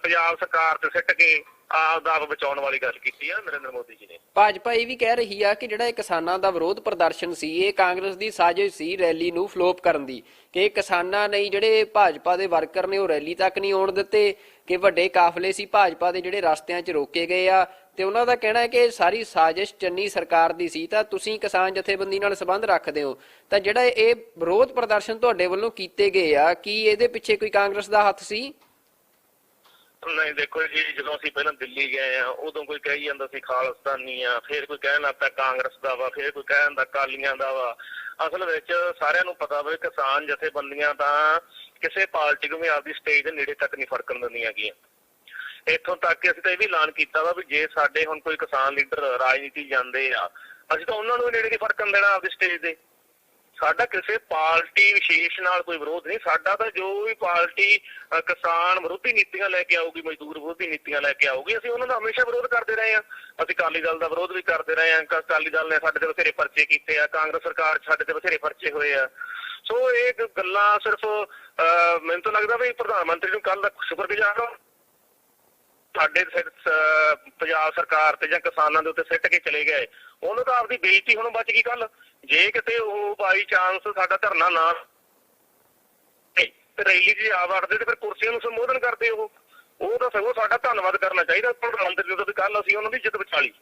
S3: ਪੰਜਾਬ ਸਰਕਾਰ ਤੇ ਸਿੱਟ ਕੇ ਆਪਦਾ ਬਚਾਉਣ ਵਾਲੀ ਗੱਲ ਕੀਤੀ ਆ ਨਰਿੰਦਰ ਮੋਦੀ ਜੀ ਨੇ।
S2: ਭਾਜਪਾ ਇਹ ਵੀ ਕਹਿ ਰਹੀ ਆ ਕਿ ਜਿਹੜਾ ਇਹ ਕਿਸਾਨਾਂ ਦਾ ਵਿਰੋਧ ਪ੍ਰਦਰਸ਼ਨ ਸੀ, ਇਹ ਕਾਂਗਰਸ ਦੀ ਸਾਜ਼ਿਸ਼ ਸੀ ਰੈਲੀ ਨੂੰ ਫਲੋਪ ਕਰਨ ਦੀ, ਕਿ ਕਿਸਾਨਾਂ ਨੇ ਜਿਹੜੇ ਭਾਜਪਾ ਦੇ ਵਰਕਰ ਨੇ ਉਹ ਰੈਲੀ ਤੱਕ ਨਹੀਂ ਆਉਣ ਦਿੱਤੇ, ਕਿ ਵੱਡੇ ਕਾਫਲੇ ਸੀ ਭਾਜਪਾ ਦੇ ਜਿਹੜੇ ਰਸਤਿਆਂ 'ਚ ਰੋਕੇ ਗਏ ਆ, ਤੇ ਉਹਨਾਂ ਦਾ ਕਹਿਣਾ ਹੈ ਕਿ ਸਾਰੀ ਸਾਜ਼ਿਸ਼ ਚੰਨੀ ਸਰਕਾਰ ਦੀ ਸੀ। ਤਾਂ ਤੁਸੀਂ ਕਿਸਾਨ ਜਥੇਬੰਦੀ ਨਾਲ ਸੰਬੰਧ ਰੱਖਦੇ ਹੋ, ਤਾਂ ਜਿਹੜਾ ਇਹ ਵਿਰੋਧ ਪ੍ਰਦਰਸ਼ਨ ਤੁਹਾਡੇ ਵੱਲੋਂ ਕੀਤੇ ਗਏ ਆ, ਕੀ ਇਹਦੇ ਪਿੱਛੇ ਕੋਈ ਕਾਂਗਰਸ ਦਾ ਹੱਥ ਸੀ?
S3: ਨਹੀਂ ਦੇਖੋ ਜੀ, ਜਦੋਂ ਅਸੀਂ ਪਹਿਲਾਂ ਦਿੱਲੀ ਗਏ ਆ ਉਦੋਂ ਕੋਈ ਕਹੀ ਜਾਂਦਾ ਸੀ ਖਾਲਿਸਤਾਨੀ ਆ, ਫਿਰ ਕੋਈ ਕਹਿਣ ਲੱਗ ਪਿਆ ਕਾਂਗਰਸ ਦਾ ਵਾ, ਫਿਰ ਕੋਈ ਕਹਿਣ ਦਾ ਅਕਾਲੀਆਂ ਦਾ ਵਾ। ਅਸਲ ਵਿੱਚ ਸਾਰਿਆਂ ਨੂੰ ਪਤਾ ਵਾ ਕਿਸਾਨ ਜਥੇਬੰਦੀਆਂ ਤਾਂ ਕਿਸੇ ਪਾਰਟੀ ਨੂੰ ਵੀ ਆਪਦੀ ਸਟੇਜ ਦੇ ਨੇੜੇ ਤੱਕ ਨਹੀਂ ਫੜਕਣ ਦਿੰਦੀਆਂ ਗੀਆਂ। ਇੱਥੋਂ ਤੱਕ ਕਿ ਅਸੀਂ ਤਾਂ ਇਹ ਵੀ ਐਲਾਨ ਕੀਤਾ ਵਾ ਵੀ ਜੇ ਸਾਡੇ ਹੁਣ ਕੋਈ ਕਿਸਾਨ ਲੀਡਰ ਰਾਜਨੀਤੀ ਜਾਂਦੇ ਆ, ਅਸੀਂ ਤਾਂ ਉਹਨਾਂ ਨੂੰ ਨੇੜੇ ਨਹੀਂ ਫੜਕਣ ਦੇਣਾ ਆਪਦੀ ਸਟੇਜ ਦੇ। ਸਾਡਾ ਕਿਸੇ ਪਾਰਟੀ ਵਿਸ਼ੇਸ਼ ਨਾਲ ਕੋਈ ਵਿਰੋਧ ਨਹੀਂ। ਸਾਡਾ ਤਾਂ ਜੋ ਵੀ ਪਾਰਟੀ ਕਿਸਾਨ ਵਿਰੋਧੀ ਨੀਤੀਆਂ ਲੈ ਕੇ ਆਊਗੀ, ਮਜ਼ਦੂਰ ਵਿਰੋਧੀ ਨੀਤੀਆਂ ਲੈ ਕੇ ਆਊਗੀ, ਅਸੀਂ ਉਹਨਾਂ ਦਾ ਹਮੇਸ਼ਾ ਵਿਰੋਧ ਕਰਦੇ ਰਹੇ ਹਾਂ। ਅਸੀਂ ਅਕਾਲੀ ਦਲ ਦਾ ਵਿਰੋਧ ਵੀ ਕਰਦੇ ਰਹੇ ਹਾਂ। ਅਕਾਲੀ ਦਲ ਨੇ ਸਾਡੇ ਤੇ ਬਥੇਰੇ ਪਰਚੇ ਕੀਤੇ ਆ, ਕਾਂਗਰਸ ਸਰਕਾਰ ਸਾਡੇ ਤੇ ਬਥੇਰੇ ਪਰਚੇ ਹੋਏ ਆ। ਸੋ ਇਹ ਗੱਲਾਂ ਸਿਰਫ ਮੈਨੂੰ ਤਾਂ ਲੱਗਦਾ ਵੀ ਪ੍ਰਧਾਨ ਮੰਤਰੀ ਨੂੰ ਕੱਲ ਦਾ ਸ਼ੁਕਰਗੁਜ਼ਾਰ ਹਾਂ ਸਾਡੇ ਪੰਜਾਬ ਸਰਕਾਰ ਤੇ ਜਾਂ ਕਿਸਾਨਾਂ ਦੇ ਉੱਤੇ ਸਿੱਟ ਕੇ ਚਲੇ ਗਏ। ਉਹਨੂੰ ਤਾਂ ਆਪਦੀ ਬੇਇੱਜ਼ਤੀ ਹੁਣ ਬਚ ਗਈ। ਕੱਲ ਜੇ ਕਿਤੇ ਉਹ ਬਾਈ ਚਾਂਸ ਸਾਡਾ ਧਰਨਾ ਨਾ ਤੇ ਰੈਲੀ 'ਚ ਆ ਵੜਦੇ ਤੇ ਫਿਰ ਕੁਰਸੀਆਂ ਨੂੰ ਸੰਬੋਧਨ ਕਰਦੇ ਉਹ ਤਾਂ ਸਗੋਂ ਸਾਡਾ ਧੰਨਵਾਦ ਕਰਨਾ ਚਾਹੀਦਾ ਪ੍ਰਧਾਨ ਮੰਤਰੀ ਦਾ ਵੀ ਕੱਲ ਅਸੀਂ ਉਹਨਾਂ ਦੀ ਇੱਜ਼ਤ ਬਚਾ ਲਈ,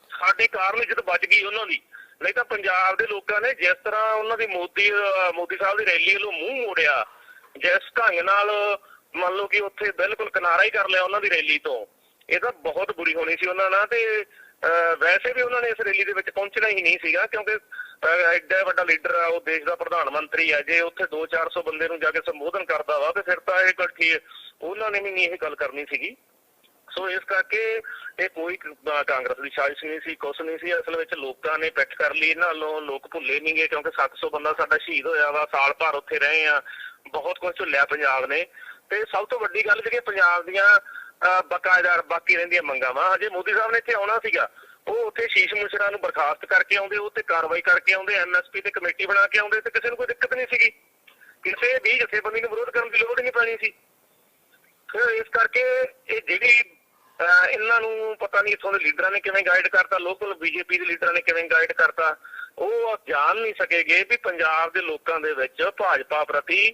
S3: ਸਾਡੇ ਕਾਰਨ ਇੱਜ਼ਤ ਬਚ ਗਈ ਉਹਨਾਂ ਦੀ। ਨਹੀਂ ਤਾਂ ਪੰਜਾਬ ਦੇ ਲੋਕਾਂ ਨੇ ਜਿਸ ਤਰ੍ਹਾਂ ਉਹਨਾਂ ਦੀ ਮੋਦੀ ਸਾਹਿਬ ਦੀ ਰੈਲੀ ਵੱਲੋਂ ਮੂੰਹ ਮੋੜਿਆ, ਜਿਸ ਢੰਗ ਨਾਲ ਮੰਨ ਲਓ ਕਿ ਉੱਥੇ ਬਿਲਕੁਲ ਕਿਨਾਰਾ ਹੀ ਕਰ ਲਿਆ ਉਹਨਾਂ ਦੀ ਰੈਲੀ ਤੋਂ, ਇਹ ਤਾਂ ਬਹੁਤ ਬੁਰੀ ਹੋਣੀ ਸੀ ਉਹਨਾਂ ਨਾਲ। ਤੇ ਵੈਸੇ ਵੀ ਉਹਨਾਂ ਨੇ ਇਸ ਰੈਲੀ ਦੇ ਵਿੱਚ ਪਹੁੰਚਣਾ ਹੀ ਨਹੀਂ ਸੀਗਾ, ਕਿਉਂਕਿ ਐਡਾ ਵੱਡਾ ਲੀਡਰ ਆ, ਉਹ ਦੇਸ਼ ਦਾ ਪ੍ਰਧਾਨ ਮੰਤਰੀ ਆ। ਜੇ ਉੱਥੇ 200-400 ਬੰਦੇ ਨੂੰ ਜਾ ਕੇ ਸੰਬੋਧਨ ਕਰਦਾ ਵਾ ਤੇ ਫਿਰ ਤਾਂ ਇਹ ਗੱਲ ਠੀਕ, ਉਹਨਾਂ ਨੇ ਵੀ ਨਹੀਂ ਇਹ ਗੱਲ ਕਰਨੀ ਸੀਗੀ। ਸੋ ਇਸ ਕਰਕੇ ਇਹ ਕੋਈ ਕਾਂਗਰਸ ਦੀ ਸਾਜ਼ਿਸ਼ ਨਹੀਂ ਸੀ, ਕੁਛ ਨਹੀਂ ਸੀ। ਅਸਲ ਵਿੱਚ ਲੋਕਾਂ ਨੇ ਪਿੱਠ ਕਰ ਲਈ ਇਹਨਾਂ ਵੱਲੋਂ। ਲੋਕ ਭੁੱਲੇ ਨਹੀਂ ਗਏ ਕਿਉਂਕਿ 700 ਬੰਦਾ ਸਾਡਾ ਸ਼ਹੀਦ ਹੋਇਆ ਵਾ, ਸਾਲ ਭਰ ਉੱਥੇ ਰਹੇ ਆ, ਬਹੁਤ ਕੁਝ ਝੁੱਲਿਆ ਪੰਜਾਬ ਨੇ। ਤੇ ਸਭ ਤੋਂ ਵੱਡੀ ਗੱਲ ਜਿਹੜੀ ਪੰਜਾਬ ਦੀਆਂ ਬਕਾਇਦਾਰ ਬਾਕੀ ਰਹਿੰਦੀਆਂ ਮੰਗਾਂ ਵਾ, ਹਜੇ ਮੋਦੀ ਸਾਹਿਬ ਨੇ ਇੱਥੇ ਆਉਣਾ ਸੀਗਾ, ਉਹ ਉੱਥੇ ਸ਼ੀਸ਼ ਮੁਸ਼ਰਾ ਨੂੰ ਬਰਖਾਸਤ ਕਰਕੇ ਆਉਂਦੇ, ਉਹ ਤੇ ਕਾਰਵਾਈ ਕਰਕੇ ਆਉਂਦੇ, MSP ਤੇ ਕਮੇਟੀ ਬਣਾ ਕੇ ਆਉਂਦੇ, ਤੇ ਕਿਸੇ ਨੂੰ ਕੋਈ ਦਿੱਕਤ ਨਹੀਂ ਸੀਗੀ। ਕਿਸੇ ਵੀ ਜਥੇਬੰਦੀ ਨੂੰ ਵਿਰੋਧ ਕਰਨ ਦੀ ਲੋੜ ਹੀ ਨਹੀਂ ਪੈਣੀ ਸੀ। ਫਿਰ ਇਸ ਕਰਕੇ ਇਹ ਜਿਹੜੀ ਇਹਨਾਂ ਨੂੰ ਪਤਾ ਨਹੀਂ ਇੱਥੋਂ ਦੇ ਲੀਡਰਾਂ ਨੇ ਕਿਵੇਂ ਗਾਈਡ ਕਰਤਾ, ਲੋਕਲ BJP ਦੇ ਲੀਡਰਾਂ ਨੇ ਕਿਵੇਂ ਗਾਈਡ ਕਰਤਾ, ਉਹ ਜਾਣ ਨਹੀਂ ਸਕੇਗੇ ਵੀ ਪੰਜਾਬ ਦੇ ਲੋਕਾਂ ਦੇ ਵਿੱਚ ਭਾਜਪਾ ਪ੍ਰਤੀ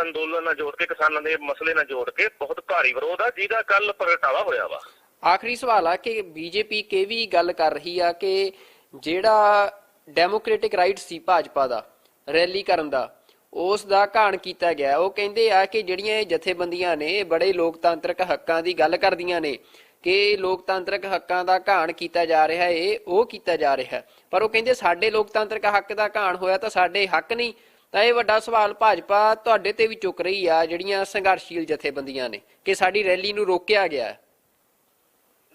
S3: ਅੰਦੋਲਨ ਨਾਲ ਜੋੜ ਕੇ, ਕਿਸਾਨਾਂ ਦੇ ਮਸਲੇ ਨਾਲ ਜੋੜ ਕੇ ਬਹੁਤ ਭਾਰੀ ਵਿਰੋਧ ਆ, ਜਿਹਦਾ ਕੱਲ ਪ੍ਰਗਟਾਵਾ ਹੋਇਆ ਵਾ।
S2: ਆਖਰੀ ਸਵਾਲ ਆ ਕਿ ਬੀਜੇਪੀ ਕੇ ਵੀ ਗੱਲ ਕਰ ਰਹੀ ਆ ਕਿ ਜਿਹੜਾ ਡੈਮੋਕ੍ਰੈਟਿਕ ਰਾਈਟ ਸੀ ਭਾਜਪਾ ਦਾ ਰੈਲੀ ਕਰਨ ਦਾ, ਉਸ ਦਾ ਘਾਣ ਕੀਤਾ ਗਿਆ। ਉਹ ਕਹਿੰਦੇ ਆ ਕਿ ਜਿਹੜੀਆਂ ਇਹ ਜਥੇਬੰਦੀਆਂ ਨੇ ਬੜੇ ਲੋਕਤਾਂਤਰਿਕ ਹੱਕਾਂ ਦੀ ਗੱਲ ਕਰਦੀਆਂ ਨੇ ਕਿ ਲੋਕਤਾਂਤਰਿਕ ਹੱਕਾਂ ਦਾ ਘਾਣ ਕੀਤਾ ਜਾ ਰਿਹਾ ਹੈ, ਉਹ ਕੀਤਾ ਜਾ ਰਿਹਾ, ਪਰ ਉਹ ਕਹਿੰਦੇ ਸਾਡੇ ਲੋਕਤਾਂਤਰਿਕ ਹੱਕ ਦਾ ਘਾਣ ਹੋਇਆ ਤਾਂ ਸਾਡੇ ਹੱਕ ਨਹੀਂ। ਤਾਂ ਇਹ ਵੱਡਾ ਸਵਾਲ ਭਾਜਪਾ ਤੁਹਾਡੇ ਤੇ ਵੀ ਚੁੱਕ ਰਹੀ ਆ, ਜਿਹੜੀਆਂ ਸੰਘਰਸ਼ੀਲ ਜਥੇਬੰਦੀਆਂ ਨੇ, ਕਿ ਸਾਡੀ ਰੈਲੀ ਨੂੰ ਰੋਕਿਆ ਗਿਆ।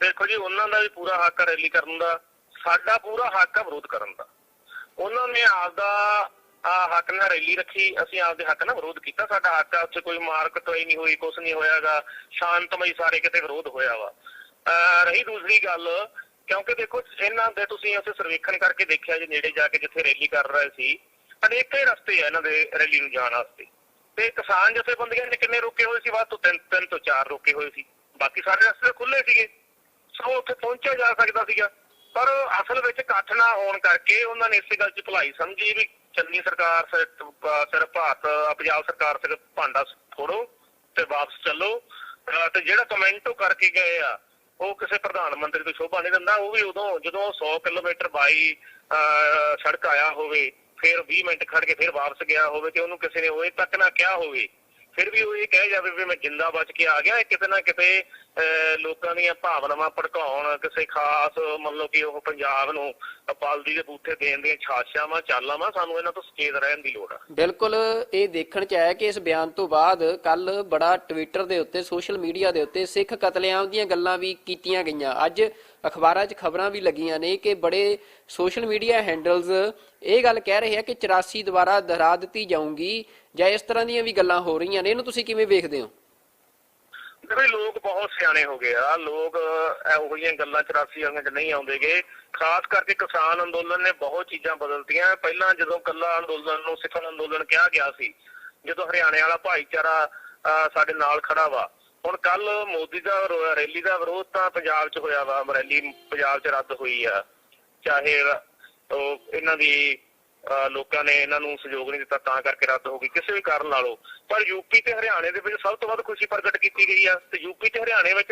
S3: ਦੇਖੋ ਜੀ, ਉਹਨਾਂ ਦਾ ਵੀ ਪੂਰਾ ਹੱਕ ਹੈ ਰੈਲੀ ਕਰਨ ਦਾ, ਸਾਡਾ ਪੂਰਾ ਹੱਕ ਹੈ ਵਿਰੋਧ ਕਰਨ ਦਾ। ਉਹਨਾਂ ਨੇ ਆਪਦਾ ਹੱਕ ਨਾਲ ਰੈਲੀ ਰੱਖੀ, ਅਸੀਂ ਆਪਦੇ ਹੱਕ ਨਾਲ ਵਿਰੋਧ ਕੀਤਾ। ਸਾਡਾ ਹੱਕ ਆ, ਉੱਥੇ ਕੋਈ ਮਾਰ ਕੁਟਾਈ ਨਹੀਂ ਹੋਈ, ਕੁਛ ਨਹੀਂ ਹੋਇਆਗਾ, ਸ਼ਾਂਤਮਈ ਸਾਰੇ ਕਿਤੇ ਵਿਰੋਧ ਹੋਇਆ ਵਾ। ਰਹੀ ਦੂਸਰੀ ਗੱਲ, ਕਿਉਂਕਿ ਦੇਖੋ ਇਹਨਾਂ ਦੇ ਤੁਸੀਂ ਉੱਥੇ ਸਰਵੇਖਣ ਕਰਕੇ ਦੇਖਿਆ ਜੀ, ਨੇੜੇ ਜਾ ਕੇ ਜਿੱਥੇ ਰੈਲੀ ਕਰ ਰਹੇ ਸੀ, ਅਨੇਕਾਂ ਰਸਤੇ ਆ ਇਹਨਾਂ ਦੇ ਰੈਲੀ ਨੂੰ ਜਾਣ ਵਾਸਤੇ, ਤੇ ਕਿਸਾਨ ਜਥੇਬੰਦੀਆਂ ਨੇ ਕਿੰਨੇ ਰੋਕੇ ਹੋਏ ਸੀ? ਵੱਧ ਤੋਂ 3 ਤੋਂ 4 ਰੋਕੇ ਹੋਏ ਸੀ, ਬਾਕੀ ਸਾਰੇ ਰਸਤੇ ਖੁੱਲੇ ਸੀਗੇ। ਸੋ ਉੱਥੇ ਪਹੁੰਚਿਆ ਜਾ ਸਕਦਾ ਸੀਗਾ, ਪਰ ਅਸਲ ਵਿੱਚ ਇਕੱਠ ਨਾ ਹੋਣ ਕਰਕੇ ਉਹਨਾਂ ਨੇ ਇਸੇ ਗੱਲ 'ਚ ਭਲਾਈ ਸਮਝੀ ਵੀ ਚੰਨੀ ਸਰਕਾਰ ਸਿਰ ਭਾਰਤ, ਪੰਜਾਬ ਸਰਕਾਰ ਸਿਰ ਭਾਂਡਾ ਫੋੜੋ ਤੇ ਵਾਪਸ ਚੱਲੋ। ਤੇ ਜਿਹੜਾ ਕਮੈਂਟ ਉਹ ਕਰਕੇ ਗਏ ਆ, ਉਹ ਕਿਸੇ ਪ੍ਰਧਾਨ ਮੰਤਰੀ ਤੋਂ ਸ਼ੋਭਾ ਨਹੀਂ ਦਿੰਦਾ। ਉਹ ਵੀ ਉਦੋਂ ਜਦੋਂ 100 ਕਿਲੋਮੀਟਰ ਬਾਈ ਸੜਕ ਆਇਆ ਹੋਵੇ, ਫਿਰ 20 ਮਿੰਟ ਖੜ ਕੇ ਫਿਰ ਵਾਪਸ ਗਿਆ ਹੋਵੇ, ਤੇ ਉਹਨੂੰ ਕਿਸੇ ਨੇ ਉਹ ਤੱਕ ਨਾ ਕਿਹਾ ਹੋਵੇ, ਫਿਰ ਵੀ ਉਹ ਇਹ ਕਹਿ ਜਾਵੇ ਵੀ ਮੈਂ ਜਿੰਦਾ ਬਚ ਕੇ ਆ ਗਿਆ। ਕਿਤੇ ਨਾ ਕਿਤੇ ਲੋਕਾਂ ਦੀਆਂ ਭਾਵਨਾਵਾਂ ਭੜਕਾਉਣ, ਕਿਸੇ ਖਾਸ ਮਤਲਬ ਕਿ ਉਹ ਪੰਜਾਬ ਨੂੰ ਬਲਦੀ ਦੇ ਬੂਥੇ ਦੇਣ ਦੀਆਂ ਛਾਛਾਵਾਂ ਚਾਲਾਂ ਵਾ, ਸਾਨੂੰ ਇਹਨਾਂ ਤੋਂ ਸੁਚੇਤ ਰਹਿਣ ਦੀ ਲੋੜ ਆ।
S2: ਬਿਲਕੁਲ, ਇਹ ਦੇਖਣ ਚ ਆਇਆ ਕਿ ਇਸ ਬਿਆਨ ਤੋਂ ਬਾਅਦ ਕੱਲ ਬੜਾ ਟਵਿੱਟਰ ਦੇ ਉੱਤੇ, ਸੋਸ਼ਲ ਮੀਡੀਆ ਦੇ ਉੱਤੇ ਸਿੱਖ ਕਤਲੇਆਮ ਦੀਆਂ ਗੱਲਾਂ ਵੀ ਕੀਤੀਆਂ ਗਈਆਂ। ਅੱਜ ਅਖਬਾਰਾਂ 'ਚ ਖਬਰਾਂ ਵੀ ਲੱਗੀਆਂ ਨੇ ਕਿ ਬੜੇ ਸੋਸ਼ਲ ਮੀਡੀਆ ਹੈਂਡਲਸ ਇਹ ਗੱਲ ਕਹਿ ਰਹੇ ਆ ਕਿ 84 ਦੁਬਾਰਾ ਦੁਹਰਾ ਦਿੱਤੀ ਜਾਊਗੀ, ਜਾਂ ਇਸ ਤਰ੍ਹਾਂ ਦੀਆਂ ਵੀ ਗੱਲਾਂ ਹੋ ਰਹੀਆਂ ਨੇ। ਇਹਨੂੰ ਤੁਸੀਂ ਕਿਵੇਂ ਵੇਖਦੇ ਹੋ?
S3: ਦੇਖੋ, ਲੋਕ ਬਹੁਤ ਸਿਆਣੇ ਹੋ ਗਏ ਆ, ਲੋਕ ਇਹੋ ਜਿਹੀਆਂ ਗੱਲਾਂ 84 ਵਾਂਗਾਂ 'ਚ ਨਹੀਂ ਆਉਂਦੇਗੇ। ਖਾਸ ਕਰਕੇ ਕਿਸਾਨ ਅੰਦੋਲਨ ਨੇ ਬਹੁਤ ਚੀਜ਼ਾਂ ਬਦਲਤੀਆਂ। ਪਹਿਲਾਂ ਜਦੋਂ ਕੱਲਾ ਅੰਦੋਲਨ ਨੂੰ ਸਿੱਖ ਅੰਦੋਲਨ ਕਿਹਾ ਗਿਆ ਸੀ, ਜਦੋਂ ਹਰਿਆਣੇ ਵਾਲਾ ਭਾਈਚਾਰਾ ਸਾਡੇ ਨਾਲ ਖੜਾ ਵਾ, ਹੁਣ ਕੱਲ ਮੋਦੀ ਦਾ ਰੈਲੀ ਦਾ ਵਿਰੋਧ ਤਾਂ ਪੰਜਾਬ 'ਚ ਹੋਇਆ ਵਾ, ਰੈਲੀ ਪੰਜਾਬ 'ਚ ਰੱਦ ਹੋਈ ਆ, ਚਾਹੇ ਉਹ ਇਹਨਾਂ ਦੀ ਲੋਕਾਂ ਨੇ ਇਹਨਾਂ ਨੂੰ ਸਹਿਯੋਗ ਨਹੀਂ ਦਿੱਤਾ ਤਾਂ ਕਰਕੇ ਰੱਦ ਹੋ ਗਈ, ਕਿਸੇ ਵੀ ਕਾਰਨ ਲਾ ਲਓ। ਪਰ ਯੂਪੀ ਤੇ ਹਰਿਆਣੇ ਦੇ ਵਿੱਚ ਸਭ ਤੋਂ ਵੱਧ ਖੁਸ਼ੀ ਪ੍ਰਗਟ ਕੀਤੀ ਗਈ ਆ, ਤੇ ਯੂਪੀ ਤੇ ਹਰਿਆਣੇ ਵਿੱਚ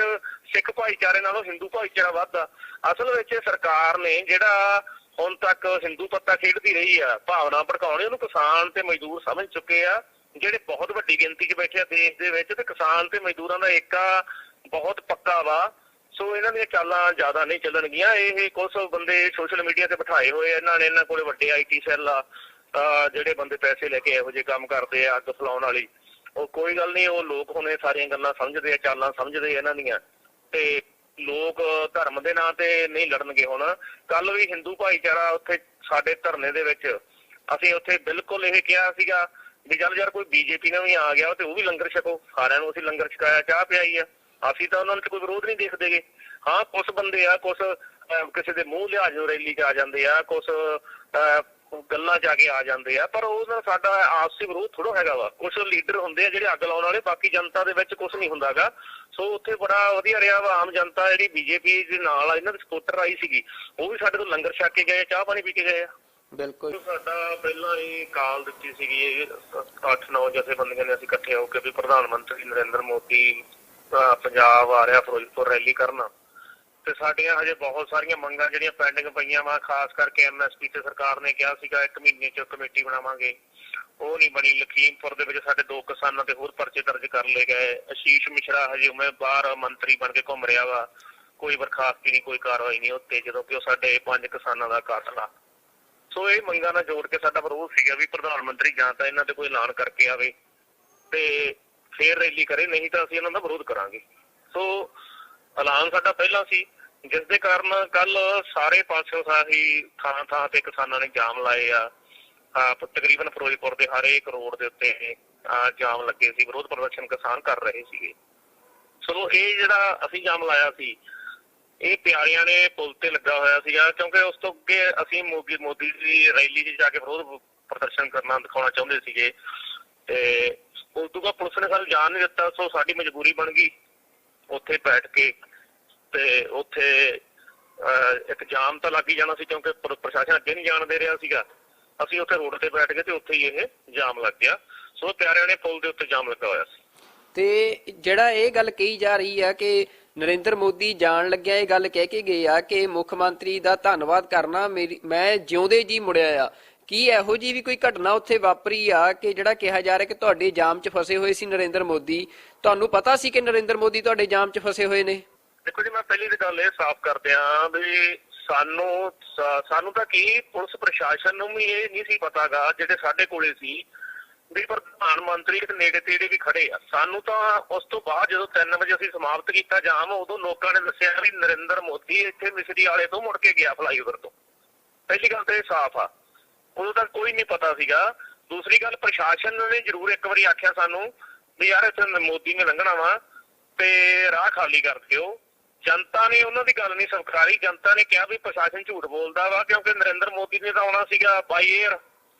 S3: ਸਿੱਖ ਭਾਈਚਾਰੇ ਨਾਲੋਂ ਹਿੰਦੂ ਭਾਈਚਾਰਾ ਵੱਧ ਆ। ਅਸਲ ਵਿੱਚ ਸਰਕਾਰ ਨੇ ਜਿਹੜਾ ਹੁਣ ਤੱਕ ਹਿੰਦੂ ਪੱਤਾ ਖੇਡਦੀ ਰਹੀ ਆ, ਭਾਵਨਾ ਭੜਕਾਉਣੀ, ਉਹਨੂੰ ਕਿਸਾਨ ਤੇ ਮਜ਼ਦੂਰ ਸਮਝ ਚੁੱਕੇ ਆ, ਜਿਹੜੇ ਬਹੁਤ ਵੱਡੀ ਗਿਣਤੀ 'ਚ ਬੈਠੇ ਆ ਦੇਸ਼ ਦੇ ਵਿੱਚ, ਤੇ ਕਿਸਾਨ ਤੇ ਮਜ਼ਦੂਰਾਂ ਦਾ ਏਕਾ ਬਹੁਤ ਪੱਕਾ ਵਾ। ਸੋ ਇਹਨਾਂ ਦੀਆਂ ਚਾਲਾਂ ਜ਼ਿਆਦਾ ਨਹੀਂ ਚੱਲਣਗੀਆਂ। ਇਹ ਕੁਝ ਬੰਦੇ ਸੋਸ਼ਲ ਮੀਡੀਆ ਤੇ ਬਿਠਾਏ ਹੋਏ, ਇਹਨਾਂ ਨੇ, ਇਹਨਾਂ ਕੋਲੇ ਵੱਡੇ IT ਸੈੱਲ ਆ, ਜਿਹੜੇ ਬੰਦੇ ਪੈਸੇ ਲੈ ਕੇ ਇਹੋ ਜਿਹੇ ਕੰਮ ਕਰਦੇ ਆ, ਅੱਗ ਫਲਾਉਣ ਵਾਲੀ। ਉਹ ਕੋਈ ਗੱਲ ਨਹੀਂ, ਉਹ ਲੋਕ ਹੁਣ ਇਹ ਸਾਰੀਆਂ ਗੱਲਾਂ ਸਮਝਦੇ ਆ, ਚਾਲਾਂ ਸਮਝਦੇ ਆ ਇਹਨਾਂ ਦੀਆਂ, ਤੇ ਲੋਕ ਧਰਮ ਦੇ ਨਾਂ ਤੇ ਨਹੀਂ ਲੜਨਗੇ। ਹੁਣ ਕੱਲ ਵੀ ਹਿੰਦੂ ਭਾਈਚਾਰਾ ਉੱਥੇ ਸਾਡੇ ਧਰਨੇ ਦੇ ਵਿੱਚ, ਅਸੀਂ ਉੱਥੇ ਬਿਲਕੁਲ ਇਹ ਕਿਹਾ ਸੀਗਾ ਵੀ ਚੱਲ ਯਾਰ ਕੋਈ BJP ਨਾਲ ਵੀ ਆ ਗਿਆ ਤੇ ਉਹ ਵੀ ਲੰਗਰ ਛਕੋ, ਸਾਰਿਆਂ ਨੂੰ ਅਸੀਂ ਲੰਗਰ ਛਕਾਇਆ, ਚਾਹ ਪਿਆਈ ਆ, ਅਸੀਂ ਤਾਂ ਉਹਨਾਂ ਨੂੰ ਕੋਈ ਵਿਰੋਧ ਨਹੀਂ ਦੇਖਦੇਗੇ। ਹਾਂ, ਕੁਛ ਬੰਦੇ ਆ, ਕੁਛ ਕਿਸੇ ਦੇ ਮੂੰਹ ਲਿਹਾਜ਼ ਰੈਲੀ 'ਚ ਆ ਜਾਂਦੇ ਆ, ਕੁਛ ਗੱਲਾਂ 'ਚ ਆ ਕੇ ਆ ਜਾਂਦੇ ਆ, ਪਰ ਉਹ ਨਾਲ ਸਾਡਾ ਆਪਸੀ ਵਿਰੋਧ ਥੋੜ੍ਹਾ ਹੈਗਾ ਵਾ। ਕੁਛ ਲੀਡਰ ਹੁੰਦੇ ਆ ਜਿਹੜੇ ਅੱਗ ਲਾਉਣ ਵਾਲੇ, ਬਾਕੀ ਜਨਤਾ ਦੇ ਵਿੱਚ ਕੁਛ ਨਹੀਂ ਹੁੰਦਾਗਾ। ਸੋ ਉੱਥੇ ਬੜਾ ਵਧੀਆ ਰਿਹਾ ਵਾ। ਆਮ ਜਨਤਾ ਜਿਹੜੀ BJP ਦੇ ਨਾਲ ਆ, ਇਹਨਾਂ ਦੇ ਸਪੋਰਟਰ ਆਈ ਸੀਗੀ, ਉਹ ਵੀ ਸਾਡੇ ਤੋਂ ਲੰਗਰ ਛਕ ਕੇ ਗਏ, ਚਾਹ ਪਾਣੀ ਪੀ ਕੇ ਗਏ ਆ।
S2: ਬਿਲਕੁਲ,
S3: ਸਾਡਾ ਪਹਿਲਾਂ ਹੀ ਕਾਲ ਦਿੱਤੀ ਸੀਗੀ 8-9 ਜਥੇਬੰਦੀਆਂ ਨੇ ਅਸੀਂ ਇਕੱਠੇ ਹੋ ਕੇ ਵੀ ਪ੍ਰਧਾਨ ਮੰਤਰੀ ਨਰਿੰਦਰ ਮੋਦੀ ਪੰਜਾਬ ਆ ਰਿਹਾ ਫਿਰੋਜ਼ਪੁਰ ਰੈਲੀ ਕਰਨਾ, ਤੇ ਸਾਡੀਆਂ ਹਜੇ ਬਹੁਤ ਸਾਰੀਆਂ ਮੰਗਾਂ ਜਿਹੜੀਆਂ ਪੈਂਡਿੰਗ ਪਈਆਂ ਵਾ। ਖਾਸ ਕਰਕੇ MSP ਤੇ ਸਰਕਾਰ ਨੇ ਕਿਹਾ ਸੀਗਾ 1 ਮਹੀਨੇ 'ਚ ਕਮੇਟੀ ਬਣਾਵਾਂਗੇ, ਉਹ ਨਹੀਂ ਬਣੀ। ਲਖੀਮਪੁਰ ਦੇ ਵਿੱਚ ਸਾਡੇ 2 ਕਿਸਾਨਾਂ ਤੇ ਹੋਰ ਪਰਚੇ ਦਰਜ ਕਰ ਲਏ ਗਏ। ਆਸ਼ੀਸ਼ ਮਿਸ਼ਰਾ ਹਜੇ ਉਵੇਂ ਬਾਹਰ ਮੰਤਰੀ ਬਣ ਕੇ ਘੁੰਮ ਰਿਹਾ ਵਾ, ਕੋਈ ਬਰਖਾਸਤੀ ਨਹੀਂ, ਕੋਈ ਕਾਰਵਾਈ ਨਹੀਂ ਉੱਤੇ, ਜਦੋਂ ਕਿ ਉਹ ਸਾਡੇ 5 ਕਿਸਾਨਾਂ ਦਾ ਕਾਤਲ ਆ। ਸੋ ਇਹ ਮੰਗਾਂ ਨਾਲ ਜੋੜ ਕੇ ਸਾਡਾ ਵਿਰੋਧ ਸੀਗਾ ਵੀ ਪ੍ਰਧਾਨ ਮੰਤਰੀ ਜਾਂ ਤਾਂ ਇਹਨਾਂ ਤੇ ਕੋਈ ਐਲਾਨ ਕਰਕੇ ਆਵੇ ਤੇ ਫੇਰ ਰੈਲੀ ਕਰੇ, ਨਹੀਂ ਤਾਂ ਅਸੀਂ ਇਹਨਾਂ ਦਾ ਵਿਰੋਧ ਕਰਾਂਗੇ। ਸੋ ਐਲਾਨ ਸਾਡਾ ਪਹਿਲਾਂ ਸੀ, ਜਿਸ ਦੇ ਕਾਰਨ ਕੱਲ ਸਾਰੇ ਪਾਸਿਓਂ ਸਾਹੀ ਥਾਂ ਤੇ ਕਿਸਾਨਾਂ ਨੇ ਜਾਮ ਲਾਏ ਆ। ਤਕਰੀਬਨ ਫਿਰੋਜ਼ਪੁਰ ਦੇ ਹਰੇਕ ਰੋਡ ਦੇ ਉੱਤੇ ਜਾਮ ਲੱਗੇ ਸੀ, ਵਿਰੋਧ ਪ੍ਰਦਰਸ਼ਨ ਕਿਸਾਨ ਕਰ ਰਹੇ ਸੀਗੇ। ਸੋ ਇਹ ਜਿਹੜਾ ਅਸੀਂ ਜਾਮ ਲਾਇਆ ਸੀ, ਇਹ ਪਿਆਰਿਆਂ ਨੇ ਪੁਲ ਤੇ ਲੱਗਾ ਹੋਇਆ ਸੀਗਾ, ਕਿਉਂਕਿ ਉਸ ਤੋਂ ਅੱਗੇ ਅਸੀਂ ਮੋਦੀ ਦੀ ਰੈਲੀ 'ਚ ਜਾ ਕੇ ਵਿਰੋਧ ਪ੍ਰਦਰਸ਼ਨ ਕਰਨਾ ਦਿਖਾਉਣਾ ਚਾਹੁੰਦੇ ਸੀਗੇ, ਤੇ ਉਸ ਤੋਂ ਬਾਅਦ ਪੁਲਿਸ ਨੇ ਸਾਨੂੰ ਜਾਣ ਨਹੀਂ ਦਿੱਤਾ। ਸੋ ਸਾਡੀ ਮਜਬੂਰੀ ਬਣ ਗਈ ਉੱਥੇ ਬੈਠ ਕੇ, ਤੇ ਉੱਥੇ ਇੱਕ ਜਾਮ ਤਾਂ ਲੱਗ ਹੀ ਜਾਣਾ ਸੀ ਕਿਉਂਕਿ ਪ੍ਰਸ਼ਾਸਨ ਅੱਗੇ ਨਹੀਂ ਜਾਣ ਦੇ ਰਿਹਾ ਸੀਗਾ। ਅਸੀਂ ਉੱਥੇ ਰੋਡ ਤੇ ਬੈਠ ਗਏ ਤੇ ਉੱਥੇ ਹੀ ਇਹ ਜਾਮ ਲੱਗ ਗਿਆ। ਸੋ ਪਿਆਰਿਆਂ ਨੇ ਪੁਲ ਦੇ ਉੱਤੇ ਜਾਮ ਲੱਗਾ ਹੋਇਆ ਸੀ।
S2: ਤੇ ਜਿਹੜਾ ਇਹ ਗੱਲ ਕਹੀ ਜਾ ਰਹੀ ਆ ਕਿ ਨਰਿੰਦਰ ਮੋਦੀ ਜਾਣ ਲੱਗਿਆ ਇਹ ਗੱਲ ਕਹਿ ਕੇ ਗਏ ਆ ਕਿ ਮੁੱਖ ਮੰਤਰੀ ਦਾ ਧੰਨਵਾਦ ਕਰਨਾ, ਮੈਂ ਜਿਉਂਦੇ ਜੀ ਮੁੜਿਆ ਆ। ਕੀ ਇਹੋ ਜੀ ਵੀ ਕੋਈ ਘਟਨਾ ਉੱਥੇ ਵਾਪਰੀ ਆ ਕਿ ਜਿਹੜਾ ਕਿਹਾ ਜਾ ਰਿਹਾ ਕਿ ਤੁਹਾਡੇ ਜਾਮ 'ਚ ਫਸੇ ਹੋਏ ਸੀ ਨਰਿੰਦਰ ਮੋਦੀ? ਤੁਹਾਨੂੰ ਪਤਾ ਸੀ ਕਿ ਨਰਿੰਦਰ ਮੋਦੀ ਤੁਹਾਡੇ ਜਾਮ 'ਚ ਫਸੇ ਹੋਏ ਨੇ?
S3: ਦੇਖੋ ਜੀ, ਮੈਂ ਪਹਿਲੀ ਤਾਂ ਗੱਲ ਇਹ ਸਾਫ਼ ਕਰ ਦਿਆਂ ਵੀ ਸਾਨੂੰ ਤਾਂ ਕੀ ਪੁਲਿਸ ਪ੍ਰਸ਼ਾਸਨ ਨੂੰ ਵੀ ਇਹ ਨਹੀਂ ਸੀ ਪਤਾਗਾ, ਜਿਹੜੇ ਸਾਡੇ ਕੋਲੇ ਸੀ ਵੀ ਪ੍ਰਧਾਨ ਮੰਤਰੀ ਤੇ ਨੇੜੇ ਤੇੜੇ ਵੀ ਖੜੇ ਆ। ਸਾਨੂੰ ਤਾਂ ਉਸ ਤੋਂ ਬਾਅਦ ਜਦੋਂ 3 ਵਜੇ ਅਸੀਂ ਸਮਾਪਤ ਕੀਤਾ ਜਾਮ, ਉਦੋਂ ਲੋਕਾਂ ਨੇ ਦੱਸਿਆ ਵੀ ਨਰਿੰਦਰ ਮੋਦੀ ਇੱਥੇ ਮਿਸਰੀ ਵਾਲੇ ਤੋਂ ਮੁੜ ਕੇ ਗਿਆ ਫਲਾਈਓਵਰ ਤੋਂ। ਪਹਿਲੀ ਗੱਲ ਤਾਂ ਇਹ ਸਾਫ਼ ਆ, ਉਦੋਂ ਤੱਕ ਕੋਈ ਨਹੀਂ ਪਤਾ ਸੀਗਾ। ਦੂਸਰੀ ਗੱਲ, ਪ੍ਰਸ਼ਾਸਨ ਨੇ ਜ਼ਰੂਰ ਇੱਕ ਵਾਰੀ ਆਖਿਆ ਸਾਨੂੰ ਵੀ ਯਾਰ ਇੱਥੇ ਮੋਦੀ ਨੇ ਲੰਘਣਾ ਵਾ ਤੇ ਰਾਹ ਖਾਲੀ ਕਰ ਦਿਓ। ਜਨਤਾ ਨੇ ਉਹਨਾਂ ਦੀ ਗੱਲ ਨਹੀਂ ਸਵੀਕਾਰੀ। ਜਨਤਾ ਨੇ ਕਿਹਾ ਵੀ ਪ੍ਰਸ਼ਾਸਨ ਝੂਠ ਬੋਲਦਾ ਵਾ ਕਿਉਂਕਿ ਨਰਿੰਦਰ ਮੋਦੀ ਨੇ ਤਾਂ ਆਉਣਾ ਸੀਗਾ ਬਾਈ ਏਅਰ,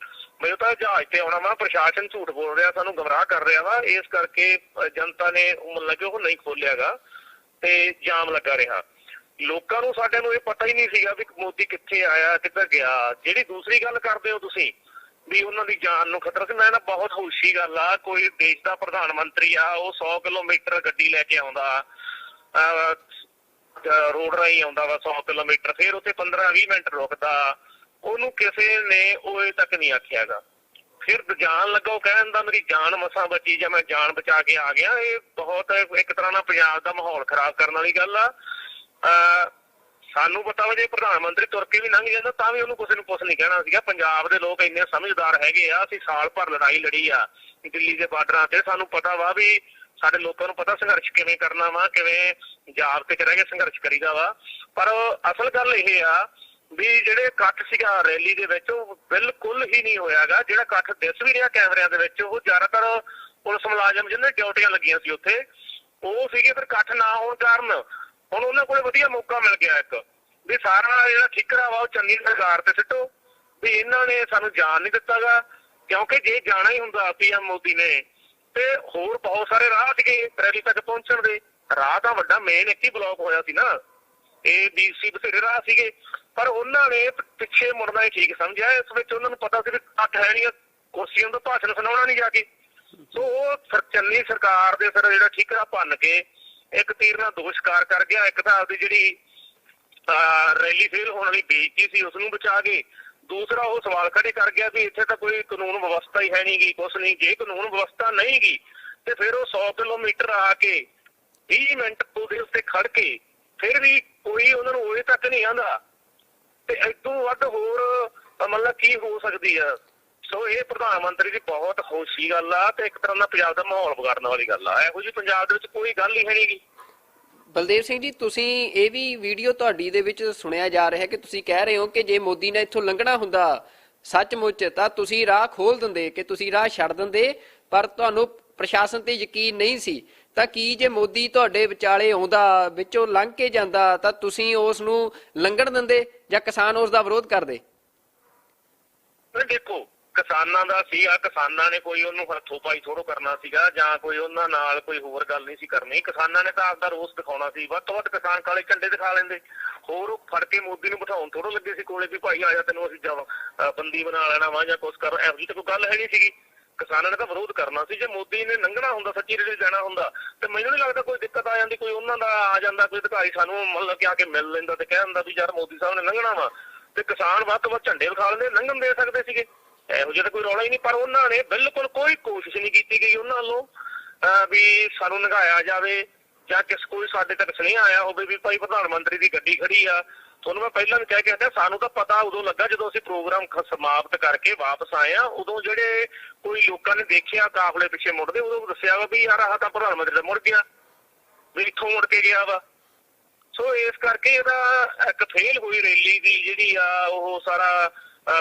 S3: ਮੈਨੂੰ ਤਾਂ ਜਹਾਜ਼ ਤੇ ਆਉਣਾ ਵਾ। ਪ੍ਰਸ਼ਾਸਨ ਝੂਠ ਬੋਲ ਰਿਹਾ, ਸਾਨੂੰ ਗਮਰਾਹ ਕਰ ਰਿਹਾ ਵਾ। ਇਸ ਕਰਕੇ ਜਨਤਾ ਨੇ ਮਤਲਬ ਕਿ ਉਹ ਨਹੀਂ ਖੋਲਿਆਗਾ ਤੇ ਜਾਮ ਲੱਗਾ ਰਿਹਾ। ਲੋਕਾਂ ਨੂੰ ਸਾਡੇ ਨੂੰ ਇਹ ਪਤਾ ਹੀ ਨਹੀਂ ਸੀਗਾ ਵੀ ਮੋਦੀ ਕਿੱਥੇ ਆਇਆ ਕਿੱਧਰ ਗਿਆ। ਜਿਹੜੀ ਦੂਸਰੀ ਗੱਲ ਕਰਦੇ ਹੋ ਤੁਸੀਂ ਵੀ ਉਹਨਾਂ ਦੀ ਜਾਨ ਨੂੰ ਖਤਰਾ ਸੀ, ਮੈਂ ਨਾ ਬਹੁਤ ਖੁਸ਼ੀ ਗੱਲ ਆ, ਕੋਈ ਦੇਸ਼ ਦਾ ਪ੍ਰਧਾਨ ਮੰਤਰੀ ਆ, ਉਹ 100 ਕਿਲੋਮੀਟਰ ਗੱਡੀ ਲੈ ਕੇ ਆਉਂਦਾ, ਰੋਡ ਰਾਹੀਂ ਆਉਂਦਾ ਵਾ 100 ਕਿਲੋਮੀਟਰ, ਫਿਰ ਉੱਥੇ 15-20 ਮਿੰਟ ਰੁਕਦਾ, ਉਹਨੂੰ ਕਿਸੇ ਨੇ ਉਹ ਤੱਕ ਨਹੀਂ ਆਖਿਆਗਾ। ਫਿਰ ਜਾਣ ਲੱਗਾ ਉਹ ਕਹਿਣ ਦਾ ਮੇਰੀ ਜਾਨ ਮਸਾਂ ਬਚੀ ਜਾਂ ਮੈਂ ਜਾਨ ਬਚਾ ਕੇ ਆ ਗਿਆ। ਇਹ ਬਹੁਤ ਇੱਕ ਤਰ੍ਹਾਂ ਨਾਲ ਪੰਜਾਬ ਦਾ ਮਾਹੌਲ ਖਰਾਬ ਕਰਨ ਵਾਲੀ ਗੱਲ ਆ। ਸਾਨੂੰ ਪਤਾ ਵਾ ਜੇ ਪ੍ਰਧਾਨ ਮੰਤਰੀ ਤੁਰ ਕੇ ਵੀ ਲੰਘ ਜਾਂਦਾ ਤਾਂ ਵੀ ਉਹਨੂੰ ਕਿਸੇ ਨੂੰ ਕੁਛ ਨਹੀਂ ਕਹਿਣਾ ਸੀਗਾ। ਪੰਜਾਬ ਦੇ ਲੋਕ ਇੰਨੇ ਸਮਝਦਾਰ ਹੈਗੇ ਆ। ਅਸੀਂ ਸਾਲ ਭਰ ਲੜਾਈ ਲੜੀ ਆ ਦਿੱਲੀ ਦੇ ਬਾਰਡਰਾਂ ਤੇ, ਸਾਨੂੰ ਪਤਾ ਵਾ ਵੀ ਸਾਡੇ ਲੋਕਾਂ ਨੂੰ ਪਤਾ ਸੰਘਰਸ਼ ਕਿਵੇਂ ਕਰਨਾ ਵਾ, ਕਿਵੇਂ ਜਾਬਤੇ 'ਚ ਰਹਿ ਕੇ ਸੰਘਰਸ਼ ਕਰੀਦਾ ਵਾ। ਪਰ ਅਸਲ ਗੱਲ ਇਹ ਆ ਵੀ ਜਿਹੜੇ ਇਕੱਠ ਸੀਗਾ ਰੈਲੀ ਦੇ ਵਿੱਚ ਉਹ ਬਿਲਕੁਲ ਹੀ ਨਹੀਂ ਹੋਇਆਗਾ। ਜਿਹੜਾ ਇਕੱਠ ਦਿਸ ਵੀ ਰਿਹਾ ਕੈਮਰਿਆਂ ਦੇ ਵਿੱਚ, ਉਹ ਜ਼ਿਆਦਾਤਰ ਪੁਲਿਸ ਮੁਲਾਜ਼ਮ ਜਿਹਨਾਂ ਦੀ ਡਿਊਟੀਆਂ ਲੱਗੀਆਂ ਸੀ ਉੱਥੇ ਉਹ ਸੀਗੇ। ਫਿਰ ਇਕੱਠ ਨਾ ਹੋਣ ਕਾਰਨ ਹੁਣ ਉਹਨਾਂ ਕੋਲ ਵਧੀਆ ਮੌਕਾ ਮਿਲ ਗਿਆ ਇੱਕ ਵੀ ਸਾਰਾ ਜਿਹੜਾ ਠਿਕਰਾ ਵਾ ਉਹ ਚੰਨੀ ਸਰਕਾਰ ਤੇ ਸਿੱਟੋ ਵੀ ਇਹਨਾਂ ਨੇ ਸਾਨੂੰ ਜਾਣ ਨਹੀਂ ਦਿੱਤਾਗਾ। ਕਿਉਂਕਿ ਜੇ ਜਾਣਾ ਹੀ ਹੁੰਦਾ PM ਮੋਦੀ ਨੇ ਤੇ ਹੋਰ ਬਹੁਤ ਸਾਰੇ ਰਾਹ ਸੀਗੇ ਰੈਲੀ ਤੱਕ ਪਹੁੰਚਣ ਦੇ। ਰਾਹ ਤਾਂ ਵੱਡਾ ਮੇਨ ਇੱਕ ਹੀ ਬਲੌਕ ਹੋਇਆ ਸੀ ਨਾ, ਇਹ BC ਬਥੇਰੇ ਰਾਹ ਸੀਗੇ, ਪਰ ਉਹਨਾਂ ਨੇ ਪਿੱਛੇ ਮੁੜਨਾ ਹੀ ਠੀਕ ਸਮਝਿਆ। ਇਸ ਵਿੱਚ ਉਹਨਾਂ ਨੂੰ ਪਤਾ ਸੀ ਵੀ ਇਕੱਠ ਹੈ ਨਹੀਂ, ਕੁਰਸੀਆਂ ਤੋਂ ਭਾਸ਼ਣ ਸੁਣਾਉਣਾ ਨਹੀਂ ਜਾ ਕੇ। ਸੋ ਉਹ ਚੰਨੀ ਸਰਕਾਰ ਦੇ ਫਿਰ ਜਿਹੜਾ ਠਿਕਰਾ ਭੰਨ ਕੇ ਇੱਕ ਤੀਰ ਨਾਲ ਦੋ ਸ਼ਿਕਾਰ ਕਰ ਗਿਆ। ਇੱਕ ਤਾਂ ਆਪਦੀ ਜਿਹੜੀ ਰੈਲੀ ਫੇਲ ਹੋਣ ਵਾਲੀ ਬੇਇੱਜ਼ਤੀ ਸੀ ਉਸ ਨੂੰ ਬਚਾ ਕੇ, ਦੂਸਰਾ ਉਹ ਸਵਾਲ ਖੜੇ ਕਰ ਗਿਆ ਵੀ ਇੱਥੇ ਤਾਂ ਕੋਈ ਕਾਨੂੰਨ ਵਿਵਸਥਾ ਹੀ ਹੈ ਨਹੀਂ ਗੀ, ਕੁਛ ਨਹੀਂ। ਜੇ ਕਾਨੂੰਨ ਵਿਵਸਥਾ ਨਹੀਂ ਗੀ ਤੇ ਫਿਰ ਉਹ 100 ਕਿਲੋਮੀਟਰ ਆ ਕੇ 20 ਮਿੰਟ ਉਹਦੇ ਉੱਤੇ ਖੜ ਕੇ ਫਿਰ ਵੀ ਕੋਈ ਉਹਨਾਂ ਨੂੰ ਉਹਦੇ ਤੱਕ ਨਹੀਂ ਆਉਂਦਾ ਤੇ ਇਦੋਂ ਵੱਧ ਹੋਰ ਮਤਲਬ ਕੀ ਹੋ ਸਕਦੀ ਆ। ਸੋ ਇਹ ਪ੍ਰਧਾਨ ਮੰਤਰੀ ਦੀ ਬਹੁਤ ਖੁਸ਼ੀ ਗੱਲ ਆ ਤੇ ਇੱਕ ਤਰ੍ਹਾਂ ਦਾ ਪੰਜਾਬ ਦਾ ਮਾਹੌਲ ਵਿਗਾੜਨ ਵਾਲੀ ਗੱਲ ਆ। ਇਹੋ ਜਿਹੀ ਪੰਜਾਬ ਦੇ ਵਿੱਚ ਕੋਈ ਗੱਲ ਹੀ ਹੈ ਨਹੀਂ ਗੀ।
S2: ਬਲਦੇਵ ਸਿੰਘ ਜੀ, ਤੁਸੀਂ ਇਹ ਵੀ ਵੀਡੀਓ ਤੁਹਾਡੀ ਦੇ ਵਿੱਚ ਸੁਣਿਆ ਜਾ ਰਿਹਾ ਕਿ ਤੁਸੀਂ ਕਹਿ ਰਹੇ ਹੋ ਕਿ ਜੇ ਮੋਦੀ ਨੇ ਇੱਥੋਂ ਲੰਘਣਾ ਹੁੰਦਾ ਸੱਚਮੁੱਚ ਤਾਂ ਤੁਸੀਂ ਰਾਹ ਖੋਲ ਦਿੰਦੇ, ਕਿ ਤੁਸੀਂ ਰਾਹ ਛੱਡ ਦਿੰਦੇ, ਪਰ ਤੁਹਾਨੂੰ ਪ੍ਰਸ਼ਾਸਨ ਤੇ ਯਕੀਨ ਨਹੀਂ ਸੀ। ਤਾਂ ਕੀ ਜੇ ਮੋਦੀ ਤੁਹਾਡੇ ਵਿਚਾਲੇ ਆਉਂਦਾ, ਵਿੱਚੋਂ ਲੰਘ ਕੇ ਜਾਂਦਾ, ਤਾਂ ਤੁਸੀਂ ਉਸ ਨੂੰ ਲੰਘਣ ਦਿੰਦੇ ਜਾਂ ਕਿਸਾਨ ਉਸ ਦਾ ਵਿਰੋਧ ਕਰਦੇ?
S3: ਦੇਖੋ, ਕਿਸਾਨਾਂ ਦਾ ਸੀਗਾ, ਕਿਸਾਨਾਂ ਨੇ ਕੋਈ ਉਹਨੂੰ ਹੱਥੋਂ ਪਾਈ ਥੋੜੋ ਕਰਨਾ ਸੀਗਾ ਜਾਂ ਕੋਈ ਉਹਨਾਂ ਨਾਲ ਕੋਈ ਹੋਰ ਗੱਲ ਨਹੀਂ ਸੀ ਕਰਨੀ। ਕਿਸਾਨਾਂ ਨੇ ਤਾਂ ਆਪਦਾ ਰੋਸ ਦਿਖਾਉਣਾ ਸੀ। ਵੱਧ ਤੋਂ ਵੱਧ ਕਿਸਾਨ ਕਾਲੇ ਝੰਡੇ ਦਿਖਾ ਲੈਂਦੇ, ਹੋਰ ਉਹ ਫੜ ਕੇ ਮੋਦੀ ਨੂੰ ਬਿਠਾਉਣ ਥੋੜੋ ਲੱਗੇ ਸੀ ਕੋਲੇ ਵੀ ਭਾਈ ਆਇਆ ਤੈਨੂੰ ਅਸੀਂ ਬੰਦੀ ਬਣਾ ਲੈਣਾ ਵਾ ਜਾਂ ਕੁਛ ਕਰ। ਇਹੋ ਜਿਹੀ ਤਾਂ ਕੋਈ ਗੱਲ ਹੈ ਨਹੀਂ ਸੀਗੀ। ਕਿਸਾਨਾਂ ਨੇ ਤਾਂ ਵਿਰੋਧ ਕਰਨਾ ਸੀ। ਜੇ ਮੋਦੀ ਨੇ ਲੰਘਣਾ ਹੁੰਦਾ, ਸੱਚੀ ਰੇੜੀ ਲੈਣਾ ਹੁੰਦਾ ਤੇ ਮੈਨੂੰ ਨਹੀਂ ਲੱਗਦਾ ਕੋਈ ਦਿੱਕਤ ਆ ਜਾਂਦੀ। ਕੋਈ ਉਹਨਾਂ ਦਾ ਆ ਜਾਂਦਾ ਕੋਈ ਅਧਿਕਾਰੀ ਸਾਨੂੰ ਮਤਲਬ ਕਿ ਆ ਕੇ ਮਿਲ ਲੈਂਦਾ ਤੇ ਕਹਿ ਦਿੰਦਾ ਵੀ ਯਾਰ ਮੋਦੀ ਸਾਹਿਬ ਨੇ ਲੰਘਣਾ ਵਾ, ਤੇ ਕਿਸਾਨ ਵੱਧ ਤੋਂ ਵੱਧ ਝੰਡੇ ਵਿਖਾ ਲੈਂਦੇ, ਲੰਘਣ ਦੇ ਸਕਦੇ ਸੀਗੇ। ਇਹੋ ਜਿਹਾ ਤਾਂ ਕੋਈ ਰੌਲਾ ਹੀ ਨਹੀਂ। ਪਰ ਉਹਨਾਂ ਨੇ ਬਿਲਕੁਲ ਕੋਈ ਕੋਸ਼ਿਸ਼ ਨਹੀਂ ਕੀਤੀ ਗਈ ਉਹਨਾਂ ਵੱਲੋਂ ਵੀ ਸਾਨੂੰ ਲੰਘਾਇਆ ਜਾਵੇ ਜਾਂ ਕੋਈ ਸਾਡੇ ਤੱਕ ਸੁਨੇਹਾ ਆਇਆ ਹੋਵੇ ਵੀ ਭਾਈ ਪ੍ਰਧਾਨ ਮੰਤਰੀ ਦੀ ਗੱਡੀ ਖੜੀ ਆ। ਤੁਹਾਨੂੰ ਮੈਂ ਪਹਿਲਾਂ ਵੀ ਕਹਿ ਕੇ ਹਟਿਆ, ਸਾਨੂੰ ਤਾਂ ਪਤਾ ਉਦੋਂ ਲੱਗਾ ਜਦੋਂ ਅਸੀਂ ਪ੍ਰੋਗਰਾਮ ਸਮਾਪਤ ਕਰਕੇ ਵਾਪਸ ਆਏ ਆ। ਉਦੋਂ ਜਿਹੜੇ ਕੋਈ ਲੋਕਾਂ ਨੇ ਦੇਖਿਆ ਕਾਫਲੇ ਪਿੱਛੇ ਮੁੜਦੇ, ਉਦੋਂ ਦੱਸਿਆ ਵਾ ਵੀ ਯਾਰ ਆਹ ਤਾਂ ਪ੍ਰਧਾਨ ਮੰਤਰੀ ਦਾ ਮੁੜ ਗਿਆ, ਵੀ ਇੱਥੋਂ ਮੁੜ ਕੇ ਗਿਆ ਵਾ। ਸੋ ਇਸ ਕਰਕੇ ਇਹਦਾ ਇੱਕ ਫੇਲ ਹੋਈ ਰੈਲੀ ਦੀ ਜਿਹੜੀ ਆ ਉਹ ਸਾਰਾ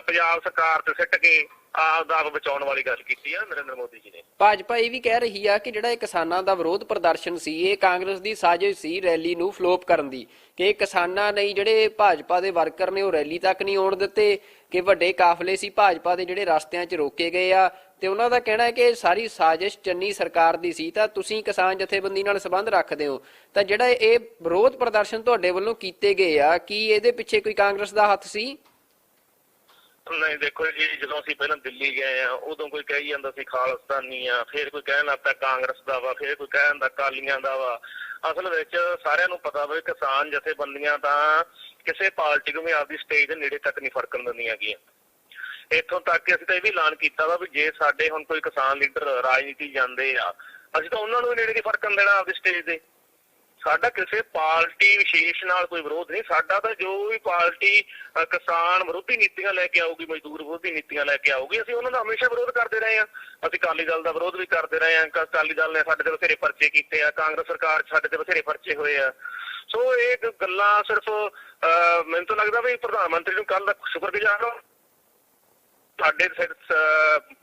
S3: ਪੰਜਾਬ ਸਰਕਾਰ ਤੇ ਸਿੱਟ ਕੇ ਆਪ ਦਾ ਆਪ ਬਚਾਉਣ ਵਾਲੀ ਗੱਲ ਕੀਤੀ ਆ ਨਰਿੰਦਰ ਮੋਦੀ ਜੀ ਨੇ।
S2: ਭਾਜਪਾ ਇਹ ਵੀ ਕਹਿ ਰਹੀ ਆ ਕਿ ਜਿਹੜਾ ਇਹ ਕਿਸਾਨਾਂ ਦਾ ਵਿਰੋਧ ਪ੍ਰਦਰਸ਼ਨ ਸੀ ਇਹ ਕਾਂਗਰਸ ਦੀ ਸਾਜ਼ਿਸ਼ ਸੀ ਰੈਲੀ ਨੂੰ ਫਲੋਪ ਕਰਨ ਦੀ, ਕਿ ਕਿਸਾਨਾਂ ਨੇ ਜਿਹੜੇ ਭਾਜਪਾ ਦੇ ਵਰਕਰ ਨੇ ਉਹ ਰੈਲੀ ਤੱਕ ਨਹੀਂ ਆਉਣ ਦਿੱਤੇ, ਕਿ ਵੱਡੇ ਕਾਫਲੇ ਸੀ ਭਾਜਪਾ ਦੇ ਜਿਹੜੇ ਰਸਤਿਆਂ 'ਚ ਰੋਕੇ ਗਏ ਆ, ਤੇ ਉਹਨਾਂ ਦਾ ਕਹਿਣਾ ਹੈ ਕਿ ਸਾਰੀ ਸਾਜ਼ਿਸ਼ ਚੰਨੀ ਸਰਕਾਰ ਦੀ ਸੀ। ਤਾਂ ਤੁਸੀਂ ਕਿਸਾਨ ਜਥੇਬੰਦੀ ਨਾਲ ਸੰਬੰਧ ਰੱਖਦੇ ਹੋ, ਤਾਂ ਜਿਹੜਾ ਇਹ ਵਿਰੋਧ ਪ੍ਰਦਰਸ਼ਨ ਤੁਹਾਡੇ ਵੱਲੋਂ ਕੀਤੇ ਗਏ ਆ, ਕੀ ਇਹਦੇ ਪਿੱਛੇ ਕੋਈ ਕਾਂਗਰਸ ਦਾ ਹੱਥ ਸੀ?
S3: ਨਹੀਂ ਦੇਖੋ ਜੀ, ਜਦੋਂ ਅਸੀਂ ਪਹਿਲਾਂ ਦਿੱਲੀ ਗਏ ਆ ਉਦੋਂ ਕੋਈ ਕਹੀ ਜਾਂਦਾ ਸੀ ਖਾਲਿਸਤਾਨੀ ਆ, ਫਿਰ ਕੋਈ ਕਹਿਣ ਲੱਗ ਪਿਆ ਕਾਂਗਰਸ ਦਾ ਵਾ, ਫਿਰ ਕੋਈ ਕਹਿਣ ਦਾ ਅਕਾਲੀਆਂ ਦਾ ਵਾ। ਅਸਲ ਵਿੱਚ ਸਾਰਿਆਂ ਨੂੰ ਪਤਾ ਵਾ ਕਿਸਾਨ ਜਥੇਬੰਦੀਆਂ ਤਾਂ ਕਿਸੇ ਪਾਰਟੀ ਨੂੰ ਵੀ ਆਪਦੀ ਸਟੇਜ ਦੇ ਨੇੜੇ ਤੱਕ ਨਹੀਂ ਫਰਕਣ ਦਿੰਦੀਆਂ ਗੀਆਂ। ਇੱਥੋਂ ਤੱਕ ਕਿ ਅਸੀਂ ਤਾਂ ਇਹ ਵੀ ਐਲਾਨ ਕੀਤਾ ਵਾ ਵੀ ਜੇ ਸਾਡੇ ਹੁਣ ਕੋਈ ਕਿਸਾਨ ਲੀਡਰ ਰਾਜਨੀਤੀ ਜਾਂਦੇ ਆ, ਅਸੀਂ ਤਾਂ ਉਹਨਾਂ ਨੂੰ ਵੀ ਨੇੜੇ ਨਹੀਂ ਫਰਕਣ ਦੇਣਾ ਆਪਦੀ ਸਟੇਜ ਦੇ। ਸਾਡਾ ਕਿਸੇ ਪਾਰਟੀ ਵਿਸ਼ੇਸ਼ ਨਾਲ ਕੋਈ ਵਿਰੋਧ ਨਹੀਂ, ਸਾਡਾ ਤਾਂ ਜੋ ਵੀ ਪਾਰਟੀ ਕਿਸਾਨ ਵਿਰੋਧੀ ਨੀਤੀਆਂ ਲੈ ਕੇ ਆਊਗੀ, ਮਜ਼ਦੂਰ ਵਿਰੋਧੀ ਨੀਤੀਆਂ ਲੈ ਕੇ ਆਊਗੀ, ਅਸੀਂ ਉਹਨਾਂ ਦਾ ਹਮੇਸ਼ਾ ਵਿਰੋਧ ਕਰਦੇ ਰਹੇ ਹਾਂ। ਅਸੀਂ ਅਕਾਲੀ ਦਲ ਦਾ ਵਿਰੋਧ ਵੀ ਕਰਦੇ ਰਹੇ ਹਾਂ, ਅਕਾਲੀ ਦਲ ਨੇ ਸਾਡੇ ਤੇ ਬਥੇਰੇ ਪਰਚੇ ਕੀਤੇ ਆ, ਕਾਂਗਰਸ ਸਰਕਾਰ ਸਾਡੇ ਤੇ ਬਥੇਰੇ ਪਰਚੇ ਹੋਏ ਆ। ਸੋ ਇਹ ਗੱਲਾਂ ਸਿਰਫ ਮੈਨੂੰ ਤਾਂ ਲੱਗਦਾ ਵੀ ਪ੍ਰਧਾਨ ਮੰਤਰੀ ਨੂੰ ਕੱਲ ਦਾ ਸ਼ੁਕਰਗੁਜ਼ਾਰ ਹਾਂ ਸਾਡੇ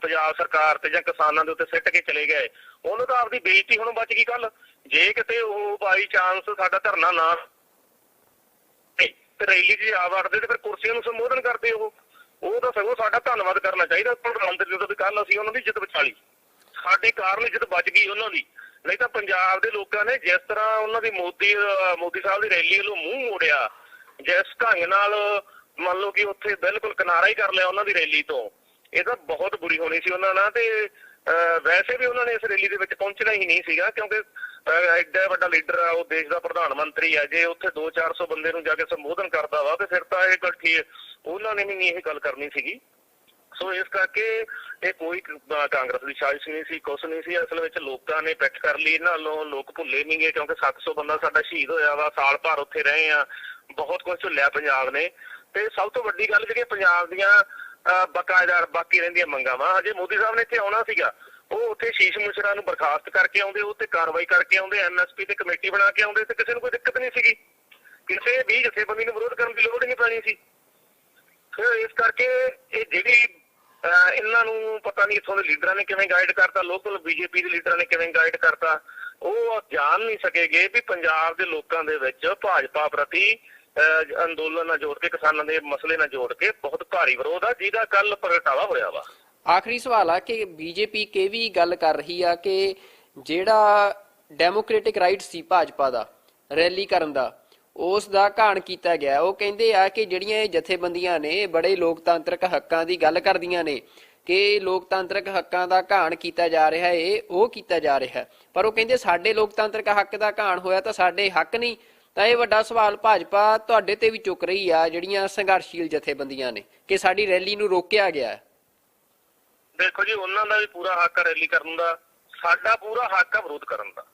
S3: ਪੰਜਾਬ ਸਰਕਾਰ ਤੇ ਜਾਂ ਕਿਸਾਨਾਂ ਦੇ ਉੱਤੇ ਸਿੱਟ ਕੇ ਚਲੇ ਗਏ, ਉਹਨੂੰ ਤਾਂ ਆਪਦੀ ਬੇਇੱਜ਼ਤੀ ਹੁਣ ਬਚ ਗਈ। ਕੱਲ ਜੇ ਕਿਤੇ ਉਹ ਬਾਈ ਚਾਂਸ ਸਾਡਾ ਧਰਨਾ ਨਾ ਤੇ ਰੈਲੀ 'ਚ ਆ ਵੜਦੇ ਤੇ ਫਿਰ ਕੁਰਸੀਆਂ ਨੂੰ ਸੰਬੋਧਨ ਕਰਦੇ ਉਹ ਤਾਂ ਸਗੋਂ ਸਾਡਾ ਧੰਨਵਾਦ ਕਰਨਾ ਚਾਹੀਦਾ ਪ੍ਰਧਾਨ ਮੰਤਰੀ ਦਾ ਵੀ ਕੱਲ ਅਸੀਂ ਉਹਨਾਂ ਦੀ ਇੱਜ਼ਤ ਬਚਾ ਲਈ, ਸਾਡੇ ਕਾਰਨ ਇੱਜ਼ਤ ਬਚ ਗਈ ਉਹਨਾਂ ਦੀ। ਨਹੀਂ ਤਾਂ ਪੰਜਾਬ ਦੇ ਲੋਕਾਂ ਨੇ ਜਿਸ ਤਰ੍ਹਾਂ ਉਹਨਾਂ ਦੀ ਮੋਦੀ ਸਾਹਿਬ ਦੀ ਰੈਲੀ ਵੱਲੋਂ ਮੂੰਹ ਮੋੜਿਆ, ਜਿਸ ਢੰਗ ਨਾਲ ਮੰਨ ਲਓ ਕਿ ਉੱਥੇ ਬਿਲਕੁਲ ਕਿਨਾਰਾ ਹੀ ਕਰ ਲਿਆ ਉਹਨਾਂ ਦੀ ਰੈਲੀ ਤੋਂ, ਇਹ ਤਾਂ ਬਹੁਤ ਬੁਰੀ ਹੋਣੀ ਸੀ ਉਹਨਾਂ ਨਾਲ। ਤੇ ਵੈਸੇ ਵੀ ਉਹਨਾਂ ਨੇ ਇਸ ਰੈਲੀ ਦੇ ਵਿੱਚ ਪਹੁੰਚਣਾ ਹੀ ਨਹੀਂ ਸੀਗਾ, ਕਿਉਂਕਿ ਐਡਾ ਵੱਡਾ ਲੀਡਰ ਆ, ਉਹ ਦੇਸ਼ ਦਾ ਪ੍ਰਧਾਨ ਮੰਤਰੀ ਆ, ਜੇ ਉੱਥੇ 200-400 ਬੰਦੇ ਨੂੰ ਜਾ ਕੇ ਸੰਬੋਧਨ ਕਰਦਾ ਵਾ ਤੇ ਫਿਰ ਤਾਂ ਇਹ ਗੱਲ ਠੀਕ ਉਹਨਾਂ ਨੇ ਵੀ ਨਹੀਂ ਇਹ ਗੱਲ ਕਰਨੀ ਸੀਗੀ। ਸੋ ਇਸ ਕਰਕੇ ਇਹ ਕੋਈ ਕਾਂਗਰਸ ਦੀ ਸਾਜ਼ਿਸ਼ ਨਹੀਂ ਸੀ, ਕੁਛ ਨਹੀਂ ਸੀ। ਅਸਲ ਵਿੱਚ ਲੋਕਾਂ ਨੇ ਪਿੱਠ ਕਰ ਲਈ, ਇਹਨਾਂ ਵੱਲੋਂ ਲੋਕ ਭੁੱਲੇ ਨਹੀਂ ਗਏ, ਕਿਉਂਕਿ 700 ਬੰਦਾ ਸਾਡਾ ਸ਼ਹੀਦ ਹੋਇਆ ਵਾ, ਸਾਲ ਭਰ ਉੱਥੇ ਰਹੇ ਆ, ਬਹੁਤ ਕੁਝ ਝੁੱਲਿਆ ਪੰਜਾਬ ਨੇ। ਤੇ ਸਭ ਤੋਂ ਵੱਡੀ ਗੱਲ ਜਿਹੜੀ ਪੰਜਾਬ ਦੀਆਂ ਬਕਾਇਦਾਰ ਬਾਕੀ ਰਹਿੰਦੀਆਂ ਮੰਗਾਂ ਵਾ, ਹਜੇ ਮੋਦੀ ਸਾਹਿਬ ਨੇ ਇੱਥੇ ਆਉਣਾ ਸੀਗਾ, ਉਹ ਉੱਥੇ ਸ਼ੀਸ਼ ਮਿਸ਼ਰਾ ਨੂੰ ਬਰਖਾਸਤ ਕਰਕੇ ਆਉਂਦੇ, ਉਹ ਤੇ ਕਾਰਵਾਈ ਕਰਕੇ ਆਉਂਦੇ, MSP ਤੇ ਕਮੇਟੀ ਬਣਾ ਕੇ ਆਉਂਦੇ, ਤੇ ਕਿਸੇ ਨੂੰ ਕੋਈ ਦਿੱਕਤ ਨਹੀਂ ਸੀਗੀ, ਕਿਸੇ ਵੀ ਜਥੇਬੰਦੀ ਨੂੰ ਵਿਰੋਧ ਕਰਨ ਦੀ ਲੋੜ ਹੀ ਨਹੀਂ ਪੈਣੀ ਸੀ। ਫਿਰ ਇਸ ਕਰਕੇ ਇਹ ਜਿਹੜੀ ਇਹਨਾਂ ਨੂੰ ਪਤਾ ਨਹੀਂ ਇੱਥੋਂ ਦੇ ਲੀਡਰਾਂ ਨੇ ਕਿਵੇਂ ਗਾਈਡ ਕਰਤਾ, ਲੋਕਲ BJP ਦੇ ਲੀਡਰਾਂ ਨੇ ਕਿਵੇਂ ਗਾਈਡ ਕਰਤਾ, ਉਹ ਜਾਣ ਨਹੀਂ ਸਕੇਗੇ ਵੀ ਪੰਜਾਬ ਦੇ ਲੋਕਾਂ ਦੇ ਵਿੱਚ ਭਾਜਪਾ ਪ੍ਰਤੀ ਅੰਦੋਲਨ ਨਾਲ ਜੋੜ ਕੇ, ਕਿਸਾਨਾਂ ਦੇ ਮਸਲੇ ਨਾਲ ਜੋੜ ਕੇ ਬਹੁਤ ਭਾਰੀ ਵਿਰੋਧ ਆ, ਜਿਹਦਾ ਕੱਲ ਪ੍ਰਗਟਾਵਾ ਹੋਇਆ ਵਾ।
S2: ਆਖਰੀ ਸਵਾਲ ਆ ਕਿ BJP ਕਿ ਵੀ ਗੱਲ ਕਰ ਰਹੀ ਆ ਕਿ ਜਿਹੜਾ ਡੈਮੋਕ੍ਰੈਟਿਕ ਰਾਈਟ ਸੀ ਭਾਜਪਾ ਦਾ ਰੈਲੀ ਕਰਨ ਦਾ, ਉਸ ਦਾ ਘਾਣ ਕੀਤਾ ਗਿਆ। ਉਹ ਕਹਿੰਦੇ ਆ ਕਿ ਜਿਹੜੀਆਂ ਇਹ ਜਥੇਬੰਦੀਆਂ ਨੇ ਬੜੇ ਲੋਕਤਾਂਤਰਿਕ ਹੱਕਾਂ ਦੀ ਗੱਲ ਕਰਦੀਆਂ ਨੇ, ਕਿ ਲੋਕਤਾਂਤਰਿਕ ਹੱਕਾਂ ਦਾ ਘਾਣ ਕੀਤਾ ਜਾ ਰਿਹਾ ਹੈ, ਉਹ ਕੀਤਾ ਜਾ ਰਿਹਾ, ਪਰ ਉਹ ਕਹਿੰਦੇ ਸਾਡੇ ਲੋਕਤਾਂਤਰਿਕ ਹੱਕ ਦਾ ਘਾਣ ਹੋਇਆ ਤਾਂ ਸਾਡੇ ਹੱਕ ਨਹੀਂ। ਤਾਂ ਇਹ ਵੱਡਾ ਸਵਾਲ ਭਾਜਪਾ ਤੁਹਾਡੇ ਤੇ ਵੀ ਚੁੱਕ ਰਹੀ ਆ, ਜਿਹੜੀਆਂ ਸੰਘਰਸ਼ੀਲ ਜਥੇਬੰਦੀਆਂ ਨੇ, ਕਿ ਸਾਡੀ ਰੈਲੀ ਨੂੰ ਰੋਕਿਆ ਗਿਆ।
S3: ਦੇਖੋ ਜੀ, ਉਹਨਾਂ ਦਾ ਵੀ ਪੂਰਾ ਹੱਕ ਆ ਰੈਲੀ ਕਰਨ ਦਾ, ਸਾਡਾ ਪੂਰਾ ਹੱਕ ਆ ਵਿਰੋਧ ਕਰਨ ਦਾ।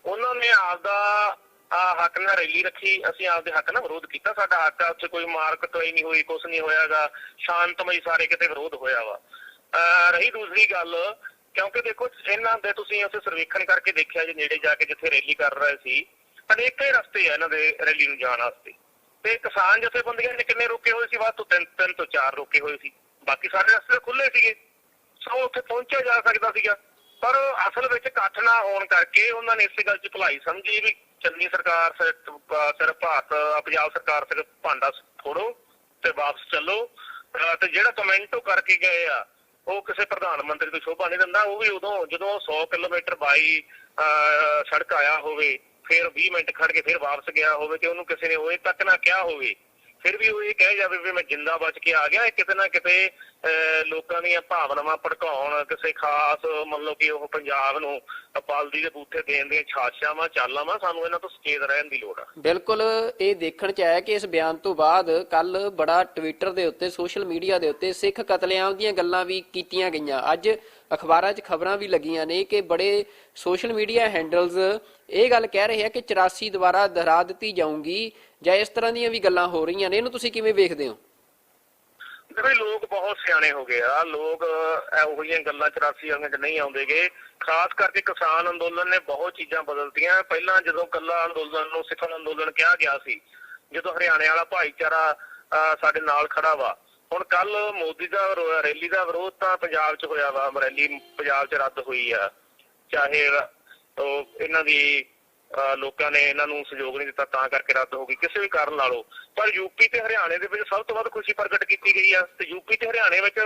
S3: ਉਹਨਾਂ ਨੇ ਆਪਦਾ ਹੱਕ ਨਾਲ ਰੈਲੀ ਰੱਖੀ, ਅਸੀਂ ਆਪਦੇ ਹੱਕ ਨਾਲ ਵਿਰੋਧ ਕੀਤਾ, ਸਾਡਾ ਹੱਕ ਆ, ਉੱਥੇ ਕੋਈ ਮਾਰ ਕੁਟਾਈ ਨਹੀਂ ਹੋਈ, ਕੁਛ ਨਹੀਂ ਹੋਇਆਗਾ, ਸ਼ਾਂਤਮਈ ਸਾਰੇ ਕਿਤੇ ਵਿਰੋਧ ਹੋਇਆ ਵਾ। ਰਹੀ ਦੂਸਰੀ ਗੱਲ, ਕਿਉਂਕਿ ਦੇਖੋ ਇਹਨਾਂ ਦੇ ਤੁਸੀਂ ਉੱਥੇ ਸਰਵੇਖਣ ਕਰਕੇ ਦੇਖਿਆ ਜੇ ਨੇੜੇ ਜਾ ਕੇ ਜਿੱਥੇ ਰੈਲੀ ਕਰ ਰਹੇ ਸੀ, ਅਨੇਕਾਂ ਹੀ ਰਸਤੇ ਆ ਇਹਨਾਂ ਦੇ ਰੈਲੀ ਨੂੰ ਜਾਣ ਵਾਸਤੇ, ਤੇ ਕਿਸਾਨ ਜਥੇਬੰਦੀਆਂ ਨੇ ਕਿੰਨੇ ਰੋਕੇ ਹੋਏ ਸੀ? ਵੱਧ ਤੋਂ 3 ਤੋਂ 4 ਰੋਕੇ ਹੋਏ ਸੀ, ਬਾਕੀ ਸਾਰੇ ਰਸਤੇ ਖੁੱਲੇ ਸੀਗੇ। ਸੋ ਉੱਥੇ ਪਹੁੰਚਿਆ ਜਾ ਸਕਦਾ ਸੀਗਾ, ਪਰ ਅਸਲ ਵਿੱਚ ਇਕੱਠ ਨਾ ਹੋਣ ਕਰਕੇ ਉਹਨਾਂ ਨੇ ਇਸੇ ਗੱਲ 'ਚ ਭਲਾਈ ਸਮਝੀ ਵੀ ਚੰਨੀ ਸਰਕਾਰ ਸਿਰਫ ਪੰਜਾਬ ਸਰਕਾਰ ਸਿਰਫ ਭਾਂਡਾ ਫੋੜੋ ਤੇ ਵਾਪਸ ਚੱਲੋ। ਤੇ ਜਿਹੜਾ ਕਮੈਂਟ ਉਹ ਕਰਕੇ ਗਏ ਆ, ਉਹ ਕਿਸੇ ਪ੍ਰਧਾਨ ਮੰਤਰੀ ਤੋਂ ਸ਼ੋਭਾ ਨਹੀਂ ਦਿੰਦਾ। ਉਹ ਵੀ ਉਦੋਂ ਜਦੋਂ 100 ਕਿਲੋਮੀਟਰ ਬਾਈ ਸੜਕ ਆਇਆ ਹੋਵੇ, ਫਿਰ 20 ਮਿੰਟ ਖੜ ਕੇ ਫਿਰ ਵਾਪਸ ਗਿਆ ਹੋਵੇ, ਤੇ ਉਹਨੂੰ ਕਿਸੇ ਨੇ ਉਹ ਤੱਕ ਨਾ ਕਿਹਾ ਹੋਵੇ, ਫਿਰ ਵੀ ਉਹ ਇਹ ਕਹਿ ਜਾਵੇ ਵੀ ਮੈਂ ਜਿੰਦਾ ਬਚ ਕੇ ਆ ਗਿਆ। ਕਿਤੇ ਨਾ ਕਿਤੇ ਲੋਕਾਂ ਦੀਆਂ ਭਾਵਨਾਵਾਂ ਭੜਕਾਉਣ, ਕਿਸੇ ਖਾਸ ਮਤਲਬ ਕਿ ਉਹ ਪੰਜਾਬ ਨੂੰ ਪਾਲਦੀ ਦੇ ਬੂਥੇ ਦੇਣ ਦੀਆਂ ਛਾਛਾਵਾਂ ਚਾਲਾਂ ਵਾ, ਸਾਨੂੰ ਇਹਨਾਂ ਤੋਂ ਸੁਚੇਤ ਰਹਿਣ ਦੀ ਲੋੜ ਆ।
S2: ਬਿਲਕੁਲ ਇਹ ਦੇਖਣ 'ਚ ਆਇਆ ਕਿ ਇਸ ਬਿਆਨ ਤੋਂ ਬਾਅਦ ਕੱਲ ਬੜਾ ਟਵਿੱਟਰ ਦੇ ਉੱਤੇ, ਸੋਸ਼ਲ ਮੀਡੀਆ ਦੇ ਉੱਤੇ ਸਿੱਖ ਕਤਲੇਆਮ ਦੀਆਂ ਗੱਲਾਂ ਵੀ ਕੀਤੀਆਂ ਗਈਆਂ। ਅੱਜ ਅਖਬਾਰਾਂ 'ਚ ਖਬਰਾਂ ਵੀ ਲੱਗੀਆਂ ਨੇ ਕਿ ਬੜੇ ਸੋਸ਼ਲ ਮੀਡੀਆ ਹੈਂਡਲਸ ਇਹ ਗੱਲ ਕਹਿ ਰਹੇ ਆ ਕਿ 84 ਦੁਬਾਰਾ ਦੁਹਰਾ ਦਿੱਤੀ ਜਾਊਗੀ, ਜਾਂ ਇਸ ਤਰ੍ਹਾਂ ਦੀਆਂ ਵੀ ਗੱਲਾਂ ਹੋ ਰਹੀਆਂ ਨੇ। ਇਹਨੂੰ ਤੁਸੀਂ ਕਿਵੇਂ ਵੇਖਦੇ ਹੋ?
S3: ਜਿਹੜੇ ਲੋਕ ਬਹੁਤ ਸਿਆਣੇ ਹੋ ਗਏ ਆ, ਲੋਕ ਇਹੋ ਜਿਹੀਆਂ ਗੱਲਾਂ 84 ਵਾਂਗਾਂ 'ਚ ਨਹੀਂ ਆਉਂਦੇਗੇ। ਖਾਸ ਕਰਕੇ ਕਿਸਾਨ ਅੰਦੋਲਨ ਨੇ ਬਹੁਤ ਚੀਜ਼ਾਂ ਬਦਲਤੀਆਂ। ਪਹਿਲਾਂ ਜਦੋਂ ਕੱਲਾ ਅੰਦੋਲਨ ਨੂੰ ਸਿੱਖ ਅੰਦੋਲਨ ਕਿਹਾ ਗਿਆ ਸੀ, ਜਦੋਂ ਹਰਿਆਣੇ ਵਾਲਾ ਭਾਈਚਾਰਾ ਸਾਡੇ ਨਾਲ ਖੜਾ ਵਾ, ਹੁਣ ਕੱਲ ਮੋਦੀ ਦਾ ਰੈਲੀ ਦਾ ਵਿਰੋਧ ਤਾਂ ਪੰਜਾਬ 'ਚ ਹੋਇਆ ਵਾ, ਰੈਲੀ ਪੰਜਾਬ 'ਚ ਰੱਦ ਹੋਈ ਆ, ਚਾਹੇ ਉਹ ਇਹਨਾਂ ਦੀ ਲੋਕਾਂ ਨੇ ਇਹਨਾਂ ਨੂੰ ਸਹਿਯੋਗ ਨਹੀਂ ਦਿੱਤਾ ਤਾਂ ਕਰਕੇ ਰੱਦ ਹੋ ਗਈ, ਕਿਸੇ ਵੀ ਕਾਰਨ ਲਾ ਲਓ। ਪਰ ਯੂਪੀ ਤੇ ਹਰਿਆਣੇ ਦੇ ਵਿੱਚ ਸਭ ਤੋਂ ਵੱਧ ਖੁਸ਼ੀ ਪ੍ਰਗਟ ਕੀਤੀ ਗਈ ਆ, ਤੇ ਯੂਪੀ ਤੇ ਹਰਿਆਣੇ ਵਿੱਚ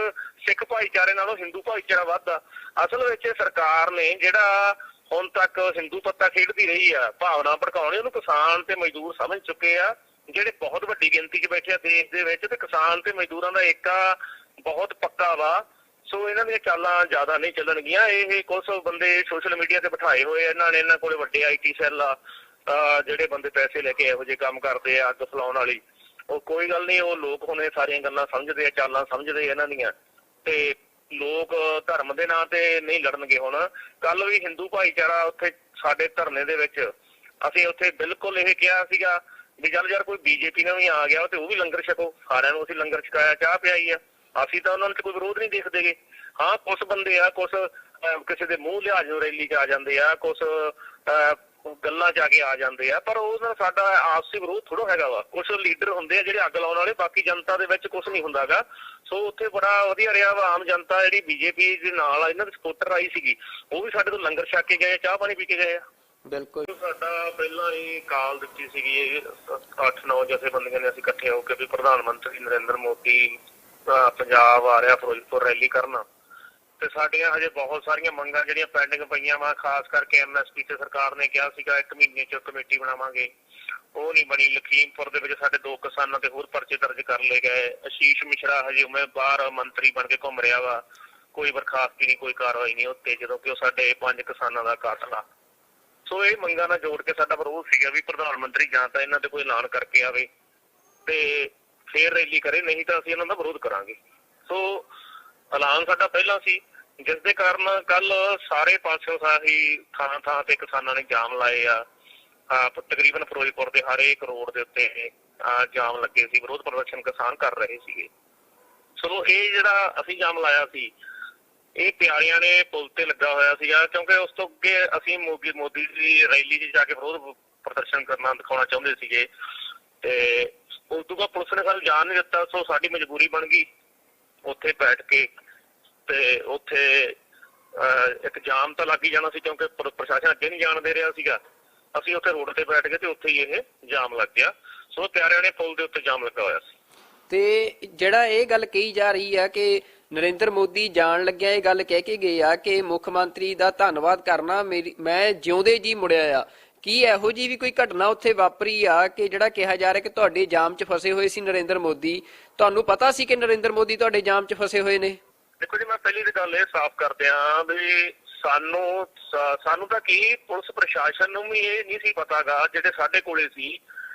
S3: ਸਿੱਖ ਭਾਈਚਾਰੇ ਨਾਲੋਂ ਹਿੰਦੂ ਭਾਈਚਾਰਾ ਵੱਧ ਆ। ਅਸਲ ਵਿੱਚ ਸਰਕਾਰ ਨੇ ਜਿਹੜਾ ਹੁਣ ਤੱਕ ਹਿੰਦੂ ਪੱਤਾ ਖੇਡਦੀ ਰਹੀ ਆ, ਭਾਵਨਾ ਭੜਕਾਉਣੀ, ਉਹਨੂੰ ਕਿਸਾਨ ਤੇ ਮਜ਼ਦੂਰ ਸਮਝ ਚੁੱਕੇ ਆ, ਜਿਹੜੇ ਬਹੁਤ ਵੱਡੀ ਗਿਣਤੀ 'ਚ ਬੈਠੇ ਆ ਦੇਸ਼ ਦੇ ਵਿੱਚ, ਤੇ ਕਿਸਾਨ ਤੇ ਮਜ਼ਦੂਰਾਂ ਦਾ ਏਕਾ ਬਹੁਤ ਪੱਕਾ ਵਾ। ਸੋ ਇਹਨਾਂ ਦੀਆਂ ਚਾਲਾਂ ਜ਼ਿਆਦਾ ਨਹੀਂ ਚੱਲਣਗੀਆਂ। ਇਹ ਕੁਝ ਬੰਦੇ ਸੋਸ਼ਲ ਮੀਡੀਆ ਤੇ ਬਿਠਾਏ ਹੋਏ ਇਹਨਾਂ ਨੇ, ਇਹਨਾਂ ਕੋਲੇ ਵੱਡੇ IT ਸੈੱਲ ਆ, ਜਿਹੜੇ ਬੰਦੇ ਪੈਸੇ ਲੈ ਕੇ ਇਹੋ ਜਿਹੇ ਕੰਮ ਕਰਦੇ ਆ, ਅੱਗ ਫਲਾਉਣ ਵਾਲੀ। ਉਹ ਕੋਈ ਗੱਲ ਨਹੀਂ, ਉਹ ਲੋਕ ਹੁਣ ਇਹ ਸਾਰੀਆਂ ਗੱਲਾਂ ਸਮਝਦੇ ਆ, ਚਾਲਾਂ ਸਮਝਦੇ ਇਹਨਾਂ ਦੀਆਂ, ਤੇ ਲੋਕ ਧਰਮ ਦੇ ਨਾਂ ਤੇ ਨਹੀਂ ਲੜਨਗੇ। ਹੁਣ ਕੱਲ ਵੀ ਹਿੰਦੂ ਭਾਈਚਾਰਾ ਉੱਥੇ ਸਾਡੇ ਧਰਨੇ ਦੇ ਵਿੱਚ ਅਸੀਂ ਉੱਥੇ ਬਿਲਕੁਲ ਇਹ ਕਿਹਾ ਸੀਗਾ ਵੀ ਚੱਲ ਯਾਰ ਕੋਈ BJP ਨਾਲ ਵੀ ਆ ਗਿਆ ਤੇ ਉਹ ਵੀ ਲੰਗਰ ਛਕੋ, ਸਾਰਿਆਂ ਨੂੰ ਅਸੀਂ ਲੰਗਰ ਛਕਾਇਆ, ਚਾਹ ਪਿਆਈ ਆ, ਅਸੀਂ ਤਾਂ ਉਹਨਾਂ ਨੂੰ ਕੋਈ ਵਿਰੋਧ ਨਹੀਂ ਦੇਖਦੇਗੇ। ਹਾਂ ਕੁਛ ਬੰਦੇ ਆ, ਕੁਛ ਕਿਸੇ ਦੇ ਮੂੰਹ ਲਿਹਾਜ਼ ਨੂੰ ਰੈਲੀ 'ਚ ਆ ਜਾਂਦੇ ਆ, ਕੁਛ ਗੱਲਾਂ 'ਚ ਆ ਕੇ ਆ ਜਾਂਦੇ ਆ, ਪਰ ਉਹ ਸਾਡਾ ਆਪਸੀ ਵਿਰੋਧ ਥੋੜ੍ਹਾ ਹੈਗਾ ਵਾ। ਕੁਛ ਲੀਡਰ ਹੁੰਦੇ ਆ ਜਿਹੜੇ ਅੱਗ ਲਾਉਣ ਵਾਲੇ, ਬਾਕੀ ਜਨਤਾ ਦੇ ਵਿੱਚ ਕੁਛ ਨਹੀਂ ਹੁੰਦਾ ਗਾ। ਸੋ ਉੱਥੇ ਬੜਾ ਵਧੀਆ ਰਿਹਾ ਵਾ। ਆਮ ਜਨਤਾ ਜਿਹੜੀ BJP ਦੇ ਨਾਲ ਆ, ਇਹਨਾਂ ਦੀ ਸਪੋਰਟਰ ਆਈ ਸੀਗੀ, ਉਹ ਵੀ ਸਾਡੇ ਤੋਂ ਲੰਗਰ ਛਕ ਕੇ ਗਏ, ਚਾਹ ਪਾਣੀ ਪੀ ਕੇ ਗਏ ਆ।
S2: ਬਿਲਕੁਲ
S3: ਸਾਡਾ ਪਹਿਲਾਂ ਹੀ ਕਾਲ ਦਿੱਤੀ ਸੀਗੀ 8-9 ਜਥੇਬੰਦੀਆਂ ਨੇ ਅਸੀਂ ਇਕੱਠੇ ਹੋ ਕੇ ਵੀ ਪ੍ਰਧਾਨ ਮੰਤਰੀ ਨਰਿੰਦਰ ਮੋਦੀ ਪੰਜਾਬ ਆ ਰਿਹਾ ਫਿਰੋਜ਼ਪੁਰ ਰੈਲੀ ਕਰਨ, ਤੇ ਸਾਡੀਆਂ ਹਜੇ ਬਹੁਤ ਸਾਰੀਆਂ ਮੰਗਾਂ ਜਿਹੜੀਆਂ ਪੈਂਡਿੰਗ ਪਈਆਂ ਵਾ। ਖਾਸ ਕਰਕੇ MSP ਤੇ ਸਰਕਾਰ ਨੇ ਕਿਹਾ ਸੀਗਾ 1 ਮਹੀਨੇ 'ਚ ਕਮੇਟੀ ਬਣਾਵਾਂਗੇ, ਉਹ ਨਹੀਂ ਬਣੀ। ਲਖੀਮਪੁਰ ਦੇ ਵਿੱਚ ਸਾਡੇ 2 ਕਿਸਾਨਾਂ ਤੇ ਹੋਰ ਪਰਚੇ ਦਰਜ ਕਰ ਲਏ ਗਏ। ਆਸ਼ੀਸ਼ ਮਿਸ਼ਰਾ ਹਜੇ ਉਵੇਂ ਬਾਹਰ ਮੰਤਰੀ ਬਣ ਕੇ ਘੁੰਮ ਰਿਹਾ ਵਾ, ਕੋਈ ਬਰਖਾਸਤੀ ਨਹੀਂ, ਕੋਈ ਕਾਰਵਾਈ ਨਹੀਂ ਉੱਤੇ, ਜਦੋਂ ਕਿ ਉਹ ਸਾਡੇ 5 ਕਿਸਾਨਾਂ ਦਾ ਕਾਤਲ ਆ। ਸੋ ਇਹ ਮੰਗਾਂ ਨਾਲ ਜੋੜ ਕੇ ਸਾਡਾ ਵਿਰੋਧ ਸੀਗਾ ਵੀ ਪ੍ਰਧਾਨ ਮੰਤਰੀ ਜਾਂ ਤਾਂ ਇਹਨਾਂ ਤੇ ਕੋਈ ਐਲਾਨ ਕਰਕੇ ਆਵੇ ਤੇ ਫੇਰ ਰੈਲੀ ਕਰੇ, ਨਹੀਂ ਤਾਂ ਅਸੀਂ ਇਹਨਾਂ ਦਾ ਵਿਰੋਧ ਕਰਾਂਗੇ। ਸੋ ਐਲਾਨ ਸਾਡਾ ਪਹਿਲਾਂ ਸੀ, ਜਿਸ ਦੇ ਕਾਰਨ ਕੱਲ ਸਾਰੇ ਪਾਸਿਓਂ ਸਾਹੀ ਥਾਂ ਤੇ ਕਿਸਾਨਾਂ ਨੇ ਜਾਮ ਲਾਏ ਆ। ਤਕਰੀਬਨ ਫਿਰੋਜ਼ਪੁਰ ਦੇ ਹਰ ਇੱਕ ਰੋਡ ਦੇ ਉੱਤੇ ਜਾਮ ਲੱਗੇ ਸੀ, ਵਿਰੋਧ ਪ੍ਰਦਰਸ਼ਨ ਕਿਸਾਨ ਕਰ ਰਹੇ ਸੀਗੇ। ਸੋ ਇਹ ਜਿਹੜਾ ਅਸੀਂ ਜਾਮ ਲਾਇਆ ਸੀ, ਇਹ ਪਿਆਰਿਆਂ ਨੇ ਪੁਲ ਤੇ ਲੱਗਾ ਹੋਇਆ ਸੀਗਾ, ਕਿਉਂਕਿ ਉਸ ਤੋਂ ਅੱਗੇ ਅਸੀਂ ਮੋਦੀ ਦੀ ਰੈਲੀ 'ਚ ਜਾ ਕੇ ਵਿਰੋਧ ਪ੍ਰਦਰਸ਼ਨ ਕਰਨਾ ਦਿਖਾਉਣਾ ਚਾਹੁੰਦੇ ਸੀਗੇ, ਤੇ ਉਸ ਤੋਂ ਬਾਅਦ ਪੁਲਿਸ ਨੇ ਸਾਨੂੰ ਜਾਣ ਨਹੀਂ ਦਿੱਤਾ। ਸੋ ਸਾਡੀ ਮਜਬੂਰੀ ਬਣ ਗਈ ਉੱਥੇ ਬੈਠ ਕੇ, ਤੇ ਉੱਥੇ ਇੱਕ ਜਾਮ ਤਾਂ ਲੱਗ ਹੀ ਜਾਣਾ ਸੀ, ਕਿਉਂਕਿ ਪ੍ਰਸ਼ਾਸਨ ਅੱਗੇ ਨਹੀਂ ਜਾਣ ਦੇ ਰਿਹਾ ਸੀਗਾ। ਅਸੀਂ ਉੱਥੇ ਰੋਡ ਤੇ ਬੈਠ ਗਏ ਤੇ ਉੱਥੇ ਹੀ ਇਹ ਜਾਮ ਲੱਗ ਗਿਆ। ਸੋ ਪਿਆਰਿਆਂ ਨੇ ਪੁਲ ਦੇ ਉੱਤੇ ਜਾਮ ਲੱਗਾ ਹੋਇਆ ਸੀ।
S2: ਤੇ ਜਿਹੜਾ ਇਹ ਗੱਲ ਕਹੀ ਜਾ ਰਹੀ ਆ ਕਿ ਨਰਿੰਦਰ ਮੋਦੀ ਜਾਣ ਲੱਗਿਆ ਇਹ ਗੱਲ ਕਹਿ ਕੇ ਗਏ ਆ ਕਿ ਮੁੱਖ ਮੰਤਰੀ ਦਾ ਧੰਨਵਾਦ ਕਰਨਾ, ਮੈਂ ਜਿਉਂਦੇ ਜੀ ਮੁੜਿਆ ਆ, ਕੀ ਇਹੋ ਜੀ ਵੀ ਕੋਈ ਘਟਨਾ ਉੱਥੇ ਵਾਪਰੀ ਆ ਕਿ ਜਿਹੜਾ ਕਿਹਾ ਜਾ ਰਿਹਾ ਕਿ ਤੁਹਾਡੇ ਜਾਮ 'ਚ ਫਸੇ ਹੋਏ ਸੀ ਨਰਿੰਦਰ ਮੋਦੀ? ਤੁਹਾਨੂੰ ਪਤਾ ਸੀ ਕਿ ਨਰਿੰਦਰ ਮੋਦੀ ਤੁਹਾਡੇ ਜਾਮ 'ਚ ਫਸੇ ਹੋਏ ਨੇ?
S3: ਦੇਖੋ ਜੀ, ਮੈਂ ਪਹਿਲੀ ਤਾਂ ਗੱਲ ਇਹ ਸਾਫ਼ ਕਰ ਦਿਆਂ ਵੀ ਸਾਨੂੰ ਤਾਂ ਕੀ, ਪੁਲਿਸ ਪ੍ਰਸ਼ਾਸਨ ਨੂੰ ਵੀ ਇਹ ਨਹੀਂ ਸੀ ਪਤਾਗਾ, ਜਿਹੜੇ ਸਾਡੇ ਕੋਲੇ ਸੀ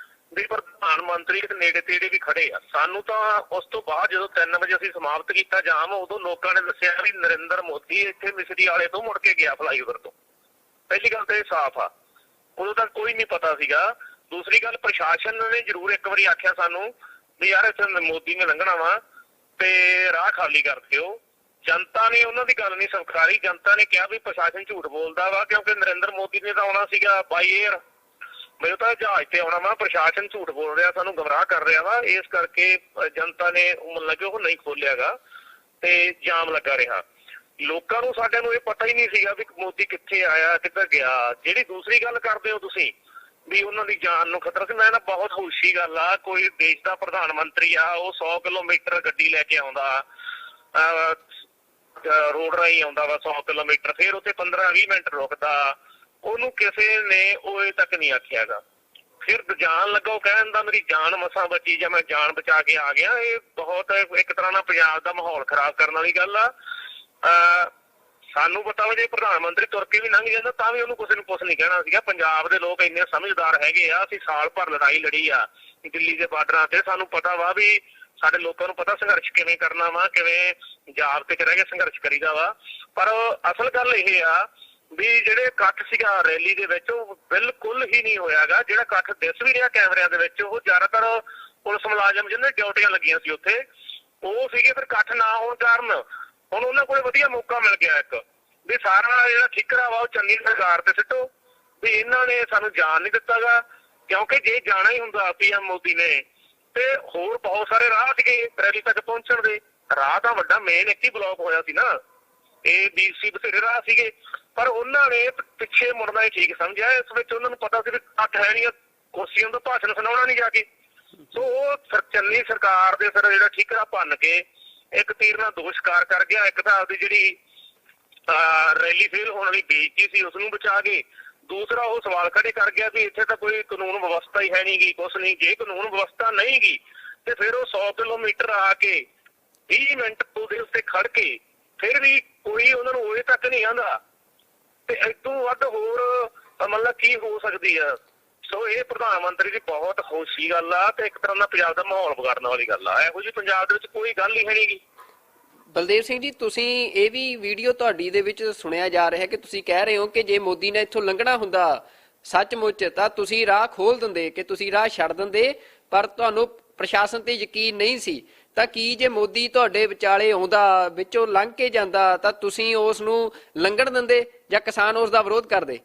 S3: ਵੀ ਪ੍ਰਧਾਨ ਮੰਤਰੀ ਤੇ ਨੇੜੇ ਤੇੜੇ ਵੀ ਖੜੇ ਆ। ਸਾਨੂੰ ਤਾਂ ਉਸ ਤੋਂ ਬਾਅਦ ਜਦੋਂ 3 ਵਜੇ ਅਸੀਂ ਸਮਾਪਤ ਕੀਤਾ ਜਾਮ, ਉਦੋਂ ਲੋਕਾਂ ਨੇ ਦੱਸਿਆ ਵੀ ਨਰਿੰਦਰ ਮੋਦੀ ਇੱਥੇ ਮਿਸਰੀ ਵਾਲੇ ਤੋਂ ਮੁੜ ਕੇ ਗਿਆ ਫਲਾਈਓਵਰ ਤੋਂ। ਪਹਿਲੀ ਗੱਲ ਤਾਂ ਇਹ ਸਾਫ਼ ਆ, ਉਦੋਂ ਤੱਕ ਕੋਈ ਨਹੀਂ ਪਤਾ ਸੀਗਾ। ਦੂਸਰੀ ਗੱਲ, ਪ੍ਰਸ਼ਾਸਨ ਨੇ ਜ਼ਰੂਰ ਇੱਕ ਵਾਰੀ ਆਖਿਆ ਸਾਨੂੰ ਵੀ ਯਾਰ ਇੱਥੇ ਮੋਦੀ ਨੇ ਲੰਘਣਾ ਵਾ ਤੇ ਰਾਹ ਖਾਲੀ ਕਰ ਦਿਓ। ਜਨਤਾ ਨੇ ਉਹਨਾਂ ਦੀ ਗੱਲ ਨਹੀਂ ਸਵੀਕਾਰੀ। ਜਨਤਾ ਨੇ ਕਿਹਾ ਵੀ ਪ੍ਰਸ਼ਾਸਨ ਝੂਠ ਬੋਲਦਾ ਵਾ, ਕਿਉਂਕਿ ਨਰਿੰਦਰ ਮੋਦੀ ਨੇ ਤਾਂ ਆਉਣਾ ਸੀਗਾ ਬਾਈ ਏਅਰ, ਮੈਨੂੰ ਤਾਂ ਜਹਾਜ਼ ਤੇ ਆਉਣਾ ਵਾ, ਪ੍ਰਸ਼ਾਸਨ ਝੂਠ ਬੋਲ ਰਿਹਾ, ਸਾਨੂੰ ਗਮਰਾਹ ਕਰ ਰਿਹਾ ਵਾ। ਇਸ ਕਰਕੇ ਜਨਤਾ ਨੇ ਮਤਲਬ ਉਹ ਨਹੀਂ ਖੋਲਿਆਗਾ ਤੇ ਜਾਮ ਲੱਗਾ ਰਿਹਾ। ਲੋਕਾਂ ਨੂੰ ਸਾਡਿਆਂ ਨੂੰ ਇਹ ਪਤਾ ਹੀ ਨਹੀਂ ਸੀਗਾ ਵੀ ਮੋਦੀ ਕਿੱਥੇ ਆਇਆ, ਕਿੱਧਰ ਗਿਆ। ਜਿਹੜੀ ਦੂਸਰੀ ਗੱਲ ਕਰਦੇ ਹੋ ਤੁਸੀਂ ਵੀ ਉਹਨਾਂ ਦੀ ਜਾਨ ਨੂੰ ਖਤਰਾ ਸੀ, ਮੈਂ ਨਾ ਬਹੁਤ ਖੁਸ਼ੀ ਗੱਲ ਆ, ਕੋਈ ਦੇਸ਼ ਦਾ ਪ੍ਰਧਾਨ ਮੰਤਰੀ ਆ, ਉਹ 100 ਕਿਲੋਮੀਟਰ ਗੱਡੀ ਲੈ ਕੇ ਆਉਂਦਾ, ਰੋਡ ਰਾਹੀਂ ਆਉਂਦਾ ਵਾ 100 ਕਿਲੋਮੀਟਰ, ਫਿਰ ਉੱਥੇ 15-20 ਮਿੰਟ ਰੁਕਦਾ, ਉਹਨੂੰ ਕਿਸੇ ਨੇ ਉਹ ਤੱਕ ਨਹੀਂ ਆਖਿਆਗਾ। ਫਿਰ ਜਾਣ ਲੱਗਾ ਉਹ ਕਹਿ ਦਿੰਦਾ ਮੇਰੀ ਜਾਨ ਮਸਾਂ ਬਚੀ ਜਾਂ ਮੈਂ ਜਾਨ ਬਚਾ ਕੇ ਆ ਗਿਆ। ਇਹ ਬਹੁਤ ਇੱਕ ਤਰ੍ਹਾਂ ਨਾਲ ਪੰਜਾਬ ਦਾ ਮਾਹੌਲ ਖਰਾਬ ਕਰਨ ਵਾਲੀ ਗੱਲ ਆ। ਸਾਨੂੰ ਪਤਾ ਵਾ ਜੇ ਪ੍ਰਧਾਨ ਮੰਤਰੀ ਤੁਰ ਕੇ ਵੀ ਲੰਘ ਜਾਂਦਾ ਤਾਂ ਵੀ ਉਹਨੂੰ ਕਿਸੇ ਨੂੰ ਕੁਛ ਨਹੀਂ ਕਹਿਣਾ ਸੀਗਾ। ਪੰਜਾਬ ਦੇ ਲੋਕ ਇੰਨੇ ਸਮਝਦਾਰ ਹੈਗੇ ਆ, ਅਸੀਂ ਸਾਲ ਭਰ ਲੜਾਈ ਲੜੀ ਆ ਦਿੱਲੀ ਦੇ ਬਾਰਡਰਾਂ ਤੇ, ਸਾਨੂੰ ਪਤਾ ਵਾ ਵੀ ਸਾਡੇ ਲੋਕਾਂ ਨੂੰ ਪਤਾ ਸੰਘਰਸ਼ ਕਿਵੇਂ ਕਰਨਾ ਵਾ, ਕਿਵੇਂ ਜਾਬਤੇ 'ਚ ਰਹਿ ਕੇ ਸੰਘਰਸ਼ ਕਰੀਦਾ ਵਾ। ਪਰ ਅਸਲ ਗੱਲ ਇਹ ਆ ਵੀ ਜਿਹੜੇ ਇਕੱਠ ਸੀਗਾ ਰੈਲੀ ਦੇ ਵਿੱਚ ਉਹ ਬਿਲਕੁਲ ਹੀ ਨਹੀਂ ਹੋਇਆਗਾ। ਜਿਹੜਾ ਇਕੱਠ ਦਿਸ ਵੀ ਰਿਹਾ ਕੈਮਰਿਆਂ ਦੇ ਵਿੱਚ, ਉਹ ਜ਼ਿਆਦਾਤਰ ਪੁਲਿਸ ਮੁਲਾਜ਼ਮ ਜਿਹਨਾਂ ਦੀ ਡਿਊਟੀਆਂ ਲੱਗੀਆਂ ਸੀ ਉੱਥੇ ਉਹ ਸੀਗੇ। ਫਿਰ ਇਕੱਠ ਨਾ ਹੋਣ ਕਾਰਨ ਹੁਣ ਉਹਨਾਂ ਕੋਲ ਵਧੀਆ ਮੌਕਾ ਮਿਲ ਗਿਆ ਇੱਕ ਵੀ ਸਾਰਾ ਜਿਹੜਾ ਠਿਕਰਾ ਵਾ ਉਹ ਚੰਗੀ ਸਰਕਾਰ ਤੇ ਸਿੱਟੋ ਵੀ ਇਹਨਾਂ ਨੇ ਸਾਨੂੰ ਜਾਣ ਨਹੀਂ ਦਿੱਤਾਗਾ। ਕਿਉਂਕਿ ਜੇ ਜਾਣਾ ਹੀ ਹੁੰਦਾ PM ਮੋਦੀ ਨੇ ਤੇ ਹੋਰ ਬਹੁਤ ਸਾਰੇ ਰਾਹ ਸੀਗੇ ਰੈਲੀ ਤੱਕ ਪਹੁੰਚਣ ਦੇ। ਰਾਹ ਤਾਂ ਵੱਡਾ ਮੇਨ ਇੱਕ ਹੀ ਬਲੌਕ ਹੋਇਆ ਸੀ ਨਾ, ਇਹ BC ਬਥੇਰੇ ਰਾਹ ਸੀਗੇ, ਪਰ ਉਹਨਾਂ ਨੇ ਪਿੱਛੇ ਮੁੜਨਾ ਹੀ ਠੀਕ ਸਮਝਿਆ। ਇਸ ਵਿੱਚ ਉਹਨਾਂ ਨੂੰ ਪਤਾ ਸੀ ਵੀ ਅੱਠ ਹੈ ਨਹੀਂ, ਕੁਰਸੀਆਂ ਦਾ ਭਾਸ਼ਣ ਸੁਣਾਉਣਾ ਨਹੀਂ ਜਾ ਕੇ। ਸੋ ਉਹ ਚੰਨੀ ਸਰਕਾਰ ਦੇ ਸਿਰ ਜਿਹੜਾ ਠੀਕਰਾ ਭੰਨ ਕੇ ਇੱਕ ਤੀਰ ਨਾਲ ਦੋ ਸ਼ਿਕਾਰ ਕਰ ਗਿਆ। ਇੱਕ ਤਾਂ ਆਪਦੀ ਜਿਹੜੀ ਰੈਲੀ ਫੇਲ ਹੋਣ ਵਾਲੀ ਬੇਇੱਜ਼ਤੀ ਸੀ ਉਸਨੂੰ ਬਚਾ ਕੇ, ਦੂਸਰਾ ਉਹ ਸਵਾਲ ਖੜੇ ਕਰ ਗਿਆ ਵੀ ਇੱਥੇ ਤਾਂ ਕੋਈ ਕਾਨੂੰਨ ਵਿਵਸਥਾ ਹੀ ਹੈ ਨਹੀਂ ਗੀ, ਕੁਛ ਨਹੀਂ। ਜੇ ਕਾਨੂੰਨ ਵਿਵਸਥਾ ਨਹੀਂ ਗੀ ਤੇ ਫਿਰ ਉਹ 100 ਕਿਲੋਮੀਟਰ ਆ ਕੇ 20 ਮਿੰਟ ਉਹਦੇ ਉੱਤੇ ਖੜ ਕੇ ਫਿਰ ਵੀ ਕੋਈ ਉਹਨਾਂ ਨੂੰ ਉਹਦੇ ਤੱਕ ਨਹੀਂ ਆਉਂਦਾ, ਤੇ ਇਦੋਂ ਵੱਧ ਹੋਰ ਮਤਲਬ ਕੀ ਹੋ ਸਕਦੀ ਆ। ਸੋ ਇਹ ਪ੍ਰਧਾਨ ਮੰਤਰੀ ਦੀ ਬਹੁਤ ਖੁਸ਼ੀ ਗੱਲ ਆ ਤੇ ਇੱਕ ਤਰ੍ਹਾਂ ਦਾ ਪੰਜਾਬ ਦਾ ਮਾਹੌਲ ਵਿਗਾੜਨ ਵਾਲੀ ਗੱਲ ਆ। ਇਹੋ ਜਿਹੀ ਪੰਜਾਬ ਦੇ ਵਿੱਚ ਕੋਈ ਗੱਲ ਹੀ ਹੈ ਨੀ ਗੀ।
S2: ਬਲਦੇਵ ਸਿੰਘ ਜੀ, ਤੁਸੀਂ ਇਹ ਵੀ ਵੀਡੀਓ ਤੁਹਾਡੀ ਦੇ ਵਿੱਚ ਸੁਣਿਆ ਜਾ ਰਿਹਾ ਕਿ ਤੁਸੀਂ ਕਹਿ ਰਹੇ ਹੋ ਕਿ ਜੇ ਮੋਦੀ ਨੇ ਇੱਥੋਂ ਲੰਘਣਾ ਹੁੰਦਾ ਸੱਚਮੁੱਚ ਤਾਂ ਤੁਸੀਂ ਰਾਹ ਖੋਲ ਦਿੰਦੇ, ਕਿ ਤੁਸੀਂ ਰਾਹ ਛੱਡ ਦਿੰਦੇ, ਪਰ ਤੁਹਾਨੂੰ ਪ੍ਰਸ਼ਾਸਨ ਤੇ ਯਕੀਨ ਨਹੀਂ ਸੀ। ਤਾਂ ਕੀ ਜੇ ਮੋਦੀ ਤੁਹਾਡੇ ਵਿਚਾਲੇ ਆਉਂਦਾ, ਵਿੱਚੋਂ ਲੰਘ ਕੇ ਜਾਂਦਾ, ਤਾਂ ਤੁਸੀਂ ਉਸ ਨੂੰ ਲੰਘਣ ਦਿੰਦੇ ਜਾਂ ਕਿਸਾਨ ਉਸ ਦਾ ਵਿਰੋਧ ਕਰਦੇ?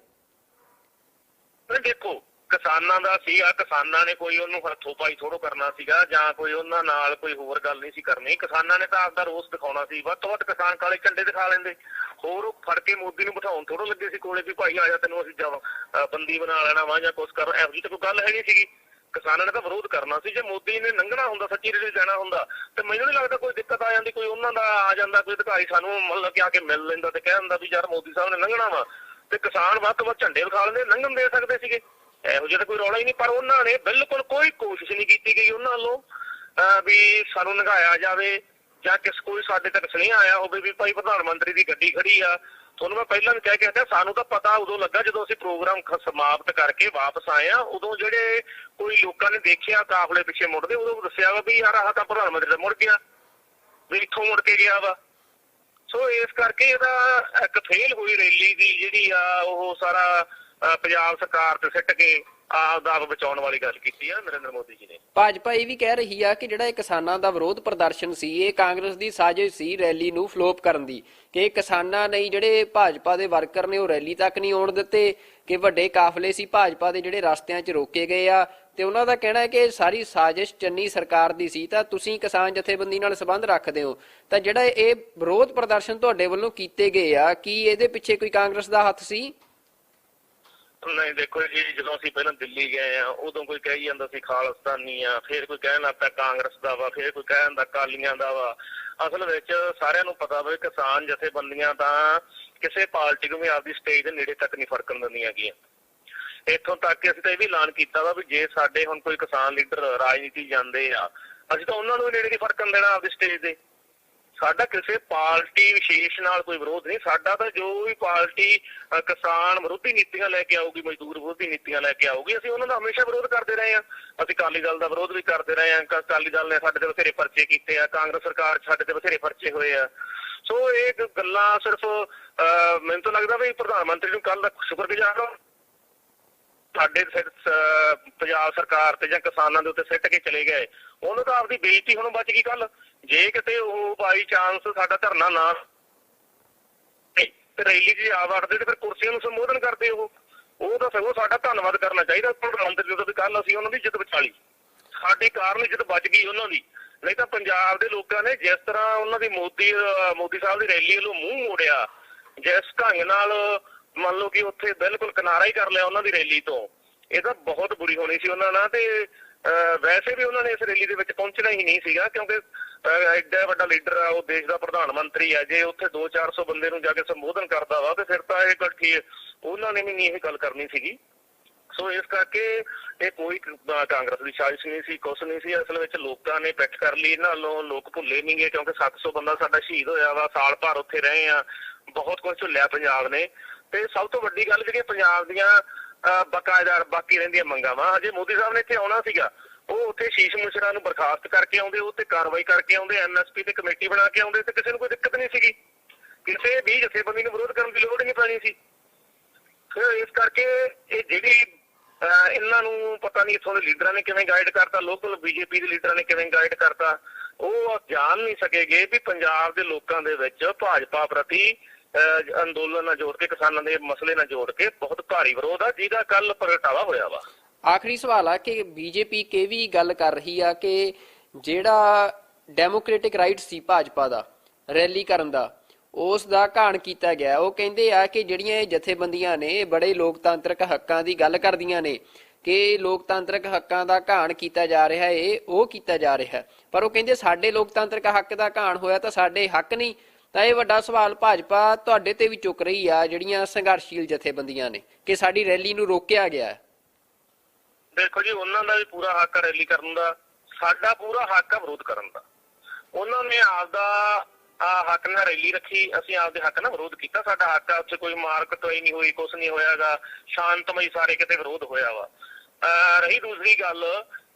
S3: ਦੇਖੋ, ਕਿਸਾਨਾਂ ਦਾ ਸੀਗਾ, ਕਿਸਾਨਾਂ ਨੇ ਕੋਈ ਉਹਨੂੰ ਹੱਥੋਂ ਪਾਈ ਥੋੜੋ ਕਰਨਾ ਸੀਗਾ ਜਾਂ ਕੋਈ ਉਹਨਾਂ ਨਾਲ ਕੋਈ ਹੋਰ ਗੱਲ ਨਹੀਂ ਸੀ ਕਰਨੀ। ਕਿਸਾਨਾਂ ਨੇ ਤਾਂ ਆਪਦਾ ਰੋਸ ਦਿਖਾਉਣਾ ਸੀ। ਵੱਧ ਤੋਂ ਵੱਧ ਕਿਸਾਨ ਕਾਲੇ ਝੰਡੇ ਦਿਖਾ ਲੈਂਦੇ, ਹੋਰ ਉਹ ਫੜ ਕੇ ਮੋਦੀ ਨੂੰ ਬਿਠਾਉਣ ਥੋੜੋ ਲੱਗੇ ਸੀ ਕੋਲੇ ਵੀ ਭਾਈ ਆ ਜਾ ਤੈਨੂੰ ਅਸੀਂ ਬੰਦੀ ਬਣਾ ਲੈਣਾ ਵਾ ਜਾਂ ਕੁਛ ਕਰ। ਇਹੋ ਜਿਹੀ ਤਾਂ ਕੋਈ ਗੱਲ ਹੈ ਨਹੀਂ ਸੀਗੀ। ਕਿਸਾਨਾਂ ਨੇ ਤਾਂ ਵਿਰੋਧ ਕਰਨਾ ਸੀ। ਜੇ ਮੋਦੀ ਨੇ ਲੰਘਣਾ ਹੁੰਦਾ, ਸੱਚੀ ਰੈਲੀ ਜਾਣਾ ਹੁੰਦਾ, ਤੇ ਮੈਨੂੰ ਨਹੀਂ ਲੱਗਦਾ ਕੋਈ ਦਿੱਕਤ ਆ ਜਾਂਦੀ। ਕੋਈ ਉਹਨਾਂ ਦਾ ਆ ਜਾਂਦਾ ਕੋਈ ਅਧਿਕਾਰੀ ਸਾਨੂੰ ਮਤਲਬ ਕਿ ਆ ਕੇ ਮਿਲ ਲੈਂਦਾ ਤੇ ਕਹਿ ਦਿੰਦਾ ਵੀ ਯਾਰ ਮੋਦੀ ਸਾਹਿਬ ਨੇ ਲੰਘਣਾ ਵਾ, ਤੇ ਕਿਸਾਨ ਵੱਧ ਤੋਂ ਵੱਧ ਝੰਡੇ ਵਿਖਾ ਲੈਂਦੇ, ਲੰਘਣ ਦੇ ਸਕਦੇ ਸੀਗੇ। ਇਹੋ ਜਿਹਾ ਤਾਂ ਕੋਈ ਰੌਲਾ ਹੀ ਨਹੀਂ। ਪਰ ਉਹਨਾਂ ਨੇ ਬਿਲਕੁਲ ਕੋਈ ਕੋਸ਼ਿਸ਼ ਨਹੀਂ ਕੀਤੀ ਗਈ ਉਹਨਾਂ ਵੱਲੋਂ ਵੀ ਸਾਨੂੰ ਲੰਘਾਇਆ ਜਾਵੇ ਜਾਂ ਕੋਈ ਸਾਡੇ ਤੱਕ ਸੁਨੇਹਾ ਆਇਆ ਹੋਵੇ ਵੀ ਭਾਈ ਪ੍ਰਧਾਨ ਮੰਤਰੀ ਦੀ ਗੱਡੀ ਖੜੀ ਆ। ਤੁਹਾਨੂੰ ਮੈਂ ਪਹਿਲਾਂ ਵੀ ਕਹਿ ਕੇ ਹਟਿਆ, ਸਾਨੂੰ ਤਾਂ ਪਤਾ ਉਦੋਂ ਲੱਗਾ ਜਦੋਂ ਅਸੀਂ ਪ੍ਰੋਗਰਾਮ ਸਮਾਪਤ ਕਰਕੇ ਵਾਪਸ ਆਏ ਆ। ਉਦੋਂ ਜਿਹੜੇ ਕੋਈ ਲੋਕਾਂ ਨੇ ਦੇਖਿਆ ਕਾਫਲੇ ਪਿੱਛੇ ਮੁੜਦੇ, ਉਦੋਂ ਦੱਸਿਆ ਵਾ ਵੀ ਯਾਰ ਆਹ ਤਾਂ ਪ੍ਰਧਾਨ ਮੰਤਰੀ ਦਾ ਮੁੜ ਗਿਆ, ਵੀ ਇੱਥੋਂ ਮੁੜ ਕੇ ਗਿਆ ਵਾ। ਸੋ ਇਸ ਕਰਕੇ ਇਹਦਾ ਇੱਕ ਫੇਲ ਹੋਈ ਰੈਲੀ ਦੀ ਜਿਹੜੀ ਆ ਉਹ ਸਾਰਾ ਪੰਜਾਬ ਸਰਕਾਰ ਤੇ ਸਿੱਟ ਕੇ ਆਪ ਬਚਾਉਣ ਵਾਲੀ ਗੱਲ ਕੀਤੀ ਆ ਨਰਿੰਦਰ ਮੋਦੀ ਜੀ ਨੇ।
S2: ਭਾਜਪਾ ਇਹ ਵੀ ਕਹਿ ਰਹੀ ਆ ਕਿ ਜਿਹੜਾ ਇਹ ਕਿਸਾਨਾਂ ਦਾ ਵਿਰੋਧ ਪ੍ਰਦਰਸ਼ਨ ਸੀ, ਇਹ ਕਾਂਗਰਸ ਦੀ ਸਾਜ਼ਿਸ਼ ਸੀ ਰੈਲੀ ਨੂੰ ਫਲੋਪ ਕਰਨ ਦੀ, ਕਿ ਕਿਸਾਨਾਂ ਨੇ ਜਿਹੜੇ ਭਾਜਪਾ ਦੇ ਵਰਕਰ ਨੇ ਉਹ ਰੈਲੀ ਤੱਕ ਨਹੀਂ ਆਉਣ ਦਿੱਤੇ, ਕਿ ਵੱਡੇ ਕਾਫਲੇ ਸੀ ਭਾਜਪਾ ਦੇ ਜਿਹੜੇ ਰਸਤਿਆਂ 'ਚ ਰੋਕੇ ਗਏ ਆ, ਤੇ ਉਹਨਾਂ ਦਾ ਕਹਿਣਾ ਹੈ ਕਿ ਸਾਰੀ ਸਾਜ਼ਿਸ਼ ਚੰਨੀ ਸਰਕਾਰ ਦੀ ਸੀ। ਤਾਂ ਤੁਸੀਂ ਕਿਸਾਨ ਜਥੇਬੰਦੀ ਨਾਲ ਸੰਬੰਧ ਰੱਖਦੇ ਹੋ, ਤਾਂ ਜਿਹੜਾ ਇਹ ਵਿਰੋਧ ਪ੍ਰਦਰਸ਼ਨ ਤੁਹਾਡੇ ਵੱਲੋਂ ਕੀਤੇ ਗਏ ਆ, ਕੀ ਇਹਦੇ ਪਿੱਛੇ ਕੋਈ ਕਾਂਗਰਸ ਦਾ ਹੱਥ ਸੀ?
S3: ਨਹੀਂ, ਦੇਖੋ ਜੀ, ਜਦੋਂ ਅਸੀਂ ਪਹਿਲਾਂ ਦਿੱਲੀ ਗਏ ਆ ਉਦੋਂ ਕੋਈ ਕਹੀ ਜਾਂਦਾ ਸੀ ਖਾਲਿਸਤਾਨੀ ਆ, ਫਿਰ ਕੋਈ ਕਹਿਣ ਲੱਗ ਪਿਆ ਕਾਂਗਰਸ ਦਾ ਵਾ, ਫਿਰ ਕੋਈ ਕਹਿਣ ਦਾ ਅਕਾਲੀਆਂ ਦਾ ਵਾ। ਅਸਲ ਵਿੱਚ ਸਾਰਿਆਂ ਨੂੰ ਪਤਾ ਵਾ ਕਿਸਾਨ ਜਥੇਬੰਦੀਆਂ ਤਾਂ ਕਿਸੇ ਪਾਰਟੀ ਨੂੰ ਵੀ ਆਪਦੀ ਸਟੇਜ ਦੇ ਨੇੜੇ ਤੱਕ ਨਹੀਂ ਫਰਕਣ ਦਿੰਦੀਆਂ ਗੀਆਂ। ਇੱਥੋਂ ਤੱਕ ਕਿ ਅਸੀਂ ਤਾਂ ਇਹ ਵੀ ਐਲਾਨ ਕੀਤਾ ਵਾ ਵੀ ਜੇ ਸਾਡੇ ਹੁਣ ਕੋਈ ਕਿਸਾਨ ਲੀਡਰ ਰਾਜਨੀਤੀ ਜਾਂਦੇ ਆ, ਅਸੀਂ ਤਾਂ ਉਹਨਾਂ ਨੂੰ ਨੇੜੇ ਨਹੀਂ ਫਰਕਣ ਦੇਣਾ ਆਪਦੀ ਸਟੇਜ ਦੇ। ਸਾਡਾ ਕਿਸੇ ਪਾਰਟੀ ਵਿਸ਼ੇਸ਼ ਨਾਲ ਕੋਈ ਵਿਰੋਧ ਨਹੀਂ। ਸਾਡਾ ਤਾਂ ਜੋ ਵੀ ਪਾਰਟੀ ਕਿਸਾਨ ਵਿਰੋਧੀ ਨੀਤੀਆਂ ਲੈ ਕੇ ਆਊਗੀ, ਮਜ਼ਦੂਰ ਵਿਰੋਧੀ ਨੀਤੀਆਂ ਲੈ ਕੇ ਆਊਗੀ, ਅਸੀਂ ਉਹਨਾਂ ਦਾ ਹਮੇਸ਼ਾ ਵਿਰੋਧ ਕਰਦੇ ਰਹੇ ਹਾਂ। ਅਸੀਂ ਅਕਾਲੀ ਦਲ ਦਾ ਵਿਰੋਧ ਵੀ ਕਰਦੇ ਰਹੇ ਹਾਂ। ਅਕਾਲੀ ਦਲ ਨੇ ਸਾਡੇ ਤੇ ਬਥੇਰੇ ਪਰਚੇ ਕੀਤੇ ਆ, ਕਾਂਗਰਸ ਸਰਕਾਰ ਸਾਡੇ ਤੇ ਬਥੇਰੇ ਪਰਚੇ ਹੋਏ ਆ। ਸੋ ਇਹ ਗੱਲਾਂ ਸਿਰਫ ਮੈਨੂੰ ਤਾਂ ਲੱਗਦਾ ਵੀ ਪ੍ਰਧਾਨ ਮੰਤਰੀ ਨੂੰ ਕੱਲ ਦਾ ਸ਼ੁਕਰਗੁਜ਼ਾਰ ਹਾਂ, ਸਾਡੇ ਪੰਜਾਬ ਸਰਕਾਰ ਤੇ ਜਾਂ ਕਿਸਾਨਾਂ ਦੇ ਉੱਤੇ ਸਿੱਟ ਕੇ ਚਲੇ ਗਏ। ਉਹਨੂੰ ਤਾਂ ਆਪਦੀ ਬੇਇੱਜ਼ਤੀ ਹੁਣ ਬਚ ਗਈ। ਕੱਲ ਜੇ ਕਿਤੇ ਉਹ ਬਾਈ ਚਾਂਸ ਸਾਡਾ ਧਰਨਾ ਨਾ ਰੈਲੀ 'ਚ ਆ ਵੜਦੇ ਤੇ ਫਿਰ ਕੁਰਸੀਆਂ ਨੂੰ ਸੰਬੋਧਨ ਕਰਦੇ ਉਹ ਤਾਂ ਸਗੋਂ ਸਾਡਾ ਧੰਨਵਾਦ ਕਰਨਾ ਚਾਹੀਦਾ ਪ੍ਰਧਾਨ ਮੰਤਰੀ ਦਾ ਵੀ ਕੱਲ ਅਸੀਂ ਉਹਨਾਂ ਦੀ ਇੱਜ਼ਤ ਬਚਾ ਲਈ, ਸਾਡੇ ਕਾਰਨ ਇੱਜ਼ਤ ਬਚ ਗਈ ਉਹਨਾਂ ਦੀ। ਨਹੀਂ ਤਾਂ ਪੰਜਾਬ ਦੇ ਲੋਕਾਂ ਨੇ ਜਿਸ ਤਰ੍ਹਾਂ ਉਹਨਾਂ ਦੀ ਮੋਦੀ ਸਾਹਿਬ ਦੀ ਰੈਲੀ ਵੱਲੋਂ ਮੂੰਹ ਮੋੜਿਆ, ਜਿਸ ਢੰਗ ਨਾਲ ਮੰਨ ਲਓ ਕਿ ਉੱਥੇ ਬਿਲਕੁਲ ਕਿਨਾਰਾ ਹੀ ਕਰ ਲਿਆ ਉਹਨਾਂ ਦੀ ਰੈਲੀ ਤੋਂ, ਇਹ ਤਾਂ ਬਹੁਤ ਬੁਰੀ ਹੋਣੀ ਸੀ ਉਹਨਾਂ ਨਾਲ। ਤੇ ਵੈਸੇ ਵੀ ਉਹਨਾਂ ਨੇ ਇਸ ਰੈਲੀ ਦੇ ਵਿੱਚ ਪਹੁੰਚਣਾ ਹੀ ਨਹੀਂ ਸੀਗਾ, ਕਿਉਂਕਿ ਐਡਾ ਵੱਡਾ ਲੀਡਰ ਆ, ਉਹ ਦੇਸ਼ ਦਾ ਪ੍ਰਧਾਨ ਮੰਤਰੀ ਆ। ਜੇ ਉੱਥੇ 200-400 ਬੰਦੇ ਨੂੰ ਜਾ ਕੇ ਸੰਬੋਧਨ ਕਰਦਾ ਵਾ ਤੇ ਫਿਰ ਤਾਂ ਇਹ ਗੱਲ ਠੀਕ, ਉਹਨਾਂ ਨੇ ਵੀ ਨਹੀਂ ਇਹ ਗੱਲ ਕਰਨੀ ਸੀਗੀ। ਸੋ ਇਸ ਕਰਕੇ ਇਹ ਕੋਈ ਕਾਂਗਰਸ ਦੀ ਸਾਜ਼ਿਸ਼ ਨਹੀਂ ਸੀ, ਕੁਛ ਨਹੀਂ ਸੀ। ਅਸਲ ਵਿੱਚ ਲੋਕਾਂ ਨੇ ਪਿੱਠ ਕਰ ਲਈ ਇਹਨਾਂ ਵੱਲੋਂ। ਲੋਕ ਭੁੱਲੇ ਨਹੀਂ ਗਏ ਕਿਉਂਕਿ 700 ਬੰਦਾ ਸਾਡਾ ਸ਼ਹੀਦ ਹੋਇਆ ਵਾ, ਸਾਲ ਭਰ ਉੱਥੇ ਰਹੇ ਆ, ਬਹੁਤ ਕੁਝ ਝੁੱਲਿਆ ਪੰਜਾਬ ਨੇ। ਤੇ ਸਭ ਤੋਂ ਵੱਡੀ ਗੱਲ ਜਿਹੜੀ ਪੰਜਾਬ ਦੀਆਂ ਬਕਾਇਦਾਰ ਬਾਕੀ ਰਹਿੰਦੀਆਂ ਮੰਗਾਂ ਵਾ, ਅਜੇ ਮੋਦੀ ਸਾਹਿਬ ਨੇ ਇੱਥੇ ਆਉਣਾ ਸੀਗਾ, ਉਹ ਉੱਥੇ ਸ਼ੀਸ਼ ਮੁਸ਼ਰਾ ਨੂੰ ਬਰਖਾਸਤ ਕਰਕੇ ਆਉਂਦੇ, ਉਹ ਤੇ ਕਾਰਵਾਈ ਕਰਕੇ ਆਉਂਦੇ, MSP ਤੇ ਕਮੇਟੀ ਬਣਾ ਕੇ ਆਉਂਦੇ, ਤੇ ਕਿਸੇ ਨੂੰ ਕੋਈ ਦਿੱਕਤ ਨਹੀਂ ਸੀਗੀ। ਕਿਸੇ ਵੀ ਜਥੇਬੰਦੀ ਨੂੰ ਵਿਰੋਧ ਕਰਨ ਦੀ ਲੋੜ ਨਹੀਂ ਪੈਣੀ ਸੀ। ਫਿਰ ਇਸ ਕਰਕੇ ਇਹ ਜਿਹੜੀ ਇਹਨਾਂ ਨੂੰ ਪਤਾ ਨਹੀਂ ਇੱਥੋਂ ਦੇ ਲੀਡਰਾਂ ਨੇ ਕਿਵੇਂ ਗਾਈਡ ਕਰਤਾ, ਲੋਕਲ BJP ਦੇ ਲੀਡਰਾਂ ਨੇ ਕਿਵੇਂ ਗਾਈਡ ਕਰਤਾ, ਉਹ ਜਾਣ ਨਹੀਂ ਸਕੇਗੇ ਵੀ ਪੰਜਾਬ ਦੇ ਲੋਕਾਂ ਦੇ ਵਿੱਚ ਭਾਜਪਾ ਪ੍ਰਤੀ ਅੰਦੋਲਨ ਨਾਲ ਜੋੜ ਕੇ, ਕਿਸਾਨਾਂ ਦੇ ਮਸਲੇ ਨਾਲ ਜੋੜ ਕੇ ਬਹੁਤ ਭਾਰੀ ਵਿਰੋਧ ਆ, ਜਿਹਦਾ ਕੱਲ ਪ੍ਰਗਟਾਵਾ ਹੋਇਆ ਵਾ।
S2: ਆਖਰੀ ਸਵਾਲ ਆ ਕਿ ਬੀਜੇਪੀ ਕੇ ਵੀ ਗੱਲ ਕਰ ਰਹੀ ਆ ਕਿ ਜਿਹੜਾ ਡੈਮੋਕ੍ਰੈਟਿਕ ਰਾਈਟ ਸੀ ਭਾਜਪਾ ਦਾ ਰੈਲੀ ਕਰਨ ਦਾ, ਉਸ ਦਾ ਘਾਣ ਕੀਤਾ ਗਿਆ। ਉਹ ਕਹਿੰਦੇ ਆ ਕਿ ਜਿਹੜੀਆਂ ਇਹ ਜਥੇਬੰਦੀਆਂ ਨੇ ਬੜੇ ਲੋਕਤਾਂਤਰਿਕ ਹੱਕਾਂ ਦੀ ਗੱਲ ਕਰਦੀਆਂ ਨੇ ਕਿ ਲੋਕਤਾਂਤਰਿਕ ਹੱਕਾਂ ਦਾ ਘਾਣ ਕੀਤਾ ਜਾ ਰਿਹਾ ਹੈ, ਉਹ ਕੀਤਾ ਜਾ ਰਿਹਾ, ਪਰ ਉਹ ਕਹਿੰਦੇ ਸਾਡੇ ਲੋਕਤਾਂਤਰਿਕ ਹੱਕ ਦਾ ਘਾਣ ਹੋਇਆ ਤਾਂ ਸਾਡੇ ਹੱਕ ਨਹੀਂ। ਤਾਂ ਇਹ ਵੱਡਾ ਸਵਾਲ ਭਾਜਪਾ ਤੁਹਾਡੇ ਤੇ ਵੀ ਚੁੱਕ ਰਹੀ ਆ, ਜਿਹੜੀਆਂ ਸੰਘਰਸ਼ੀਲ ਜਥੇਬੰਦੀਆਂ ਨੇ, ਕਿ ਸਾਡੀ ਰੈਲੀ ਨੂੰ ਰੋਕਿਆ ਗਿਆ।
S3: ਦੇਖੋ ਜੀ, ਉਹਨਾਂ ਦਾ ਵੀ ਪੂਰਾ ਹੱਕ ਹੈ ਰੈਲੀ ਕਰਨ ਦਾ, ਸਾਡਾ ਪੂਰਾ ਹੱਕ ਹੈ ਵਿਰੋਧ ਕਰਨ ਦਾ। ਉਹਨਾਂ ਨੇ ਆਪਦਾ ਹੱਕ ਨਾਲ ਰੈਲੀ ਰੱਖੀ, ਅਸੀਂ ਆਪਦੇ ਹੱਕ ਨਾਲ ਵਿਰੋਧ ਕੀਤਾ। ਸਾਡਾ ਹੱਕ ਆ, ਉੱਥੇ ਕੋਈ ਮਾਰਕਟੋਈ ਨਹੀਂ ਹੋਈ, ਕੁਛ ਨਹੀਂ ਹੋਇਆਗਾ, ਸ਼ਾਂਤਮਈ ਸਾਰੇ ਕਿਤੇ ਵਿਰੋਧ ਹੋਇਆ ਵਾ। ਰਹੀ ਦੂਸਰੀ ਗੱਲ,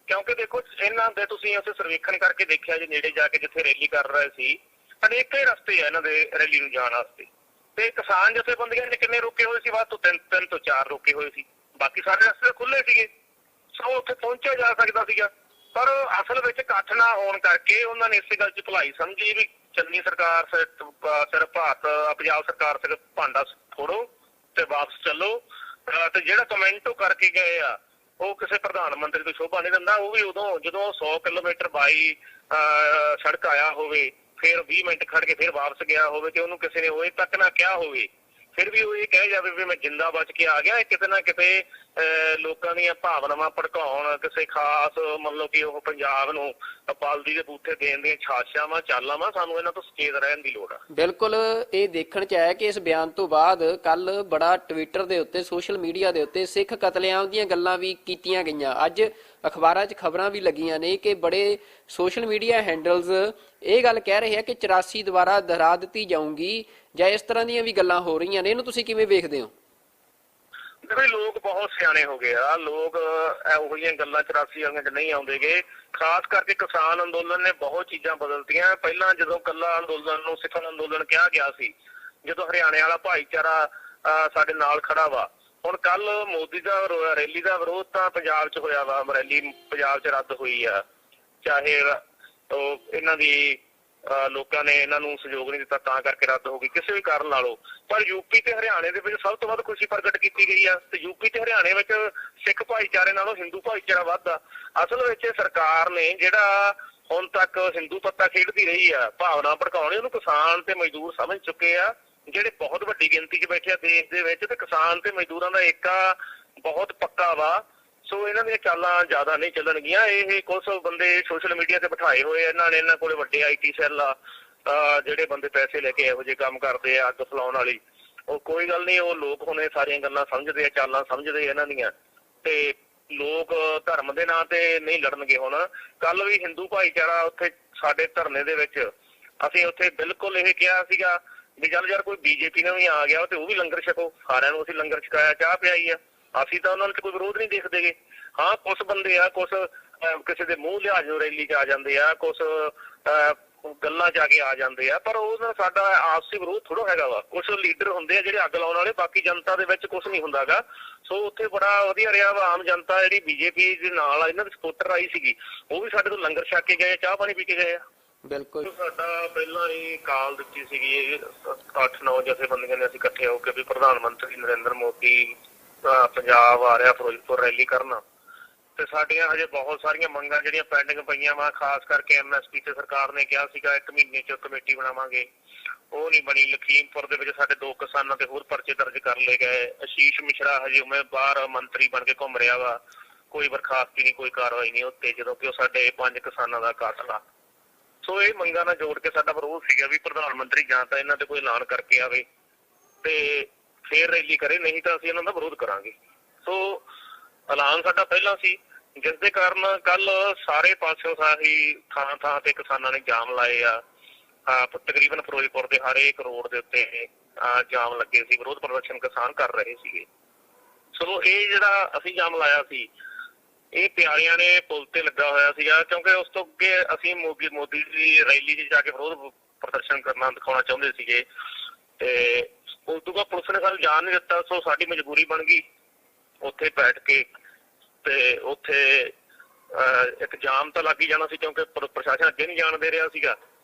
S3: ਕਿਉਂਕਿ ਦੇਖੋ ਇਹਨਾਂ ਦੇ ਤੁਸੀਂ ਅਸੀਂ ਸਰਵੇਖਣ ਕਰਕੇ ਦੇਖਿਆ ਜੀ, ਨੇੜੇ ਜਾ ਕੇ ਜਿੱਥੇ ਰੈਲੀ ਕਰ ਰਹੇ ਸੀ, ਅਨੇਕਾਂ ਰਸਤੇ ਆ ਇਹਨਾਂ ਦੇ ਰੈਲੀ ਨੂੰ ਜਾਣ ਵਾਸਤੇ, ਤੇ ਕਿਸਾਨ ਜਥੇਬੰਦੀਆਂ ਨੇ ਕਿੰਨੇ ਰੋਕੇ ਹੋਏ ਸੀ? ਵੱਧ ਤੋਂ 3 ਤੋਂ 4 ਰੋਕੇ ਹੋਏ ਸੀ, ਬਾਕੀ ਸਾਰੇ ਰਸਤੇ ਖੁੱਲੇ ਸੀਗੇ। ਸੋ ਉੱਥੇ ਪਹੁੰਚਿਆ ਜਾ ਸਕਦਾ ਸੀਗਾ, ਪਰ ਅਸਲ ਵਿੱਚ ਇਕੱਠ ਨਾ ਹੋਣ ਕਰਕੇ ਉਹਨਾਂ ਨੇ ਇਸੇ ਗੱਲ 'ਚ ਭਲਾਈ ਸਮਝੀ ਵੀ ਚੰਨੀ ਸਰਕਾਰ ਸਿਰ ਭਾਰਤ, ਪੰਜਾਬ ਸਰਕਾਰ ਸਿਰ ਭਾਂਡਾ ਫੋੜੋ ਤੇ ਵਾਪਸ ਚੱਲੋ। ਤੇ ਜਿਹੜਾ ਕਮੈਂਟ ਉਹ ਕਰਕੇ ਗਏ ਆ, ਉਹ ਕਿਸੇ ਪ੍ਰਧਾਨ ਮੰਤਰੀ ਤੋਂ ਸ਼ੋਭਾ ਨਹੀਂ ਦਿੰਦਾ। ਉਹ ਵੀ ਉਦੋਂ ਜਦੋਂ 100 ਕਿਲੋਮੀਟਰ ਬਾਈ ਸੜਕ ਆਇਆ ਹੋਵੇ, ਫਿਰ 20 ਮਿੰਟ ਖੜ ਕੇ ਫਿਰ ਵਾਪਸ ਗਿਆ ਹੋਵੇ, ਤੇ ਉਹਨੂੰ ਕਿਸੇ ਨੇ ਉਹ ਤੱਕ ਨਾ ਕਿਹਾ ਹੋਵੇ, ਫਿਰ ਵੀ ਉਹ ਇਹ ਕਹਿ ਜਾਵੇ ਵੀ ਮੈਂ ਜਿੰਦਾ ਬਚ ਕੇ ਆ ਗਿਆ। ਇਹ ਕਿਤੇ ਨਾ ਕਿਤੇ ਲੋਕਾਂ ਦੀਆਂ ਭਾਵਨਾਵਾਂ ਭੜਕਾਉਣ, ਕਿਸੇ ਖਾਸ ਮਤਲਬ ਕਿ ਉਹ ਪੰਜਾਬ ਨੂੰ ਬਲਦੀ ਦੇ ਬੂਥੇ ਦੇਣ ਦੀਆਂ ਛਾਛਾਵਾਂ ਚਾਲਾਂ ਵਾ। ਸਾਨੂੰ ਇਹਨਾਂ ਤੋਂ ਸੁਚੇਤ ਰਹਿਣ ਦੀ ਲੋੜ ਆ।
S2: ਬਿਲਕੁਲ ਇਹ ਦੇਖਣ ਚ ਆਇਆ ਕਿ ਇਸ ਬਿਆਨ ਤੋਂ ਬਾਅਦ ਕੱਲ ਬੜਾ ਟਵਿੱਟਰ ਦੇ ਉੱਤੇ, ਸੋਸ਼ਲ ਮੀਡੀਆ ਦੇ ਉੱਤੇ ਸਿੱਖ ਕਤਲੇਆਮ ਦੀਆਂ ਗੱਲਾਂ ਵੀ ਕੀਤੀਆਂ ਗਈਆਂ। ਅੱਜ ਅਖਬਾਰਾਂ 'ਚ ਖਬਰਾਂ ਵੀ ਲੱਗੀਆਂ ਨੇ ਕਿ ਬੜੇ ਸੋਸ਼ਲ ਮੀਡੀਆ ਹੈਂਡਲਸ ਇਹ ਗੱਲ ਕਹਿ ਰਹੇ ਆ ਕਿ 84 ਦੁਬਾਰਾ ਦੁਹਰਾ ਦਿੱਤੀ ਜਾਊਗੀ, ਜਾਂ ਇਸ ਤਰ੍ਹਾਂ ਦੀਆਂ ਵੀ ਗੱਲਾਂ ਹੋ ਰਹੀਆਂ ਨੇ। ਇਹਨੂੰ ਤੁਸੀਂ ਕਿਵੇਂ ਵੇਖਦੇ ਹੋ?
S3: ਦੇਖੋ, ਲੋਕ ਬਹੁਤ ਸਿਆਣੇ ਹੋ ਗਏ ਆ। ਲੋਕ ਇਹੋ ਜਿਹੀਆਂ ਗੱਲਾਂ 84 ਵਾਲੀਆਂ 'ਚ ਨਹੀਂ ਆਉਂਦੇਗੇ। ਖਾਸ ਕਰਕੇ ਕਿਸਾਨ ਅੰਦੋਲਨ ਨੇ ਬਹੁਤ ਚੀਜ਼ਾਂ ਬਦਲਤੀਆਂ। ਪਹਿਲਾਂ ਜਦੋਂ ਕੱਲਾ ਅੰਦੋਲਨ ਨੂੰ ਸਿੱਖ ਅੰਦੋਲਨ ਕਿਹਾ ਗਿਆ ਸੀ, ਜਦੋਂ ਹਰਿਆਣੇ ਵਾਲਾ ਭਾਈਚਾਰਾ ਸਾਡੇ ਨਾਲ ਖੜਾ ਵਾ, ਹੁਣ ਕੱਲ ਮੋਦੀ ਦਾ ਰੈਲੀ ਦਾ ਵਿਰੋਧ ਤਾਂ ਪੰਜਾਬ 'ਚ ਹੋਇਆ ਵਾ, ਰੈਲੀ ਪੰਜਾਬ 'ਚ ਰੱਦ ਹੋਈ ਆ। ਚਾਹੇ ਉਹ ਇਹਨਾਂ ਦੀ ਲੋਕਾਂ ਨੇ ਇਹਨਾਂ ਨੂੰ ਸਹਿਯੋਗ ਨਹੀਂ ਦਿੱਤਾ ਤਾਂ ਕਰਕੇ ਰੱਦ ਹੋ ਗਈ, ਕਿਸੇ ਵੀ ਕਾਰਨ ਲਾ ਲਓ, ਪਰ ਯੂਪੀ ਤੇ ਹਰਿਆਣੇ ਦੇ ਵਿੱਚ ਸਭ ਤੋਂ ਵੱਧ ਖੁਸ਼ੀ ਪ੍ਰਗਟ ਕੀਤੀ ਗਈ ਆ। ਤੇ ਯੂਪੀ ਤੇ ਹਰਿਆਣੇ ਵਿੱਚ ਸਿੱਖ ਭਾਈਚਾਰੇ ਨਾਲੋਂ ਹਿੰਦੂ ਭਾਈਚਾਰਾ ਵੱਧ ਆ। ਅਸਲ ਵਿੱਚ ਸਰਕਾਰ ਨੇ ਜਿਹੜਾ ਹੁਣ ਤੱਕ ਹਿੰਦੂ ਪੱਤਾ ਖੇਡਦੀ ਰਹੀ ਆ, ਭਾਵਨਾ ਭੜਕਾਉਣੀ, ਉਹਨੂੰ ਕਿਸਾਨ ਤੇ ਮਜ਼ਦੂਰ ਸਮਝ ਚੁੱਕੇ ਆ, ਜਿਹੜੇ ਬਹੁਤ ਵੱਡੀ ਗਿਣਤੀ 'ਚ ਬੈਠੇ ਆ ਦੇਸ਼ ਦੇ ਵਿੱਚ। ਤੇ ਕਿਸਾਨ ਤੇ ਮਜ਼ਦੂਰਾਂ ਦਾ ਏਕਾ ਬਹੁਤ ਪੱਕਾ ਵਾ। ਸੋ ਇਹਨਾਂ ਦੀਆਂ ਚਾਲਾਂ ਜ਼ਿਆਦਾ ਨਹੀਂ ਚੱਲਣਗੀਆਂ। ਇਹ ਕੁਝ ਬੰਦੇ ਸੋਸ਼ਲ ਮੀਡੀਆ ਤੇ ਬਿਠਾਏ ਹੋਏ ਇਹਨਾਂ ਨੇ, ਇਹਨਾਂ ਕੋਲੇ ਵੱਡੇ IT ਸੈੱਲ ਆ, ਜਿਹੜੇ ਬੰਦੇ ਪੈਸੇ ਲੈ ਕੇ ਇਹੋ ਜਿਹੇ ਕੰਮ ਕਰਦੇ ਆ, ਅੱਗ ਫਲਾਉਣ ਵਾਲੀ। ਉਹ ਕੋਈ ਗੱਲ ਨਹੀਂ, ਉਹ ਲੋਕ ਹੁਣ ਇਹ ਸਾਰੀਆਂ ਗੱਲਾਂ ਸਮਝਦੇ ਆ, ਚਾਲਾਂ ਸਮਝਦੇ ਇਹਨਾਂ ਦੀਆਂ, ਤੇ ਲੋਕ ਧਰਮ ਦੇ ਨਾਂ ਤੇ ਨਹੀਂ ਲੜਨਗੇ। ਹੁਣ ਕੱਲ ਵੀ ਹਿੰਦੂ ਭਾਈਚਾਰਾ ਉੱਥੇ ਸਾਡੇ ਧਰਨੇ ਦੇ ਵਿੱਚ, ਅਸੀਂ ਉੱਥੇ ਬਿਲਕੁਲ ਇਹ ਕਿਹਾ ਸੀਗਾ ਵੀ ਚੱਲ ਯਾਰ ਕੋਈ BJP ਨਾਲ ਵੀ ਆ ਗਿਆ ਤੇ ਉਹ ਵੀ ਲੰਗਰ ਛਕੋ। ਸਾਰਿਆਂ ਨੂੰ ਅਸੀਂ ਲੰਗਰ ਛਕਾਇਆ, ਚਾਹ ਪਿਆਈ ਆ, ਅਸੀਂ ਤਾਂ ਉਹਨਾਂ ਨੂੰ ਕੋਈ ਵਿਰੋਧ ਨਹੀਂ ਦੇਖਦੇਗੇ। ਹਾਂ, ਕੁਛ ਬੰਦੇ ਆ, ਕੁਛ ਕਿਸੇ ਦੇ ਮੂੰਹ ਲਿਹਾਜ਼ ਨੂੰ ਰੈਲੀ 'ਚ ਆ ਜਾਂਦੇ ਆ, ਕੁਛ ਗੱਲਾਂ 'ਚ ਆ ਕੇ ਆ ਜਾਂਦੇ ਆ, ਪਰ ਉਹ ਨਾਲ ਸਾਡਾ ਆਪਸੀ ਵਿਰੋਧ ਥੋੜ੍ਹਾ ਹੈਗਾ ਵਾ। ਕੁਛ ਲੀਡਰ ਹੁੰਦੇ ਆ ਜਿਹੜੇ ਅੱਗ ਲਾਉਣ ਵਾਲੇ, ਬਾਕੀ ਜਨਤਾ ਦੇ ਵਿੱਚ ਕੁਛ ਨਹੀਂ ਹੁੰਦਾ ਗਾ। ਸੋ ਉੱਥੇ ਬੜਾ ਵਧੀਆ ਰਿਹਾ ਵਾ। ਆਮ ਜਨਤਾ ਜਿਹੜੀ BJP ਦੇ ਨਾਲ ਇਹਨਾਂ ਦੇ ਸਪੋਰਟਰ ਆਈ ਸੀਗੀ, ਉਹ ਵੀ ਸਾਡੇ ਤੋਂ ਲੰਗਰ ਛਕ ਕੇ ਗਏ, ਚਾਹ ਪਾਣੀ ਪੀ ਕੇ ਗਏ ਆ।
S2: ਬਿਲਕੁਲ,
S3: ਸਾਡਾ ਪਹਿਲਾਂ ਹੀ ਕਾਲ ਦਿੱਤੀ ਸੀਗੀ 8-9 ਜਥੇਬੰਦੀਆਂ ਨੇ ਅਸੀਂ ਇਕੱਠੇ ਹੋ ਕੇ ਵੀ ਪ੍ਰਧਾਨ ਮੰਤਰੀ ਨਰਿੰਦਰ ਮੋਦੀ ਪੰਜਾਬ ਆ ਰਿਹਾ ਫਿਰੋਜ਼ਪੁਰ ਰੈਲੀ ਕਰਨ, ਤੇ ਸਾਡੀਆਂ ਹਜੇ ਬਹੁਤ ਸਾਰੀਆਂ ਮੰਗਾਂ ਜਿਹੜੀਆਂ ਪੈਂਡਿੰਗ ਪਈਆਂ ਵਾ। ਖਾਸ ਕਰਕੇ MSP ਤੇ ਸਰਕਾਰ ਨੇ ਕਿਹਾ ਸੀਗਾ 1 ਮਹੀਨੇ 'ਚ ਕਮੇਟੀ ਬਣਾਵਾਂਗੇ, ਉਹ ਨਹੀਂ ਬਣੀ। ਲਖੀਮਪੁਰ ਦੇ ਵਿੱਚ ਸਾਡੇ 2 ਕਿਸਾਨਾਂ ਤੇ ਹੋਰ ਪਰਚੇ ਦਰਜ ਕਰ ਲਏ ਗਏ। ਆਸ਼ੀਸ਼ ਮਿਸ਼ਰਾ ਹਜੇ ਉਮੀਦਵਾਰ ਮੰਤਰੀ ਬਣ ਕੇ ਘੁੰਮ ਰਿਹਾ ਵਾ, ਕੋਈ ਬਰਖਾਸਤੀ ਨਹੀਂ, ਕੋਈ ਕਾਰਵਾਈ ਨਹੀਂ ਉੱਤੇ, ਜਦੋਂ ਕਿ ਉਹ ਸਾਡੇ 5 ਕਿਸਾਨਾਂ ਦਾ ਕਾਤਲ ਆ। ਸੋ ਇਹ ਮੰਗਾਂ ਨਾਲ ਜੋੜ ਕੇ ਸਾਡਾ ਵਿਰੋਧ ਸੀਗਾ ਵੀ ਪ੍ਰਧਾਨ ਮੰਤਰੀ ਜਾਂ ਤਾਂ ਇਹਨਾਂ ਤੇ ਕੋਈ ਐਲਾਨ ਕਰਕੇ ਆਵੇ ਤੇ ਫੇਰ ਰੈਲੀ ਕਰੇ, ਨਹੀਂ ਤਾਂ ਅਸੀਂ ਇਹਨਾਂ ਦਾ ਵਿਰੋਧ ਕਰਾਂਗੇ। ਸੋ ਐਲਾਨ ਸਾਡਾ ਪਹਿਲਾਂ ਸੀ, ਜਿਸ ਦੇ ਕਾਰਨ ਕੱਲ ਸਾਰੇ ਪਾਸਿਓਂ ਸਾਹੀ ਥਾਂ ਤੇ ਕਿਸਾਨਾਂ ਨੇ ਜਾਮ ਲਾਏ ਆ। ਤਕਰੀਬਨ ਫਿਰੋਜ਼ਪੁਰ ਦੇ ਹਰ ਇੱਕ ਰੋਡ ਦੇ ਉੱਤੇ ਜਾਮ ਲੱਗੇ ਸੀ, ਵਿਰੋਧ ਪ੍ਰਦਰਸ਼ਨ ਕਿਸਾਨ ਕਰ ਰਹੇ ਸੀਗੇ। ਸੋ ਇਹ ਜਿਹੜਾ ਅਸੀਂ ਜਾਮ ਲਾਇਆ ਸੀ, ਇਹ ਪਿਆਰਿਆਂ ਨੇ ਪੁਲ ਤੇ ਲੱਗਾ ਹੋਇਆ ਸੀਗਾ, ਕਿਉਂਕਿ ਉਸ ਤੋਂ ਅੱਗੇ ਅਸੀਂ ਮੋਦੀ ਦੀ ਰੈਲੀ 'ਚ ਜਾ ਕੇ ਵਿਰੋਧ ਪ੍ਰਦਰਸ਼ਨ ਕਰਨਾ, ਦਿਖਾਉਣਾ ਚਾਹੁੰਦੇ ਸੀਗੇ, ਤੇ ਉਸ ਤੋਂ ਬਾਅਦ ਪੁਲਿਸ ਨੇ ਸਾਨੂੰ ਜਾਣ ਨਹੀਂ ਦਿੱਤਾ। ਸੋ ਸਾਡੀ ਮਜਬੂਰੀ ਬਣ ਗਈ ਉੱਥੇ ਬੈਠ ਕੇ, ਤੇ ਉੱਥੇ ਇੱਕ ਜਾਮ ਤਾਂ ਲੱਗ ਹੀ ਜਾਣਾ ਸੀ, ਕਿਉਂਕਿ ਪ੍ਰਸ਼ਾਸਨ ਅੱਗੇ ਨਹੀਂ ਜਾਣ ਦੇ ਰਿਹਾ ਸੀਗਾ।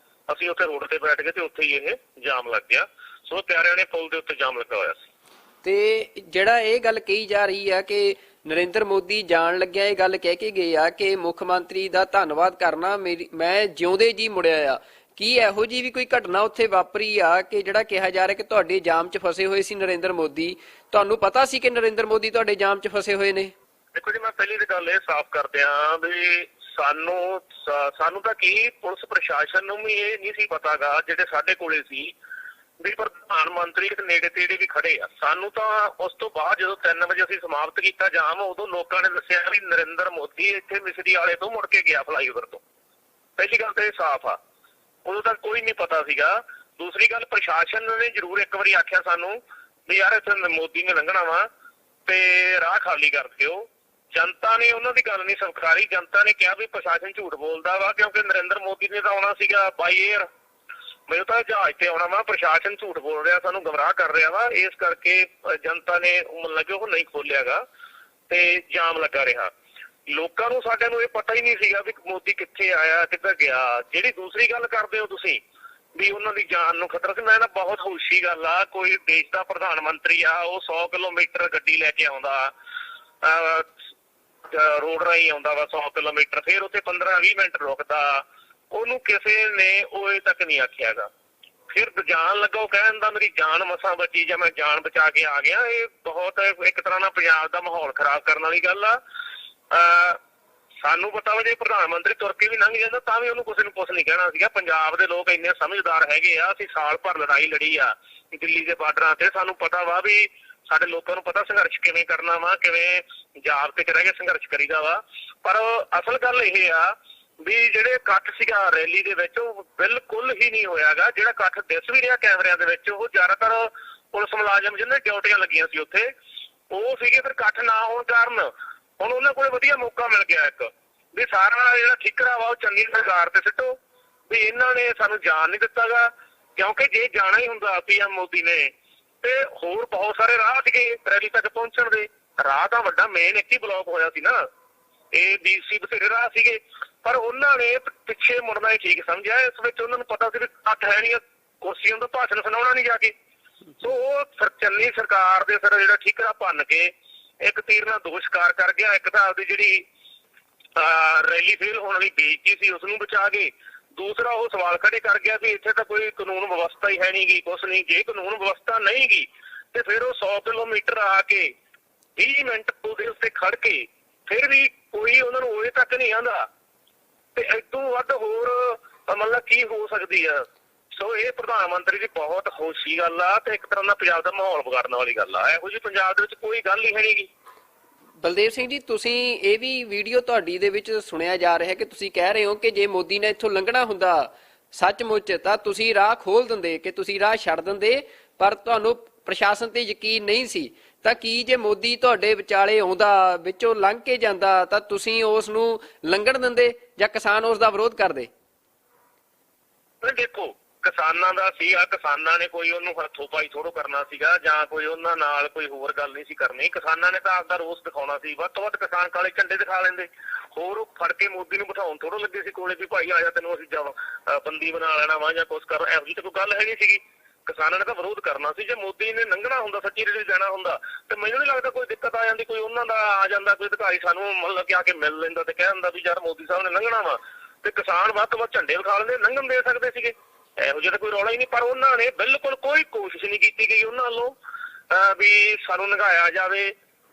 S3: ਅਸੀਂ ਉੱਥੇ ਰੋਡ ਤੇ ਬੈਠ ਗਏ ਤੇ ਉੱਥੇ ਹੀ ਇਹ ਜਾਮ ਲੱਗ ਗਿਆ। ਸੋ ਪਿਆਰਿਆਂ ਨੇ ਪੁਲ ਦੇ ਉੱਤੇ ਜਾਮ ਲੱਗਾ ਹੋਇਆ ਸੀ।
S2: ਤੇ ਜਿਹੜਾ ਇਹ ਗੱਲ ਕਹੀ ਜਾ ਰਹੀ ਆ ਕਿ ਨਰਿੰਦਰ ਮੋਦੀ ਜਾਣ ਲੱਗਿਆ ਇਹ ਗੱਲ ਕਹਿ ਕੇ ਗਏ ਆ ਕਿ ਮੁੱਖ ਮੰਤਰੀ ਦਾ ਧੰਨਵਾਦ ਕਰਨਾ ਮੈਂ ਜਿਉਂਦੇ ਜੀ ਮੁੜਿਆ ਆ। ਕੀ ਇਹੋ ਜੀ ਵੀ ਕੋਈ ਘਟਨਾ ਉੱਥੇ ਵਾਪਰੀ ਆ ਕਿ ਜਿਹੜਾ ਕਿਹਾ ਜਾ ਰਿਹਾ ਕਿ ਤੁਹਾਡੇ ਜਾਮ 'ਚ ਫਸੇ ਹੋਏ ਸੀ ਨਰਿੰਦਰ ਮੋਦੀ, ਤੁਹਾਨੂੰ ਪਤਾ ਸੀ ਕਿ ਨਰਿੰਦਰ ਮੋਦੀ ਤੁਹਾਡੇ ਜਾਮ 'ਚ ਫਸੇ ਹੋਏ ਨੇ?
S3: ਦੇਖੋ ਜੀ, ਮੈਂ ਪਹਿਲੀ ਤਾਂ ਗੱਲ ਇਹ ਸਾਫ਼ ਕਰਦੇ ਹਾਂ ਵੀ ਸਾਨੂੰ ਤਾਂ ਕੀ ਪੁਲਿਸ ਪ੍ਰਸ਼ਾਸਨ ਨੂੰ ਵੀ ਇਹ ਨਹੀਂ ਸੀ ਪਤਾਗਾ, ਜਿਹੜੇ ਸਾਡੇ ਕੋਲੇ ਸੀ ਵੀ ਪ੍ਰਧਾਨ ਮੰਤਰੀ ਨੇੜੇ ਤੇੜੇ ਵੀ ਖੜੇ ਆ। ਸਾਨੂੰ ਤਾਂ ਉਸ ਤੋਂ ਬਾਅਦ ਜਦੋਂ 3 ਵਜੇ ਅਸੀਂ ਸਮਾਪਤ ਕੀਤਾ ਜਾਮ, ਉਦੋਂ ਲੋਕਾਂ ਨੇ ਦੱਸਿਆ ਵੀ ਨਰਿੰਦਰ ਮੋਦੀ ਇੱਥੇ ਮਿਸਰੀ ਵਾਲੇ ਤੋਂ ਮੁੜ ਕੇ ਗਿਆ ਫਲਾਈਓਵਰ ਤੋਂ। ਪਹਿਲੀ ਗੱਲ ਤਾਂ ਇਹ ਸਾਫ਼ ਆ, ਉਦੋਂ ਤੱਕ ਕੋਈ ਨਹੀਂ ਪਤਾ ਸੀਗਾ। ਦੂਸਰੀ ਗੱਲ, ਪ੍ਰਸ਼ਾਸਨ ਨੇ ਜ਼ਰੂਰ ਇੱਕ ਵਾਰੀ ਆਖਿਆ ਸਾਨੂੰ ਵੀ ਯਾਰ ਇੱਥੇ ਮੋਦੀ ਨੇ ਲੰਘਣਾ ਵਾ ਤੇ ਰਾਹ ਖਾਲੀ ਕਰ ਦਿਓ। ਜਨਤਾ ਨੇ ਉਹਨਾਂ ਦੀ ਗੱਲ ਨਹੀਂ ਸਵੀਕਾਰੀ। ਜਨਤਾ ਨੇ ਕਿਹਾ ਵੀ ਪ੍ਰਸ਼ਾਸਨ ਝੂਠ ਬੋਲਦਾ ਵਾ, ਕਿਉਂਕਿ ਨਰਿੰਦਰ ਮੋਦੀ ਨੇ ਤਾਂ ਆਉਣਾ ਸੀਗਾ ਬਾਈ ਏਅਰ, ਮੈਨੂੰ ਤਾਂ ਜਹਾਜ਼ ਤੇ ਆਉਣਾ ਵਾ। ਪ੍ਰਸ਼ਾਸਨ ਝੂਠ ਬੋਲ ਰਿਹਾ, ਸਾਨੂੰ ਗਮਰਾਹ ਕਰ ਰਿਹਾ ਵਾ। ਇਸ ਕਰਕੇ ਜਨਤਾ ਨੇ ਮਤਲਬ ਉਹ ਨਹੀਂ ਖੋਲਿਆਗਾ ਤੇ ਜਾਮ ਲੱਗਾ ਰਿਹਾ। ਲੋਕਾਂ ਨੂੰ ਸਾਡੇ ਨੂੰ ਇਹ ਪਤਾ ਹੀ ਨਹੀਂ ਸੀਗਾ ਵੀ ਮੋਦੀ ਕਿੱਥੇ ਆਇਆ, ਕਿੱਧਰ ਗਿਆ। ਜਿਹੜੀ ਦੂਸਰੀ ਗੱਲ ਕਰਦੇ ਹੋ ਤੁਸੀਂ ਵੀ ਉਹਨਾਂ ਦੀ ਜਾਨ ਨੂੰ ਖਤਰਾ ਸੀ, ਮੈਂ ਨਾ ਬਹੁਤ ਖੁਸ਼ੀ ਗੱਲ ਆ, ਕੋਈ ਦੇਸ਼ ਦਾ ਪ੍ਰਧਾਨ ਮੰਤਰੀ ਆ, ਉਹ 100 ਕਿਲੋਮੀਟਰ ਗੱਡੀ ਲੈ ਕੇ ਆਉਂਦਾ, ਰੋਡ ਰਾਹੀਂ ਆਉਂਦਾ ਵਾ 100 ਕਿਲੋਮੀਟਰ, ਫਿਰ ਉੱਥੇ 15-20 ਮਿੰਟ ਰੁਕਦਾ, ਉਹਨੂੰ ਕਿਸੇ ਨੇ ਉਹ ਤੱਕ ਨਹੀਂ ਆਖਿਆਗਾ। ਫਿਰ ਜਾਣ ਲੱਗਾ ਉਹ ਕਹਿਣ ਦਾ ਮੇਰੀ ਜਾਨ ਮਸਾਂ ਬਚੀ ਜਾਂ ਮੈਂ ਜਾਨ ਬਚਾ ਕੇ ਆ ਗਿਆ। ਇਹ ਬਹੁਤ ਇੱਕ ਤਰ੍ਹਾਂ ਨਾਲ ਪੰਜਾਬ ਦਾ ਮਾਹੌਲ ਖਰਾਬ ਕਰਨ ਵਾਲੀ ਗੱਲ ਆ। ਸਾਨੂੰ ਪਤਾ ਵਾ ਜੇ ਪ੍ਰਧਾਨ ਮੰਤਰੀ ਤੁਰ ਕੇ ਵੀ ਲੰਘ ਜਾਂਦਾ ਤਾਂ ਵੀ ਉਹਨੂੰ ਕਿਸੇ ਨੂੰ ਕੁਛ ਨਹੀਂ ਕਹਿਣਾ ਸੀਗਾ। ਪੰਜਾਬ ਦੇ ਲੋਕ ਇੰਨੇ ਸਮਝਦਾਰ ਹੈਗੇ ਆ, ਅਸੀਂ ਸਾਲ ਭਰ ਲੜਾਈ ਲੜੀ ਆ ਦਿੱਲੀ ਦੇ ਬਾਰਡਰਾਂ ਤੇ। ਸਾਨੂੰ ਪਤਾ ਵਾ ਵੀ ਸਾਡੇ ਲੋਕਾਂ ਨੂੰ ਪਤਾ ਸੰਘਰਸ਼ ਕਿਵੇਂ ਕਰਨਾ ਵਾ, ਕਿਵੇਂ ਪੰਜਾਬ ਤੇ ਰਹਿ ਕੇ ਸੰਘਰਸ਼ ਕਰੀਦਾ ਵਾ। ਪਰ ਅਸਲ ਗੱਲ ਇਹ ਆ ਵੀ ਜਿਹੜੇ ਇਕੱਠ ਸੀਗਾ ਰੈਲੀ ਦੇ ਵਿੱਚ ਉਹ ਬਿਲਕੁਲ ਹੀ ਨਹੀਂ ਹੋਇਆਗਾ। ਜਿਹੜਾ ਇਕੱਠ ਦਿਸ ਵੀ ਰਿਹਾ ਕੈਮਰਿਆਂ ਦੇ ਵਿੱਚ, ਉਹ ਜ਼ਿਆਦਾਤਰ ਪੁਲਿਸ ਮੁਲਾਜ਼ਮ ਜਿਹਨਾਂ ਡਿਊਟੀਆਂ ਲੱਗੀਆਂ ਸੀ ਉੱਥੇ ਉਹ ਸੀਗੇ। ਫਿਰ ਇਕੱਠ ਨਾ ਹੋਣ ਕਾਰਨ ਹੁਣ ਉਹਨਾਂ ਕੋਲ ਵਧੀਆ ਮੌਕਾ ਮਿਲ ਗਿਆ ਇੱਕ ਵੀ ਸਾਰਾ ਜਿਹੜਾ ਠਿਕਰਾ ਵਾ ਉਹ ਚੰਗੀ ਸਰਕਾਰ ਤੇ ਸਿੱਟੋ ਵੀ ਇਹਨਾਂ ਨੇ ਸਾਨੂੰ ਜਾਣ ਨਹੀਂ ਦਿੱਤਾਗਾ। ਕਿਉਂਕਿ ਜੇ ਜਾਣਾ ਹੀ ਹੁੰਦਾ PM ਮੋਦੀ ਨੇ ਤੇ ਹੋਰ ਬਹੁਤ ਸਾਰੇ ਰਾਹ ਸੀਗੇ ਰੈਲੀ ਤੱਕ ਪਹੁੰਚਣ ਦੇ। ਰਾਹ ਤਾਂ ਵੱਡਾ ਮੇਨ ਇੱਕ ਹੀ ਬਲੌਕ ਹੋਇਆ ਸੀ ਨਾ, ਇਹ DC ਬਥੇਰੇ ਰਾਹ ਸੀਗੇ, ਪਰ ਉਹਨਾਂ ਨੇ ਪਿੱਛੇ ਮੁੜਨਾ ਹੀ ਠੀਕ ਸਮਝਿਆ। ਇਸ ਵਿੱਚ ਉਹਨਾਂ ਨੂੰ ਪਤਾ ਸੀ ਵੀ ਇਕੱਠ ਹੈ ਨਹੀਂ, ਕੁਰਸੀਆਂ ਦਾ ਭਾਸ਼ਣ ਸੁਣਾਉਣਾ ਨਹੀਂ ਜਾ ਕੇ। ਸੋ ਉਹ ਚੰਨੀ ਸਰਕਾਰ ਦੇ ਸਿਰ ਜਿਹੜਾ ਠਿਕਰਾ ਭੰਨ ਕੇ ਇੱਕ ਤੀਰ ਨਾਲ ਦੋ ਸ਼ਿਕਾਰ ਕਰ ਗਿਆ। ਇੱਕ ਤਾਂ ਆਪਦੀ ਜਿਹੜੀ ਰੈਲੀ ਫੇਲ ਹੋਣ ਵਾਲੀ ਬੇਇੱਜ਼ਤੀ ਸੀ ਉਸਨੂੰ ਬਚਾ ਕੇ, ਦੂਸਰਾ ਉਹ ਸਵਾਲ ਖੜੇ ਕਰ ਗਿਆ ਵੀ ਇੱਥੇ ਤਾਂ ਕੋਈ ਕਾਨੂੰਨ ਵਿਵਸਥਾ ਹੀ ਹੈ ਨਹੀਂ ਗੀ, ਕੁਛ ਨਹੀਂ। ਜੇ ਕਾਨੂੰਨ ਵਿਵਸਥਾ ਨਹੀਂ ਗੀ ਤੇ ਫਿਰ ਉਹ 100 ਕਿਲੋਮੀਟਰ ਆ ਕੇ 20 ਮਿੰਟ ਉਹਦੇ ਉੱਤੇ ਖੜ ਕੇ ਫਿਰ ਵੀ ਕੋਈ ਉਹਨਾਂ ਨੂੰ ਉਹਦੇ ਤੱਕ ਨਹੀਂ ਆਉਂਦਾ ਤੇ ਇਦੋਂ ਵੱਧ ਹੋਰ ਮਤਲਬ ਕੀ ਹੋ ਸਕਦੀ ਆ। ਸੋ ਇਹ ਪ੍ਰਧਾਨ ਮੰਤਰੀ ਦੀ ਬਹੁਤ ਖੁਸ਼ੀ ਗੱਲ ਆ ਤੇ ਇੱਕ ਤਰ੍ਹਾਂ ਦਾ ਪੰਜਾਬ ਦਾ ਮਾਹੌਲ ਵਿਗਾੜਨ ਵਾਲੀ ਗੱਲ ਆ। ਇਹੋ ਜਿਹੀ ਪੰਜਾਬ ਦੇ ਵਿੱਚ ਕੋਈ ਗੱਲ ਹੀ ਹੈ ਨੀ ਗੀ।
S2: ਬਲਦੇਵ ਸਿੰਘ ਜੀ, ਤੁਸੀਂ ਇਹ ਵੀ ਵੀਡੀਓ ਤੁਹਾਡੀ ਦੇ ਵਿੱਚ ਸੁਣਿਆ ਜਾ ਰਿਹਾ ਕਿ ਤੁਸੀਂ ਕਹਿ ਰਹੇ ਹੋ ਕਿ ਜੇ ਮੋਦੀ ਨੇ ਇੱਥੋਂ ਲੰਘਣਾ ਹੁੰਦਾ ਸੱਚਮੁੱਚ ਤਾਂ ਤੁਸੀਂ ਰਾਹ ਖੋਲ ਦਿੰਦੇ, ਕਿ ਤੁਸੀਂ ਰਾਹ ਛੱਡ ਦਿੰਦੇ, ਪਰ ਤੁਹਾਨੂੰ ਪ੍ਰਸ਼ਾਸਨ ਤੇ ਯਕੀਨ ਨਹੀਂ ਸੀ। ਤਾਂ ਕੀ ਜੇ ਮੋਦੀ ਤੁਹਾਡੇ ਵਿਚਾਲੇ ਆਉਂਦਾ, ਵਿੱਚੋਂ ਲੰਘ ਕੇ ਜਾਂਦਾ, ਤਾਂ ਤੁਸੀਂ ਉਸ ਨੂੰ ਲੰਘਣ ਦਿੰਦੇ ਜਾਂ ਕਿਸਾਨ ਉਸ ਦਾ ਵਿਰੋਧ ਕਰਦੇ?
S3: ਦੇਖੋ, ਕਿਸਾਨਾਂ ਦਾ ਸੀ ਆ, ਕਿਸਾਨਾਂ ਨੇ ਕੋਈ ਉਹਨੂੰ ਹੱਥੋਂ ਪਾਈ ਥੋੜੋ ਕਰਨਾ ਸੀਗਾ ਜਾਂ ਕੋਈ ਉਹਨਾਂ ਨਾਲ ਕੋਈ ਹੋਰ ਗੱਲ ਨਹੀਂ ਸੀ ਕਰਨੀ। ਕਿਸਾਨਾਂ ਨੇ ਤਾਂ ਆਪਦਾ ਰੋਸ ਦਿਖਾਉਣਾ ਸੀ। ਵੱਧ ਤੋਂ ਵੱਧ ਕਿਸਾਨ ਕਾਲੇ ਝੰਡੇ ਦਿਖਾ ਲੈਂਦੇ, ਹੋਰ ਫੜ ਕੇ ਮੋਦੀ ਨੂੰ ਬਿਠਾਉਣ ਥੋੜੋ ਲੱਗੇ ਸੀ ਕੋਲੇ ਵੀ ਭਾਈ ਆ ਜਾ ਤੈਨੂੰ ਅਸੀਂ ਬੰਦੀ ਬਣਾ ਲੈਣਾ ਵਾ ਜਾਂ ਕੁਛ ਕਰ। ਇਹੋ ਜਿਹੀ ਤਾਂ ਕੋਈ ਗੱਲ ਹੈ ਨਹੀਂ ਸੀਗੀ। ਕਿਸਾਨਾਂ ਨੇ ਤਾਂ ਵਿਰੋਧ ਕਰਨਾ ਸੀ। ਜੇ ਮੋਦੀ ਨੇ ਲੰਘਣਾ ਹੁੰਦਾ, ਸੱਚੀ ਰੈਲੀ ਜਾਣਾ ਹੁੰਦਾ ਤੇ ਮੈਨੂੰ ਨਹੀਂ ਲੱਗਦਾ ਕੋਈ ਦਿੱਕਤ ਆ ਜਾਂਦੀ। ਕੋਈ ਉਹਨਾਂ ਦਾ ਆ ਜਾਂਦਾ ਕੋਈ ਅਧਿਕਾਰੀ ਸਾਨੂੰ ਮਤਲਬ ਕਿ ਆ ਕੇ ਮਿਲ ਲੈਂਦਾ ਤੇ ਕਹਿ ਦਿੰਦਾ ਵੀ ਯਾਰ ਮੋਦੀ ਸਾਹਿਬ ਨੇ ਲੰਘਣਾ ਵਾ, ਤੇ ਕਿਸਾਨ ਵੱਧ ਤੋਂ ਵੱਧ ਝੰਡੇ ਵਿਖਾ ਲੈਂਦੇ, ਲੰਘਣ ਦੇ ਸਕਦੇ ਸੀਗੇ। ਇਹੋ ਜਿਹਾ ਕੋਈ ਰੌਲਾ ਹੀ ਨਹੀਂ। ਪਰ ਉਹਨਾਂ ਨੇ ਬਿਲਕੁਲ ਕੋਈ ਕੋਸ਼ਿਸ਼ ਨਹੀਂ ਕੀਤੀ ਗਈ ਉਹਨਾਂ ਵੱਲੋਂ ਵੀ ਸਾਨੂੰ ਲੰਘਾਇਆ ਜਾਵੇ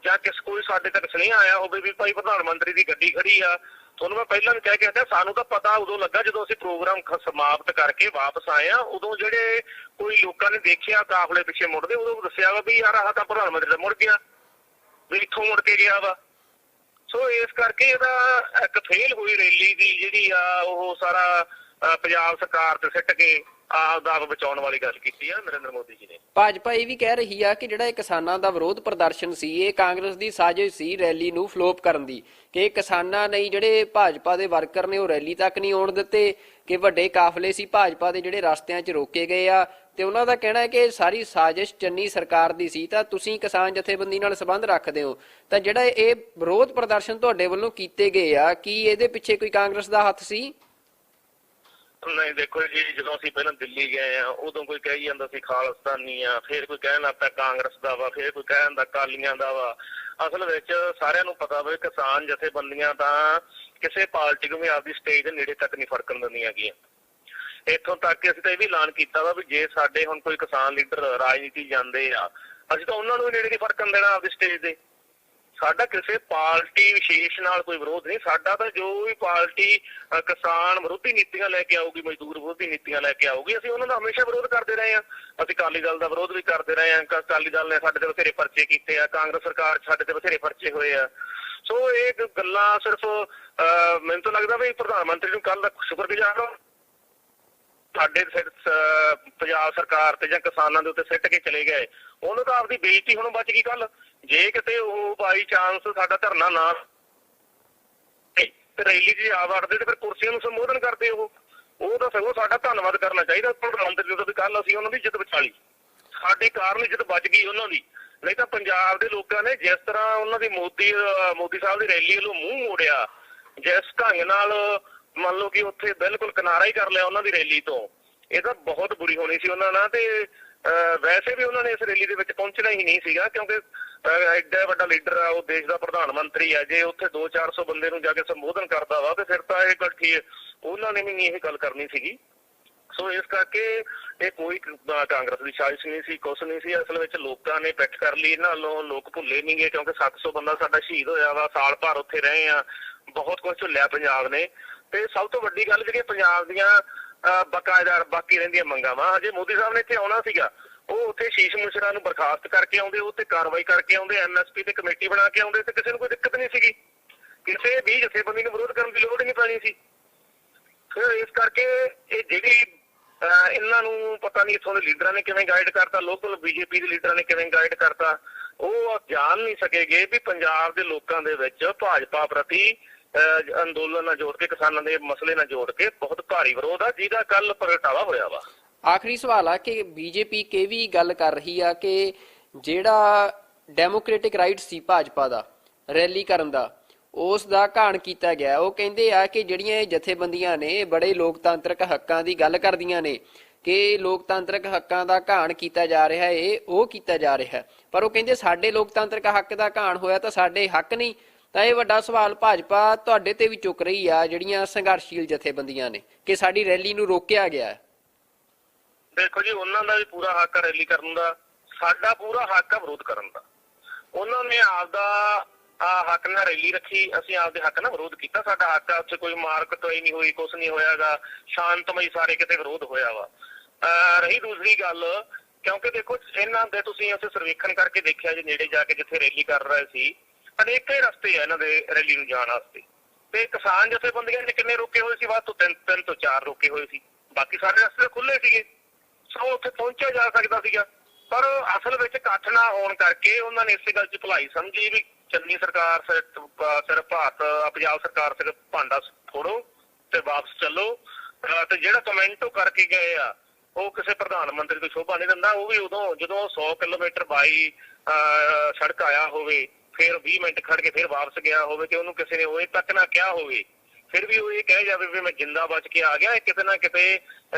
S3: ਜਾਂ ਕੋਈ ਸਾਡੇ ਤੱਕ ਸੁਨੇਹਾ ਆਇਆ ਹੋਵੇ ਵੀ ਭਾਈ ਪ੍ਰਧਾਨ ਮੰਤਰੀ ਦੀ ਗੱਡੀ ਖੜੀ ਆ। ਤੁਹਾਨੂੰ ਮੈਂ ਪਹਿਲਾਂ ਵੀ ਕਹਿ ਕੇ ਹਟਿਆ, ਸਾਨੂੰ ਤਾਂ ਪਤਾ ਉਦੋਂ ਲੱਗਾ ਜਦੋਂ ਅਸੀਂ ਪ੍ਰੋਗਰਾਮ ਸਮਾਪਤ ਕਰਕੇ ਵਾਪਸ ਆਏ ਆ। ਉਦੋਂ ਜਿਹੜੇ ਕੋਈ ਲੋਕਾਂ ਨੇ ਦੇਖਿਆ ਕਾਫਲੇ ਪਿੱਛੇ ਮੁੜਦੇ, ਉਦੋਂ ਦੱਸਿਆ ਵਾ ਵੀ ਯਾਰ ਆਹ ਤਾਂ ਪ੍ਰਧਾਨ ਮੰਤਰੀ ਦਾ ਮੁੜ ਗਿਆ, ਵੀ ਇੱਥੋਂ ਮੁੜ ਕੇ ਗਿਆ ਵਾ। ਸੋ ਇਸ ਕਰਕੇ ਇਹਦਾ ਇੱਕ ਫੇਲ ਹੋਈ ਰੈਲੀ ਦੀ ਜਿਹੜੀ ਆ ਉਹ ਸਾਰਾ ਪੰਜਾਬ ਸਰਕਾਰ ਤੇ ਸਿੱਟ ਕੇ ਆਪਦਾ ਬਚਾਉਣ ਵਾਲੀ ਗੱਲ ਕੀਤੀ ਆ ਨਰਿੰਦਰ ਮੋਦੀ ਜੀ ਨੇ।
S2: ਭਾਜਪਾ ਇਹ ਵੀ ਕਹਿ ਰਹੀ ਆ ਕਿ ਜਿਹੜਾ ਇਹ ਕਿਸਾਨਾਂ ਦਾ ਵਿਰੋਧ ਪ੍ਰਦਰਸ਼ਨ ਸੀ, ਇਹ ਕਾਂਗਰਸ ਦੀ ਸਾਜ਼ਿਸ਼ ਸੀ ਰੈਲੀ ਨੂੰ ਫਲੋਪ ਕਰਨ ਦੀ, ਕਿ ਕਿਸਾਨਾਂ ਨੇ ਜਿਹੜੇ ਭਾਜਪਾ ਦੇ ਵਰਕਰ ਨੇ ਉਹ ਰੈਲੀ ਤੱਕ ਨਹੀਂ ਆਉਣ ਦਿੱਤੇ, ਕਿ ਵੱਡੇ ਕਾਫਲੇ ਸੀ ਭਾਜਪਾ ਦੇ ਜਿਹੜੇ ਰਸਤਿਆਂ 'ਚ ਰੋਕੇ ਗਏ ਆ। ਤੇ ਉਹਨਾਂ ਦਾ ਕਹਿਣਾ ਹੈ ਕਿ ਸਾਰੀ ਸਾਜ਼ਿਸ਼ ਚੰਨੀ ਸਰਕਾਰ ਦੀ ਸੀ। ਤਾਂ ਤੁਸੀਂ ਕਿਸਾਨ ਜਥੇਬੰਦੀ ਨਾਲ ਸੰਬੰਧ ਰੱਖਦੇ ਹੋ, ਤਾਂ ਜਿਹੜਾ ਇਹ ਵਿਰੋਧ ਪ੍ਰਦਰਸ਼ਨ ਤੁਹਾਡੇ ਵੱਲੋਂ ਕੀਤੇ ਗਏ ਆ, ਕੀ ਇਹਦੇ ਪਿੱਛੇ ਕੋਈ ਕਾਂਗਰਸ ਦਾ ਹੱਥ ਸੀ?
S3: ਨਹੀਂ ਦੇਖੋ ਜੀ, ਜਦੋਂ ਅਸੀਂ ਪਹਿਲਾਂ ਦਿੱਲੀ ਗਏ ਆ ਉਦੋਂ ਕੋਈ ਕਹੀ ਜਾਂਦਾ ਸੀ ਖਾਲਿਸਤਾਨੀ ਆ, ਫਿਰ ਕੋਈ ਕਹਿਣ ਲੱਗ ਪਿਆ ਕਾਂਗਰਸ ਦਾ ਵਾ, ਫਿਰ ਕੋਈ ਕਹਿ ਜਾਂਦਾ ਅਕਾਲੀਆਂ ਦਾ ਵਾ। ਅਸਲ ਵਿੱਚ ਸਾਰਿਆਂ ਨੂੰ ਪਤਾ ਵਾ ਕਿਸਾਨ ਜਥੇਬੰਦੀਆਂ ਤਾਂ ਕਿਸੇ ਪਾਰਟੀ ਨੂੰ ਵੀ ਆਪਦੀ ਸਟੇਜ ਦੇ ਨੇੜੇ ਤੱਕ ਨਹੀਂ ਫੜਕਣ ਦਿੰਦੀਆਂ ਗੀਆਂ। ਇੱਥੋਂ ਤੱਕ ਕਿ ਅਸੀਂ ਤਾਂ ਇਹ ਵੀ ਐਲਾਨ ਕੀਤਾ ਵਾ ਵੀ ਜੇ ਸਾਡੇ ਹੁਣ ਕੋਈ ਕਿਸਾਨ ਲੀਡਰ ਰਾਜਨੀਤੀ ਜਾਂਦੇ ਆ, ਅਸੀਂ ਤਾਂ ਉਹਨਾਂ ਨੂੰ ਵੀ ਨੇੜੇ ਨਹੀਂ ਫੜਕਣ ਦੇਣਾ ਆਪਦੀ ਸਟੇਜ ਦੇ। ਸਾਡਾ ਕਿਸੇ ਪਾਰਟੀ ਵਿਸ਼ੇਸ਼ ਨਾਲ ਕੋਈ ਵਿਰੋਧ ਨਹੀਂ, ਸਾਡਾ ਤਾਂ ਜੋ ਵੀ ਪਾਰਟੀ ਕਿਸਾਨ ਵਿਰੋਧੀ ਨੀਤੀਆਂ ਲੈ ਕੇ ਆਊਗੀ, ਮਜ਼ਦੂਰ ਵਿਰੋਧੀ ਨੀਤੀਆਂ ਲੈ ਕੇ ਆਊਗੀ, ਅਸੀਂ ਉਹਨਾਂ ਦਾ ਹਮੇਸ਼ਾ ਵਿਰੋਧ ਕਰਦੇ ਰਹੇ ਹਾਂ। ਅਸੀਂ ਅਕਾਲੀ ਦਲ ਦਾ ਵਿਰੋਧ ਵੀ ਕਰਦੇ ਰਹੇ ਹਾਂ, ਅਕਾਲੀ ਦਲ ਨੇ ਸਾਡੇ ਤੇ ਬਥੇਰੇ ਪਰਚੇ ਕੀਤੇ ਆ, ਕਾਂਗਰਸ ਸਰਕਾਰ ਸਾਡੇ ਤੇ ਬਥੇਰੇ ਪਰਚੇ ਹੋਏ ਆ। ਸੋ ਇਹ ਗੱਲਾਂ ਸਿਰਫ ਮੈਨੂੰ ਤਾਂ ਲੱਗਦਾ ਵੀ ਪ੍ਰਧਾਨ ਮੰਤਰੀ ਨੂੰ ਕੱਲ ਦਾ ਸ਼ੁਕਰਗੁਜ਼ਾਰ ਹਾਂ ਸਾਡੇ ਪੰਜਾਬ ਸਰਕਾਰ ਤੇ ਜਾਂ ਕਿਸਾਨਾਂ ਦੇ ਉੱਤੇ ਸਿੱਟ ਕੇ ਚਲੇ ਗਏ। ਉਹਨੂੰ ਤਾਂ ਆਪਦੀ ਬੇਇੱਜ਼ਤੀ ਹੁਣ ਬਚ ਗਈ ਕੱਲ। ਜੇ ਕਿਤੇ ਉਹ ਬਾਈ ਚਾਂਸ ਸਾਡਾ ਧਰਨਾ ਨਾ ਤੇ ਰੈਲੀ 'ਚ ਆ ਵੜਦੇ ਤੇ ਫਿਰ ਕੁਰਸੀਆਂ ਨੂੰ ਸੰਬੋਧਨ ਕਰਦੇ ਉਹ ਤਾਂ ਸਗੋਂ ਸਾਡਾ ਧੰਨਵਾਦ ਕਰਨਾ ਚਾਹੀਦਾ ਪ੍ਰਧਾਨ ਮੰਤਰੀ ਦਾ ਵੀ ਕੱਲ ਅਸੀਂ ਉਹਨਾਂ ਦੀ ਇੱਜ਼ਤ ਬਚਾ ਲਈ, ਸਾਡੇ ਕਾਰਨ ਇੱਜ਼ਤ ਬਚ ਗਈ ਉਹਨਾਂ ਦੀ। ਨਹੀਂ ਤਾਂ ਪੰਜਾਬ ਦੇ ਲੋਕਾਂ ਨੇ ਜਿਸ ਤਰ੍ਹਾਂ ਉਹਨਾਂ ਦੀ ਮੋਦੀ ਸਾਹਿਬ ਦੀ ਰੈਲੀ ਵੱਲੋਂ ਮੂੰਹ ਮੋੜਿਆ, ਜਿਸ ਢੰਗ ਨਾਲ ਮੰਨ ਲਓ ਕਿ ਉੱਥੇ ਬਿਲਕੁਲ ਕਿਨਾਰਾ ਹੀ ਕਰ ਲਿਆ ਉਹਨਾਂ ਦੀ ਰੈਲੀ ਤੋਂ, ਇਹ ਤਾਂ ਬਹੁਤ ਬੁਰੀ ਹੋਣੀ ਸੀ ਉਹਨਾਂ ਨਾਲ। ਤੇ ਵੈਸੇ ਵੀ ਉਹਨਾਂ ਨੇ ਇਸ ਰੈਲੀ ਦੇ ਵਿੱਚ ਪਹੁੰਚਣਾ ਹੀ ਨਹੀਂ ਸੀਗਾ, ਕਿਉਂਕਿ ਐਡਾ ਵੱਡਾ ਲੀਡਰ ਆ, ਉਹ ਦੇਸ਼ ਦਾ ਪ੍ਰਧਾਨ ਮੰਤਰੀ ਆ। ਜੇ ਉੱਥੇ 200-400 ਬੰਦੇ ਨੂੰ ਜਾ ਕੇ ਸੰਬੋਧਨ ਕਰਦਾ ਵਾ ਤੇ ਫਿਰ ਤਾਂ ਇਹ ਗੱਲ ਠੀਕ, ਉਹਨਾਂ ਨੇ ਵੀ ਨਹੀਂ ਇਹ ਗੱਲ ਕਰਨੀ ਸੀਗੀ। ਸੋ ਇਸ ਕਰਕੇ ਇਹ ਕੋਈ ਕਾਂਗਰਸ ਦੀ ਸਾਜ਼ਿਸ਼ ਨਹੀਂ ਸੀ, ਕੁਛ ਨਹੀਂ ਸੀ। ਅਸਲ ਵਿੱਚ ਲੋਕਾਂ ਨੇ ਪਿੱਠ ਕਰ ਲਈ ਇਹਨਾਂ ਵੱਲੋਂ, ਲੋਕ ਭੁੱਲੇ ਨਹੀਂ ਗਏ ਕਿਉਂਕਿ 700 ਬੰਦਾ ਸਾਡਾ ਸ਼ਹੀਦ ਹੋਇਆ ਵਾ, ਸਾਲ ਭਰ ਉੱਥੇ ਰਹੇ ਆ, ਬਹੁਤ ਕੁਝ ਝੁੱਲਿਆ ਪੰਜਾਬ ਨੇ। ਤੇ ਸਭ ਤੋਂ ਵੱਡੀ ਗੱਲ ਜਿਹੜੀ ਪੰਜਾਬ ਦੀਆਂ ਬਕਾਇਦਾਰ ਬਾਕੀ ਰਹਿੰਦੀਆਂ ਮੰਗਾਂ ਵਾ, ਜੇ ਮੋਦੀ ਸਾਹਿਬ ਨੇ ਇੱਥੇ ਆਉਣਾ ਸੀਗਾ ਉਹ ਉੱਥੇ ਸ਼ੀਸ਼ ਮੁਸ਼ਰਾ ਨੂੰ ਬਰਖਾਸਤ ਕਰਕੇ ਆਉਂਦੇ, ਉਹ ਤੇ ਕਾਰਵਾਈ ਕਰਕੇ ਆਉਂਦੇ, MSP ਤੇ ਕਮੇਟੀ ਬਣਾ ਕੇ ਆਉਂਦੇ ਤੇ ਕਿਸੇ ਨੂੰ ਕੋਈ ਦਿੱਕਤ ਨਹੀਂ ਸੀਗੀ, ਕਿਸੇ ਵੀ ਜਥੇਬੰਦੀ ਨੂੰ ਵਿਰੋਧ ਕਰਨ ਦੀ ਲੋੜ ਹੀ ਨਹੀਂ ਪੈਣੀ ਸੀ। ਫਿਰ ਇਸ ਕਰਕੇ ਇਹ ਜਿਹੜੀ ਇਹਨਾਂ ਨੂੰ ਪਤਾ ਨਹੀਂ ਇੱਥੋਂ ਦੇ ਲੀਡਰਾਂ ਨੇ ਕਿਵੇਂ ਗਾਈਡ ਕਰਤਾ, ਲੋਕਲ BJP ਦੇ ਲੀਡਰਾਂ ਨੇ ਕਿਵੇਂ ਗਾਈਡ ਕਰਤਾ, ਉਹ ਜਾਣ ਨਹੀਂ ਸਕੇਗੇ ਵੀ ਪੰਜਾਬ ਦੇ ਲੋਕਾਂ ਦੇ ਵਿੱਚ ਭਾਜਪਾ ਪ੍ਰਤੀ ਅੰਦੋਲਨ ਨਾਲ ਜੋੜ ਕੇ, ਕਿਸਾਨਾਂ ਦੇ ਮਸਲੇ ਨਾਲ ਜੋੜ ਕੇ ਬਹੁਤ ਭਾਰੀ ਵਿਰੋਧ ਆ, ਜਿਹਦਾ ਕੱਲ ਪ੍ਰਗਟਾਵਾ ਹੋਇਆ ਵਾ।
S2: ਆਖਰੀ ਸਵਾਲ ਆ ਕਿ ਬੀਜੇਪੀ ਕੇ ਵੀ ਗੱਲ ਕਰ ਰਹੀ ਆ ਕਿ ਜਿਹੜਾ ਡੈਮੋਕ੍ਰੈਟਿਕ ਰਾਈਟ ਸੀ ਭਾਜਪਾ ਦਾ ਰੈਲੀ ਕਰਨ ਦਾ, ਉਸ ਦਾ ਘਾਣ ਕੀਤਾ ਗਿਆ। ਉਹ ਕਹਿੰਦੇ ਆ ਕਿ ਜਿਹੜੀਆਂ ਇਹ ਜਥੇਬੰਦੀਆਂ ਨੇ ਬੜੇ ਲੋਕਤਾਂਤਰਿਕ ਹੱਕਾਂ ਦੀ ਗੱਲ ਕਰਦੀਆਂ ਨੇ ਕਿ ਲੋਕਤਾਂਤਰਿਕ ਹੱਕਾਂ ਦਾ ਘਾਣ ਕੀਤਾ ਜਾ ਰਿਹਾ ਹੈ, ਉਹ ਕੀਤਾ ਜਾ ਰਿਹਾ, ਪਰ ਉਹ ਕਹਿੰਦੇ ਸਾਡੇ ਲੋਕਤਾਂਤਰਿਕ ਹੱਕ ਦਾ ਘਾਣ ਹੋਇਆ ਤਾਂ ਸਾਡੇ ਹੱਕ ਨਹੀਂ। ਤਾਂ ਇਹ ਵੱਡਾ ਸਵਾਲ ਭਾਜਪਾ ਤੁਹਾਡੇ ਤੇ ਵੀ ਚੁੱਕ ਰਹੀ ਆ, ਜਿਹੜੀਆਂ ਸੰਘਰਸ਼ੀਲ ਜਥੇਬੰਦੀਆਂ ਨੇ, ਕਿ ਸਾਡੀ ਰੈਲੀ ਨੂੰ ਰੋਕਿਆ ਗਿਆ ਹੈ।
S3: ਦੇਖੋ ਜੀ, ਉਹਨਾਂ ਦਾ ਵੀ ਪੂਰਾ ਹੱਕ ਆ ਰੈਲੀ ਕਰਨ ਦਾ, ਸਾਡਾ ਪੂਰਾ ਹੱਕ ਆ ਵਿਰੋਧ ਕਰਨ ਦਾ। ਉਹਨਾਂ ਨੇ ਆਪਦਾ ਹੱਕ ਨਾਲ ਰੈਲੀ ਰੱਖੀ, ਅਸੀਂ ਆਪਦੇ ਹੱਕ ਨਾਲ ਵਿਰੋਧ ਕੀਤਾ। ਸਾਡਾ ਹੱਕ ਆ, ਉੱਥੇ ਕੋਈ ਮਾਰ ਕੁਟਾਈ ਨਹੀਂ ਹੋਈ, ਕੁਛ ਨਹੀਂ ਹੋਇਆਗਾ, ਸ਼ਾਂਤਮਈ ਸਾਰੇ ਕਿਤੇ ਵਿਰੋਧ ਹੋਇਆ ਵਾ। ਰਹੀ ਦੂਸਰੀ ਗੱਲ, ਕਿਉਂਕਿ ਦੇਖੋ ਇਹਨਾਂ ਦੇ ਤੁਸੀਂ ਅਸੀਂ ਸਰਵੇਖਣ ਕਰਕੇ ਦੇਖਿਆ ਜੀ, ਨੇੜੇ ਜਾ ਕੇ ਜਿੱਥੇ ਰੈਲੀ ਕਰ ਰਹੇ ਸੀ, ਅਨੇਕਾਂ ਹੀ ਰਸਤੇ ਆ ਇਹਨਾਂ ਦੇ ਰੈਲੀ ਨੂੰ ਜਾਣ ਵਾਸਤੇ, ਤੇ ਕਿਸਾਨ ਜਥੇਬੰਦੀਆਂ ਨੇ ਕਿੰਨੇ ਰੋਕੇ ਹੋਏ ਸੀ? ਵੱਧ ਤੋਂ 3 ਤੋਂ 4 ਰੋਕੇ ਹੋਏ ਸੀ, ਬਾਕੀ ਸਾਰੇ ਰਸਤੇ ਖੁੱਲੇ ਸੀਗੇ। ਸੋ ਉੱਥੇ ਪਹੁੰਚਿਆ ਜਾ ਸਕਦਾ ਸੀਗਾ, ਪਰ ਅਸਲ ਵਿੱਚ ਇਕੱਠ ਨਾ ਹੋਣ ਕਰਕੇ ਉਹਨਾਂ ਨੇ ਇਸੇ ਗੱਲ 'ਚ ਭਲਾਈ ਸਮਝੀ ਵੀ ਚੰਨੀ ਸਰਕਾਰ ਸਿਰ ਭਾਰਤ ਪੰਜਾਬ ਸਰਕਾਰ ਸਿਰ ਭਾਂਡਾ ਫੋੜੋ ਤੇ ਵਾਪਸ ਚੱਲੋ। ਤੇ ਜਿਹੜਾ ਕਮੈਂਟ ਉਹ ਕਰਕੇ ਗਏ ਆ ਉਹ ਕਿਸੇ ਪ੍ਰਧਾਨ ਮੰਤਰੀ ਤੋਂ ਸ਼ੋਭਾ ਨਹੀਂ ਦਿੰਦਾ। ਉਹ ਵੀ ਉਦੋਂ ਜਦੋਂ 100 ਕਿਲੋਮੀਟਰ ਬਾਈ ਸੜਕ ਆਇਆ ਹੋਵੇ, ਫਿਰ 20 ਮਿੰਟ ਖੜ ਕੇ ਫਿਰ ਵਾਪਸ ਗਿਆ ਹੋਵੇ ਤੇ ਉਹਨੂੰ ਕਿਸੇ ਨੇ ਉਹ ਤੱਕ ਨਾ ਕਿਹਾ ਹੋਵੇ, ਫਿਰ ਵੀ ਉਹ ਇਹ ਕਹਿ ਜਾਵੇ ਵੀ ਮੈਂ ਜਿੰਦਾ ਬਚ ਕੇ ਆ ਗਿਆ। ਇਹ ਕਿਤੇ ਨਾ ਕਿਤੇ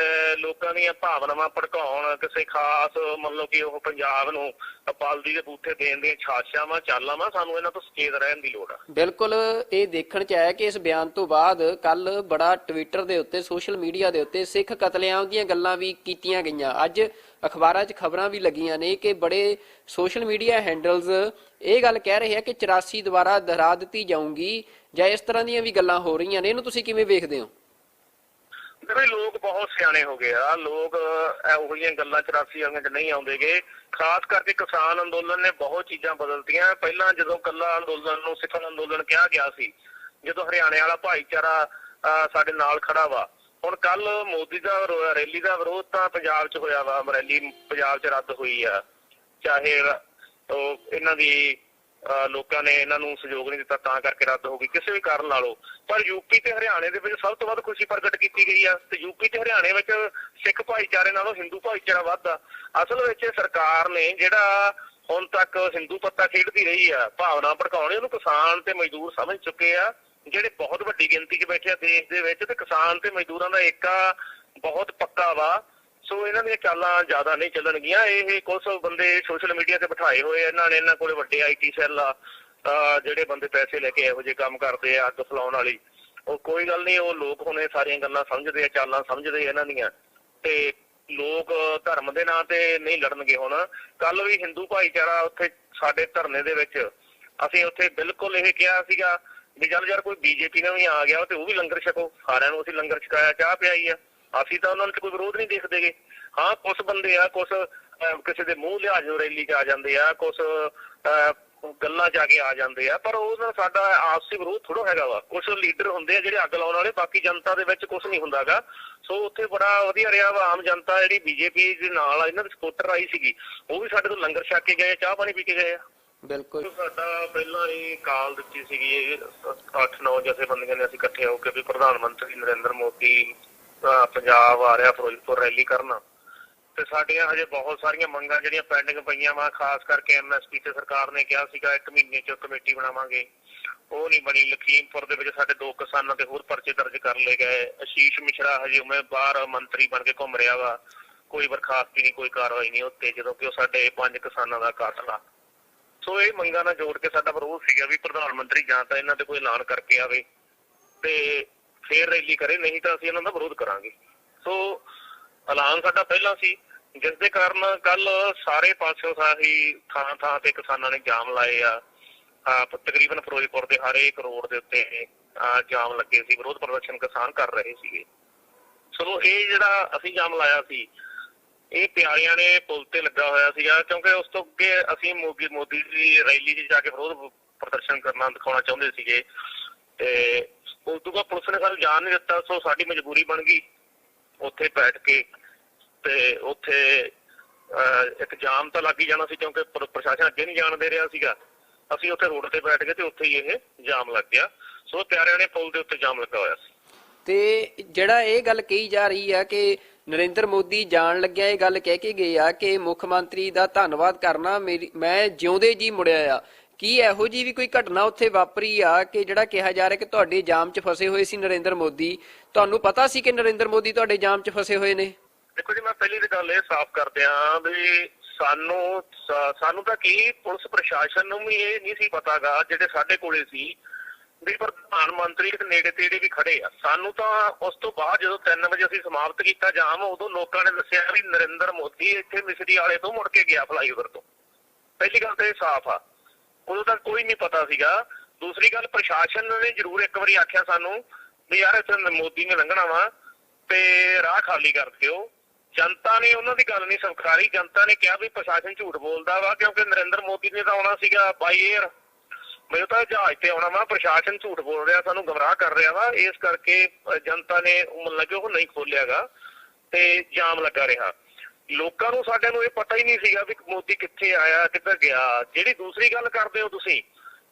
S3: ਲੋਕਾਂ ਦੀਆਂ ਭਾਵਨਾਵਾਂ ਭੜਕਾਉਣ, ਕਿਸੇ ਖਾਸ ਮਤਲਬ ਕਿ ਉਹ ਪੰਜਾਬ ਨੂੰ ਬਲਦੀ ਦੇ ਬੂਥੇ ਦੇਣ ਦੀਆਂ ਛਾਛਾਵਾਂ ਚਾਲਾਂ, ਸਾਨੂੰ ਇਹਨਾਂ ਤੋਂ ਸੁਚੇਤ ਰਹਿਣ ਦੀ ਲੋੜ ਆ।
S2: ਬਿਲਕੁਲ, ਇਹ ਦੇਖਣ ਚ ਆਇਆ ਕਿ ਇਸ ਬਿਆਨ ਤੋਂ ਬਾਅਦ ਕੱਲ ਬੜਾ ਟਵਿੱਟਰ ਦੇ ਉੱਤੇ, ਸੋਸ਼ਲ ਮੀਡੀਆ ਦੇ ਉੱਤੇ ਸਿੱਖ ਕਤਲੇਆਮ ਦੀਆਂ ਗੱਲਾਂ ਵੀ ਕੀਤੀਆਂ ਗਈਆਂ। ਅੱਜ ਅਖਬਾਰਾਂ 'ਚ ਖਬਰਾਂ ਵੀ ਲੱਗੀਆਂ ਨੇ ਕਿ ਬੜੇ ਸੋਸ਼ਲ ਮੀਡੀਆ ਹੈਂਡਲਸ ਇਹ ਗੱਲ ਕਹਿ ਰਹੇ ਆ ਕਿ 84 ਦੁਬਾਰਾ ਦੁਹਰਾ ਦਿੱਤੀ ਜਾਊਗੀ, ਜਾਂ ਇਸ ਤਰ੍ਹਾਂ ਦੀਆਂ ਵੀ ਗੱਲਾਂ ਹੋ ਰਹੀਆਂ ਨੇ। ਇਹਨੂੰ ਤੁਸੀਂ ਕਿਵੇਂ ਵੇਖਦੇ ਹੋ?
S3: ਲੋਕ ਬਹੁਤ ਸਿਆਣੇ ਹੋ ਗਏ ਆ, ਲੋਕ ਇਹੋ ਜਿਹੀਆਂ ਗੱਲਾਂ 84 ਵਾਲੀਆਂ 'ਚ ਨਹੀਂ ਆਉਂਦੇਗੇ। ਖਾਸ ਕਰਕੇ ਕਿਸਾਨ ਅੰਦੋਲਨ ਨੇ ਬਹੁਤ ਚੀਜ਼ਾਂ ਬਦਲਤੀਆਂ। ਪਹਿਲਾਂ ਜਦੋਂ ਕੱਲਾ ਅੰਦੋਲਨ ਨੂੰ ਸਿੱਖ ਅੰਦੋਲਨ ਕਿਹਾ ਗਿਆ ਸੀ, ਜਦੋਂ ਹਰਿਆਣੇ ਵਾਲਾ ਭਾਈਚਾਰਾ ਸਾਡੇ ਨਾਲ ਖੜਾ ਵਾ, ਹੁਣ ਕੱਲ ਮੋਦੀ ਦਾ ਰੈਲੀ ਦਾ ਵਿਰੋਧ ਤਾਂ ਪੰਜਾਬ 'ਚ ਹੋਇਆ ਵਾ, ਰੈਲੀ ਪੰਜਾਬ 'ਚ ਰੱਦ ਹੋਈ ਆ, ਚਾਹੇ ਇਹਨਾਂ ਦੀ ਲੋਕਾਂ ਨੇ ਇਹਨਾਂ ਨੂੰ ਸਹਿਯੋਗ ਨਹੀਂ ਦਿੱਤਾ ਤਾਂ ਕਰਕੇ ਰੱਦ ਹੋ ਗਈ, ਕਿਸੇ ਵੀ ਕਾਰਨ ਲਾ ਲਓ। ਪਰ ਯੂਪੀ ਤੇ ਹਰਿਆਣੇ ਦੇ ਵਿੱਚ ਸਭ ਤੋਂ ਵੱਧ ਖੁਸ਼ੀ ਪ੍ਰਗਟ ਕੀਤੀ ਗਈ ਆ, ਤੇ ਯੂਪੀ ਤੇ ਹਰਿਆਣੇ ਵਿੱਚ ਸਿੱਖ ਭਾਈਚਾਰੇ ਨਾਲੋਂ ਹਿੰਦੂ ਭਾਈਚਾਰਾ ਵੱਧ ਆ। ਅਸਲ ਵਿੱਚ ਸਰਕਾਰ ਨੇ ਜਿਹੜਾ ਹੁਣ ਤੱਕ ਹਿੰਦੂ ਪੱਤਾ ਖੇਡਦੀ ਰਹੀ ਆ, ਭਾਵਨਾ ਭੜਕਾਉਣੀ, ਉਹਨੂੰ ਕਿਸਾਨ ਤੇ ਮਜ਼ਦੂਰ ਸਮਝ ਚੁੱਕੇ ਆ। ਜਿਹੜੇ ਬਹੁਤ ਵੱਡੀ ਗਿਣਤੀ 'ਚ ਬੈਠੇ ਆ ਦੇਸ਼ ਦੇ ਵਿੱਚ, ਤੇ ਕਿਸਾਨ ਤੇ ਮਜ਼ਦੂਰਾਂ ਦਾ ਏਕਾ ਬਹੁਤ ਪੱਕਾ ਵਾ। ਸੋ ਇਹਨਾਂ ਦੀਆਂ ਚਾਲਾਂ ਜ਼ਿਆਦਾ ਨਹੀਂ ਚੱਲਣਗੀਆਂ। ਇਹ ਕੁਝ ਬੰਦੇ ਸੋਸ਼ਲ ਮੀਡੀਆ ਤੇ ਬਿਠਾਏ ਹੋਏ ਇਹਨਾਂ ਨੇ, ਇਹਨਾਂ ਕੋਲੇ ਵੱਡੇ IT ਸੈੱਲ ਆ, ਜਿਹੜੇ ਬੰਦੇ ਪੈਸੇ ਲੈ ਕੇ ਇਹੋ ਜਿਹੇ ਕੰਮ ਕਰਦੇ ਆ ਅੱਗ ਫਲਾਉਣ ਵਾਲੀ। ਉਹ ਕੋਈ ਗੱਲ ਨਹੀਂ, ਉਹ ਲੋਕ ਹੁਣ ਇਹ ਸਾਰੀਆਂ ਗੱਲਾਂ ਸਮਝਦੇ ਆ, ਚਾਲਾਂ ਸਮਝਦੇ ਆ ਇਹਨਾਂ ਦੀਆਂ, ਤੇ ਲੋਕ ਧਰਮ ਦੇ ਨਾਂ ਤੇ ਨਹੀਂ ਲੜਨਗੇ। ਹੁਣ ਕੱਲ ਵੀ ਹਿੰਦੂ ਭਾਈਚਾਰਾ ਉੱਥੇ ਸਾਡੇ ਧਰਨੇ ਦੇ ਵਿੱਚ, ਅਸੀਂ ਉੱਥੇ ਬਿਲਕੁਲ ਇਹ ਕਿਹਾ ਸੀਗਾ ਵੀ ਚੱਲ ਯਾਰ ਕੋਈ BJP ਨਾਲ ਵੀ ਆ ਗਿਆ ਤੇ ਉਹ ਵੀ ਲੰਗਰ ਛਕੋ। ਸਾਰਿਆਂ ਨੂੰ ਅਸੀਂ ਲੰਗਰ ਛਕਾਇਆ, ਚਾਹ ਪਿਆਈ ਆ, ਅਸੀਂ ਤਾਂ ਉਹਨਾਂ ਨੂੰ ਕੋਈ ਵਿਰੋਧ ਨਹੀਂ ਦੇਖਦੇਗੇ। ਹਾਂ ਕੁਛ ਬੰਦੇ ਆ, ਕੁਛ ਕਿਸੇ ਦੇ ਮੂੰਹ ਲਿਹਾਜ਼ ਨੂੰ ਰੈਲੀ 'ਚ ਆ ਜਾਂਦੇ ਆ, ਕੁਛ ਗੱਲਾਂ 'ਚ ਆ ਕੇ ਆ ਜਾਂਦੇ ਆ, ਪਰ ਉਹਦੇ ਨਾਲ ਸਾਡਾ ਆਪਸੀ ਵਿਰੋਧ ਥੋੜ੍ਹਾ ਹੈਗਾ ਵਾ। ਕੁਛ ਲੀਡਰ ਹੁੰਦੇ ਆ ਜਿਹੜੇ ਅੱਗ ਲਾਉਣ ਵਾਲੇ, ਬਾਕੀ ਜਨਤਾ ਦੇ ਵਿੱਚ ਕੁਛ ਨਹੀਂ ਹੁੰਦਾਗਾ। ਸੋ ਉੱਥੇ ਬੜਾ ਵਧੀਆ ਰਿਹਾ ਵਾ। ਆਮ ਜਨਤਾ ਜਿਹੜੀ BJP ਦੇ ਨਾਲ ਇਹਨਾਂ ਦੇ ਸਪੋਰਟਰ ਆਈ ਸੀਗੀ, ਉਹ ਵੀ ਸਾਡੇ ਤੋਂ ਲੰਗਰ ਛਕ ਕੇ ਗਏ, ਚਾਹ ਪਾਣੀ ਪੀ ਕੇ ਗਏ ਆ।
S2: ਬਿਲਕੁਲ
S3: ਸਾਡਾ ਪਹਿਲਾਂ ਹੀ ਕਾਲ ਦਿੱਤੀ ਸੀਗੀ 8-9 ਜਥੇਬੰਦੀਆਂ ਨੇ, ਅਸੀਂ ਇਕੱਠੇ ਹੋ ਕੇ ਵੀ ਪ੍ਰਧਾਨ ਮੰਤਰੀ ਨਰਿੰਦਰ ਮੋਦੀ ਪੰਜਾਬ ਆ ਰਿਹਾ ਫਿਰੋਜ਼ਪੁਰ ਰੈਲੀ ਕਰਨ, ਤੇ ਸਾਡੀਆਂ ਹਜੇ ਬਹੁਤ ਸਾਰੀਆਂ ਮੰਗਾਂ ਜਿਹੜੀਆਂ ਪੈਂਡਿੰਗ ਪਈਆਂ ਵਾ। ਖਾਸ ਕਰਕੇ MSP ਤੇ ਸਰਕਾਰ ਨੇ ਕਿਹਾ ਸੀਗਾ 1 ਮਹੀਨੇ 'ਚ ਕਮੇਟੀ ਬਣਾਵਾਂਗੇ, ਉਹ ਨਹੀਂ ਬਣੀ। ਲਖੀਮਪੁਰ ਦੇ ਵਿੱਚ ਸਾਡੇ 2 ਕਿਸਾਨਾਂ ਤੇ ਹੋਰ ਪਰਚੇ ਦਰਜ ਕਰ ਲਏ ਗਏ। ਆਸ਼ੀਸ਼ ਮਿਸ਼ਰਾ ਹਜੇ ਉਵੇਂ ਬਾਹਰ ਮੰਤਰੀ ਬਣ ਕੇ ਘੁੰਮ ਰਿਹਾ ਵਾ, ਕੋਈ ਬਰਖਾਸਤੀ ਨਹੀਂ, ਕੋਈ ਕਾਰਵਾਈ ਨਹੀਂ ਉੱਤੇ, ਜਦੋਂ ਕਿ ਉਹ ਸਾਡੇ 5 ਕਿਸਾਨਾਂ ਦਾ ਕਾਤਲ ਆ। ਸੋ ਇਹ ਮੰਗਾਂ ਨਾਲ ਜੋੜ ਕੇ ਸਾਡਾ ਵਿਰੋਧ ਸੀਗਾ ਵੀ ਪ੍ਰਧਾਨ ਮੰਤਰੀ ਜਾਂ ਤਾਂ ਇਹਨਾਂ ਤੇ ਕੋਈ ਐਲਾਨ ਕਰਕੇ ਆਵੇ ਤੇ ਫੇਰ ਰੈਲੀ ਕਰੇ, ਨਹੀਂ ਤਾਂ ਅਸੀਂ ਇਹਨਾਂ ਦਾ ਵਿਰੋਧ ਕਰਾਂਗੇ। ਸੋ ਐਲਾਨ ਸਾਡਾ ਪਹਿਲਾਂ ਸੀ, ਜਿਸ ਦੇ ਕਾਰਨ ਕੱਲ ਸਾਰੇ ਪਾਸਿਓਂ ਸਾਹੀ ਥਾਂ ਤੇ ਕਿਸਾਨਾਂ ਨੇ ਜਾਮ ਲਾਏ ਆ। ਤਕਰੀਬਨ ਫਿਰੋਜ਼ਪੁਰ ਦੇ ਹਰ ਇੱਕ ਰੋਡ ਦੇ ਉੱਤੇ ਜਾਮ ਲੱਗੇ ਸੀ, ਵਿਰੋਧ ਪ੍ਰਦਰਸ਼ਨ ਕਿਸਾਨ ਕਰ ਰਹੇ ਸੀਗੇ। ਸੋ ਇਹ ਜਿਹੜਾ ਅਸੀਂ ਜਾਮ ਲਾਇਆ ਸੀ, ਇਹ ਪਿਆਰਿਆਂ ਨੇ ਪੁਲ ਤੇ ਲੱਗਾ ਹੋਇਆ ਸੀਗਾ, ਕਿਉਂਕਿ ਉਸ ਤੋਂ ਅੱਗੇ ਅਸੀਂ ਮੋਦੀ ਦੀ ਰੈਲੀ 'ਚ ਜਾ ਕੇ ਵਿਰੋਧ ਪ੍ਰਦਰਸ਼ਨ ਕਰਨਾ ਦਿਖਾਉਣਾ ਚਾਹੁੰਦੇ ਸੀਗੇ, ਤੇ ਉਸ ਤੋਂ ਬਾਅਦ ਪੁਲਿਸ ਨੇ ਸਾਨੂੰ ਜਾਣ ਨਹੀਂ ਦਿੱਤਾ। ਸੋ ਸਾਡੀ ਮਜਬੂਰੀ ਬਣ ਗਈ ਉੱਥੇ ਬੈਠ ਕੇ, ਤੇ ਉੱਥੇ ਇੱਕ ਜਾਮ ਤਾਂ ਲੱਗ ਹੀ ਜਾਣਾ ਸੀ, ਕਿਉਂਕਿ ਪ੍ਰਸ਼ਾਸਨ ਅੱਗੇ ਨਹੀਂ ਜਾਣ ਦੇ ਰਿਹਾ ਸੀਗਾ। ਅਸੀਂ ਉੱਥੇ ਰੋਡ ਤੇ ਬੈਠ ਗਏ ਤੇ ਉੱਥੇ ਹੀ ਇਹ ਜਾਮ ਲੱਗ ਗਿਆ। ਸੋ ਪਿਆਰਿਆਂ ਨੇ ਪੁਲ ਦੇ ਉੱਤੇ ਜਾਮ ਲੱਗਾ ਹੋਇਆ ਸੀ।
S2: ਤੇ ਜਿਹੜਾ ਇਹ ਗੱਲ ਕਹੀ ਜਾ ਰਹੀ ਆ ਕਿ ਨਰਿੰਦਰ ਮੋਦੀ ਜਾਣ ਲੱਗਿਆ ਇਹ ਗੱਲ ਕਹਿ ਕੇ ਗਏ ਆ ਕਿ ਮੁੱਖ ਮੰਤਰੀ ਦਾ ਧੰਨਵਾਦ ਕਰਨਾ, ਮੈਂ ਜਿਉਂਦੇ ਜੀ ਮੁੜਿਆ ਆ, ਕੀ ਇਹੋ ਜੀ ਵੀ ਕੋਈ ਘਟਨਾ ਉੱਥੇ ਵਾਪਰੀ ਆ ਕਿ ਜਿਹੜਾ ਕਿਹਾ ਜਾ ਰਿਹਾ ਕਿ ਤੁਹਾਡੇ ਜਾਮ 'ਚ ਫਸੇ ਹੋਏ ਸੀ ਨਰਿੰਦਰ ਮੋਦੀ? ਤੁਹਾਨੂੰ ਪਤਾ ਸੀ ਕਿ ਨਰਿੰਦਰ ਮੋਦੀ ਤੁਹਾਡੇ ਜਾਮ 'ਚ ਫਸੇ ਹੋਏ ਨੇ?
S3: ਦੇਖੋ ਜੀ, ਮੈਂ ਪਹਿਲੀ ਤਾਂ ਗੱਲ ਇਹ ਸਾਫ਼ ਕਰਦੇ ਹਾਂ ਵੀ ਸਾਨੂੰ ਤਾਂ ਕੀ, ਪੁਲਿਸ ਪ੍ਰਸ਼ਾਸਨ ਨੂੰ ਵੀ ਇਹ ਨਹੀਂ ਸੀ ਪਤਾਗਾ, ਜਿਹੜੇ ਸਾਡੇ ਕੋਲੇ ਸੀ ਵੀ ਪ੍ਰਧਾਨ ਮੰਤਰੀ ਦੇ ਨੇੜੇ ਤੇੜੇ ਵੀ ਖੜੇ ਆ। ਸਾਨੂੰ ਤਾਂ ਉਸ ਤੋਂ ਬਾਅਦ ਜਦੋਂ 3 ਵਜੇ ਅਸੀਂ ਸਮਾਪਤ ਕੀਤਾ ਜਾਮ, ਉਦੋਂ ਲੋਕਾਂ ਨੇ ਦੱਸਿਆ ਵੀ ਨਰਿੰਦਰ ਮੋਦੀ ਇੱਥੇ ਮਿਸਰੀ ਵਾਲੇ ਤੋਂ ਮੁੜ ਕੇ ਗਿਆ ਫਲਾਈਓਵਰ ਤੋਂ। ਪਹਿਲੀ ਗੱਲ ਤਾਂ ਇਹ ਸਾਫ਼ ਆ, ਉਦੋਂ ਤੱਕ ਕੋਈ ਨਹੀਂ ਪਤਾ ਸੀਗਾ। ਦੂਸਰੀ ਗੱਲ, ਪ੍ਰਸ਼ਾਸਨ ਨੇ ਜ਼ਰੂਰ ਇੱਕ ਵਾਰੀ ਆਖਿਆ ਸਾਨੂੰ ਵੀ ਯਾਰ ਇੱਥੇ ਮੋਦੀ ਨੇ ਲੰਘਣਾ ਵਾ ਤੇ ਰਾਹ ਖਾਲੀ ਕਰ ਦਿਓ। ਜਨਤਾ ਨੇ ਉਹਨਾਂ ਦੀ ਗੱਲ ਨਹੀਂ ਸਵੀਕਾਰੀ। ਜਨਤਾ ਨੇ ਕਿਹਾ ਵੀ ਪ੍ਰਸ਼ਾਸਨ ਝੂਠ ਬੋਲਦਾ ਵਾ, ਕਿਉਂਕਿ ਨਰਿੰਦਰ ਮੋਦੀ ਨੇ ਤਾਂ ਆਉਣਾ ਸੀਗਾ ਬਾਈ ਏਅਰ, ਮੈਨੂੰ ਤਾਂ ਜਹਾਜ਼ ਤੇ ਆਉਣਾ ਵਾ, ਪ੍ਰਸ਼ਾਸਨ ਝੂਠ ਬੋਲ ਰਿਹਾ, ਸਾਨੂੰ ਗੁੰਮਰਾਹ ਕਰ ਰਿਹਾ ਵਾ। ਇਸ ਕਰਕੇ ਜਨਤਾ ਨੇ ਲੱਗੇ ਉਹ ਨਹੀਂ ਖੋਲਿਆਗਾ ਤੇ ਜਾਮ ਲੱਗਾ ਰਿਹਾ। ਲੋਕਾਂ ਨੂੰ ਸਾਡੇ ਨੂੰ ਇਹ ਪਤਾ ਹੀ ਨਹੀਂ ਸੀਗਾ ਵੀ ਮੋਦੀ ਕਿੱਥੇ ਆਇਆ, ਕਿੱਧਰ ਗਿਆ। ਜਿਹੜੀ ਦੂਸਰੀ ਗੱਲ ਕਰਦੇ ਹੋ ਤੁਸੀਂ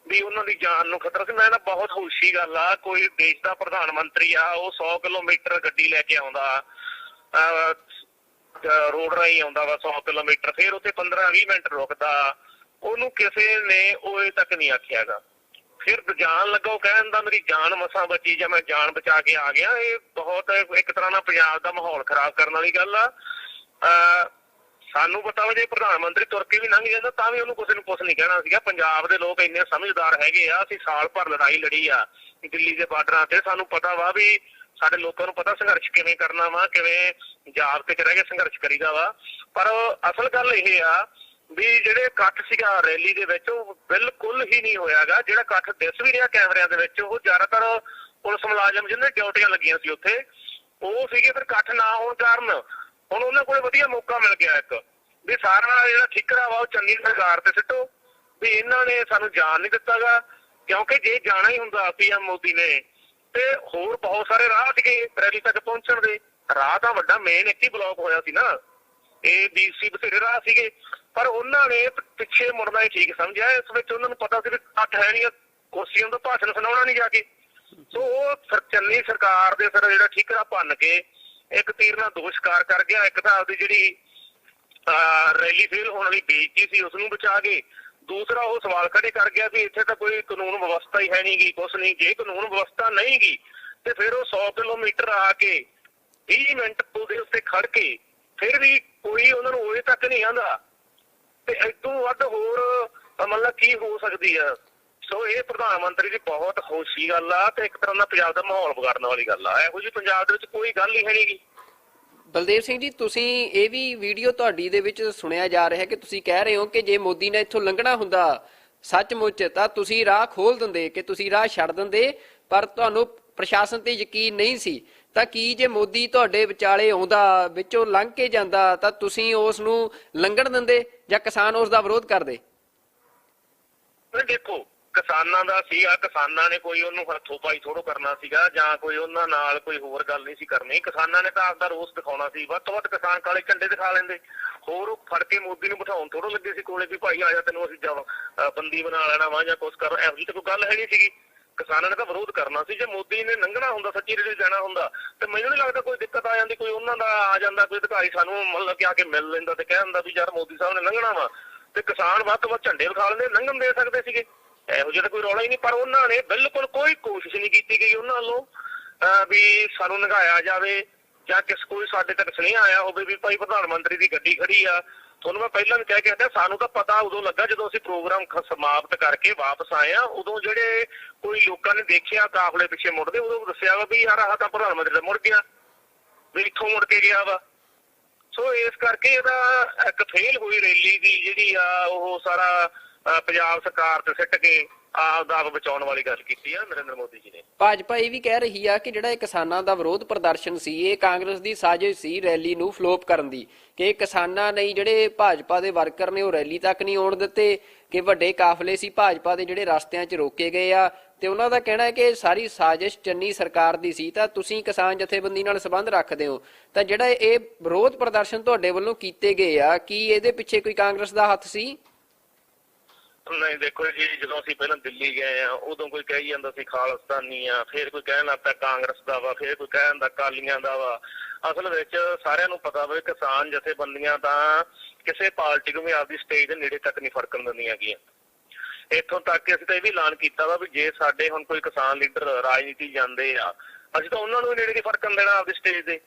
S3: ਵੀ ਉਹਨਾਂ ਦੀ ਜਾਨ ਨੂੰ ਖਤਰਾ ਸੀ, ਮੈਂ ਨਾ ਬਹੁਤ ਹੋਸ਼ੀ ਗੱਲ ਆ, ਕੋਈ ਦੇਸ਼ ਦਾ ਪ੍ਰਧਾਨ ਮੰਤਰੀ ਆ, ਉਹ 100 ਕਿਲੋਮੀਟਰ ਗੱਡੀ ਲੈ ਕੇ ਆਉਂਦਾ, ਰੋਡ ਰਾਹੀਂ ਆਉਂਦਾ ਵਾ 100 ਕਿਲੋਮੀਟਰ, ਫਿਰ ਉੱਥੇ 15-20 ਮਿੰਟ ਰੁਕਦਾ, ਉਹਨੂੰ ਕਿਸੇ ਨੇ ਉਹ ਇਹ ਤੱਕ ਨਹੀਂ ਆਖਿਆਗਾ। ਫਿਰ ਜਾਣ ਲੱਗਾ ਉਹ ਕਹਿਣ ਦਾ ਮੇਰੀ ਜਾਨ ਮਸਾਂ ਬਚੀ ਜਾਂ ਮੈਂ ਜਾਨ ਬਚਾ ਕੇ ਆ ਗਿਆ। ਇਹ ਬਹੁਤ ਇੱਕ ਤਰ੍ਹਾਂ ਨਾਲ ਪੰਜਾਬ ਦਾ ਮਾਹੌਲ ਖਰਾਬ ਕਰਨ ਵਾਲੀ ਗੱਲ ਆ। ਸਾਨੂੰ ਪਤਾ ਵਾ ਜੇ ਪ੍ਰਧਾਨ ਮੰਤਰੀ ਤੁਰ ਕੇ ਵੀ ਲੰਘ ਜਾਂਦਾ ਤਾਂ ਵੀ ਉਹਨੂੰ ਕਿਸੇ ਨੂੰ ਕੁਛ ਨਹੀਂ ਕਹਿਣਾ ਸੀਗਾ। ਪੰਜਾਬ ਦੇ ਲੋਕ ਇੰਨੇ ਸਮਝਦਾਰ ਹੈਗੇ ਆ, ਅਸੀਂ ਸਾਲ ਭਰ ਲੜਾਈ ਲੜੀ ਆ ਦਿੱਲੀ ਦੇ ਬਾਰਡਰਾਂ ਤੇ, ਸਾਨੂੰ ਪਤਾ ਵਾ ਵੀ ਸਾਡੇ ਲੋਕਾਂ ਨੂੰ ਪਤਾ ਸੰਘਰਸ਼ ਕਿਵੇਂ ਕਰਨਾ ਵਾ, ਕਿਵੇਂ ਜਾਬਤੇ ਚ ਰਹਿ ਕੇ ਸੰਘਰਸ਼ ਕਰੀਦਾ ਵਾ। ਪਰ ਅਸਲ ਗੱਲ ਇਹ ਆ ਵੀ ਜਿਹੜੇ ਇਕੱਠ ਸੀਗਾ ਰੈਲੀ ਦੇ ਵਿੱਚ ਉਹ ਬਿਲਕੁਲ ਹੀ ਨਹੀਂ ਹੋਇਆਗਾ। ਜਿਹੜਾ ਇਕੱਠ ਦਿਸ ਵੀ ਰਿਹਾ ਕੈਮਰਿਆਂ ਦੇ ਵਿੱਚ, ਉਹ ਜ਼ਿਆਦਾਤਰ ਪੁਲਿਸ ਮੁਲਾਜ਼ਮ ਜਿਹਨਾਂ ਡਿਊਟੀਆਂ ਲੱਗੀਆਂ ਸੀ ਉੱਥੇ ਉਹ ਸੀਗੇ। ਫਿਰ ਇਕੱਠ ਨਾ ਹੋਣ ਕਾਰਨ ਹੁਣ ਉਹਨਾਂ ਕੋਲ ਵਧੀਆ ਮੌਕਾ ਮਿਲ ਗਿਆ ਇੱਕ ਵੀ ਸਾਰਾ ਜਿਹੜਾ ਠਿਕਰਾ ਵਾ ਉਹ ਚੰਨੀ ਸਰਕਾਰ ਤੇ ਸਿੱਟੋ ਵੀ ਇਹਨਾਂ ਨੇ ਸਾਨੂੰ ਜਾਣ ਨਹੀਂ ਦਿੱਤਾਗਾ। ਕਿਉਂਕਿ ਜੇ ਜਾਣਾ ਹੀ ਹੁੰਦਾ PM ਮੋਦੀ ਨੇ ਤੇ ਹੋਰ ਬਹੁਤ ਸਾਰੇ ਰਾਹ ਸੀਗੇ ਰੈਲੀ ਤੱਕ ਪਹੁੰਚਣ ਦੇ। ਰਾਹ ਤਾਂ ਵੱਡਾ ਮੇਨ ਇੱਕ ਹੀ ਬਲੌਕ ਹੋਇਆ ਸੀ ਨਾ, ਇਹ BC ਬਥੇਰੇ ਰਾਹ ਸੀਗੇ, ਪਰ ਉਹਨਾਂ ਨੇ ਪਿੱਛੇ ਮੁੜਨਾ ਹੀ ਠੀਕ ਸਮਝਿਆ। ਇਸ ਵਿੱਚ ਉਹਨਾਂ ਨੂੰ ਪਤਾ ਸੀ ਵੀ ਇਕੱਠ ਹੈ ਨਹੀਂ, ਕੁਰਸੀਆਂ ਤੋਂ ਭਾਸ਼ਣ ਸੁਣਾਉਣਾ ਨਹੀਂ ਜਾ ਕੇ। ਸੋ ਉਹ ਚੰਨੀ ਸਰਕਾਰ ਦੇ ਸਿਰ ਜਿਹੜਾ ਠੀਕਰਾ ਭੰਨ ਕੇ ਇੱਕ ਤੀਰ ਨਾਲ ਦੋ ਸ਼ਿਕਾਰ ਕਰ ਗਿਆ। ਇੱਕ ਤਾਂ ਆਪਦੀ ਜਿਹੜੀ ਰੈਲੀ ਫੇਲ ਹੋਣ ਵਾਲੀ ਬੇਇੱਜ਼ਤੀ ਸੀ ਉਸਨੂੰ ਬਚਾ ਕੇ, ਦੂਸਰਾ ਉਹ ਸਵਾਲ ਖੜੇ ਕਰ ਗਿਆ ਵੀ ਇੱਥੇ ਤਾਂ ਕੋਈ ਕਾਨੂੰਨ ਵਿਵਸਥਾ ਹੀ ਹੈ ਨਹੀਂ ਗੀ, ਕੁਛ ਨਹੀਂ। ਜੇ ਕਾਨੂੰਨ ਵਿਵਸਥਾ ਨਹੀਂ ਗੀ ਤੇ ਫਿਰ ਉਹ 100 ਕਿਲੋਮੀਟਰ ਆ ਕੇ 20 ਮਿੰਟ ਉਹਦੇ ਉੱਤੇ ਖੜ ਕੇ ਫਿਰ ਵੀ ਕੋਈ ਉਹਨਾਂ ਨੂੰ ਉਰੇ ਤੱਕ ਨਹੀਂ ਆਉਂਦਾ, ਤੇ ਇਦੋਂ ਵੱਧ ਹੋਰ ਮਤਲਬ ਕੀ ਹੋ ਸਕਦੀ ਆ। ਸੋ ਇਹ ਪ੍ਰਧਾਨ ਮੰਤਰੀ ਦੀ ਬਹੁਤ ਖੁਸ਼ੀ ਗੱਲ ਆ ਤੇ ਇੱਕ ਤਰ੍ਹਾਂ ਦਾ ਪੰਜਾਬ ਦਾ ਮਾਹੌਲ ਵਿਗਾੜਨ ਵਾਲੀ ਗੱਲ ਆ। ਇਹੋ ਜਿਹੀ ਪੰਜਾਬ ਦੇ ਵਿੱਚ ਕੋਈ ਗੱਲ ਹੀ ਹੈ ਨਹੀਂ ਗੀ।
S2: ਬਲਦੇਵ ਸਿੰਘ ਜੀ, ਤੁਸੀਂ ਇਹ ਵੀ ਵੀਡੀਓ ਤੁਹਾਡੀ ਦੇ ਵਿੱਚ ਸੁਣਿਆ ਜਾ ਰਿਹਾ ਕਿ ਤੁਸੀਂ ਕਹਿ ਰਹੇ ਹੋ ਕਿ ਜੇ ਮੋਦੀ ਨੇ ਇੱਥੋਂ ਲੰਘਣਾ ਹੁੰਦਾ ਸੱਚਮੁੱਚ ਤਾਂ ਤੁਸੀਂ ਰਾਹ ਖੋਲ ਦਿੰਦੇ, ਕਿ ਤੁਸੀਂ ਰਾਹ ਛੱਡ ਦਿੰਦੇ, ਪਰ ਤੁਹਾਨੂੰ ਪ੍ਰਸ਼ਾਸਨ ਤੇ ਯਕੀਨ ਨਹੀਂ ਸੀ। ਤਾਂ ਕੀ ਜੇ ਮੋਦੀ ਤੁਹਾਡੇ ਵਿਚਾਲੇ ਆਉਂਦਾ, ਵਿੱਚੋਂ ਲੰਘ ਕੇ ਜਾਂਦਾ, ਤਾਂ ਤੁਸੀਂ ਉਸ ਨੂੰ ਲੰਘਣ ਦਿੰਦੇ ਜਾਂ ਕਿਸਾਨ ਉਸ ਦਾ ਵਿਰੋਧ ਕਰਦੇ?
S3: ਦੇਖੋ, ਕਿਸਾਨਾਂ ਦਾ ਸੀਗਾ, ਕਿਸਾਨਾਂ ਨੇ ਕੋਈ ਉਹਨੂੰ ਹੱਥੋਂ ਪਾਈ ਥੋੜੋ ਕਰਨਾ ਸੀਗਾ ਜਾਂ ਕੋਈ ਉਹਨਾਂ ਨਾਲ ਕੋਈ ਹੋਰ ਗੱਲ ਨਹੀਂ ਸੀ ਕਰਨੀ। ਕਿਸਾਨਾਂ ਨੇ ਤਾਂ ਆਪਦਾ ਰੋਸ ਦਿਖਾਉਣਾ ਸੀ। ਵੱਧ ਤੋਂ ਵੱਧ ਕਿਸਾਨ ਕਾਲੇ ਝੰਡੇ ਦਿਖਾ ਲੈਂਦੇ, ਹੋਰ ਉਹ ਫੜ ਕੇ ਮੋਦੀ ਨੂੰ ਬਿਠਾਉਣ ਥੋੜੋ ਲੱਗੇ ਸੀ ਕੋਲੇ ਵੀ ਭਾਈ ਆ ਜਾ ਤੈਨੂੰ ਅਸੀਂ ਬੰਦੀ ਬਣਾ ਲੈਣਾ ਵਾ ਜਾਂ ਕੁਛ ਕਰ। ਇਹੋ ਜਿਹੀ ਤਾਂ ਕੋਈ ਗੱਲ ਹੈ ਨਹੀਂ ਸੀਗੀ। ਕਿਸਾਨਾਂ ਨੇ ਤਾਂ ਵਿਰੋਧ ਕਰਨਾ ਸੀ। ਜੇ ਮੋਦੀ ਨੇ ਲੰਘਣਾ ਹੁੰਦਾ, ਸੱਚੀ ਰੇੜੀ ਜਾਣਾ ਹੁੰਦਾ, ਤੇ ਮੈਨੂੰ ਨਹੀਂ ਲੱਗਦਾ ਕੋਈ ਦਿੱਕਤ ਆ ਜਾਂਦੀ। ਕੋਈ ਉਹਨਾਂ ਦਾ ਆ ਜਾਂਦਾ, ਕੋਈ ਅਧਿਕਾਰੀ ਸਾਨੂੰ ਮਤਲਬ ਕਿ ਆ ਕੇ ਮਿਲ ਲੈਂਦਾ ਤੇ ਕਹਿ ਦਿੰਦਾ ਵੀ ਯਾਰ ਮੋਦੀ ਸਾਹਿਬ ਨੇ ਲੰਘਣਾ ਵਾ, ਤੇ ਕਿਸਾਨ ਵੱਧ ਤੋਂ ਵੱਧ ਝੰਡੇ ਵਿਖਾ ਲੈਂਦੇ, ਲੰਘਣ ਦੇ ਸਕਦੇ ਸੀਗੇ। ਇਹੋ ਜਿਹਾ ਕੋਈ ਰੌਲਾ ਹੀ ਨਹੀਂ। ਪਰ ਉਹਨਾਂ ਨੇ ਬਿਲਕੁਲ ਕੋਈ ਕੋਸ਼ਿਸ਼ ਨਹੀਂ ਕੀਤੀ ਗਈ ਉਹਨਾਂ ਵੱਲੋਂ ਵੀ ਸਾਨੂੰ ਲੰਘਾਇਆ ਜਾਵੇ ਜਾਂ ਕੋਈ ਸਾਡੇ ਤੱਕ ਸੁਨੇਹਾ ਆਇਆ ਹੋਵੇ ਵੀ ਭਾਈ ਪ੍ਰਧਾਨ ਮੰਤਰੀ ਦੀ ਗੱਡੀ ਖੜੀ ਆ। ਤੁਹਾਨੂੰ ਮੈਂ ਪਹਿਲਾਂ ਵੀ ਕਹਿ ਕੇ ਹਟਿਆ, ਸਾਨੂੰ ਤਾਂ ਪਤਾ ਉਦੋਂ ਲੱਗਾ ਜਦੋਂ ਅਸੀਂ ਪ੍ਰੋਗਰਾਮ ਸਮਾਪਤ ਕਰਕੇ ਵਾਪਸ ਆਏ ਆ। ਉਦੋਂ ਜਿਹੜੇ ਕੋਈ ਲੋਕਾਂ ਨੇ ਦੇਖਿਆ ਕਾਫਲੇ ਪਿੱਛੇ ਮੁੜਦੇ, ਉਦੋਂ ਦੱਸਿਆ ਵਾ ਵੀ ਯਾਰ ਆਹ ਤਾਂ ਪ੍ਰਧਾਨ ਮੰਤਰੀ ਦਾ ਮੁੜ ਗਿਆ, ਵੀ ਇੱਥੋਂ ਮੁੜ ਕੇ ਗਿਆ ਵਾ। ਸੋ ਇਸ ਕਰਕੇ ਇਹਦਾ ਇੱਕ ਫੇਲ ਹੋਈ ਰੈਲੀ ਦੀ ਜਿਹੜੀ ਆ ਉਹ ਸਾਰਾ ਪੰਜਾਬ ਸਰਕਾਰ ਤੇ ਸਿੱਟ ਕੇ ਆਪਦਾ ਬਚਾਉਣ ਵਾਲੀ ਗੱਲ ਕੀਤੀ ਆ ਨਰਿੰਦਰ ਮੋਦੀ ਜੀ ਨੇ।
S2: ਭਾਜਪਾ ਇਹ ਵੀ ਕਹਿ ਰਹੀ ਆ ਕਿ ਜਿਹੜਾ ਇਹ ਕਿਸਾਨਾਂ ਦਾ ਵਿਰੋਧ ਪ੍ਰਦਰਸ਼ਨ ਸੀ, ਇਹ ਕਾਂਗਰਸ ਦੀ ਸਾਜ਼ਿਸ਼ ਸੀ ਰੈਲੀ ਨੂੰ ਫਲੋਪ ਕਰਨ ਦੀ, ਕਿ ਕਿਸਾਨਾਂ ਨੇ ਜਿਹੜੇ ਭਾਜਪਾ ਦੇ ਵਰਕਰ ਨੇ ਉਹ ਰੈਲੀ ਤੱਕ ਨਹੀਂ ਆਉਣ ਦਿੱਤੇ, ਕਿ ਵੱਡੇ ਕਾਫਲੇ ਸੀ ਭਾਜਪਾ ਦੇ ਜਿਹੜੇ ਰਸਤਿਆਂ 'ਚ ਰੋਕੇ ਗਏ ਆ, ਤੇ ਉਹਨਾਂ ਦਾ ਕਹਿਣਾ ਹੈ ਕਿ ਸਾਰੀ ਸਾਜ਼ਿਸ਼ ਚੰਨੀ ਸਰਕਾਰ ਦੀ ਸੀ। ਤਾਂ ਤੁਸੀਂ ਕਿਸਾਨ ਜਥੇਬੰਦੀ ਨਾਲ ਸੰਬੰਧ ਰੱਖਦੇ ਹੋ, ਤਾਂ ਜਿਹੜਾ ਇਹ ਵਿਰੋਧ ਪ੍ਰਦਰਸ਼ਨ ਤੁਹਾਡੇ ਵੱਲੋਂ ਕੀਤੇ ਗਏ ਆ, ਕੀ ਇਹਦੇ ਪਿੱਛੇ ਕੋਈ ਕਾਂਗਰਸ ਦਾ ਹੱਥ ਸੀ?
S3: ਨਹੀਂ, ਦੇਖੋ ਜੀ, ਜਦੋਂ ਅਸੀਂ ਪਹਿਲਾਂ ਦਿੱਲੀ ਗਏ ਆ ਉਦੋਂ ਕੋਈ ਕਹੀ ਜਾਂਦਾ ਸੀ ਖਾਲਿਸਤਾਨੀ ਆ, ਫਿਰ ਕੋਈ ਕਹਿਣ ਲੱਗ ਪਿਆ ਕਾਂਗਰਸ ਦਾ ਵਾ, ਫਿਰ ਕੋਈ ਕਹਿਣ ਦਾ ਅਕਾਲੀਆਂ ਦਾ ਵਾ। ਅਸਲ ਵਿੱਚ ਸਾਰਿਆਂ ਨੂੰ ਪਤਾ ਵਾ ਕਿਸਾਨ ਜਥੇਬੰਦੀਆਂ ਤਾਂ ਕਿਸੇ ਪਾਰਟੀ ਨੂੰ ਵੀ ਆਪਦੀ ਸਟੇਜ ਦੇ ਨੇੜੇ ਤੱਕ ਨਹੀਂ ਫੜਕਣ ਦਿੰਦੀਆਂ ਗੀਆਂ। ਇੱਥੋਂ ਤੱਕ ਕਿ ਅਸੀਂ ਤਾਂ ਇਹ ਵੀ ਐਲਾਨ ਕੀਤਾ ਵਾ ਵੀ ਜੇ ਸਾਡੇ ਹੁਣ ਕੋਈ ਕਿਸਾਨ ਲੀਡਰ ਰਾਜਨੀਤੀ ਜਾਂਦੇ ਆ, ਅਸੀਂ ਤਾਂ ਉਹਨਾਂ ਨੂੰ ਵੀ ਨੇੜੇ ਨਹੀਂ ਫੜਕਣ ਦੇਣਾ ਆਪਦੀ ਸਟੇਜ ਦੇ।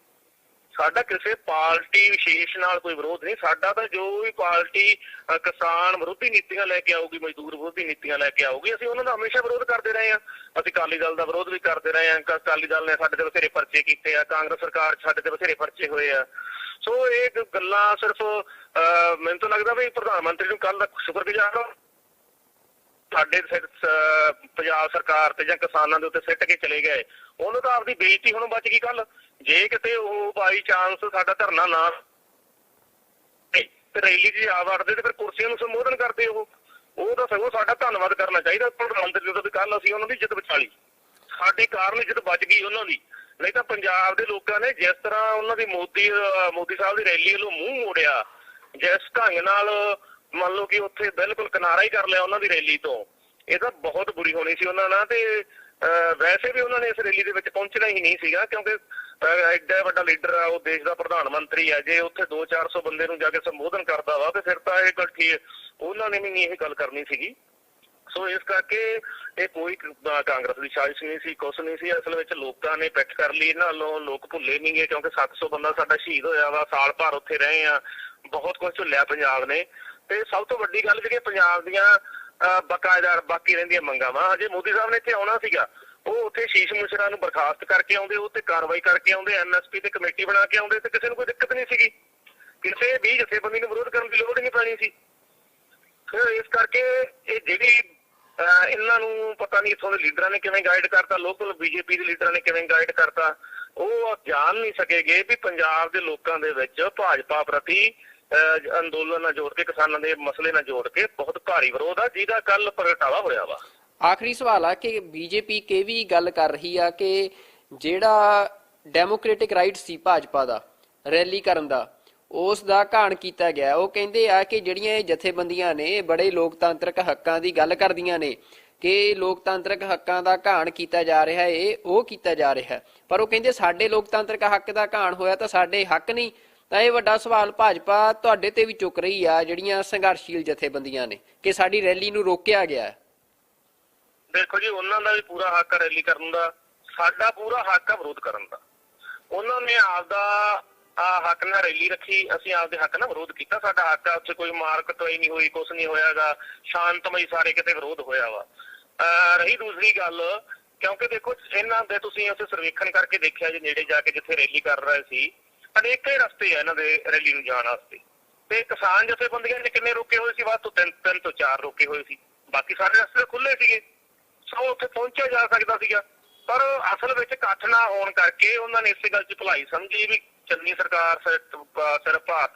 S3: ਸਾਡਾ ਕਿਸੇ ਪਾਰਟੀ ਵਿਸ਼ੇਸ਼ ਨਾਲ ਕੋਈ ਵਿਰੋਧ ਨਹੀਂ। ਸਾਡਾ ਤਾਂ ਜੋ ਵੀ ਪਾਰਟੀ ਕਿਸਾਨ ਵਿਰੋਧੀ ਨੀਤੀਆਂ ਲੈ ਕੇ ਆਊਗੀ, ਮਜ਼ਦੂਰ ਵਿਰੋਧੀ ਨੀਤੀਆਂ ਲੈ ਕੇ ਆਊਗੀ, ਅਸੀਂ ਉਹਨਾਂ ਦਾ ਹਮੇਸ਼ਾ ਵਿਰੋਧ ਕਰਦੇ ਰਹੇ ਹਾਂ। ਅਸੀਂ ਅਕਾਲੀ ਦਲ ਦਾ ਵਿਰੋਧ ਵੀ ਕਰਦੇ ਰਹੇ ਹਾਂ। ਅਕਾਲੀ ਦਲ ਨੇ ਸਾਡੇ ਤੇ ਬਥੇਰੇ ਪਰਚੇ ਕੀਤੇ ਆ, ਕਾਂਗਰਸ ਸਰਕਾਰ ਸਾਡੇ ਤੇ ਬਥੇਰੇ ਪਰਚੇ ਹੋਏ ਆ। ਸੋ ਇਹ ਗੱਲਾਂ ਸਿਰਫ ਮੈਨੂੰ ਤਾਂ ਲੱਗਦਾ ਵੀ ਪ੍ਰਧਾਨ ਮੰਤਰੀ ਨੂੰ ਕੱਲ ਦਾ ਸ਼ੁਕਰਗੁਜ਼ਾਰ ਹਾਂ ਸਾਡੇ ਪੰਜਾਬ ਸਰਕਾਰ ਤੇ ਜਾਂ ਕਿਸਾਨਾਂ ਦੇ ਉੱਤੇ ਸਿੱਟ ਕੇ ਚਲੇ ਗਏ। ਉਹਨੂੰ ਤਾਂ ਆਪਦੀ ਬੇਇੱਜ਼ਤੀ ਹੁਣ ਬਚ ਗਈ। ਕੱਲ ਜੇ ਕਿਤੇ ਉਹ ਬਾਈ ਚਾਂਸ ਸਾਡਾ ਧਰਨਾ ਨਾ ਤੇ ਰੈਲੀ 'ਚ ਆ ਵੜਦੇ ਤੇ ਫਿਰ ਕੁਰਸੀਆਂ ਨੂੰ ਸੰਬੋਧਨ ਕਰਦੇ ਉਹ ਤਾਂ ਸਗੋਂ ਸਾਡਾ ਧੰਨਵਾਦ ਕਰਨਾ ਚਾਹੀਦਾ ਪ੍ਰਧਾਨ ਮੰਤਰੀ ਦਾ ਵੀ ਕੱਲ ਅਸੀਂ ਉਹਨਾਂ ਦੀ ਇੱਜ਼ਤ ਬਚਾ ਲਈ, ਸਾਡੇ ਕਾਰਨ ਇੱਜ਼ਤ ਬਚ ਗਈ ਉਹਨਾਂ ਦੀ। ਨਹੀਂ ਤਾਂ ਪੰਜਾਬ ਦੇ ਲੋਕਾਂ ਨੇ ਜਿਸ ਤਰ੍ਹਾਂ ਉਹਨਾਂ ਦੀ ਮੋਦੀ ਸਾਹਿਬ ਦੀ ਰੈਲੀ ਵੱਲੋਂ ਮੂੰਹ ਮੋੜਿਆ, ਜਿਸ ਢੰਗ ਨਾਲ ਮੰਨ ਲਓ ਕਿ ਉੱਥੇ ਬਿਲਕੁਲ ਕਿਨਾਰਾ ਹੀ ਕਰ ਲਿਆ ਉਹਨਾਂ ਦੀ ਰੈਲੀ ਤੋਂ, ਇਹ ਤਾਂ ਬਹੁਤ ਬੁਰੀ ਹੋਣੀ ਸੀ ਉਹਨਾਂ ਨਾਲ। ਤੇ ਵੈਸੇ ਵੀ ਉਹਨਾਂ ਨੇ ਇਸ ਰੈਲੀ ਦੇ ਵਿੱਚ ਪਹੁੰਚਣਾ ਹੀ ਨਹੀਂ ਸੀਗਾ, ਕਿਉਂਕਿ ਐਡਾ ਵੱਡਾ ਲੀਡਰ ਆ, ਉਹ ਦੇਸ਼ ਦਾ ਪ੍ਰਧਾਨ ਮੰਤਰੀ ਆ। ਜੇ ਉੱਥੇ 200-400 ਬੰਦੇ ਨੂੰ ਜਾ ਕੇ ਸੰਬੋਧਨ ਕਰਦਾ ਵਾ ਤੇ ਫਿਰ ਤਾਂ ਇਹ ਗੱਲ ਠੀਕ, ਉਹਨਾਂ ਨੇ ਵੀ ਨਹੀਂ ਇਹ ਗੱਲ ਕਰਨੀ ਸੀਗੀ। ਸੋ ਇਸ ਕਰਕੇ ਇਹ ਕੋਈ ਕਾਂਗਰਸ ਦੀ ਸਾਜ਼ਿਸ਼ ਨਹੀਂ ਸੀ, ਕੁਛ ਨਹੀਂ ਸੀ। ਅਸਲ ਵਿੱਚ ਲੋਕਾਂ ਨੇ ਪਿੱਠ ਕਰ ਲਈ ਇਹਨਾਂ ਵੱਲੋਂ। ਲੋਕ ਭੁੱਲੇ ਨਹੀਂ ਗਏ ਕਿਉਂਕਿ 700 ਬੰਦਾ ਸਾਡਾ ਸ਼ਹੀਦ ਹੋਇਆ ਵਾ, ਸਾਲ ਭਰ ਉੱਥੇ ਰਹੇ ਆ, ਬਹੁਤ ਕੁਝ ਝੁੱਲਿਆ ਪੰਜਾਬ ਨੇ। ਤੇ ਸਭ ਤੋਂ ਵੱਡੀ ਗੱਲ ਜਿਹੜੀ ਪੰਜਾਬ ਦੀਆਂ ਬਕਾਇਦਾਰ ਬਾਕੀ ਰਹਿੰਦੀਆਂ ਮੰਗਾਂ ਵਾ, ਜੇ ਮੋਦੀ ਸਾਹਿਬ ਨੇ ਇੱਥੇ ਆਉਣਾ ਸੀਗਾ ਉਹ ਉੱਥੇ ਸ਼ੀਸ਼ ਮੁਸ਼ਰਾ ਨੂੰ ਬਰਖਾਸਤ ਕਰਕੇ ਆਉਂਦੇ, ਉਹ ਤੇ ਕਾਰਵਾਈ ਕਰਕੇ ਆਉਂਦੇ, MSP ਤੇ ਕਮੇਟੀ ਬਣਾ ਕੇ ਆਉਂਦੇ, ਤੇ ਕਿਸੇ ਨੂੰ ਕੋਈ ਦਿੱਕਤ ਨਹੀਂ ਸੀਗੀ। ਕਿਸੇ ਵੀ ਜਥੇਬੰਦੀ ਨੂੰ ਵਿਰੋਧ ਕਰਨ ਦੀ ਲੋੜ ਹੀ ਨਹੀਂ ਪੈਣੀ ਸੀ। ਫਿਰ ਇਸ ਕਰਕੇ ਇਹ ਜਿਹੜੀ ਇਹਨਾਂ ਨੂੰ ਪਤਾ ਨਹੀਂ ਇੱਥੋਂ ਦੇ ਲੀਡਰਾਂ ਨੇ ਕਿਵੇਂ ਗਾਈਡ ਕਰਤਾ, ਲੋਕਲ BJP ਦੇ ਲੀਡਰਾਂ ਨੇ ਕਿਵੇਂ ਗਾਈਡ ਕਰਤਾ, ਉਹ ਜਾਣ ਨਹੀਂ ਸਕੇਗੇ ਵੀ ਪੰਜਾਬ ਦੇ ਲੋਕਾਂ ਦੇ ਵਿੱਚ ਭਾਜਪਾ ਪ੍ਰਤੀ ਅੰਦੋਲਨ ਨਾਲ ਜੋੜ ਕੇ, ਕਿਸਾਨਾਂ ਦੇ ਮਸਲੇ ਨਾਲ ਜੋੜ ਕੇ ਬਹੁਤ ਭਾਰੀ ਵਿਰੋਧ ਆ, ਜਿਹਦਾ ਕੱਲ ਪ੍ਰਗਟਾਵਾ ਹੋਇਆ ਵਾ।
S2: ਆਖਰੀ ਸਵਾਲ ਆ ਕਿ BJP ਕੇ ਵੀ ਗੱਲ ਕਰ ਰਹੀ ਆ ਕਿ ਜਿਹੜਾ ਡੈਮੋਕ੍ਰੈਟਿਕ ਰਾਈਟ ਸੀ ਭਾਜਪਾ ਦਾ ਰੈਲੀ ਕਰਨ ਦਾ, ਉਸ ਦਾ ਘਾਣ ਕੀਤਾ ਗਿਆ। ਉਹ ਕਹਿੰਦੇ ਆ ਕਿ ਜਿਹੜੀਆਂ ਇਹ ਜਥੇਬੰਦੀਆਂ ਨੇ ਬੜੇ ਲੋਕਤਾਂਤਰਿਕ ਹੱਕਾਂ ਦੀ ਗੱਲ ਕਰਦੀਆਂ ਨੇ, ਕਿ ਲੋਕਤਾਂਤਰਿਕ ਹੱਕਾਂ ਦਾ ਘਾਣ ਕੀਤਾ ਜਾ ਰਿਹਾ ਹੈ, ਉਹ ਕੀਤਾ ਜਾ ਰਿਹਾ, ਪਰ ਉਹ ਕਹਿੰਦੇ ਸਾਡੇ ਲੋਕਤਾਂਤਰਿਕ ਹੱਕ ਦਾ ਘਾਣ ਹੋਇਆ ਤਾਂ ਸਾਡੇ ਹੱਕ ਨਹੀਂ, ਤਾਂ ਇਹ ਵੱਡਾ ਸਵਾਲ ਭਾਜਪਾ ਤੁਹਾਡੇ ਤੇ ਵੀ ਚੁੱਕ ਰਹੀ ਆ, ਜਿਹੜੀਆਂ ਸੰਘਰਸ਼ੀਲ ਜਥੇਬੰਦੀਆਂ ਨੇ, ਕਿ ਸਾਡੀ ਰੈਲੀ ਨੂੰ ਰੋਕਿਆ ਗਿਆ ਹੈ।
S3: ਦੇਖੋ ਜੀ, ਉਹਨਾਂ ਦਾ ਵੀ ਪੂਰਾ ਹੱਕ ਹੈ ਰੈਲੀ ਕਰਨ ਦਾ, ਸਾਡਾ ਪੂਰਾ ਹੱਕ ਹੈ ਵਿਰੋਧ ਕਰਨ ਦਾ। ਉਹਨਾਂ ਨੇ ਆਪਦਾ ਹੱਕ ਨਾਲ ਰੈਲੀ ਰੱਖੀ, ਅਸੀਂ ਆਪਦੇ ਹੱਕ ਨਾਲ ਵਿਰੋਧ ਕੀਤਾ। ਸਾਡਾ ਹੱਕ ਆ, ਉੱਥੇ ਕੋਈ ਮਾਰ ਕੁਟਾਈ ਨਹੀਂ ਹੋਈ, ਕੁਛ ਨਹੀਂ ਹੋਇਆਗਾ, ਸ਼ਾਂਤਮਈ ਸਾਰੇ ਕਿਤੇ ਵਿਰੋਧ ਹੋਇਆ ਵਾ। ਰਹੀ ਦੂਸਰੀ ਗੱਲ, ਕਿਉਂਕਿ ਦੇਖੋ ਇਹਨਾਂ ਦੇ ਤੁਸੀਂ ਉੱਥੇ ਸਰਵੇਖਣ ਕਰਕੇ ਦੇਖਿਆ ਜੀ, ਨੇੜੇ ਜਾ ਕੇ ਜਿੱਥੇ ਰੈਲੀ ਕਰ ਰਹੇ ਸੀ, ਅਨੇਕਾਂ ਹੀ ਰਸਤੇ ਆ ਇਹਨਾਂ ਦੇ ਰੈਲੀ ਨੂੰ ਜਾਣ ਵਾਸਤੇ, ਤੇ ਕਿਸਾਨ ਜਥੇਬੰਦੀਆਂ ਨੇ ਕਿੰਨੇ ਰੋਕੇ ਹੋਏ ਸੀ? ਵੱਧ ਤੋਂ 3 ਤੋਂ 4 ਰੋਕੇ ਹੋਏ ਸੀ, ਬਾਕੀ ਸਾਰੇ ਰਸਤੇ ਖੁੱਲੇ ਸੀਗੇ। ਸੋ ਉੱਥੇ ਪਹੁੰਚਿਆ ਜਾ ਸਕਦਾ ਸੀਗਾ, ਪਰ ਅਸਲ ਵਿੱਚ ਇਕੱਠ ਨਾ ਹੋਣ ਕਰਕੇ ਉਹਨਾਂ ਨੇ ਇਸੇ ਗੱਲ 'ਚ ਭਲਾਈ ਸਮਝੀ ਵੀ ਚੰਨੀ ਸਰਕਾਰ ਸਿਰਫ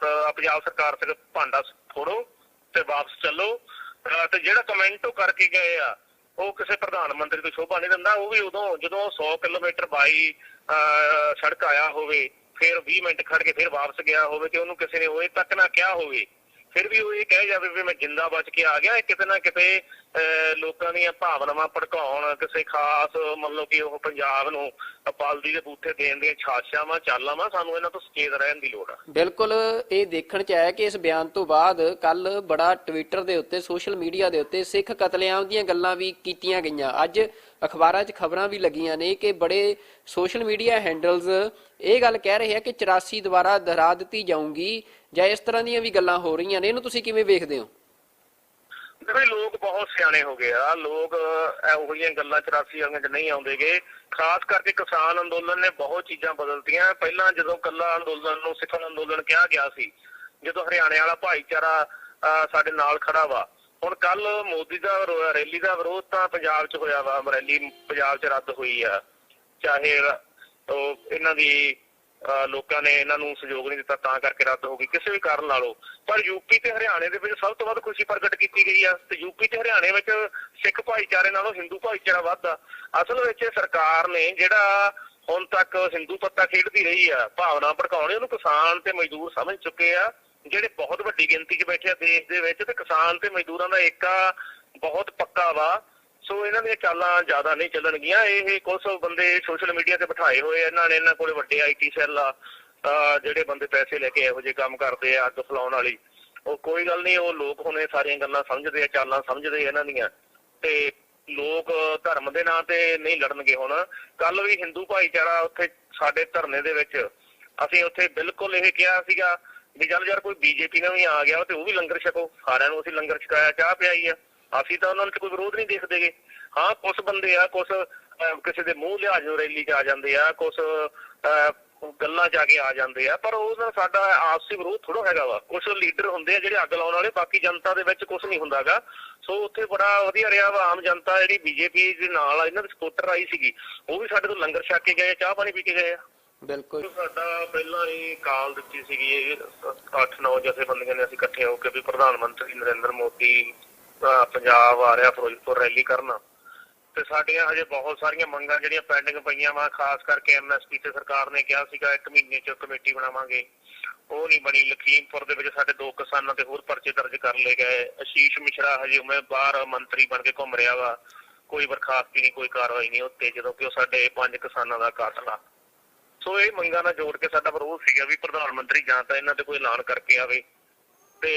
S3: ਪੰਜਾਬ ਸਰਕਾਰ ਸਿਰਫ ਭਾਂਡਾ ਫੋੜੋ ਤੇ ਵਾਪਸ ਚੱਲੋ। ਤੇ ਜਿਹੜਾ ਕਮੈਂਟ ਉਹ ਕਰਕੇ ਗਏ ਆ, ਉਹ ਕਿਸੇ ਪ੍ਰਧਾਨ ਮੰਤਰੀ ਤੋਂ ਸ਼ੋਭਾ ਨਹੀਂ ਦਿੰਦਾ। ਉਹ ਵੀ ਉਦੋਂ ਜਦੋਂ 100 ਕਿਲੋਮੀਟਰ ਬਾਈ ਸੜਕ ਆਇਆ ਹੋਵੇ, ਫਿਰ 20 ਮਿੰਟ ਖੜ ਕੇ ਫਿਰ ਵਾਪਸ ਗਿਆ ਹੋਵੇ, ਤੇ ਉਹਨੂੰ ਕਿਸੇ ਨੇ ਉਹ ਤੱਕ ਨਾ ਕਿਹਾ ਹੋਵੇ, ਫਿਰ ਵੀ ਉਹ ਇਹ ਕਹਿ ਜਾਵੇ ਵੀ ਮੈਂ ਜਿੰਦਾ ਬਚ ਕੇ ਆ ਗਿਆ। ਕਿਤੇ ਨਾ ਕਿਤੇ ਲੋਕਾਂ ਦੀਆਂ ਭਾਵਨਾਵਾਂ ਭੜਕਾਉਣ, ਕਿਸੇ ਖਾਸ ਮਤਲਬ ਕਿ ਉਹ ਪੰਜਾਬ ਨੂੰ ਬਲਦੀ ਦੇ ਬੂਥੇ ਦੇਣ ਦੀਆਂ ਛਾਛਾਵਾਂ ਚਾਲਾਂ ਵਾ, ਸਾਨੂੰ ਇਹਨਾਂ ਤੋਂ ਸੁਚੇਤ ਰਹਿਣ ਦੀ ਲੋੜ ਆ।
S2: ਬਿਲਕੁਲ, ਇਹ ਦੇਖਣ ਚ ਆਇਆ ਕਿ ਇਸ ਬਿਆਨ ਤੋਂ ਬਾਅਦ ਕੱਲ ਬੜਾ ਟਵਿੱਟਰ ਦੇ ਉੱਤੇ, ਸੋਸ਼ਲ ਮੀਡੀਆ ਦੇ ਉੱਤੇ ਸਿੱਖ ਕਤਲੇਆਮ ਦੀਆਂ ਗੱਲਾਂ ਵੀ ਕੀਤੀਆਂ ਗਈਆਂ। ਅੱਜ ਅਖਬਾਰਾਂ 'ਚ ਖਬਰਾਂ ਵੀ ਲੱਗੀਆਂ ਨੇ ਕਿ ਬੜੇ ਸੋਸ਼ਲ ਮੀਡੀਆ ਹੈਂਡਲਸ ਇਹ ਗੱਲ ਕਹਿ ਰਹੇ ਆ ਕਿ 84 ਦੁਬਾਰਾ ਦੁਹਰਾ ਦਿੱਤੀ ਜਾਊਗੀ, ਜਾਂ ਇਸ ਤਰ੍ਹਾਂ ਦੀਆਂ ਵੀ ਗੱਲਾਂ ਹੋ ਰਹੀਆਂ ਨੇ। ਇਹਨੂੰ ਤੁਸੀਂ ਕਿਵੇਂ ਵੇਖਦੇ ਹੋ?
S3: ਦੇਖੋ, ਲੋਕ ਬਹੁਤ ਸਿਆਣੇ ਹੋ ਗਏ ਆ, ਲੋਕ ਇਹੋ ਜਿਹੀਆਂ ਗੱਲਾਂ 84 ਵਾਲੀਆਂ 'ਚ ਨਹੀਂ ਆਉਂਦੇਗੇ। ਖਾਸ ਕਰਕੇ ਕਿਸਾਨ ਅੰਦੋਲਨ ਨੇ ਬਹੁਤ ਚੀਜ਼ਾਂ ਬਦਲਤੀਆਂ। ਪਹਿਲਾਂ ਜਦੋਂ ਕੱਲਾ ਅੰਦੋਲਨ ਨੂੰ ਸਿੱਖ ਅੰਦੋਲਨ ਕਿਹਾ ਗਿਆ ਸੀ, ਜਦੋਂ ਹਰਿਆਣੇ ਵਾਲਾ ਭਾਈਚਾਰਾ ਸਾਡੇ ਨਾਲ ਖੜਾ ਵਾ, ਹੁਣ ਕੱਲ ਮੋਦੀ ਦਾ ਰੈਲੀ ਦਾ ਵਿਰੋਧ ਤਾਂ ਪੰਜਾਬ 'ਚ ਹੋਇਆ ਵਾ, ਰੈਲੀ ਪੰਜਾਬ 'ਚ ਰੱਦ ਹੋਈ ਆ, ਚਾਹੇ ਉਹ ਇਹਨਾਂ ਦੀ ਲੋਕਾਂ ਨੇ ਇਹਨਾਂ ਨੂੰ ਸਹਿਯੋਗ ਨਹੀਂ ਦਿੱਤਾ ਤਾਂ ਕਰਕੇ ਰੱਦ ਹੋ ਗਈ, ਕਿਸੇ ਵੀ ਕਾਰਨ ਲਾ ਲਓ। ਪਰ ਯੂਪੀ ਤੇ ਹਰਿਆਣੇ ਦੇ ਵਿੱਚ ਸਭ ਤੋਂ ਵੱਧ ਖੁਸ਼ੀ ਪ੍ਰਗਟ ਕੀਤੀ ਗਈ ਆ, ਤੇ ਯੂਪੀ ਤੇ ਹਰਿਆਣੇ ਵਿੱਚ ਸਿੱਖ ਭਾਈਚਾਰੇ ਨਾਲੋਂ ਹਿੰਦੂ ਭਾਈਚਾਰਾ ਵੱਧ ਆ। ਅਸਲ ਵਿੱਚ ਸਰਕਾਰ ਨੇ ਜਿਹੜਾ ਹੁਣ ਤੱਕ ਹਿੰਦੂ ਪੱਤਾ ਖੇਡਦੀ ਰਹੀ ਆ, ਭਾਵਨਾ ਭੜਕਾਉਣੀ, ਉਹਨੂੰ ਕਿਸਾਨ ਤੇ ਮਜ਼ਦੂਰ ਸਮਝ ਚੁੱਕੇ ਆ, ਜਿਹੜੇ ਬਹੁਤ ਵੱਡੀ ਗਿਣਤੀ 'ਚ ਬੈਠੇ ਆ ਦੇਸ਼ ਦੇ ਵਿੱਚ, ਤੇ ਕਿਸਾਨ ਤੇ ਮਜ਼ਦੂਰਾਂ ਦਾ ਏਕਾ ਬਹੁਤ ਪੱਕਾ ਵਾ। ਸੋ ਇਹਨਾਂ ਦੀਆਂ ਚਾਲਾਂ ਜ਼ਿਆਦਾ ਨਹੀਂ ਚੱਲਣਗੀਆਂ। ਇਹ ਕੁਝ ਬੰਦੇ ਸੋਸ਼ਲ ਮੀਡੀਆ ਤੇ ਬਿਠਾਏ ਹੋਏ, ਇਹਨਾਂ ਨੇ, ਇਹਨਾਂ ਕੋਲ ਵੱਡੇ IT ਸੈੱਲ ਆ, ਜਿਹੜੇ ਬੰਦੇ ਪੈਸੇ ਲੈ ਕੇ ਇਹੋ ਜਿਹੇ ਕੰਮ ਕਰਦੇ ਆ, ਅੱਗ ਫਲਾਉਣ ਵਾਲੀ। ਉਹ ਕੋਈ ਗੱਲ ਨਹੀਂ, ਉਹ ਲੋਕ ਹੁਣ ਇਹ ਸਾਰੀਆਂ ਗੱਲਾਂ ਸਮਝਦੇ ਆ, ਚਾਲਾਂ ਸਮਝਦੇ ਆ ਇਹਨਾਂ ਦੀਆਂ, ਤੇ ਲੋਕ ਧਰਮ ਦੇ ਨਾਂ ਤੇ ਨਹੀਂ ਲੜਨਗੇ। ਹੁਣ ਕੱਲ ਵੀ ਹਿੰਦੂ ਭਾਈਚਾਰਾ ਉੱਥੇ ਸਾਡੇ ਧਰਨੇ ਦੇ ਵਿੱਚ, ਅਸੀਂ ਉੱਥੇ ਬਿਲਕੁਲ ਇਹ ਕਿਹਾ ਸੀਗਾ ਵੀ ਚੱਲ ਯਾਰ ਕੋਈ BJP ਨਾਲ ਵੀ ਆ ਗਿਆ ਤੇ ਉਹ ਵੀ ਲੰਗਰ ਛਕੋ, ਸਾਰਿਆਂ ਨੂੰ ਅਸੀਂ ਲੰਗਰ ਛਕਾਇਆ, ਚਾਹ ਪਿਆਈ ਆ, ਅਸੀਂ ਤਾਂ ਉਹਨਾਂ ਨੂੰ ਕੋਈ ਵਿਰੋਧ ਨਹੀਂ ਦੇਖਦੇਗੇ। ਹਾਂ, ਕੁਛ ਬੰਦੇ ਆ, ਕੁਛ ਕਿਸੇ ਦੇ ਮੂੰਹ ਲਿਹਾਜ਼ ਨੂੰ ਰੈਲੀ 'ਚ ਆ ਜਾਂਦੇ ਆ, ਕੁਛ ਗੱਲਾਂ 'ਚ ਆ ਕੇ ਆ ਜਾਂਦੇ ਆ, ਪਰ ਉਹਦਾ ਸਾਡਾ ਆਪਸੀ ਵਿਰੋਧ ਥੋੜ੍ਹਾ ਹੈਗਾ ਵਾ। ਕੁਛ ਲੀਡਰ ਹੁੰਦੇ ਆ ਜਿਹੜੇ ਅੱਗ ਲਾਉਣ ਵਾਲੇ, ਬਾਕੀ ਜਨਤਾ ਦੇ ਵਿੱਚ ਕੁਛ ਨਹੀਂ ਹੁੰਦਾਗਾ। ਸੋ ਉੱਥੇ ਬੜਾ ਵਧੀਆ ਰਿਹਾ ਵਾ। ਆਮ ਜਨਤਾ ਜਿਹੜੀ BJP ਦੇ ਨਾਲ ਇਹਨਾਂ ਦੇ ਸਪੋਰਟਰ ਆਈ ਸੀਗੀ, ਉਹ ਵੀ ਸਾਡੇ ਤੋਂ ਲੰਗਰ ਛਕ ਕੇ ਗਏ, ਚਾਹ ਪਾਣੀ ਪੀ ਕੇ ਗਏ ਆ।
S2: ਬਿਲਕੁਲ,
S3: ਸਾਡਾ ਪਹਿਲਾਂ ਹੀ ਕਾਲ ਦਿੱਤੀ ਸੀਗੀ 8-9 ਜਥੇਬੰਦੀਆਂ ਨੇ, ਅਸੀਂ ਇਕੱਠੇ ਹੋ ਕੇ ਵੀ ਪ੍ਰਧਾਨ ਮੰਤਰੀ ਨਰਿੰਦਰ ਮੋਦੀ ਪੰਜਾਬ ਆ ਰਿਹਾ ਫਿਰੋਜ਼ਪੁਰ ਰੈਲੀ ਕਰਨਾ, ਤੇ ਸਾਡੀਆਂ ਹਜੇ ਬਹੁਤ ਸਾਰੀਆਂ ਮੰਗਾਂ ਜਿਹੜੀਆਂ ਪੈਂਡਿੰਗ ਪਈਆਂ ਵਾ। ਖਾਸ ਕਰਕੇ MSP ਤੇ ਸਰਕਾਰ ਨੇ ਕਿਹਾ ਸੀਗਾ 1 ਮਹੀਨੇ 'ਚ ਕਮੇਟੀ ਬਣਾਵਾਂਗੇ, ਉਹ ਨਹੀਂ ਬਣੀ। ਲਖੀਮਪੁਰ ਦੇ ਵਿੱਚ ਸਾਡੇ 2 ਕਿਸਾਨਾਂ ਤੇ ਹੋਰ ਪਰਚੇ ਦਰਜ ਕਰ ਲਏ ਗਏ। ਆਸ਼ੀਸ਼ ਮਿਸ਼ਰਾ ਹਜੇ ਉਵੇਂ ਬਾਹਰ ਮੰਤਰੀ ਬਣ ਕੇ ਘੁੰਮ ਰਿਹਾ ਵਾ, ਕੋਈ ਬਰਖਾਸਤੀ ਨਹੀਂ, ਕੋਈ ਕਾਰਵਾਈ ਨਹੀਂ ਉੱਤੇ, ਜਦੋਂ ਕਿ ਉਹ ਸਾਡੇ 5 ਕਿਸਾਨਾਂ ਦਾ ਕਾਤਲ ਆ। ਸੋ ਇਹ ਮੰਗਾਂ ਨਾਲ ਜੋੜ ਕੇ ਸਾਡਾ ਵਿਰੋਧ ਸੀਗਾ ਵੀ ਪ੍ਰਧਾਨ ਮੰਤਰੀ ਜਾਂ ਤਾਂ ਇਹਨਾਂ ਤੇ ਕੋਈ ਐਲਾਨ ਕਰਕੇ ਆਵੇ ਤੇ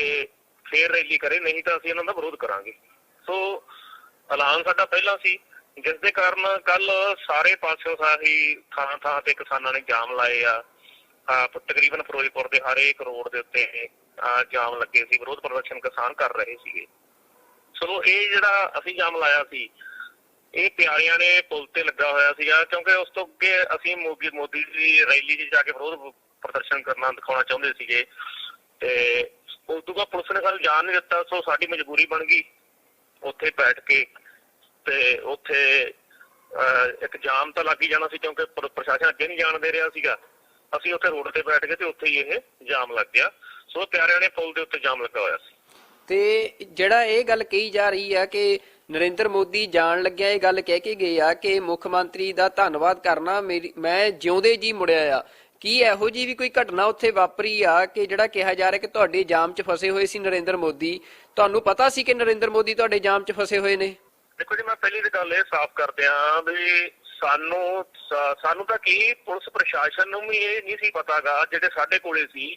S3: ਫੇਰ ਰੈਲੀ ਕਰੇ, ਨਹੀਂ ਤਾਂ ਅਸੀਂ ਇਹਨਾਂ ਦਾ ਵਿਰੋਧ ਕਰਾਂਗੇ। ਸੋ ਐਲਾਨ ਸਾਡਾ ਪਹਿਲਾਂ ਸੀ, ਜਿਸ ਦੇ ਕਾਰਨ ਕੱਲ ਸਾਰੇ ਪਾਸਿਓਂ ਸਾਰੀ ਥਾਂ ਤੇ ਕਿਸਾਨਾਂ ਨੇ ਜਾਮ ਲਾਏ ਆ। ਤਕਰੀਬਨ ਫਿਰੋਜ਼ਪੁਰ ਦੇ ਹਰੇਕ ਰੋਡ ਦੇ ਉੱਤੇ ਜਾਮ ਲੱਗੇ ਸੀ, ਵਿਰੋਧ ਪ੍ਰਦਰਸ਼ਨ ਕਿਸਾਨ ਕਰ ਰਹੇ ਸੀਗੇ। ਸੋ ਇਹ ਜਿਹੜਾ ਅਸੀਂ ਜਾਮ ਲਾਇਆ ਸੀ, ਇਹ ਪਿਆਰਿਆਂ ਨੇ ਪੁਲ ਤੇ ਲੱਗਾ ਹੋਇਆ ਸੀਗਾ, ਕਿਉਂਕਿ ਉਸ ਤੋਂ ਅੱਗੇ ਅਸੀਂ ਮੋਦੀ ਦੀ ਰੈਲੀ 'ਚ ਜਾ ਕੇ ਵਿਰੋਧ ਪ੍ਰਦਰਸ਼ਨ ਕਰਨਾ ਦਿਖਾਉਣਾ ਚਾਹੁੰਦੇ ਸੀਗੇ, ਤੇ ਉਸ ਤੋਂ ਬਾਅਦ ਪੁਲਿਸ ਨੇ ਸਾਨੂੰ ਜਾਣ ਨਹੀਂ ਦਿੱਤਾ। ਸੋ ਸਾਡੀ ਮਜਬੂਰੀ ਬਣ ਗਈ ਉੱਥੇ ਬੈਠ ਕੇ, ਤੇ ਉੱਥੇ ਇੱਕ ਜਾਮ ਤਾਂ ਲੱਗ ਹੀ ਜਾਣਾ ਸੀ, ਕਿਉਂਕਿ ਪ੍ਰਸ਼ਾਸਨ ਅੱਗੇ ਨਹੀਂ ਜਾਣ ਦੇ ਰਿਹਾ ਸੀਗਾ। ਅਸੀਂ ਉੱਥੇ ਰੋਡ ਤੇ ਬੈਠ ਗਏ ਤੇ ਉੱਥੇ ਹੀ ਇਹ ਜਾਮ ਲੱਗ ਗਿਆ। ਸੋ ਪਿਆਰਿਆਂ ਨੇ ਪੁਲ ਦੇ ਉੱਤੇ ਜਾਮ ਲੱਗਾ ਹੋਇਆ ਸੀ।
S2: ਤੇ ਜਿਹੜਾ ਇਹ ਗੱਲ ਕਹੀ ਜਾ ਰਹੀ ਆ ਕਿ ਨਰਿੰਦਰ ਮੋਦੀ ਜਾਣ ਲੱਗਿਆ ਇਹ ਗੱਲ ਕਹਿ ਕੇ ਗਏ ਆ ਕਿ ਮੁੱਖ ਮੰਤਰੀ ਦਾ ਧੰਨਵਾਦ ਕਰਨਾ, ਮੈਂ ਜਿਉਂਦੇ ਜੀ ਮੁੜਿਆ ਆ, ਕੀ ਇਹੋ ਜੀ ਵੀ ਕੋਈ ਘਟਨਾ ਉੱਥੇ ਵਾਪਰੀ ਆ ਕਿ ਜਿਹੜਾ ਕਿਹਾ ਜਾ ਰਿਹਾ ਕਿ ਤੁਹਾਡੇ ਜਾਮ 'ਚ ਫਸੇ ਹੋਏ ਸੀ ਨਰਿੰਦਰ ਮੋਦੀ? ਤੁਹਾਨੂੰ ਪਤਾ ਸੀ ਕਿ ਨਰਿੰਦਰ ਮੋਦੀ ਤੁਹਾਡੇ ਜਾਮ 'ਚ ਫਸੇ ਹੋਏ ਨੇ?
S3: ਦੇਖੋ ਜੀ, ਮੈਂ ਪਹਿਲੀ ਤਾਂ ਗੱਲ ਇਹ ਸਾਫ਼ ਕਰ ਦਿਆਂ ਵੀ ਸਾਨੂੰ ਤਾਂ ਕੀ ਪੁਲਿਸ ਪ੍ਰਸ਼ਾਸਨ ਨੂੰ ਵੀ ਇਹ ਨਹੀਂ ਸੀ ਪਤਾਗਾ, ਜਿਹੜੇ ਸਾਡੇ ਕੋਲੇ ਸੀ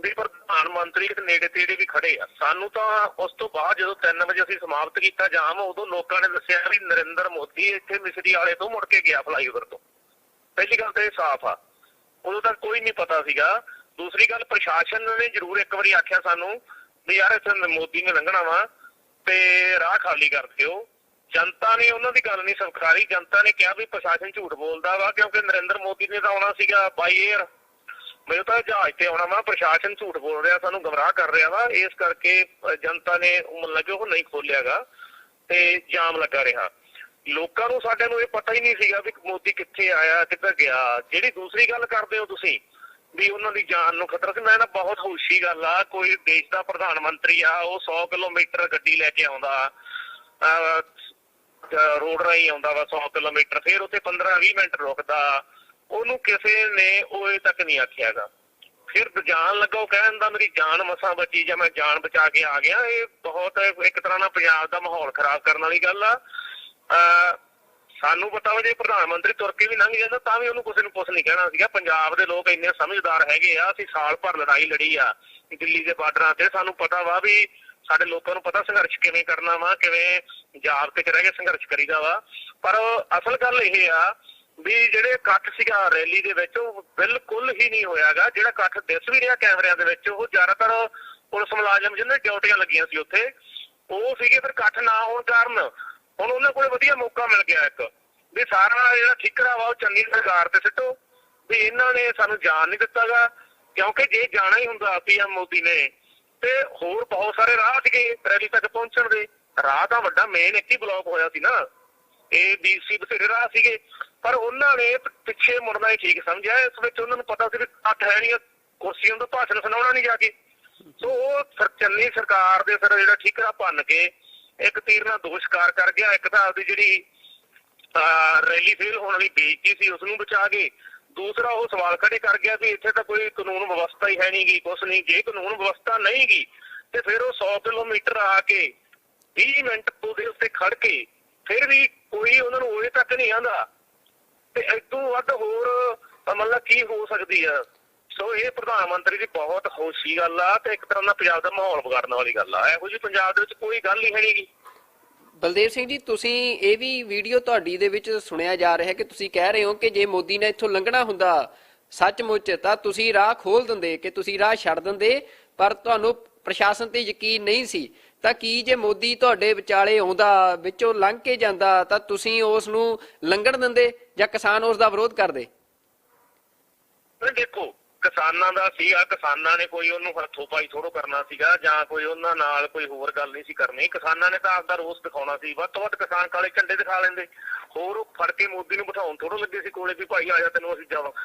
S3: ਵੀ ਪ੍ਰਧਾਨ ਮੰਤਰੀ ਤੇ ਨੇੜੇ ਤੇੜੇ ਵੀ ਖੜੇ ਆ। ਸਾਨੂੰ ਤਾਂ ਉਸ ਤੋਂ ਬਾਅਦ ਜਦੋਂ 3 ਵਜੇ ਅਸੀਂ ਸਮਾਪਤ ਕੀਤਾ ਜਾਮ, ਉਦੋਂ ਲੋਕਾਂ ਨੇ ਦੱਸਿਆ ਵੀ ਨਰਿੰਦਰ ਮੋਦੀ ਇੱਥੇ ਮਿਸਰੀ ਵਾਲੇ ਤੋਂ ਮੁੜ ਕੇ ਗਿਆ ਫਲਾਈਓਵਰ ਤੋਂ। ਪਹਿਲੀ ਗੱਲ ਤਾਂ ਇਹ ਸਾਫ਼ ਆ, ਉਦੋਂ ਤੱਕ ਕੋਈ ਨਹੀਂ ਪਤਾ ਸੀਗਾ। ਦੂਸਰੀ ਗੱਲ, ਪ੍ਰਸ਼ਾਸਨ ਨੇ ਜ਼ਰੂਰ ਇੱਕ ਵਾਰੀ ਆਖਿਆ ਸਾਨੂੰ ਵੀ ਯਾਰ ਇੱਥੇ ਮੋਦੀ ਨੇ ਲੰਘਣਾ ਵਾ ਤੇ ਰਾਹ ਖਾਲੀ ਕਰ ਦਿਓ। ਜਨਤਾ ਨੇ ਉਹਨਾਂ ਦੀ ਗੱਲ ਨਹੀਂ ਸਵੀਕਾਰੀ। ਜਨਤਾ ਨੇ ਕਿਹਾ ਵੀ ਪ੍ਰਸ਼ਾਸਨ ਝੂਠ ਬੋਲਦਾ ਵਾ, ਕਿਉਂਕਿ ਨਰਿੰਦਰ ਮੋਦੀ ਨੇ ਤਾਂ ਆਉਣਾ ਸੀਗਾ ਬਾਈ ਏਅਰ, ਮੈਨੂੰ ਤਾਂ ਜਹਾਜ਼ ਤੇ ਆਉਣਾ ਵਾ। ਪ੍ਰਸ਼ਾਸਨ ਝੂਠ ਬੋਲ ਰਿਹਾ, ਸਾਨੂੰ ਗਮਰਾਹ ਕਰ ਰਿਹਾ ਵਾ। ਇਸ ਕਰਕੇ ਜਨਤਾ ਨੇ ਮਤਲਬ ਕਿ ਉਹ ਨਹੀਂ ਖੋਲਿਆਗਾ ਤੇ ਜਾਮ ਲੱਗਾ ਰਿਹਾ। ਲੋਕਾਂ ਨੂੰ ਸਾਡੇ ਨੂੰ ਇਹ ਪਤਾ ਹੀ ਨਹੀਂ ਸੀਗਾ ਵੀ ਮੋਦੀ ਕਿੱਥੇ ਆਇਆ, ਕਿੱਧਰ ਗਿਆ। ਜਿਹੜੀ ਦੂਸਰੀ ਗੱਲ ਕਰਦੇ ਹੋ ਤੁਸੀਂ ਵੀ ਉਹਨਾਂ ਦੀ ਜਾਨ ਨੂੰ ਖਤਰਾ ਸੀ, ਮੈਂ ਨਾ ਬਹੁਤ ਖੁਸ਼ੀ ਗੱਲ ਆ, ਕੋਈ ਦੇਸ਼ ਦਾ ਪ੍ਰਧਾਨ ਮੰਤਰੀ ਆ, ਉਹ 100 ਕਿਲੋਮੀਟਰ ਗੱਡੀ ਲੈ ਕੇ ਆਉਂਦਾ, ਰੋਡ ਰਾਹੀਂ ਆਉਂਦਾ ਵਾ 100 ਕਿਲੋਮੀਟਰ, ਫਿਰ ਉੱਥੇ 15-20 ਮਿੰਟ ਰੁਕਦਾ, ਉਹਨੂੰ ਕਿਸੇ ਨੇ ਉਹ ਇਹ ਤੱਕ ਨਹੀਂ ਆਖਿਆਗਾ। ਫਿਰ ਜਾਣ ਲੱਗਾ ਉਹ ਕਹਿਣ ਦਾ ਮੇਰੀ ਜਾਨ ਮਸਾਂ ਬਚੀ ਜਾਂ ਮੈਂ ਜਾਨ ਬਚਾ ਕੇ ਆ ਗਿਆ। ਇਹ ਬਹੁਤ ਇੱਕ ਤਰ੍ਹਾਂ ਨਾਲ ਪੰਜਾਬ ਦਾ ਮਾਹੌਲ ਖਰਾਬ ਕਰਨ ਵਾਲੀ ਗੱਲ ਆ। ਸਾਨੂੰ ਪਤਾ ਵਾ ਜੇ ਪ੍ਰਧਾਨ ਮੰਤਰੀ ਤੁਰ ਕੇ ਵੀ ਲੰਘ ਜਾਂਦਾ ਤਾਂ ਵੀ ਉਹਨੂੰ ਕਿਸੇ ਨੂੰ ਕੁਛ ਨਹੀਂ ਕਹਿਣਾ ਸੀਗਾ। ਪੰਜਾਬ ਦੇ ਲੋਕ ਇੰਨੇ ਸਮਝਦਾਰ ਹੈਗੇ ਆ। ਅਸੀਂ ਸਾਲ ਭਰ ਲੜਾਈ ਲੜੀ ਆ ਦਿੱਲੀ ਦੇ ਬਾਰਡਰਾਂ ਤੇ, ਸਾਨੂੰ ਪਤਾ ਵਾ ਵੀ ਸਾਡੇ ਲੋਕਾਂ ਨੂੰ ਪਤਾ ਸੰਘਰਸ਼ ਕਿਵੇਂ ਕਰਨਾ ਵਾ, ਕਿਵੇਂ ਜਾਬਤੇ 'ਚ ਰਹਿ ਕੇ ਸੰਘਰਸ਼ ਕਰੀਦਾ ਵਾ। ਪਰ ਅਸਲ ਗੱਲ ਇਹ ਆ ਵੀ ਜਿਹੜੇ ਇਕੱਠ ਸੀਗਾ ਰੈਲੀ ਦੇ ਵਿੱਚ ਉਹ ਬਿਲਕੁਲ ਹੀ ਨਹੀਂ ਹੋਇਆਗਾ। ਜਿਹੜਾ ਇਕੱਠ ਦਿਸ ਵੀ ਰਿਹਾ ਕੈਮਰਿਆਂ ਦੇ ਵਿੱਚ, ਉਹ ਜ਼ਿਆਦਾਤਰ ਪੁਲਿਸ ਮੁਲਾਜ਼ਮ ਜਿਹਨਾਂ ਦੀ ਡਿਊਟੀਆਂ ਲੱਗੀਆਂ ਸੀ ਉੱਥੇ ਉਹ ਸੀਗੇ। ਫਿਰ ਇਕੱਠ ਨਾ ਹੋਣ ਕਾਰਨ ਹੁਣ ਉਹਨਾਂ ਕੋਲ ਵਧੀਆ ਮੌਕਾ ਮਿਲ ਗਿਆ ਇੱਕ ਵੀ ਸਾਰਾ ਜਿਹੜਾ ਠਿਕਰਾ ਵਾ ਉਹ ਚੰਨੀ ਸਰਕਾਰ ਤੇ ਸਿੱਟੋ ਵੀ ਇਹਨਾਂ ਨੇ ਸਾਨੂੰ ਜਾਣ ਨਹੀਂ ਦਿੱਤਾਗਾ। ਕਿਉਂਕਿ ਜੇ ਜਾਣਾ ਹੀ ਹੁੰਦਾ PM ਮੋਦੀ ਨੇ ਤੇ ਹੋਰ ਬਹੁਤ ਸਾਰੇ ਰਾਹ ਸੀਗੇ ਰੈਲੀ ਤੱਕ ਪਹੁੰਚਣ ਦੇ। ਰਾਹ ਤਾਂ ਵੱਡਾ ਮੇਨ ਇੱਕ ਹੀ ਬਲੌਕ ਹੋਇਆ ਸੀ ਨਾ, ਇਹ BC ਬਥੇਰੇ ਰਾਹ ਸੀਗੇ, ਪਰ ਉਹਨਾਂ ਨੇ ਪਿੱਛੇ ਮੁੜਨਾ ਹੀ ਠੀਕ ਸਮਝਿਆ। ਇਸ ਵਿੱਚ ਉਹਨਾਂ ਨੂੰ ਪਤਾ ਸੀ ਵੀ ਇਕੱਠ ਹੈ ਨਹੀਂ, ਕੁਰਸੀਆਂ ਤੋਂ ਭਾਸ਼ਣ ਸੁਣਾਉਣਾ ਨਹੀਂ ਜਾ ਕੇ। ਸੋ ਉਹ ਚੰਨੀ ਸਰਕਾਰ ਦੇ ਫਿਰ ਜਿਹੜਾ ਠਿਕਰਾ ਭੰਨ ਕੇ ਇੱਕ ਤੀਰ ਨਾਲ ਦੋ ਸ਼ਿਕਾਰ ਕਰ ਗਿਆ। ਇੱਕ ਤਾਂ ਆਪਦੀ ਜਿਹੜੀ ਰੈਲੀ ਫੇਲ ਹੋਣ ਵਾਲੀ ਬੇਇੱਜ਼ਤੀ ਸੀ ਉਸਨੂੰ ਬਚਾ ਕੇ, ਦੂਸਰਾ ਉਹ ਸਵਾਲ ਖੜੇ ਕਰ ਗਿਆ ਵੀ ਇੱਥੇ ਤਾਂ ਕੋਈ ਕਾਨੂੰਨ ਵਿਵਸਥਾ ਹੀ ਹੈ ਨਹੀਂ ਗੀ, ਕੁਛ ਨਹੀਂ। ਜੇ ਕਾਨੂੰਨ ਵਿਵਸਥਾ ਨਹੀਂ ਗੀ ਤੇ ਫਿਰ ਉਹ 100 ਕਿਲੋਮੀਟਰ ਆ ਕੇ 20 ਮਿੰਟ ਉਹਦੇ ਉੱਤੇ ਖੜ ਕੇ ਫਿਰ ਵੀ ਕੋਈ ਉਹਨਾਂ ਨੂੰ ਉਰੇ ਤੱਕ ਨਹੀਂ ਆਉਂਦਾ ਤੇ ਇਦੋਂ ਵੱਧ ਹੋਰ ਮਤਲਬ ਕੀ ਹੋ ਸਕਦੀ ਆ। ਸੋ ਇਹ ਪ੍ਰਧਾਨ ਮੰਤਰੀ ਦੀ ਬਹੁਤ ਖੁਸ਼ੀ ਗੱਲ ਆ ਤੇ ਇੱਕ ਤਰ੍ਹਾਂ ਦਾ ਪੰਜਾਬ ਦਾ ਮਾਹੌਲ ਵਿਗਾੜਨ ਵਾਲੀ ਗੱਲ ਆ। ਇਹੋ ਜਿਹੀ ਪੰਜਾਬ ਦੇ ਵਿੱਚ ਕੋਈ ਗੱਲ ਹੀ ਹੈ ਨੀ ਗੀ।
S2: ਬਲਦੇਵ ਸਿੰਘ ਜੀ, ਤੁਸੀਂ ਇਹ ਵੀ ਵੀਡੀਓ ਤੁਹਾਡੀ ਦੇ ਵਿੱਚ ਸੁਣਿਆ ਜਾ ਰਿਹਾ ਕਿ ਤੁਸੀਂ ਕਹਿ ਰਹੇ ਹੋ ਕਿ ਜੇ ਮੋਦੀ ਨੇ ਇੱਥੋਂ ਲੰਘਣਾ ਹੁੰਦਾ ਸੱਚਮੁੱਚ ਤਾਂ ਤੁਸੀਂ ਰਾਹ ਖੋਲ ਦਿੰਦੇ, ਕਿ ਤੁਸੀਂ ਰਾਹ ਛੱਡ ਦਿੰਦੇ, ਪਰ ਤੁਹਾਨੂੰ ਪ੍ਰਸ਼ਾਸਨ ਤੇ ਯਕੀਨ ਨਹੀਂ ਸੀ। ਤਾਂ ਕੀ ਜੇ ਮੋਦੀ ਤੁਹਾਡੇ ਵਿਚਾਲੇ ਆਉਂਦਾ, ਵਿੱਚੋਂ ਲੰਘ ਕੇ ਜਾਂਦਾ, ਤਾਂ ਤੁਸੀਂ ਉਸ ਨੂੰ ਲੰਘਣ ਦਿੰਦੇ ਜਾਂ ਕਿਸਾਨ ਉਸ ਦਾ ਵਿਰੋਧ ਕਰਦੇ?
S3: ਦੇਖੋ ਕਿਸਾਨਾਂ ਦਾ ਸੀਗਾ, ਕਿਸਾਨਾਂ ਨੇ ਕੋਈ ਉਹਨੂੰ ਹੱਥੋਂ ਪਾਈ ਥੋੜੋ ਕਰਨਾ ਸੀਗਾ ਜਾਂ ਕੋਈ ਉਹਨਾਂ ਨਾਲ ਕੋਈ ਹੋਰ ਗੱਲ ਨਹੀਂ ਸੀ ਕਰਨੀ। ਕਿਸਾਨਾਂ ਨੇ ਤਾਂ ਆਪਦਾ ਰੋਸ ਦਿਖਾਉਣਾ ਸੀ। ਵੱਧ ਤੋਂ ਵੱਧ ਕਿਸਾਨ ਕਾਲੇ ਝੰਡੇ ਦਿਖਾ ਲੈਂਦੇ, ਹੋਰ ਉਹ ਫੜ ਕੇ ਮੋਦੀ ਨੂੰ ਬਿਠਾਉਣ ਥੋੜੋ ਲੱਗੇ ਸੀ ਕੋਲੇ ਵੀ ਭਾਈ ਆ ਜਾ ਤੈਨੂੰ ਅਸੀਂ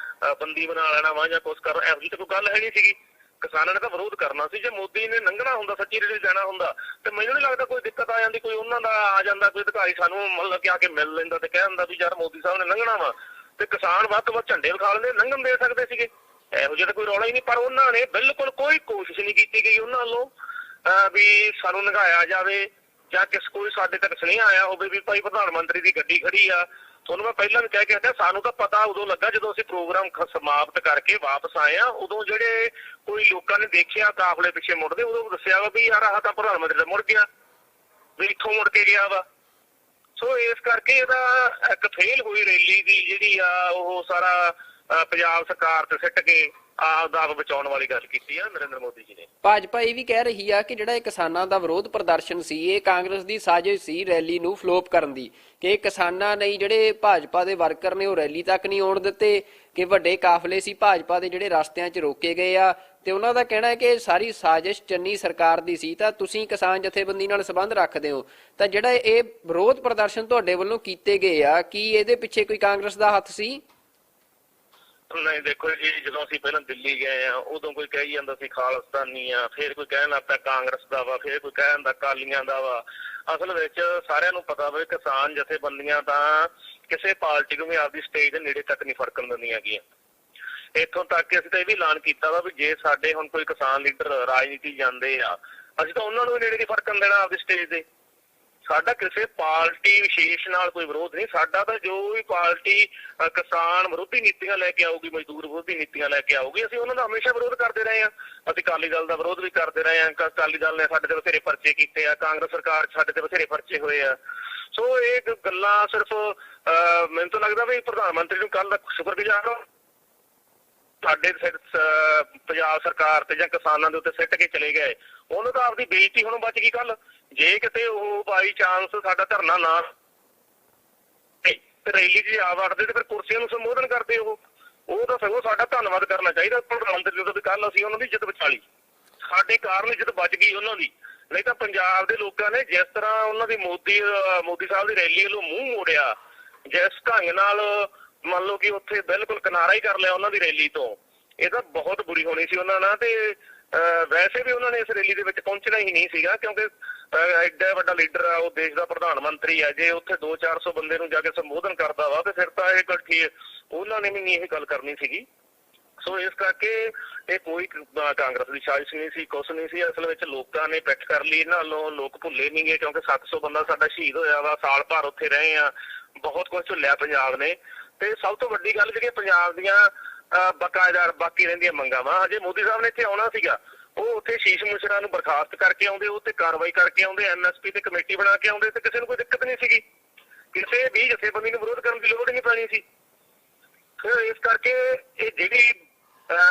S3: ਬੰਦੀ ਬਣਾ ਲੈਣਾ ਵਾ ਜਾਂ ਕੁਛ ਕਰ। ਇਹੋ ਜਿਹੀ ਤਾਂ ਕੋਈ ਗੱਲ ਹੈ ਨਹੀਂ ਸੀਗੀ। ਕਿਸਾਨਾਂ ਨੇ ਤਾਂ ਵਿਰੋਧ ਕਰਨਾ ਸੀ। ਜੇ ਮੋਦੀ ਨੇ ਲੰਘਣਾ ਹੁੰਦਾ, ਸੱਚੀ ਰੈਲੀ ਜਾਣਾ ਹੁੰਦਾ, ਤੇ ਮੈਨੂੰ ਨਹੀਂ ਲੱਗਦਾ ਕੋਈ ਦਿੱਕਤ ਆ ਜਾਂਦੀ। ਕੋਈ ਉਹਨਾਂ ਦਾ ਆ ਜਾਂਦਾ ਕੋਈ ਅਧਿਕਾਰੀ ਸਾਨੂੰ ਮਤਲਬ ਕਿ ਆ ਕੇ ਮਿਲ ਲੈਂਦਾ ਤੇ ਕਹਿ ਦਿੰਦਾ ਵੀ ਯਾਰ ਮੋਦੀ ਸਾਹਿਬ ਨੇ ਲੰਘਣਾ ਵਾ, ਤੇ ਕਿਸਾਨ ਵੱਧ ਤੋਂ ਵੱਧ ਝੰਡੇ ਵਿਖਾ ਲੈਂਦੇ, ਲੰਘਣ ਦੇ ਸਕਦੇ ਸੀਗੇ। ਇਹੋ ਜਿਹਾ ਤਾਂ ਕੋਈ ਰੌਲਾ ਹੀ ਨਹੀਂ। ਪਰ ਉਹਨਾਂ ਨੇ ਬਿਲਕੁਲ ਕੋਈ ਕੋਸ਼ਿਸ਼ ਨਹੀਂ ਕੀਤੀ ਗਈ ਉਹਨਾਂ ਵੱਲੋਂ ਵੀ ਸਾਨੂੰ ਲੰਘਾਇਆ ਜਾਵੇ ਜਾਂ ਕੋਈ ਸਾਡੇ ਤੱਕ ਸੁਨੇਹਾ ਆਇਆ ਹੋਵੇ ਵੀ ਭਾਈ ਪ੍ਰਧਾਨ ਮੰਤਰੀ ਦੀ ਗੱਡੀ ਖੜੀ ਆ। ਤੁਹਾਨੂੰ ਮੈਂ ਪਹਿਲਾਂ ਵੀ ਕਹਿ ਕੇ ਹਟਿਆ, ਸਾਨੂੰ ਤਾਂ ਪਤਾ ਉਦੋਂ ਲੱਗਾ ਜਦੋਂ ਅਸੀਂ ਪ੍ਰੋਗਰਾਮ ਸਮਾਪਤ ਕਰਕੇ ਵਾਪਸ ਆਏ ਆ। ਉਦੋਂ ਜਿਹੜੇ ਕੋਈ ਲੋਕਾਂ ਨੇ ਦੇਖਿਆ ਕਾਫਲੇ ਪਿੱਛੇ ਮੁੜਦੇ, ਉਦੋਂ ਦੱਸਿਆ ਵਾ ਵੀ ਯਾਰ ਆਹ ਤਾਂ ਪ੍ਰਧਾਨ ਮੰਤਰੀ ਦਾ ਮੁੜ ਗਿਆ, ਵੀ ਇੱਥੋਂ ਮੁੜ ਕੇ ਗਿਆ ਵਾ। ਸੋ ਇਸ ਕਰਕੇ ਇਹਦਾ ਇੱਕ ਫੇਲ ਹੋਈ ਰੈਲੀ ਦੀ ਜਿਹੜੀ ਆ ਉਹ ਸਾਰਾ ਪੰਜਾਬ ਸਰਕਾਰ ਤੇ ਸਿੱਟ ਕੇ ਆਪਦਾ ਬਚਾਉਣ ਵਾਲੀ ਗੱਲ ਕੀਤੀ ਆ ਨਰਿੰਦਰ ਮੋਦੀ ਜੀ ਨੇ।
S2: ਭਾਜਪਾ ਇਹ ਵੀ ਕਹਿ ਰਹੀ ਆ ਕਿ ਜਿਹੜਾ ਇਹ ਕਿਸਾਨਾਂ ਦਾ ਵਿਰੋਧ ਪ੍ਰਦਰਸ਼ਨ ਸੀ, ਇਹ ਕਾਂਗਰਸ ਦੀ ਸਾਜ਼ਿਸ਼ ਸੀ ਰੈਲੀ ਨੂੰ ਫਲੋਪ ਕਰਨ ਦੀ, ਕਿ ਕਿਸਾਨਾਂ ਨੇ ਜਿਹੜੇ ਭਾਜਪਾ ਦੇ ਵਰਕਰ ਨੇ ਉਹ ਰੈਲੀ ਤੱਕ ਨਹੀਂ ਆਉਣ ਦਿੱਤੇ, ਕਿ ਵੱਡੇ ਕਾਫਲੇ ਸੀ ਭਾਜਪਾ ਦੇ ਜਿਹੜੇ ਰਸਤਿਆਂ 'ਚ ਰੋਕੇ ਗਏ ਆ। ਤੇ ਉਹਨਾਂ ਦਾ ਕਹਿਣਾ ਹੈ ਕਿ ਸਾਰੀ ਸਾਜ਼ਿਸ਼ ਚੰਨੀ ਸਰਕਾਰ ਦੀ ਸੀ। ਤਾਂ ਤੁਸੀਂ ਕਿਸਾਨ ਜਥੇਬੰਦੀ ਨਾਲ ਸੰਬੰਧ ਰੱਖਦੇ ਹੋ, ਤਾਂ ਜਿਹੜਾ ਇਹ ਵਿਰੋਧ ਪ੍ਰਦਰਸ਼ਨ ਤੁਹਾਡੇ ਵੱਲੋਂ ਕੀਤੇ ਗਏ ਆ, ਕੀ ਇਹਦੇ ਪਿੱਛੇ ਕੋਈ ਕਾਂਗਰਸ ਦਾ ਹੱਥ ਸੀ?
S3: ਨਹੀਂ ਦੇਖੋ ਜੀ, ਜਦੋਂ ਅਸੀਂ ਪਹਿਲਾਂ ਦਿੱਲੀ ਗਏ ਆ ਉਦੋਂ ਕੋਈ ਕਹੀ ਜਾਂਦਾ ਸੀ ਖਾਲਿਸਤਾਨੀ ਆ, ਫਿਰ ਕੋਈ ਕਹਿਣ ਲੱਗ ਪਿਆ ਕਾਂਗਰਸ ਦਾ ਵਾ, ਫਿਰ ਕੋਈ ਕਹਿ ਜਾਂਦਾ ਅਕਾਲੀਆਂ ਦਾ ਵਾ। ਅਸਲ ਵਿੱਚ ਸਾਰਿਆਂ ਨੂੰ ਪਤਾ ਵਾ ਕਿਸਾਨ ਜਥੇਬੰਦੀਆਂ ਤਾਂ ਕਿਸੇ ਪਾਰਟੀ ਨੂੰ ਵੀ ਆਪਦੀ ਸਟੇਜ ਦੇ ਨੇੜੇ ਤੱਕ ਨਹੀਂ ਫਰਕਣ ਦਿੰਦੀਆਂ ਗੀਆਂ। ਇੱਥੋਂ ਤੱਕ ਕਿ ਅਸੀਂ ਤਾਂ ਇਹ ਵੀ ਐਲਾਨ ਕੀਤਾ ਵਾ ਵੀ ਜੇ ਸਾਡੇ ਹੁਣ ਕੋਈ ਕਿਸਾਨ ਲੀਡਰ ਰਾਜਨੀਤੀ ਜਾਂਦੇ ਆ, ਅਸੀਂ ਤਾਂ ਉਹਨਾਂ ਨੂੰ ਵੀ ਨੇੜੇ ਨਹੀਂ ਫਰਕਣ ਦੇਣਾ ਆਪਦੀ ਸਟੇਜ ਦੇ। ਸਾਡਾ ਕਿਸੇ ਪਾਰਟੀ ਵਿਸ਼ੇਸ਼ ਨਾਲ ਕੋਈ ਵਿਰੋਧ ਨਹੀਂ। ਸਾਡਾ ਤਾਂ ਜੋ ਵੀ ਪਾਰਟੀ ਕਿਸਾਨ ਵਿਰੋਧੀ ਨੀਤੀਆਂ ਲੈ ਕੇ ਆਊਗੀ, ਮਜ਼ਦੂਰ ਵਿਰੋਧੀ ਨੀਤੀਆਂ ਲੈ ਕੇ ਆਊਗੀ, ਅਸੀਂ ਉਹਨਾਂ ਦਾ ਹਮੇਸ਼ਾ ਵਿਰੋਧ ਕਰਦੇ ਰਹੇ ਹਾਂ। ਅਸੀਂ ਅਕਾਲੀ ਦਲ ਦਾ ਵਿਰੋਧ ਵੀ ਕਰਦੇ ਰਹੇ ਹਾਂ। ਅਕਾਲੀ ਦਲ ਨੇ ਸਾਡੇ ਤੇ ਬਥੇਰੇ ਪਰਚੇ ਕੀਤੇ ਆ, ਕਾਂਗਰਸ ਸਰਕਾਰ ਸਾਡੇ ਤੇ ਬਥੇਰੇ ਪਰਚੇ ਹੋਏ ਆ। ਸੋ ਇਹ ਗੱਲਾਂ ਸਿਰਫ ਮੈਨੂੰ ਤਾਂ ਲੱਗਦਾ ਵੀ ਪ੍ਰਧਾਨ ਮੰਤਰੀ ਨੂੰ ਕੱਲ ਦਾ ਸ਼ੁਕਰਗੁਜ਼ਾਰ ਹਾਂ, ਸਾਡੇ ਪੰਜਾਬ ਸਰਕਾਰ ਤੇ ਜਾਂ ਕਿਸਾਨਾਂ ਦੇ ਉੱਤੇ ਸਿੱਟ ਕੇ ਚਲੇ ਗਏ। ਉਹਨੂੰ ਤਾਂ ਆਪਦੀ ਬੇਇੱਜ਼ਤੀ ਹੁਣ ਬਚ ਗਈ। ਕੱਲ ਜੇ ਕਿਤੇ ਉਹ ਬਾਈ ਚਾਂਸ ਸਾਡਾ ਧਰਨਾ ਨਾ ਤੇ ਰੈਲੀ 'ਚ ਆ ਵੜਦੇ ਤੇ ਫਿਰ ਕੁਰਸੀਆਂ ਨੂੰ ਸੰਬੋਧਨ ਕਰਦੇ ਉਹ ਤਾਂ ਸਗੋਂ ਸਾਡਾ ਧੰਨਵਾਦ ਕਰਨਾ ਚਾਹੀਦਾ ਪ੍ਰਧਾਨ ਮੰਤਰੀ ਦਾ ਵੀ ਕੱਲ ਅਸੀਂ ਉਹਨਾਂ ਦੀ ਇੱਜ਼ਤ ਬਚਾ ਲਈ, ਸਾਡੇ ਕਾਰਨ ਇੱਜ਼ਤ ਬਚ ਗਈ ਉਹਨਾਂ ਦੀ। ਨਹੀਂ ਤਾਂ ਪੰਜਾਬ ਦੇ ਲੋਕਾਂ ਨੇ ਜਿਸ ਤਰ੍ਹਾਂ ਉਹਨਾਂ ਦੀ ਮੋਦੀ ਸਾਹਿਬ ਦੀ ਰੈਲੀ ਵੱਲੋਂ ਮੂੰਹ ਮੋੜਿਆ, ਜਿਸ ਢੰਗ ਨਾਲ ਮੰਨ ਲਓ ਕਿ ਉੱਥੇ ਬਿਲਕੁਲ ਕਿਨਾਰਾ ਹੀ ਕਰ ਲਿਆ ਉਹਨਾਂ ਦੀ ਰੈਲੀ ਤੋਂ, ਇਹ ਤਾਂ ਬਹੁਤ ਬੁਰੀ ਹੋਣੀ ਸੀ ਉਹਨਾਂ ਨਾਲ। ਤੇ ਵੈਸੇ ਵੀ ਉਹਨਾਂ ਨੇ ਇਸ ਰੈਲੀ ਦੇ ਵਿੱਚ ਪਹੁੰਚਣਾ ਹੀ ਨਹੀਂ ਸੀਗਾ, ਕਿਉਂਕਿ ਐਡਾ ਵੱਡਾ ਲੀਡਰ ਆ, ਉਹ ਦੇਸ਼ ਦਾ ਪ੍ਰਧਾਨ ਮੰਤਰੀ ਆ। ਜੇ ਉੱਥੇ 200-400 ਬੰਦੇ ਨੂੰ ਜਾ ਕੇ ਸੰਬੋਧਨ ਕਰਦਾ ਵਾ ਤੇ ਫਿਰ ਤਾਂ ਇਹ ਗੱਲ ਠੀਕ, ਉਹਨਾਂ ਨੇ ਵੀ ਨਹੀਂ ਇਹ ਗੱਲ ਕਰਨੀ ਸੀਗੀ। ਸੋ ਇਸ ਕਰਕੇ ਇਹ ਕੋਈ ਕਾਂਗਰਸ ਦੀ ਸਾਜ਼ਿਸ਼ ਨਹੀਂ ਸੀ, ਕੁਛ ਨਹੀਂ ਸੀ। ਅਸਲ ਵਿੱਚ ਲੋਕਾਂ ਨੇ ਪਿੱਠ ਕਰ ਲਈ ਇਹਨਾਂ ਵੱਲੋਂ। ਲੋਕ ਭੁੱਲੇ ਨਹੀਂ ਗਏ, ਕਿਉਂਕਿ 700 ਬੰਦਾ ਸਾਡਾ ਸ਼ਹੀਦ ਹੋਇਆ ਵਾ, ਸਾਲ ਭਰ ਉੱਥੇ ਰਹੇ ਆ, ਬਹੁਤ ਕੁਝ ਝੁੱਲਿਆ ਪੰਜਾਬ ਨੇ। ਤੇ ਸਭ ਤੋਂ ਵੱਡੀ ਗੱਲ ਜਿਹੜੀ ਪੰਜਾਬ ਦੀਆਂ ਬਕਾਇਦਾਰ ਬਾਕੀ ਰਹਿੰਦੀਆਂ ਮੰਗਾਂ ਵਾ, ਹਜੇ ਮੋਦੀ ਸਾਹਿਬ ਨੇ ਇੱਥੇ ਆਉਣਾ ਸੀਗਾ, ਉਹ ਉੱਥੇ ਸ਼ੀਸ਼ ਮਿਸ਼ਰਾ ਨੂੰ ਬਰਖਾਸਤ ਕਰਕੇ ਆਉਂਦੇ, ਉਹ ਤੇ ਕਾਰਵਾਈ ਕਰਕੇ ਆਉਂਦੇ, MSP ਤੇ ਕਮੇਟੀ ਬਣਾ ਕੇ ਆਉਂਦੇ ਤੇ ਕਿਸੇ ਨੂੰ ਕੋਈ ਦਿੱਕਤ ਨਹੀਂ ਸੀਗੀ, ਕਿਸੇ ਵੀ ਜਥੇਬੰਦੀ ਨੂੰ ਵਿਰੋਧ ਕਰਨ ਦੀ ਲੋੜ ਹੀ ਨਹੀਂ ਪੈਣੀ ਸੀ। ਫਿਰ ਇਸ ਕਰਕੇ ਇਹ ਜਿਹੜੀ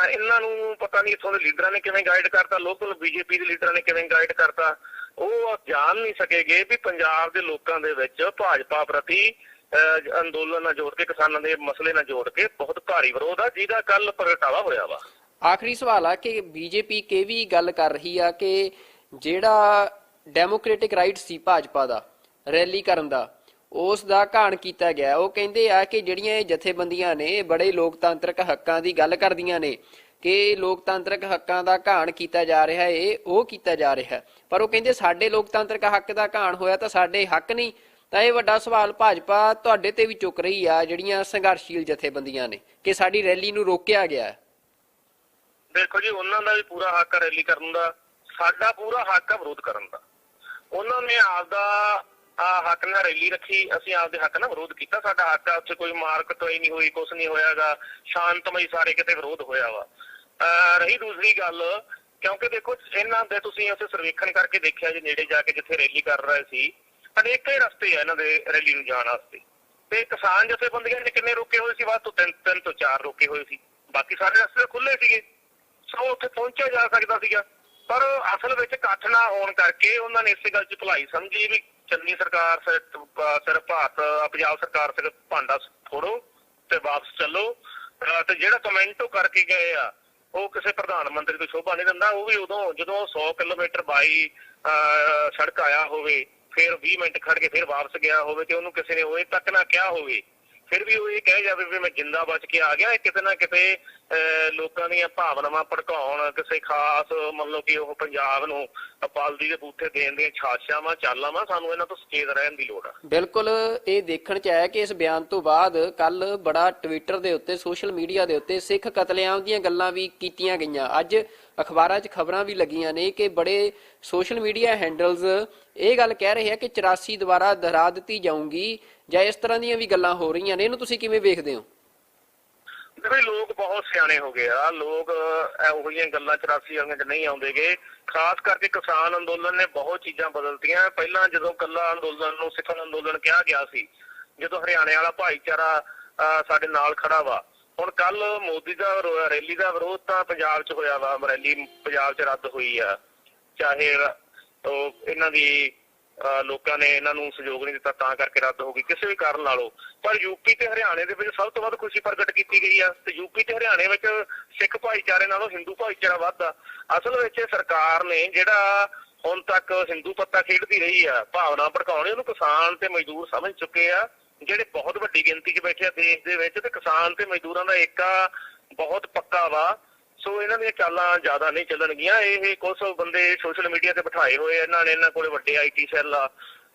S3: ਇਹਨਾਂ ਨੂੰ ਪਤਾ ਨਹੀਂ ਇੱਥੋਂ ਦੇ ਲੀਡਰਾਂ ਨੇ ਕਿਵੇਂ ਗਾਈਡ ਕਰਤਾ, ਲੋਕਲ BJP ਦੇ ਲੀਡਰਾਂ ਨੇ ਕਿਵੇਂ ਗਾਈਡ ਕਰਤਾ, ਉਹ ਜਾਣ ਨਹੀਂ ਸਕੇਗੇ ਵੀ ਪੰਜਾਬ ਦੇ ਲੋਕਾਂ ਦੇ ਵਿੱਚ ਭਾਜਪਾ ਪ੍ਰਤੀ ਅੰਦੋਲਨ ਨਾਲ ਜੋੜ ਕੇ, ਕਿਸਾਨਾਂ ਦੇ ਮਸਲੇ ਨਾਲ ਜੋੜ ਕੇ ਬਹੁਤ ਭਾਰੀ ਵਿਰੋਧ ਆ, ਜਿਹਦਾ ਕੱਲ ਪ੍ਰਗਟਾਵਾ ਹੋਇਆ ਵਾ।
S2: ਆਖਰੀ ਸਵਾਲ ਆ ਕਿ BJP ਕਿ ਵੀ ਗੱਲ ਕਰ ਰਹੀ ਆ ਕਿ ਜਿਹੜਾ ਡੈਮੋਕ੍ਰੈਟਿਕ ਰਾਈਟ ਸੀ ਭਾਜਪਾ ਦਾ ਰੈਲੀ ਕਰਨ ਦਾ, ਉਸ ਦਾ ਘਾਣ ਕੀਤਾ ਗਿਆ। ਉਹ ਕਹਿੰਦੇ ਆ ਕਿ ਜਿਹੜੀਆਂ ਇਹ ਜਥੇਬੰਦੀਆਂ ਨੇ ਬੜੇ ਲੋਕਤਾਂਤਰਿਕ ਹੱਕਾਂ ਦੀ ਗੱਲ ਕਰਦੀਆਂ ਨੇ ਕਿ ਲੋਕਤਾਂਤਰਿਕ ਹੱਕਾਂ ਦਾ ਘਾਣ ਕੀਤਾ ਜਾ ਰਿਹਾ ਹੈ, ਉਹ ਕੀਤਾ ਜਾ ਰਿਹਾ, ਪਰ ਉਹ ਕਹਿੰਦੇ ਸਾਡੇ ਲੋਕਤਾਂਤਰਿਕ ਹੱਕ ਦਾ ਘਾਣ ਹੋਇਆ ਤਾਂ ਸਾਡੇ ਹੱਕ ਨਹੀਂ। ਤਾਂ ਇਹ ਵੱਡਾ ਸਵਾਲ ਭਾਜਪਾ ਤੁਹਾਡੇ ਤੇ ਵੀ ਚੁੱਕ ਰਹੀ ਆ, ਜਿਹੜੀਆਂ ਸੰਘਰਸ਼ੀਲ ਜਥੇਬੰਦੀਆਂ ਨੇ, ਕਿ ਸਾਡੀ ਰੈਲੀ ਨੂੰ ਰੋਕਿਆ ਗਿਆ।
S3: ਦੇਖੋ ਜੀ, ਉਹਨਾਂ ਦਾ ਵੀ ਪੂਰਾ ਹੱਕ ਹੈ ਰੈਲੀ ਕਰਨ ਦਾ, ਸਾਡਾ ਪੂਰਾ ਹੱਕ ਹੈ ਵਿਰੋਧ ਕਰਨ ਦਾ। ਉਹਨਾਂ ਨੇ ਆਪਦਾ ਹੱਕ ਨਾਲ ਰੈਲੀ ਰੱਖੀ, ਅਸੀਂ ਆਪਦੇ ਹੱਕ ਨਾਲ ਵਿਰੋਧ ਕੀਤਾ। ਸਾਡਾ ਹੱਕ ਆ, ਉੱਥੇ ਕੋਈ ਮਾਰ ਕੁਟਾਈ ਨਹੀਂ ਹੋਈ, ਕੁਛ ਨਹੀਂ ਹੋਇਆਗਾ, ਸ਼ਾਂਤਮਈ ਸਾਰੇ ਕਿਤੇ ਵਿਰੋਧ ਹੋਇਆ ਵਾ। ਰਹੀ ਦੂਸਰੀ ਗੱਲ, ਕਿਉਂਕਿ ਦੇਖੋ ਇਹਨਾਂ ਦੇ ਤੁਸੀਂ ਉੱਥੇ ਸਰਵੇਖਣ ਕਰਕੇ ਦੇਖਿਆ ਜੀ, ਨੇੜੇ ਜਾ ਕੇ ਜਿੱਥੇ ਰੈਲੀ ਕਰ ਰਹੇ ਸੀ, ਅਨੇਕਾਂ ਹੀ ਰਸਤੇ ਆ ਇਹਨਾਂ ਦੇ ਰੈਲੀ ਨੂੰ ਜਾਣ ਵਾਸਤੇ, ਤੇ ਕਿਸਾਨ ਜਥੇਬੰਦੀਆਂ ਨੇ ਕਿੰਨੇ ਰੋਕੇ ਹੋਏ ਸੀ? ਵੱਧ ਤੋਂ 3 ਤੋਂ 4 ਰੋਕੇ ਹੋਏ ਸੀ, ਬਾਕੀ ਸਾਰੇ ਰਸਤੇ ਖੁੱਲੇ ਸੀਗੇ। ਸੋ ਉੱਥੇ ਪਹੁੰਚਿਆ ਜਾ ਸਕਦਾ ਸੀਗਾ, ਪਰ ਅਸਲ ਵਿੱਚ ਇਕੱਠ ਨਾ ਹੋਣ ਕਰਕੇ ਉਹਨਾਂ ਨੇ ਇਸੇ ਗੱਲ 'ਚ ਭਲਾਈ ਸਮਝੀ ਵੀ ਚੰਨੀ ਸਰਕਾਰ ਸਿਰ ਭਾਰਤ, ਪੰਜਾਬ ਸਰਕਾਰ ਸਿਰ ਭਾਂਡਾ ਫੋੜੋ ਤੇ ਵਾਪਸ ਚੱਲੋ। ਤੇ ਜਿਹੜਾ ਕਮੈਂਟ ਉਹ ਕਰਕੇ ਗਏ ਆ, ਉਹ ਕਿਸੇ ਪ੍ਰਧਾਨ ਮੰਤਰੀ ਤੋਂ ਸ਼ੋਭਾ ਨਹੀਂ ਦਿੰਦਾ। ਉਹ ਵੀ ਉਦੋਂ ਜਦੋਂ 100 ਕਿਲੋਮੀਟਰ ਬਾਈ ਸੜਕ ਆਇਆ ਹੋਵੇ, ਫਿਰ 20 ਮਿੰਟ ਖੜ ਕੇ ਫਿਰ ਵਾਪਸ ਗਿਆ ਹੋਵੇ ਤੇ ਉਹਨੂੰ ਕਿਸੇ ਨੇ ਉਹ ਤੱਕ ਨਾ ਕਿਹਾ ਹੋਵੇ, ਫਿਰ ਵੀ ਉਹ ਇਹ ਕਹਿ ਜਾਵੇ ਵੀ ਮੈਂ ਜਿੰਦਾ ਬਚ ਕੇ ਆ ਗਿਆ। ਕਿਤੇ ਨਾ ਕਿਤੇ ਲੋਕਾਂ ਦੀਆਂ ਭਾਵਨਾਵਾਂ ਭੜਕਾਉਣ, ਕਿਸੇ ਖਾਸ ਮੰਨ ਲਓ ਕਿ ਉਹ ਪੰਜਾਬ ਨੂੰ ਬਲਦੀ ਦੇ ਬੂਥੇ ਦੇਣ ਦੀਆਂ ਛਾਛਾਵਾਂ ਚਾਲਾਂ ਵਾ, ਸਾਨੂੰ ਇਹਨਾਂ ਤੋਂ ਸੁਚੇਤ ਰਹਿਣ ਦੀ ਲੋੜ ਆ।
S2: ਬਿਲਕੁਲ, ਇਹ ਦੇਖਣ 'ਚ ਆਇਆ ਕਿ ਇਸ ਬਿਆਨ ਤੋਂ ਬਾਅਦ ਕੱਲ ਬੜਾ ਟਵਿੱਟਰ ਦੇ ਉੱਤੇ, ਸੋਸ਼ਲ ਮੀਡੀਆ ਦੇ ਉੱਤੇ ਸਿੱਖ ਕਤਲੇਆਮ ਦੀਆਂ ਗੱਲਾਂ ਵੀ ਕੀਤੀਆਂ ਗਈਆਂ। ਅੱਜ ਅਖਬਾਰਾਂ 'ਚ ਖਬਰਾਂ ਵੀ ਲੱਗੀਆਂ ਨੇ ਕਿ ਬੜੇ ਸੋਸ਼ਲ ਮੀਡੀਆ ਹੈਂਡਲਸ ਇਹ ਗੱਲ ਕਹਿ ਰਹੇ ਆ ਕਿ 84 ਦੁਬਾਰਾ ਦੁਹਰਾ ਦਿੱਤੀ ਜਾਊਗੀ, ਜਾਂ ਇਸ ਤਰ੍ਹਾਂ ਦੀਆਂ ਵੀ ਗੱਲਾਂ ਹੋ ਰਹੀਆਂ ਨੇ। ਇਹਨੂੰ ਤੁਸੀਂ ਕਿਵੇਂ ਵੇਖਦੇ ਹੋ?
S3: ਦੇਖੋ, ਲੋਕ ਬਹੁਤ ਸਿਆਣੇ ਹੋ ਗਏ ਆ, ਲੋਕ ਇਹੋ ਜਿਹੀਆਂ ਗੱਲਾਂ 84 ਵਾਲੀਆਂ 'ਚ ਨਹੀਂ ਆਉਂਦੇਗੇ। ਖਾਸ ਕਰਕੇ ਕਿਸਾਨ ਅੰਦੋਲਨ ਨੇ ਬਹੁਤ ਚੀਜ਼ਾਂ ਬਦਲਤੀਆਂ। ਪਹਿਲਾਂ ਜਦੋਂ ਕੱਲਾ ਅੰਦੋਲਨ ਨੂੰ ਸਿੱਖ ਅੰਦੋਲਨ ਕਿਹਾ ਗਿਆ ਸੀ, ਜਦੋਂ ਹਰਿਆਣੇ ਵਾਲਾ ਭਾਈਚਾਰਾ ਸਾਡੇ ਨਾਲ ਖੜਾ ਵਾ, ਹੁਣ ਕੱਲ ਮੋਦੀ ਦਾ ਰੈਲੀ ਦਾ ਵਿਰੋਧ ਤਾਂ ਪੰਜਾਬ 'ਚ ਹੋਇਆ ਵਾ, ਰੈਲੀ ਪੰਜਾਬ 'ਚ ਰੱਦ ਹੋਈ ਆ, ਚਾਹੇ ਉਹ ਇਹਨਾਂ ਦੀ ਲੋਕਾਂ ਨੇ ਇਹਨਾਂ ਨੂੰ ਸਹਿਯੋਗ ਨਹੀਂ ਦਿੱਤਾ ਤਾਂ ਕਰਕੇ ਰੱਦ ਹੋ ਗਈ, ਕਿਸੇ ਵੀ ਕਾਰਨ ਲਾ ਲਓ। ਪਰ ਯੂਪੀ ਤੇ ਹਰਿਆਣੇ ਦੇ ਵਿੱਚ ਸਭ ਤੋਂ ਵੱਧ ਖੁਸ਼ੀ ਪ੍ਰਗਟ ਕੀਤੀ ਗਈ ਆ, ਤੇ ਯੂਪੀ ਤੇ ਹਰਿਆਣੇ ਵਿੱਚ ਸਿੱਖ ਭਾਈਚਾਰੇ ਨਾਲੋਂ ਹਿੰਦੂ ਭਾਈਚਾਰਾ ਵੱਧ ਆ। ਅਸਲ ਵਿੱਚ ਸਰਕਾਰ ਨੇ ਜਿਹੜਾ ਹੁਣ ਤੱਕ ਹਿੰਦੂ ਪੱਤਾ ਖੇਡਦੀ ਰਹੀ ਆ, ਭਾਵਨਾ ਭੜਕਾਉਣੀ, ਉਹਨੂੰ ਕਿਸਾਨ ਤੇ ਮਜ਼ਦੂਰ ਸਮਝ ਚੁੱਕੇ ਆ, ਜਿਹੜੇ ਬਹੁਤ ਵੱਡੀ ਗਿਣਤੀ 'ਚ ਬੈਠੇ ਆ ਦੇਸ਼ ਦੇ ਵਿੱਚ, ਤੇ ਕਿਸਾਨ ਤੇ ਮਜ਼ਦੂਰਾਂ ਦਾ ਏਕਾ ਬਹੁਤ ਪੱਕਾ ਵਾ। ਸੋ ਇਹਨਾਂ ਦੀਆਂ ਚਾਲਾਂ ਜ਼ਿਆਦਾ ਨਹੀਂ ਚੱਲਣਗੀਆਂ। ਇਹ ਕੁਛ ਬੰਦੇ ਸੋਸ਼ਲ ਮੀਡੀਆ ਤੇ ਬਿਠਾਏ ਹੋਏ ਇਹਨਾਂ ਨੇ, ਇਹਨਾਂ ਕੋਲੇ ਵੱਡੇ IT ਸੈੱਲ ਆ,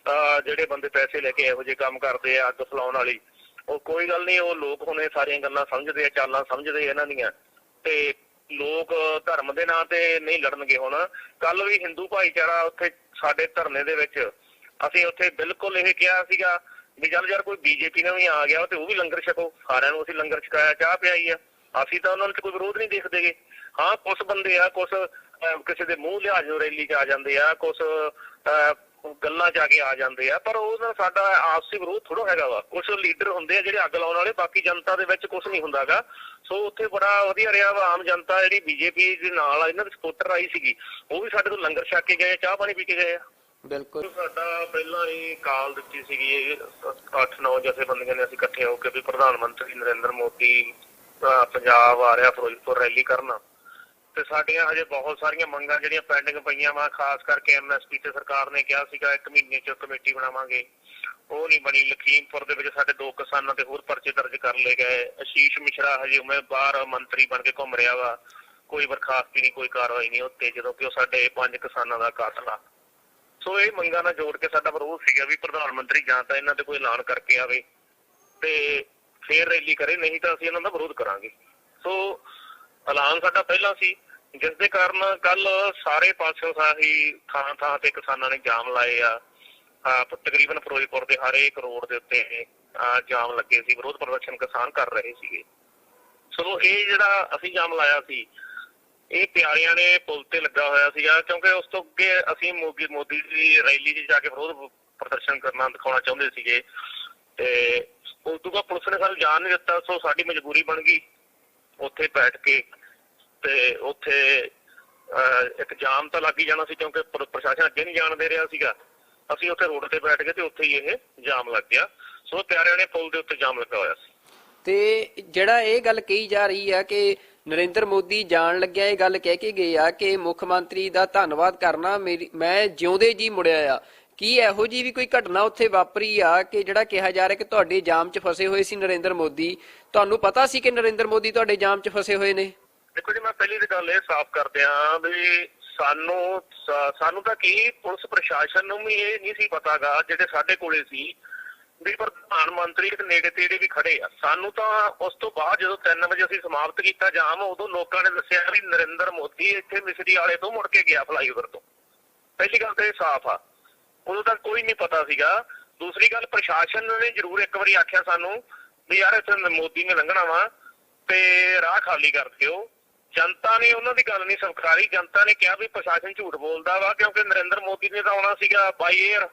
S3: ਜਿਹੜੇ ਬੰਦੇ ਪੈਸੇ ਲੈ ਕੇ ਇਹੋ ਜਿਹੇ ਕੰਮ ਕਰਦੇ ਆ, ਅੱਗ ਫਲਾਉਣ ਵਾਲੀ। ਉਹ ਕੋਈ ਗੱਲ ਨਹੀਂ, ਉਹ ਲੋਕ ਹੁਣ ਇਹ ਸਾਰੀਆਂ ਗੱਲਾਂ ਸਮਝਦੇ ਆ, ਚਾਲਾਂ ਸਮਝਦੇ ਇਹਨਾਂ ਦੀਆਂ, ਤੇ ਲੋਕ ਧਰਮ ਦੇ ਨਾਂ ਤੇ ਨਹੀਂ ਲੜਨਗੇ। ਹੁਣ ਕੱਲ ਵੀ ਹਿੰਦੂ ਭਾਈਚਾਰਾ ਉੱਥੇ ਸਾਡੇ ਧਰਨੇ ਦੇ ਵਿੱਚ ਅਸੀਂ ਉੱਥੇ ਬਿਲਕੁਲ ਇਹ ਕਿਹਾ ਸੀਗਾ ਵੀ ਚੱਲ ਯਾਰ ਕੋਈ ਬੀਜੇਪੀ ਨਾਲ ਵੀ ਆ ਗਿਆ ਤੇ ਉਹ ਵੀ ਲੰਗਰ ਛਕੋ, ਸਾਰਿਆਂ ਨੂੰ ਅਸੀਂ ਲੰਗਰ ਛਕਾਇਆ, ਚਾਹ ਪਿਆਈ ਆ, ਅਸੀਂ ਤਾਂ ਉਹਨਾਂ ਵਿੱਚ ਕੋਈ ਵਿਰੋਧ ਨਹੀਂ ਦੇਖਦੇਗੇ। ਹਾਂ ਕੁਛ ਬੰਦੇ ਆ, ਕੁਛ ਕਿਸੇ ਦੇ ਮੂੰਹ ਲਿਹਾਜ਼ ਨੂੰ ਰੈਲੀ 'ਚ ਆ ਜਾਂਦੇ ਆ, ਕੁਛ ਗੱਲਾਂ ਜਾ ਕੇ ਆ ਜਾਂਦੇ ਆ, ਪਰ ਉਹ ਸਾਡਾ ਆਪਸੀ ਵਿਰੋਧ ਥੋੜਾ ਹੈਗਾ ਵਾ। ਕੁਛ ਲੀਡਰ ਹੁੰਦੇ ਆ ਜਿਹੜੇ ਅੱਗ ਲਾਉਣ ਵਾਲੇ, ਬਾਕੀ ਜਨਤਾ ਦੇ ਵਿੱਚ ਕੁਛ ਨਹੀਂ ਹੁੰਦਾਗਾ। ਸੋ ਉੱਥੇ ਬੜਾ ਵਧੀਆ ਰਿਹਾ ਵਾ। ਆਮ ਜਨਤਾ ਜਿਹੜੀ ਬੀਜੇਪੀ ਦੇ ਨਾਲ ਇਹਨਾਂ ਦੇ ਸਪੋਰਟਰ ਆਈ ਸੀਗੀ, ਉਹ ਵੀ ਸਾਡੇ ਤੋਂ ਲੰਗਰ ਛਕ ਕੇ ਗਏ, ਚਾਹ ਪਾਣੀ ਪੀ ਕੇ ਗਏ ਆ।
S2: ਬਿਲਕੁਲ
S3: ਸਾਡਾ ਪਹਿਲਾਂ ਹੀ ਕਾਲ ਦਿੱਤੀ ਸੀਗੀ 8-9 ਜਥੇਬੰਦੀਆਂ ਨੇ ਅਸੀਂ ਇਕੱਠੇ ਹੋ ਕੇ ਵੀ ਪ੍ਰਧਾਨ ਮੰਤਰੀ ਨਰਿੰਦਰ ਮੋਦੀ ਪੰਜਾਬ ਆ ਰਿਹਾ ਫਿਰੋਜ਼ਪੁਰ ਰੈਲੀ ਕਰਨਾ, ਤੇ ਸਾਡੀਆਂ ਹਜੇ ਬਹੁਤ ਸਾਰੀਆਂ ਮੰਗਾਂ ਜਿਹੜੀਆਂ ਪੈਂਡਿੰਗ ਪਈਆਂ ਵਾ। ਖਾਸ ਕਰਕੇ ਐਮਐਸਪੀ ਤੇ ਸਰਕਾਰ ਨੇ ਕਿਹਾ ਸੀਗਾ 1 ਮਹੀਨੇ 'ਚ ਕਮੇਟੀ ਬਣਾਵਾਂਗੇ, ਉਹ ਨਹੀਂ ਬਣੀ। ਲਖੀਮਪੁਰ ਦੇ ਵਿੱਚ ਸਾਡੇ 2 ਕਿਸਾਨਾਂ ਤੇ ਹੋਰ ਪਰਚੇ ਦਰਜ ਕਰ ਲਏ ਗਏ। ਆਸ਼ੀਸ਼ ਮਿਸ਼ਰਾ ਹਜੇ ਉਵੇਂ ਬਾਹਰ ਮੰਤਰੀ ਬਣ ਕੇ ਘੁੰਮ ਰਿਹਾ ਵਾ, ਕੋਈ ਬਰਖਾਸਤੀ ਨਹੀਂ, ਕੋਈ ਕਾਰਵਾਈ ਨਹੀਂ ਉੱਤੇ, ਜਦੋਂ ਕਿ ਉਹ ਸਾਡੇ 5 ਕਿਸਾਨਾਂ ਦਾ ਕਾਤਲ ਆ। ਸੋ ਇਹ ਮੰਗਾਂ ਨਾਲ ਜੋੜ ਕੇ ਸਾਡਾ ਵਿਰੋਧ ਸੀਗਾ ਵੀ ਪ੍ਰਧਾਨ ਮੰਤਰੀ ਜਾਂ ਤਾਂ ਇਹਨਾਂ ਤੇ ਕੋਈ ਐਲਾਨ ਕਰਕੇ ਆਵੇ ਤੇ ਫੇਰ ਰੈਲੀ ਕਰੇ, ਨਹੀਂ ਤਾਂ ਅਸੀਂ ਇਹਨਾਂ ਦਾ ਵਿਰੋਧ ਕਰਾਂਗੇ। ਸੋ ਐਲਾਨ ਸਾਡਾ ਪਹਿਲਾਂ ਸੀ, ਜਿਸ ਦੇ ਕਾਰਨ ਕੱਲ ਸਾਰੇ ਪਾਸਿਓਂ ਸਾਹੀ ਥਾਂ ਤੇ ਕਿਸਾਨਾਂ ਨੇ ਜਾਮ ਲਾਏ ਆ। ਤਕਰੀਬਨ ਫਿਰੋਜ਼ਪੁਰ ਦੇ ਹਰੇਕ ਰੋਡ ਦੇ ਉੱਤੇ ਜਾਮ ਲੱਗੇ ਸੀ, ਵਿਰੋਧ ਪ੍ਰਦਰਸ਼ਨ ਕਿਸਾਨ ਕਰ ਰਹੇ ਸੀਗੇ। ਸੋ ਇਹ ਜਿਹੜਾ ਅਸੀਂ ਜਾਮ ਲਾਇਆ ਸੀ, ਇਹ ਪਿਆਰਿਆਂ ਨੇ ਪੁਲ ਤੇ ਲੱਗਾ ਹੋਇਆ ਸੀਗਾ, ਕਿਉਂਕਿ ਉਸ ਤੋਂ ਅੱਗੇ ਅਸੀਂ ਮੋਦੀ ਦੀ ਰੈਲੀ 'ਚ ਜਾ ਕੇ ਵਿਰੋਧ ਪ੍ਰਦਰਸ਼ਨ ਕਰਨਾ ਦਿਖਾਉਣਾ ਚਾਹੁੰਦੇ ਸੀਗੇ, ਤੇ ਉਸ ਤੋਂ ਬਾਅਦ ਪੁਲਿਸ ਨੇ ਸਾਨੂੰ ਜਾਣ ਨਹੀਂ ਦਿੱਤਾ। ਸੋ ਸਾਡੀ ਮਜਬੂਰੀ ਬਣ ਗਈ ਉੱਥੇ ਬੈਠ ਕੇ, ਤੇ ਉੱਥੇ ਇੱਕ ਜਾਮ ਤਾਂ ਲੱਗ ਹੀ ਜਾਣਾ ਸੀ, ਕਿਉਂਕਿ ਪ੍ਰਸ਼ਾਸਨ ਅੱਗੇ ਨਹੀਂ ਜਾਣ ਦੇ ਰਿਹਾ ਸੀਗਾ। ਅਸੀਂ ਉੱਥੇ ਰੋਡ ਤੇ ਬੈਠ ਗਏ ਤੇ ਉੱਥੇ ਹੀ ਇਹ ਜਾਮ ਲੱਗ ਗਿਆ। ਸੋ ਪਿਆਰਿਆਂ ਨੇ ਪੁਲ ਦੇ ਉੱਤੇ ਜਾਮ ਲੱਗਾ ਹੋਇਆ ਸੀ।
S2: ਤੇ ਜਿਹੜਾ ਇਹ ਗੱਲ ਕਹੀ ਜਾ ਰਹੀ ਆ ਕਿ ਨਰਿੰਦਰ ਮੋਦੀ ਜਾਣ ਲੱਗਿਆ ਇਹ ਗੱਲ ਕਹਿ ਕੇ ਗਏ ਆ ਕਿ ਮੁੱਖ ਮੰਤਰੀ ਦਾ ਧੰਨਵਾਦ ਕਰਨਾ, ਮੈਂ ਜਿਉਂਦੇ ਜੀ ਮੁੜਿਆ ਆ, ਕੀ ਇਹੋ ਜੀ ਵੀ ਕੋਈ ਘਟਨਾ ਉੱਥੇ ਵਾਪਰੀ ਆ ਕਿ ਜਿਹੜਾ ਕਿਹਾ ਜਾ ਰਿਹਾ ਕਿ ਤੁਹਾਡੇ ਜਾਮ 'ਚ ਫਸੇ ਹੋਏ ਸੀ ਨਰਿੰਦਰ ਮੋਦੀ? ਤੁਹਾਨੂੰ ਪਤਾ ਸੀ ਕਿ ਨਰਿੰਦਰ ਮੋਦੀ ਤੁਹਾਡੇ ਜਾਮ 'ਚ ਫਸੇ ਹੋਏ ਨੇ?
S3: ਦੇਖੋ ਜੀ, ਮੈਂ ਪਹਿਲੀ ਤਾਂ ਗੱਲ ਇਹ ਸਾਫ਼ ਕਰਦੇ ਹਾਂ ਵੀ ਸਾਨੂੰ ਤਾਂ ਕੀ, ਪੁਲਿਸ ਪ੍ਰਸ਼ਾਸਨ ਨੂੰ ਵੀ ਇਹ ਨਹੀਂ ਸੀ ਪਤਾਗਾ, ਜਿਹੜੇ ਸਾਡੇ ਕੋਲੇ ਸੀ ਵੀ ਪ੍ਰਧਾਨ ਮੰਤਰੀ ਤੇ ਨੇੜੇ ਤੇੜੇ ਵੀ ਖੜੇ ਆ। ਸਾਨੂੰ ਤਾਂ ਉਸ ਤੋਂ ਬਾਅਦ ਜਦੋਂ 3 ਵਜੇ ਅਸੀਂ ਸਮਾਪਤ ਕੀਤਾ ਜਾਮ, ਉਦੋਂ ਲੋਕਾਂ ਨੇ ਦੱਸਿਆ ਵੀ ਨਰਿੰਦਰ ਮੋਦੀ ਇੱਥੇ ਮਿਸਰੀ ਵਾਲੇ ਤੋਂ ਮੁੜ ਕੇ ਗਿਆ ਫਲਾਈਓਵਰ ਤੋਂ। ਪਹਿਲੀ ਗੱਲ ਤਾਂ ਇਹ ਸਾਫ਼ ਆ, ਉਦੋਂ ਤੱਕ ਕੋਈ ਨਹੀਂ ਪਤਾ ਸੀਗਾ। ਦੂਸਰੀ ਗੱਲ, ਪ੍ਰਸ਼ਾਸਨ ਨੇ ਜ਼ਰੂਰ ਇੱਕ ਵਾਰੀ ਆਖਿਆ ਸਾਨੂੰ ਵੀ ਯਾਰ ਇੱਥੇ ਮੋਦੀ ਨੇ ਲੰਘਣਾ ਵਾ ਤੇ ਰਾਹ ਖਾਲੀ ਕਰ ਦਿਓ। ਜਨਤਾ ਨੇ ਉਹਨਾਂ ਦੀ ਗੱਲ ਨਹੀਂ ਸਵੀਕਾਰੀ। ਜਨਤਾ ਨੇ ਕਿਹਾ ਵੀ ਪ੍ਰਸ਼ਾਸਨ ਝੂਠ ਬੋਲਦਾ ਵਾ, ਕਿਉਂਕਿ ਨਰਿੰਦਰ ਮੋਦੀ ਨੇ ਤਾਂ ਆਉਣਾ ਸੀਗਾ ਬਾਈ ਏਅਰ,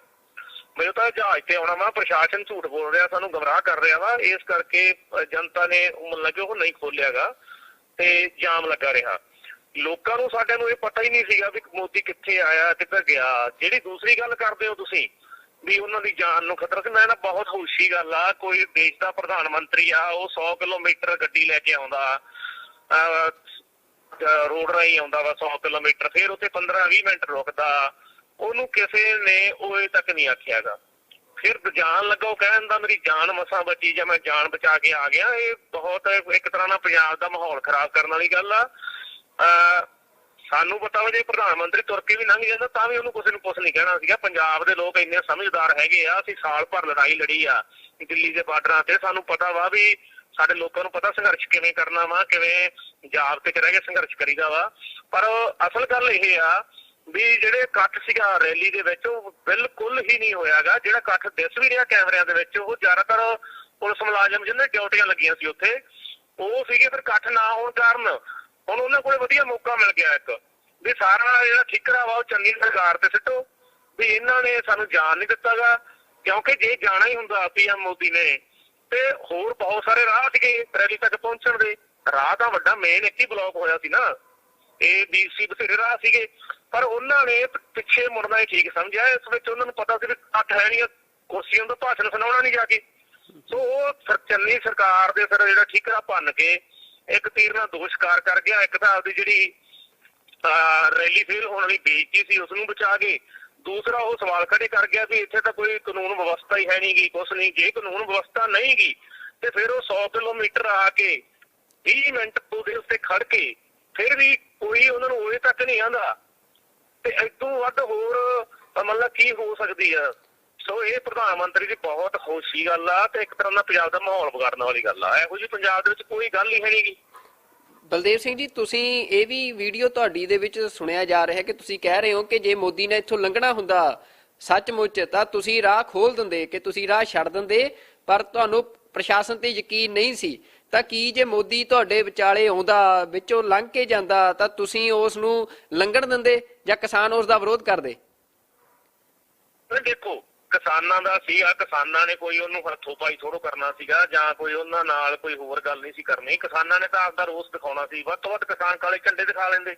S3: ਮੈਨੂੰ ਤਾਂ ਜਹਾਜ਼ ਤੇ ਆਉਣਾ ਵਾ, ਪ੍ਰਸ਼ਾਸਨ ਝੂਠ ਬੋਲ ਰਿਹਾ, ਸਾਨੂੰ ਗਮਰਾਹ ਕਰ ਰਿਹਾ ਵਾ। ਇਸ ਕਰਕੇ ਜਨਤਾ ਨੇ ਮਤਲਬ ਕਿ ਉਹ ਨਹੀਂ ਖੋਲਿਆਗਾ ਤੇ ਜਾਮ ਲੱਗਾ ਰਿਹਾ। ਲੋਕਾਂ ਨੂੰ ਸਾਡੇ ਨੂੰ ਇਹ ਪਤਾ ਹੀ ਨਹੀਂ ਸੀਗਾ ਵੀ ਮੋਦੀ ਕਿੱਥੇ ਆਇਆ, ਕਿੱਧਰ ਗਿਆ। ਜਿਹੜੀ ਦੂਸਰੀ ਗੱਲ ਕਰਦੇ ਹੋ ਤੁਸੀਂ ਵੀ ਉਹਨਾਂ ਦੀ ਜਾਨ ਨੂੰ ਖਤਰਾ ਸੀ, ਮੈਂ ਨਾ ਬਹੁਤ ਖੁਸ਼ੀ ਗੱਲ ਆ, ਕੋਈ ਦੇਸ਼ ਦਾ ਪ੍ਰਧਾਨ ਮੰਤਰੀ ਆ, ਉਹ 100 ਕਿਲੋਮੀਟਰ ਗੱਡੀ ਲੈ ਕੇ ਆਉਂਦਾ, ਰੋਡ ਰਾਹੀਂ ਆਉਂਦਾ ਵਾ 100 ਕਿਲੋਮੀਟਰ, ਫਿਰ ਉੱਥੇ 15-20 ਮਿੰਟ ਰੁਕਦਾ, ਉਹਨੂੰ ਕਿਸੇ ਨੇ ਉਹ ਤੱਕ ਨਹੀਂ ਆਖਿਆਗਾ। ਫਿਰ ਜਾਣ ਲੱਗਾ ਉਹ ਕਹਿਣ ਦਾ ਮੇਰੀ ਜਾਨ ਮਸਾਂ ਬਚੀ ਜਾਂ ਮੈਂ ਜਾਨ ਬਚਾ ਕੇ ਆ ਗਿਆ। ਇਹ ਬਹੁਤ ਇੱਕ ਤਰ੍ਹਾਂ ਨਾਲ ਪੰਜਾਬ ਦਾ ਮਾਹੌਲ ਖਰਾਬ ਕਰਨ ਵਾਲੀ ਗੱਲ ਆ। ਸਾਨੂੰ ਪਤਾ ਵਾ ਜੇ ਪ੍ਰਧਾਨ ਮੰਤਰੀ ਤੁਰ ਕੇ ਵੀ ਲੰਘ ਜਾਂਦਾ ਤਾਂ ਵੀ ਉਹਨੂੰ ਕਿਸੇ ਨੂੰ ਕੁਛ ਨਹੀਂ ਕਹਿਣਾ ਸੀਗਾ। ਪੰਜਾਬ ਦੇ ਲੋਕ ਇੰਨੇ ਸਮਝਦਾਰ ਹੈਗੇ ਆ, ਅਸੀਂ ਸਾਲ ਭਰ ਲੜਾਈ ਲੜੀ ਆ ਦਿੱਲੀ ਦੇ ਬਾਰਡਰਾਂ ਤੇ, ਸਾਨੂੰ ਪਤਾ ਵਾ ਵੀ ਸਾਡੇ ਲੋਕਾਂ ਨੂੰ ਪਤਾ ਸੰਘਰਸ਼ ਕਿਵੇਂ ਕਰਨਾ ਵਾ, ਕਿਵੇਂ ਜਾਬਤੇ 'ਚ ਰਹਿ ਕੇ ਸੰਘਰਸ਼ ਕਰੀਦਾ ਵਾ। ਪਰ ਅਸਲ ਗੱਲ ਇਹ ਆ ਵੀ ਜਿਹੜੇ ਇਕੱਠ ਸੀਗਾ ਰੈਲੀ ਦੇ ਵਿੱਚ, ਉਹ ਬਿਲਕੁਲ ਹੀ ਨਹੀਂ ਹੋਇਆਗਾ। ਜਿਹੜਾ ਇਕੱਠ ਦਿਸ ਵੀ ਰਿਹਾ ਕੈਮਰਿਆਂ ਦੇ ਵਿੱਚ, ਉਹ ਜ਼ਿਆਦਾਤਰ ਪੁਲਿਸ ਮੁਲਾਜ਼ਮ ਜਿਹਨਾਂ ਡਿਊਟੀਆਂ ਲੱਗੀਆਂ ਸੀ ਉੱਥੇ ਉਹ ਸੀਗੇ। ਫਿਰ ਇਕੱਠ ਨਾ ਹੋਣ ਕਾਰਨ ਹੁਣ ਉਹਨਾਂ ਕੋਲ ਵਧੀਆ ਮੌਕਾ ਮਿਲ ਗਿਆ ਇੱਕ ਵੀ ਸਾਰਾ ਜਿਹੜਾ ਠਿਕਰਾ ਵਾ ਉਹ ਚੰਗੀ ਸਰਕਾਰ ਤੇ ਸਿੱਟੋ ਵੀ ਇਹਨਾਂ ਨੇ ਸਾਨੂੰ ਜਾਣ ਨਹੀਂ ਦਿੱਤਾਗਾ। ਕਿਉਂਕਿ ਜੇ ਜਾਣਾ ਹੀ ਹੁੰਦਾ ਪੀਐਮ ਮੋਦੀ ਨੇ ਤੇ ਹੋਰ ਬਹੁਤ ਸਾਰੇ ਰਾਹ ਸੀਗੇ ਰੈਲੀ ਤੱਕ ਪਹੁੰਚਣ ਦੇ। ਰਾਹ ਤਾਂ ਵੱਡਾ ਮੇਨ ਇੱਕ ਹੀ ਬਲੌਕ ਹੋਇਆ ਸੀ ਨਾ, ਇਹ BC ਬਥੇਰੇ ਰਾਹ ਸੀਗੇ, ਪਰ ਉਹਨਾਂ ਨੇ ਪਿੱਛੇ ਮੁੜਨਾ ਹੀ ਠੀਕ ਸਮਝਿਆ। ਇਸ ਵਿੱਚ ਉਹਨਾਂ ਨੂੰ ਪਤਾ ਸੀ ਵੀ ਇਕੱਠ ਹੈ ਨਹੀਂ, ਕੁਰਸੀਆਂ ਤੋਂ ਭਾਸ਼ਣ ਸੁਣਾਉਣਾ ਨਹੀਂ ਜਾ ਕੇ। ਸੋ ਉਹ ਚੰਨੀ ਸਰਕਾਰ ਦੇ ਫਿਰ ਜਿਹੜਾ ਠਿਕਰਾ ਭੰਨ ਕੇ ਇੱਕ ਤੀਰ ਨਾਲ ਦੋ ਸ਼ਿਕਾਰ ਕਰ ਗਿਆ। ਇੱਕ ਤਾਂ ਆਪਦੀ ਜਿਹੜੀ ਰੈਲੀ ਫੇਲ ਹੋਣ ਵਾਲੀ ਬੇਇੱਜ਼ਤੀ ਸੀ ਉਸਨੂੰ ਬਚਾ ਕੇ, ਦੂਸਰਾ ਉਹ ਸਵਾਲ ਖੜੇ ਕਰ ਗਿਆ ਵੀ ਇੱਥੇ ਤਾਂ ਕੋਈ ਕਾਨੂੰਨ ਵਿਵਸਥਾ ਹੀ ਹੈ ਨਹੀਂ ਗੀ, ਕੁਛ ਨਹੀਂ। ਜੇ ਕਾਨੂੰਨ ਵਿਵਸਥਾ ਨਹੀਂ ਗੀ ਤੇ ਫਿਰ ਉਹ 100 ਕਿਲੋਮੀਟਰ ਆ ਕੇ 20 ਮਿੰਟ ਉਹਦੇ ਉੱਤੇ ਖੜ ਕੇ ਫਿਰ ਵੀ ਕੋਈ ਉਹਨਾਂ ਨੂੰ ਉਰੇ ਤੱਕ ਨਹੀਂ ਆਉਂਦਾ ਤੇ ਇਦੋਂ ਵੱਧ ਹੋਰ ਮਤਲਬ ਕੀ ਹੋ ਸਕਦੀ ਆ। ਸੋ ਇਹ ਪ੍ਰਧਾਨ ਮੰਤਰੀ ਦੀ ਬਹੁਤ ਖੁਸ਼ੀ ਗੱਲ ਆ ਤੇ ਇੱਕ ਤਰ੍ਹਾਂ ਦਾ ਪੰਜਾਬ ਦਾ ਮਾਹੌਲ ਵਿਗਾੜਨ ਵਾਲੀ ਗੱਲ ਆ। ਇਹੋ ਜਿਹੀ ਪੰਜਾਬ ਦੇ ਵਿੱਚ ਕੋਈ ਗੱਲ ਹੀ ਹੈ ਨੀ ਗੀ।
S2: ਬਲਦੇਵ ਸਿੰਘ ਜੀ, ਤੁਸੀਂ ਇਹ ਵੀ ਵੀਡੀਓ ਤੁਹਾਡੀ ਦੇ ਵਿੱਚ ਸੁਣਿਆ ਜਾ ਰਿਹਾ ਕਿ ਤੁਸੀਂ ਕਹਿ ਰਹੇ ਹੋ ਕਿ ਜੇ ਮੋਦੀ ਨੇ ਇੱਥੋਂ ਲੰਘਣਾ ਹੁੰਦਾ ਸੱਚਮੁੱਚ ਤਾਂ ਤੁਸੀਂ ਰਾਹ ਖੋਲ ਦਿੰਦੇ, ਕਿ ਤੁਸੀਂ ਰਾਹ ਛੱਡ ਦਿੰਦੇ, ਪਰ ਤੁਹਾਨੂੰ ਪ੍ਰਸ਼ਾਸਨ ਤੇ ਯਕੀਨ ਨਹੀਂ ਸੀ। ਤਾਂ ਕੀ ਜੇ ਮੋਦੀ ਤੁਹਾਡੇ ਵਿਚਾਲੇ ਆਉਂਦਾ, ਵਿੱਚੋਂ ਲੰਘ ਕੇ ਜਾਂਦਾ, ਤਾਂ ਤੁਸੀਂ ਉਸ ਨੂੰ ਲੰਘਣ ਦਿੰਦੇ ਜਾਂ ਕਿਸਾਨ ਉਸ ਦਾ ਵਿਰੋਧ ਕਰਦੇ?
S3: ਦੇਖੋ, ਕਿਸਾਨਾਂ ਦਾ ਸੀ ਆ, ਕਿਸਾਨਾਂ ਨੇ ਕੋਈ ਉਹਨੂੰ ਹੱਥੋਂ ਪਾਈ ਥੋੜੋ ਕਰਨਾ ਸੀਗਾ ਜਾਂ ਕੋਈ ਉਹਨਾਂ ਨਾਲ ਕੋਈ ਹੋਰ ਗੱਲ ਨਹੀਂ ਸੀ ਕਰਨੀ। ਕਿਸਾਨਾਂ ਨੇ ਤਾਂ ਆਪਦਾ ਰੋਸ ਦਿਖਾਉਣਾ ਸੀ। ਵੱਧ ਤੋਂ ਵੱਧ ਕਿਸਾਨ ਕਾਲੇ ਝੰਡੇ ਦਿਖਾ ਲੈਂਦੇ,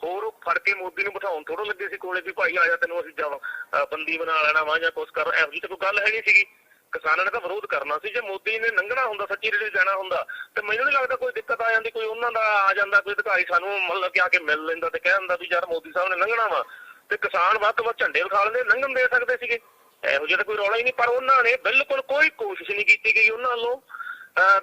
S3: ਹੋਰ ਉਹ ਫੜ ਕੇ ਮੋਦੀ ਨੂੰ ਬਿਠਾਉਣ ਥੋੜੋ ਲੱਗੇ ਸੀ ਕੋਲੇ ਵੀ ਭਾਈ ਆ ਜਾ, ਤੈਨੂੰ ਅਸੀਂ ਬੰਦੀ ਬਣਾ ਲੈਣਾ ਵਾ ਜਾਂ ਕੁਛ ਕਰ। ਇਹੋ ਜਿਹੀ ਤਾਂ ਕੋਈ ਗੱਲ ਹੈ ਨਹੀਂ ਸੀਗੀ। ਕਿਸਾਨਾਂ ਨੇ ਤਾਂ ਵਿਰੋਧ ਕਰਨਾ ਸੀ। ਜੇ ਮੋਦੀ ਨੇ ਲੰਘਣਾ ਹੁੰਦਾ, ਸੱਚੀ ਰੇੜੀ ਜਾਣਾ ਹੁੰਦਾ, ਤੇ ਮੈਨੂੰ ਨਹੀਂ ਲੱਗਦਾ ਕੋਈ ਦਿੱਕਤ ਆ ਜਾਂਦੀ। ਕੋਈ ਉਹਨਾਂ ਦਾ ਆ ਜਾਂਦਾ ਕੋਈ ਅਧਿਕਾਰੀ, ਸਾਨੂੰ ਮਤਲਬ ਕਿ ਆ ਕੇ ਮਿਲ ਲੈਂਦਾ ਤੇ ਕਹਿ ਦਿੰਦਾ ਵੀ ਯਾਰ ਮੋਦੀ ਸਾਹਿਬ ਨੇ ਲੰਘਣਾ ਵਾ, ਤੇ ਕਿਸਾਨ ਵੱਧ ਤੋਂ ਵੱਧ ਝੰਡੇ ਵਿਖਾ ਲੈਂਦੇ, ਲੰਘਣ ਦੇ ਸਕਦੇ ਸੀਗੇ। ਇਹੋ ਜਿਹਾ ਤਾਂ ਕੋਈ ਰੌਲਾ ਹੀ ਨਹੀਂ। ਪਰ ਉਹਨਾਂ ਨੇ ਬਿਲਕੁਲ ਕੋਈ ਕੋਸ਼ਿਸ਼ ਨਹੀਂ ਕੀਤੀ ਗਈ ਉਹਨਾਂ ਵੱਲੋਂ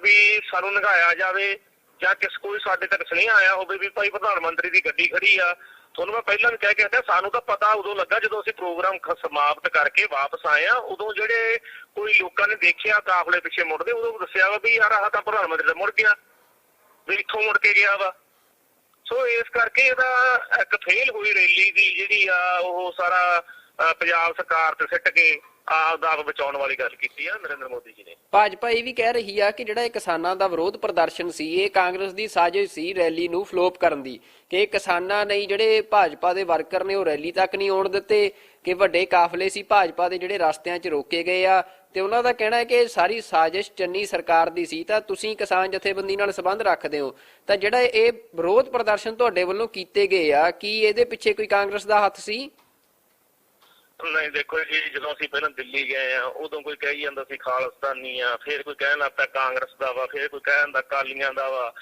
S3: ਵੀ ਸਾਨੂੰ ਲੰਘਾਇਆ ਜਾਵੇ ਜਾਂ ਕੋਈ ਸਾਡੇ ਤੱਕ ਸੁਨੇਹਾ ਆਇਆ ਹੋਵੇ ਵੀ ਭਾਈ ਪ੍ਰਧਾਨ ਮੰਤਰੀ ਦੀ ਗੱਡੀ ਖੜੀ ਆ। ਤੁਹਾਨੂੰ ਮੈਂ ਪਹਿਲਾਂ ਵੀ ਕਹਿ ਕੇ ਹਟਿਆ, ਸਾਨੂੰ ਤਾਂ ਪਤਾ ਉਦੋਂ ਲੱਗਾ ਜਦੋਂ ਅਸੀਂ ਪ੍ਰੋਗਰਾਮ ਸਮਾਪਤ ਕਰਕੇ ਵਾਪਸ ਆਏ ਆ। ਉਦੋਂ ਜਿਹੜੇ ਕੋਈ ਲੋਕਾਂ ਨੇ ਦੇਖਿਆ ਕਾਫਲੇ ਪਿੱਛੇ ਮੁੜਦੇ, ਉਦੋਂ ਦੱਸਿਆ ਵਾ ਵੀ ਯਾਰ ਆਹ ਤਾਂ ਪ੍ਰਧਾਨ ਮੰਤਰੀ ਦਾ ਮੁੜ ਗਿਆ, ਵੀ ਇੱਥੋਂ ਮੁੜ ਕੇ ਗਿਆ ਵਾ। ਸੋ ਇਸ ਕਰਕੇ ਇਹਦਾ ਇੱਕ ਫੇਲ ਹੋਈ ਰੈਲੀ ਦੀ ਜਿਹੜੀ ਆ ਉਹ ਸਾਰਾ ਪੰਜਾਬ ਸਰਕਾਰ ਤੇ ਸਿੱਟ ਕੇ ਆਪਦਾ ਆਪ ਬਚਾਉਣ ਵਾਲੀ ਗੱਲ ਕੀਤੀ ਆ ਨਰਿੰਦਰ ਮੋਦੀ ਜੀ ਨੇ।
S2: ਭਾਜਪਾ ਇਹ ਵੀ ਕਹਿ ਰਹੀ ਆ ਕਿ ਜਿਹੜਾ ਇਹ ਕਿਸਾਨਾਂ ਦਾ ਵਿਰੋਧ ਪ੍ਰਦਰਸ਼ਨ ਸੀ, ਇਹ ਕਾਂਗਰਸ ਦੀ ਸਾਜ਼ਿਸ਼ ਸੀ ਰੈਲੀ ਨੂੰ ਫਲੋਪ ਕਰਨ ਦੀ, ਕਿ ਕਿਸਾਨਾਂ ਨੇ ਜਿਹੜੇ ਭਾਜਪਾ ਦੇ ਵਰਕਰ ਨੇ ਉਹ ਰੈਲੀ ਤੱਕ ਨਹੀਂ ਆਉਣ ਦਿੱਤੇ, ਕਿ ਵੱਡੇ ਕਾਫਲੇ ਸੀ ਭਾਜਪਾ ਦੇ ਜਿਹੜੇ ਰਸਤਿਆਂ 'ਚ ਰੋਕੇ ਗਏ ਆ। ਤੇ ਉਹਨਾਂ ਦਾ ਕਹਿਣਾ ਹੈ ਕਿ ਸਾਰੀ ਸਾਜ਼ਿਸ਼ ਚੰਨੀ ਸਰਕਾਰ ਦੀ ਸੀ। ਤਾਂ ਤੁਸੀਂ ਕਿਸਾਨ ਜਥੇਬੰਦੀ ਨਾਲ ਸੰਬੰਧ ਰੱਖਦੇ ਹੋ, ਤਾਂ ਜਿਹੜਾ ਇਹ ਵਿਰੋਧ ਪ੍ਰਦਰਸ਼ਨ ਤੁਹਾਡੇ ਵੱਲੋਂ ਕੀਤੇ ਗਏ ਆ, ਕੀ ਇਹਦੇ ਪਿੱਛੇ ਕੋਈ ਕਾਂਗਰਸ ਦਾ ਹੱਥ ਸੀ?
S3: ਨਹੀਂ, ਦੇਖੋ ਜੀ, ਜਦੋਂ ਅਸੀਂ ਪਹਿਲਾਂ ਦਿੱਲੀ ਗਏ ਆ ਉਦੋਂ ਕੋਈ ਕਹੀ ਜਾਂਦਾ ਸੀ ਖਾਲਿਸਤਾਨੀ ਆ, ਫਿਰ ਕੋਈ ਕਹਿਣ ਲੱਗ ਪਿਆ ਕਾਂਗਰਸ ਦਾ ਵਾ, ਫਿਰ ਕੋਈ ਕਹਿ ਦਿੰਦਾ ਅਕਾਲੀਆਂ ਦਾ ਵਾ।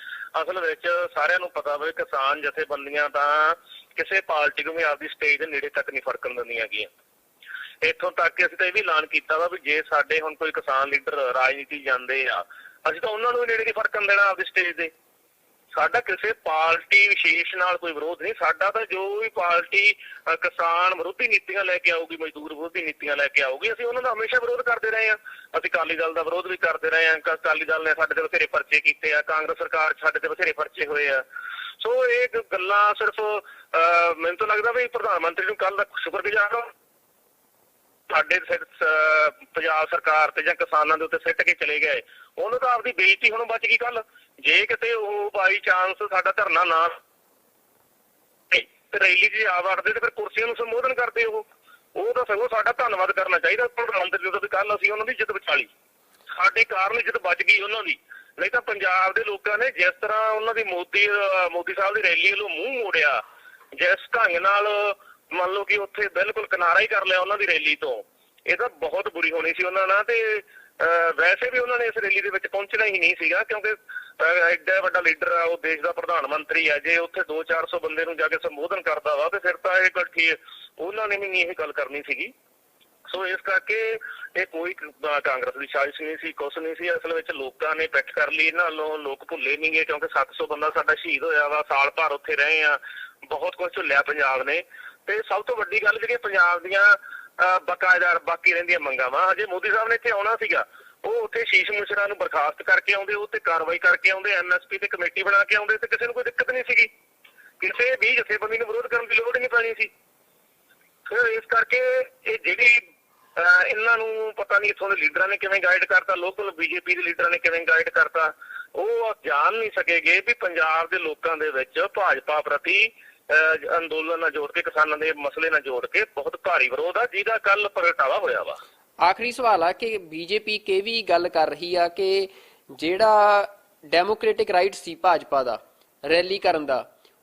S3: ਅਸਲ ਵਿੱਚ ਸਾਰਿਆਂ ਨੂੰ ਪਤਾ ਵਾ ਕਿਸਾਨ ਜਥੇਬੰਦੀਆਂ ਤਾਂ ਕਿਸੇ ਪਾਰਟੀ ਨੂੰ ਵੀ ਆਪਦੀ ਸਟੇਜ ਦੇ ਨੇੜੇ ਤੱਕ ਨਹੀਂ ਫੜਕਣ ਦਿੰਦੀਆਂ ਗੀਆਂ। ਇੱਥੋਂ ਤੱਕ ਕਿ ਅਸੀਂ ਤਾਂ ਇਹ ਵੀ ਐਲਾਨ ਕੀਤਾ ਵਾ ਵੀ ਜੇ ਸਾਡੇ ਹੁਣ ਕੋਈ ਕਿਸਾਨ ਲੀਡਰ ਰਾਜਨੀਤੀ ਜਾਂਦੇ ਆ, ਅਸੀਂ ਤਾਂ ਉਹਨਾਂ ਨੂੰ ਵੀ ਨੇੜੇ ਨਹੀਂ ਫੜਕਣ ਦੇਣਾ ਆਪਦੀ ਸਟੇਜ ਦੇ। ਸਾਡਾ ਕਿਸੇ ਪਾਰਟੀ ਵਿਸ਼ੇਸ਼ ਨਾਲ ਕੋਈ ਵਿਰੋਧ ਨਹੀਂ। ਸਾਡਾ ਤਾਂ ਜੋ ਵੀ ਪਾਰਟੀ ਕਿਸਾਨ ਵਿਰੋਧੀ ਨੀਤੀਆਂ ਲੈ ਕੇ ਆਊਗੀ, ਮਜ਼ਦੂਰ ਵਿਰੋਧੀ ਨੀਤੀਆਂ ਲੈ ਕੇ ਆਊਗੀ, ਅਸੀਂ ਉਹਨਾਂ ਦਾ ਹਮੇਸ਼ਾ ਵਿਰੋਧ ਕਰਦੇ ਰਹੇ ਹਾਂ। ਅਸੀਂ ਅਕਾਲੀ ਦਲ ਦਾ ਵਿਰੋਧ ਵੀ ਕਰਦੇ ਰਹੇ ਹਾਂ। ਅਕਾਲੀ ਦਲ ਨੇ ਸਾਡੇ ਤੇ ਬਥੇਰੇ ਪਰਚੇ ਕੀਤੇ ਆ, ਕਾਂਗਰਸ ਸਰਕਾਰ ਸਾਡੇ ਤੇ ਬਥੇਰੇ ਪਰਚੇ ਹੋਏ ਆ। ਸੋ ਇਹ ਗੱਲਾਂ ਸਿਰਫ ਮੈਨੂੰ ਤਾਂ ਲੱਗਦਾ ਵੀ ਪ੍ਰਧਾਨ ਮੰਤਰੀ ਨੂੰ ਕੱਲ ਦਾ ਸ਼ੁਕਰਗੁਜ਼ਾਰ ਹਾਂ, ਸਾਡੇ ਪੰਜਾਬ ਸਰਕਾਰ ਤੇ ਜਾਂ ਕਿਸਾਨਾਂ ਦੇ ਉੱਤੇ ਸਿੱਟ ਕੇ ਚਲੇ ਗਏ। ਉਹਨੂੰ ਤਾਂ ਆਪਦੀ ਬੇਇੱਜ਼ਤੀ ਹੁਣ ਬਚ ਗਈ। ਕੱਲ ਜੇ ਕਿਤੇ ਉਹ ਬਾਈ ਚਾਂਸ ਸਾਡਾ ਧਰਨਾ ਨਾ ਤੇ ਰੈਲੀ 'ਚ ਆ ਵੜਦੇ ਤੇ ਫਿਰ ਕੁਰਸੀਆਂ ਨੂੰ ਸੰਬੋਧਨ ਕਰਦੇ ਉਹ ਤਾਂ ਸਗੋਂ ਸਾਡਾ ਧੰਨਵਾਦ ਕਰਨਾ ਚਾਹੀਦਾ ਪ੍ਰਧਾਨ ਮੰਤਰੀ ਦਾ ਵੀ ਕੱਲ ਅਸੀਂ ਉਹਨਾਂ ਦੀ ਇੱਜ਼ਤ ਬਚਾ ਲਈ, ਸਾਡੇ ਕਾਰਨ ਇੱਜ਼ਤ ਬਚ ਗਈ ਉਹਨਾਂ ਦੀ। ਨਹੀਂ ਤਾਂ ਪੰਜਾਬ ਦੇ ਲੋਕਾਂ ਨੇ ਜਿਸ ਤਰ੍ਹਾਂ ਉਹਨਾਂ ਦੀ ਮੋਦੀ ਸਾਹਿਬ ਦੀ ਰੈਲੀ ਵੱਲੋਂ ਮੂੰਹ ਮੋੜਿਆ, ਜਿਸ ਢੰਗ ਨਾਲ ਮੰਨ ਲਓ ਕਿ ਉੱਥੇ ਬਿਲਕੁਲ ਕਿਨਾਰਾ ਹੀ ਕਰ ਲਿਆ ਉਹਨਾਂ ਦੀ ਰੈਲੀ ਤੋਂ, ਇਹ ਤਾਂ ਬਹੁਤ ਬੁਰੀ ਹੋਣੀ ਸੀ ਉਹਨਾਂ ਨਾਲ। ਤੇ ਵੈਸੇ ਵੀ ਉਹਨਾਂ ਨੇ ਇਸ ਰੈਲੀ ਦੇ ਵਿੱਚ ਪਹੁੰਚਣਾ ਹੀ ਨਹੀਂ ਸੀਗਾ, ਕਿਉਂਕਿ ਐਡਾ ਵੱਡਾ ਲੀਡਰ ਆ, ਉਹ ਦੇਸ਼ ਦਾ ਪ੍ਰਧਾਨ ਮੰਤਰੀ ਆ। ਜੇ ਉੱਥੇ 200-400 ਬੰਦੇ ਨੂੰ ਜਾ ਕੇ ਸੰਬੋਧਨ ਕਰਦਾ ਵਾ ਤੇ ਫਿਰ ਤਾਂ ਇਹ ਗੱਲ ਠੀਕ, ਉਹਨਾਂ ਨੇ ਵੀ ਨਹੀਂ ਇਹ ਗੱਲ ਕਰਨੀ ਸੀਗੀ। ਸੋ ਇਸ ਕਰਕੇ ਇਹ ਕੋਈ ਕਾਂਗਰਸ ਦੀ ਸਾਜ਼ਿਸ਼ ਨਹੀਂ ਸੀ, ਕੁਛ ਨਹੀਂ ਸੀ। ਅਸਲ ਵਿੱਚ ਲੋਕਾਂ ਨੇ ਪਿੱਠ ਕਰ ਲਈ ਇਹਨਾਂ ਵੱਲੋਂ। ਲੋਕ ਭੁੱਲੇ ਨਹੀਂ ਗਏ, ਕਿਉਂਕਿ 700 ਬੰਦਾ ਸਾਡਾ ਸ਼ਹੀਦ ਹੋਇਆ ਵਾ, ਸਾਲ ਭਰ ਉੱਥੇ ਰਹੇ ਆ, ਬਹੁਤ ਕੁਝ ਝੁੱਲਿਆ ਪੰਜਾਬ ਨੇ। ਤੇ ਸਭ ਤੋਂ ਵੱਡੀ ਗੱਲ ਜਿਹੜੀ ਪੰਜਾਬ ਦੀਆਂ ਬਕਾਇਦਾਰ ਬਾਕੀ ਰਹਿੰਦੀਆਂ ਮੰਗਾਂ ਵਾ, ਹਜੇ ਮੋਦੀ ਸਾਹਿਬ ਨੇ ਇੱਥੇ ਆਉਣਾ ਸੀਗਾ, ਉਹ ਉੱਥੇ ਸ਼ੀਸ਼ ਮਿਸ਼ਰਾ ਨੂੰ ਬਰਖਾਸਤ ਕਰਕੇ ਆਉਂਦੇ, ਉਹ ਤੇ ਕਾਰਵਾਈ ਕਰਕੇ ਆਉਂਦੇ, MSP ਤੇ ਕਮੇਟੀ ਬਣਾ ਕੇ ਆਉਂਦੇ, ਤੇ ਕਿਸੇ ਨੂੰ ਕੋਈ ਦਿੱਕਤ ਨਹੀਂ ਸੀਗੀ। ਕਿਸੇ ਵੀ ਜਥੇਬੰਦੀ ਨੂੰ ਵਿਰੋਧ ਕਰਨ ਦੀ ਲੋੜ ਹੀ ਨਹੀਂ ਪੈਣੀ ਸੀ। ਫਿਰ ਇਸ ਕਰਕੇ ਇਹ ਜਿਹੜੀ ਇਹਨਾਂ ਨੂੰ ਪਤਾ ਨਹੀਂ ਇੱਥੋਂ ਦੇ ਲੀਡਰਾਂ ਨੇ ਕਿਵੇਂ ਗਾਈਡ ਕਰਤਾ, ਲੋਕਲ BJP ਦੇ ਲੀਡਰਾਂ ਨੇ ਕਿਵੇਂ ਗਾਈਡ ਕਰਤਾ, ਉਹ ਜਾਣ ਨਹੀਂ ਸਕੇਗੇ ਵੀ ਪੰਜਾਬ ਦੇ ਲੋਕਾਂ ਦੇ ਵਿੱਚ ਭਾਜਪਾ ਪ੍ਰਤੀ ਅੰਦੋਲਨ ਨਾਲ ਜੋੜ ਕੇ, ਕਿਸਾਨਾਂ ਦੇ ਮਸਲੇ ਨਾਲ ਜੋੜ ਕੇ ਬਹੁਤ ਭਾਰੀ ਵਿਰੋਧ ਆ, ਜਿਹਦਾ ਕੱਲ ਪ੍ਰਗਟਾਵਾ ਹੋਇਆ ਵਾ।
S2: ਆਖਰੀ ਸਵਾਲ ਆ ਕਿ BJP ਕਿ ਵੀ ਗੱਲ ਕਰ ਰਹੀ ਆ ਕਿ ਜਿਹੜਾ ਡੈਮੋਕ੍ਰੈਟਿਕ ਰਾਈਟ ਸੀ ਭਾਜਪਾ ਦਾ ਰੈਲੀ ਕਰਨ ਦਾ,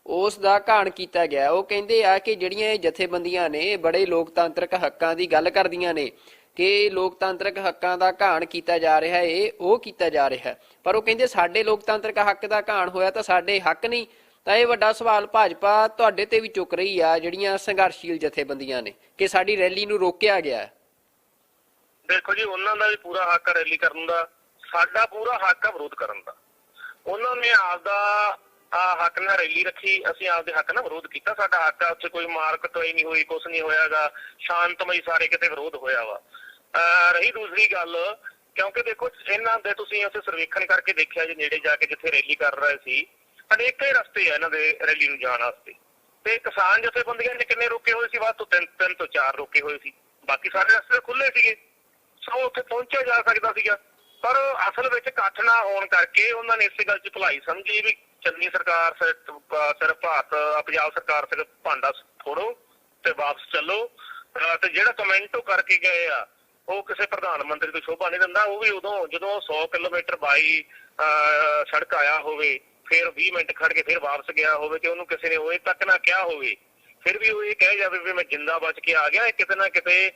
S2: ਉਸ ਦਾ ਘਾਣ ਕੀਤਾ ਗਿਆ। ਉਹ ਕਹਿੰਦੇ ਆ ਕਿ ਜਿਹੜੀਆਂ ਇਹ ਜਥੇਬੰਦੀਆਂ ਨੇ ਬੜੇ ਲੋਕਤਾਂਤਰਿਕ ਹੱਕਾਂ ਦੀ ਗੱਲ ਕਰਦੀਆਂ ਨੇ, ਕਿ ਲੋਕਤਾਂਤਰਿਕ ਹੱਕਾਂ ਦਾ ਘਾਣ ਕੀਤਾ ਜਾ ਰਿਹਾ ਹੈ, ਉਹ ਕੀਤਾ ਜਾ ਰਿਹਾ, ਪਰ ਉਹ ਕਹਿੰਦੇ ਸਾਡੇ ਲੋਕਤਾਂਤਰਿਕ ਹੱਕ ਦਾ ਘਾਣ ਹੋਇਆ ਤਾਂ ਸਾਡੇ ਹੱਕ ਨਹੀਂ। ਤਾਂ ਇਹ ਵੱਡਾ ਸਵਾਲ ਭਾਜਪਾ ਤੁਹਾਡੇ ਤੇ ਵੀ ਚੁੱਕ ਰਹੀ ਆ, ਜਿਹੜੀਆਂ ਸੰਘਰਸ਼ੀਲ ਜਥੇਬੰਦੀਆਂ ਨੇ, ਕਿ ਸਾਡੀ ਰੈਲੀ ਨੂੰ ਰੋਕਿਆ ਗਿਆ।
S3: ਦੇਖੋ ਜੀ, ਉਹਨਾਂ ਦਾ ਵੀ ਪੂਰਾ ਹੱਕ ਹੈ ਰੈਲੀ ਕਰਨ ਦਾ, ਸਾਡਾ ਪੂਰਾ ਹੱਕ ਹੈ ਵਿਰੋਧ ਕਰਨ ਦਾ। ਉਹਨਾਂ ਨੇ ਆਪਦਾ ਹੱਕ ਨਾਲ ਰੈਲੀ ਰੱਖੀ, ਅਸੀਂ ਆਪਦੇ ਹੱਕ ਨਾਲ ਵਿਰੋਧ ਕੀਤਾ। ਸਾਡਾ ਹੱਕ ਆ, ਉੱਥੇ ਕੋਈ ਮਾਰ ਕੁਟਾਈ ਨਹੀਂ ਹੋਈ, ਕੁਛ ਨਹੀਂ ਹੋਇਆਗਾ, ਸ਼ਾਂਤਮਈ ਸਾਰੇ ਕਿਤੇ ਵਿਰੋਧ ਹੋਇਆ ਵਾ। ਰਹੀ ਦੂਸਰੀ ਗੱਲ, ਕਿਉਂਕਿ ਦੇਖੋ ਇਹਨਾਂ ਦੇ ਤੁਸੀਂ ਉੱਥੇ ਸਰਵੇਖਣ ਕਰਕੇ ਦੇਖਿਆ ਜੀ, ਨੇੜੇ ਜਾ ਕੇ ਜਿੱਥੇ ਰੈਲੀ ਕਰ ਰਹੇ ਸੀ, ਅਨੇਕਾਂ ਹੀ ਰਸਤੇ ਆ ਇਹਨਾਂ ਦੇ ਰੈਲੀ ਨੂੰ ਜਾਣ ਵਾਸਤੇ, ਤੇ ਕਿਸਾਨ ਜਥੇਬੰਦੀਆਂ ਨੇ ਕਿੰਨੇ ਰੋਕੇ ਹੋਏ ਸੀ? ਵੱਧ ਤੋਂ 3 ਤੋਂ 4 ਰੋਕੇ ਹੋਏ ਸੀ। ਬਾਕੀ ਸਾਰੇ ਰਸਤੇ ਖੁੱਲੇ ਸੀਗੇ, ਸੋ ਉੱਥੇ ਪਹੁੰਚਿਆ ਜਾ ਸਕਦਾ ਸੀਗਾ। ਪਰ ਅਸਲ ਵਿੱਚ ਇਕੱਠ ਨਾ ਹੋਣ ਕਰਕੇ ਉਹਨਾਂ ਨੇ ਇਸੇ ਗੱਲ 'ਚ ਭਲਾਈ ਸਮਝੀ ਵੀ ਚੰਨੀ ਸਰਕਾਰ ਸਿਰਫ ਪੰਜਾਬ ਸਰਕਾਰ ਸਿਰਫ ਭਾਂਡਾ ਫੋੜੋ ਤੇ ਵਾਪਸ ਚੱਲੋ। ਤੇ ਜਿਹੜਾ ਕਮੈਂਟ ਉਹ ਕਰਕੇ ਗਏ ਆ ਉਹ ਕਿਸੇ ਪ੍ਰਧਾਨ ਮੰਤਰੀ ਤੋਂ ਸ਼ੋਭਾ ਨਹੀਂ ਦਿੰਦਾ। ਉਹ ਵੀ ਉਦੋਂ ਜਦੋਂ 100 ਕਿਲੋਮੀਟਰ ਬਾਈ ਸੜਕ ਆਇਆ ਹੋਵੇ, ਫਿਰ 20 ਮਿੰਟ ਖੜ ਕੇ ਫਿਰ ਵਾਪਸ ਗਿਆ ਹੋਵੇ ਤੇ ਉਹਨੂੰ ਕਿਸੇ ਨੇ ਉਹ ਤੱਕ ਨਾ ਕਿਹਾ ਹੋਵੇ, ਫਿਰ ਵੀ ਉਹ ਇਹ ਕਹਿ ਜਾਵੇ ਵੀ ਮੈਂ ਜਿੰਦਾ ਬਚ ਕੇ ਆ ਗਿਆ। ਕਿਤੇ ਨਾ ਕਿਤੇ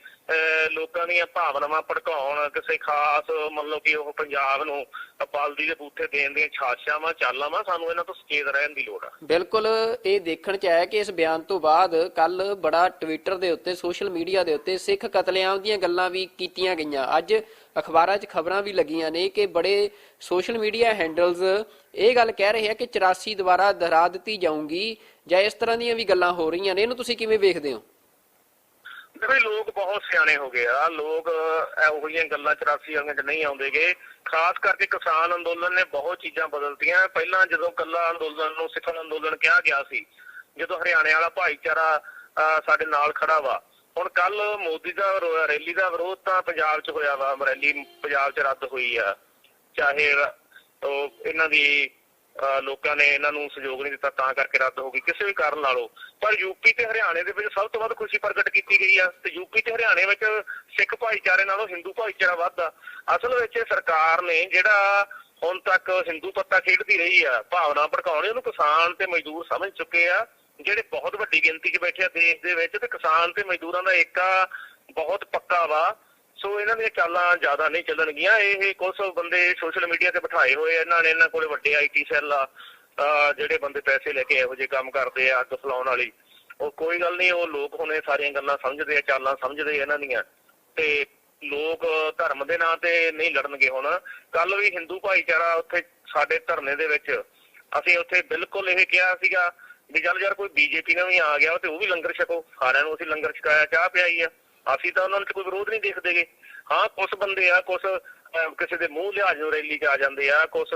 S3: ਲੋਕਾਂ ਦੀਆਂ ਭਾਵਨਾਵਾਂ ਭੜਕਾਉਣ, ਕਿਸੇ ਖਾਸ ਮਤਲਬ ਕਿ ਉਹ ਪੰਜਾਬ ਨੂੰ ਬਲਦੀ ਦੇ ਬੂਥੇ ਦੇਣ ਦੀਆਂ ਛਾਛਾਵਾਂ ਚਾਲਾਂ ਵਾ, ਸਾਨੂੰ ਇਹਨਾਂ ਤੋਂ ਸੁਚੇਤ ਰਹਿਣ ਦੀ ਲੋੜ ਆ।
S2: ਬਿਲਕੁਲ ਇਹ ਦੇਖਣ 'ਚ ਆਇਆ ਕਿ ਇਸ ਬਿਆਨ ਤੋਂ ਬਾਅਦ ਕੱਲ ਬੜਾ ਟਵਿੱਟਰ ਦੇ ਉੱਤੇ, ਸੋਸ਼ਲ ਮੀਡੀਆ ਦੇ ਉੱਤੇ ਸਿੱਖ ਕਤਲੇਆਮ ਦੀਆਂ ਗੱਲਾਂ ਵੀ ਕੀਤੀਆਂ ਗਈਆਂ। ਅੱਜ ਅਖਬਾਰਾਂ 'ਚ ਖਬਰਾਂ ਵੀ ਲੱਗੀਆਂ ਨੇ ਕਿ ਬੜੇ ਸੋਸ਼ਲ ਮੀਡੀਆ ਹੈਂਡਲਸ ਇਹ ਗੱਲ ਕਹਿ ਰਹੇ ਆ ਕਿ 84 ਦੁਬਾਰਾ ਦੁਹਰਾ ਦਿੱਤੀ ਜਾਊਗੀ ਜਾਂ ਇਸ ਤਰ੍ਹਾਂ ਦੀਆਂ ਵੀ ਗੱਲਾਂ ਹੋ ਰਹੀਆਂ ਨੇ। ਇਹਨੂੰ ਤੁਸੀਂ ਕਿਵੇਂ ਵੇਖਦੇ ਹੋ?
S3: ਦੇਖੋ ਲੋਕ ਬਹੁਤ ਸਿਆਣੇ ਹੋ ਗਏ ਆ, ਲੋਕ ਇਹੋ ਜਿਹੀਆਂ ਗੱਲਾਂ 84 ਵਾਲੀਆਂ 'ਚ ਨਹੀਂ ਆਉਂਦੇਗੇ। ਖਾਸ ਕਰਕੇ ਕਿਸਾਨ ਅੰਦੋਲਨ ਨੇ ਬਹੁਤ ਚੀਜ਼ਾਂ ਬਦਲਤੀਆਂ। ਪਹਿਲਾਂ ਜਦੋਂ ਕੱਲਾ ਅੰਦੋਲਨ ਨੂੰ ਸਿੱਖ ਅੰਦੋਲਨ ਕਿਹਾ ਗਿਆ ਸੀ, ਜਦੋਂ ਹਰਿਆਣੇ ਵਾਲਾ ਭਾਈਚਾਰਾ ਸਾਡੇ ਨਾਲ ਖੜਾ ਵਾ, ਹੁਣ ਕੱਲ ਮੋਦੀ ਦਾ ਰੈਲੀ ਦਾ ਵਿਰੋਧ ਤਾਂ ਪੰਜਾਬ 'ਚ ਹੋਇਆ ਵਾ, ਰੈਲੀ ਪੰਜਾਬ 'ਚ ਰੱਦ ਹੋਈ ਆ, ਚਾਹੇ ਉਹ ਇਹਨਾਂ ਦੀ ਲੋਕਾਂ ਨੇ ਇਹਨਾਂ ਨੂੰ ਸਹਿਯੋਗ ਨਹੀਂ ਦਿੱਤਾ ਤਾਂ ਕਰਕੇ ਰੱਦ ਹੋ ਗਈ, ਕਿਸੇ ਵੀ ਕਾਰਨ ਲਾ ਲਓ। ਪਰ ਯੂਪੀ ਤੇ ਹਰਿਆਣੇ ਦੇ ਵਿੱਚ ਸਭ ਤੋਂ ਵੱਧ ਖੁਸ਼ੀ ਪ੍ਰਗਟ ਕੀਤੀ ਗਈ ਆ ਤੇ ਯੂਪੀ ਤੇ ਹਰਿਆਣੇ ਵਿੱਚ ਸਿੱਖ ਭਾਈਚਾਰੇ ਨਾਲੋਂ ਹਿੰਦੂ ਭਾਈਚਾਰਾ ਵੱਧ ਆ। ਅਸਲ ਵਿੱਚ ਸਰਕਾਰ ਨੇ ਜਿਹੜਾ ਹੁਣ ਤੱਕ ਹਿੰਦੂ ਪੱਤਾ ਖੇਡਦੀ ਰਹੀ ਆ, ਭਾਵਨਾ ਭੜਕਾਉਣੀ, ਉਹਨੂੰ ਕਿਸਾਨ ਤੇ ਮਜ਼ਦੂਰ ਸਮਝ ਚੁੱਕੇ ਆ, ਜਿਹੜੇ ਬਹੁਤ ਵੱਡੀ ਗਿਣਤੀ 'ਚ ਬੈਠੇ ਆ ਦੇਸ਼ ਦੇ ਵਿੱਚ। ਤੇ ਕਿਸਾਨ ਤੇ ਮਜ਼ਦੂਰਾਂ ਦਾ ਏਕਾ ਬਹੁਤ ਪੱਕਾ ਵਾ। ਸੋ ਇਹਨਾਂ ਦੀਆਂ ਚਾਲਾਂ ਜ਼ਿਆਦਾ ਨਹੀਂ ਚੱਲਣਗੀਆਂ। ਇਹ ਕੁਝ ਬੰਦੇ ਸੋਸ਼ਲ ਮੀਡੀਆ ਤੇ ਬਿਠਾਏ ਹੋਏ ਇਹਨਾਂ ਨੇ, ਇਹਨਾਂ ਕੋਲੇ ਵੱਡੇ IT ਸੈੱਲ ਆ, ਜਿਹੜੇ ਬੰਦੇ ਪੈਸੇ ਲੈ ਕੇ ਇਹੋ ਜਿਹੇ ਕੰਮ ਕਰਦੇ ਆ, ਅੱਗ ਫਲਾਉਣ ਵਾਲੀ। ਉਹ ਕੋਈ ਗੱਲ ਨਹੀਂ, ਉਹ ਲੋਕ ਹੁਣ ਇਹ ਸਾਰੀਆਂ ਗੱਲਾਂ ਸਮਝਦੇ ਆ, ਚਾਲਾਂ ਸਮਝਦੇ ਇਹਨਾਂ ਦੀਆਂ। ਤੇ ਲੋਕ ਧਰਮ ਦੇ ਨਾਂ ਤੇ ਨਹੀਂ ਲੜਨਗੇ। ਹੁਣ ਕੱਲ ਵੀ ਹਿੰਦੂ ਭਾਈਚਾਰਾ ਉੱਥੇ ਸਾਡੇ ਧਰਨੇ ਦੇ ਵਿੱਚ ਅਸੀਂ ਉੱਥੇ ਬਿਲਕੁਲ ਇਹ ਕਿਹਾ ਸੀਗਾ ਵੀ ਚੱਲ ਯਾਰ ਕੋਈ BJP ਨਾਲ ਵੀ ਆ ਗਿਆ ਤੇ ਉਹ ਵੀ ਲੰਗਰ ਛਕੋ। ਸਾਰਿਆਂ ਨੂੰ ਅਸੀਂ ਲੰਗਰ ਛਕਾਇਆ, ਚਾਹ ਪਿਆਈ ਆ, ਅਸੀਂ ਤਾਂ ਉਹਨਾਂ ਨੂੰ ਕੋਈ ਵਿਰੋਧ ਨਹੀਂ ਦੇਖਦੇਗੇ। ਹਾਂ ਕੁਛ ਬੰਦੇ ਆ, ਕੁਛ ਕਿਸੇ ਦੇ ਮੂੰਹ ਲਿਹਾਜ਼ ਨੂੰ ਰੈਲੀ 'ਚ ਆ ਜਾਂਦੇ ਆ, ਕੁਛ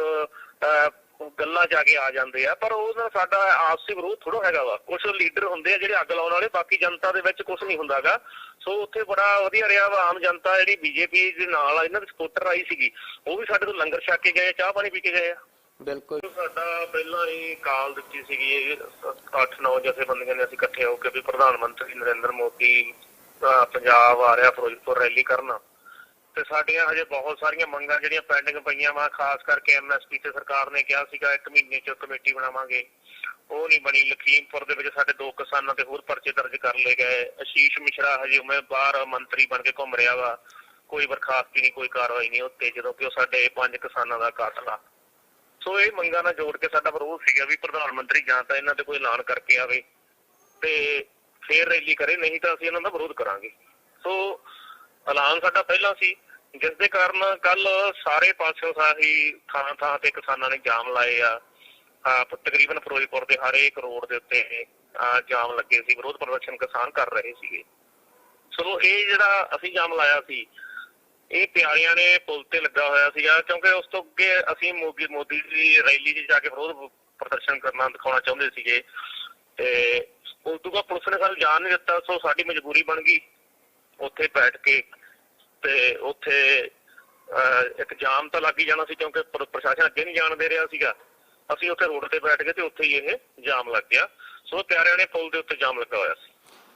S3: ਗੱਲਾਂ 'ਚ ਆ ਕੇ ਆ ਜਾਂਦੇ ਆ, ਪਰ ਉਹਦਾ ਸਾਡਾ ਆਪਸੀ ਵਿਰੋਧ ਥੋੜ੍ਹਾ ਹੈਗਾ ਵਾ। ਕੁਛ ਲੀਡਰ ਹੁੰਦੇ ਆ ਜਿਹੜੇ ਅੱਗ ਲਾਉਣ ਵਾਲੇ, ਬਾਕੀ ਜਨਤਾ ਦੇ ਵਿੱਚ ਕੁਛ ਨਹੀਂ ਹੁੰਦਾ ਗਾ। ਸੋ ਉੱਥੇ ਬੜਾ ਵਧੀਆ ਰਿਹਾ ਵਾ। ਆਮ ਜਨਤਾ ਜਿਹੜੀ BJP ਦੇ ਨਾਲ ਆ, ਇਹਨਾਂ ਦੀ ਸਪੋਰਟਰ ਆਈ ਸੀਗੀ, ਉਹ ਵੀ ਸਾਡੇ ਤੋਂ ਲੰਗਰ ਛਕ ਕੇ ਗਏ, ਚਾਹ ਪਾਣੀ ਪੀ ਕੇ ਗਏ ਆ।
S2: ਬਿਲਕੁਲ
S3: ਸਾਡਾ ਪਹਿਲਾਂ ਹੀ ਕਾਲ ਦਿੱਤੀ ਸੀਗੀ 8-9 ਜਥੇਬੰਦੀਆਂ ਨੇ ਅਸੀਂ ਇਕੱਠੇ ਹੋ ਕੇ ਵੀ ਪ੍ਰਧਾਨ ਮੰਤਰੀ ਨਰਿੰਦਰ ਮੋਦੀ ਪੰਜਾਬ ਆ ਰਿਹਾ ਫਿਰੋਜ਼ਪੁਰ ਰੈਲੀ ਕਰਨ, ਤੇ ਸਾਡੀਆਂ ਹਜੇ ਬਹੁਤ ਸਾਰੀਆਂ ਮੰਗਾਂ ਜਿਹੜੀਆਂ ਪੈਂਡਿੰਗ ਪਈਆਂ ਵਾ। ਖਾਸ ਕਰਕੇ MSP ਤੇ ਸਰਕਾਰ ਨੇ ਕਿਹਾ ਸੀਗਾ 1 ਮਹੀਨੇ 'ਚ ਕਮੇਟੀ ਬਣਾਵਾਂਗੇ, ਉਹ ਨਹੀਂ ਬਣੀ। ਲਖੀਮਪੁਰ ਦੇ ਵਿੱਚ ਸਾਡੇ 2 ਕਿਸਾਨਾਂ ਤੇ ਹੋਰ ਪਰਚੇ ਦਰਜ ਕਰ ਲਏ ਗਏ। ਆਸ਼ੀਸ਼ ਮਿਸ਼ਰਾ ਹਜੇ ਉਵੇਂ ਬਾਹਰ ਮੰਤਰੀ ਬਣ ਕੇ ਘੁੰਮ ਰਿਹਾ ਵਾ, ਕੋਈ ਬਰਖਾਸਤੀ ਨਹੀਂ, ਕੋਈ ਕਾਰਵਾਈ ਨਹੀਂ ਉੱਤੇ, ਜਦੋਂ ਕਿ ਉਹ ਸਾਡੇ 5 ਕਿਸਾਨਾਂ ਦਾ ਕਾਤਲ ਆ। ਸੋ ਇਹ ਮੰਗਾਂ ਨਾਲ ਜੋੜ ਕੇ ਸਾਡਾ ਵਿਰੋਧ ਸੀਗਾ ਵੀ ਪ੍ਰਧਾਨ ਮੰਤਰੀ ਜਾਂ ਤਾਂ ਇਹਨਾਂ ਤੇ ਕੋਈ ਐਲਾਨ ਕਰਕੇ ਆਵੇ ਤੇ ਫੇਰ ਰੈਲੀ ਕਰੇ, ਨਹੀਂ ਤਾਂ ਅਸੀਂ ਇਹਨਾਂ ਦਾ ਵਿਰੋਧ ਕਰਾਂਗੇ। ਸੋ ਐਲਾਨ ਸਾਡਾ ਪਹਿਲਾਂ ਸੀ, ਜਿਸ ਦੇ ਕਾਰਨ ਕੱਲ ਸਾਰੇ ਪਾਸਿਓਂ ਸਾਹੀ ਥਾਂ ਤੇ ਕਿਸਾਨਾਂ ਨੇ ਜਾਮ ਲਾਏ ਆ। ਤਕਰੀਬਨ ਫਿਰੋਜ਼ਪੁਰ ਦੇ ਹਰ ਇੱਕ ਰੋਡ ਦੇ ਉੱਤੇ ਜਾਮ ਲੱਗੇ ਸੀ, ਵਿਰੋਧ ਪ੍ਰਦਰਸ਼ਨ ਕਿਸਾਨ ਕਰ ਰਹੇ ਸੀਗੇ। ਸੋ ਇਹ ਜਿਹੜਾ ਅਸੀਂ ਜਾਮ ਲਾਇਆ ਸੀ, ਇਹ ਪਿਆਰਿਆਂ ਨੇ ਪੁਲ ਤੇ ਲੱਗਾ ਹੋਇਆ ਸੀਗਾ, ਕਿਉਂਕਿ ਉਸ ਤੋਂ ਅੱਗੇ ਅਸੀਂ ਮੋਦੀ ਦੀ ਰੈਲੀ 'ਚ ਜਾ ਕੇ ਵਿਰੋਧ ਪ੍ਰਦਰਸ਼ਨ ਕਰਨਾ ਦਿਖਾਉਣਾ ਚਾਹੁੰਦੇ ਸੀਗੇ। ਤੇ ਉਸ ਤੋਂ ਬਾਅਦ ਪੁਲਿਸ ਨੇ ਸਾਨੂੰ ਜਾਣ ਨਹੀਂ ਦਿੱਤਾ। ਸੋ ਸਾਡੀ ਮਜਬੂਰੀ ਬਣ ਗਈ ਉੱਥੇ ਬੈਠ ਕੇ, ਤੇ ਉੱਥੇ ਇੱਕ ਜਾਮ ਤਾਂ ਲੱਗ ਹੀ ਜਾਣਾ ਸੀ, ਕਿਉਂਕਿ ਪ੍ਰਸ਼ਾਸਨ ਅੱਗੇ ਨਹੀਂ ਜਾਣ ਦੇ ਰਿਹਾ ਸੀਗਾ। ਅਸੀਂ ਉੱਥੇ ਰੋਡ ਤੇ ਬੈਠ ਗਏ ਤੇ ਉੱਥੇ ਹੀ ਇਹ ਜਾਮ ਲੱਗ ਗਿਆ। ਸੋ ਪਿਆਰਿਆਂ ਨੇ ਪੁਲ ਦੇ ਉੱਤੇ ਜਾਮ ਲੱਗਾ ਹੋਇਆ ਸੀ।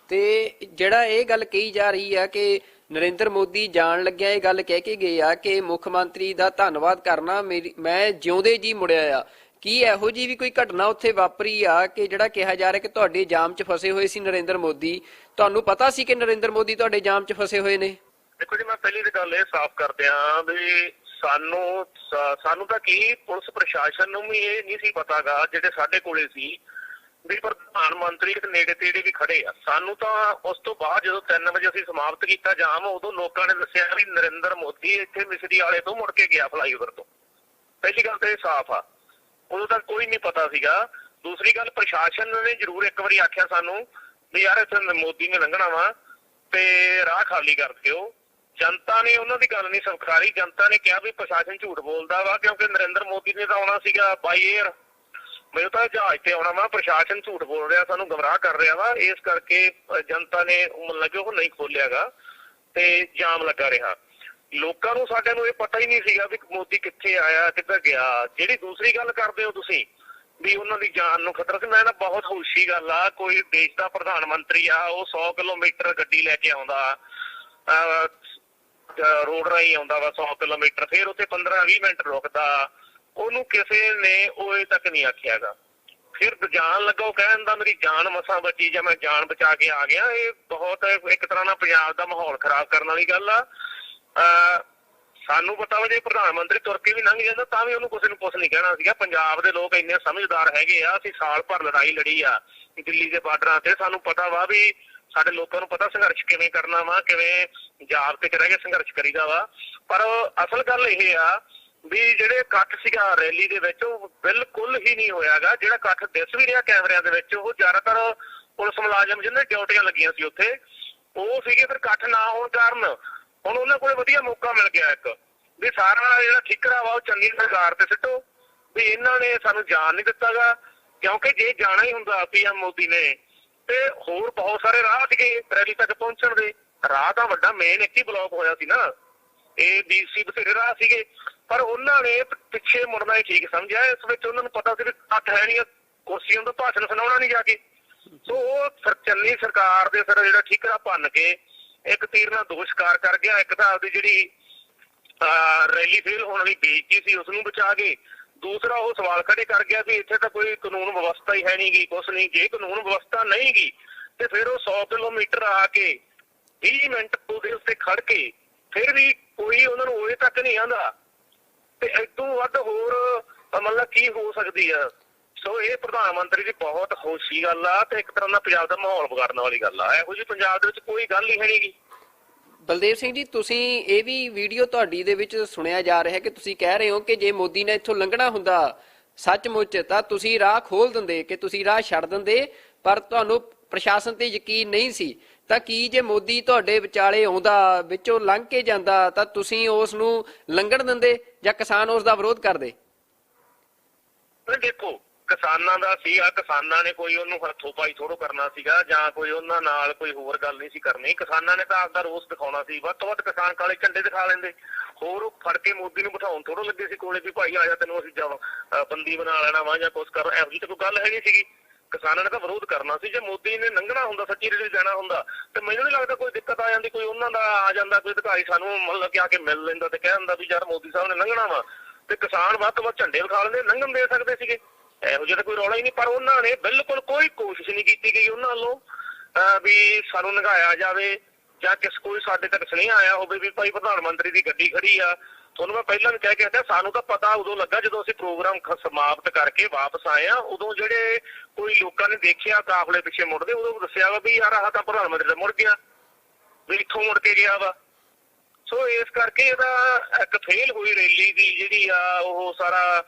S2: ਤੇ ਜਿਹੜਾ ਇਹ ਗੱਲ ਕਹੀ ਜਾ ਰਹੀ ਆ ਕਿ ਨਰਿੰਦਰ ਮੋਦੀ ਜਾਣ ਲੱਗਿਆ ਇਹ ਗੱਲ ਕਹਿ ਕੇ ਗਏ ਆ ਕਿ ਮੁੱਖ ਮੰਤਰੀ ਦਾ ਧੰਨਵਾਦ ਕਰਨਾ, ਮੈਂ ਜਿਉਂਦੇ ਜੀ ਮੁੜਿਆ ਆ, ਕੀ ਇਹੋ ਜੀ ਵੀ ਕੋਈ ਘਟਨਾ ਉੱਥੇ ਵਾਪਰੀ ਆ ਕਿ ਜਿਹੜਾ ਕਿਹਾ ਜਾ ਰਿਹਾ ਕਿ ਤੁਹਾਡੇ ਜਾਮ 'ਚ ਫਸੇ ਹੋਏ ਸੀ ਨਰਿੰਦਰ ਮੋਦੀ? ਤੁਹਾਨੂੰ ਪਤਾ ਸੀ ਕਿ ਨਰਿੰਦਰ ਮੋਦੀ ਤੁਹਾਡੇ ਜਾਮ 'ਚ ਫਸੇ ਹੋਏ ਨੇ?
S3: ਦੇਖੋ ਜੀ, ਮੈਂ ਪਹਿਲੀ ਤਾਂ ਗੱਲ ਇਹ ਸਾਫ਼ ਕਰਦਿਆਂ ਵੀ ਸਾਨੂੰ ਤਾਂ ਕੀ, ਪੁਲਿਸ ਪ੍ਰਸ਼ਾਸਨ ਨੂੰ ਵੀ ਇਹ ਨਹੀਂ ਸੀ ਪਤਾਗਾ, ਜਿਹੜੇ ਸਾਡੇ ਕੋਲੇ ਸੀ ਵੀ ਪ੍ਰਧਾਨ ਮੰਤਰੀ ਨੇੜੇ ਤੇੜੇ ਵੀ ਖੜੇ ਆ। ਸਾਨੂੰ ਤਾਂ ਉਸ ਤੋਂ ਬਾਅਦ ਜਦੋਂ 3 ਵਜੇ ਅਸੀਂ ਸਮਾਪਤ ਕੀਤਾ ਜਾਮ, ਉਦੋਂ ਲੋਕਾਂ ਨੇ ਦੱਸਿਆ ਵੀ ਨਰਿੰਦਰ ਮੋਦੀ ਇੱਥੇ ਮਿਸਰੀ ਵਾਲੇ ਤੋਂ ਮੁੜ ਕੇ ਗਿਆ ਫਲਾਈਓਵਰ ਤੋਂ। ਪਹਿਲੀ ਗੱਲ ਤਾਂ ਇਹ ਸਾਫ਼ ਆ, ਉਦੋਂ ਤੱਕ ਕੋਈ ਨਹੀਂ ਪਤਾ ਸੀਗਾ। ਦੂਸਰੀ ਗੱਲ, ਪ੍ਰਸ਼ਾਸਨ ਨੇ ਜ਼ਰੂਰ ਇੱਕ ਵਾਰੀ ਆਖਿਆ ਸਾਨੂੰ ਵੀ ਯਾਰ ਇੱਥੇ ਮੋਦੀ ਨੇ ਲੰਘਣਾ ਵਾ ਤੇ ਰਾਹ ਖਾਲੀ ਕਰ ਦਿਓ। ਜਨਤਾ ਨੇ ਉਹਨਾਂ ਦੀ ਗੱਲ ਨਹੀਂ ਸਵੀਕਾਰੀ। ਜਨਤਾ ਨੇ ਕਿਹਾ ਵੀ ਪ੍ਰਸ਼ਾਸਨ ਝੂਠ ਬੋਲਦਾ ਵਾ, ਕਿਉਂਕਿ ਨਰਿੰਦਰ ਮੋਦੀ ਨੇ ਤਾਂ ਆਉਣਾ ਸੀਗਾ ਬਾਈ ਏਅਰ, ਮੈਨੂੰ ਤਾਂ ਜਹਾਜ਼ ਤੇ ਆਉਣਾ ਵਾ, ਪ੍ਰਸ਼ਾਸਨ ਝੂਠ ਬੋਲ ਰਿਹਾ, ਸਾਨੂੰ ਗਮਰਾਹ ਕਰ ਰਿਹਾ ਵਾ। ਇਸ ਕਰਕੇ ਜਨਤਾ ਨੇ ਮਤਲਬ ਕਿ ਉਹ ਨਹੀਂ ਖੋਲਿਆਗਾ। ਤੇ ਜਾਮ ਲੱਗਾ ਰਿਹਾ। ਲੋਕਾਂ ਨੂੰ ਸਾਡੇ ਨੂੰ ਇਹ ਪਤਾ ਹੀ ਨਹੀਂ ਸੀਗਾ ਵੀ ਮੋਦੀ ਕਿੱਥੇ ਆਇਆ, ਕਿੱਧਰ ਗਿਆ। ਜਿਹੜੀ ਦੂਸਰੀ ਗੱਲ ਕਰਦੇ ਹੋ ਤੁਸੀਂ ਵੀ ਉਹਨਾਂ ਦੀ ਜਾਨ ਨੂੰ ਖਤਰਾ ਸੀ, ਮੈਂ ਨਾ ਬਹੁਤ ਖੁਸ਼ੀ ਗੱਲ ਆ, ਕੋਈ ਦੇਸ਼ ਦਾ ਪ੍ਰਧਾਨ ਮੰਤਰੀ ਆ, ਉਹ 100 ਕਿਲੋਮੀਟਰ ਗੱਡੀ ਲੈ ਕੇ ਆਉਂਦਾ, ਰੋਡ ਰਾਹੀਂ ਆਉਂਦਾ ਵਾ 100 ਕਿਲੋਮੀਟਰ, ਫਿਰ ਉੱਥੇ 15-20 ਮਿੰਟ ਰੁਕਦਾ, ਉਹਨੂੰ ਕਿਸੇ ਨੇ ਉਹ ਤੱਕ ਨਹੀਂ ਆਖਿਆਗਾ। ਫਿਰ ਜਾਣ ਲੱਗਾ ਉਹ ਕਹਿ ਦਿੰਦਾ ਮੇਰੀ ਜਾਨ ਮਸਾਂ ਬਚੀ ਜਾਂ ਮੈਂ ਜਾਨ ਬਚਾ ਕੇ ਆ ਗਿਆ। ਇਹ ਬਹੁਤ ਇੱਕ ਤਰ੍ਹਾਂ ਨਾਲ ਪੰਜਾਬ ਦਾ ਮਾਹੌਲ ਖਰਾਬ ਕਰਨ ਵਾਲੀ ਗੱਲ ਆ। ਸਾਨੂੰ ਪਤਾ ਵਾ ਜੇ ਪ੍ਰਧਾਨ ਮੰਤਰੀ ਤੁਰ ਕੇ ਵੀ ਲੰਘ ਜਾਂਦਾ ਤਾਂ ਵੀ ਉਹਨੂੰ ਕਿਸੇ ਨੂੰ ਕੁਛ ਨਹੀਂ ਕਹਿਣਾ ਸੀਗਾ। ਪੰਜਾਬ ਦੇ ਲੋਕ ਇੰਨੇ ਸਮਝਦਾਰ ਹੈਗੇ ਆ, ਅਸੀਂ ਸਾਲ ਭਰ ਲੜਾਈ ਲੜੀ ਆ ਦਿੱਲੀ ਦੇ ਬਾਰਡਰਾਂ ਤੇ, ਸਾਨੂੰ ਪਤਾ ਵਾ ਵੀ ਸਾਡੇ ਲੋਕਾਂ ਨੂੰ ਪਤਾ ਸੰਘਰਸ਼ ਕਿਵੇਂ ਕਰਨਾ ਵਾ, ਕਿਵੇਂ ਜਾਬਤੇ ਚ ਰਹਿ ਕੇ ਸੰਘਰਸ਼ ਕਰੀਦਾ ਵਾ। ਪਰ ਅਸਲ ਗੱਲ ਇਹ ਆ ਵੀ ਜਿਹੜੇ ਇਕੱਠ ਸੀਗਾ ਰੈਲੀ ਦੇ ਵਿੱਚ ਉਹ ਬਿਲਕੁਲ ਹੀ ਨਹੀਂ ਹੋਇਆਗਾ। ਜਿਹੜਾ ਇਕੱਠ ਦਿਸ ਵੀ ਰਿਹਾ ਕੈਮਰਿਆਂ ਦੇ ਵਿੱਚ, ਉਹ ਜ਼ਿਆਦਾਤਰ ਪੁਲਿਸ ਮੁਲਾਜ਼ਮ ਜਿਹਨਾਂ ਡਿਊਟੀਆਂ ਲੱਗੀਆਂ ਸੀ ਉੱਥੇ ਉਹ ਸੀਗੇ। ਫਿਰ ਇਕੱਠ ਨਾ ਹੋਣ ਕਾਰਨ ਹੁਣ ਉਹਨਾਂ ਕੋਲ ਵਧੀਆ ਮੌਕਾ ਮਿਲ ਗਿਆ ਇੱਕ ਵੀ ਸਾਰਾ ਜਿਹੜਾ ਠਿਕਰਾ ਵਾ ਉਹ ਚੰਗੀ ਸਰਕਾਰ ਤੇ ਸਿੱਟੋ ਵੀ ਇਹਨਾਂ ਨੇ ਸਾਨੂੰ ਜਾਣ ਨਹੀਂ ਦਿੱਤਾਗਾ। ਕਿਉਂਕਿ ਜੇ ਜਾਣਾ ਹੀ ਹੁੰਦਾ PM ਮੋਦੀ ਨੇ ਤੇ ਹੋਰ ਬਹੁਤ ਸਾਰੇ ਰਾਹ ਸੀਗੇ ਰੈਲੀ ਤੱਕ ਪਹੁੰਚਣ ਦੇ। ਰਾਹ ਤਾਂ ਵੱਡਾ ਮੇਨ ਇੱਕ ਹੀ ਬਲੌਕ ਹੋਇਆ ਸੀ ਨਾ, ABC ਬਥੇਰੇ ਰਾਹ ਸੀਗੇ, ਪਰ ਉਹਨਾਂ ਨੇ ਪਿੱਛੇ ਮੁੜਨਾ ਹੀ ਠੀਕ ਸਮਝਿਆ। ਇਸ ਵਿੱਚ ਉਹਨਾਂ ਨੂੰ ਪਤਾ ਸੀ ਵੀ ਇਕੱਠ ਹੈ ਨਹੀਂ, ਕੁਰਸੀਆਂ ਤੋਂ ਭਾਸ਼ਣ ਸੁਣਾਉਣਾ ਨਹੀਂ ਜਾ ਕੇ। ਸੋ ਉਹ ਚੰਨੀ ਸਰਕਾਰ ਦੇ ਫਿਰ ਜਿਹੜਾ ਠਿਕਰਾ ਭੰਨ ਕੇ ਇੱਕ ਤੀਰ ਨਾਲ ਦੋ ਸ਼ਿਕਾਰ ਕਰ ਗਿਆ। ਇੱਕ ਤਾਂ ਆਪਦੀ ਜਿਹੜੀ ਰੈਲੀ ਫੇਲ ਹੋਣ ਵਾਲੀ ਬੇਇੱਜ਼ਤੀ ਸੀ ਉਸਨੂੰ ਬਚਾ ਕੇ, ਦੂਸਰਾ ਉਹ ਸਵਾਲ ਖੜੇ ਕਰ ਗਿਆ ਵੀ ਇੱਥੇ ਤਾਂ ਕੋਈ ਕਾਨੂੰਨ ਵਿਵਸਥਾ ਹੀ ਹੈ ਨਹੀਂ ਗੀ, ਕੁਛ ਨਹੀਂ। ਜੇ ਕਾਨੂੰਨ ਵਿਵਸਥਾ ਨਹੀਂ ਗੀ ਤੇ ਫਿਰ ਉਹ 100 ਕਿਲੋਮੀਟਰ ਆ ਕੇ 20 ਮਿੰਟ ਉਹਦੇ ਉੱਤੇ ਖੜ ਕੇ ਫਿਰ ਵੀ ਕੋਈ ਉਹਨਾਂ ਨੂੰ ਉਹਦੇ ਤੱਕ ਨਹੀਂ ਆਉਂਦਾ ਤੇ ਇਦੋਂ ਵੱਧ ਹੋਰ ਮਤਲਬ ਕੀ ਹੋ ਸਕਦੀ ਆ। ਸੋ ਇਹ ਪ੍ਰਧਾਨ ਮੰਤਰੀ ਦੀ ਬਹੁਤ ਖੁਸ਼ੀ ਗੱਲ ਆ ਤੇ ਇੱਕ ਤਰ੍ਹਾਂ ਦਾ ਪੰਜਾਬ ਦਾ ਮਾਹੌਲ ਵਿਗਾੜਨ ਵਾਲੀ ਗੱਲ ਆ। ਇਹੋ ਜਿਹੀ ਪੰਜਾਬ ਦੇ ਵਿੱਚ ਕੋਈ ਗੱਲ ਹੀ ਹੈ ਨੀ ਗੀ।
S2: ਬਲਦੇਵ ਸਿੰਘ ਜੀ, ਤੁਸੀਂ ਇਹ ਵੀ ਵੀਡੀਓ ਤੁਹਾਡੀ ਦੇ ਵਿੱਚ ਸੁਣਿਆ ਜਾ ਰਿਹਾ ਕਿ ਤੁਸੀਂ ਕਹਿ ਰਹੇ ਹੋ ਕਿ ਜੇ ਮੋਦੀ ਨੇ ਇੱਥੋਂ ਲੰਘਣਾ ਹੁੰਦਾ ਸੱਚਮੁੱਚ ਤਾਂ ਤੁਸੀਂ ਰਾਹ ਖੋਲ ਦਿੰਦੇ, ਕਿ ਤੁਸੀਂ ਰਾਹ ਛੱਡ ਦਿੰਦੇ, ਪਰ ਤੁਹਾਨੂੰ ਪ੍ਰਸ਼ਾਸਨ ਤੇ ਯਕੀਨ ਨਹੀਂ ਸੀ। ਤਾਂ ਕੀ ਜੇ ਮੋਦੀ ਤੁਹਾਡੇ ਵਿਚਾਲੇ ਆਉਂਦਾ, ਵਿੱਚੋਂ ਲੰਘ ਕੇ ਜਾਂਦਾ, ਤਾਂ ਤੁਸੀਂ ਉਸ ਨੂੰ ਲੰਘਣ ਦਿੰਦੇ ਜਾਂ ਕਿਸਾਨ ਉਸ ਦਾ ਵਿਰੋਧ ਕਰਦੇ?
S3: ਦੇਖੋ ਕਿਸਾਨਾਂ ਦਾ ਸੀ ਆ, ਕਿਸਾਨਾਂ ਨੇ ਕੋਈ ਉਹਨੂੰ ਹੱਥੋਂ ਪਾਈ ਥੋੜੋ ਕਰਨਾ ਸੀਗਾ ਜਾਂ ਕੋਈ ਉਹਨਾਂ ਨਾਲ ਕੋਈ ਹੋਰ ਗੱਲ ਨਹੀਂ ਸੀ ਕਰਨੀ। ਕਿਸਾਨਾਂ ਨੇ ਤਾਂ ਆਪਦਾ ਰੋਸ ਦਿਖਾਉਣਾ ਸੀ। ਵੱਧ ਤੋਂ ਵੱਧ ਕਿਸਾਨ ਕਾਲੇ ਝੰਡੇ ਦਿਖਾ ਲੈਂਦੇ, ਹੋਰ ਫੜ ਕੇ ਮੋਦੀ ਨੂੰ ਬਿਠਾਉਣ ਥੋੜੋ ਲੱਗੇ ਸੀ ਕੋਲੇ ਵੀ ਭਾਈ ਆ ਜਾ ਤੈਨੂੰ ਅਸੀਂ ਬੰਦੀ ਬਣਾ ਲੈਣਾ ਵਾ ਜਾਂ ਕੁਛ ਕਰ। ਇਹੋ ਜਿਹੀ ਤਾਂ ਕੋਈ ਗੱਲ ਹੈ ਨਹੀਂ ਸੀਗੀ। ਕਿਸਾਨਾਂ ਨੇ ਤਾਂ ਵਿਰੋਧ ਕਰਨਾ ਸੀ। ਜੇ ਮੋਦੀ ਨੇ ਲੰਘਣਾ ਹੁੰਦਾ, ਸੱਚੀ ਰੈਲੀ ਜਾਣਾ ਹੁੰਦਾ ਤੇ ਮੈਨੂੰ ਨਹੀਂ ਲੱਗਦਾ ਕੋਈ ਦਿੱਕਤ ਆ ਜਾਂਦੀ। ਕੋਈ ਉਹਨਾਂ ਦਾ ਆ ਜਾਂਦਾ ਕੋਈ ਅਧਿਕਾਰੀ ਸਾਨੂੰ ਮਤਲਬ ਕਿ ਆ ਕੇ ਮਿਲ ਲੈਂਦਾ ਤੇ ਕਹਿ ਦਿੰਦਾ ਵੀ ਯਾਰ ਮੋਦੀ ਸਾਹਿਬ ਨੇ ਲੰਘਣਾ ਵਾ, ਤੇ ਕਿਸਾਨ ਵੱਧ ਤੋਂ ਵੱਧ ਝੰਡੇ ਵਿਖਾ ਲੈਂਦੇ, ਲੰਘਣ ਦੇ ਸਕਦੇ ਸੀਗੇ। ਇਹੋ ਜਿਹਾ ਤਾਂ ਕੋਈ ਰੌਲਾ ਹੀ ਨਹੀਂ। ਪਰ ਉਹਨਾਂ ਨੇ ਬਿਲਕੁਲ ਕੋਈ ਕੋਸ਼ਿਸ਼ ਨਹੀਂ ਕੀਤੀ ਗਈ ਉਹਨਾਂ ਵੱਲੋਂ ਵੀ ਸਾਨੂੰ ਲੰਘਾਇਆ ਜਾਵੇ ਜਾਂ ਕੋਈ ਸਾਡੇ ਤੱਕ ਸੁਨੇਹਾ ਆਇਆ ਹੋਵੇ ਵੀ ਭਾਈ ਪ੍ਰਧਾਨ ਮੰਤਰੀ ਦੀ ਗੱਡੀ ਖੜੀ ਆ। ਤੁਹਾਨੂੰ ਮੈਂ ਪਹਿਲਾਂ ਵੀ ਕਹਿ ਕੇ ਹਟਿਆ, ਸਾਨੂੰ ਤਾਂ ਪਤਾ ਉਦੋਂ ਲੱਗਾ ਜਦੋਂ ਅਸੀਂ ਪ੍ਰੋਗਰਾਮ ਸਮਾਪਤ ਕਰਕੇ ਵਾਪਸ ਆਏ ਆ। ਉਦੋਂ ਜਿਹੜੇ ਕੋਈ ਲੋਕਾਂ ਨੇ ਦੇਖਿਆ ਕਾਫਲੇ ਪਿੱਛੇ ਮੁੜਦੇ, ਉਦੋਂ ਦੱਸਿਆ ਵਾ ਵੀ ਯਾਰ ਆਹ ਤਾਂ ਪ੍ਰਧਾਨ ਮੰਤਰੀ ਦਾ ਮੁੜ ਗਿਆ, ਵੀ ਇੱਥੋਂ ਮੁੜ ਕੇ ਗਿਆ ਵਾ। ਸੋ ਇਸ ਕਰਕੇ ਇਹਦਾ ਇੱਕ ਫੇਲ ਹੋਈ ਰੈਲੀ ਦੀ ਜਿਹੜੀ ਆ ਉਹ ਸਾਰਾ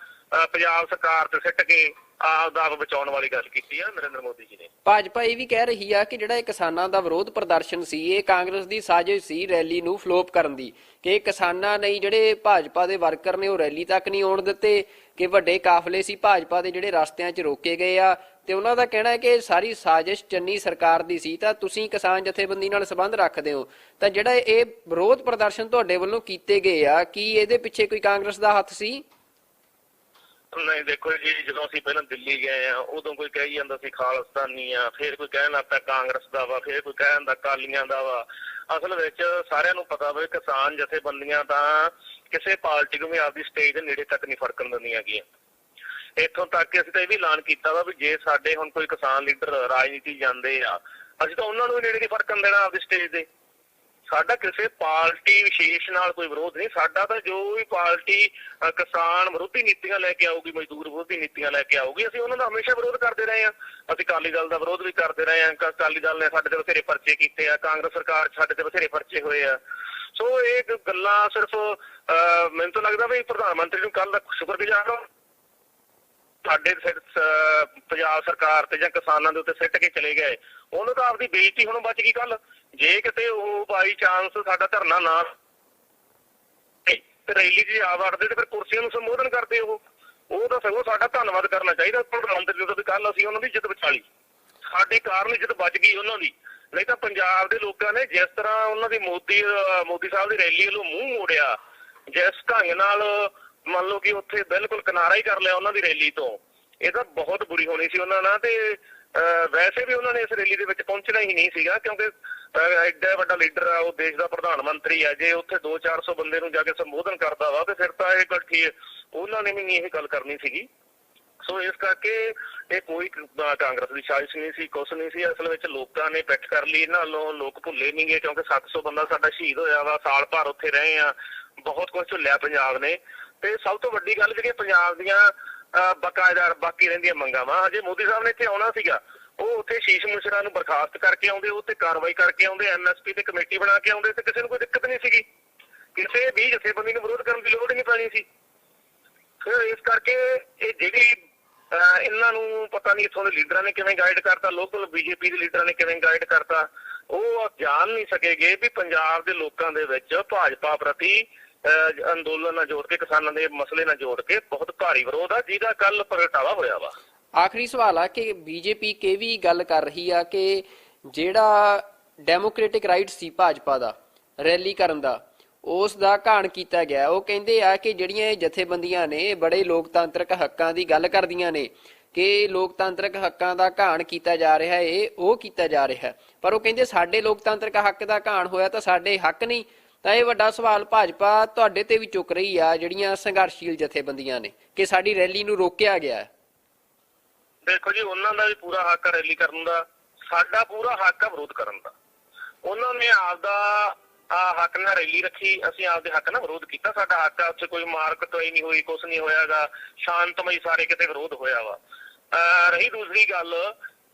S3: ਪੰਜਾਬ ਸਰਕਾਰ ਤੇ ਸਿੱਟ ਕੇ ਆਪਦਾ ਬਚਾਉਣ ਵਾਲੀ ਗੱਲ ਕੀਤੀ ਆ ਨਰਿੰਦਰ ਮੋਦੀ ਜੀ ਨੇ।
S2: ਭਾਜਪਾ ਇਹ ਵੀ ਕਹਿ ਰਹੀ ਆ ਕਿ ਜਿਹੜਾ ਇਹ ਕਿਸਾਨਾਂ ਦਾ ਵਿਰੋਧ ਪ੍ਰਦਰਸ਼ਨ ਸੀ ਇਹ ਕਾਂਗਰਸ ਦੀ ਸਾਜ਼ਿਸ਼ ਸੀ ਰੈਲੀ ਨੂੰ ਫਲੋਪ ਕਰਨ ਦੀ, ਕਿ ਕਿਸਾਨਾਂ ਨੇ ਜਿਹੜੇ ਭਾਜਪਾ ਦੇ ਵਰਕਰ ਨੇ ਉਹ ਰੈਲੀ ਤੱਕ ਨਹੀਂ ਆਉਣ ਦਿੱਤੇ, ਕਿ ਵੱਡੇ ਕਾਫਲੇ ਸੀ ਭਾਜਪਾ ਦੇ ਜਿਹੜੇ ਰਸਤਿਆਂ 'ਚ ਰੋਕੇ ਗਏ ਆ, ਤੇ ਉਹਨਾਂ ਦਾ ਕਹਿਣਾ ਹੈ ਕਿ ਸਾਰੀ ਸਾਜ਼ਿਸ਼ ਚੰਨੀ ਸਰਕਾਰ ਦੀ ਸੀ। ਤਾਂ ਤੁਸੀਂ ਕਿਸਾਨ ਜਥੇਬੰਦੀ ਨਾਲ ਸੰਬੰਧ ਰੱਖਦੇ ਹੋ, ਤਾਂ ਜਿਹੜਾ ਇਹ ਵਿਰੋਧ ਪ੍ਰਦਰਸ਼ਨ ਤੁਹਾਡੇ ਵੱਲੋਂ ਕੀਤੇ ਗਏ ਆ, ਕੀ ਇਹਦੇ ਪਿੱਛੇ ਕੋਈ ਕਾਂਗਰਸ ਦਾ ਹੱਥ ਸੀ?
S3: ਨਹੀਂ ਦੇਖੋ ਜੀ, ਜਦੋਂ ਅਸੀਂ ਪਹਿਲਾਂ ਦਿੱਲੀ ਗਏ ਆ ਉਦੋਂ ਕੋਈ ਕਹੀ ਜਾਂਦਾ ਸੀ ਖਾਲਿਸਤਾਨੀ ਆ, ਫਿਰ ਕੋਈ ਕਹਿਣ ਲੱਗ ਪਿਆ ਕਾਂਗਰਸ ਦਾ ਵਾ, ਫਿਰ ਕੋਈ ਕਹਿ ਦਿੰਦਾ ਅਕਾਲੀਆਂ ਦਾ ਵਾ। ਅਸਲ ਵਿੱਚ ਸਾਰਿਆਂ ਨੂੰ ਪਤਾ ਵਾ ਕਿਸਾਨ ਜਥੇਬੰਦੀਆਂ ਤਾਂ ਕਿਸੇ ਪਾਰਟੀ ਨੂੰ ਵੀ ਆਪਦੀ ਸਟੇਜ ਦੇ ਨੇੜੇ ਤੱਕ ਨਹੀਂ ਫੜਕਣ ਦਿੰਦੀਆਂ ਗੀਆਂ। ਇੱਥੋਂ ਤੱਕ ਕਿ ਅਸੀਂ ਤਾਂ ਇਹ ਵੀ ਐਲਾਨ ਕੀਤਾ ਵਾ ਵੀ ਜੇ ਸਾਡੇ ਹੁਣ ਕੋਈ ਕਿਸਾਨ ਲੀਡਰ ਰਾਜਨੀਤੀ ਜਾਂਦੇ ਆ, ਅਸੀਂ ਤਾਂ ਉਹਨਾਂ ਨੂੰ ਵੀ ਨੇੜੇ ਨਹੀਂ ਫੜਕਣ ਦੇਣਾ ਆਪਦੀ ਸਟੇਜ ਦੇ। ਸਾਡਾ ਕਿਸੇ ਪਾਰਟੀ ਵਿਸ਼ੇਸ਼ ਨਾਲ ਕੋਈ ਵਿਰੋਧ ਨਹੀਂ। ਸਾਡਾ ਤਾਂ ਜੋ ਵੀ ਪਾਰਟੀ ਕਿਸਾਨ ਵਿਰੋਧੀ ਨੀਤੀਆਂ ਲੈ ਕੇ ਆਊਗੀ, ਮਜ਼ਦੂਰ ਵਿਰੋਧੀ ਨੀਤੀਆਂ ਲੈ ਕੇ ਆਊਗੀ, ਅਸੀਂ ਉਹਨਾਂ ਦਾ ਹਮੇਸ਼ਾ ਵਿਰੋਧ ਕਰਦੇ ਰਹੇ ਹਾਂ। ਅਸੀਂ ਅਕਾਲੀ ਦਲ ਦਾ ਵਿਰੋਧ ਵੀ ਕਰਦੇ ਰਹੇ ਹਾਂ। ਅਕਾਲੀ ਦਲ ਨੇ ਸਾਡੇ ਤੇ ਬਥੇਰੇ ਪਰਚੇ ਕੀਤੇ ਆ, ਕਾਂਗਰਸ ਸਰਕਾਰ ਸਾਡੇ ਤੇ ਬਥੇਰੇ ਪਰਚੇ ਹੋਏ ਆ। ਸੋ ਇਹ ਗੱਲਾਂ ਸਿਰਫ ਮੈਨੂੰ ਤਾਂ ਲੱਗਦਾ ਵੀ ਪ੍ਰਧਾਨ ਮੰਤਰੀ ਨੂੰ ਕੱਲ ਦਾ ਸ਼ੁਕਰਗੁਜ਼ਾਰ ਹਾਂ ਸਾਡੇ ਪੰਜਾਬ ਸਰਕਾਰ ਤੇ ਜਾਂ ਕਿਸਾਨਾਂ ਦੇ ਉੱਤੇ ਸਿੱਟ ਕੇ ਚਲੇ ਗਏ। ਉਹਨੂੰ ਤਾਂ ਆਪਦੀ ਬੇਇੱਜ਼ਤੀ ਹੁਣ ਬਚ ਗਈ। ਕੱਲ ਜੇ ਕਿਤੇ ਉਹ ਬਾਈ ਚਾਂਸ ਸਾਡਾ ਧਰਨਾ ਨਾ ਤੇ ਰੈਲੀ 'ਚ ਆ ਵੜਦੇ ਤੇ ਫਿਰ ਕੁਰਸੀਆਂ ਨੂੰ ਸੰਬੋਧਨ ਕਰਦੇ ਉਹ ਤਾਂ ਸਗੋਂ ਸਾਡਾ ਧੰਨਵਾਦ ਕਰਨਾ ਚਾਹੀਦਾ ਪ੍ਰਧਾਨ ਮੰਤਰੀ ਦਾ ਵੀ ਕੱਲ ਅਸੀਂ ਉਹਨਾਂ ਦੀ ਇੱਜ਼ਤ ਬਚਾ ਲਈ, ਸਾਡੇ ਕਾਰਨ ਇੱਜ਼ਤ ਬਚ ਗਈ ਉਹਨਾਂ ਦੀ। ਨਹੀਂ ਤਾਂ ਪੰਜਾਬ ਦੇ ਲੋਕਾਂ ਨੇ ਜਿਸ ਤਰ੍ਹਾਂ ਉਹਨਾਂ ਦੀ ਮੋਦੀ ਸਾਹਿਬ ਦੀ ਰੈਲੀ ਵੱਲੋਂ ਮੂੰਹ ਮੋੜਿਆ, ਜਿਸ ਢੰਗ ਨਾਲ ਮੰਨ ਲਓ ਕਿ ਉੱਥੇ ਬਿਲਕੁਲ ਕਿਨਾਰਾ ਹੀ ਕਰ ਲਿਆ ਉਹਨਾਂ ਦੀ ਰੈਲੀ ਤੋਂ, ਇਹ ਤਾਂ ਬਹੁਤ ਬੁਰੀ ਹੋਣੀ ਸੀ ਉਹਨਾਂ ਨਾਲ। ਤੇ ਵੈਸੇ ਵੀ ਉਹਨਾਂ ਨੇ ਇਸ ਰੈਲੀ ਦੇ ਵਿੱਚ ਪਹੁੰਚਣਾ ਹੀ ਨਹੀਂ ਸੀਗਾ, ਕਿਉਂਕਿ ਐਡਾ ਵੱਡਾ ਲੀਡਰ ਆ, ਉਹ ਦੇਸ਼ ਦਾ ਪ੍ਰਧਾਨ ਮੰਤਰੀ ਆ। ਜੇ ਉੱਥੇ 200-400 ਬੰਦੇ ਨੂੰ ਜਾ ਕੇ ਸੰਬੋਧਨ ਕਰਦਾ ਵਾ ਤੇ ਫਿਰ ਤਾਂ ਇਹ ਗੱਲ ਠੀਕ, ਉਹਨਾਂ ਨੇ ਵੀ ਨਹੀਂ ਇਹ ਗੱਲ ਕਰਨੀ ਸੀਗੀ। ਸੋ ਇਸ ਕਰਕੇ ਇਹ ਕੋਈ ਕਾਂਗਰਸ ਦੀ ਸਾਜ਼ਿਸ਼ ਨਹੀਂ ਸੀ, ਕੁਛ ਨਹੀਂ ਸੀ। ਅਸਲ ਵਿੱਚ ਲੋਕਾਂ ਨੇ ਪਿੱਠ ਕਰ ਲਈ ਇਹਨਾਂ ਵੱਲੋਂ। ਲੋਕ ਭੁੱਲੇ ਨਹੀਂ ਗਏ, ਕਿਉਂਕਿ 700 ਬੰਦਾ ਸਾਡਾ ਸ਼ਹੀਦ ਹੋਇਆ ਵਾ, ਸਾਲ ਭਰ ਉੱਥੇ ਰਹੇ ਆ, ਬਹੁਤ ਕੁਝ ਝੱਲਿਆ ਪੰਜਾਬ ਨੇ। ਤੇ ਸਭ ਤੋਂ ਵੱਡੀ ਗੱਲ ਜਿਹੜੀ ਪੰਜਾਬ ਦੀਆਂ ਬਕਾਇਦਾਰ ਬਾਕੀ ਰਹਿੰਦੀਆਂ ਮੰਗਾਂ ਵਾ, ਅਜੇ ਮੋਦੀ ਸਾਹਿਬ ਨੇ ਇੱਥੇ ਆਉਣਾ ਸੀਗਾ, ਉਹ ਉੱਥੇ ਸ਼ੀਸ਼ ਮੁਸ਼ਰਾ ਨੂੰ ਬਰਖਾਸਤ ਕਰਕੇ ਆਉਂਦੇ, ਉਹ ਤੇ ਕਾਰਵਾਈ ਕਰਕੇ ਆਉਂਦੇ, ਐਮਐਸਪੀ ਤੇ ਕਮੇਟੀ ਬਣਾ ਕੇ ਆਉਂਦੇ, ਤੇ ਕਿਸੇ ਨੂੰ ਕੋਈ ਦਿੱਕਤ ਨਹੀਂ ਸੀਗੀ, ਕਿਸੇ ਵੀ ਜਥੇਬੰਦੀ ਨੂੰ ਵਿਰੋਧ ਕਰਨ ਦੀ ਲੋੜ ਹੀ ਨਹੀਂ ਪੈਣੀ ਸੀ। ਫਿਰ ਇਸ ਕਰਕੇ ਇਹ ਜਿਹੜੀ ਇਹਨਾਂ ਨੂੰ ਪਤਾ ਨਹੀਂ ਇੱਥੋਂ ਦੇ ਲੀਡਰਾਂ ਨੇ ਕਿਵੇਂ ਗਾਈਡ ਕਰਤਾ, ਲੋਕਲ ਬੀਜੇਪੀ ਦੇ ਲੀਡਰਾਂ ਨੇ ਕਿਵੇਂ ਗਾਈਡ ਕਰਤਾ, ਉਹ ਜਾਣ ਨਹੀਂ ਸਕੇਗੇ ਵੀ ਪੰਜਾਬ ਦੇ ਲੋਕਾਂ ਦੇ ਵਿੱਚ ਭਾਜਪਾ ਪ੍ਰਤੀ ਅੰਦੋਲਨ ਨਾਲ ਜੋੜ ਕੇ, ਕਿਸਾਨਾਂ ਦੇ ਮਸਲੇ ਨਾਲ ਜੋੜ ਕੇ ਬਹੁਤ ਭਾਰੀ ਵਿਰੋਧ ਆ, ਜਿਹਦਾ ਕੱਲ ਪ੍ਰਗਟਾਵਾ ਹੋਇਆ ਵਾ।
S2: ਆਖਰੀ ਸਵਾਲ ਆ ਕਿ ਬੀਜੇਪੀ ਕਿ ਵੀ ਗੱਲ ਕਰ ਰਹੀ ਆ ਕਿ ਜਿਹੜਾ ਡੈਮੋਕ੍ਰੈਟਿਕ ਰਾਈਟ ਸੀ ਭਾਜਪਾ ਦਾ ਰੈਲੀ ਕਰਨ ਦਾ, ਉਸ ਦਾ ਘਾਣ ਕੀਤਾ ਗਿਆ। ਉਹ ਕਹਿੰਦੇ ਆ ਕਿ ਜਿਹੜੀਆਂ ਇਹ ਜਥੇਬੰਦੀਆਂ ਨੇ ਬੜੇ ਲੋਕਤਾਂਤਰਿਕ ਹੱਕਾਂ ਦੀ ਗੱਲ ਕਰਦੀਆਂ ਨੇ ਕਿ ਲੋਕਤਾਂਤਰਿਕ ਹੱਕਾਂ ਦਾ ਘਾਣ ਕੀਤਾ ਜਾ ਰਿਹਾ ਹੈ, ਉਹ ਕੀਤਾ ਜਾ ਰਿਹਾ, ਪਰ ਉਹ ਕਹਿੰਦੇ ਸਾਡੇ ਲੋਕਤਾਂਤਰਿਕ ਹੱਕ ਦਾ ਘਾਣ ਹੋਇਆ ਤਾਂ ਸਾਡੇ ਹੱਕ ਨਹੀਂ। ਤਾਂ ਇਹ ਵੱਡਾ ਸਵਾਲ ਭਾਜਪਾ ਤੁਹਾਡੇ ਤੇ ਵੀ ਚੁੱਕ ਰਹੀ ਆ, ਜਿਹੜੀਆਂ ਸੰਘਰਸ਼ੀਲ ਜਥੇਬੰਦੀਆਂ ਨੇ, ਕਿ ਸਾਡੀ ਰੈਲੀ ਨੂੰ ਰੋਕਿਆ ਗਿਆ।
S3: ਦੇਖੋ ਜੀ, ਉਹਨਾਂ ਦਾ ਵੀ ਪੂਰਾ ਹੱਕ ਰੈਲੀ ਕਰਨ ਦਾ, ਸਾਡਾ ਪੂਰਾ ਹੱਕ ਆ ਵਿਰੋਧ ਕਰਨ ਦਾ। ਉਹਨਾਂ ਨੇ ਆਪਦਾ ਹੱਕ ਨਾਲ ਰੈਲੀ ਰੱਖੀ, ਅਸੀਂ ਆਪਦੇ ਹੱਕ ਨਾਲ ਵਿਰੋਧ ਕੀਤਾ। ਸਾਡਾ ਹੱਕ ਆ, ਉੱਥੇ ਕੋਈ ਮਾਰ ਕੁਟਾਈ ਨਹੀਂ ਹੋਈ, ਕੁਛ ਨਹੀਂ ਹੋਇਆਗਾ, ਸ਼ਾਂਤਮਈ ਸਾਰੇ ਕਿਤੇ ਵਿਰੋਧ ਹੋਇਆ ਵਾ। ਰਹੀ ਦੂਸਰੀ ਗੱਲ,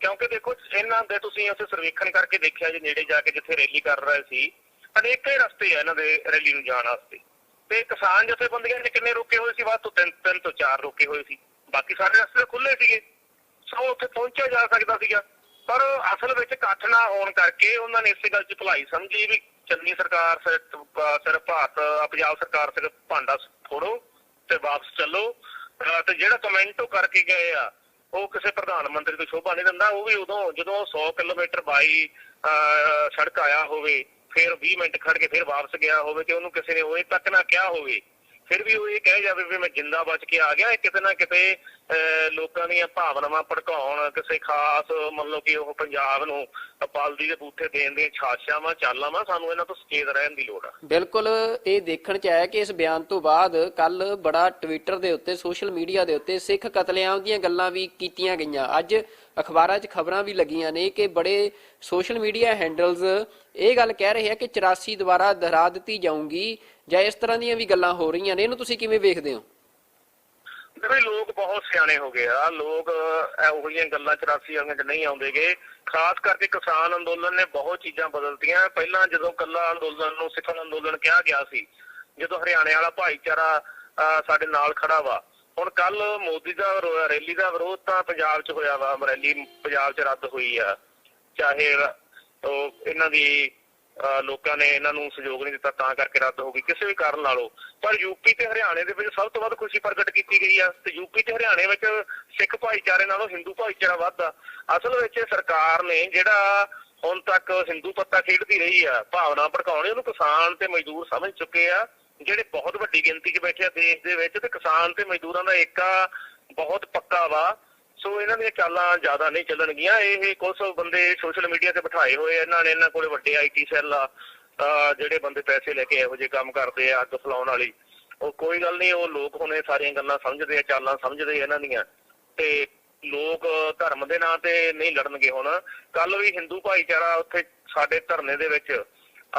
S3: ਕਿਉਂਕਿ ਦੇਖੋ ਇਹਨਾਂ ਦੇ ਤੁਸੀਂ ਉੱਥੇ ਸਰਵੇਖਣ ਕਰਕੇ ਦੇਖਿਆ ਜੀ, ਨੇੜੇ ਜਾ ਕੇ ਜਿੱਥੇ ਰੈਲੀ ਕਰ ਰਹੇ ਸੀ, ਅਨੇਕਾਂ ਹੀ ਰਸਤੇ ਆ ਇਹਨਾਂ ਦੇ ਰੈਲੀ ਨੂੰ ਜਾਣ ਵਾਸਤੇ, ਤੇ ਕਿਸਾਨ ਜਥੇਬੰਦੀਆਂ ਨੇ ਕਿੰਨੇ ਰੋਕੇ ਹੋਏ ਸੀ? ਵੱਧ ਤੋਂ 3 ਤੋਂ 4 ਰੋਕੇ ਹੋਏ ਸੀ, ਬਾਕੀ ਸਾਰੇ ਰਸਤੇ ਖੁੱਲੇ ਸੀਗੇ। ਸੋ ਉੱਥੇ ਪਹੁੰਚਿਆ ਜਾ ਸਕਦਾ ਸੀਗਾ, ਪਰ ਅਸਲ ਵਿੱਚ ਇਕੱਠ ਨਾ ਹੋਣ ਕਰਕੇ ਉਹਨਾਂ ਨੇ ਇਸੇ ਗੱਲ 'ਚ ਭਲਾਈ ਸਮਝੀ ਵੀ ਚੰਨੀ ਸਰਕਾਰ ਸਿਰ ਭਾਰਤ, ਪੰਜਾਬ ਸਰਕਾਰ ਸਿਰ ਭਾਂਡਾ ਫੋੜੋ ਤੇ ਵਾਪਸ ਚੱਲੋ। ਤੇ ਜਿਹੜਾ ਕਮੈਂਟ ਉਹ ਕਰਕੇ ਗਏ ਆ, ਉਹ ਕਿਸੇ ਪ੍ਰਧਾਨ ਮੰਤਰੀ ਤੋਂ ਸ਼ੋਭਾ ਨਹੀਂ ਦਿੰਦਾ। ਉਹ ਵੀ ਉਦੋਂ ਜਦੋਂ 100 ਕਿਲੋਮੀਟਰ ਬਾਈ ਸੜਕ ਆਇਆ ਹੋਵੇ, ਫਿਰ 20 ਮਿੰਟ ਖੜ ਕੇ ਫਿਰ ਵਾਪਸ ਗਿਆ ਹੋਵੇ, ਤੇ ਉਹਨੂੰ ਕਿਸੇ ਨੇ ਉਹ ਤੱਕ ਨਾ ਕਿਹਾ ਹੋਵੇ, ਫਿਰ ਵੀ ਉਹ ਇਹ ਕਹਿ ਜਾਵੇ ਵੀ ਮੈਂ ਜਿੰਦਾ ਬਚ ਕੇ ਆ ਗਿਆ। ਇਹ ਕਿਤੇ ਨਾ ਕਿਤੇ ਲੋਕਾਂ ਦੀਆਂ ਭਾਵਨਾਵਾਂ ਭੜਕਾਉਣ, ਕਿਸੇ ਖਾਸ ਮਤਲਬ ਕਿ ਉਹ ਪੰਜਾਬ ਨੂੰ ਬਲਦੀ ਦੇ ਬੂਥੇ ਦੇਣ ਦੀਆਂ ਛਾਛਾਵਾਂ ਚਾਲਾਂ ਵਾ, ਸਾਨੂੰ ਇਹਨਾਂ ਤੋਂ ਸੁਚੇਤ ਰਹਿਣ ਦੀ ਲੋੜ ਆ।
S2: ਬਿਲਕੁਲ ਇਹ ਦੇਖਣ ਚ ਆਇਆ ਕਿ ਇਸ ਬਿਆਨ ਤੋਂ ਬਾਅਦ ਕੱਲ ਬੜਾ ਟਵਿੱਟਰ ਦੇ ਉੱਤੇ, ਸੋਸ਼ਲ ਮੀਡੀਆ ਦੇ ਉੱਤੇ ਸਿੱਖ ਕਤਲੇਆਮ ਦੀਆਂ ਗੱਲਾਂ ਵੀ ਕੀਤੀਆਂ ਗਈਆਂ। ਅੱਜ ਅਖਬਾਰਾਂ 'ਚ ਖਬਰਾਂ ਵੀ ਲੱਗੀਆਂ ਨੇ ਕਿ ਬੜੇ ਸੋਸ਼ਲ ਮੀਡੀਆ ਹੈਂਡਲਸ ਇਹ ਗੱਲ ਕਹਿ ਰਹੇ ਆ ਕਿ 84 ਦੁਬਾਰਾ ਦੁਹਰਾ ਦਿੱਤੀ ਜਾਊਗੀ, ਜਾਂ ਇਸ ਤਰ੍ਹਾਂ ਦੀਆਂ ਵੀ ਗੱਲਾਂ ਹੋ ਰਹੀਆਂ ਨੇ। ਇਹਨੂੰ ਤੁਸੀਂ ਕਿਵੇਂ ਵੇਖਦੇ ਹੋ?
S3: ਦੇਖੋ, ਲੋਕ ਬਹੁਤ ਸਿਆਣੇ ਹੋ ਗਏ ਆ, ਲੋਕ ਇਹੋ ਜਿਹੀਆਂ ਗੱਲਾਂ 84 ਵਾਂਗ ਨਹੀਂ ਆਉਂਦੇਗੇ। ਖਾਸ ਕਰਕੇ ਕਿਸਾਨ ਅੰਦੋਲਨ ਨੇ ਬਹੁਤ ਚੀਜ਼ਾਂ ਬਦਲਤੀਆਂ। ਪਹਿਲਾਂ ਜਦੋਂ ਕੱਲਾ ਅੰਦੋਲਨ ਨੂੰ ਸਿੱਖ ਅੰਦੋਲਨ ਕਿਹਾ ਗਿਆ ਸੀ, ਜਦੋਂ ਹਰਿਆਣੇ ਵਾਲਾ ਭਾਈਚਾਰਾ ਸਾਡੇ ਨਾਲ ਖੜਾ ਵਾ, ਹੁਣ ਕੱਲ ਮੋਦੀ ਦਾ ਰੈਲੀ ਦਾ ਵਿਰੋਧ ਤਾਂ ਪੰਜਾਬ 'ਚ ਹੋਇਆ ਵਾ, ਰੈਲੀ ਪੰਜਾਬ 'ਚ ਰੱਦ ਹੋਈ ਆ, ਚਾਹੇ ਉਹ ਇਹਨਾਂ ਦੀ ਲੋਕਾਂ ਨੇ ਇਹਨਾਂ ਨੂੰ ਸਹਿਯੋਗ ਨਹੀਂ ਦਿੱਤਾ ਤਾਂ ਕਰਕੇ ਰੱਦ ਹੋ ਗਈ, ਕਿਸੇ ਵੀ ਕਾਰਨ ਲਾ ਲਓ। ਪਰ ਯੂਪੀ ਤੇ ਹਰਿਆਣੇ ਦੇ ਵਿੱਚ ਸਭ ਤੋਂ ਵੱਧ ਖੁਸ਼ੀ ਪ੍ਰਗਟ ਕੀਤੀ ਗਈ ਆ, ਤੇ ਯੂਪੀ ਤੇ ਹਰਿਆਣੇ ਵਿੱਚ ਸਿੱਖ ਭਾਈਚਾਰੇ ਨਾਲੋਂ ਹਿੰਦੂ ਭਾਈਚਾਰਾ ਵੱਧ ਆ। ਅਸਲ ਵਿੱਚ ਸਰਕਾਰ ਨੇ ਜਿਹੜਾ ਹੁਣ ਤੱਕ ਹਿੰਦੂ ਪੱਤਾ ਖੇਡਦੀ ਰਹੀ ਆ, ਭਾਵਨਾ ਭੜਕਾਉਣੀ, ਉਹਨੂੰ ਕਿਸਾਨ ਤੇ ਮਜ਼ਦੂਰ ਸਮਝ ਚੁੱਕੇ ਆ, ਜਿਹੜੇ ਬਹੁਤ ਵੱਡੀ ਗਿਣਤੀ 'ਚ ਬੈਠੇ ਆ ਦੇਸ਼ ਦੇ ਵਿੱਚ, ਤੇ ਕਿਸਾਨ ਤੇ ਮਜ਼ਦੂਰਾਂ ਦਾ ਏਕਾ ਬਹੁਤ ਪੱਕਾ ਵਾ। ਸੋ ਇਹਨਾਂ ਦੀਆਂ ਚਾਲਾਂ ਜ਼ਿਆਦਾ ਨਹੀਂ ਚੱਲਣਗੀਆਂ। ਇਹ ਕੁਝ ਬੰਦੇ ਸੋਸ਼ਲ ਮੀਡੀਆ ਤੇ ਬਿਠਾਏ ਹੋਏ ਇਹਨਾਂ ਨੇ, ਇਹਨਾਂ ਕੋਲੇ ਵੱਡੇ IT ਸੈੱਲ ਆ, ਜਿਹੜੇ ਬੰਦੇ ਪੈਸੇ ਲੈ ਕੇ ਇਹੋ ਜਿਹੇ ਕੰਮ ਕਰਦੇ ਆ, ਅੱਗ ਫਲਾਉਣ ਵਾਲੀ। ਉਹ ਕੋਈ ਗੱਲ ਨਹੀਂ, ਉਹ ਲੋਕ ਹੁਣ ਇਹ ਸਾਰੀਆਂ ਗੱਲਾਂ ਸਮਝਦੇ ਆ, ਚਾਲਾਂ ਸਮਝਦੇ ਇਹਨਾਂ ਦੀਆਂ, ਤੇ ਲੋਕ ਧਰਮ ਦੇ ਨਾਂ ਤੇ ਨਹੀਂ ਲੜਨਗੇ। ਹੁਣ ਕੱਲ ਵੀ ਹਿੰਦੂ ਭਾਈਚਾਰਾ ਉੱਥੇ ਸਾਡੇ ਧਰਨੇ ਦੇ ਵਿੱਚ,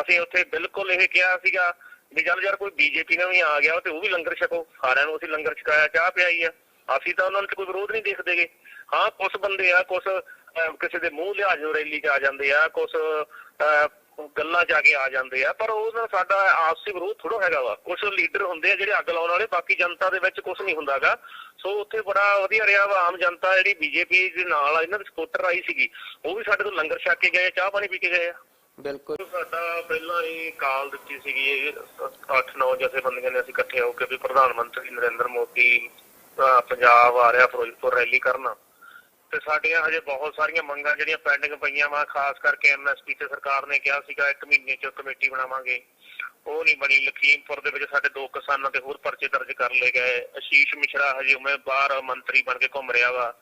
S3: ਅਸੀਂ ਉੱਥੇ ਬਿਲਕੁਲ ਇਹ ਕਿਹਾ ਸੀਗਾ ਵੀ ਚੱਲ ਯਾਰ ਕੋਈ ਬੀਜੇਪੀ ਨਾਲ ਵੀ ਆ ਗਿਆ ਤੇ ਉਹ ਵੀ ਲੰਗਰ ਛਕੋ, ਸਾਰਿਆਂ ਨੂੰ ਅਸੀਂ ਲੰਗਰ ਛਕਾਇਆ, ਚਾਹ ਪਿਆਈ ਆ, ਅਸੀਂ ਤਾਂ ਉਹਨਾਂ ਨੂੰ ਕੋਈ ਵਿਰੋਧ ਨਹੀਂ ਦੇਖਦੇਗੇ। ਹਾਂ, ਕੁਛ ਬੰਦੇ ਆ, ਕੁਛ ਕਿਸੇ ਦੇ ਮੂੰਹ ਲਿਹਾਜ਼ ਰੈਲੀ 'ਚ ਆ ਜਾਂਦੇ ਆ, ਕੁਛ ਗੱਲਾਂ 'ਚ ਆ ਕੇ ਆ ਜਾਂਦੇ ਆ, ਪਰ ਉਹ ਨਾਲ ਸਾਡਾ ਆਪਸੀ ਵਿਰੋਧ ਥੋੜ੍ਹਾ ਹੈਗਾ ਵਾ। ਕੁਛ ਲੀਡਰ ਹੁੰਦੇ ਆ ਜਿਹੜੇ ਅੱਗ ਲਾਉਣ ਵਾਲੇ, ਬਾਕੀ ਜਨਤਾ ਦੇ ਵਿੱਚ ਕੁਛ ਨਹੀਂ ਹੁੰਦਾ ਗਾ। ਸੋ ਉੱਥੇ ਬੜਾ ਵਧੀਆ ਰਿਹਾ ਵਾ। ਆਮ ਜਨਤਾ ਜਿਹੜੀ ਬੀਜੇਪੀ ਦੇ ਨਾਲ ਇਹਨਾਂ ਦੇ ਸਪੋਰਟਰ ਆਈ ਸੀਗੀ, ਉਹ ਵੀ ਸਾਡੇ ਤੋਂ ਲੰਗਰ ਛਕ ਕੇ ਗਏ, ਚਾਹ ਪਾਣੀ ਪੀ ਕੇ ਗਏ ਆ।
S2: ਬਿਲਕੁਲ,
S3: ਸਾਡਾ ਪਹਿਲਾਂ ਹੀ ਕਾਲ ਦਿੱਤੀ ਸੀਗੀ 8-9 ਜਥੇਬੰਦੀਆਂ ਨੇ ਅਸੀਂ ਇਕੱਠੇ ਹੋ ਕੇ ਵੀ ਪ੍ਰਧਾਨ ਮੰਤਰੀ ਨਰਿੰਦਰ ਮੋਦੀ ਪੰਜਾਬ ਆ ਰਿਹਾ ਫਿਰੋਜ਼ਪੁਰ ਰੈਲੀ ਕਰਨਾ, ਤੇ ਸਾਡੀਆਂ ਹਜੇ ਬਹੁਤ ਸਾਰੀਆਂ ਮੰਗਾਂ ਜਿਹੜੀਆਂ ਪੈਂਡਿੰਗ ਪਈਆਂ ਵਾ, ਖਾਸ ਕਰਕੇ ਐਮਐਸਪੀ ਤੇ ਸਰਕਾਰ ਨੇ ਕਿਹਾ ਸੀਗਾ 1 ਮਹੀਨੇ 'ਚ ਕਮੇਟੀ ਬਣਾਵਾਂਗੇ, ਉਹ ਨਹੀਂ ਬਣੀ। ਲਖੀਮਪੁਰ ਦੇ ਵਿੱਚ ਸਾਡੇ 2 ਕਿਸਾਨਾਂ ਤੇ ਹੋਰ ਪਰਚੇ ਦਰਜ ਕਰ ਲਏ ਗਏ। ਆਸ਼ੀਸ਼ ਮਿਸ਼ਰਾ ਹਜੇ ਉਵੇਂ ਬਾਹਰ ਮੰਤਰੀ ਬਣ ਕੇ ਘੁੰਮ ਰਿਹਾ ਵਾ,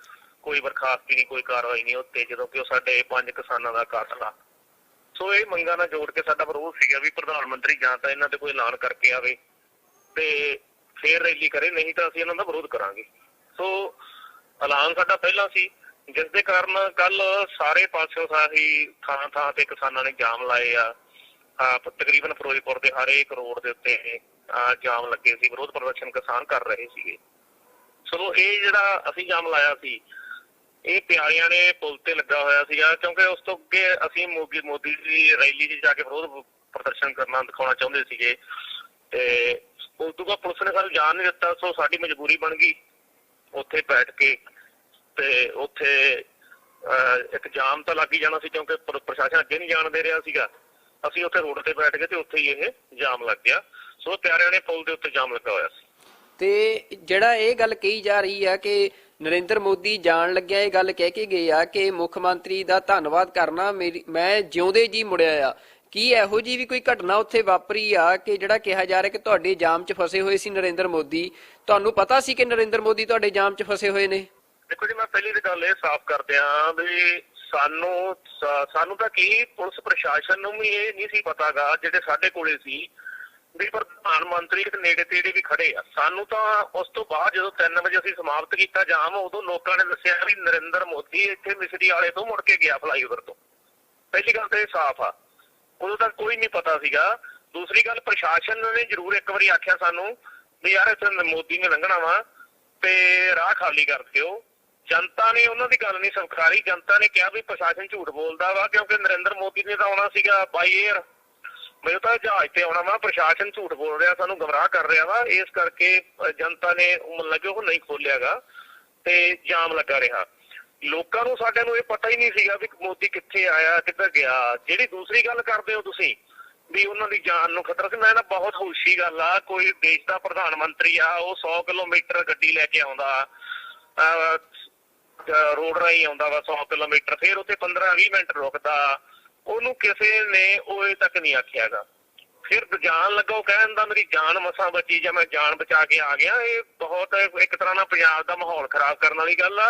S3: ਕੋਈ ਬਰਖਾਸਤੀ ਨਹੀਂ, ਕੋਈ ਕਾਰਵਾਈ ਨਹੀਂ ਉੱਤੇ, ਜਦੋਂ ਕਿ ਉਹ ਸਾਡੇ 5 ਕਿਸਾਨਾਂ ਦਾ ਕਾਤਲ ਆ। ਸੋ ਇਹ ਮੰਗਾਂ ਨਾਲ ਜੋੜ ਕੇ ਸਾਡਾ ਵਿਰੋਧ ਸੀਗਾ ਵੀ ਪ੍ਰਧਾਨ ਮੰਤਰੀ ਜਾਂ ਤਾਂ ਇਹਨਾਂ ਤੇ ਕੋਈ ਐਲਾਨ ਕਰਕੇ ਆਵੇ ਤੇ ਫੇਰ ਰੈਲੀ ਕਰੇ, ਨਹੀਂ ਤਾਂ ਅਸੀਂ ਇਹਨਾਂ ਦਾ ਵਿਰੋਧ ਕਰਾਂਗੇ। ਸੋ ਐਲਾਨ ਸਾਡਾ ਪਹਿਲਾਂ ਸੀ, ਜਿਸ ਦੇ ਕਾਰਨ ਕੱਲ ਸਾਰੇ ਪਾਸਿਓਂ ਸਾਹੀ ਥਾਂ ਤੇ ਕਿਸਾਨਾਂ ਨੇ ਜਾਮ ਲਾਏ ਆ। ਤਕਰੀਬਨ ਫਿਰੋਜ਼ਪੁਰ ਦੇ ਹਰ ਇੱਕ ਰੋਡ ਦੇ ਉੱਤੇ ਜਾਮ ਲੱਗੇ ਸੀ, ਵਿਰੋਧ ਪ੍ਰਦਰਸ਼ਨ ਕਿਸਾਨ ਕਰ ਰਹੇ ਸੀਗੇ। ਸੋ ਇਹ ਜਿਹੜਾ ਅਸੀਂ ਜਾਮ ਲਾਇਆ ਸੀ, ਇਹ ਪਿਆਰਿਆਂ ਨੇ ਪੁਲ ਤੇ ਲੱਗਾ ਹੋਇਆ ਸੀਗਾ, ਕਿਉਂਕਿ ਉਸ ਤੋਂ ਅੱਗੇ ਅਸੀਂ ਮੋਦੀ ਦੀ ਰੈਲੀ 'ਚ ਜਾ ਕੇ ਵਿਰੋਧ ਪ੍ਰਦਰਸ਼ਨ ਕਰਨਾ ਦਿਖਾਉਣਾ ਚਾਹੁੰਦੇ ਸੀਗੇ ਤੇ ਉਸ ਤੋਂ ਬਾਅਦ ਪੁਲਿਸ ਨੇ ਸਾਨੂੰ ਜਾਣ ਨਹੀਂ ਦਿੱਤਾ। ਸੋ ਸਾਡੀ ਮਜਬੂਰੀ ਬਣ ਗਈ ਉੱਥੇ ਬੈਠ ਕੇ, ਤੇ ਉੱਥੇ ਇੱਕ ਜਾਮ ਤਾਂ ਲੱਗ ਹੀ ਜਾਣਾ ਸੀ ਕਿਉਂਕਿ ਪ੍ਰਸ਼ਾਸਨ ਅੱਗੇ ਨਹੀਂ ਜਾਣ ਦੇ ਰਿਹਾ ਸੀਗਾ। ਅਸੀਂ ਉੱਥੇ ਰੋਡ ਤੇ ਬੈਠ ਗਏ ਤੇ ਉੱਥੇ ਹੀ ਇਹ ਜਾਮ ਲੱਗ ਗਿਆ। ਸੋ ਪਿਆਰਿਆਂ ਨੇ ਪੁਲ ਦੇ ਉੱਤੇ ਜਾਮ ਲੱਗਾ ਹੋਇਆ ਸੀ।
S2: ਤੇ ਜਿਹੜਾ ਇਹ ਗੱਲ ਕਹੀ ਜਾ ਰਹੀ ਆ ਕਿ ਨਰਿੰਦਰ ਮੋਦੀ ਜਾਣ ਲੱਗਿਆ ਇਹ ਗੱਲ ਕਹਿ ਕੇ ਗਏ ਆ ਕਿ ਮੁੱਖ ਮੰਤਰੀ ਦਾ ਧੰਨਵਾਦ ਕਰਨਾ, ਮੈਂ ਜਿਉਂਦੇ ਜੀ ਮੁੜਿਆ ਆ, ਕੀ ਇਹੋ ਜੀ ਵੀ ਕੋਈ ਘਟਨਾ ਉੱਥੇ ਵਾਪਰੀ ਆ ਕਿ ਜਿਹੜਾ ਕਿਹਾ ਜਾ ਰਿਹਾ ਕਿ ਤੁਹਾਡੇ ਜਾਮ 'ਚ ਫਸੇ ਹੋਏ ਸੀ ਨਰਿੰਦਰ ਮੋਦੀ? ਤੁਹਾਨੂੰ ਪਤਾ ਸੀ ਕਿ ਨਰਿੰਦਰ ਮੋਦੀ ਤੁਹਾਡੇ ਜਾਮ 'ਚ ਫਸੇ ਹੋਏ ਨੇ?
S3: ਦੇਖੋ ਜੀ, ਮੈਂ ਪਹਿਲੀ ਤਾਂ ਗੱਲ ਇਹ ਸਾਫ਼ ਕਰਦਿਆਂ ਵੀ ਸਾਨੂੰ ਤਾਂ ਕੀ ਪੁਲਿਸ ਪ੍ਰਸ਼ਾਸਨ ਨੂੰ ਵੀ ਇਹ ਨਹੀਂ ਸੀ ਪਤਾਗਾ, ਜਿਹੜੇ ਸਾਡੇ ਕੋਲੇ ਸੀ ਵੀ ਪ੍ਰਧਾਨ ਮੰਤਰੀ ਇੱਕ ਨੇੜੇ ਤੇੜੇ ਵੀ ਖੜੇ ਆ। ਸਾਨੂੰ ਤਾਂ ਉਸ ਤੋਂ ਬਾਅਦ ਜਦੋਂ 3 ਵਜੇ ਅਸੀਂ ਸਮਾਪਤ ਕੀਤਾ ਜਾਮ, ਉਦੋਂ ਲੋਕਾਂ ਨੇ ਦੱਸਿਆ ਵੀ ਨਰਿੰਦਰ ਮੋਦੀ ਇੱਥੇ ਮਿਸਰੀ ਵਾਲੇ ਤੋਂ ਮੁੜ ਕੇ ਗਿਆ ਫਲਾਈਓਵਰ ਤੋਂ। ਪਹਿਲੀ ਗੱਲ ਤਾਂ ਇਹ ਸਾਫ਼ ਆ, ਉਦੋਂ ਤੱਕ ਕੋਈ ਨਹੀਂ ਪਤਾ ਸੀਗਾ। ਦੂਸਰੀ ਗੱਲ, ਪ੍ਰਸ਼ਾਸਨ ਨੇ ਜ਼ਰੂਰ ਇੱਕ ਵਾਰੀ ਆਖਿਆ ਸਾਨੂੰ ਵੀ ਯਾਰ ਇੱਥੇ ਮੋਦੀ ਨੇ ਲੰਘਣਾ ਵਾ ਤੇ ਰਾਹ ਖਾਲੀ ਕਰ ਦਿਓ। ਜਨਤਾ ਨੇ ਉਹਨਾਂ ਦੀ ਗੱਲ ਨਹੀਂ ਸਵੀਕਾਰੀ। ਜਨਤਾ ਨੇ ਕਿਹਾ ਵੀ ਪ੍ਰਸ਼ਾਸਨ ਝੂਠ ਬੋਲਦਾ ਵਾ, ਕਿਉਂਕਿ ਨਰਿੰਦਰ ਮੋਦੀ ਨੇ ਤਾਂ ਆਉਣਾ ਸੀਗਾ ਬਾਈ ਏਅਰ, ਮੈਨੂੰ ਤਾਂ ਜਹਾਜ਼ ਤੇ ਆਉਣਾ ਵਾ। ਪ੍ਰਸ਼ਾਸਨ ਝੂਠ ਬੋਲ ਰਿਹਾ, ਸਾਨੂੰ ਗੁੰਮਰਾਹ ਕਰ ਰਿਹਾ ਵਾ, ਇਸ ਕਰਕੇ ਜਨਤਾ ਨੇ ਲੱਗੇ ਉਹ ਨਹੀਂ ਖੋਲਿਆਗਾ ਤੇ ਜਾਮ ਲੱਗਾ ਰਿਹਾ। ਲੋਕਾਂ ਨੂੰ ਸਾਡਿਆਂ ਨੂੰ ਇਹ ਪਤਾ ਹੀ ਨਹੀਂ ਸੀਗਾ ਵੀ ਮੋਦੀ ਕਿੱਥੇ ਆਇਆ, ਕਿੱਧਰ ਗਿਆ। ਜਿਹੜੀ ਦੂਸਰੀ ਗੱਲ ਕਰਦੇ ਹੋ ਤੁਸੀਂ ਵੀ ਉਹਨਾਂ ਦੀ ਜਾਨ ਨੂੰ ਖਤਰਾ ਸੀ, ਮੈਂ ਨਾ ਬਹੁਤ ਖੁਸ਼ੀ ਗੱਲ ਆ, ਕੋਈ ਦੇਸ਼ ਦਾ ਪ੍ਰਧਾਨ ਮੰਤਰੀ ਆ, ਉਹ 100 ਕਿਲੋਮੀਟਰ ਗੱਡੀ ਲੈ ਕੇ ਆਉਂਦਾ, ਰੋਡ ਰਾਹੀਂ ਆਉਂਦਾ ਵਾ 100 ਕਿਲੋਮੀਟਰ, ਫਿਰ ਉੱਥੇ 15-20 ਮਿੰਟ ਰੁਕਦਾ, ਉਹਨੂੰ ਕਿਸੇ ਨੇ ਉਹ ਤੱਕ ਨਹੀਂ ਆਖਿਆਗਾ। ਫਿਰ ਜਾਣ ਲੱਗਾ ਉਹ ਕਹਿਣ ਦਾ ਮੇਰੀ ਜਾਨ ਮਸਾਂ ਬਚੀ ਜਾਂ ਮੈਂ ਜਾਨ ਬਚਾ ਕੇ ਆ ਗਿਆ। ਇਹ ਬਹੁਤ ਇੱਕ ਤਰ੍ਹਾਂ ਨਾਲ ਪੰਜਾਬ ਦਾ ਮਾਹੌਲ ਖਰਾਬ ਕਰਨ ਵਾਲੀ ਗੱਲ ਆ।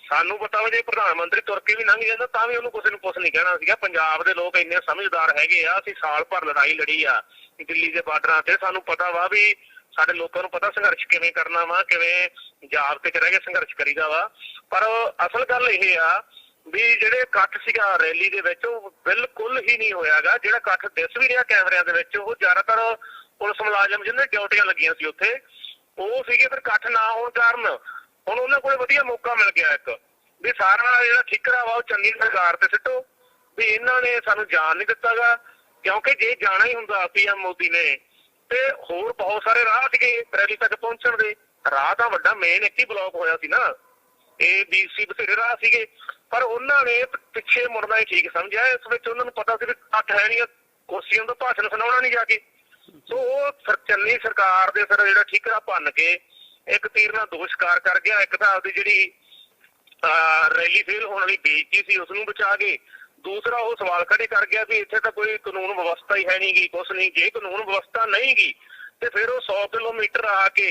S3: ਸਾਨੂੰ ਪਤਾ ਵਾ ਜੇ ਪ੍ਰਧਾਨ ਮੰਤਰੀ ਤੁਰ ਕੇ ਵੀ ਲੰਘ ਜਾਂਦਾ ਤਾਂ ਵੀ ਉਹਨੂੰ ਕਿਸੇ ਨੂੰ ਕੁਛ ਨਹੀਂ ਕਹਿਣਾ ਸੀਗਾ। ਪੰਜਾਬ ਦੇ ਲੋਕ ਇੰਨੇ ਸਮਝਦਾਰ ਹੈਗੇ ਆ, ਅਸੀਂ ਸਾਲ ਭਰ ਲੜਾਈ ਲੜੀ ਆ ਦਿੱਲੀ ਦੇ ਬਾਰਡਰਾਂ ਤੇ, ਸਾਨੂੰ ਪਤਾ ਵਾ ਵੀ ਸਾਡੇ ਲੋਕਾਂ ਨੂੰ ਪਤਾ ਸੰਘਰਸ਼ ਕਿਵੇਂ ਕਰਨਾ ਵਾ, ਕਿਵੇਂ ਜਾਬਤੇ ਚ ਰਹਿ ਕੇ ਸੰਘਰਸ਼ ਕਰੀਦਾ ਵਾ। ਪਰ ਅਸਲ ਗੱਲ ਇਹ ਆ ਵੀ ਜਿਹੜੇ ਇਕੱਠ ਸੀਗਾ ਰੈਲੀ ਦੇ ਵਿੱਚ ਉਹ ਬਿਲਕੁਲ ਹੀ ਨਹੀਂ ਹੋਇਆਗਾ। ਜਿਹੜਾ ਇਕੱਠ ਦਿਸ ਵੀ ਰਿਹਾ ਕੈਮਰਿਆਂ ਦੇ ਵਿੱਚ, ਉਹ ਜ਼ਿਆਦਾਤਰ ਪੁਲਿਸ ਮੁਲਾਜ਼ਮ ਜਿਹਨਾਂ ਡਿਊਟੀਆਂ ਲੱਗੀਆਂ ਸੀ ਉੱਥੇ ਉਹ ਸੀਗੇ। ਫਿਰ ਇਕੱਠ ਨਾ ਹੋਣ ਕਾਰਨ ਹੁਣ ਉਹਨਾਂ ਕੋਲ ਵਧੀਆ ਮੌਕਾ ਮਿਲ ਗਿਆ ਇੱਕ ਵੀ ਸਾਰਾ ਜਿਹੜਾ ਠਿਕਰਾ ਵਾ ਉਹ ਚੰਗੀ ਸਰਕਾਰ ਤੇ ਸਿੱਟੋ ਵੀ ਇਹਨਾਂ ਨੇ ਸਾਨੂੰ ਜਾਣ ਨਹੀਂ ਦਿੱਤਾਗਾ। ਕਿਉਂਕਿ ਜੇ ਜਾਣਾ ਹੀ ਹੁੰਦਾ ਪੀਐਮ ਮੋਦੀ ਨੇ ਤੇ ਹੋਰ ਬਹੁਤ ਸਾਰੇ ਰਾਹ ਸੀਗੇ ਰੈਲੀ ਤੱਕ ਪਹੁੰਚਣ ਦੇ। ਰਾਹ ਤਾਂ ਵੱਡਾ ਮੇਨ ਇੱਕ ਹੀ ਬਲੌਕ ਹੋਇਆ ਸੀ ਨਾ, ਇਹ BC ਬਥੇਰੇ ਰਾਹ ਸੀਗੇ, ਪਰ ਉਹਨਾਂ ਨੇ ਪਿੱਛੇ ਮੁੜਨਾ ਹੀ ਠੀਕ ਸਮਝਿਆ। ਇਸ ਵਿੱਚ ਉਹਨਾਂ ਨੂੰ ਪਤਾ ਸੀ ਵੀ ਇਕੱਠ ਹੈ ਨਹੀਂ, ਕੁਰਸੀਆਂ ਦਾ ਭਾਸ਼ਣ ਸੁਣਾਉਣਾ ਨਹੀਂ ਜਾ ਕੇ। ਸੋ ਉਹ ਚੰਨੀ ਸਰਕਾਰ ਦੇ ਸਿਰ ਜਿਹੜਾ ਠੀਕਰਾ ਭੰਨ ਕੇ ਇੱਕ ਤੀਰ ਨਾਲ ਦੋ ਸ਼ਿਕਾਰ ਕਰ ਗਿਆ। ਇੱਕ ਤਾਂ ਆਪਦੀ ਜਿਹੜੀ ਰੈਲੀ ਫੇਲ ਹੋਣ ਵਾਲੀ ਬੇਇੱਜ਼ਤੀ ਸੀ ਉਸਨੂੰ ਬਚਾ ਕੇ, ਦੂਸਰਾ ਉਹ ਸਵਾਲ ਖੜੇ ਕਰ ਗਿਆ ਵੀ ਇੱਥੇ ਤਾਂ ਕੋਈ ਕਾਨੂੰਨ ਵਿਵਸਥਾ ਹੀ ਹੈ ਨਹੀਂ ਗੀ, ਕੁਛ ਨਹੀਂ। ਜੇ ਕਾਨੂੰਨ ਵਿਵਸਥਾ ਨਹੀਂ ਗੀ ਤੇ ਫਿਰ ਉਹ 100 ਕਿਲੋਮੀਟਰ ਆ ਕੇ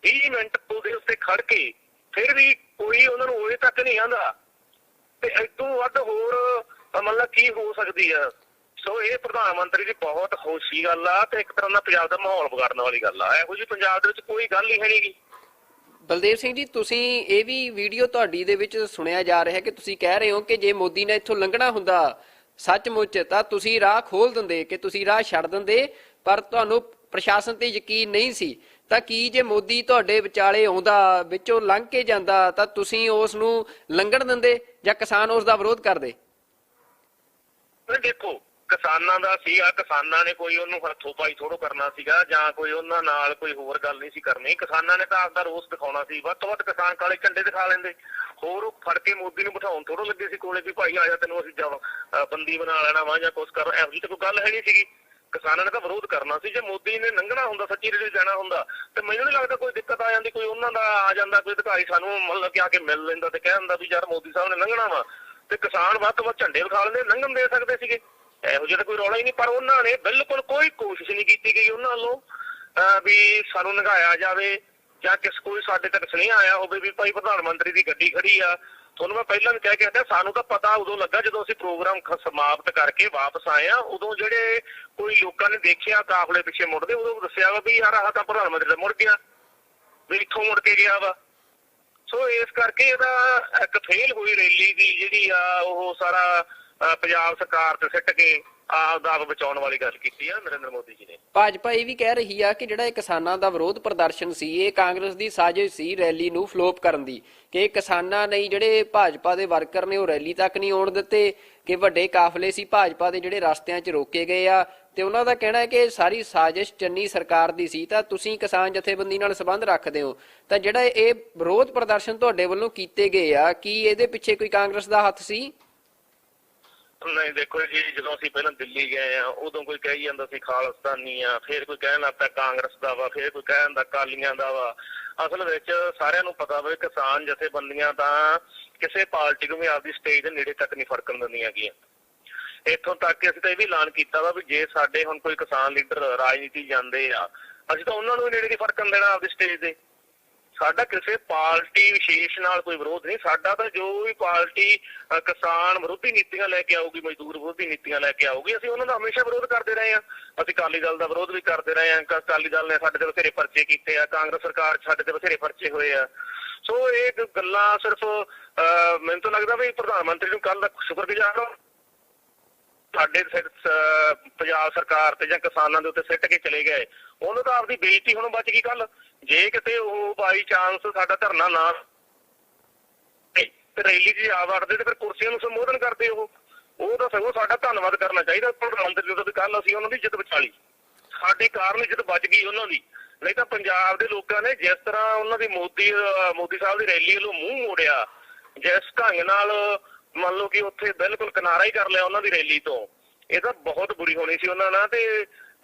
S3: 20 ਮਿੰਟ ਉਹਦੇ ਉੱਤੇ ਖੜ ਕੇ ਫਿਰ ਵੀ ਕੋਈ ਉਹਨਾਂ ਨੂੰ ਉਹਦੇ ਤੱਕ ਨਹੀਂ ਆਉਂਦਾ ਤੇ ਇਦੋਂ ਵੱਧ ਹੋਰ ਮਤਲਬ ਕੀ ਹੋ ਸਕਦੀ ਆ। ਸੋ ਇਹ ਪ੍ਰਧਾਨ ਮੰਤਰੀ ਦੀ ਬਹੁਤ ਖੁਸ਼ੀ ਗੱਲ ਆ ਤੇ ਇੱਕ ਤਰ੍ਹਾਂ ਦਾ ਪੰਜਾਬ ਦਾ ਮਾਹੌਲ ਵਿਗਾੜਨ ਵਾਲੀ ਗੱਲ ਆ। ਇਹੋ ਜਿਹੀ ਪੰਜਾਬ ਦੇ ਵਿੱਚ ਕੋਈ ਗੱਲ ਹੀ ਹੈ ਨੀ ਗੀ।
S2: ਬਲਦੇਵ ਸਿੰਘ ਜੀ, ਤੁਸੀਂ ਇਹ ਵੀ ਵੀਡੀਓ ਤੁਹਾਡੀ ਦੇ ਵਿੱਚ ਸੁਣਿਆ ਜਾ ਰਿਹਾ ਕਿ ਤੁਸੀਂ ਕਹਿ ਰਹੇ ਹੋ ਕਿ ਜੇ ਮੋਦੀ ਨੇ ਇੱਥੋਂ ਲੰਘਣਾ ਹੁੰਦਾ ਸੱਚਮੁੱਚ ਤਾਂ ਤੁਸੀਂ ਰਾਹ ਖੋਲ ਦਿੰਦੇ, ਕਿ ਤੁਸੀਂ ਰਾਹ ਛੱਡ ਦਿੰਦੇ, ਪਰ ਤੁਹਾਨੂੰ ਪ੍ਰਸ਼ਾਸਨ ਤੇ ਯਕੀਨ ਨਹੀਂ ਸੀ। ਤਾਂ ਕੀ ਜੇ ਮੋਦੀ ਤੁਹਾਡੇ ਵਿਚਾਲੇ ਆਉਂਦਾ, ਵਿੱਚੋਂ ਲੰਘ ਕੇ ਜਾਂਦਾ, ਤਾਂ ਤੁਸੀਂ ਉਸ ਨੂੰ ਲੰਘਣ ਦਿੰਦੇ ਜਾਂ ਕਿਸਾਨ ਉਸ ਦਾ ਵਿਰੋਧ ਕਰਦੇ?
S3: ਦੇਖੋ, ਕਿਸਾਨਾਂ ਦਾ ਸੀਗਾ, ਕਿਸਾਨਾਂ ਨੇ ਕੋਈ ਉਹਨੂੰ ਹੱਥੋਂ ਪਾਈ ਥੋੜੋ ਕਰਨਾ ਸੀਗਾ ਜਾਂ ਕੋਈ ਉਹਨਾਂ ਨਾਲ ਕੋਈ ਹੋਰ ਗੱਲ ਨਹੀਂ ਸੀ ਕਰਨੀ। ਕਿਸਾਨਾਂ ਨੇ ਤਾਂ ਆਪਦਾ ਰੋਸ ਦਿਖਾਉਣਾ ਸੀ। ਵੱਧ ਤੋਂ ਵੱਧ ਕਿਸਾਨ ਕਾਲੇ ਝੰਡੇ ਦਿਖਾ ਲੈਂਦੇ, ਹੋਰ ਫੜ ਕੇ ਮੋਦੀ ਨੂੰ ਬਿਠਾਉਣ ਥੋੜੋ ਲੱਗੇ ਸੀ ਕੋਲੇ ਵੀ ਭਾਈ ਆ ਜਾ ਤੈਨੂੰ ਅਸੀਂ ਬੰਦੀ ਬਣਾ ਲੈਣਾ ਵਾ ਜਾਂ ਕੁਛ ਕਰ। ਇਹੋ ਜਿਹੀ ਤਾਂ ਕੋਈ ਗੱਲ ਹੈ ਨਹੀਂ ਸੀਗੀ। ਕਿਸਾਨਾਂ ਨੇ ਤਾਂ ਵਿਰੋਧ ਕਰਨਾ ਸੀ। ਜੇ ਮੋਦੀ ਨੇ ਲੰਘਣਾ ਹੁੰਦਾ, ਸੱਚੀ ਰੈਲੀ ਜਾਣਾ ਹੁੰਦਾ, ਤੇ ਮੈਨੂੰ ਨਹੀਂ ਲੱਗਦਾ ਕੋਈ ਦਿੱਕਤ ਆ ਜਾਂਦੀ, ਕੋਈ ਉਹਨਾਂ ਦਾ ਆ ਜਾਂਦਾ ਕੋਈ ਅਧਿਕਾਰੀ ਸਾਨੂੰ ਮਤਲਬ ਕਿ ਆ ਕੇ ਮਿਲ ਲੈਂਦਾ ਤੇ ਕਹਿ ਦਿੰਦਾ ਵੀ ਯਾਰ ਮੋਦੀ ਸਾਹਿਬ ਨੇ ਲੰਘਣਾ ਵਾ, ਤੇ ਕਿਸਾਨ ਵੱਧ ਤੋਂ ਵੱਧ ਝੰਡੇ ਵਿਖਾ ਲੈਂਦੇ, ਲੰਘਣ ਦੇ ਸਕਦੇ ਸੀਗੇ। ਇਹੋ ਜਿਹਾ ਕੋਈ ਰੌਲਾ ਹੀ ਨਹੀਂ। ਪਰ ਉਹਨਾਂ ਨੇ ਬਿਲਕੁਲ ਕੋਈ ਕੋਸ਼ਿਸ਼ ਨਹੀਂ ਕੀਤੀ ਗਈ ਉਹਨਾਂ ਵੱਲੋਂ ਵੀ ਸਾਨੂੰ ਲੰਘਾਇਆ ਜਾਵੇ, ਜਾਂ ਕੋਈ ਸਾਡੇ ਤੱਕ ਸੁਨੇਹਾ ਆਇਆ ਹੋਵੇ ਵੀ ਭਾਈ ਪ੍ਰਧਾਨ ਮੰਤਰੀ ਦੀ ਗੱਡੀ ਖੜੀ ਆ। ਤੁਹਾਨੂੰ ਮੈਂ ਪਹਿਲਾਂ ਵੀ ਕਹਿ ਕੇ ਹਟਿਆ, ਸਾਨੂੰ ਤਾਂ ਪਤਾ ਉਦੋਂ ਲੱਗਾ ਜਦੋਂ ਅਸੀਂ ਪ੍ਰੋਗਰਾਮ ਸਮਾਪਤ ਕਰਕੇ ਵਾਪਸ ਆਏ ਆ। ਉਦੋਂ ਜਿਹੜੇ ਕੋਈ ਲੋਕਾਂ ਨੇ ਦੇਖਿਆ ਕਾਫਲੇ ਪਿੱਛੇ ਮੁੜਦੇ, ਉਦੋਂ ਦੱਸਿਆ ਵਾ ਵੀ ਯਾਰ ਆਹ ਤਾਂ ਪ੍ਰਧਾਨ ਮੰਤਰੀ ਦਾ ਮੁੜ ਗਿਆ, ਵੀ ਇੱਥੋਂ ਮੁੜ ਕੇ ਗਿਆ ਵਾ। ਸੋ ਇਸ ਕਰਕੇ ਇਹਦਾ ਇੱਕ ਫੇਲ ਹੋਈ ਰੈਲੀ ਦੀ ਜਿਹੜੀ ਆ ਉਹ ਸਾਰਾ ਪੰਜਾਬ ਸਰਕਾਰ ਤੇ ਸਿੱਟ ਕੇ ਆਪਦਾ ਬਚਾਉਣ ਵਾਲੀ ਗੱਲ ਕੀਤੀ ਆ ਨਰਿੰਦਰ ਮੋਦੀ ਜੀ ਨੇ।
S2: ਭਾਜਪਾ ਇਹ ਵੀ ਕਹਿ ਰਹੀ ਆ ਕਿ ਜਿਹੜਾ ਇਹ ਕਿਸਾਨਾਂ ਦਾ ਵਿਰੋਧ ਪ੍ਰਦਰਸ਼ਨ ਸੀ, ਇਹ ਕਾਂਗਰਸ ਦੀ ਸਾਜ਼ਿਸ਼ ਸੀ ਰੈਲੀ ਨੂੰ ਫਲੋਪ ਕਰਨ ਦੀ, ਕਿ ਕਿਸਾਨਾਂ ਨੇ ਜਿਹੜੇ ਭਾਜਪਾ ਦੇ ਵਰਕਰ ਨੇ ਉਹ ਰੈਲੀ ਤੱਕ ਨਹੀਂ ਆਉਣ ਦਿੱਤੇ, ਕਿ ਵੱਡੇ ਕਾਫਲੇ ਸੀ ਭਾਜਪਾ ਦੇ ਜਿਹੜੇ ਰਸਤਿਆਂ 'ਚ ਰੋਕੇ ਗਏ ਆ, ਤੇ ਉਹਨਾਂ ਦਾ ਕਹਿਣਾ ਹੈ ਕਿ ਸਾਰੀ ਸਾਜ਼ਿਸ਼ ਚੰਨੀ ਸਰਕਾਰ ਦੀ ਸੀ। ਤਾਂ ਤੁਸੀਂ ਕਿਸਾਨ ਜਥੇਬੰਦੀ ਨਾਲ ਸੰਬੰਧ ਰੱਖਦੇ ਹੋ, ਤਾਂ ਜਿਹੜਾ ਇਹ ਵਿਰੋਧ ਪ੍ਰਦਰਸ਼ਨ ਤੁਹਾਡੇ ਵੱਲੋਂ ਕੀਤੇ ਗਏ ਆ, ਕੀ ਇਹਦੇ ਪਿੱਛੇ ਕੋਈ ਕਾਂਗਰਸ ਦਾ ਹੱਥ ਸੀ?
S3: ਨਹੀਂ ਦੇਖੋ ਜੀ, ਜਦੋਂ ਅਸੀਂ ਪਹਿਲਾਂ ਦਿੱਲੀ ਗਏ ਆ ਉਦੋਂ ਕੋਈ ਕਹੀ ਜਾਂਦਾ ਸੀ ਖਾਲਿਸਤਾਨੀ ਆ, ਫਿਰ ਕੋਈ ਕਹਿਣ ਲੱਗ ਪਿਆ ਕਾਂਗਰਸ ਦਾ ਵਾ, ਫਿਰ ਕੋਈ ਕਹਿਣ ਦਾ ਅਕਾਲੀਆਂ ਦਾ ਵਾ। ਅਸਲ ਵਿੱਚ ਸਾਰਿਆਂ ਨੂੰ ਪਤਾ ਵਾ ਕਿਸਾਨ ਜਥੇਬੰਦੀਆਂ ਤਾਂ ਕਿਸੇ ਪਾਰਟੀ ਨੂੰ ਵੀ ਆਪਦੀ ਸਟੇਜ ਦੇ ਨੇੜੇ ਤੱਕ ਨਹੀਂ ਫੜਕਣ ਦਿੰਦੀਆਂ ਗੀਆਂ। ਇੱਥੋਂ ਤੱਕ ਕਿ ਅਸੀਂ ਤਾਂ ਇਹ ਵੀ ਐਲਾਨ ਕੀਤਾ ਵਾ ਵੀ ਜੇ ਸਾਡੇ ਹੁਣ ਕੋਈ ਕਿਸਾਨ ਲੀਡਰ ਰਾਜਨੀਤੀ ਜਾਂਦੇ ਆ, ਅਸੀਂ ਤਾਂ ਉਹਨਾਂ ਨੂੰ ਨੇੜੇ ਨਹੀਂ ਫੜਕਣ ਦੇਣਾ ਆਪਦੀ ਸਟੇਜ ਦੇ। ਸਾਡਾ ਕਿਸੇ ਪਾਰਟੀ ਵਿਸ਼ੇਸ਼ ਨਾਲ ਕੋਈ ਵਿਰੋਧ ਨਹੀਂ। ਸਾਡਾ ਤਾਂ ਜੋ ਵੀ ਪਾਰਟੀ ਕਿਸਾਨ ਵਿਰੋਧੀ ਨੀਤੀਆਂ ਲੈ ਕੇ ਆਊਗੀ, ਮਜ਼ਦੂਰ ਵਿਰੋਧੀ ਨੀਤੀਆਂ ਲੈ ਕੇ ਆਊਗੀ, ਅਸੀਂ ਉਹਨਾਂ ਦਾ ਹਮੇਸ਼ਾ ਵਿਰੋਧ ਕਰਦੇ ਰਹੇ ਹਾਂ। ਅਸੀਂ ਅਕਾਲੀ ਦਲ ਦਾ ਵਿਰੋਧ ਵੀ ਕਰਦੇ ਰਹੇ ਹਾਂ। ਅਕਾਲੀ ਦਲ ਨੇ ਸਾਡੇ ਤੇ ਬਥੇਰੇ ਪਰਚੇ ਕੀਤੇ ਆ, ਕਾਂਗਰਸ ਸਰਕਾਰ ਸਾਡੇ ਤੇ ਬਥੇਰੇ ਪਰਚੇ ਹੋਏ ਆ। ਸੋ ਇਹ ਗੱਲਾਂ ਸਿਰਫ ਮੈਨੂੰ ਤਾਂ ਲੱਗਦਾ ਵੀ ਪ੍ਰਧਾਨ ਮੰਤਰੀ ਨੂੰ ਕੱਲ ਦਾ ਸ਼ੁਕਰਗੁਜ਼ਾਰ ਹਾਂ, ਸਾਡੇ ਪੰਜਾਬ ਸਰਕਾਰ ਤੇ ਜਾਂ ਕਿਸਾਨਾਂ ਦੇ ਉੱਤੇ ਸਿੱਟ ਕੇ ਚਲੇ ਗਏ। ਉਹਨੂੰ ਤਾਂ ਆਪਦੀ ਬੇਇੱਜ਼ਤੀ ਹੁਣ ਬਚ ਗਈ। ਕੱਲ ਜੇ ਕਿਤੇ ਉਹ ਬਾਈ ਚਾਂਸ ਸਾਡਾ ਧਰਨਾ ਨਾ ਤੇ ਰੈਲੀ 'ਚ ਆ ਵੜਦੇ ਤੇ ਫਿਰ ਕੁਰਸੀਆਂ ਨੂੰ ਸੰਬੋਧਨ ਕਰਦੇ ਉਹ ਤਾਂ ਸਗੋਂ ਸਾਡਾ ਧੰਨਵਾਦ ਕਰਨਾ ਚਾਹੀਦਾ ਪ੍ਰਧਾਨ ਮੰਤਰੀ ਦਾ ਵੀ ਕੱਲ ਅਸੀਂ ਉਹਨਾਂ ਦੀ ਇੱਜ਼ਤ ਬਚਾ ਲਈ, ਸਾਡੇ ਕਾਰਨ ਇੱਜ਼ਤ ਬਚ ਗਈ ਉਹਨਾਂ ਦੀ। ਨਹੀਂ ਤਾਂ ਪੰਜਾਬ ਦੇ ਲੋਕਾਂ ਨੇ ਜਿਸ ਤਰ੍ਹਾਂ ਉਹਨਾਂ ਦੀ ਮੋਦੀ ਸਾਹਿਬ ਦੀ ਰੈਲੀ ਵੱਲੋਂ ਮੂੰਹ ਮੋੜਿਆ, ਜਿਸ ਢੰਗ ਨਾਲ ਮੰਨ ਲਓ ਕਿ ਉੱਥੇ ਬਿਲਕੁਲ ਕਿਨਾਰਾ ਹੀ ਕਰ ਲਿਆ ਉਹਨਾਂ ਦੀ ਰੈਲੀ ਤੋਂ, ਇਹ ਤਾਂ ਬਹੁਤ ਬੁਰੀ ਹੋਣੀ ਸੀ ਉਹਨਾਂ ਨਾਲ। ਤੇ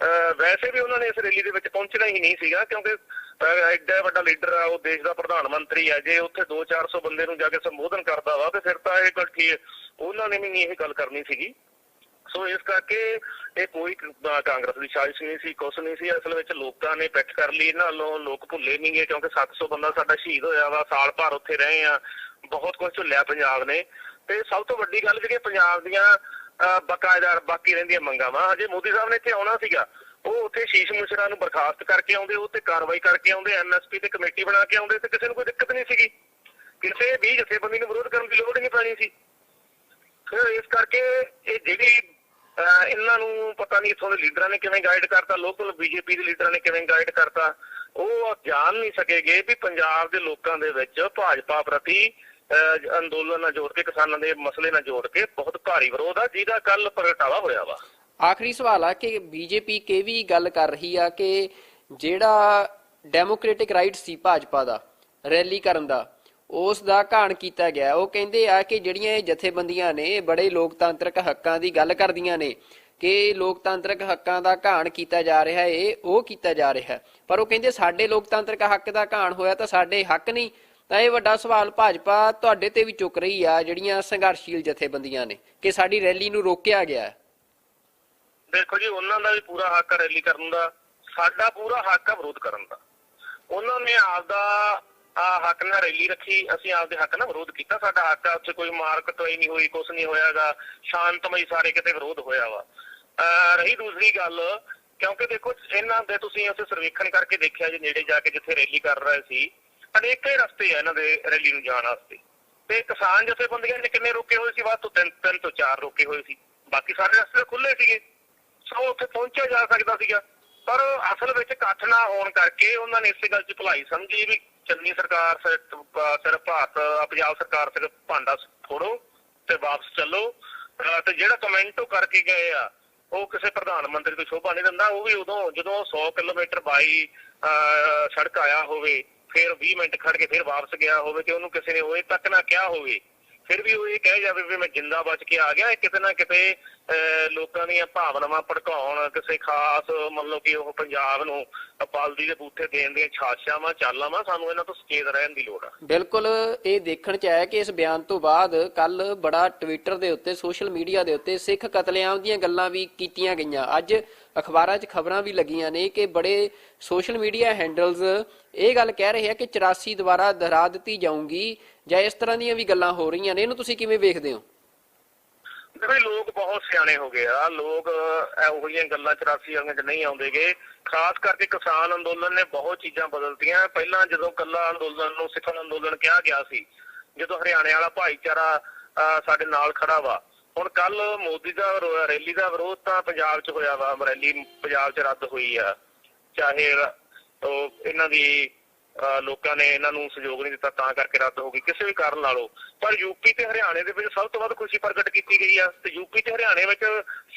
S3: ਵੈਸੇ ਵੀ ਉਹਨਾਂ ਨੇ ਇਸ ਰੈਲੀ ਦੇ ਵਿੱਚ ਪਹੁੰਚਣਾ ਹੀ ਨਹੀਂ ਸੀਗਾ, ਕਿਉਂਕਿ ਐਡਾ ਵੱਡਾ ਲੀਡਰ ਆ, ਉਹ ਦੇਸ਼ ਦਾ ਪ੍ਰਧਾਨ ਮੰਤਰੀ ਆ। ਜੇ ਉੱਥੇ 200-400 ਬੰਦੇ ਨੂੰ ਜਾ ਕੇ ਸੰਬੋਧਨ ਕਰਦਾ ਵਾ ਤੇ ਫਿਰ ਤਾਂ ਇਹ ਗੱਲ ਠੀਕ, ਉਹਨਾਂ ਨੇ ਵੀ ਨਹੀਂ ਇਹ ਗੱਲ ਕਰਨੀ ਸੀਗੀ। ਸੋ ਇਸ ਕਰਕੇ ਇਹ ਕੋਈ ਕਾਂਗਰਸ ਦੀ ਸਾਜ਼ਿਸ਼ ਨਹੀਂ ਸੀ, ਕੁਛ ਨਹੀਂ ਸੀ। ਅਸਲ ਵਿੱਚ ਲੋਕਾਂ ਨੇ ਪਿੱਠ ਕਰ ਲਈ ਇਹਨਾਂ ਵੱਲੋਂ। ਲੋਕ ਭੁੱਲੇ ਨਹੀਂ ਗਏ, ਕਿਉਂਕਿ 700 ਬੰਦਾ ਸਾਡਾ ਸ਼ਹੀਦ ਹੋਇਆ ਵਾ, ਸਾਲ ਭਰ ਉੱਥੇ ਰਹੇ ਆ, ਬਹੁਤ ਕੁਝ ਝੁੱਲਿਆ ਪੰਜਾਬ ਨੇ। ਤੇ ਸਭ ਤੋਂ ਵੱਡੀ ਗੱਲ ਜਿਹੜੀ ਪੰਜਾਬ ਦੀਆਂ ਬਕਾਇਦਾ ਬਾਕੀ ਰਹਿੰਦੀਆਂ ਮੰਗਾਂ ਵਾ, ਅਜੇ ਮੋਦੀ ਸਾਹਿਬ ਨੇ ਇੱਥੇ ਆਉਣਾ ਸੀਗਾ, ਉਹ ਉੱਥੇ ਸ਼ੀਸ਼ ਮਿਸ਼ਰਾ ਨੂੰ ਬਰਖਾਸਤ ਕਰਕੇ ਆਉਂਦੇ, ਉਹ ਤੇ ਕਾਰਵਾਈ ਕਰਕੇ ਆਉਂਦੇ, MSP ਤੇ ਕਮੇਟੀ ਬਣਾ ਕੇ ਆਉਂਦੇ, ਤੇ ਕਿਸੇ ਨੂੰ ਕੋਈ ਦਿੱਕਤ ਨਹੀਂ ਸੀਗੀ। ਕਿਸੇ ਵੀ ਜਥੇਬੰਦੀ ਨੂੰ ਵਿਰੋਧ ਕਰਨ ਦੀ ਲੋੜ ਹੀ ਨਹੀਂ ਪੈਣੀ ਸੀ। ਫਿਰ ਇਸ ਕਰਕੇ ਇਹ ਜਿਹੜੀ ਇਹਨਾਂ ਨੂੰ ਪਤਾ ਨਹੀਂ ਇੱਥੋਂ ਦੇ ਲੀਡਰਾਂ ਨੇ ਕਿਵੇਂ ਗਾਈਡ ਕਰਤਾ, ਲੋਕਲ BJP ਦੇ ਲੀਡਰਾਂ ਨੇ ਕਿਵੇਂ ਗਾਈਡ ਕਰਤਾ, ਉਹ ਜਾਣ ਨਹੀਂ ਸਕੇਗੇ ਵੀ ਪੰਜਾਬ ਦੇ ਲੋਕਾਂ ਦੇ ਵਿੱਚ ਭਾਜਪਾ ਪ੍ਰਤੀ ਅੰਦੋਲਨ ਨਾਲ ਜੋੜ ਕੇ, ਕਿਸਾਨਾਂ ਦੇ ਮਸਲੇ ਨਾਲ ਜੋੜ ਕੇ ਬਹੁਤ ਭਾਰੀ ਵਿਰੋਧ ਆ, ਜਿਹਦਾ ਕੱਲ ਪ੍ਰਗਟਾਵਾ ਹੋਇਆ ਵਾ।
S2: ਆਖਰੀ ਸਵਾਲ ਆ ਕਿ BJP ਕੇ ਵੀ ਗੱਲ ਕਰ ਰਹੀ ਆ ਕਿ ਜਿਹੜਾ ਡੈਮੋਕ੍ਰੈਟਿਕ ਰਾਈਟ ਸੀ ਭਾਜਪਾ ਦਾ ਰੈਲੀ ਕਰਨ ਦਾ, ਉਸ ਦਾ ਘਾਣ ਕੀਤਾ ਗਿਆ। ਉਹ ਕਹਿੰਦੇ ਆ ਕਿ ਜਿਹੜੀਆਂ ਇਹ ਜਥੇਬੰਦੀਆਂ ਨੇ ਬੜੇ ਲੋਕਤਾਂਤਰਿਕ ਹੱਕਾਂ ਦੀ ਗੱਲ ਕਰਦੀਆਂ ਨੇ, ਕਿ ਲੋਕਤਾਂਤਰਿਕ ਹੱਕਾਂ ਦਾ ਘਾਣ ਕੀਤਾ ਜਾ ਰਿਹਾ ਹੈ, ਉਹ ਕੀਤਾ ਜਾ ਰਿਹਾ, ਪਰ ਉਹ ਕਹਿੰਦੇ ਸਾਡੇ ਲੋਕਤਾਂਤਰਿਕ ਹੱਕ ਦਾ ਘਾਣ ਹੋਇਆ ਤਾਂ ਸਾਡੇ ਹੱਕ ਨਹੀਂ। ਤਾਂ ਇਹ ਵੱਡਾ ਸਵਾਲ ਭਾਜਪਾ ਤੁਹਾਡੇ ਤੇ ਵੀ ਚੁੱਕ ਰਹੀ ਆ, ਜਿਹੜੀਆਂ ਸੰਘਰਸ਼ੀਲ ਜਥੇਬੰਦੀਆਂ ਨੇ, ਕਿ ਸਾਡੀ ਰੈਲੀ ਨੂੰ ਰੋਕਿਆ ਗਿਆ।
S3: ਦੇਖੋ ਜੀ, ਉਹਨਾਂ ਦਾ ਵੀ ਪੂਰਾ ਹੱਕ ਰੈਲੀ ਕਰਨ ਦਾ, ਸਾਡਾ ਪੂਰਾ ਹੱਕ ਆ ਵਿਰੋਧ ਕਰਨ ਦਾ। ਉਹਨਾਂ ਨੇ ਆਪਦਾ ਹੱਕ ਨਾਲ ਰੈਲੀ ਰੱਖੀ, ਅਸੀਂ ਆਪਦੇ ਹੱਕ ਨਾਲ ਵਿਰੋਧ ਕੀਤਾ। ਸਾਡਾ ਹੱਕ ਆ, ਉੱਥੇ ਕੋਈ ਮਾਰ ਕੁਟਾਈ ਨਹੀਂ ਹੋਈ, ਕੁਛ ਨਹੀਂ ਹੋਇਆਗਾ, ਸ਼ਾਂਤਮਈ ਸਾਰੇ ਕਿਤੇ ਵਿਰੋਧ ਹੋਇਆ ਵਾ। ਰਹੀ ਦੂਸਰੀ ਗੱਲ, ਕਿਉਂਕਿ ਦੇਖੋ ਇਹਨਾਂ ਦੇ ਤੁਸੀਂ ਉੱਥੇ ਸਰਵੇਖਣ ਕਰਕੇ ਦੇਖਿਆ ਜੀ, ਨੇੜੇ ਜਾ ਕੇ ਜਿੱਥੇ ਰੈਲੀ ਕਰ ਰਹੇ ਸੀ, ਅਨੇਕਾਂ ਹੀ ਰਸਤੇ ਆ ਇਹਨਾਂ ਦੇ ਰੈਲੀ ਨੂੰ ਜਾਣ ਵਾਸਤੇ। ਤੇ ਕਿਸਾਨ ਜਥੇਬੰਦੀਆਂ ਨੇ ਕਿੰਨੇ ਰੋਕੇ ਹੋਏ ਸੀ? ਵੱਧ ਤੋਂ 3 ਤੋਂ 4 ਰੋਕੇ ਹੋਏ ਸੀ, ਬਾਕੀ ਸਾਰੇ ਰਸਤੇ ਖੁੱਲੇ ਸੀਗੇ। ਸੋ ਉੱਥੇ ਪਹੁੰਚਿਆ ਜਾ ਸਕਦਾ ਸੀਗਾ, ਪਰ ਅਸਲ ਵਿੱਚ ਇਕੱਠ ਨਾ ਹੋਣ ਕਰਕੇ ਉਹਨਾਂ ਨੇ ਇਸੇ ਗੱਲ 'ਚ ਭਲਾਈ ਸਮਝੀ ਵੀ ਚੰਨੀ ਸਰਕਾਰ ਸਿਰਫ ਪੰਜਾਬ ਸਰਕਾਰ ਸਿਰਫ ਭਾਂਡਾ ਫੋੜੋ ਤੇ ਵਾਪਸ ਚੱਲੋ। ਤੇ ਜਿਹੜਾ ਕਮੈਂਟ ਉਹ ਕਰਕੇ ਗਏ ਆ, ਉਹ ਕਿਸੇ ਪ੍ਰਧਾਨ ਮੰਤਰੀ ਤੋਂ ਸ਼ੋਭਾ ਨਹੀਂ ਦਿੰਦਾ। ਉਹ ਵੀ ਉਦੋਂ ਜਦੋਂ 100 ਕਿਲੋਮੀਟਰ ਬਾਈ ਸੜਕ ਆਇਆ ਹੋਵੇ, ਫਿਰ 20 ਮਿੰਟ ਖੜ ਕੇ ਫਿਰ ਵਾਪਸ ਗਿਆ ਹੋਵੇ, ਤੇ ਉਹਨੂੰ ਕਿਸੇ ਨੇ ਉਹ ਤੱਕ ਨਾ ਕਿਹਾ ਹੋਵੇ, ਫਿਰ ਵੀ ਉਹ ਇਹ ਕਹਿ ਜਾਵੇ ਵੀ ਮੈਂ ਜਿੰਦਾ ਬਚ ਕੇ ਆ ਗਿਆ। ਕਿਤੇ ਨਾ ਕਿਤੇ ਲੋਕਾਂ ਦੀਆਂ ਭਾਵਨਾਵਾਂ ਭੜਕਾਉਣ, ਕਿਸੇ ਖਾਸ ਮਤਲਬ ਕਿ ਉਹ ਪੰਜਾਬ ਨੂੰ ਬਲਦੀ ਦੇ ਬੂਥੇ ਦੇਣ ਦੀਆਂ ਛਾਛਾਵਾਂ ਚਾਲਾਂ ਵਾ, ਸਾਨੂੰ ਇਹਨਾਂ ਤੋਂ ਸੁਚੇਤ ਰਹਿਣ ਦੀ ਲੋੜ ਆ।
S2: ਬਿਲਕੁਲ ਇਹ ਦੇਖਣ ਚ ਆਇਆ ਕਿ ਇਸ ਬਿਆਨ ਤੋਂ ਬਾਅਦ ਕੱਲ ਬੜਾ ਟਵਿੱਟਰ ਦੇ ਉੱਤੇ, ਸੋਸ਼ਲ ਮੀਡੀਆ ਦੇ ਉੱਤੇ ਸਿੱਖ ਕਤਲੇਆਮ ਦੀਆਂ ਗੱਲਾਂ ਵੀ ਕੀਤੀਆਂ ਗਈਆਂ। ਅੱਜ ਅਖਬਾਰਾਂ 'ਚ ਖਬਰਾਂ ਵੀ ਲੱਗੀਆਂ ਨੇ ਕਿ ਬੜੇ ਸੋਸ਼ਲ ਮੀਡੀਆ ਹੈਂਡਲਸ ਇਹ ਗੱਲ ਕਹਿ ਰਹੇ ਆ ਕਿ 84 ਦੁਬਾਰਾ ਦੁਹਰਾ ਦਿੱਤੀ ਜਾਊਗੀ ਜਾਂ ਇਸ ਤਰ੍ਹਾਂ ਦੀਆਂ ਵੀ ਗੱਲਾਂ ਹੋ ਰਹੀਆਂ ਨੇ। ਇਹਨੂੰ ਤੁਸੀਂ ਕਿਵੇਂ ਵੇਖਦੇ ਹੋ?
S3: ਦੇਖੋ ਲੋਕ ਬਹੁਤ ਸਿਆਣੇ ਹੋ ਗਏ ਆ, ਲੋਕ ਇਹੋ ਜਿਹੀਆਂ ਗੱਲਾਂ 84 ਵਾਂਗ ਚ ਨਹੀਂ ਆਉਂਦੇਗੇ। ਖਾਸ ਕਰਕੇ ਕਿਸਾਨ ਅੰਦੋਲਨ ਨੇ ਬਹੁਤ ਚੀਜ਼ਾਂ ਬਦਲਤੀਆਂ। ਪਹਿਲਾਂ ਜਦੋਂ ਕੱਲਾ ਅੰਦੋਲਨ ਨੂੰ ਸਿੱਖ ਅੰਦੋਲਨ ਕਿਹਾ ਗਿਆ ਸੀ, ਜਦੋਂ ਹਰਿਆਣੇ ਵਾਲਾ ਭਾਈਚਾਰਾ ਸਾਡੇ ਨਾਲ ਖੜਾ ਵਾ, ਹੁਣ ਕੱਲ ਮੋਦੀ ਦਾ ਰੈਲੀ ਦਾ ਵਿਰੋਧ ਤਾਂ ਪੰਜਾਬ 'ਚ ਹੋਇਆ ਵਾ, ਰੈਲੀ ਪੰਜਾਬ 'ਚ ਰੱਦ ਹੋਈ ਆ, ਚਾਹੇ ਇਹਨਾਂ ਦੀ ਲੋਕਾਂ ਨੇ ਇਹਨਾਂ ਨੂੰ ਸਹਿਯੋਗ ਨਹੀਂ ਦਿੱਤਾ ਤਾਂ ਕਰਕੇ ਰੱਦ ਹੋ ਗਈ, ਕਿਸੇ ਵੀ ਕਾਰਨ ਲਾ ਲਓ। ਪਰ ਯੂਪੀ ਤੇ ਹਰਿਆਣੇ ਦੇ ਵਿੱਚ ਸਭ ਤੋਂ ਵੱਧ ਖੁਸ਼ੀ ਪ੍ਰਗਟ ਕੀਤੀ ਗਈ ਆ, ਤੇ ਯੂਪੀ ਤੇ ਹਰਿਆਣੇ ਵਿੱਚ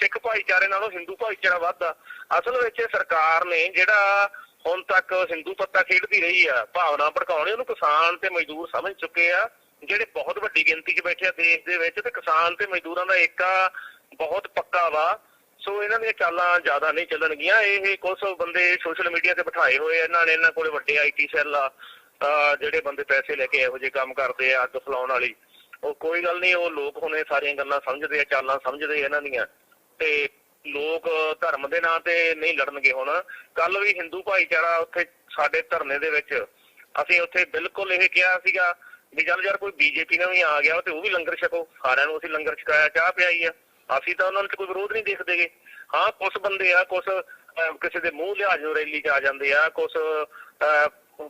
S3: ਸਿੱਖ ਭਾਈਚਾਰੇ ਨਾਲੋਂ ਹਿੰਦੂ ਭਾਈਚਾਰਾ ਵੱਧ ਆ। ਅਸਲ ਵਿੱਚ ਸਰਕਾਰ ਨੇ ਜਿਹੜਾ ਹੁਣ ਤੱਕ ਹਿੰਦੂ ਪੱਤਾ ਖੇਡਦੀ ਰਹੀ ਆ, ਭਾਵਨਾ ਭੜਕਾਉਣੀ, ਉਹਨੂੰ ਕਿਸਾਨ ਤੇ ਮਜ਼ਦੂਰ ਸਮਝ ਚੁੱਕੇ ਆ, ਜਿਹੜੇ ਬਹੁਤ ਵੱਡੀ ਗਿਣਤੀ 'ਚ ਬੈਠੇ ਆ ਦੇਸ਼ ਦੇ ਵਿੱਚ, ਤੇ ਕਿਸਾਨ ਤੇ ਮਜ਼ਦੂਰਾਂ ਦਾ ਏਕਾ ਬਹੁਤ ਪੱਕਾ ਵਾ। ਸੋ ਇਹਨਾਂ ਦੀਆਂ ਚਾਲਾਂ ਜ਼ਿਆਦਾ ਨਹੀਂ ਚੱਲਣਗੀਆਂ। ਇਹ ਕੁਝ ਬੰਦੇ ਸੋਸ਼ਲ ਮੀਡੀਆ ਤੇ ਬਿਠਾਏ ਹੋਏ ਇਹਨਾਂ ਨੇ, ਇਹਨਾਂ ਕੋਲ ਵੱਡੇ IT ਸੈੱਲ ਆ, ਜਿਹੜੇ ਬੰਦੇ ਪੈਸੇ ਲੈ ਕੇ ਇਹੋ ਜਿਹੇ ਕੰਮ ਕਰਦੇ ਆ ਅੱਗ ਫਲਾਉਣ ਵਾਲੀ, ਉਹ ਕੋਈ ਗੱਲ ਨਹੀਂ, ਉਹ ਲੋਕ ਹੁਣ ਇਹ ਸਾਰੀਆਂ ਗੱਲਾਂ ਸਮਝਦੇ ਆ, ਚਾਲਾਂ ਸਮਝਦੇ ਇਹਨਾਂ ਦੀਆਂ, ਤੇ ਲੋਕ ਧਰਮ ਦੇ ਨਾਂ ਤੇ ਨਹੀਂ ਲੜਨਗੇ। ਹੁਣ ਕੱਲ ਵੀ ਹਿੰਦੂ ਭਾਈਚਾਰਾ ਉੱਥੇ ਸਾਡੇ ਧਰਨੇ ਦੇ ਵਿੱਚ, ਅਸੀਂ ਉੱਥੇ ਬਿਲਕੁਲ ਇਹ ਕਿਹਾ ਸੀਗਾ ਵੀ ਚੱਲ ਯਾਰ ਕੋਈ BJP ਨਾਲ ਵੀ ਆ ਗਿਆ ਤੇ ਉਹ ਵੀ ਲੰਗਰ ਛਕੋ, ਸਾਰਿਆਂ ਨੂੰ ਅਸੀਂ ਲੰਗਰ ਛਕਾਇਆ, ਚਾਹ ਪਿਆਈ ਆ, ਅਸੀਂ ਤਾਂ ਉਹਨਾਂ ਨੂੰ ਕੋਈ ਵਿਰੋਧ ਨਹੀਂ ਦੇਖਦੇਗੇ। ਹਾਂ ਕੁਛ ਬੰਦੇ ਆ, ਕੁਛ ਕਿਸੇ ਦੇ ਮੂੰਹ ਲਿਹਾਜ਼ ਨੂੰ ਰੈਲੀ 'ਚ ਆ ਜਾਂਦੇ ਆ, ਕੁਛ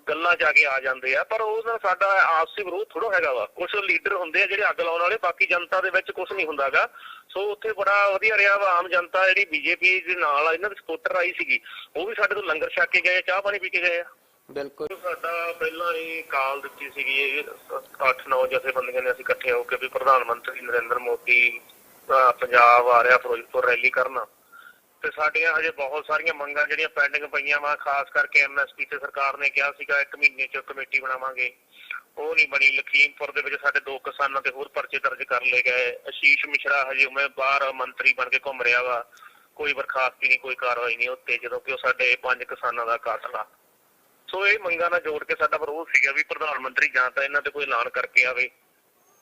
S3: ਗੱਲਾਂ 'ਚ ਆ ਕੇ ਆ ਜਾਂਦੇ ਆ, ਪਰ ਉਹਦਾ ਸਾਡਾ ਆਪਸੀ ਵਿਰੋਧ ਥੋੜ੍ਹਾ ਹੈਗਾ ਵਾ। ਕੁਛ ਲੀਡਰ ਹੁੰਦੇ ਆ ਜਿਹੜੇ ਅੱਗ ਲਾਉਣ ਵਾਲੇ, ਬਾਕੀ ਜਨਤਾ ਦੇ ਵਿੱਚ ਕੁਛ ਨਹੀਂ ਹੁੰਦਾ ਗਾ। ਸੋ ਉੱਥੇ ਬੜਾ ਵਧੀਆ ਰਿਹਾ ਵਾ। ਆਮ ਜਨਤਾ ਜਿਹੜੀ BJP ਦੇ ਨਾਲ ਇਹਨਾਂ ਦੇ ਸਪੋਰਟਰ ਆਈ ਸੀਗੀ, ਉਹ ਵੀ ਸਾਡੇ ਤੋਂ ਲੰਗਰ ਛਕ ਕੇ ਗਏ, ਚਾਹ ਪਾਣੀ ਪੀ ਕੇ ਗਏ ਆ।
S2: ਬਿਲਕੁਲ
S3: ਸਾਡਾ ਪਹਿਲਾਂ ਹੀ ਕਾਲ ਦਿੱਤੀ ਸੀਗੀ 8-9 ਜਥੇਬੰਦੀਆਂ ਨੇ, ਅਸੀਂ ਇਕੱਠੇ ਹੋ ਕੇ ਵੀ ਪ੍ਰਧਾਨ ਮੰਤਰੀ ਨਰਿੰਦਰ ਮੋਦੀ ਪੰਜਾਬ ਆ ਰਿਹਾ ਫਿਰੋਜ਼ਪੁਰ ਰੈਲੀ ਕਰਨਾ, ਤੇ ਸਾਡੀਆਂ ਹਜੇ ਬਹੁਤ ਸਾਰੀਆਂ ਮੰਗਾਂ ਜਿਹੜੀਆਂ ਪੈਂਡਿੰਗ ਪਈਆਂ ਵਾ। ਖਾਸ ਕਰਕੇ MSP ਤੇ ਸਰਕਾਰ ਨੇ ਕਿਹਾ ਸੀਗਾ 1 ਮਹੀਨੇ 'ਚ ਕਮੇਟੀ ਬਣਾਵਾਂਗੇ, ਉਹ ਨਹੀਂ ਬਣੀ। ਲਖੀਮਪੁਰ ਦੇ ਵਿੱਚ ਸਾਡੇ 2 ਕਿਸਾਨਾਂ ਤੇ ਹੋਰ ਪਰਚੇ ਦਰਜ ਕਰ ਲਏ ਗਏ। ਆਸ਼ੀਸ਼ ਮਿਸ਼ਰਾ ਹਜੇ ਉਮੀਦਵਾਰ ਮੰਤਰੀ ਬਣ ਕੇ ਘੁੰਮ ਰਿਹਾ ਵਾ, ਕੋਈ ਬਰਖਾਸਤੀ ਨਹੀਂ, ਕੋਈ ਕਾਰਵਾਈ ਨਹੀਂ ਉੱਤੇ, ਜਦੋਂ ਕਿ ਉਹ ਸਾਡੇ 5 ਕਿਸਾਨਾਂ ਦਾ ਕਾਤਲ ਆ। ਸੋ ਇਹ ਮੰਗਾਂ ਨਾਲ ਜੋੜ ਕੇ ਸਾਡਾ ਵਿਰੋਧ ਸੀਗਾ ਵੀ ਪ੍ਰਧਾਨ ਮੰਤਰੀ ਜਾਂ ਤਾਂ ਇਹਨਾਂ ਤੇ ਕੋਈ ਐਲਾਨ ਕਰਕੇ ਆਵੇ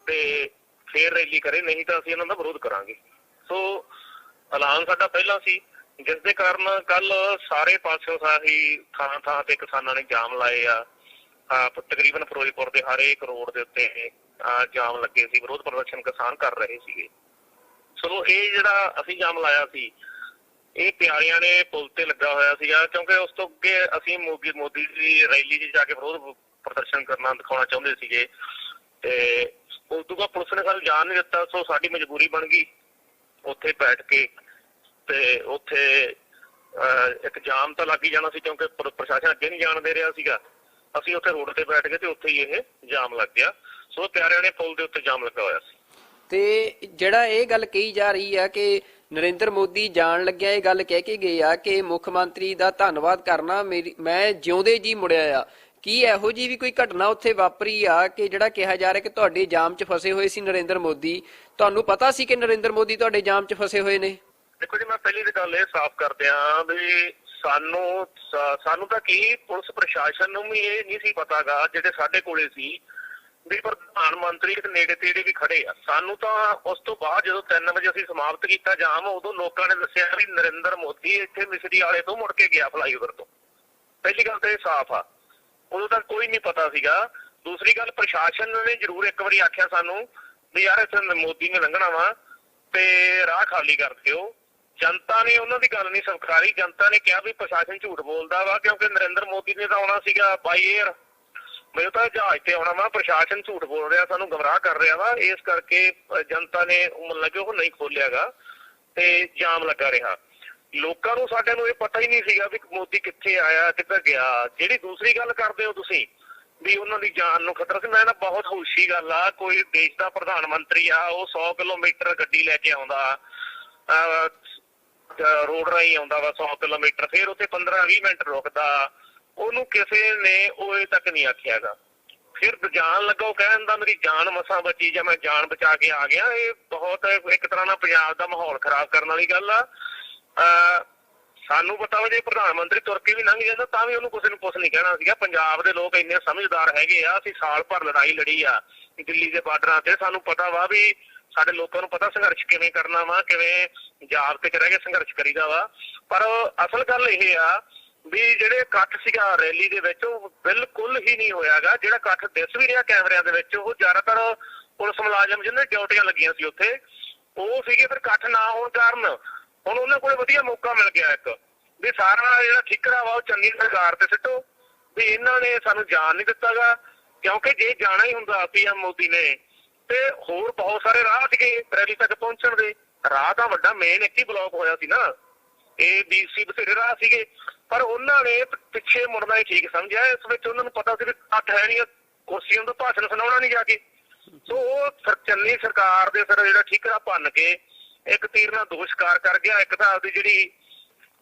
S3: ਤੇ ਫੇਰ ਰੈਲੀ ਕਰੇ, ਨਹੀਂ ਤਾਂ ਅਸੀਂ ਇਹਨਾਂ ਦਾ ਵਿਰੋਧ ਕਰਾਂਗੇ। ਸੋ ਐਲਾਨ ਸਾਡਾ ਪਹਿਲਾਂ ਸੀ, ਜਿਸ ਦੇ ਕਾਰਨ ਕੱਲ ਸਾਰੇ ਪਾਸਿਓਂ ਸਾਹੀ ਥਾਂ ਤੇ ਕਿਸਾਨਾਂ ਨੇ ਜਾਮ ਲਾਏ ਆ। ਤਕਰੀਬਨ ਫਿਰੋਜ਼ਪੁਰ ਦੇ ਹਰ ਇੱਕ ਰੋਡ ਦੇ ਉੱਤੇ ਜਾਮ ਲੱਗੇ ਸੀ, ਵਿਰੋਧ ਪ੍ਰਦਰਸ਼ਨ ਕਿਸਾਨ ਕਰ ਰਹੇ ਸੀਗੇ। ਸੋ ਇਹ ਜਿਹੜਾ ਅਸੀਂ ਜਾਮ ਲਾਇਆ ਸੀ, ਇਹ ਪਿਆਰਿਆਂ ਨੇ ਪੁਲ ਤੇ ਲੱਗਾ ਹੋਇਆ ਸੀਗਾ, ਕਿਉਂਕਿ ਉਸ ਤੋਂ ਅੱਗੇ ਅਸੀਂ ਮੋਦੀ ਦੀ ਰੈਲੀ 'ਚ ਜਾ ਕੇ ਵਿਰੋਧ ਪ੍ਰਦਰਸ਼ਨ ਕਰਨਾ ਦਿਖਾਉਣਾ ਚਾਹੁੰਦੇ ਸੀਗੇ, ਤੇ ਉਸ ਤੋਂ ਬਾਅਦ ਪੁਲਿਸ ਨੇ ਸਾਨੂੰ ਜਾਣ ਨਹੀਂ ਦਿੱਤਾ। ਸੋ ਸਾਡੀ ਮਜਬੂਰੀ ਬਣ ਗਈ ਉੱਥੇ ਬੈਠ ਕੇ, ਤੇ ਉੱਥੇ ਇੱਕ ਜਾਮ ਤਾਂ ਲੱਗ ਹੀ ਜਾਣਾ ਸੀ, ਕਿਉਂਕਿ ਪ੍ਰਸ਼ਾਸਨ ਅੱਗੇ ਨਹੀਂ ਜਾਣ ਦੇ ਰਿਹਾ ਸੀਗਾ। ਅਸੀਂ ਉੱਥੇ ਰੋਡ ਤੇ ਬੈਠ ਗਏ ਤੇ ਉੱਥੇ ਹੀ ਇਹ ਜਾਮ ਲੱਗ ਗਿਆ। ਸੋ ਪਿਆਰਿਆਂ ਨੇ ਪੁਲ ਦੇ ਉੱਤੇ ਜਾਮ ਲੱਗਾ ਹੋਇਆ ਸੀ।
S2: ਤੇ ਜਿਹੜਾ ਇਹ ਗੱਲ ਕਹੀ ਜਾ ਰਹੀ ਆ ਕਿ ਨਰਿੰਦਰ ਮੋਦੀ ਜਾਣ ਲੱਗਿਆ ਇਹ ਗੱਲ ਕਹਿ ਕੇ ਗਏ ਆ ਕਿ ਮੁੱਖ ਮੰਤਰੀ ਦਾ ਧੰਨਵਾਦ ਕਰਨਾ, ਮੈਂ ਜਿਉਂਦੇ ਜੀ ਮੁੜਿਆ ਆ, ਕੀ ਇਹੋ ਜੀ ਵੀ ਕੋਈ ਘਟਨਾ ਉੱਥੇ ਵਾਪਰੀ ਆ ਕਿ ਜਿਹੜਾ ਕਿਹਾ ਜਾ ਰਿਹਾ ਕਿ ਤੁਹਾਡੇ ਜਾਮ 'ਚ ਫਸੇ ਹੋਏ ਸੀ ਨਰਿੰਦਰ ਮੋਦੀ? ਤੁਹਾਨੂੰ ਪਤਾ ਸੀ ਕਿ ਨਰਿੰਦਰ ਮੋਦੀ ਤੁਹਾਡੇ ਜਾਮ 'ਚ ਫਸੇ ਹੋਏ ਨੇ?
S3: ਦੇਖੋ ਜੀ, ਮੈਂ ਪਹਿਲੀ ਤਾਂ ਗੱਲ ਇਹ ਸਾਫ਼ ਕਰਦੇ ਹਾਂ ਵੀ ਸਾਨੂੰ ਤਾਂ ਕੀ, ਪੁਲਿਸ ਪ੍ਰਸ਼ਾਸਨ ਨੂੰ ਵੀ ਇਹ ਨਹੀਂ ਸੀ ਪਤਾਗਾ, ਜਿਹੜੇ ਸਾਡੇ ਕੋਲੇ ਸੀ ਵੀ ਪ੍ਰਧਾਨ ਮੰਤਰੀ ਤੇ ਨੇੜੇ ਤੇੜੇ ਵੀ ਖੜੇ ਆ। ਸਾਨੂੰ ਤਾਂ ਉਸ ਤੋਂ ਬਾਅਦ ਜਦੋਂ 3 ਵਜੇ ਅਸੀਂ ਸਮਾਪਤ ਕੀਤਾ ਜਾਮ, ਉਦੋਂ ਲੋਕਾਂ ਨੇ ਦੱਸਿਆ ਵੀ ਨਰਿੰਦਰ ਮੋਦੀ ਇੱਥੇ ਮਿਸਰੀ ਵਾਲੇ ਤੋਂ ਮੁੜ ਕੇ ਗਿਆ ਫਲਾਈਓਵਰ ਤੋਂ। ਪਹਿਲੀ ਗੱਲ ਤਾਂ ਇਹ ਸਾਫ਼ ਆ, ਉਦੋਂ ਤੱਕ ਕੋਈ ਨਹੀਂ ਪਤਾ ਸੀਗਾ। ਦੂਸਰੀ ਗੱਲ, ਪ੍ਰਸ਼ਾਸਨ ਨੇ ਜ਼ਰੂਰ ਇੱਕ ਵਾਰੀ ਆਖਿਆ ਸਾਨੂੰ ਵੀ ਯਾਰ ਇੱਥੇ ਮੋਦੀ ਨੇ ਲੰਘਣਾ ਵਾ ਤੇ ਰਾਹ ਖਾਲੀ ਕਰ ਦਿਓ। ਜਨਤਾ ਨੇ ਉਹਨਾਂ ਦੀ ਗੱਲ ਨਹੀਂ ਸਵੀਕਾਰੀ। ਜਨਤਾ ਨੇ ਕਿਹਾ ਵੀ ਪ੍ਰਸ਼ਾਸਨ ਝੂਠ ਬੋਲਦਾ ਵਾ, ਕਿਉਂਕਿ ਨਰਿੰਦਰ ਮੋਦੀ ਨੇ ਤਾਂ ਆਉਣਾ ਸੀਗਾ ਬਾਈ ਏਅਰ, ਮੈਨੂੰ ਤਾਂ ਜਹਾਜ਼ ਤੇ ਆਉਣਾ ਵਾ, ਪ੍ਰਸ਼ਾਸਨ ਝੂਠ ਬੋਲ ਰਿਹਾ, ਸਾਨੂੰ ਗੁੰਮਰਾਹ ਕਰ ਰਿਹਾ ਵਾ। ਇਸ ਕਰਕੇ ਜਨਤਾ ਨੇ ਮਤਲਬ ਕਿ ਉਹ ਨਹੀਂ ਖੋਲਿਆਗਾ ਤੇ ਜਾਮ ਲੱਗਾ ਰਿਹਾ। ਲੋਕਾਂ ਨੂੰ ਸਾਡੇ ਨੂੰ ਇਹ ਪਤਾ ਹੀ ਨਹੀਂ ਸੀਗਾ ਵੀ ਮੋਦੀ ਕਿੱਥੇ ਆਇਆ, ਕਿੱਧਰ ਗਿਆ। ਜਿਹੜੀ ਦੂਸਰੀ ਗੱਲ ਕਰਦੇ ਹੋ ਤੁਸੀਂ ਵੀ ਉਹਨਾਂ ਦੀ ਜਾਨ ਨੂੰ ਖਤਰਾ ਸੀ, ਮੈਂ ਨਾ ਬਹੁਤ ਹੋਸ਼ੀ ਗੱਲ ਆ, ਕੋਈ ਦੇਸ਼ ਦਾ ਪ੍ਰਧਾਨ ਮੰਤਰੀ ਆ, ਉਹ 100 ਕਿਲੋਮੀਟਰ ਗੱਡੀ ਲੈ ਕੇ ਆਉਂਦਾ, ਰੋਡ ਰਾਹੀਂ ਆਉਂਦਾ ਵਾ 100 ਕਿਲੋਮੀਟਰ, ਫਿਰ ਉੱਥੇ 15-20 ਮਿੰਟ ਰੁਕਦਾ, ਉਹਨੂੰ ਕਿਸੇ ਨੇ ਉਹ ਤੱਕ ਨਹੀਂ ਆਖਿਆਗਾ ਫਿਰ ਜਾਣ ਲੱਗਾ ਉਹ ਕਹਿਣ ਦਾ ਮੇਰੀ ਜਾਨ ਮਸਾਂ ਬਚੀ ਜਾਂ ਮੈਂ ਜਾਨ ਬਚਾ ਕੇ ਆ ਗਿਆ। ਇਹ ਬਹੁਤ ਇੱਕ ਤਰ੍ਹਾਂ ਨਾਲ ਪੰਜਾਬ ਦਾ ਮਾਹੌਲ ਖਰਾਬ ਕਰਨ ਵਾਲੀ ਗੱਲ ਆ। ਸਾਨੂੰ ਪਤਾ ਵਾ ਜੇ ਪ੍ਰਧਾਨ ਮੰਤਰੀ ਤੁਰ ਕੇ ਵੀ ਲੰਘ ਜਾਂਦਾ ਤਾਂ ਵੀ ਉਹਨੂੰ ਕਿਸੇ ਨੂੰ ਕੁਛ ਨਹੀਂ ਕਹਿਣਾ ਸੀਗਾ। ਪੰਜਾਬ ਦੇ ਲੋਕ ਇੰਨੇ ਸਮਝਦਾਰ ਹੈਗੇ ਆ। ਅਸੀਂ ਸਾਲ ਭਰ ਲੜਾਈ ਲੜੀ ਆ ਦਿੱਲੀ ਦੇ ਬਾਰਡਰਾਂ ਤੇ। ਸਾਨੂੰ ਪਤਾ ਵਾ ਵੀ ਸਾਡੇ ਲੋਕਾਂ ਨੂੰ ਪਤਾ ਸੰਘਰਸ਼ ਕਿਵੇਂ ਕਰਨਾ ਵਾ, ਕਿਵੇਂ ਜਾਬਤੇ ਚ ਰਹਿ ਕੇ ਸੰਘਰਸ਼ ਕਰੀਦਾ ਵਾ। ਪਰ ਅਸਲ ਗੱਲ ਇਹ ਆ ਵੀ ਜਿਹੜੇ ਇਕੱਠ ਸੀਗਾ ਰੈਲੀ ਦੇ ਵਿੱਚ ਉਹ ਬਿਲਕੁਲ ਹੀ ਨਹੀਂ ਹੋਇਆਗਾ। ਜਿਹੜਾ ਇਕੱਠ ਦਿਸ ਵੀ ਰਿਹਾ ਕੈਮਰਿਆਂ ਦੇ ਵਿੱਚ ਉਹ ਜ਼ਿਆਦਾਤਰ ਪੁਲਿਸ ਮੁਲਾਜ਼ਮ ਜਿਹਨਾਂ ਡਿਊਟੀਆਂ ਲੱਗੀਆਂ ਸੀ ਉੱਥੇ ਉਹ ਸੀਗੇ। ਫਿਰ ਇਕੱਠ ਨਾ ਹੋਣ ਕਾਰਨ ਹੁਣ ਉਹਨਾਂ ਕੋਲ ਵਧੀਆ ਮੌਕਾ ਮਿਲ ਗਿਆ ਇੱਕ ਵੀ ਸਾਰਾ ਜਿਹੜਾ ਠਿਕਰਾ ਵਾ ਉਹ ਚੰਨੀ ਸਰਕਾਰ ਤੇ ਸਿੱਟੋ ਵੀ ਇਹਨਾਂ ਨੇ ਸਾਨੂੰ ਜਾਣ ਨਹੀਂ ਦਿੱਤਾਗਾ। ਕਿਉਂਕਿ ਜੇ ਜਾਣਾ ਹੀ ਹੁੰਦਾ PM ਮੋਦੀ ਨੇ ਤੇ ਹੋਰ ਬਹੁਤ ਸਾਰੇ ਰਾਹ ਸੀਗੇ ਰੈਲੀ ਤੱਕ ਪਹੁੰਚਣ ਦੇ। ਰਾਹ ਤਾਂ ਵੱਡਾ ਮੇਨ ਇੱਕ ਹੀ ਬਲੌਕ ਹੋਇਆ ਸੀ ਨਾ, ABC ਬਥੇਰੇ ਰਾਹ ਸੀਗੇ ਪਰ ਉਹਨਾਂ ਨੇ ਪਿੱਛੇ ਮੁੜਨਾ ਹੀ ਠੀਕ ਸਮਝਿਆ। ਇਸ ਵਿੱਚ ਉਹਨਾਂ ਨੂੰ ਪਤਾ ਸੀ ਵੀ ਇਕੱਠ ਹੈ ਨਹੀਂ, ਕੁਰਸੀਆਂ ਤੋਂ ਭਾਸ਼ਣ ਸੁਣਾਉਣਾ ਨਹੀਂ ਜਾ ਕੇ। ਸੋ ਉਹ ਚੰਨੀ ਸਰਕਾਰ ਦੇ ਸਿਰ ਜਿਹੜਾ ਠੀਕਰਾ ਭੰਨ ਕੇ ਇੱਕ ਤੀਰ ਨਾਲ ਦੋ ਸ਼ਿਕਾਰ ਕਰ ਗਿਆ। ਇੱਕ ਤਾਂ ਆਪਦੀ ਜਿਹੜੀ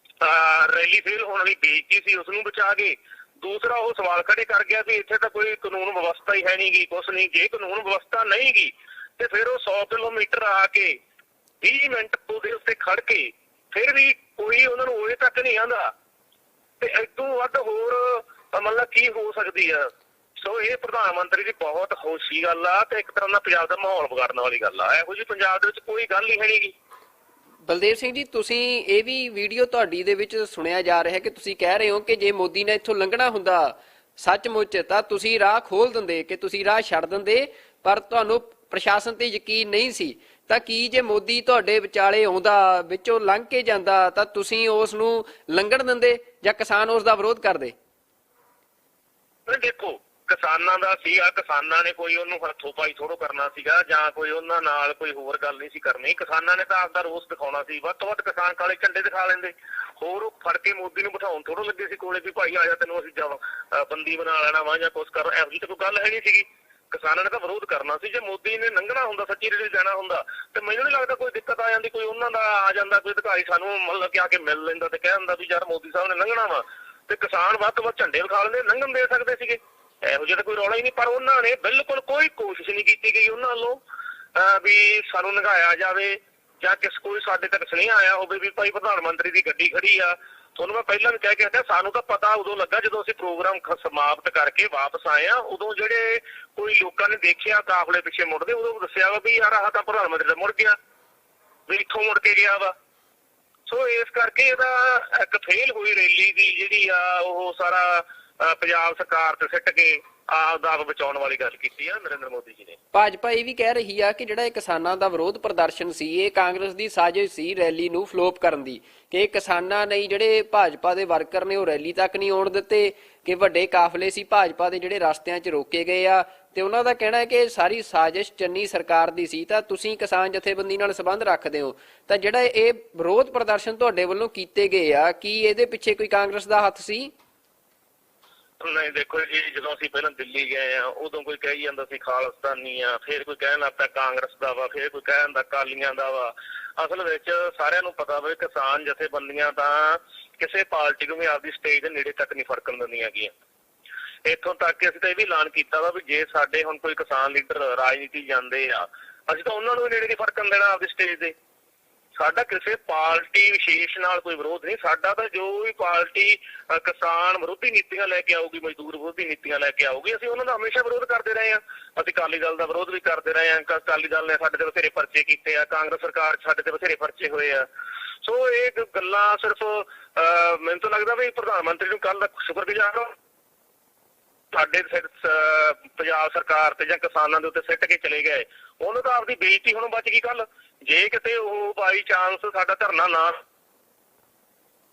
S3: ਰੈਲੀ ਫੇਲ ਹੋਣ ਵਾਲੀ ਬੇਇੱਜ਼ਤੀ ਸੀ ਉਸਨੂੰ ਬਚਾ ਕੇ, ਦੂਸਰਾ ਉਹ ਸਵਾਲ ਖੜੇ ਕਰ ਗਿਆ ਵੀ ਇੱਥੇ ਤਾਂ ਕੋਈ ਕਾਨੂੰਨ ਵਿਵਸਥਾ ਹੀ ਹੈ ਨਹੀਂ ਗੀ, ਕੁਛ ਨਹੀਂ। ਜੇ ਕਾਨੂੰਨ ਵਿਵਸਥਾ ਨਹੀਂ ਗੀ ਤੇ ਫਿਰ ਉਹ 100 ਕਿਲੋਮੀਟਰ ਆ ਕੇ 20 ਮਿੰਟ ਉਹਦੇ ਉੱਤੇ ਖੜ ਕੇ ਫਿਰ ਵੀ ਕੋਈ ਉਹਨਾਂ ਨੂੰ ਉਹਦੇ ਤੱਕ ਨਹੀਂ ਆਉਂਦਾ ਤੇ ਇਦੋਂ ਵੱਧ ਹੋਰ ਮਤਲਬ ਕੀ ਹੋ ਸਕਦੀ ਆ। ਸੋ ਇਹ ਪ੍ਰਧਾਨ ਮੰਤਰੀ ਦੀ ਬਹੁਤ ਖੁਸ਼ੀ ਗੱਲ ਆ ਤੇ ਇੱਕ ਤਰ੍ਹਾਂ ਦਾ ਪੰਜਾਬ ਦਾ ਮਾਹੌਲ ਵਿਗਾੜਨ ਵਾਲੀ ਗੱਲ ਆ। ਇਹੋ ਜਿਹੀ ਪੰਜਾਬ ਦੇ ਵਿੱਚ ਕੋਈ ਗੱਲ ਹੀ ਹੈ ਨਹੀਂ ਗੀ।
S2: ਬਲਦੇਵ ਸਿੰਘ ਜੀ, ਤੁਸੀਂ ਇਹ ਵੀ ਵੀਡੀਓ ਤੁਹਾਡੀ ਦੇ ਵਿੱਚ ਸੁਣਿਆ ਜਾ ਰਿਹਾ ਕਿ ਤੁਸੀਂ ਕਹਿ ਰਹੇ ਹੋ ਕਿ ਜੇ ਮੋਦੀ ਨੇ ਇੱਥੋਂ ਲੰਘਣਾ ਹੁੰਦਾ ਸੱਚਮੁੱਚ ਤਾਂ ਤੁਸੀਂ ਰਾਹ ਖੋਲ ਦਿੰਦੇ, ਕਿ ਤੁਸੀਂ ਰਾਹ ਛੱਡ ਦਿੰਦੇ, ਪਰ ਤੁਹਾਨੂੰ ਪ੍ਰਸ਼ਾਸਨ ਤੇ ਯਕੀਨ ਨਹੀਂ ਸੀ। ਤਾਂ ਕੀ ਜੇ ਮੋਦੀ ਤੁਹਾਡੇ ਵਿਚਾਲੇ ਆਉਂਦਾ, ਵਿੱਚੋਂ ਲੰਘ ਕੇ ਜਾਂਦਾ, ਤਾਂ ਤੁਸੀਂ ਉਸ ਨੂੰ ਲੰਘਣ ਦਿੰਦੇ ਜਾਂ ਕਿਸਾਨ ਉਸ ਦਾ ਵਿਰੋਧ ਕਰਦੇ?
S3: ਦੇਖੋ ਕਿਸਾਨਾਂ ਦਾ ਸੀਗਾ, ਕਿਸਾਨਾਂ ਨੇ ਕੋਈ ਉਹਨੂੰ ਹੱਥੋਂ ਪਾਈ ਥੋੜੋ ਕਰਨਾ ਸੀਗਾ ਜਾਂ ਕੋਈ ਉਹਨਾਂ ਨਾਲ ਕੋਈ ਹੋਰ ਗੱਲ ਨਹੀਂ ਸੀ ਕਰਨੀ। ਕਿਸਾਨਾਂ ਨੇ ਤਾਂ ਆਪਦਾ ਰੋਸ ਦਿਖਾਉਣਾ ਸੀ। ਵੱਧ ਤੋਂ ਵੱਧ ਕਿਸਾਨ ਕਾਲੇ ਝੰਡੇ ਦਿਖਾ ਲੈਂਦੇ। ਹੋਰ ਉਹ ਫੜ ਕੇ ਮੋਦੀ ਨੂੰ ਬਿਠਾਉਣ ਥੋੜੋ ਲੱਗੇ ਸੀ ਕੋਲੇ ਵੀ ਭਾਈ ਆ ਜਾ ਤੈਨੂੰ ਅਸੀਂ ਬੰਦੀ ਬਣਾ ਲੈਣਾ ਵਾ ਜਾਂ ਕੁਛ ਕਰ। ਇਹੋ ਜਿਹੀ ਤਾਂ ਕੋਈ ਗੱਲ ਹੈ ਨਹੀਂ ਸੀਗੀ। ਕਿਸਾਨਾਂ ਨੇ ਤਾਂ ਵਿਰੋਧ ਕਰਨਾ ਸੀ। ਜੇ ਮੋਦੀ ਨੇ ਲੰਘਣਾ ਹੁੰਦਾ, ਸੱਚੀ ਰੈਲੀ ਜਾਣਾ ਹੁੰਦਾ ਤੇ ਮੈਨੂੰ ਨਹੀਂ ਲੱਗਦਾ ਕੋਈ ਦਿੱਕਤ ਆ ਜਾਂਦੀ। ਕੋਈ ਉਹਨਾਂ ਦਾ ਆ ਜਾਂਦਾ ਕੋਈ ਅਧਿਕਾਰੀ ਸਾਨੂੰ ਮਤਲਬ ਕਿ ਆ ਕੇ ਮਿਲ ਲੈਂਦਾ ਤੇ ਕਹਿ ਦਿੰਦਾ ਵੀ ਯਾਰ ਮੋਦੀ ਸਾਹਿਬ ਨੇ ਲੰਘਣਾ ਵਾ ਤੇ ਕਿਸਾਨ ਵੱਧ ਤੋਂ ਵੱਧ ਝੰਡੇ ਵਿਖਾ ਲੈਂਦੇ, ਲੰਘਣ ਦੇ ਸਕਦੇ ਸੀਗੇ। ਇਹੋ ਜਿਹਾ ਤਾਂ ਕੋਈ ਰੌਲਾ ਹੀ ਨਹੀਂ। ਪਰ ਉਹਨਾਂ ਨੇ ਬਿਲਕੁਲ ਕੋਈ ਕੋਸ਼ਿਸ਼ ਨਹੀਂ ਕੀਤੀ ਗਈ ਉਹਨਾਂ ਵੱਲੋਂ ਵੀ ਸਾਨੂੰ ਲੰਘਾਇਆ ਜਾਵੇ ਜਾਂ ਕੋਈ ਸਾਡੇ ਤੱਕ ਸੁਨੇਹਾ ਆਇਆ ਹੋਵੇ ਵੀ ਭਾਈ ਪ੍ਰਧਾਨ ਮੰਤਰੀ ਦੀ ਗੱਡੀ ਖੜੀ ਆ। ਤੁਹਾਨੂੰ ਮੈਂ ਪਹਿਲਾਂ ਵੀ ਕਹਿ ਕੇ ਹਟਿਆ, ਸਾਨੂੰ ਤਾਂ ਪਤਾ ਉਦੋਂ ਲੱਗਾ ਜਦੋਂ ਅਸੀਂ ਪ੍ਰੋਗਰਾਮ ਸਮਾਪਤ ਕਰਕੇ ਵਾਪਸ ਆਏ ਆ। ਉਦੋਂ ਜਿਹੜੇ ਕੋਈ ਲੋਕਾਂ ਨੇ ਦੇਖਿਆ ਕਾਫਲੇ ਪਿੱਛੇ ਮੁੜਦੇ, ਉਦੋਂ ਦੱਸਿਆ ਵਾ ਵੀ ਯਾਰ ਆਹ ਤਾਂ ਪ੍ਰਧਾਨ ਮੰਤਰੀ ਦਾ ਮੁੜ ਗਿਆ ਵੀ ਇੱਥੋਂ ਮੁੜ ਕੇ ਗਿਆ ਵਾ। ਸੋ ਇਸ ਕਰਕੇ ਇਹਦਾ ਇੱਕ ਫੇਲ ਹੋਈ ਰੈਲੀ ਦੀ ਜਿਹੜੀ ਆ ਉਹ ਸਾਰਾ ਪੰਜਾਬ ਸਰਕਾਰ ਤੇ ਸਿੱਟ ਕੇ ਆਪਦਾ ਬਚਾਉਣ ਵਾਲੀ ਗੱਲ ਕੀਤੀ ਆ ਨਰਿੰਦਰ ਮੋਦੀ ਜੀ ਨੇ।
S2: ਭਾਜਪਾ ਇਹ ਵੀ ਕਹਿ ਰਹੀ ਆ ਕਿ ਜਿਹੜਾ ਇਹ ਕਿਸਾਨਾਂ ਦਾ ਵਿਰੋਧ ਪ੍ਰਦਰਸ਼ਨ ਸੀ ਇਹ ਕਾਂਗਰਸ ਦੀ ਸਾਜ਼ਿਸ਼ ਸੀ ਰੈਲੀ ਨੂੰ ਫਲੋਪ ਕਰਨ ਦੀ, ਕਿ ਕਿਸਾਨਾਂ ਨੇ ਜਿਹੜੇ ਭਾਜਪਾ ਦੇ ਵਰਕਰ ਨੇ ਉਹ ਰੈਲੀ ਤੱਕ ਨਹੀਂ ਆਉਣ ਦਿੱਤੇ, ਕਿ ਵੱਡੇ ਕਾਫਲੇ ਸੀ ਭਾਜਪਾ ਦੇ ਜਿਹੜੇ ਰਸਤਿਆਂ 'ਚ ਰੋਕੇ ਗਏ ਆ ਤੇ ਉਹਨਾਂ ਦਾ ਕਹਿਣਾ ਹੈ ਕਿ ਸਾਰੀ ਸਾਜ਼ਿਸ਼ ਚੰਨੀ ਸਰਕਾਰ ਦੀ ਸੀ। ਤਾਂ ਤੁਸੀਂ ਕਿਸਾਨ ਜਥੇਬੰਦੀ ਨਾਲ ਸੰਬੰਧ ਰੱਖਦੇ ਹੋ ਤਾਂ ਜਿਹੜਾ ਇਹ ਵਿਰੋਧ ਪ੍ਰਦਰਸ਼ਨ ਤੁਹਾਡੇ ਵੱਲੋਂ ਕੀਤੇ ਗਏ ਆ ਕੀ ਇਹਦੇ ਪਿੱਛੇ ਕੋਈ ਕਾਂਗਰਸ ਦਾ ਹੱਥ ਸੀ?
S3: ਨਹੀਂ ਦੇਖੋ ਜੀ, ਜਦੋਂ ਅਸੀਂ ਪਹਿਲਾਂ ਦਿੱਲੀ ਗਏ ਆ ਉਦੋਂ ਕੋਈ ਕਹੀ ਜਾਂਦਾ ਸੀ ਖਾਲਿਸਤਾਨੀ ਆ, ਫਿਰ ਕੋਈ ਕਹਿਣ ਲੱਗ ਪਿਆ ਕਾਂਗਰਸ ਦਾ ਵਾ, ਫਿਰ ਕੋਈ ਕਹਿਣ ਦਾ ਅਕਾਲੀਆਂ ਦਾ ਵਾ। ਅਸਲ ਵਿੱਚ ਸਾਰਿਆਂ ਨੂੰ ਪਤਾ ਵਾ ਕਿਸਾਨ ਜਥੇਬੰਦੀਆਂ ਤਾਂ ਕਿਸੇ ਪਾਰਟੀ ਨੂੰ ਵੀ ਆਪਦੀ ਸਟੇਜ ਦੇ ਨੇੜੇ ਤੱਕ ਨਹੀਂ ਫੜਕਣ ਦਿੰਦੀਆਂ ਹੈਗੀਆਂ। ਇੱਥੋਂ ਤੱਕ ਕਿ ਅਸੀਂ ਤਾਂ ਇਹ ਵੀ ਐਲਾਨ ਕੀਤਾ ਵਾ ਵੀ ਜੇ ਸਾਡੇ ਹੁਣ ਕੋਈ ਕਿਸਾਨ ਲੀਡਰ ਰਾਜਨੀਤੀ ਜਾਂਦੇ ਆ ਅਸੀਂ ਤਾਂ ਉਹਨਾਂ ਨੂੰ ਵੀ ਨੇੜੇ ਨਹੀਂ ਫੜਕਣ ਦੇਣਾ ਆਪਦੀ ਸਟੇਜ ਦੇ। ਸਾਡਾ ਕਿਸੇ ਪਾਰਟੀ ਵਿਸ਼ੇਸ਼ ਨਾਲ ਕੋਈ ਵਿਰੋਧ ਨਹੀਂ। ਸਾਡਾ ਤਾਂ ਜੋ ਵੀ ਪਾਰਟੀ ਕਿਸਾਨ ਵਿਰੋਧੀ ਨੀਤੀਆਂ ਲੈ ਕੇ ਆਊਗੀ, ਮਜ਼ਦੂਰ ਵਿਰੋਧੀ ਨੀਤੀਆਂ ਲੈ ਕੇ ਆਊਗੀ, ਅਸੀਂ ਉਹਨਾਂ ਦਾ ਹਮੇਸ਼ਾ ਵਿਰੋਧ ਕਰਦੇ ਰਹੇ ਹਾਂ। ਅਸੀਂ ਅਕਾਲੀ ਦਲ ਦਾ ਵਿਰੋਧ ਵੀ ਕਰਦੇ ਰਹੇ ਹਾਂ। ਅਕਾਲੀ ਦਲ ਨੇ ਸਾਡੇ ਤੇ ਬਥੇਰੇ ਪਰਚੇ ਕੀਤੇ ਆ, ਕਾਂਗਰਸ ਸਰਕਾਰ ਸਾਡੇ ਤੇ ਬਥੇਰੇ ਪਰਚੇ ਹੋਏ ਆ। ਸੋ ਇਹ ਗੱਲਾਂ ਸਿਰਫ ਮੈਨੂੰ ਤਾਂ ਲੱਗਦਾ ਵੀ ਪ੍ਰਧਾਨ ਮੰਤਰੀ ਨੂੰ ਕੱਲ ਦਾ ਸ਼ੁਕਰਗੁਜ਼ਾਰ ਹਾਂ ਸਾਡੇ ਪੰਜਾਬ ਸਰਕਾਰ ਤੇ ਜਾਂ ਕਿਸਾਨਾਂ ਦੇ ਉੱਤੇ ਸਿੱਟ ਕੇ ਚਲੇ ਗਏ। ਉਹਨੂੰ ਤਾਂ ਆਪਦੀ ਬੇਇੱਜ਼ਤੀ ਹੁਣ ਬਚ ਗਈ। ਕੱਲ ਜੇ ਕਿਤੇ ਉਹ ਬਾਈ ਚਾਂਸ ਸਾਡਾ ਧਰਨਾ ਨਾ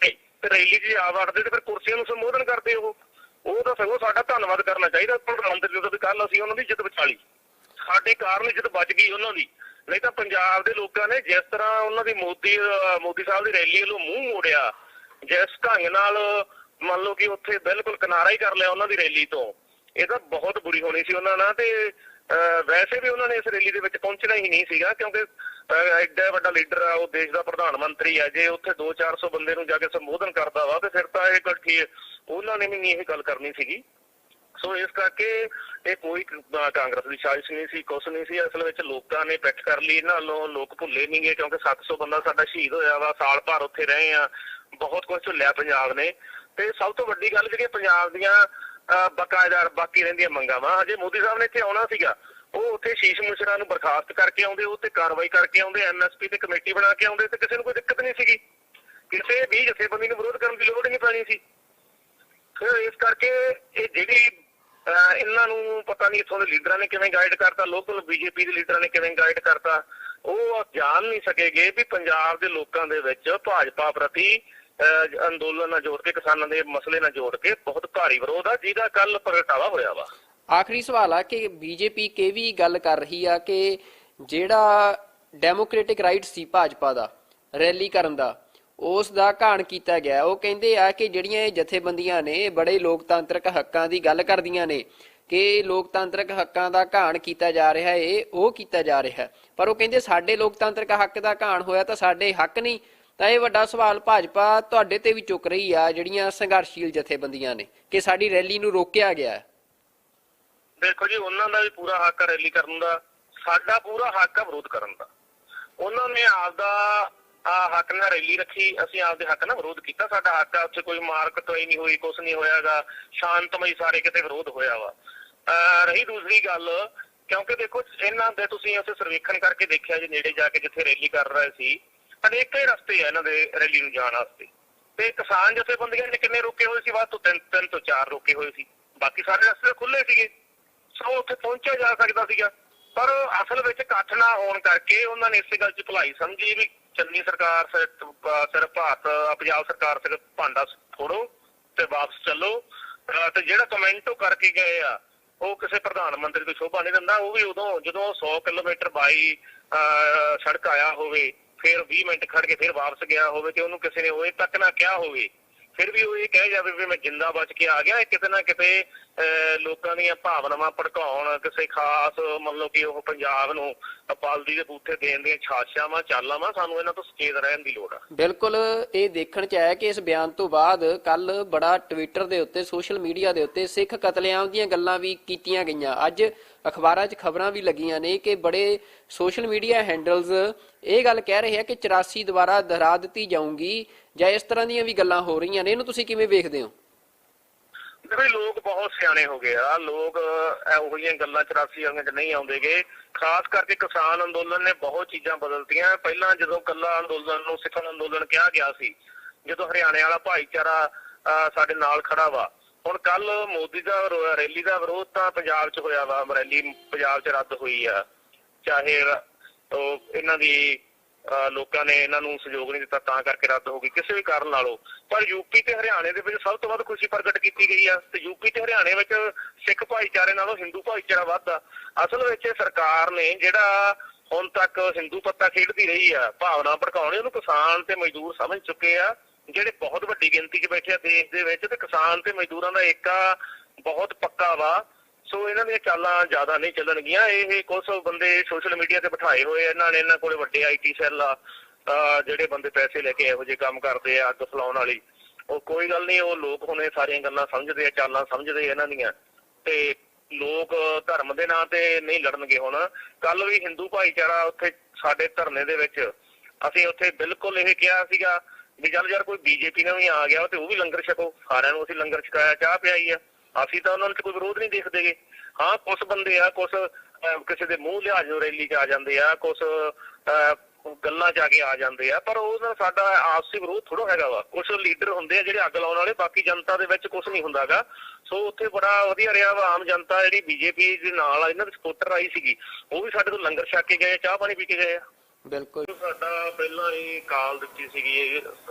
S3: ਤੇ ਰੈਲੀ 'ਚ ਆ ਵੜਦੇ ਤੇ ਫਿਰ ਕੁਰਸੀਆਂ ਨੂੰ ਸੰਬੋਧਨ ਕਰਦੇ ਉਹ ਤਾਂ ਸਗੋਂ ਸਾਡਾ ਧੰਨਵਾਦ ਕਰਨਾ ਚਾਹੀਦਾ ਪ੍ਰਧਾਨ ਮੰਤਰੀ ਦਾ ਵੀ ਕੱਲ ਅਸੀਂ ਉਹਨਾਂ ਦੀ ਇੱਜ਼ਤ ਬਚਾ ਲਈ, ਸਾਡੇ ਕਾਰਨ ਇੱਜ਼ਤ ਬਚ ਗਈ ਉਹਨਾਂ ਦੀ। ਨਹੀਂ ਤਾਂ ਪੰਜਾਬ ਦੇ ਲੋਕਾਂ ਨੇ ਜਿਸ ਤਰ੍ਹਾਂ ਉਹਨਾਂ ਦੀ ਮੋਦੀ ਸਾਹਿਬ ਦੀ ਰੈਲੀ ਵੱਲੋਂ ਮੂੰਹ ਮੋੜਿਆ, ਜਿਸ ਢੰਗ ਨਾਲ ਮੰਨ ਲਓ ਕਿ ਉੱਥੇ ਬਿਲਕੁਲ ਕਿਨਾਰਾ ਹੀ ਕਰ ਲਿਆ ਉਹਨਾਂ ਦੀ ਰੈਲੀ ਤੋਂ, ਇਹ ਤਾਂ ਬਹੁਤ ਬੁਰੀ ਹੋਣੀ ਸੀ ਉਹਨਾਂ ਨਾਲ। ਤੇ ਵੈਸੇ ਵੀ ਉਹਨਾਂ ਨੇ ਇਸ ਰੈਲੀ ਦੇ ਵਿੱਚ ਪਹੁੰਚਣਾ ਹੀ ਨਹੀਂ ਸੀਗਾ ਕਿਉਂਕਿ ਐਡਾ ਵੱਡਾ ਲੀਡਰ ਆ, ਉਹ ਦੇਸ਼ ਦਾ ਪ੍ਰਧਾਨ ਮੰਤਰੀ ਆ। ਜੇ ਉੱਥੇ 200-400 ਬੰਦੇ ਨੂੰ ਜਾ ਕੇ ਸੰਬੋਧਨ ਕਰਦਾ ਵਾ ਤੇ ਫਿਰ ਤਾਂ ਇਹ ਗੱਲ ਠੀਕ ਉਹਨਾਂ ਨੇ ਵੀ ਨਹੀਂ ਇਹ ਗੱਲ ਕਰਨੀ ਸੀਗੀ। ਸੋ ਇਸ ਕਰਕੇ ਇਹ ਕੋਈ ਕਾਂਗਰਸ ਦੀ ਸਾਜ਼ਿਸ਼ ਨਹੀਂ ਸੀ, ਕੁਛ ਨਹੀਂ ਸੀ। ਅਸਲ ਵਿੱਚ ਲੋਕਾਂ ਨੇ ਪਿੱਠ ਕਰ ਲਈ, ਇਹਨਾਂ ਵੱਲੋਂ ਲੋਕ ਭੁੱਲੇ ਨਹੀਂ ਗਏ, ਕਿਉਂਕਿ 700 ਬੰਦਾ ਸਾਡਾ ਸ਼ਹੀਦ ਹੋਇਆ ਵਾ, ਸਾਲ ਭਰ ਉੱਥੇ ਰਹੇ ਆ, ਬਹੁਤ ਕੁਝ ਝੁੱਲਿਆ ਪੰਜਾਬ ਨੇ। ਤੇ ਸਭ ਤੋਂ ਵੱਡੀ ਗੱਲ ਜਿਹੜੀ ਪੰਜਾਬ ਦੀਆਂ ਬਕਾਇਦਾਰ ਬਾਕੀ ਰਹਿੰਦੀਆਂ ਮੰਗਾਂ ਵਾ, ਅਜੇ ਮੋਦੀ ਸਾਹਿਬ ਨੇ ਇੱਥੇ ਆਉਣਾ ਸੀਗਾ, ਉਹ ਉੱਥੇ ਸ਼ੀਸ਼ ਮਿਸ਼ਰਾ ਨੂੰ ਬਰਖਾਸਤ ਕਰਕੇ ਆਉਂਦੇ, ਉਹ ਤੇ ਕਾਰਵਾਈ ਕਰਕੇ ਆਉਂਦੇ, MSP ਤੇ ਕਮੇਟੀ ਬਣਾ ਕੇ ਆਉਂਦੇ, ਤੇ ਕਿਸੇ ਨੂੰ ਕੋਈ ਦਿੱਕਤ ਨਹੀਂ ਸੀਗੀ, ਕਿਸੇ ਵੀ ਜਥੇਬੰਦੀ ਨੂੰ ਵਿਰੋਧ ਕਰਨ ਦੀ ਲੋੜ ਹੀ ਨਹੀਂ ਪੈਣੀ ਸੀ। ਫਿਰ ਇਸ ਕਰਕੇ ਇਹ ਜਿਹੜੀ ਇਹਨਾਂ ਨੂੰ ਪਤਾ ਨਹੀਂ ਇੱਥੋਂ ਦੇ ਲੀਡਰਾਂ ਨੇ ਕਿਵੇਂ ਗਾਈਡ ਕਰਤਾ, ਲੋਕਲ BJP ਦੇ ਲੀਡਰਾਂ ਨੇ ਕਿਵੇਂ ਗਾਈਡ ਕਰਤਾ, ਉਹ ਜਾਣ ਨਹੀਂ ਸਕੇਗੇ ਵੀ ਪੰਜਾਬ ਦੇ ਲੋਕਾਂ ਦੇ ਵਿੱਚ ਭਾਜਪਾ ਪ੍ਰਤੀ ਅੰਦੋਲਨ ਨਾਲ ਜੋੜ ਕੇ, ਕਿਸਾਨਾਂ ਦੇ ਮਸਲੇ ਨਾਲ ਜੋੜ ਕੇ ਬਹੁਤ ਭਾਰੀ ਵਿਰੋਧ ਆ, ਜਿਹਦਾ ਕੱਲ ਪ੍ਰਗਟਾਵਾ ਹੋਇਆ ਵਾ।
S2: ਆਖਰੀ ਸਵਾਲ ਆ ਕਿ BJP ਕਿ ਵੀ ਗੱਲ ਕਰ ਰਹੀ ਆ ਕਿ ਜਿਹੜਾ ਡੈਮੋਕ੍ਰੈਟਿਕ ਰਾਈਟ ਸੀ ਭਾਜਪਾ ਦਾ ਰੈਲੀ ਕਰਨ ਦਾ, ਉਸ ਦਾ ਘਾਣ ਕੀਤਾ ਗਿਆ। ਉਹ ਕਹਿੰਦੇ ਆ ਕਿ ਜਿਹੜੀਆਂ ਇਹ ਜਥੇਬੰਦੀਆਂ ਨੇ ਬੜੇ ਲੋਕਤਾਂਤਰਿਕ ਹੱਕਾਂ ਦੀ ਗੱਲ ਕਰਦੀਆਂ ਨੇ ਕਿ ਲੋਕਤਾਂਤਰਿਕ ਹੱਕਾਂ ਦਾ ਘਾਣ ਕੀਤਾ ਜਾ ਰਿਹਾ ਹੈ, ਉਹ ਕੀਤਾ ਜਾ ਰਿਹਾ, ਪਰ ਉਹ ਕਹਿੰਦੇ ਸਾਡੇ ਲੋਕਤਾਂਤਰਿਕ ਹੱਕ ਦਾ ਘਾਣ ਹੋਇਆ ਤਾਂ ਸਾਡੇ ਹੱਕ ਨਹੀਂ। ਤਾਂ ਇਹ ਵੱਡਾ ਸਵਾਲ ਭਾਜਪਾ ਤੁਹਾਡੇ ਤੇ ਵੀ ਚੁੱਕ ਰਹੀ ਆ, ਜਿਹੜੀਆਂ ਸੰਘਰਸ਼ੀਲ ਜਥੇਬੰਦੀਆਂ ਨੇ, ਕਿ ਸਾਡੀ ਰੈਲੀ ਨੂੰ ਰੋਕਿਆ ਗਿਆ।
S3: ਦੇਖੋ ਜੀ, ਉਹਨਾਂ ਦਾ ਵੀ ਪੂਰਾ ਹੱਕ ਰੈਲੀ ਕਰਨ ਦਾ, ਸਾਡਾ ਪੂਰਾ ਹੱਕ ਆ ਵਿਰੋਧ ਕਰਨ ਦਾ। ਉਹਨਾਂ ਨੇ ਆਪਦਾ ਹੱਕ ਨਾਲ ਰੈਲੀ ਰੱਖੀ, ਅਸੀਂ ਆਪਦੇ ਹੱਕ ਨਾਲ ਵਿਰੋਧ ਕੀਤਾ, ਸਾਡਾ ਹੱਕ ਆ, ਉੱਥੇ ਕੋਈ ਮਾਰ ਕੁਟਾਈ ਨਹੀਂ ਹੋਈ, ਕੁਛ ਨਹੀਂ ਹੋਇਆਗਾ, ਸ਼ਾਂਤਮਈ ਸਾਰੇ ਕਿਤੇ ਵਿਰੋਧ ਹੋਇਆ ਵਾ। ਰਹੀ ਦੂਸਰੀ ਗੱਲ, ਕਿਉਂਕਿ ਦੇਖੋ ਇਹਨਾਂ ਦੇ ਤੁਸੀਂ ਉੱਥੇ ਸਰਵੇਖਣ ਕਰਕੇ ਦੇਖਿਆ ਜੀ, ਨੇੜੇ ਜਾ ਕੇ ਜਿੱਥੇ ਰੈਲੀ ਕਰ ਰਹੇ ਸੀ, ਅਨੇਕਾਂ ਹੀ ਰਸਤੇ ਆ ਇਹਨਾਂ ਦੇ ਰੈਲੀ ਨੂੰ ਜਾਣ ਵਾਸਤੇ, ਤੇ ਕਿਸਾਨ ਜਥੇਬੰਦੀਆਂ ਨੇ ਕਿੰਨੇ ਰੋਕੇ ਹੋਏ ਸੀ? ਵੱਧ ਤੋਂ 3 ਤੋਂ 4 ਰੋਕੇ ਹੋਏ ਸੀ, ਬਾਕੀ ਸਾਰੇ ਰਸਤੇ ਖੁੱਲੇ ਸੀਗੇ, ਸੋ ਉੱਥੇ ਪਹੁੰਚਿਆ ਜਾ ਸਕਦਾ ਸੀਗਾ। ਪਰ ਅਸਲ ਵਿੱਚ ਇਕੱਠ ਨਾ ਹੋਣ ਕਰਕੇ ਉਹਨਾਂ ਨੇ ਇਸੇ ਗੱਲ 'ਚ ਭਲਾਈ ਸਮਝੀ ਵੀ ਚੰਨੀ ਸਰਕਾਰ ਸਿਰਫ ਪੰਜਾਬ ਸਰਕਾਰ ਸਿਰਫ ਭਾਂਡਾ ਫੋੜੋ ਤੇ ਵਾਪਸ ਚੱਲੋ, ਤੇ ਜਿਹੜਾ ਕਮੈਂਟ ਉਹ ਕਰਕੇ ਗਏ ਆ ਉਹ ਕਿਸੇ ਪ੍ਰਧਾਨ ਮੰਤਰੀ ਤੋਂ ਸ਼ੋਭਾ ਨਹੀਂ ਦਿੰਦਾ। ਉਹ ਵੀ ਉਦੋਂ ਜਦੋਂ 100 ਕਿਲੋਮੀਟਰ ਬਾਈ ਸੜਕ ਆਇਆ ਹੋਵੇ, ਫਿਰ 20 ਮਿੰਟ ਖੜ ਕੇ ਫਿਰ ਵਾਪਸ ਗਿਆ ਹੋਵੇ, ਤੇ ਉਹਨੂੰ ਕਿਸੇ ਨੇ ਉਹ ਤੱਕ ਨਾ ਕਿਹਾ ਹੋਵੇ, ਫਿਰ ਵੀ ਉਹ ਇਹ ਕਹਿ ਜਾਵੇ ਵੀ ਮੈਂ ਜਿੰਦਾ ਬਚ ਕੇ ਆ ਗਿਆ। ਕਿਤੇ ਨਾ ਕਿਤੇ ਲੋਕਾਂ ਦੀਆਂ ਭਾਵਨਾਵਾਂ ਭੜਕਾਉਣ, ਕਿਸੇ ਖਾਸ ਮਤਲਬ ਕਿ ਉਹ ਪੰਜਾਬ ਨੂੰ ਪਾਲਦੀ ਦੇ ਬੂਥੇ ਦੇਣ ਦੀਆਂ ਛਾਛਾਵਾਂ ਚਾਲਾਂ ਵਾ, ਸਾਨੂੰ ਇਹਨਾਂ ਤੋਂ ਸੁਚੇਤ ਰਹਿਣ ਦੀ ਲੋੜ ਆ।
S2: ਬਿਲਕੁਲ, ਇਹ ਦੇਖਣ ਚ ਆਇਆ ਕਿ ਇਸ ਬਿਆਨ ਤੋਂ ਬਾਅਦ ਕੱਲ ਬੜਾ ਟਵਿੱਟਰ ਦੇ ਉੱਤੇ, ਸੋਸ਼ਲ ਮੀਡੀਆ ਦੇ ਉੱਤੇ ਸਿੱਖ ਕਤਲੇਆਮ ਦੀਆਂ ਗੱਲਾਂ ਵੀ ਕੀਤੀਆਂ ਗਈਆਂ। ਅੱਜ ਅਖਬਾਰਾਂ 'ਚ ਖਬਰਾਂ ਵੀ ਲੱਗੀਆਂ ਨੇ ਕਿ ਬੜੇ ਸੋਸ਼ਲ ਮੀਡੀਆ ਹੈਂਡਲਸ ਇਹ ਗੱਲ ਕਹਿ ਰਹੇ ਆ ਕਿ 84 ਦੁਬਾਰਾ ਦੁਹਰਾ ਦਿੱਤੀ ਜਾਊਗੀ, ਜਾਂ ਇਸ ਤਰ੍ਹਾਂ ਦੀਆਂ ਵੀ ਗੱਲਾਂ ਹੋ ਰਹੀਆਂ ਨੇ। ਇਹਨੂੰ ਤੁਸੀਂ ਕਿਵੇਂ ਵੇਖਦੇ ਹੋ?
S3: ਦੇਖੋ ਲੋਕ ਬਹੁਤ ਸਿਆਣੇ ਹੋ ਗਏ ਆ, ਲੋਕ ਇਹੋ ਜਿਹੀਆਂ ਗੱਲਾਂ 84 ਵਾਲੀਆਂ 'ਚ ਨਹੀਂ ਆਉਂਦੇਗੇ। ਖਾਸ ਕਰਕੇ ਕਿਸਾਨ ਅੰਦੋਲਨ ਨੇ ਬਹੁਤ ਚੀਜ਼ਾਂ ਬਦਲਤੀਆਂ। ਪਹਿਲਾਂ ਜਦੋਂ ਕੱਲਾ ਅੰਦੋਲਨ ਨੂੰ ਸਿੱਖ ਅੰਦੋਲਨ ਕਿਹਾ ਗਿਆ ਸੀ, ਜਦੋਂ ਹਰਿਆਣੇ ਵਾਲਾ ਭਾਈਚਾਰਾ ਸਾਡੇ ਨਾਲ ਖੜਾ ਵਾ, ਹੁਣ ਕੱਲ ਮੋਦੀ ਦਾ ਰੈਲੀ ਦਾ ਵਿਰੋਧ ਤਾਂ ਪੰਜਾਬ 'ਚ ਹੋਇਆ ਵਾ, ਰੈਲੀ ਪੰਜਾਬ 'ਚ ਰੱਦ ਹੋਈ ਆ, ਚਾਹੇ ਉਹ ਇਹਨਾਂ ਦੀ ਲੋਕਾਂ ਨੇ ਇਹਨਾਂ ਨੂੰ ਸਹਿਯੋਗ ਨਹੀਂ ਦਿੱਤਾ ਤਾਂ ਕਰਕੇ ਰੱਦ ਹੋ ਗਈ, ਕਿਸੇ ਵੀ ਕਾਰਨ ਨਾਲੋਂ। ਪਰ ਯੂਪੀ ਤੇ ਹਰਿਆਣੇ ਦੇ ਵਿੱਚ ਸਭ ਤੋਂ ਵੱਧ ਖੁਸ਼ੀ ਪ੍ਰਗਟ ਕੀਤੀ ਗਈ ਆ, ਤੇ ਯੂਪੀ ਤੇ ਹਰਿਆਣੇ ਵਿੱਚ ਸਿੱਖ ਭਾਈਚਾਰੇ ਨਾਲੋਂ ਹਿੰਦੂ ਭਾਈਚਾਰਾ ਵੱਧ ਆ। ਅਸਲ ਵਿੱਚ ਸਰਕਾਰ ਨੇ ਜਿਹੜਾ ਹੁਣ ਤੱਕ ਹਿੰਦੂ ਪੱਤਾ ਖੇਡਦੀ ਰਹੀ ਆ, ਭਾਵਨਾ ਭੜਕਾਉਣੀ, ਉਹਨੂੰ ਕਿਸਾਨ ਤੇ ਮਜ਼ਦੂਰ ਸਮਝ ਚੁੱਕੇ ਆ, ਜਿਹੜੇ ਬਹੁਤ ਵੱਡੀ ਗਿਣਤੀ 'ਚ ਬੈਠੇ ਆ ਦੇਸ਼ ਦੇ ਵਿੱਚ, ਤੇ ਕਿਸਾਨ ਤੇ ਮਜ਼ਦੂਰਾਂ ਦਾ ਏਕਾ ਬਹੁਤ ਪੱਕਾ ਵਾ। ਸੋ ਇਹਨਾਂ ਦੀਆਂ ਚਾਲਾਂ ਜ਼ਿਆਦਾ ਨਹੀਂ ਚੱਲਣਗੀਆਂ। ਇਹ ਕੁਝ ਬੰਦੇ ਸੋਸ਼ਲ ਮੀਡੀਆ ਤੇ ਬਿਠਾਏ ਹੋਏ, ਇਹਨਾਂ ਨੇ, ਇਹਨਾਂ ਕੋਲੇ ਵੱਡੇ IT ਸੈੱਲ ਆ, ਜਿਹੜੇ ਬੰਦੇ ਪੈਸੇ ਲੈ ਕੇ ਇਹੋ ਜਿਹੇ ਕੰਮ ਕਰਦੇ ਆ, ਅੱਗ ਫਲਾਉਣ ਵਾਲੀ। ਉਹ ਕੋਈ ਗੱਲ ਨਹੀਂ, ਉਹ ਲੋਕ ਹੁਣ ਇਹ ਸਾਰੀਆਂ ਗੱਲਾਂ ਸਮਝਦੇ ਆ, ਚਾਲਾਂ ਸਮਝਦੇ ਇਹਨਾਂ ਦੀਆਂ, ਤੇ ਲੋਕ ਧਰਮ ਦੇ ਨਾਂ ਤੇ ਨਹੀਂ ਲੜਨਗੇ। ਹੁਣ ਕੱਲ ਵੀ ਹਿੰਦੂ ਭਾਈਚਾਰਾ ਉੱਥੇ ਸਾਡੇ ਧਰਨੇ ਦੇ ਵਿੱਚ, ਅਸੀਂ ਉੱਥੇ ਬਿਲਕੁਲ ਇਹ ਕਿਹਾ ਸੀਗਾ ਵੀ ਚੱਲ ਯਾਰ ਕੋਈ BJP ਨਾਲ ਵੀ ਆ ਗਿਆ ਤੇ ਉਹ ਵੀ ਲੰਗਰ ਛਕੋ, ਸਾਰਿਆਂ ਨੂੰ ਅਸੀਂ ਲੰਗਰ ਛਕਾਇਆ, ਚਾਹ ਪਿਆਈ ਆ, ਅਸੀਂ ਤਾਂ ਉਹਨਾਂ ਨੂੰ ਕੋਈ ਵਿਰੋਧ ਨਹੀਂ ਦੇਖਦੇਗੇ। ਹਾਂ, ਕੁਛ ਬੰਦੇ ਆ, ਕੁਛ ਕਿਸੇ ਦੇ ਮੂੰਹ ਲਿਹਾਜ਼ ਨੂੰ ਰੈਲੀ 'ਚ ਆ ਜਾਂਦੇ ਆ, ਕੁਛ ਗੱਲਾਂ 'ਚ ਆ ਕੇ ਆ ਜਾਂਦੇ ਆ, ਪਰ ਉਹ ਨਾਲ ਸਾਡਾ ਆਪਸੀ ਵਿਰੋਧ ਥੋੜ੍ਹਾ ਹੈਗਾ ਵਾ। ਕੁਛ ਲੀਡਰ ਹੁੰਦੇ ਆ ਜਿਹੜੇ ਅੱਗ ਲਾਉਣ ਵਾਲੇ, ਬਾਕੀ ਜਨਤਾ ਦੇ ਵਿੱਚ ਕੁਛ ਨਹੀਂ ਹੁੰਦਾਗਾ। ਸੋ ਉੱਥੇ ਬੜਾ ਵਧੀਆ ਰਿਹਾ ਵਾ। ਆਮ ਜਨਤਾ ਜਿਹੜੀ BJP ਦੇ ਨਾਲ ਇਹਨਾਂ ਦੇ ਸਪੋਰਟਰ ਆਈ ਸੀਗੀ, ਉਹ ਵੀ ਸਾਡੇ ਤੋਂ ਲੰਗਰ ਛਕ ਕੇ ਗਏ, ਚਾਹ ਪਾਣੀ ਪੀ ਕੇ ਗਏ ਆ।
S2: ਬਿਲਕੁਲ,
S3: ਸਾਡਾ ਪਹਿਲਾਂ ਹੀ ਕਾਲ ਦਿੱਤੀ ਸੀਗੀ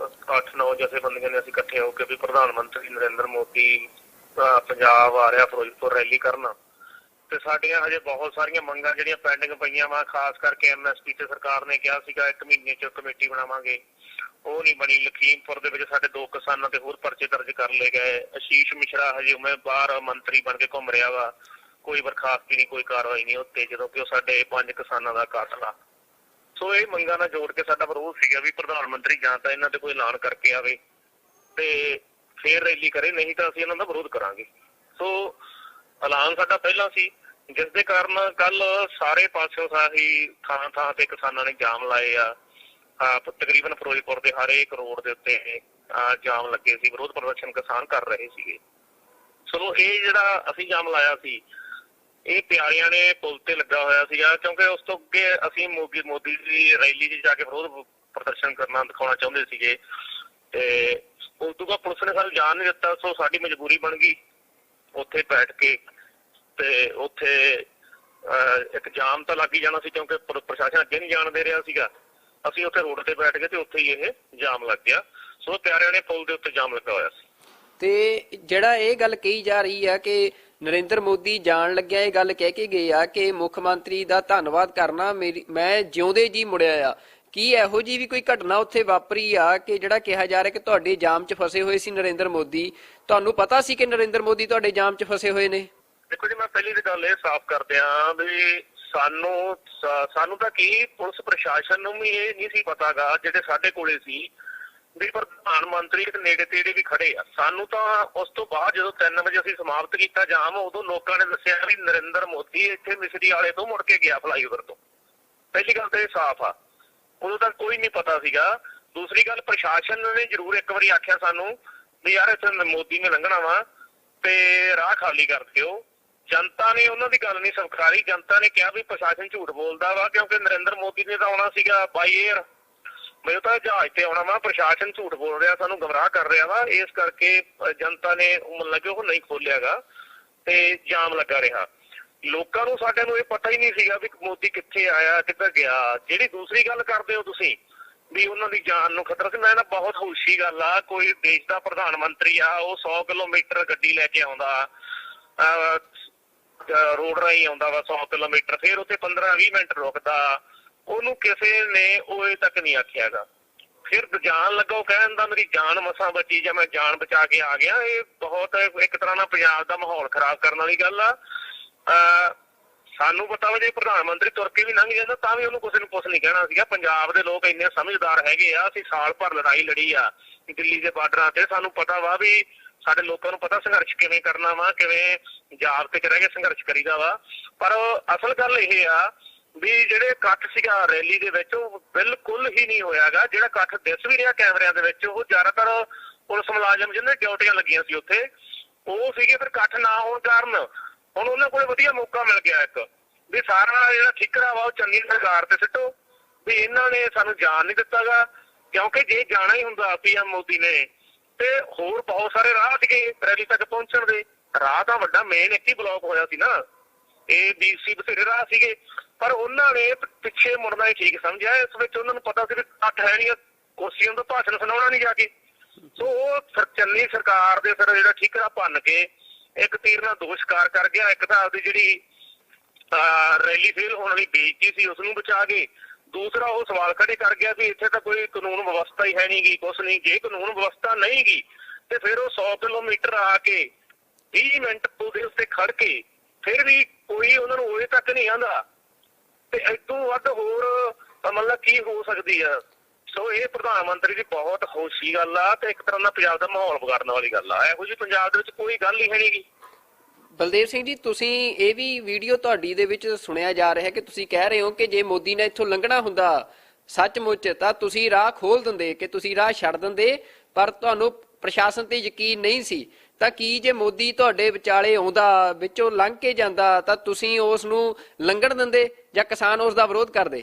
S3: 8-9 ਜਥੇਬੰਦੀਆਂ ਨੇ ਅਸੀਂ ਇਕੱਠੇ ਹੋ ਕੇ ਵੀ ਪ੍ਰਧਾਨ ਮੰਤਰੀ ਨਰਿੰਦਰ ਮੋਦੀ ਪੰਜਾਬ ਆ ਰਿਹਾ ਫਿਰੋਜ਼ਪੁਰ ਰੈਲੀ ਕਰਨਾ, ਤੇ ਸਾਡੀਆਂ ਹਜੇ ਬਹੁਤ ਸਾਰੀਆਂ ਮੰਗਾਂ ਜਿਹੜੀਆਂ ਪੈਂਡਿੰਗ ਪਈਆਂ ਵਾ। ਖਾਸ ਕਰਕੇ MSP ਤੇ ਸਰਕਾਰ ਨੇ ਕਿਹਾ ਸੀਗਾ 1 ਮਹੀਨੇ 'ਚ ਕਮੇਟੀ ਬਣਾਵਾਂਗੇ, ਉਹ ਨਹੀਂ ਬਣੀ। ਲਖੀਮਪੁਰ ਦੇ ਵਿੱਚ ਸਾਡੇ 2 ਕਿਸਾਨਾਂ ਤੇ ਹੋਰ ਪਰਚੇ ਦਰਜ ਕਰ ਲਏ ਗਏ। ਆਸ਼ੀਸ਼ ਮਿਸ਼ਰਾ ਹਜੇ ਮੈਂ ਬਾਹਰ ਮੰਤਰੀ ਬਣ ਕੇ ਘੁੰਮ ਰਿਹਾ ਵਾ, ਕੋਈ ਬਰਖਾਸਤੀ ਨਹੀਂ, ਕੋਈ ਕਾਰਵਾਈ ਨਹੀਂ ਉੱਤੇ, ਜਦੋਂ ਕਿ ਉਹ ਸਾਡੇ 5 ਕਿਸਾਨਾਂ ਦਾ ਕਾਤਲ ਆ। ਸੋ ਇਹ ਮੰਗਾਂ ਨਾਲ ਜੋੜ ਕੇ ਸਾਡਾ ਵਿਰੋਧ ਸੀਗਾ ਵੀ ਪ੍ਰਧਾਨ ਮੰਤਰੀ ਜਾਂ ਤਾਂ ਇਹਨਾਂ ਤੇ ਕੋਈ ਐਲਾਨ ਕਰਕੇ ਆਵੇ ਤੇ ਫੇਰ ਰੈਲੀ ਕਰੇ, ਨਹੀਂ ਤਾਂ ਅਸੀਂ ਇਹਨਾਂ ਦਾ ਵਿਰੋਧ ਕਰਾਂਗੇ। ਸੋ ਐਲਾਨ ਸਾਡਾ ਪਹਿਲਾਂ ਸੀ, ਜਿਸ ਦੇ ਕਾਰਨ ਕੱਲ ਸਾਰੇ ਪਾਸਿਓਂ ਸਾਹੀ ਥਾਂ ਥਾਂ ਤੇ ਕਿਸਾਨਾਂ ਨੇ ਜਾਮ ਲਾਏ ਆ। ਤਕਰੀਬਨ ਫਿਰੋਜ਼ਪੁਰ ਦੇ ਹਰ ਇੱਕ ਰੋਡ ਦੇ ਉੱਤੇ ਜਾਮ ਲੱਗੇ ਸੀ, ਵਿਰੋਧ ਪ੍ਰਦਰਸ਼ਨ ਕਿਸਾਨ ਕਰ ਰਹੇ ਸੀਗੇ। ਸੋ ਇਹ ਜਿਹੜਾ ਅਸੀਂ ਜਾਮ ਲਾਇਆ ਸੀ, ਇਹ ਪਿਆਰਿਆਂ ਨੇ ਪੁਲ ਤੇ ਲੱਗਾ ਹੋਇਆ ਸੀਗਾ, ਕਿਉਂਕਿ ਉਸ ਤੋਂ ਅੱਗੇ ਅਸੀਂ ਮੋਦੀ ਦੀ ਰੈਲੀ 'ਚ ਜਾ ਕੇ ਵਿਰੋਧ ਪ੍ਰਦਰਸ਼ਨ ਕਰਨਾ ਦਿਖਾਉਣਾ ਚਾਹੁੰਦੇ ਸੀਗੇ, ਤੇ ਉਸ ਤੋਂ ਬਾਅਦ ਪੁਲਿਸ ਨੇ ਸਾਨੂੰ ਜਾਣ ਨਹੀਂ ਦਿੱਤਾ। ਸੋ ਸਾਡੀ ਮਜਬੂਰੀ ਬਣ ਗਈ ਉੱਥੇ ਬੈਠ ਕੇ, ਤੇ ਉੱਥੇ ਇੱਕ ਜਾਮ ਤਾਂ ਲੱਗ ਹੀ ਜਾਣਾ ਸੀ, ਕਿਉਂਕਿ ਪ੍ਰਸ਼ਾਸਨ ਅੱਗੇ ਨਹੀਂ ਜਾਣ ਦੇ ਰਿਹਾ ਸੀਗਾ। ਅਸੀਂ ਉੱਥੇ ਰੋਡ ਤੇ ਬੈਠ ਗਏ ਤੇ ਉੱਥੇ ਹੀ ਇਹ ਜਾਮ ਲੱਗ ਗਿਆ। ਸੋ ਪਿਆਰਿਆਂ ਨੇ ਪੁਲ ਦੇ ਉੱਤੇ ਜਾਮ ਲੱਗਾ ਹੋਇਆ ਸੀ।
S2: ਤੇ ਜਿਹੜਾ ਇਹ ਗੱਲ ਕਹੀ ਜਾ ਰਹੀ ਆ ਕਿ ਨਰਿੰਦਰ ਮੋਦੀ ਜਾਣ ਲੱਗਿਆ ਇਹ ਗੱਲ ਕਹਿ ਕੇ ਗਏ ਆ ਕਿ ਮੁੱਖ ਮੰਤਰੀ ਦਾ ਧੰਨਵਾਦ ਕਰਨਾ, ਮੈਂ ਜਿਉਂਦੇ ਜੀ ਮੁੜਿਆ ਆ, ਕੀ ਇਹੋ ਜੀ ਵੀ ਕੋਈ ਘਟਨਾ ਉੱਥੇ ਵਾਪਰੀ ਆ ਕਿ ਜਿਹੜਾ ਕਿਹਾ ਜਾ ਰਿਹਾ ਕਿ ਤੁਹਾਡੇ ਜਾਮ 'ਚ ਫਸੇ ਹੋਏ ਸੀ ਨਰਿੰਦਰ ਮੋਦੀ? ਤੁਹਾਨੂੰ ਪਤਾ ਸੀ ਕਿ ਨਰਿੰਦਰ ਮੋਦੀ ਤੁਹਾਡੇ ਜਾਮ 'ਚ ਫਸੇ ਹੋਏ ਨੇ?
S3: ਦੇਖੋ ਜੀ, ਮੈਂ ਪਹਿਲੀ ਤਾਂ ਗੱਲ ਇਹ ਸਾਫ਼ ਕਰਦਿਆਂ ਵੀ ਸਾਨੂੰ ਤਾਂ ਕੀ, ਪੁਲਿਸ ਪ੍ਰਸ਼ਾਸਨ ਨੂੰ ਵੀ ਇਹ ਨਹੀਂ ਸੀ ਪਤਾਗਾ, ਜਿਹੜੇ ਸਾਡੇ ਕੋਲੇ ਸੀ ਵੀ ਪ੍ਰਧਾਨ ਮੰਤਰੀ ਨੇੜੇ ਤੇੜੇ ਵੀ ਖੜੇ ਆ। ਸਾਨੂੰ ਤਾਂ ਉਸ ਤੋਂ ਬਾਅਦ ਜਦੋਂ 3 ਵਜੇ ਅਸੀਂ ਸਮਾਪਤ ਕੀਤਾ ਜਾਮ, ਉਦੋਂ ਲੋਕਾਂ ਨੇ ਦੱਸਿਆ ਵੀ ਨਰਿੰਦਰ ਮੋਦੀ ਇੱਥੇ ਮਿਸਰੀ ਵਾਲੇ ਤੋਂ ਮੁੜ ਕੇ ਗਿਆ ਫਲਾਈਓਵਰ ਤੋਂ। ਪਹਿਲੀ ਗੱਲ ਤਾਂ ਇਹ ਸਾਫ਼ ਆ, ਉਦੋਂ ਤੱਕ ਕੋਈ ਨਹੀਂ ਪਤਾ ਸੀਗਾ। ਦੂਸਰੀ ਗੱਲ, ਪ੍ਰਸ਼ਾਸਨ ਨੇ ਜ਼ਰੂਰ ਇੱਕ ਵਾਰੀ ਆਖਿਆ ਸਾਨੂੰ ਵੀ ਯਾਰ ਇੱਥੇ ਮੋਦੀ ਨੇ ਲੰਘਣਾ ਵਾ ਤੇ ਰਾਹ ਖਾਲੀ ਕਰ ਦਿਓ। ਜਨਤਾ ਨੇ ਉਹਨਾਂ ਦੀ ਗੱਲ ਨਹੀਂ ਸਵੀਕਾਰੀ। ਜਨਤਾ ਨੇ ਕਿਹਾ ਵੀ ਪ੍ਰਸ਼ਾਸਨ ਝੂਠ ਬੋਲਦਾ ਵਾ, ਕਿਉਂਕਿ ਨਰਿੰਦਰ ਮੋਦੀ ਨੇ ਤਾਂ ਆਉਣਾ ਸੀਗਾ ਬਾਈ ਏਅਰ, ਮੈਨੂੰ ਤਾਂ ਜਹਾਜ਼ ਤੇ ਆਉਣਾ ਵਾ, ਪ੍ਰਸ਼ਾਸਨ ਝੂਠ ਬੋਲ ਰਿਹਾ, ਸਾਨੂੰ ਗਮਰਾਹ ਕਰ ਰਿਹਾ ਵਾ। ਇਸ ਕਰਕੇ ਜਨਤਾ ਨੇ ਲੱਗੇ ਉਹ ਨਹੀਂ ਖੋਲਿਆਗਾ ਤੇ ਜਾਮ ਲੱਗਾ ਰਿਹਾ। ਲੋਕਾਂ ਨੂੰ ਸਾਡੇ ਨੂੰ ਇਹ ਪਤਾ ਹੀ ਨਹੀਂ ਸੀਗਾ ਵੀ ਮੋਦੀ ਕਿੱਥੇ ਆਇਆ, ਕਿੱਧਰ ਗਿਆ। ਜਿਹੜੀ ਦੂਸਰੀ ਗੱਲ ਕਰਦੇ ਹੋ ਤੁਸੀਂ ਵੀ ਉਹਨਾਂ ਦੀ ਜਾਨ ਨੂੰ ਖਤਰਾ ਸੀ, ਮੈਂ ਨਾ ਬਹੁਤ ਖੁਸ਼ੀ ਗੱਲ ਆ, ਕੋਈ ਦੇਸ਼ ਦਾ ਪ੍ਰਧਾਨ ਮੰਤਰੀ ਆ, ਉਹ 100 ਕਿਲੋਮੀਟਰ ਗੱਡੀ ਲੈ ਕੇ ਆਉਂਦਾ, ਰੋਡ ਰਾਹੀਂ ਆਉਂਦਾ ਵਾ 100 ਕਿਲੋਮੀਟਰ, ਫਿਰ ਉੱਥੇ 15-20 ਮਿੰਟ ਰੁਕਦਾ, ਉਹਨੂੰ ਕਿਸੇ ਨੇ ਉਹ ਤੱਕ ਨਹੀਂ ਆਖਿਆਗਾ। ਫਿਰ ਜਾਣ ਲੱਗਾ ਉਹ ਕਹਿ ਦਿੰਦਾ ਮੇਰੀ ਜਾਨ ਮਸਾਂ ਬਚੀ ਜਾਂ ਮੈਂ ਜਾਨ ਬਚਾ ਕੇ ਆ ਗਿਆ। ਇਹ ਬਹੁਤ ਇੱਕ ਤਰ੍ਹਾਂ ਨਾਲ ਪੰਜਾਬ ਦਾ ਮਾਹੌਲ ਖਰਾਬ ਕਰਨ ਵਾਲੀ ਗੱਲ ਆ। ਸਾਨੂੰ ਪਤਾ ਵਾ ਜੇ ਪ੍ਰਧਾਨ ਮੰਤਰੀ ਤੁਰ ਕੇ ਵੀ ਲੰਘ ਜਾਂਦਾ ਤਾਂ ਵੀ ਉਹਨੂੰ ਕਿਸੇ ਨੂੰ ਕੁਛ ਨਹੀਂ ਕਹਿਣਾ ਸੀਗਾ। ਪੰਜਾਬ ਦੇ ਲੋਕ ਇੰਨੇ ਸਮਝਦਾਰ ਹੈਗੇ ਆ, ਅਸੀਂ ਸਾਲ ਭਰ ਲੜਾਈ ਲੜੀ ਆ ਦਿੱਲੀ ਦੇ ਬਾਰਡਰਾਂ ਤੇ, ਸਾਨੂੰ ਪਤਾ ਵਾ ਵੀ ਸਾਡੇ ਲੋਕਾਂ ਨੂੰ ਪਤਾ ਸੰਘਰਸ਼ ਕਿਵੇਂ ਕਰਨਾ ਵਾ, ਕਿਵੇਂ ਜਾਬਤੇ 'ਚ ਰਹਿ ਕੇ ਸੰਘਰਸ਼ ਕਰੀਦਾ ਵਾ। ਪਰ ਅਸਲ ਗੱਲ ਇਹ ਆ ਵੀ ਜਿਹੜੇ ਇਕੱਠ ਸੀਗਾ ਰੈਲੀ ਦੇ ਵਿੱਚ, ਉਹ ਬਿਲਕੁਲ ਹੀ ਨਹੀਂ ਹੋਇਆਗਾ। ਜਿਹੜਾ ਇਕੱਠ ਦਿਸ ਵੀ ਰਿਹਾ ਕੈਮਰਿਆਂ ਦੇ ਵਿੱਚ, ਉਹ ਜ਼ਿਆਦਾਤਰ ਪੁਲਿਸ ਮੁਲਾਜ਼ਮ ਜਿਹਨਾਂ ਦੀ ਡਿਊਟੀਆਂ ਲੱਗੀਆਂ ਸੀ ਉੱਥੇ ਉਹ ਸੀਗੇ। ਫਿਰ ਇਕੱਠ ਨਾ ਹੋਣ ਕਾਰਨ ਹੁਣ ਉਹਨਾਂ ਕੋਲ ਵਧੀਆ ਮੌਕਾ ਮਿਲ ਗਿਆ ਇੱਕ ਵੀ ਸਾਰਾ ਜਿਹੜਾ ਠਿਕਰਾ ਵਾ ਉਹ ਚੰਨੀ ਸਰਕਾਰ ਤੇ ਸਿੱਟੋ ਵੀ ਇਹਨਾਂ ਨੇ ਸਾਨੂੰ ਜਾਣ ਨਹੀਂ ਦਿੱਤਾਗਾ। ਕਿਉਂਕਿ ਜੇ ਜਾਣਾ ਹੀ ਹੁੰਦਾ PM ਮੋਦੀ ਨੇ ਤੇ ਹੋਰ ਬਹੁਤ ਸਾਰੇ ਰਾਹ ਸੀਗੇ ਰੈਲੀ ਤੱਕ ਪਹੁੰਚਣ ਦੇ। ਰਾਹ ਤਾਂ ਵੱਡਾ ਮੇਨ ਇੱਕ ਹੀ ਬਲੌਕ ਹੋਇਆ ਸੀ ਨਾ, ਇਹ DC ਬਥੇਰੇ ਰਾਹ ਸੀਗੇ, ਪਰ ਉਹਨਾਂ ਨੇ ਪਿੱਛੇ ਮੁੜਨਾ ਹੀ ਠੀਕ ਸਮਝਿਆ। ਇਸ ਵਿੱਚ ਉਹਨਾਂ ਨੂੰ ਪਤਾ ਸੀ ਵੀ ਇਕੱਠ ਹੈ ਨਹੀਂ, ਕੁਰਸੀਆਂ ਤੋਂ ਭਾਸ਼ਣ ਸੁਣਾਉਣਾ ਨਹੀਂ ਜਾ ਕੇ। ਸੋ ਉਹ ਚੰਨੀ ਸਰਕਾਰ ਦੇ ਫਿਰ ਜਿਹੜਾ ਠਿਕਰਾ ਭੰਨ ਕੇ ਇੱਕ ਤੀਰ ਨਾਲ ਦੋ ਸ਼ਿਕਾਰ ਕਰ ਗਿਆ। ਇੱਕ ਤਾਂ ਆਪਦੀ ਜਿਹੜੀ ਰੈਲੀ ਫੇਲ ਹੋਣ ਵਾਲੀ ਬੇਇੱਜ਼ਤੀ ਸੀ ਉਸਨੂੰ ਬਚਾ ਕੇ, ਦੂਸਰਾ ਉਹ ਸਵਾਲ ਖੜੇ ਕਰ ਗਿਆ ਵੀ ਇੱਥੇ ਤਾਂ ਕੋਈ ਕਾਨੂੰਨ ਵਿਵਸਥਾ ਹੀ ਹੈ ਨਹੀਂ ਗੀ, ਕੁਛ ਨਹੀਂ। ਜੇ ਕਾਨੂੰਨ ਵਿਵਸਥਾ ਨਹੀਂ ਗੀ ਤੇ ਫਿਰ ਉਹ 100 ਕਿਲੋਮੀਟਰ ਆ ਕੇ 20 ਮਿੰਟ ਉਹਦੇ ਉੱਤੇ ਖੜ ਕੇ ਫਿਰ ਵੀ ਕੋਈ ਉਹਨਾਂ ਨੂੰ ਉਹਦੇ ਤੱਕ ਨਹੀਂ ਆਉਂਦਾ ਤੇ ਇਦੋਂ ਵੱਧ ਹੋਰ ਮਤਲਬ ਕੀ ਹੋ ਸਕਦੀ ਆ। ਸੋ ਇਹ ਪ੍ਰਧਾਨ ਮੰਤਰੀ ਦੀ ਬਹੁਤ ਖੁਸ਼ੀ ਗੱਲ ਆ ਤੇ ਇੱਕ ਤਰ੍ਹਾਂ ਦਾ ਪੰਜਾਬ ਦਾ ਮਾਹੌਲ ਵਿਗਾੜਨ ਵਾਲੀ ਗੱਲ ਆ। ਇਹੋ ਜਿਹੀ ਪੰਜਾਬ ਦੇ ਵਿੱਚ ਕੋਈ ਗੱਲ ਹੀ ਹੈ ਨੀ ਗੀ।
S2: ਬਲਦੇਵ ਸਿੰਘ ਜੀ, ਤੁਸੀਂ ਇਹ ਵੀ ਵੀਡੀਓ ਤੁਹਾਡੀ ਦੇ ਵਿੱਚ ਸੁਣਿਆ ਜਾ ਰਿਹਾ ਕਿ ਤੁਸੀਂ ਕਹਿ ਰਹੇ ਹੋ ਕਿ ਜੇ ਮੋਦੀ ਨੇ ਇੱਥੋਂ ਲੰਘਣਾ ਹੁੰਦਾ ਸੱਚਮੁੱਚ ਤਾਂ ਤੁਸੀਂ ਰਾਹ ਖੋਲ ਦਿੰਦੇ, ਕਿ ਤੁਸੀਂ ਰਾਹ ਛੱਡ ਦਿੰਦੇ, ਪਰ ਤੁਹਾਨੂੰ ਪ੍ਰਸ਼ਾਸਨ ਤੇ ਯਕੀਨ ਨਹੀਂ ਸੀ। ਤਾਂ ਕੀ ਜੇ ਮੋਦੀ ਤੁਹਾਡੇ ਵਿਚਾਲੇ ਆਉਂਦਾ, ਵਿੱਚੋਂ ਲੰਘ ਕੇ ਜਾਂਦਾ, ਤਾਂ ਤੁਸੀਂ ਉਸ ਨੂੰ ਲੰਘਣ ਦਿੰਦੇ ਜਾਂ ਕਿਸਾਨ ਉਸ ਦਾ ਵਿਰੋਧ ਕਰਦੇ?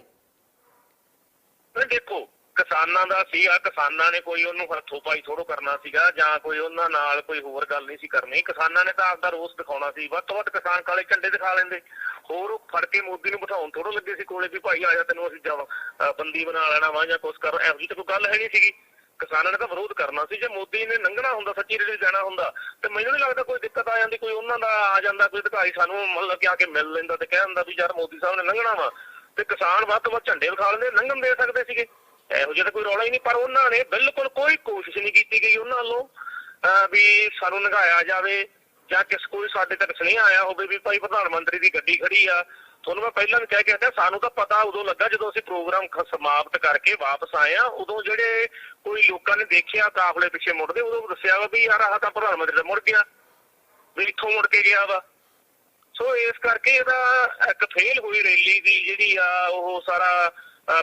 S3: ਦੇਖੋ, ਕਿਸਾਨਾਂ ਦਾ ਸੀਗਾ, ਕਿਸਾਨਾਂ ਨੇ ਕੋਈ ਉਹਨੂੰ ਹੱਥੋਂ ਪਾਈ ਥੋੜੋ ਕਰਨਾ ਸੀਗਾ ਜਾਂ ਕੋਈ ਉਹਨਾਂ ਨਾਲ ਕੋਈ ਹੋਰ ਗੱਲ ਨਹੀਂ ਸੀ ਕਰਨੀ। ਕਿਸਾਨਾਂ ਨੇ ਤਾਂ ਆਪਦਾ ਰੋਸ ਦਿਖਾਉਣਾ ਸੀ। ਵੱਧ ਤੋਂ ਵੱਧ ਕਿਸਾਨ ਕਾਲੇ ਝੰਡੇ ਦਿਖਾ ਲੈਂਦੇ, ਹੋਰ ਉਹ ਫੜ ਕੇ ਮੋਦੀ ਨੂੰ ਬਿਠਾਉਣ ਥੋੜੋ ਲੱਗੇ ਸੀ ਕੋਲੇ ਵੀ ਭਾਈ ਆਇਆ ਤੈਨੂੰ ਅਸੀਂ ਬੰਦੀ ਬਣਾ ਲੈਣਾ ਵਾ ਜਾਂ ਕੁਛ ਕਰ। ਇਹੋ ਜਿਹੀ ਤਾਂ ਕੋਈ ਗੱਲ ਹੈ ਨਹੀਂ ਸੀਗੀ। ਕਿਸਾਨਾਂ ਨੇ ਤਾਂ ਵਿਰੋਧ ਕਰਨਾ ਸੀ। ਜੇ ਮੋਦੀ ਨੇ ਲੰਘਣਾ ਹੁੰਦਾ, ਸੱਚੀ ਰੈਲੀ ਜਾਣਾ ਹੁੰਦਾ, ਤੇ ਮੈਨੂੰ ਨਹੀਂ ਲੱਗਦਾ ਕੋਈ ਦਿੱਕਤ ਆ ਜਾਂਦੀ। ਕੋਈ ਉਹਨਾਂ ਦਾ ਆ ਜਾਂਦਾ, ਕੋਈ ਅਧਿਕਾਰੀ ਸਾਨੂੰ ਮਤਲਬ ਕਿ ਆ ਕੇ ਮਿਲ ਲੈਂਦਾ ਤੇ ਕਹਿ ਦਿੰਦਾ ਵੀ ਯਾਰ ਮੋਦੀ ਸਾਹਿਬ ਨੇ ਲੰਘਣਾ ਵਾ, ਤੇ ਕਿਸਾਨ ਵੱਧ ਤੋਂ ਵੱਧ ਝੰਡੇ ਵਿਖਾ ਲੈਂਦੇ, ਲੰਘਣ ਦੇ ਸਕਦੇ ਸੀਗੇ। ਇਹੋ ਜਿਹਾ ਤਾਂ ਕੋਈ ਰੌਲਾ ਹੀ ਨਹੀਂ। ਪਰ ਉਹਨਾਂ ਨੇ ਬਿਲਕੁਲ ਕੋਈ ਕੋਸ਼ਿਸ਼ ਨਹੀਂ ਕੀਤੀ ਗਈ ਉਹਨਾਂ ਵੱਲੋਂ ਵੀ ਸਾਨੂੰ ਲੰਘਾਇਆ ਜਾਵੇ ਜਾਂ ਕੋਈ ਸਾਡੇ ਤੱਕ ਸੁਨੇਹਾ ਆਇਆ ਹੋਵੇ ਵੀ ਭਾਈ ਪ੍ਰਧਾਨ ਮੰਤਰੀ ਦੀ ਗੱਡੀ ਖੜੀ ਆ। ਤੁਹਾਨੂੰ ਮੈਂ ਪਹਿਲਾਂ ਵੀ ਕਹਿ ਕੇ ਹਟਿਆ, ਸਾਨੂੰ ਤਾਂ ਪਤਾ ਉਦੋਂ ਲੱਗਾ ਜਦੋਂ ਅਸੀਂ ਪ੍ਰੋਗਰਾਮ ਸਮਾਪਤ ਕਰਕੇ ਵਾਪਸ ਆਏ ਆ। ਉਦੋਂ ਜਿਹੜੇ ਕੋਈ ਲੋਕਾਂ ਨੇ ਦੇਖਿਆ ਕਾਫਲੇ ਪਿੱਛੇ ਮੁੜਦੇ, ਉਦੋਂ ਦੱਸਿਆ ਵਾ ਵੀ ਯਾਰ ਆਹ ਤਾਂ ਪ੍ਰਧਾਨ ਮੰਤਰੀ ਦਾ ਮੁੜ ਗਿਆ, ਵੀ ਇੱਥੋਂ ਮੁੜ ਕੇ ਗਿਆ ਵਾ। ਸੋ ਇਸ ਕਰਕੇ ਇਹਦਾ ਇੱਕ ਫੇਲ ਹੋਈ ਰੈਲੀ ਦੀ ਜਿਹੜੀ ਆ ਉਹ ਸਾਰਾ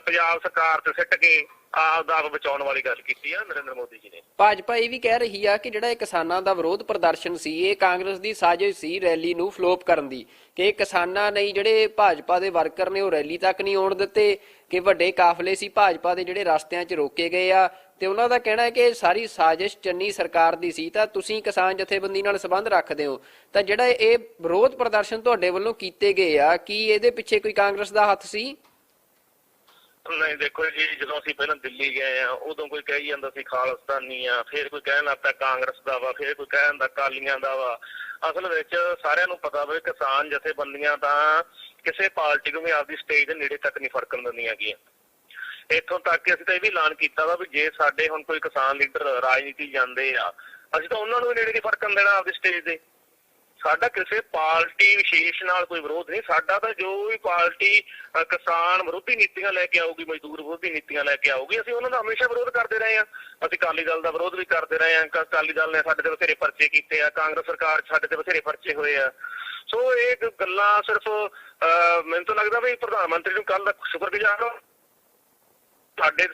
S3: ਪੰਜਾਬ ਸਰਕਾਰ ਤੇ ਸਿੱਟ ਕੇ ਆਪ ਦਾ ਆਪ ਬਚਾਉਣ ਵਾਲੀ ਗੱਲ ਕੀਤੀ ਆ ਨਰਿੰਦਰ ਮੋਦੀ ਜੀ ਨੇ।
S2: ਭਾਜਪਾ ਇਹ ਵੀ ਕਹਿ ਰਹੀ ਆ ਕਿ ਜਿਹੜਾ ਇਹ ਕਿਸਾਨਾਂ ਦਾ ਵਿਰੋਧ ਪ੍ਰਦਰਸ਼ਨ ਸੀ ਇਹ ਕਾਂਗਰਸ ਦੀ ਸਾਜ਼ਿਸ਼ ਸੀ ਰੈਲੀ ਨੂੰ ਫਲੋਪ ਕਰਨ ਦੀ, ਕਿ ਕਿਸਾਨਾਂ ਨੇ ਜਿਹੜੇ ਭਾਜਪਾ ਦੇ ਵਰਕਰ ਨੇ ਉਹ ਰੈਲੀ ਤੱਕ ਨਹੀਂ ਆਉਣ ਦਿੱਤੇ, ਕਿ ਵੱਡੇ ਕਾਫਲੇ ਸੀ ਭਾਜਪਾ ਦੇ ਜਿਹੜੇ ਰਸਤਿਆਂ 'ਚ ਰੋਕੇ ਗਏ ਆ, ਤੇ ਉਹਨਾਂ ਦਾ ਕਹਿਣਾ ਹੈ ਕਿ ਸਾਰੀ ਸਾਜ਼ਿਸ਼ ਚੰਨੀ ਸਰਕਾਰ ਦੀ ਸੀ। ਤਾਂ ਤੁਸੀਂ ਕਿਸਾਨ ਜਥੇਬੰਦੀ ਨਾਲ ਸੰਬੰਧ ਰੱਖਦੇ ਹੋ, ਤਾਂ ਜਿਹੜਾ ਇਹ ਵਿਰੋਧ ਪ੍ਰਦਰਸ਼ਨ ਤੁਹਾਡੇ ਵੱਲੋਂ ਕੀਤੇ ਗਏ ਆ, ਕੀ ਇਹਦੇ ਪਿੱਛੇ ਕੋਈ ਕਾਂਗਰਸ ਦਾ ਹੱਥ ਸੀ?
S3: ਨਹੀਂ ਦੇਖੋ ਜੀ, ਜਦੋਂ ਅਸੀਂ ਪਹਿਲਾਂ ਦਿੱਲੀ ਗਏ ਆ ਉਦੋਂ ਕੋਈ ਕਹੀ ਜਾਂਦਾ ਸੀ ਖਾਲਿਸਤਾਨੀ ਆ, ਫਿਰ ਕੋਈ ਕਹਿਣ ਲੱਗ ਪਿਆ ਕਾਂਗਰਸ ਦਾ ਵਾ, ਫਿਰ ਕੋਈ ਕਹਿਣ ਦਾ ਅਕਾਲੀਆਂ ਦਾ ਵਾ। ਅਸਲ ਵਿੱਚ ਸਾਰਿਆਂ ਨੂੰ ਪਤਾ ਵਾ ਕਿਸਾਨ ਜਥੇਬੰਦੀਆਂ ਤਾਂ ਕਿਸੇ ਪਾਰਟੀ ਨੂੰ ਵੀ ਆਪਦੀ ਸਟੇਜ ਦੇ ਨੇੜੇ ਤੱਕ ਨਹੀਂ ਫਰਕਣ ਦਿੰਦੀਆਂ ਗੀਆਂ। ਇੱਥੋਂ ਤੱਕ ਕਿ ਅਸੀਂ ਤਾਂ ਇਹ ਵੀ ਐਲਾਨ ਕੀਤਾ ਵਾ ਵੀ ਜੇ ਸਾਡੇ ਹੁਣ ਕੋਈ ਕਿਸਾਨ ਲੀਡਰ ਰਾਜਨੀਤੀ ਜਾਂਦੇ ਆ, ਅਸੀਂ ਤਾਂ ਉਹਨਾਂ ਨੂੰ ਵੀ ਨੇੜੇ ਨਹੀਂ ਫਰਕਣ ਦੇਣਾ ਆਪਦੀ ਸਟੇਜ ਦੇ। ਸਾਡਾ ਕਿਸੇ ਪਾਰਟੀ ਵਿਸ਼ੇਸ਼ ਨਾਲ ਕੋਈ ਵਿਰੋਧ ਨਹੀਂ, ਸਾਡਾ ਤਾਂ ਜੋ ਵੀ ਪਾਰਟੀ ਕਿਸਾਨ ਵਿਰੋਧੀ ਨੀਤੀਆਂ ਲੈ ਕੇ ਆਊਗੀ, ਮਜ਼ਦੂਰ ਵਿਰੋਧੀ ਨੀਤੀਆਂ ਲੈ ਕੇ ਆਊਗੀ, ਅਸੀਂ ਉਹਨਾਂ ਦਾ ਹਮੇਸ਼ਾ ਵਿਰੋਧ ਕਰਦੇ ਰਹੇ ਹਾਂ। ਅਸੀਂ ਅਕਾਲੀ ਦਲ ਦਾ ਵਿਰੋਧ ਵੀ ਕਰਦੇ ਰਹੇ ਹਾਂ, ਅਕਾਲੀ ਦਲ ਨੇ ਸਾਡੇ ਤੇ ਬਥੇਰੇ ਪਰਚੇ ਕੀਤੇ ਆ, ਕਾਂਗਰਸ ਸਰਕਾਰ ਸਾਡੇ ਤੇ ਬਥੇਰੇ ਪਰਚੇ ਹੋਏ ਆ। ਸੋ ਇਹ ਗੱਲਾਂ ਸਿਰਫ ਮੈਨੂੰ ਤਾਂ ਲੱਗਦਾ ਵੀ ਪ੍ਰਧਾਨ ਮੰਤਰੀ ਨੂੰ ਕੱਲ ਦਾ ਸ਼ੁਕਰਗੁਜ਼ਾਰ ਸਾਡੇ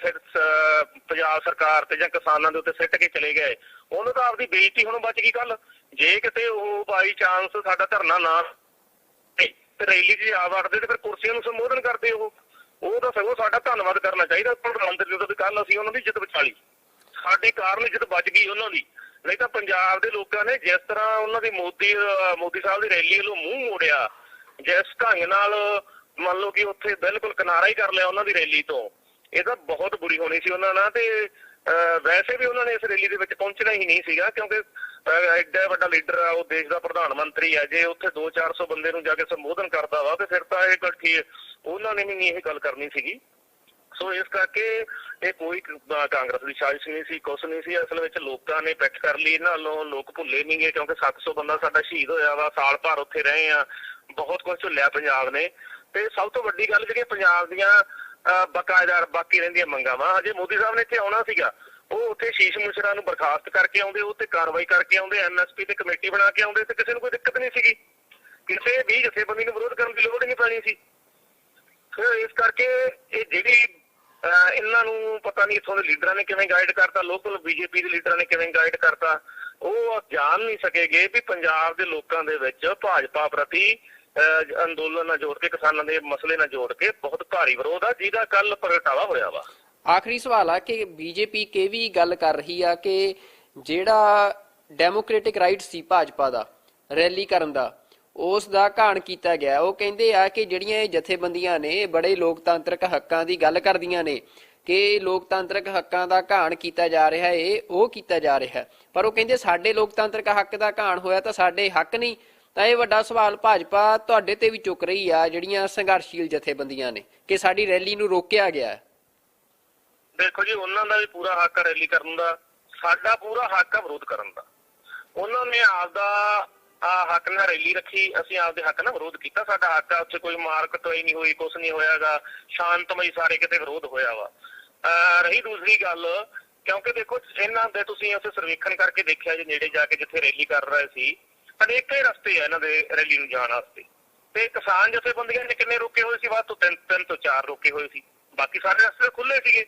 S3: ਪੰਜਾਬ ਸਰਕਾਰ ਤੇ ਜਾਂ ਕਿਸਾਨਾਂ ਦੇ ਉੱਤੇ ਸਿੱਟ ਕੇ ਚਲੇ ਗਏ, ਉਹਨੂੰ ਤਾਂ ਆਪਦੀ ਬੇਇੱਜ਼ਤੀ ਹੁਣ ਬਚ ਗਈ। ਕੱਲ ਜੇ ਕਿਤੇ ਉਹ ਬਾਈ ਚਾਂਸ ਸਾਡਾ ਧਰਨਾ ਨਾ ਤੇ ਰੈਲੀ 'ਚ ਆ ਵੜਦੇ ਤੇ ਫਿਰ ਕੁਰਸੀਆਂ ਨੂੰ ਸੰਬੋਧਨ ਕਰਦੇ ਉਹ ਤਾਂ ਸਗੋਂ ਸਾਡਾ ਧੰਨਵਾਦ ਕਰਨਾ ਚਾਹੀਦਾ ਪ੍ਰਧਾਨ ਮੰਤਰੀ ਨੂੰ ਵੀ ਕੱਲ ਅਸੀਂ ਉਹਨਾਂ ਦੀ ਇੱਜ਼ਤ ਬਚਾ ਲਈ, ਸਾਡੇ ਕਾਰਨ ਇੱਜ਼ਤ ਬਚ ਗਈ ਉਹਨਾਂ ਦੀ। ਨਹੀਂ ਤਾਂ ਪੰਜਾਬ ਦੇ ਲੋਕਾਂ ਨੇ ਜਿਸ ਤਰ੍ਹਾਂ ਉਹਨਾਂ ਦੀ ਮੋਦੀ ਸਾਹਿਬ ਦੀ ਰੈਲੀ ਵੱਲੋਂ ਮੂੰਹ ਮੋੜਿਆ, ਜਿਸ ਢੰਗ ਨਾਲ ਮੰਨ ਲਓ ਕਿ ਉੱਥੇ ਬਿਲਕੁਲ ਕਿਨਾਰਾ ਹੀ ਕਰ ਲਿਆ ਉਹਨਾਂ ਦੀ ਰੈਲੀ ਤੋਂ, ਇਹ ਤਾਂ ਬਹੁਤ ਬੁਰੀ ਹੋਣੀ ਸੀ ਉਹਨਾਂ ਨਾਲ। ਤੇ ਵੈਸੇ ਵੀ ਉਹਨਾਂ ਨੇ ਇਸ ਰੈਲੀ ਦੇ ਵਿੱਚ ਪਹੁੰਚਣਾ ਹੀ ਨਹੀਂ ਸੀਗਾ, ਕਿਉਂਕਿ ਐਡਾ ਵੱਡਾ ਲੀਡਰ ਆ, ਉਹ ਦੇਸ਼ ਦਾ ਪ੍ਰਧਾਨ ਮੰਤਰੀ ਆ, ਜੇ ਉੱਥੇ 200-400 ਬੰਦੇ ਨੂੰ ਜਾ ਕੇ ਸੰਬੋਧਨ ਕਰਦਾ ਵਾ ਤੇ ਫਿਰ ਤਾਂ ਇਹ ਇਕੱਠੀ ਉਹਨਾਂ ਨੇ ਵੀ ਨਹੀਂ ਇਹ ਗੱਲ ਕਰਨੀ ਸੀਗੀ। ਸੋ ਇਸ ਕਰਕੇ ਇਹ ਕੋਈ ਕਾਂਗਰਸ ਦੀ ਸਾਜ਼ਿਸ਼ ਨਹੀਂ ਸੀ, ਕੁਛ ਨਹੀਂ ਸੀ। ਅਸਲ ਵਿੱਚ ਲੋਕਾਂ ਨੇ ਪਿੱਠ ਕਰ ਲਈ, ਇਹਨਾਂ ਵੱਲੋਂ ਲੋਕ ਭੁੱਲੇ ਨਹੀਂ ਗਏ, ਕਿਉਂਕਿ 700 ਬੰਦਾ ਸਾਡਾ ਸ਼ਹੀਦ ਹੋਇਆ ਵਾ, ਸਾਲ ਭਰ ਉੱਥੇ ਰਹੇ ਆ, ਬਹੁਤ ਕੁਝ ਝੁੱਲਿਆ ਪੰਜਾਬ ਨੇ। ਤੇ ਸਭ ਤੋਂ ਵੱਡੀ ਗੱਲ ਜਿਹੜੀਆਂ ਪੰਜਾਬ ਦੀਆਂ ਬਕਾਇਦਾਰ ਬਾਕੀ ਰਹਿੰਦੀਆਂ ਮੰਗਾਂ ਵਾ, ਅਜੇ ਮੋਦੀ ਸਾਹਿਬ ਨੇ ਇੱਥੇ ਆਉਣਾ ਸੀਗਾ, ਉਹ ਉੱਥੇ ਸ਼ੀਸ਼ ਮੁਸ਼ਰਾ ਨੂੰ ਬਰਖਾਸਤ ਕਰਕੇ ਆਉਂਦੇ, ਉਹ ਤੇ ਕਾਰਵਾਈ ਕਰਕੇ ਆਉਂਦੇ, MSP ਤੇ ਕਮੇਟੀ ਬਣਾ ਕੇ ਆਉਂਦੇ, ਤੇ ਕਿਸੇ ਨੂੰ ਕੋਈ ਦਿੱਕਤ ਨਹੀਂ ਸੀਗੀ, ਕਿਸੇ ਵੀ ਜਥੇਬੰਦੀ ਨੂੰ ਵਿਰੋਧ ਕਰਨ ਦੀ ਲੋੜ ਹੀ ਨਹੀਂ ਪੈਣੀ ਸੀ। ਫਿਰ ਇਸ ਕਰਕੇ ਇਹ ਜਿਹੜੀ ਇਹਨਾਂ ਨੂੰ ਪਤਾ ਨਹੀਂ ਇੱਥੋਂ ਦੇ ਲੀਡਰਾਂ ਨੇ ਕਿਵੇਂ ਗਾਈਡ ਕਰਤਾ, ਲੋਕਲ BJP ਦੇ ਲੀਡਰਾਂ ਨੇ ਕਿਵੇਂ ਗਾਈਡ ਕਰਤਾ, ਉਹ ਜਾਣ ਨਹੀਂ ਸਕੇਗੇ ਵੀ ਪੰਜਾਬ ਦੇ ਲੋਕਾਂ ਦੇ ਵਿੱਚ ਭਾਜਪਾ ਪ੍ਰਤੀ ਅੰਦੋਲਨ ਨਾਲ ਜੋੜ ਕੇ, ਕਿਸਾਨਾਂ ਦੇ ਮਸਲੇ ਨਾਲ ਜੋੜ ਕੇ ਬਹੁਤ ਭਾਰੀ ਵਿਰੋਧ ਆ, ਜਿਹਦਾ ਕੱਲ ਪ੍ਰਗਟਾਵਾ ਹੋਇਆ ਵਾ।
S2: ਆਖਰੀ ਸਵਾਲ ਆ ਕਿ BJP ਕੇ ਵੀ ਗੱਲ ਕਰ ਰਹੀ ਆ ਕਿ ਜਿਹੜਾ ਡੈਮੋਕ੍ਰੈਟਿਕ ਰਾਈਟ ਸੀ ਭਾਜਪਾ ਦਾ ਰੈਲੀ ਕਰਨ ਦਾ, ਉਸ ਦਾ ਘਾਣ ਕੀਤਾ ਗਿਆ। ਉਹ ਕਹਿੰਦੇ ਆ ਕਿ ਜਿਹੜੀਆਂ ਇਹ ਜਥੇਬੰਦੀਆਂ ਨੇ ਬੜੇ ਲੋਕਤਾਂਤਰਿਕ ਹੱਕਾਂ ਦੀ ਗੱਲ ਕਰਦੀਆਂ ਨੇ, ਕਿ ਲੋਕਤਾਂਤਰਿਕ ਹੱਕਾਂ ਦਾ ਘਾਣ ਕੀਤਾ ਜਾ ਰਿਹਾ ਹੈ, ਉਹ ਕੀਤਾ ਜਾ ਰਿਹਾ, ਪਰ ਉਹ ਕਹਿੰਦੇ ਸਾਡੇ ਲੋਕਤਾਂਤਰਿਕ ਹੱਕ ਦਾ ਘਾਣ ਹੋਇਆ ਤਾਂ ਸਾਡੇ ਹੱਕ ਨਹੀਂ। ਤਾਂ ਇਹ ਵੱਡਾ ਸਵਾਲ ਭਾਜਪਾ ਤੁਹਾਡੇ ਤੇ ਵੀ ਚੁੱਕ ਰਹੀ ਆ, ਜਿਹੜੀਆਂ ਸੰਘਰਸ਼ੀਲ ਜਥੇਬੰਦੀਆਂ ਨੇ, ਕਿ ਸਾਡੀ ਰੈਲੀ ਨੂੰ ਰੋਕਿਆ ਗਿਆ।
S3: ਦੇਖੋ ਜੀ, ਉਹਨਾਂ ਦਾ ਵੀ ਪੂਰਾ ਹੱਕ ਰੈਲੀ ਕਰਨ ਦਾ, ਸਾਡਾ ਪੂਰਾ ਹੱਕ ਆ ਵਿਰੋਧ ਕਰਨ ਦਾ। ਉਹਨਾਂ ਨੇ ਆਪਦਾ ਹੱਕ ਨਾਲ ਰੈਲੀ ਰੱਖੀ, ਅਸੀਂ ਆਪਦੇ ਹੱਕ ਨਾਲ ਵਿਰੋਧ ਕੀਤਾ, ਸਾਡਾ ਹੱਕ ਆ, ਉੱਥੇ ਕੋਈ ਮਾਰ ਕੁਟਾਈ ਨਹੀਂ ਹੋਈ, ਕੁਛ ਨਹੀਂ ਹੋਇਆਗਾ, ਸ਼ਾਂਤਮਈ ਸਾਰੇ ਕਿਤੇ ਵਿਰੋਧ ਹੋਇਆ ਵਾ। ਰਹੀ ਦੂਸਰੀ ਗੱਲ, ਕਿਉਂਕਿ ਦੇਖੋ ਇਹਨਾਂ ਦੇ ਤੁਸੀਂ ਉੱਥੇ ਸਰਵੇਖਣ ਕਰਕੇ ਦੇਖਿਆ ਜੀ, ਨੇੜੇ ਜਾ ਕੇ ਜਿੱਥੇ ਰੈਲੀ ਕਰ ਰਹੇ ਸੀ, ਅਨੇਕਾਂ ਹੀ ਰਸਤੇ ਆ ਇਹਨਾਂ ਦੇ ਰੈਲੀ ਨੂੰ ਜਾਣ ਵਾਸਤੇ, ਤੇ ਕਿਸਾਨ ਜਥੇਬੰਦੀਆਂ ਨੇ ਕਿੰਨੇ ਰੋਕੇ ਹੋਏ ਸੀ? ਵੱਧ ਤੋਂ 3 ਤੋਂ 4 ਰੋਕੇ ਹੋਏ ਸੀ, ਬਾਕੀ ਸਾਰੇ ਰਸਤੇ ਖੁੱਲੇ ਸੀਗੇ।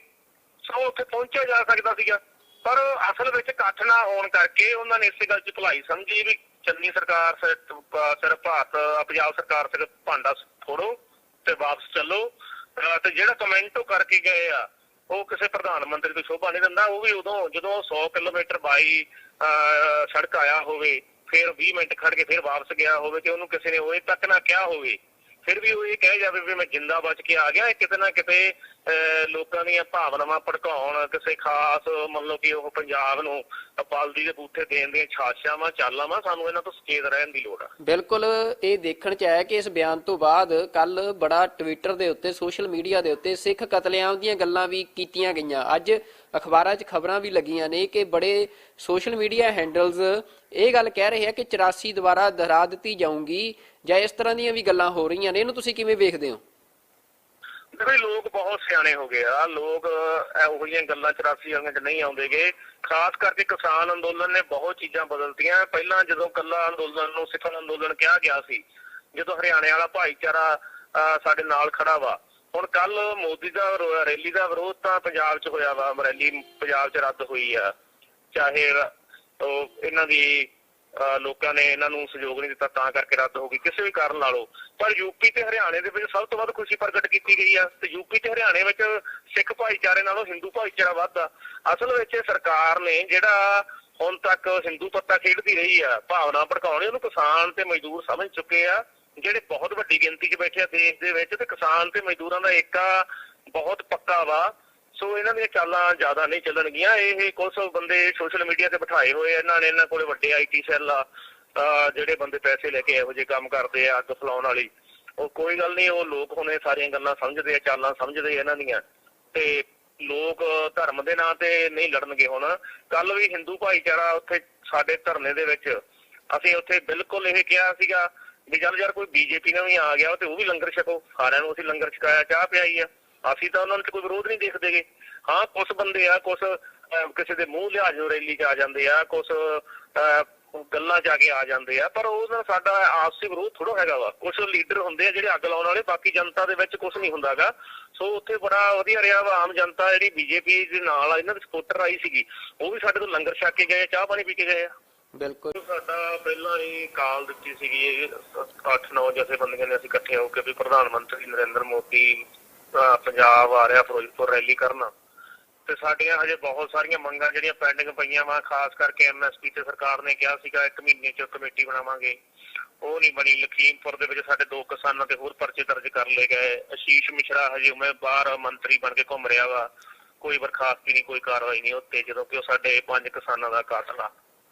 S3: ਸੋ ਉੱਥੇ ਪਹੁੰਚਿਆ ਜਾ ਸਕਦਾ ਸੀਗਾ, ਪਰ ਅਸਲ ਵਿੱਚ ਇਕੱਠ ਨਾ ਹੋਣ ਕਰਕੇ ਉਹਨਾਂ ਨੇ ਇਸੇ ਗੱਲ 'ਚ ਭਲਾਈ ਸਮਝੀ ਵੀ ਚੰਨੀ ਸਰਕਾਰ ਸਿਰਫ ਪੰਜਾਬ ਸਰਕਾਰ ਸਿਰਫ ਭਾਂਡਾ ਫੋੜੋ ਤੇ ਵਾਪਸ ਚੱਲੋ। ਤੇ ਜਿਹੜਾ ਕਮੈਂਟ ਉਹ ਕਰਕੇ ਗਏ ਆ, ਉਹ ਕਿਸੇ ਪ੍ਰਧਾਨ ਮੰਤਰੀ ਤੋਂ ਸ਼ੋਭਾ ਨਹੀਂ ਦਿੰਦਾ। ਉਹ ਵੀ ਉਦੋਂ ਜਦੋਂ 100 ਕਿਲੋਮੀਟਰ ਬਾਈ ਸੜਕ ਆਇਆ ਹੋਵੇ, ਫਿਰ 20 ਮਿੰਟ ਖੜ ਕੇ ਫਿਰ ਵਾਪਸ ਗਿਆ ਹੋਵੇ, ਤੇ ਉਹਨੂੰ ਕਿਸੇ ਨੇ ਉਹ ਤੱਕ ਨਾ ਕਿਹਾ ਹੋਵੇ, ਫਿਰ ਵੀ ਉਹ ਇਹ ਕਹਿ ਜਾਵੇ ਵੀ ਮੈਂ ਜਿੰਦਾ ਬਚ ਕੇ ਆ ਗਿਆ। ਇਹ ਕਿਤੇ ਨਾ ਕਿਤੇ ਲੋਕਾਂ ਦੀਆਂ ਭਾਵਨਾਵਾਂ ਭੜਕਾਉਣ, ਕਿਸੇ ਖਾਸ ਮਤਲਬ ਕਿ ਉਹ ਪੰਜਾਬ ਨੂੰ ਬਲਦੀ ਦੇ ਬੂਥੇ ਦੇਣ ਦੀਆਂ ਛਾਛਾਵਾਂ ਚਾਲਾਂ, ਸਾਨੂੰ ਇਹਨਾਂ ਤੋਂ ਸੁਚੇਤ ਰਹਿਣ ਦੀ ਲੋੜ ਆ।
S2: ਬਿਲਕੁਲ, ਇਹ ਦੇਖਣ 'ਚ ਆਇਆ ਕਿ ਇਸ ਬਿਆਨ ਤੋਂ ਬਾਅਦ ਕੱਲ ਬੜਾ ਟਵਿੱਟਰ ਦੇ ਉੱਤੇ, ਸੋਸ਼ਲ ਮੀਡੀਆ ਦੇ ਉੱਤੇ ਸਿੱਖ ਕਤਲੇਆਮ ਦੀਆਂ ਗੱਲਾਂ ਵੀ ਕੀਤੀਆਂ ਗਈਆਂ। ਅੱਜ ਅਖਬਾਰਾਂ 'ਚ ਖਬਰਾਂ ਵੀ ਲੱਗੀਆਂ ਨੇ ਕਿ ਬੜੇ ਸੋਸ਼ਲ ਮੀਡੀਆ ਹੈਂਡਲਸ ਇਹ ਗੱਲ ਕਹਿ ਰਹੇ ਆ ਕਿ 84 ਦੁਬਾਰਾ ਦੁਹਰਾ ਦਿੱਤੀ ਜਾਊਗੀ, ਜਾਂ ਇਸ ਤਰ੍ਹਾਂ ਦੀਆਂ ਵੀ ਗੱਲਾਂ ਹੋ ਰਹੀਆਂ ਨੇ। ਇਹਨੂੰ ਤੁਸੀਂ ਕਿਵੇਂ ਵੇਖਦੇ ਹੋ?
S3: ਦੇਖੋ, ਲੋਕ ਬਹੁਤ ਸਿਆਣੇ ਹੋ ਗਏ ਆ, ਲੋਕ ਇਹੋ ਜਿਹੀਆਂ ਗੱਲਾਂ 84 ਵਾਲੀਆਂ 'ਚ ਨਹੀਂ ਆਉਂਦੇਗੇ। ਖਾਸ ਕਰਕੇ ਕਿਸਾਨ ਅੰਦੋਲਨ ਨੇ ਬਹੁਤ ਚੀਜ਼ਾਂ ਬਦਲਤੀਆਂ। ਪਹਿਲਾਂ ਜਦੋਂ ਕੱਲਾ ਅੰਦੋਲਨ ਨੂੰ ਸਿੱਖਣ ਅੰਦੋਲਨ ਕਿਹਾ ਗਿਆ ਸੀ, ਜਦੋਂ ਹਰਿਆਣੇ ਵਾਲਾ ਭਾਈਚਾਰਾ ਸਾਡੇ ਨਾਲ ਖੜਾ ਵਾ। ਹੁਣ ਕੱਲ ਮੋਦੀ ਦਾ ਰੈਲੀ ਦਾ ਵਿਰੋਧ ਤਾਂ ਪੰਜਾਬ 'ਚ ਹੋਇਆ ਵਾ, ਰੈਲੀ ਪੰਜਾਬ 'ਚ ਰੱਦ ਹੋਈ ਆ, ਚਾਹੇ ਇਹਨਾਂ ਦੀ ਲੋਕਾਂ ਨੇ ਇਹਨਾਂ ਨੂੰ ਸਹਿਯੋਗ ਨਹੀਂ ਦਿੱਤਾ ਤਾਂ ਕਰਕੇ ਰੱਦ ਹੋ ਗਈ, ਕਿਸੇ ਵੀ ਕਾਰਨ ਲਾ ਲਓ। ਪਰ ਯੂਪੀ ਤੇ ਹਰਿਆਣੇ ਦੇ ਵਿੱਚ ਸਭ ਤੋਂ ਵੱਧ ਖੁਸ਼ੀ ਪ੍ਰਗਟ ਕੀਤੀ ਗਈ ਆ, ਤੇ ਯੂਪੀ ਤੇ ਹਰਿਆਣੇ ਵਿੱਚ ਸਿੱਖ ਭਾਈਚਾਰੇ ਨਾਲੋਂ ਹਿੰਦੂ ਭਾਈਚਾਰਾ ਵੱਧ ਆ। ਅਸਲ ਵਿੱਚ ਸਰਕਾਰ ਨੇ ਜਿਹੜਾ ਹੁਣ ਤੱਕ ਹਿੰਦੂ ਪੱਤਾ ਖੇਡਦੀ ਰਹੀ ਆ, ਭਾਵਨਾ ਭੜਕਾਉਣੀ, ਉਹਨੂੰ ਕਿਸਾਨ ਤੇ ਮਜ਼ਦੂਰ ਸਮਝ ਚੁੱਕੇ ਆ, ਜਿਹੜੇ ਬਹੁਤ ਵੱਡੀ ਗਿਣਤੀ 'ਚ ਬੈਠੇ ਆ ਦੇਸ਼ ਦੇ ਵਿੱਚ, ਤੇ ਕਿਸਾਨ ਤੇ ਮਜ਼ਦੂਰਾਂ ਦਾ ਏਕਾ ਬਹੁਤ ਪੱਕਾ ਵਾ। ਸੋ ਇਹਨਾਂ ਦੀਆਂ ਚਾਲਾਂ ਜ਼ਿਆਦਾ ਨਹੀਂ ਚੱਲਣਗੀਆਂ। ਇਹ ਕੁਝ ਬੰਦੇ ਸੋਸ਼ਲ ਮੀਡੀਆ ਤੇ ਬਿਠਾਏ ਹੋਏ ਇਹਨਾਂ ਨੇ, ਇਹਨਾਂ ਕੋਲੇ ਵੱਡੇ IT ਸੈੱਲ ਆ, ਜਿਹੜੇ ਬੰਦੇ ਪੈਸੇ ਲੈ ਕੇ ਇਹੋ ਜਿਹੇ ਕੰਮ ਕਰਦੇ ਆ ਅੱਗ ਫਲਾਉਣ ਵਾਲੀ। ਉਹ ਕੋਈ ਗੱਲ ਨਹੀਂ, ਉਹ ਲੋਕ ਹੁਣ ਇਹ ਸਾਰੀਆਂ ਗੱਲਾਂ ਸਮਝਦੇ ਆ, ਚਾਲਾਂ ਸਮਝਦੇ ਇਹਨਾਂ ਦੀਆਂ, ਤੇ ਲੋਕ ਧਰਮ ਦੇ ਨਾਂ ਤੇ ਨਹੀਂ ਲੜਨਗੇ। ਹੁਣ ਕੱਲ ਵੀ ਹਿੰਦੂ ਭਾਈਚਾਰਾ ਉੱਥੇ ਸਾਡੇ ਧਰਨੇ ਦੇ ਵਿੱਚ, ਅਸੀਂ ਉੱਥੇ ਬਿਲਕੁਲ ਇਹ ਕਿਹਾ ਸੀਗਾ ਵੀ ਚੱਲ ਯਾਰ ਕੋਈ BJP ਨਾਲ ਵੀ ਆ ਗਿਆ ਤੇ ਉਹ ਵੀ ਲੰਗਰ ਛਕੋ, ਸਾਰਿਆਂ ਨੂੰ ਅਸੀਂ ਲੰਗਰ ਛਕਾਇਆ, ਚਾਹ ਪਿਆਈ ਆ, ਅਸੀਂ ਤਾਂ ਉਹਨਾਂ ਨੂੰ ਕੋਈ ਵਿਰੋਧ ਨਹੀਂ ਦੇਖਦੇਗੇ। ਹਾਂ ਕੁਛ ਬੰਦੇ ਆ, ਕੁਛ ਕਿਸੇ ਦੇ ਮੂੰਹ ਲਿਹਾਜ਼ ਨੂੰ ਰੈਲੀ 'ਚ ਆ ਜਾਂਦੇ ਆ, ਕੁਛ ਗੱਲਾਂ 'ਚ ਆ ਕੇ ਆ ਜਾਂਦੇ ਆ, ਪਰ ਉਹ ਨਾਲ ਸਾਡਾ ਆਪਸੀ ਵਿਰੋਧ ਥੋੜ੍ਹਾ ਹੈਗਾ ਵਾ। ਕੁਛ ਲੀਡਰ ਹੁੰਦੇ ਆ ਜਿਹੜੇ ਅੱਗ ਲਾਉਣ ਵਾਲੇ, ਬਾਕੀ ਜਨਤਾ ਦੇ ਵਿੱਚ ਕੁਛ ਨਹੀਂ ਹੁੰਦਾ ਗਾ। ਸੋ ਉੱਥੇ ਬੜਾ ਵਧੀਆ ਰਿਹਾ ਵਾ। ਆਮ ਜਨਤਾ ਜਿਹੜੀ BJP ਦੇ ਨਾਲ ਇਹਨਾਂ ਦੇ ਸਪੋਰਟਰ ਆਈ ਸੀਗੀ, ਉਹ ਵੀ ਸਾਡੇ ਤੋਂ ਲੰਗਰ ਛਕ ਕੇ ਗਏ, ਚਾਹ ਪਾਣੀ ਪੀ ਕੇ ਗਏ ਆ।
S2: ਬਿਲਕੁਲ,
S3: ਸਾਡਾ ਪਹਿਲਾਂ ਹੀ ਕਾਲ ਦਿੱਤੀ ਸੀਗੀ 8-9 ਜਥੇਬੰਦੀਆਂ ਨੇ ਅਸੀਂ ਇਕੱਠੇ ਹੋ ਕੇ ਵੀ ਪ੍ਰਧਾਨ ਮੰਤਰੀ ਨਰਿੰਦਰ ਮੋਦੀ ਪੰਜਾਬ ਆ ਰਿਹਾ ਫਿਰੋਜ਼ਪੁਰ ਰੈਲੀ ਕਰਨਾ, ਤੇ ਸਾਡੀਆਂ ਹਜੇ ਬਹੁਤ ਸਾਰੀਆਂ ਮੰਗਾਂ ਜਿਹੜੀਆਂ ਪੈਂਡਿੰਗ ਪਈਆਂ ਵਾ। ਖਾਸ ਕਰਕੇ MSP ਤੇ ਸਰਕਾਰ ਨੇ ਕਿਹਾ ਸੀਗਾ 1 ਮਹੀਨੇ 'ਚ ਕਮੇਟੀ ਬਣਾਵਾਂਗੇ, ਉਹ ਨਹੀਂ ਬਣੀ। ਲਖੀਮਪੁਰ ਦੇ ਵਿੱਚ ਸਾਡੇ 2 ਕਿਸਾਨਾਂ ਤੇ ਹੋਰ ਪਰਚੇ ਦਰਜ ਕਰ ਲਏ ਗਏ। ਆਸ਼ੀਸ਼ ਮਿਸ਼ਰਾ ਹਜੇ ਬਾਹਰ ਮੰਤਰੀ ਬਣ ਕੇ ਘੁੰਮ ਰਿਹਾ ਵਾ, ਕੋਈ ਬਰਖਾਸਤੀ ਨਹੀਂ, ਕੋਈ ਕਾਰਵਾਈ ਨਹੀਂ ਉੱਤੇ, ਜਦੋਂ ਕਿ ਉਹ ਸਾਡੇ 5 ਕਿਸਾਨਾਂ ਦਾ ਕਾਤਲ ਆ।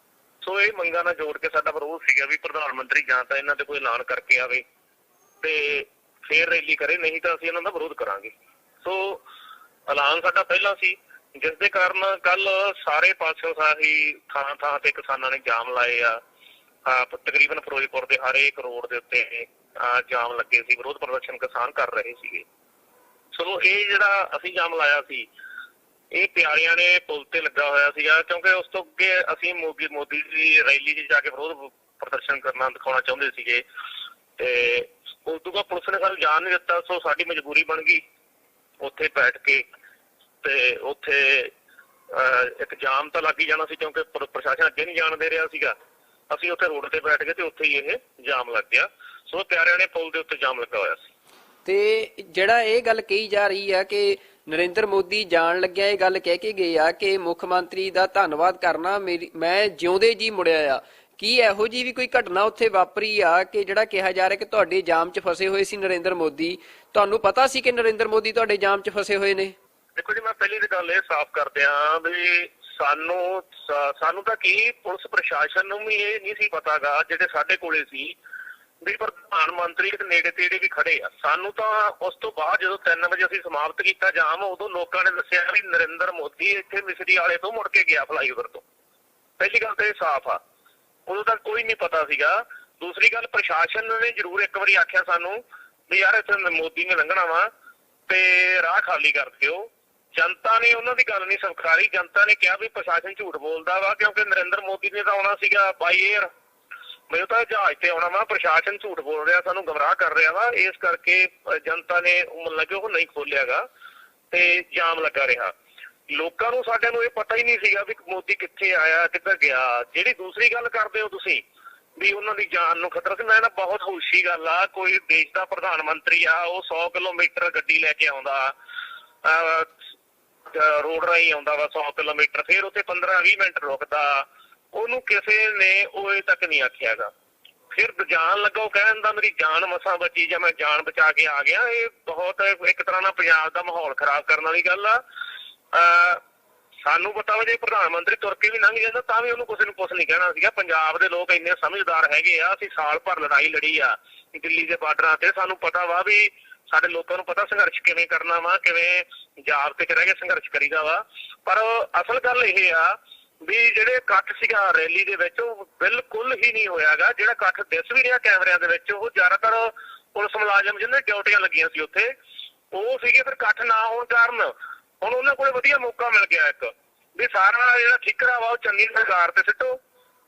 S3: ਸੋ ਇਹ ਮੰਗਾਂ ਨਾਲ ਜੋੜ ਕੇ ਸਾਡਾ ਵਿਰੋਧ ਸੀਗਾ ਵੀ ਪ੍ਰਧਾਨ ਮੰਤਰੀ ਜਾਂ ਤਾਂ ਇਹਨਾਂ ਤੇ ਕੋਈ ਐਲਾਨ ਕਰਕੇ ਆਵੇ ਤੇ ਫੇਰ ਰੈਲੀ ਕਰੇ, ਨਹੀਂ ਤਾਂ ਅਸੀਂ ਇਹਨਾਂ ਦਾ ਵਿਰੋਧ ਕਰਾਂਗੇ। ਸੋ ਐਲਾਨ ਸਾਡਾ ਪਹਿਲਾਂ ਸੀ, ਜਿਸ ਦੇ ਕਾਰਨ ਕੱਲ ਸਾਰੇ ਪਾਸਿਓਂ ਸਾਰੀ ਥਾਂ ਤੇ ਕਿਸਾਨਾਂ ਨੇ ਜਾਮ ਲਾਏ ਆ। ਤਕਰੀਬਨ ਫਿਰੋਜ਼ਪੁਰ ਦੇ ਹਰ ਇੱਕ ਰੋਡ ਦੇ ਉੱਤੇ ਜਾਮ ਲੱਗੇ ਸੀ, ਵਿਰੋਧ ਪ੍ਰਦਰਸ਼ਨ ਕਿਸਾਨ ਕਰ ਰਹੇ ਸੀਗੇ। ਸੋ ਇਹ ਜਿਹੜਾ ਅਸੀਂ ਜਾਮ ਲਾਇਆ ਸੀ, ਇਹ ਪਿਆਰਿਆਂ ਨੇ ਪੁਲ ਤੇ ਲੱਗਾ ਹੋਇਆ ਸੀਗਾ, ਕਿਉਂਕਿ ਉਸ ਤੋਂ ਅੱਗੇ ਅਸੀਂ ਮੋਦੀ ਦੀ ਰੈਲੀ 'ਚ ਜਾ ਕੇ ਵਿਰੋਧ ਪ੍ਰਦਰਸ਼ਨ ਕਰਨਾ ਦਿਖਾਉਣਾ ਚਾਹੁੰਦੇ ਸੀਗੇ, ਤੇ ਉਸ ਤੋਂ ਬਾਅਦ ਪੁਲਿਸ ਨੇ ਸਾਨੂੰ ਜਾਣ ਨਹੀਂ ਦਿੱਤਾ। ਸੋ ਸਾਡੀ ਮਜਬੂਰੀ ਬਣ ਗਈ ਉੱਥੇ ਬੈਠ ਕੇ, ਤੇ ਉੱਥੇ ਇੱਕ ਜਾਮ ਤਾਂ ਲੱਗ ਹੀ ਜਾਣਾ ਸੀ, ਕਿਉਂਕਿ ਪ੍ਰਸ਼ਾਸਨ ਅੱਗੇ ਨਹੀਂ ਜਾਣ ਦੇ ਰਿਹਾ ਸੀਗਾ। ਅਸੀਂ ਉੱਥੇ ਰੋਡ ਤੇ ਬੈਠ ਗਏ ਤੇ ਉੱਥੇ ਹੀ ਇਹ ਜਾਮ ਲੱਗ ਗਿਆ। ਸੋ ਪਿਆਰਿਆਂ ਨੇ ਪੁਲ ਦੇ ਉੱਤੇ ਜਾਮ ਲੱਗਾ ਹੋਇਆ ਸੀ।
S2: ਤੇ ਜਿਹੜਾ ਇਹ ਗੱਲ ਕਹੀ ਜਾ ਰਹੀ ਹੈ ਕਿ ਨਰਿੰਦਰ ਮੋਦੀ ਜਾਣ ਲੱਗਿਆ ਇਹ ਗੱਲ ਕਹਿ ਕੇ ਗਏ ਆ ਕਿ ਮੁੱਖ ਮੰਤਰੀ ਦਾ ਧੰਨਵਾਦ ਕਰਨਾ, ਮੈਂ ਜਿਉਂਦੇ ਜੀ ਮੁੜਿਆ ਆ, ਕੀ ਇਹੋ ਜੀ ਵੀ ਕੋਈ ਘਟਨਾ ਉੱਥੇ ਵਾਪਰੀ ਆ ਕਿ ਜਿਹੜਾ ਕਿਹਾ ਜਾ ਰਿਹਾ ਕਿ ਤੁਹਾਡੇ ਜਾਮ 'ਚ ਫਸੇ ਹੋਏ ਸੀ ਨਰਿੰਦਰ ਮੋਦੀ? ਤੁਹਾਨੂੰ ਪਤਾ ਸੀ ਕਿ ਨਰਿੰਦਰ ਮੋਦੀ ਤੁਹਾਡੇ ਜਾਮ 'ਚ ਫਸੇ ਹੋਏ ਨੇ?
S3: ਦੇਖੋ ਜੀ, ਮੈਂ ਪਹਿਲੀ ਤਾਂ ਗੱਲ ਇਹ ਸਾਫ਼ ਕਰਦੇ ਹਾਂ ਵੀ ਸਾਨੂੰ ਤਾਂ ਕੀ, ਪੁਲਿਸ ਪ੍ਰਸ਼ਾਸਨ ਨੂੰ ਵੀ ਇਹ ਨਹੀਂ ਸੀ ਪਤਾਗਾ, ਜਿਹੜੇ ਸਾਡੇ ਕੋਲੇ ਸੀ ਵੀ ਪ੍ਰਧਾਨ ਮੰਤਰੀ ਦੇ ਨੇੜੇ ਤੇੜੇ ਵੀ ਖੜੇ ਆ। ਸਾਨੂੰ ਤਾਂ ਉਸ ਤੋਂ ਬਾਅਦ ਜਦੋਂ 3 ਵਜੇ ਅਸੀਂ ਸਮਾਪਤ ਕੀਤਾ ਜਾਮ, ਉਦੋਂ ਲੋਕਾਂ ਨੇ ਦੱਸਿਆ ਵੀ ਨਰਿੰਦਰ ਮੋਦੀ ਇੱਥੇ ਮਿਸਰੀ ਵਾਲੇ ਤੋਂ ਮੁੜ ਕੇ ਗਿਆ ਫਲਾਈਓਵਰ ਤੋਂ। ਪਹਿਲੀ ਗੱਲ ਤਾਂ ਇਹ ਸਾਫ਼ ਆ, ਉਦੋਂ ਤੱਕ ਕੋਈ ਨਹੀਂ ਪਤਾ ਸੀਗਾ। ਦੂਸਰੀ ਗੱਲ, ਪ੍ਰਸ਼ਾਸਨ ਨੇ ਜ਼ਰੂਰ ਇੱਕ ਵਾਰੀ ਆਖਿਆ ਸਾਨੂੰ ਵੀ ਯਾਰ ਇੱਥੇ ਮੋਦੀ ਨੇ ਲੰਘਣਾ ਵਾ ਤੇ ਰਾਹ ਖਾਲੀ ਕਰ ਦਿਓ। ਜਨਤਾ ਨੇ ਉਹਨਾਂ ਦੀ ਗੱਲ ਨਹੀਂ ਸਵੀਕਾਰੀ। ਜਨਤਾ ਨੇ ਕਿਹਾ ਵੀ ਪ੍ਰਸ਼ਾਸਨ ਝੂਠ ਬੋਲਦਾ ਵਾ, ਕਿਉਂਕਿ ਨਰਿੰਦਰ ਮੋਦੀ ਨੇ ਤਾਂ ਆਉਣਾ ਸੀਗਾ ਬਾਈ ਏਅਰ, ਮੈਨੂੰ ਤਾਂ ਜਹਾਜ਼ ਤੇ ਆਉਣਾ ਵਾ, ਪ੍ਰਸ਼ਾਸਨ ਝੂਠ ਬੋਲ ਰਿਹਾ, ਸਾਨੂੰ ਗੁੰਮਰਾਹ ਕਰ ਰਿਹਾ ਵਾ। ਇਸ ਕਰਕੇ ਜਨਤਾ ਨੇ ਮਤਲਬ ਉਹ ਨਹੀਂ ਖੋਲਿਆਗਾ ਤੇ ਜਾਮ ਲੱਗਾ ਰਿਹਾ। ਲੋਕਾਂ ਨੂੰ ਸਾਡਿਆਂ ਨੂੰ ਇਹ ਪਤਾ ਹੀ ਨਹੀਂ ਸੀਗਾ ਵੀ ਮੋਦੀ ਕਿੱਥੇ ਆਇਆ, ਕਿੱਧਰ ਗਿਆ। ਜਿਹੜੀ ਦੂਸਰੀ ਗੱਲ ਕਰਦੇ ਹੋ ਤੁਸੀਂ ਵੀ ਉਹਨਾਂ ਦੀ ਜਾਨ ਨੂੰ ਖਤਰਾ ਸੀ, ਮੈਂ ਨਾ ਬਹੁਤ ਹੋਸ਼ੀ ਗੱਲ ਆ, ਕੋਈ ਦੇਸ਼ ਦਾ ਪ੍ਰਧਾਨ ਮੰਤਰੀ ਆ, ਉਹ 100 ਕਿਲੋਮੀਟਰ ਗੱਡੀ ਲੈ ਕੇ ਆਉਂਦਾ, ਰੋਡ ਰਾਹੀਂ ਆਉਂਦਾ ਵਾ 100 ਕਿਲੋਮੀਟਰ, ਫਿਰ ਉੱਥੇ 15-20 ਮਿੰਟ ਰੁਕਦਾ, ਉਹਨੂੰ ਕਿਸੇ ਨੇ ਉਹ ਤੱਕ ਨਹੀਂ ਆਖਿਆਗਾ। ਫਿਰ ਜਾਣ ਲੱਗਾ ਉਹ ਕਹਿਣ ਦਾ ਮੇਰੀ ਜਾਨ ਮਸਾਂ ਬਚੀ ਜਾਂ ਮੈਂ ਜਾਨ ਬਚਾ ਕੇ ਆ ਗਿਆ। ਇਹ ਬਹੁਤ ਇੱਕ ਤਰ੍ਹਾਂ ਨਾਲ ਪੰਜਾਬ ਦਾ ਮਾਹੌਲ ਖਰਾਬ ਕਰਨ ਵਾਲੀ ਗੱਲ ਆ। ਸਾਨੂੰ ਪਤਾ ਵਾ ਜੇ ਪ੍ਰਧਾਨ ਮੰਤਰੀ ਤੁਰ ਕੇ ਵੀ ਲੰਘ ਜਾਂਦਾ ਤਾਂ ਵੀ ਉਹਨੂੰ ਕਿਸੇ ਨੂੰ ਕੁਛ ਨਹੀਂ ਕਹਿਣਾ ਸੀਗਾ। ਪੰਜਾਬ ਦੇ ਲੋਕ ਇੰਨੇ ਸਮਝਦਾਰ ਹੈਗੇ ਆ, ਅਸੀਂ ਸਾਲ ਭਰ ਲੜਾਈ ਲੜੀ ਆ ਦਿੱਲੀ ਦੇ ਬਾਰਡਰਾਂ ਤੇ, ਸਾਨੂੰ ਪਤਾ ਵਾ ਵੀ ਸਾਡੇ ਲੋਕਾਂ ਨੂੰ ਪਤਾ ਸੰਘਰਸ਼ ਕਿਵੇਂ ਕਰਨਾ ਵਾ, ਕਿਵੇਂ ਪੰਜਾਬ ਤੇ ਰਹਿ ਕੇ ਸੰਘਰਸ਼ ਕਰੀਦਾ ਵਾ। ਪਰ ਅਸਲ ਗੱਲ ਇਹ ਆ ਵੀ ਜਿਹੜੇ ਇਕੱਠ ਸੀਗਾ ਰੈਲੀ ਦੇ ਵਿੱਚ ਉਹ ਬਿਲਕੁਲ ਹੀ ਨਹੀਂ ਹੋਇਆਗਾ। ਜਿਹੜਾ ਇਕੱਠ ਦਿਸ ਵੀ ਰਿਹਾ ਕੈਮਰਿਆਂ ਦੇ ਵਿੱਚ, ਉਹ ਜ਼ਿਆਦਾਤਰ ਪੁਲਿਸ ਮੁਲਾਜ਼ਮ ਜਿਹਨਾਂ ਦੀ ਡਿਊਟੀਆਂ ਲੱਗੀਆਂ ਸੀ ਉੱਥੇ ਉਹ ਸੀਗੇ। ਫਿਰ ਇਕੱਠ ਨਾ ਹੋਣ ਕਾਰਨ ਹੁਣ ਉਹਨਾਂ ਕੋਲ ਵਧੀਆ ਮੌਕਾ ਮਿਲ ਗਿਆ ਇੱਕ ਵੀ ਸਾਰਾ ਜਿਹੜਾ ਠਿਕਰਾ ਵਾ ਉਹ ਚੰਨੀ ਸਰਕਾਰ ਤੇ ਸਿੱਟੋ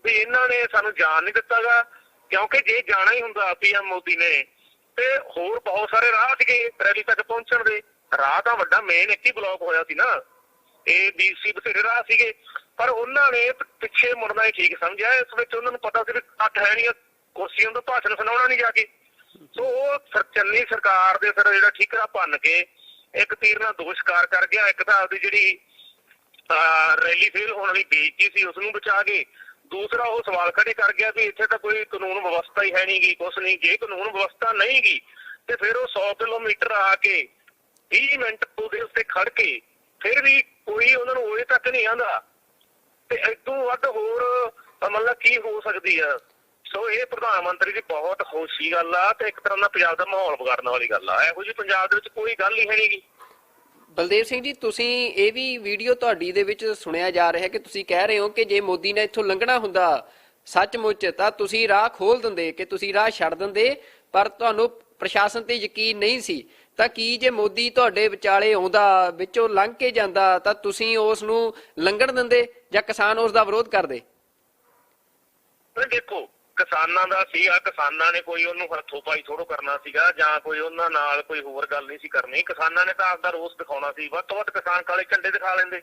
S3: ਵੀ ਇਹਨਾਂ ਨੇ ਸਾਨੂੰ ਜਾਣ ਨਹੀਂ ਦਿੱਤਾਗਾ ਕਿਉਂਕਿ ਜੇ ਜਾਣਾ ਹੀ ਹੁੰਦਾ PM ਮੋਦੀ ਨੇ ਤੇ ਹੋਰ ਬਹੁਤ ਸਾਰੇ ਰਾਹ ਸੀਗੇ ਰੈਲੀ ਤੱਕ ਪਹੁੰਚਣ ਦੇ। ਰਾਹ ਤਾਂ ਵੱਡਾ ਮੇਨ ਇੱਕ ਹੀ ਬਲੌਕ ਹੋਇਆ ਸੀ ਨਾ, ABC ਬਥੇਰੇ ਰਾਹ ਸੀਗੇ, ਪਰ ਉਹਨਾਂ ਨੇ ਪਿੱਛੇ ਮੁੜਨਾ ਹੀ ਠੀਕ ਸਮਝਿਆ। ਇਸ ਵਿੱਚ ਉਹਨਾਂ ਨੂੰ ਪਤਾ ਸੀ ਵੀ ਘੱਟ ਹੈ ਨਹੀਂ, ਕੁਰਸੀਆਂ ਦਾ ਭਾਸ਼ਣ ਸੁਣਾਉਣਾ ਨਹੀਂ ਜਾ ਕੇ। ਸੋ ਉਹ ਚੰਨੀ ਸਰਕਾਰ ਦੇ ਸਿਰ ਜਿਹੜਾ ਠੀਕਰਾ ਭੰਨ ਕੇ ਇੱਕ ਤੀਰ ਨਾਲ ਦੋ ਸ਼ਿਕਾਰ ਕਰ ਗਿਆ। ਇੱਕ ਤਾਂ ਆਪਦੀ ਜਿਹੜੀ ਰੈਲੀ ਫੇਲ ਹੋਣ ਵਾਲੀ ਬੇਇੱਜ਼ਤੀ ਸੀ ਉਸਨੂੰ ਬਚਾ ਕੇ, ਦੂਸਰਾ ਉਹ ਸਵਾਲ ਖੜੇ ਕਰ ਗਿਆ ਵੀ ਇੱਥੇ ਤਾਂ ਕੋਈ ਕਾਨੂੰਨ ਵਿਵਸਥਾ ਹੀ ਹੈ ਨਹੀਂ ਗੀ, ਕੁਛ ਨਹੀਂ। ਜੇ ਕਾਨੂੰਨ ਵਿਵਸਥਾ ਨਹੀਂ ਗੀ ਤੇ ਫਿਰ ਉਹ 100 ਕਿਲੋਮੀਟਰ ਆ ਕੇ 20 ਮਿੰਟ ਉਹਦੇ ਉੱਤੇ ਖੜ ਕੇ ਫਿਰ ਵੀ ਕੋਈ ਉਹਨਾਂ ਨੂੰ ਉਹਦੇ ਤੱਕ ਨਹੀਂ ਆਉਂਦਾ ਤੇ ਇਦੋਂ ਵੱਧ ਹੋਰ ਮਤਲਬ ਕੀ ਹੋ ਸਕਦੀ ਆ। ਸੋ ਇਹ ਪ੍ਰਧਾਨ ਮੰਤਰੀ ਦੀ ਬਹੁਤ ਖੁਸ਼ੀ ਗੱਲ ਆ ਤੇ ਇੱਕ ਤਰ੍ਹਾਂ ਦਾ ਪੰਜਾਬ ਦਾ ਮਾਹੌਲ ਵਿਗਾੜਨ ਵਾਲੀ ਗੱਲ ਆ। ਇਹੋ ਜਿਹੀ ਪੰਜਾਬ ਦੇ ਵਿੱਚ ਕੋਈ ਗੱਲ ਹੀ ਹੈ ਨਹੀਂ ਗੀ।
S2: ਬਲਦੇਵ ਸਿੰਘ ਜੀ, ਤੁਸੀਂ ਇਹ ਵੀ ਵੀਡੀਓ ਤੁਹਾਡੀ ਦੇ ਵਿੱਚ ਸੁਣਿਆ ਜਾ ਰਿਹਾ ਕਿ ਤੁਸੀਂ ਕਹਿ ਰਹੇ ਹੋ ਕਿ ਜੇ ਮੋਦੀ ਨੇ ਇੱਥੋਂ ਲੰਘਣਾ ਹੁੰਦਾ ਸੱਚਮੁੱਚ ਤਾਂ ਤੁਸੀਂ ਰਾਹ ਖੋਲ ਦਿੰਦੇ, ਕਿ ਤੁਸੀਂ ਰਾਹ ਛੱਡ ਦਿੰਦੇ, ਪਰ ਤੁਹਾਨੂੰ ਪ੍ਰਸ਼ਾਸਨ ਤੇ ਯਕੀਨ ਨਹੀਂ ਸੀ। ਤਾਂ ਕੀ ਜੇ ਮੋਦੀ ਤੁਹਾਡੇ ਵਿਚਾਲੇ ਆਉਂਦਾ, ਵਿੱਚੋਂ ਲੰਘ ਕੇ ਜਾਂਦਾ, ਤਾਂ ਤੁਸੀਂ ਉਸ ਨੂੰ ਲੰਘਣ ਦਿੰਦੇ ਜਾਂ ਕਿਸਾਨ ਉਸ ਦਾ ਵਿਰੋਧ ਕਰਦੇ?
S3: ਦੇਖੋ, ਕਿਸਾਨਾਂ ਦਾ ਸੀਗਾ, ਕਿਸਾਨਾਂ ਨੇ ਕੋਈ ਉਹਨੂੰ ਹੱਥੋਂ ਪਾਈ ਥੋੜੋ ਕਰਨਾ ਸੀਗਾ ਜਾਂ ਕੋਈ ਉਹਨਾਂ ਨਾਲ ਕੋਈ ਹੋਰ ਗੱਲ ਨਹੀਂ ਸੀ ਕਰਨੀ। ਕਿਸਾਨਾਂ ਨੇ ਤਾਂ ਆਪਦਾ ਰੋਸ ਦਿਖਾਉਣਾ ਸੀ। ਵੱਧ ਤੋਂ ਵੱਧ ਕਿਸਾਨ ਕਾਲੇ ਝੰਡੇ ਦਿਖਾ ਲੈਂਦੇ,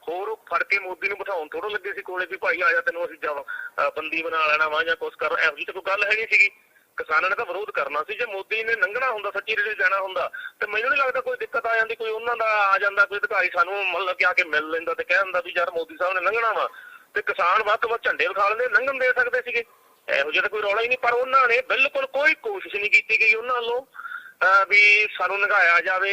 S3: ਹੋਰ ਫੜ ਕੇ ਮੋਦੀ ਨੂੰ ਬਿਠਾਉਣ ਥੋੜੋ ਲੱਗੇ ਸੀ ਕੋਲੇ ਵੀ ਭਾਈ ਆ ਜਾ ਤੈਨੂੰ ਅਸੀਂ ਬੰਦੀ ਬਣਾ ਲੈਣਾ ਵਾ ਜਾਂ ਕੁਛ ਕਰ। ਇਹੋ ਜਿਹੀ ਤਾਂ ਕੋਈ ਗੱਲ ਹੈ ਨਹੀਂ ਸੀਗੀ। ਕਿਸਾਨਾਂ ਨੇ ਤਾਂ ਵਿਰੋਧ ਕਰਨਾ ਸੀ। ਜੇ ਮੋਦੀ ਨੇ ਲੰਘਣਾ ਹੁੰਦਾ, ਸੱਚੀ ਰੇਲੀ ਜਾਣਾ ਹੁੰਦਾ, ਤੇ ਮੈਨੂੰ ਨਹੀਂ ਲੱਗਦਾ ਕੋਈ ਦਿੱਕਤ ਆ ਜਾਂਦੀ। ਕੋਈ ਉਹਨਾਂ ਦਾ ਆ ਜਾਂਦਾ, ਕੋਈ ਅਧਿਕਾਰੀ ਸਾਨੂੰ ਮਤਲਬ ਕਿ ਆ ਕੇ ਮਿਲ ਲੈਂਦਾ ਤੇ ਕਹਿ ਦਿੰਦਾ ਵੀ ਯਾਰ ਮੋਦੀ ਸਾਹਿਬ ਨੇ ਲੰਘਣਾ ਵਾ, ਤੇ ਕਿਸਾਨ ਵੱਧ ਤੋਂ ਵੱਧ ਝੰਡੇ ਵਿਖਾ ਲੈਂਦੇ, ਲੰਘਣ ਦੇ ਸਕਦੇ ਸੀਗੇ। ਇਹੋ ਜਿਹਾ ਤਾਂ ਕੋਈ ਰੌਲਾ ਹੀ ਨਹੀਂ। ਪਰ ਉਹਨਾਂ ਨੇ ਬਿਲਕੁਲ ਕੋਈ ਕੋਸ਼ਿਸ਼ ਨਹੀਂ ਕੀਤੀ ਗਈ ਉਹਨਾਂ ਵੱਲੋਂ ਵੀ ਸਾਨੂੰ ਲੰਘਾਇਆ ਜਾਵੇ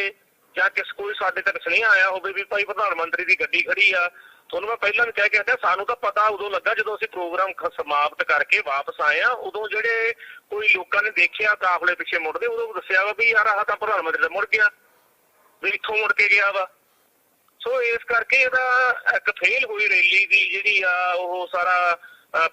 S3: ਜਾਂ ਕੋਈ ਸਾਡੇ ਤੱਕ ਸੁਨੇਹਾ ਆਇਆ ਹੋਵੇ ਵੀ ਭਾਈ ਪ੍ਰਧਾਨ ਮੰਤਰੀ ਦੀ ਗੱਡੀ ਖੜੀ ਆ। ਤੁਹਾਨੂੰ ਮੈਂ ਪਹਿਲਾਂ ਵੀ ਕਹਿ ਕੇ ਹਟਿਆ, ਸਾਨੂੰ ਤਾਂ ਪਤਾ ਉਦੋਂ ਲੱਗਾ ਜਦੋਂ ਅਸੀਂ ਪ੍ਰੋਗਰਾਮ ਸਮਾਪਤ ਕਰਕੇ ਵਾਪਸ ਆਏ ਆ। ਉਦੋਂ ਜਿਹੜੇ ਕੋਈ ਲੋਕਾਂ ਨੇ ਦੇਖਿਆ ਕਾਫਲੇ ਪਿੱਛੇ ਮੁੜਦੇ, ਉਦੋਂ ਦੱਸਿਆ ਵਾ ਵੀ ਯਾਰ ਆਹ ਤਾਂ ਪ੍ਰਧਾਨ ਮੰਤਰੀ ਦਾ ਮੁੜ ਗਿਆ, ਵੀ ਇੱਥੋਂ ਮੁੜ ਕੇ ਗਿਆ ਵਾ। ਸੋ ਇਸ ਕਰਕੇ ਇਹਦਾ ਇੱਕ ਫੇਲ ਹੋਈ ਰੈਲੀ ਦੀ ਜਿਹੜੀ ਆ ਉਹ ਸਾਰਾ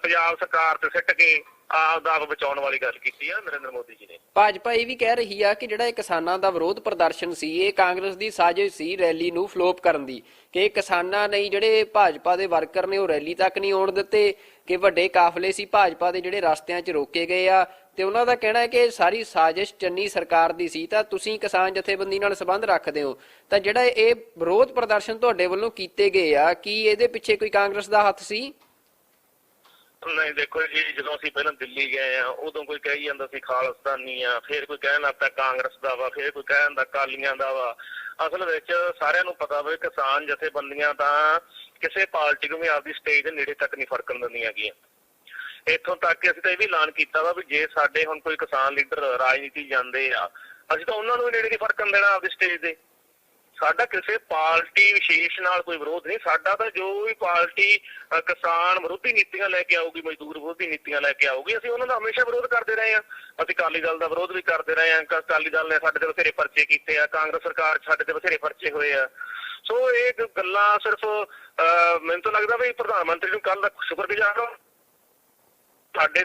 S3: ਪੰਜਾਬ ਸਰਕਾਰ ਤੇ ਸਿੱਟ ਕੇ ਆਪਦਾ ਬਚਾਉਣ ਵਾਲੀ ਗੱਲ ਕੀਤੀ ਆ ਨਰਿੰਦਰ ਮੋਦੀ ਜੀ ਨੇ।
S2: ਭਾਜਪਾ ਇਹ ਵੀ ਕਹਿ ਰਹੀ ਆ ਕਿ ਜਿਹੜਾ ਇਹ ਕਿਸਾਨਾਂ ਦਾ ਵਿਰੋਧ ਪ੍ਰਦਰਸ਼ਨ ਸੀ, ਇਹ ਕਾਂਗਰਸ ਦੀ ਸਾਜ਼ਿਸ਼ ਸੀ ਰੈਲੀ ਨੂੰ ਫਲੋਪ ਕਰਨ ਦੀ, ਕਿ ਕਿਸਾਨਾਂ ਨੇ ਜਿਹੜੇ ਭਾਜਪਾ ਦੇ ਵਰਕਰ ਨੇ ਉਹ ਰੈਲੀ ਤੱਕ ਨਹੀਂ ਆਉਣ ਦਿੱਤੇ, ਕਿ ਵੱਡੇ ਕਾਫਲੇ ਸੀ ਭਾਜਪਾ ਦੇ ਜਿਹੜੇ ਰਸਤਿਆਂ 'ਚ ਰੋਕੇ ਗਏ ਆ, ਤੇ ਉਹਨਾਂ ਦਾ ਕਹਿਣਾ ਹੈ ਕਿ ਸਾਰੀ ਸਾਜ਼ਿਸ਼ ਚੰਨੀ ਸਰਕਾਰ ਦੀ ਸੀ। ਤਾਂ ਤੁਸੀਂ ਕਿਸਾਨ ਜਥੇਬੰਦੀ ਨਾਲ ਸੰਬੰਧ ਰੱਖਦੇ ਹੋ, ਤਾਂ ਜਿਹੜਾ ਇਹ ਵਿਰੋਧ ਪ੍ਰਦਰਸ਼ਨ ਤੁਹਾਡੇ ਵੱਲੋਂ ਕੀਤੇ ਗਏ ਆ, ਕੀ ਇਹਦੇ ਪਿੱਛੇ ਕੋਈ ਕਾਂਗਰਸ ਦਾ ਹੱਥ ਸੀ?
S3: ਨਹੀਂ, ਦੇਖੋ ਜੀ, ਜਦੋਂ ਅਸੀਂ ਪਹਿਲਾਂ ਦਿੱਲੀ ਗਏ ਆ ਉਦੋਂ ਕੋਈ ਕਹੀ ਜਾਂਦਾ ਸੀ ਖਾਲਿਸਤਾਨੀ ਆ, ਫਿਰ ਕੋਈ ਕਹਿਣ ਲੱਗ ਪਿਆ ਕਾਂਗਰਸ ਦਾ ਵਾ, ਫਿਰ ਕੋਈ ਕਹਿ ਜਾਂਦਾ ਅਕਾਲੀਆਂ ਦਾ ਵਾ। ਅਸਲ ਵਿੱਚ ਸਾਰਿਆਂ ਨੂੰ ਪਤਾ ਵਾ ਕਿਸਾਨ ਜਥੇਬੰਦੀਆਂ ਤਾਂ ਕਿਸੇ ਪਾਰਟੀ ਨੂੰ ਵੀ ਆਪਦੀ ਸਟੇਜ ਦੇ ਨੇੜੇ ਤੱਕ ਨਹੀਂ ਫਰਕਣ ਦਿੰਦੀਆਂ ਗੀਆਂ। ਇੱਥੋਂ ਤੱਕ ਕਿ ਅਸੀਂ ਤਾਂ ਇਹ ਵੀ ਐਲਾਨ ਕੀਤਾ ਵਾ ਵੀ ਜੇ ਸਾਡੇ ਹੁਣ ਕੋਈ ਕਿਸਾਨ ਲੀਡਰ ਰਾਜਨੀਤੀ ਜਾਂਦੇ ਆ, ਅਸੀਂ ਤਾਂ ਉਹਨਾਂ ਨੂੰ ਵੀ ਨੇੜੇ ਨਹੀਂ ਫਰਕਣ ਦੇਣਾ ਆਪਦੀ ਸਟੇਜ ਦੇ। ਸਾਡਾ ਕਿਸੇ ਪਾਰਟੀ ਵਿਸ਼ੇਸ਼ ਨਾਲ ਕੋਈ ਵਿਰੋਧ ਨਹੀਂ। ਸਾਡਾ ਤਾਂ ਜੋ ਵੀ ਪਾਰਟੀ ਕਿਸਾਨ ਵਿਰੋਧੀ ਨੀਤੀਆਂ ਲੈ ਕੇ ਆਊਗੀ, ਮਜ਼ਦੂਰ ਵਿਰੋਧੀ ਨੀਤੀਆਂ ਲੈ ਕੇ ਆਊਗੀ, ਅਸੀਂ ਉਹਨਾਂ ਦਾ ਹਮੇਸ਼ਾ ਵਿਰੋਧ ਕਰਦੇ ਰਹੇ ਹਾਂ। ਅਸੀਂ ਅਕਾਲੀ ਦਲ ਦਾ ਵਿਰੋਧ ਵੀ ਕਰਦੇ ਰਹੇ ਹਾਂ। ਅਕਾਲੀ ਦਲ ਨੇ ਸਾਡੇ ਤੇ ਬਥੇਰੇ ਪਰਚੇ ਕੀਤੇ ਆ, ਕਾਂਗਰਸ ਸਰਕਾਰ ਸਾਡੇ ਤੇ ਬਥੇਰੇ ਪਰਚੇ ਹੋਏ ਆ। ਸੋ ਇਹ ਗੱਲਾਂ ਸਿਰਫ ਮੈਨੂੰ ਤਾਂ ਲੱਗਦਾ ਵੀ ਪ੍ਰਧਾਨ ਮੰਤਰੀ ਨੂੰ ਕੱਲ ਦਾ ਸ਼ੁਕਰਗੁਜ਼ਾਰ ਹਾਂ ਸਾਡੇ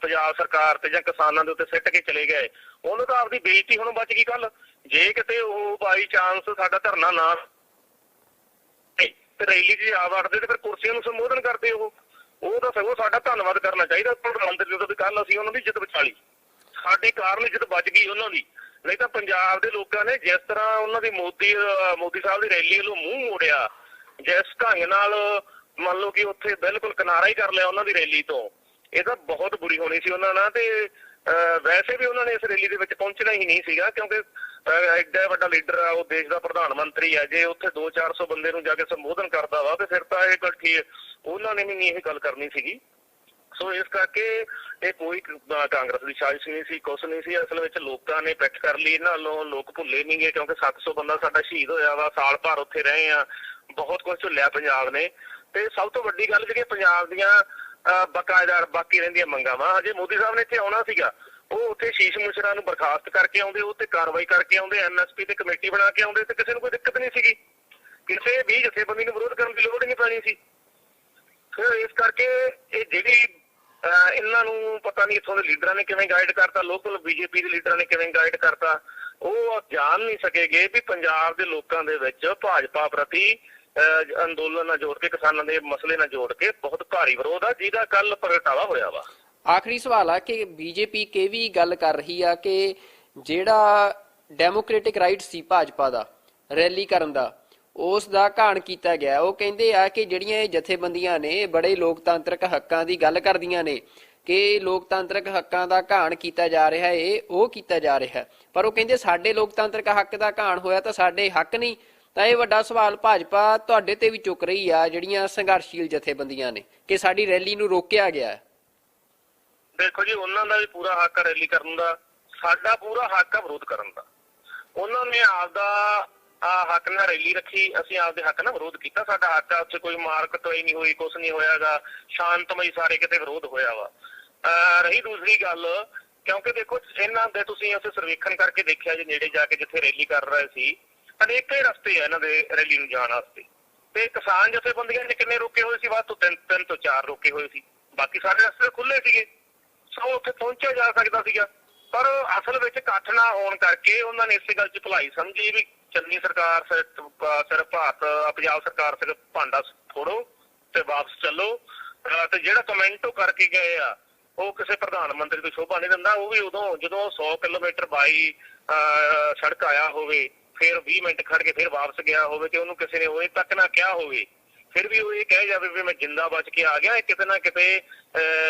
S3: ਪੰਜਾਬ ਸਰਕਾਰ ਤੇ ਜਾਂ ਕਿਸਾਨਾਂ ਦੇ ਉੱਤੇ ਸਿੱਟ ਕੇ ਚਲੇ ਗਏ। ਉਹਨੂੰ ਤਾਂ ਆਪਦੀ ਬੇਇੱਜ਼ਤੀ ਹੁਣ ਬਚ ਗਈ ਕੱਲ। ਜੇ ਕਿਤੇ ਉਹ ਬਾਈ ਚਾਂਸ ਸਾਡਾ ਧਰਨਾ ਨਾ ਤੇ ਰੈਲੀ 'ਚ ਆ ਵੜਦੇ ਤੇ ਫਿਰ ਕੁਰਸੀਆਂ ਨੂੰ ਸੰਬੋਧਨ ਕਰਦੇ ਉਹ ਤਾਂ ਸਗੋਂ ਸਾਡਾ ਧੰਨਵਾਦ ਕਰਨਾ ਚਾਹੀਦਾ ਪ੍ਰਧਾਨ ਮੰਤਰੀ ਦਾ ਵੀ ਕੱਲ ਅਸੀਂ ਉਹਨਾਂ ਦੀ ਇੱਜ਼ਤ ਬਚਾ ਲਈ, ਸਾਡੀ ਕਾਰਨ ਇੱਜ਼ਤ ਬਚ ਗਈ ਉਹਨਾਂ ਦੀ। ਨਹੀਂ ਤਾਂ ਪੰਜਾਬ ਦੇ ਲੋਕਾਂ ਨੇ ਜਿਸ ਤਰ੍ਹਾਂ ਉਹਨਾਂ ਦੀ ਮੋਦੀ ਸਾਹਿਬ ਦੀ ਰੈਲੀ ਵੱਲੋਂ ਮੂੰਹ ਮੋੜਿਆ, ਜਿਸ ਢੰਗ ਨਾਲ ਮੰਨ ਲਓ ਕਿ ਉੱਥੇ ਬਿਲਕੁਲ ਕਿਨਾਰਾ ਹੀ ਕਰ ਲਿਆ ਉਹਨਾਂ ਦੀ ਰੈਲੀ ਤੋਂ, ਇਹ ਤਾਂ ਬਹੁਤ ਬੁਰੀ ਹੋਣੀ ਸੀ ਉਹਨਾਂ ਨਾਲ। ਤੇ ਵੈਸੇ ਵੀ ਉਹਨਾਂ ਨੇ ਇਸ ਰੈਲੀ ਦੇ ਵਿੱਚ ਪਹੁੰਚਣਾ ਹੀ ਨਹੀਂ ਸੀਗਾ, ਕਿਉਂਕਿ ਐਡਾ ਵੱਡਾ ਲੀਡਰ ਆ, ਉਹ ਦੇਸ਼ ਦਾ ਪ੍ਰਧਾਨ ਮੰਤਰੀ ਆ। ਜੇ ਉੱਥੇ 200-400 ਬੰਦੇ ਨੂੰ ਜਾ ਕੇ ਸੰਬੋਧਨ ਕਰਦਾ ਵਾ ਤੇ ਫਿਰ ਤਾਂ ਇਹ ਗੱਲ ਠੀਕ, ਉਹਨਾਂ ਨੇ ਵੀ ਨਹੀਂ ਇਹ ਗੱਲ ਕਰਨੀ ਸੀਗੀ। ਸੋ ਇਸ ਕਰਕੇ ਇਹ ਕੋਈ ਕਾਂਗਰਸ ਦੀ ਸਾਜ਼ਿਸ਼ ਨਹੀਂ ਸੀ, ਕੁਛ ਨਹੀਂ ਸੀ। ਅਸਲ ਵਿੱਚ ਲੋਕਾਂ ਨੇ ਪਿੱਠ ਕਰ ਲਈ ਇਹਨਾਂ ਵੱਲੋਂ। ਲੋਕ ਭੁੱਲੇ ਨਹੀਂ ਗਏ ਕਿਉਂਕਿ 700 ਬੰਦਾ ਸਾਡਾ ਸ਼ਹੀਦ ਹੋਇਆ ਵਾ, ਸਾਲ ਭਰ ਉੱਥੇ ਰਹੇ ਆ, ਬਹੁਤ ਕੁਛ ਝੁੱਲਿਆ ਪੰਜਾਬ ਨੇ। ਤੇ ਸਭ ਤੋਂ ਵੱਡੀ ਗੱਲ ਜਿਹੜੀ ਪੰਜਾਬ ਦੀਆਂ ਬਕਾਇਦਾ ਬਾਕੀ ਰਹਿੰਦੀਆਂ ਮੰਗਾਂ ਵਾ, ਜੇ ਮੋਦੀ ਸਾਹਿਬ ਨੇ ਇੱਥੇ ਆਉਣਾ ਸੀਗਾ ਉਹ ਉੱਥੇ ਸ਼ੀਸ਼ ਮੁਸ਼ਰਾ ਨੂੰ ਬਰਖਾਸਤ ਕਰਕੇ ਆਉਂਦੇ, ਉਹ ਤੇ ਕਾਰਵਾਈ ਕਰਕੇ ਆਉਂਦੇ, MSP ਤੇ ਕਮੇਟੀ ਬਣਾ ਕੇ ਆਉਂਦੇ ਤੇ ਕਿਸੇ ਨੂੰ ਕੋਈ ਦਿੱਕਤ ਨਹੀਂ ਸੀਗੀ। ਕਿਸੇ ਵੀ ਜਥੇਬੰਦੀ ਨੂੰ ਵਿਰੋਧ ਕਰਨ ਦੀ ਲੋੜ ਹੀ ਨਹੀਂ ਪੈਣੀ ਸੀ। ਫਿਰ ਇਸ ਕਰਕੇ ਇਹ ਜਿਹੜੀ ਇਹਨਾਂ ਨੂੰ ਪਤਾ ਨਹੀਂ ਇੱਥੋਂ ਦੇ ਲੀਡਰਾਂ ਨੇ ਕਿਵੇਂ ਗਾਈਡ ਕਰਤਾ, ਲੋਕਲ BJP ਦੇ ਲੀਡਰਾਂ ਨੇ ਕਿਵੇਂ ਗਾਈਡ ਕਰਤਾ, ਉਹ ਜਾਣ ਨਹੀਂ ਸਕੇਗੇ ਵੀ ਪੰਜਾਬ ਦੇ ਲੋਕਾਂ ਦੇ ਵਿੱਚ ਭਾਜਪਾ ਪ੍ਰਤੀ ਅੰਦੋਲਨ ਨਾਲ ਜੋੜ ਕੇ, ਕਿਸਾਨਾਂ ਦੇ ਮਸਲੇ ਨਾਲ ਜੋੜ ਕੇ ਬਹੁਤ ਭਾਰੀ ਵਿਰੋਧ ਆ, ਜਿਹਦਾ ਕੱਲ ਪ੍ਰਗਟਾਵਾ ਹੋਇਆ ਵਾ।
S2: ਆਖਰੀ ਸਵਾਲ ਆ ਕਿ ਬੀਜੇਪੀ ਕਿ ਵੀ ਗੱਲ ਕਰ ਰਹੀ ਆ ਕਿ ਜਿਹੜਾ ਡੈਮੋਕ੍ਰੈਟਿਕ ਰਾਈਟ ਸੀ ਭਾਜਪਾ ਦਾ ਰੈਲੀ ਕਰਨ ਦਾ, ਉਸ ਦਾ ਘਾਣ ਕੀਤਾ ਗਿਆ। ਉਹ ਕਹਿੰਦੇ ਆ ਕਿ ਜਿਹੜੀਆਂ ਇਹ ਜਥੇਬੰਦੀਆਂ ਨੇ ਬੜੇ ਲੋਕਤੰਤਰਕ ਹੱਕਾਂ ਦੀ ਗੱਲ ਕਰਦੀਆਂ ਨੇ ਕਿ ਲੋਕਤੰਤਰਕ ਹੱਕਾਂ ਦਾ ਘਾਣ ਕੀਤਾ ਜਾ ਰਿਹਾ ਹੈ, ਉਹ ਕੀਤਾ ਜਾ ਰਿਹਾ, ਪਰ ਉਹ ਕਹਿੰਦੇ ਸਾਡੇ ਲੋਕਤੰਤਰਕ ਹੱਕ ਦਾ ਘਾਣ ਹੋਇਆ ਤਾਂ ਸਾਡੇ ਹੱਕ ਨਹੀਂ। ਤਾਂ ਇਹ ਵੱਡਾ ਸਵਾਲ ਭਾਜਪਾ ਤੁਹਾਡੇ ਤੇ ਵੀ ਚੁੱਕ ਰਹੀ ਆ, ਜਿਹੜੀਆਂ ਸੰਘਰਸ਼ੀਲ ਜਥੇਬੰਦੀਆਂ ਨੇ, ਕਿ ਸਾਡੀ ਰੈਲੀ ਨੂੰ ਰੋਕਿਆ ਗਿਆ ਹੈ।
S3: ਦੇਖੋ ਜੀ, ਉਹਨਾਂ ਦਾ ਵੀ ਪੂਰਾ ਹੱਕ ਹੈ ਰੈਲੀ ਕਰਨ ਦਾ, ਸਾਡਾ ਪੂਰਾ ਹੱਕ ਹੈ ਵਿਰੋਧ ਕਰਨ ਦਾ। ਉਹਨਾਂ ਨੇ ਆਪਦਾ ਹੱਕ ਨਾਲ ਰੈਲੀ ਰੱਖੀ, ਅਸੀਂ ਆਪਦੇ ਹੱਕ ਨਾਲ ਵਿਰੋਧ ਕੀਤਾ। ਸਾਡਾ ਹੱਕ ਆ, ਉੱਥੇ ਕੋਈ ਮਾਰ ਕੁਟਾਈ ਨਹੀਂ ਹੋਈ, ਕੁਛ ਨਹੀਂ ਹੋਇਆਗਾ, ਸ਼ਾਂਤਮਈ ਸਾਰੇ ਕਿਤੇ ਵਿਰੋਧ ਹੋਇਆ ਵਾ। ਰਹੀ ਦੂਸਰੀ ਗੱਲ, ਕਿਉਂਕਿ ਦੇਖੋ ਇਹਨਾਂ ਦੇ ਤੁਸੀਂ ਉੱਥੇ ਸਰਵੇਖਣ ਕਰਕੇ ਦੇਖਿਆ ਜੀ, ਨੇੜੇ ਜਾ ਕੇ ਜਿੱਥੇ ਰੈਲੀ ਕਰ ਰਹੇ ਸੀ, ਅਨੇਕਾਂ ਹੀ ਰਸਤੇ ਆ ਇਹਨਾਂ ਦੇ ਰੈਲੀ ਨੂੰ ਜਾਣ ਵਾਸਤੇ। ਤੇ ਕਿਸਾਨ ਜਥੇਬੰਦੀਆਂ ਨੇ ਕਿੰਨੇ ਰੋਕੇ ਹੋਏ ਸੀ? ਵੱਧ ਤੋਂ 3 ਤੋਂ 4 ਰੋਕੇ ਹੋਏ ਸੀ, ਬਾਕੀ ਸਾਰੇ ਰਸਤੇ ਖੁੱਲੇ ਸੀਗੇ। ਸੋ ਉੱਥੇ ਪਹੁੰਚਿਆ ਜਾ ਸਕਦਾ ਸੀਗਾ, ਪਰ ਅਸਲ ਵਿੱਚ ਇਕੱਠ ਨਾ ਹੋਣ ਕਰਕੇ ਉਹਨਾਂ ਨੇ ਇਸੇ ਗੱਲ 'ਚ ਭਲਾਈ ਸਮਝੀ ਵੀ ਚੰਨੀ ਸਰਕਾਰ ਸਿਰਫ ਪੰਜਾਬ ਸਰਕਾਰ ਸਿਰਫ ਭਾਂਡਾ ਫੋੜੋ ਤੇ ਵਾਪਸ ਚੱਲੋ। ਤੇ ਜਿਹੜਾ ਕਮੈਂਟ ਉਹ ਕਰਕੇ ਗਏ ਆ, ਉਹ ਕਿਸੇ ਪ੍ਰਧਾਨ ਮੰਤਰੀ ਤੋਂ ਸ਼ੋਭਾ ਨਹੀਂ ਦਿੰਦਾ। ਉਹ ਵੀ ਉਦੋਂ ਜਦੋਂ 100 ਕਿਲੋਮੀਟਰ ਬਾਈ ਸੜਕ ਆਇਆ ਹੋਵੇ, ਫਿਰ 20 ਮਿੰਟ ਖੜ ਕੇ ਫਿਰ ਵਾਪਸ ਗਿਆ ਹੋਵੇ ਤੇ ਉਹਨੂੰ ਕਿਸੇ ਨੇ ਉਰੇ ਤੱਕ ਨਾ ਕਿਹਾ ਹੋਵੇ, ਫਿਰ ਵੀ ਉਹ ਇਹ ਕਹਿ ਜਾਵੇ ਵੀ ਮੈਂ ਜਿੰਦਾ ਬਚ ਕੇ ਆ ਗਿਆ। ਕਿਤੇ ਨਾ ਕਿਤੇ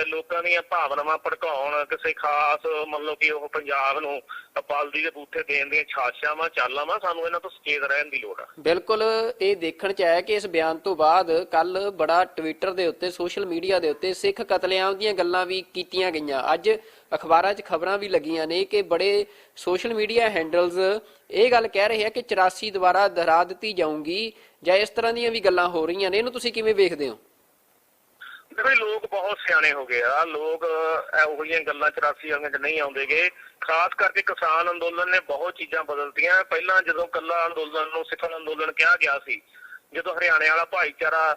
S3: ਲੋਕਾਂ ਦੀਆਂ ਭਾਵਨਾਵਾਂ ਭੜਕਾਉਣ, ਕਿਸੇ ਖਾਸ ਮਤਲਬ ਕਿ ਉਹ ਪੰਜਾਬ ਨੂੰ ਬਲਦੀ ਦੇ ਬੂਥੇ ਦੇਣ ਦੀਆਂ ਛਾਛਾਵਾਂ ਚਾਲਾਵਾਂ, ਸਾਨੂੰ ਇਹਨਾਂ ਤੋਂ ਸੁਚੇਤ ਰਹਿਣ ਦੀ ਲੋੜ ਆ।
S2: ਬਿਲਕੁਲ, ਇਹ ਦੇਖਣ ਚ ਆਇਆ ਕਿ ਇਸ ਬਿਆਨ ਤੋਂ ਬਾਅਦ ਕੱਲ ਬੜਾ ਟਵਿੱਟਰ ਦੇ ਉੱਤੇ, ਸੋਸ਼ਲ ਮੀਡੀਆ ਦੇ ਉੱਤੇ ਸਿੱਖ ਕਤਲੇਆਮ ਦੀਆਂ ਗੱਲਾਂ ਵੀ ਕੀਤੀਆਂ ਗਈਆਂ। ਅੱਜ ਅਖਬਾਰਾਂ 'ਚ ਖਬਰਾਂ ਵੀ ਲੱਗੀਆਂ ਨੇ ਕਿ ਬੜੇ ਸੋਸ਼ਲ ਮੀਡੀਆ ਹੈਂਡਲਸ ਇਹ ਗੱਲ ਕਹਿ ਰਹੇ ਆ ਕਿ 84 ਦੁਬਾਰਾ ਦੁਹਰਾ ਦਿੱਤੀ ਜਾਊਗੀ, ਜਾਂ ਇਸ ਤਰ੍ਹਾਂ ਦੀਆਂ ਵੀ ਗੱਲਾਂ ਹੋ ਰਹੀਆਂ ਨੇ। ਇਹਨੂੰ ਤੁਸੀਂ ਕਿਵੇਂ ਵੇਖਦੇ ਹੋ?
S3: ਦੇਖੋ, ਲੋਕ ਬਹੁਤ ਸਿਆਣੇ ਹੋ ਗਏ ਆ। ਲੋਕ ਇਹੋ ਜਿਹੀਆਂ ਗੱਲਾਂ 84 ਵਾਲੀਆਂ 'ਚ ਨਹੀਂ ਆਉਂਦੇਗੇ। ਖਾਸ ਕਰਕੇ ਕਿਸਾਨ ਅੰਦੋਲਨ ਨੇ ਬਹੁਤ ਚੀਜ਼ਾਂ ਬਦਲਤੀਆਂ। ਪਹਿਲਾਂ ਜਦੋਂ ਕੱਲਾ ਅੰਦੋਲਨ ਨੂੰ ਸਿੱਖਣ ਅੰਦੋਲਨ ਕਿਹਾ ਗਿਆ ਸੀ, ਜਦੋਂ ਹਰਿਆਣੇ ਵਾਲਾ ਭਾਈਚਾਰਾ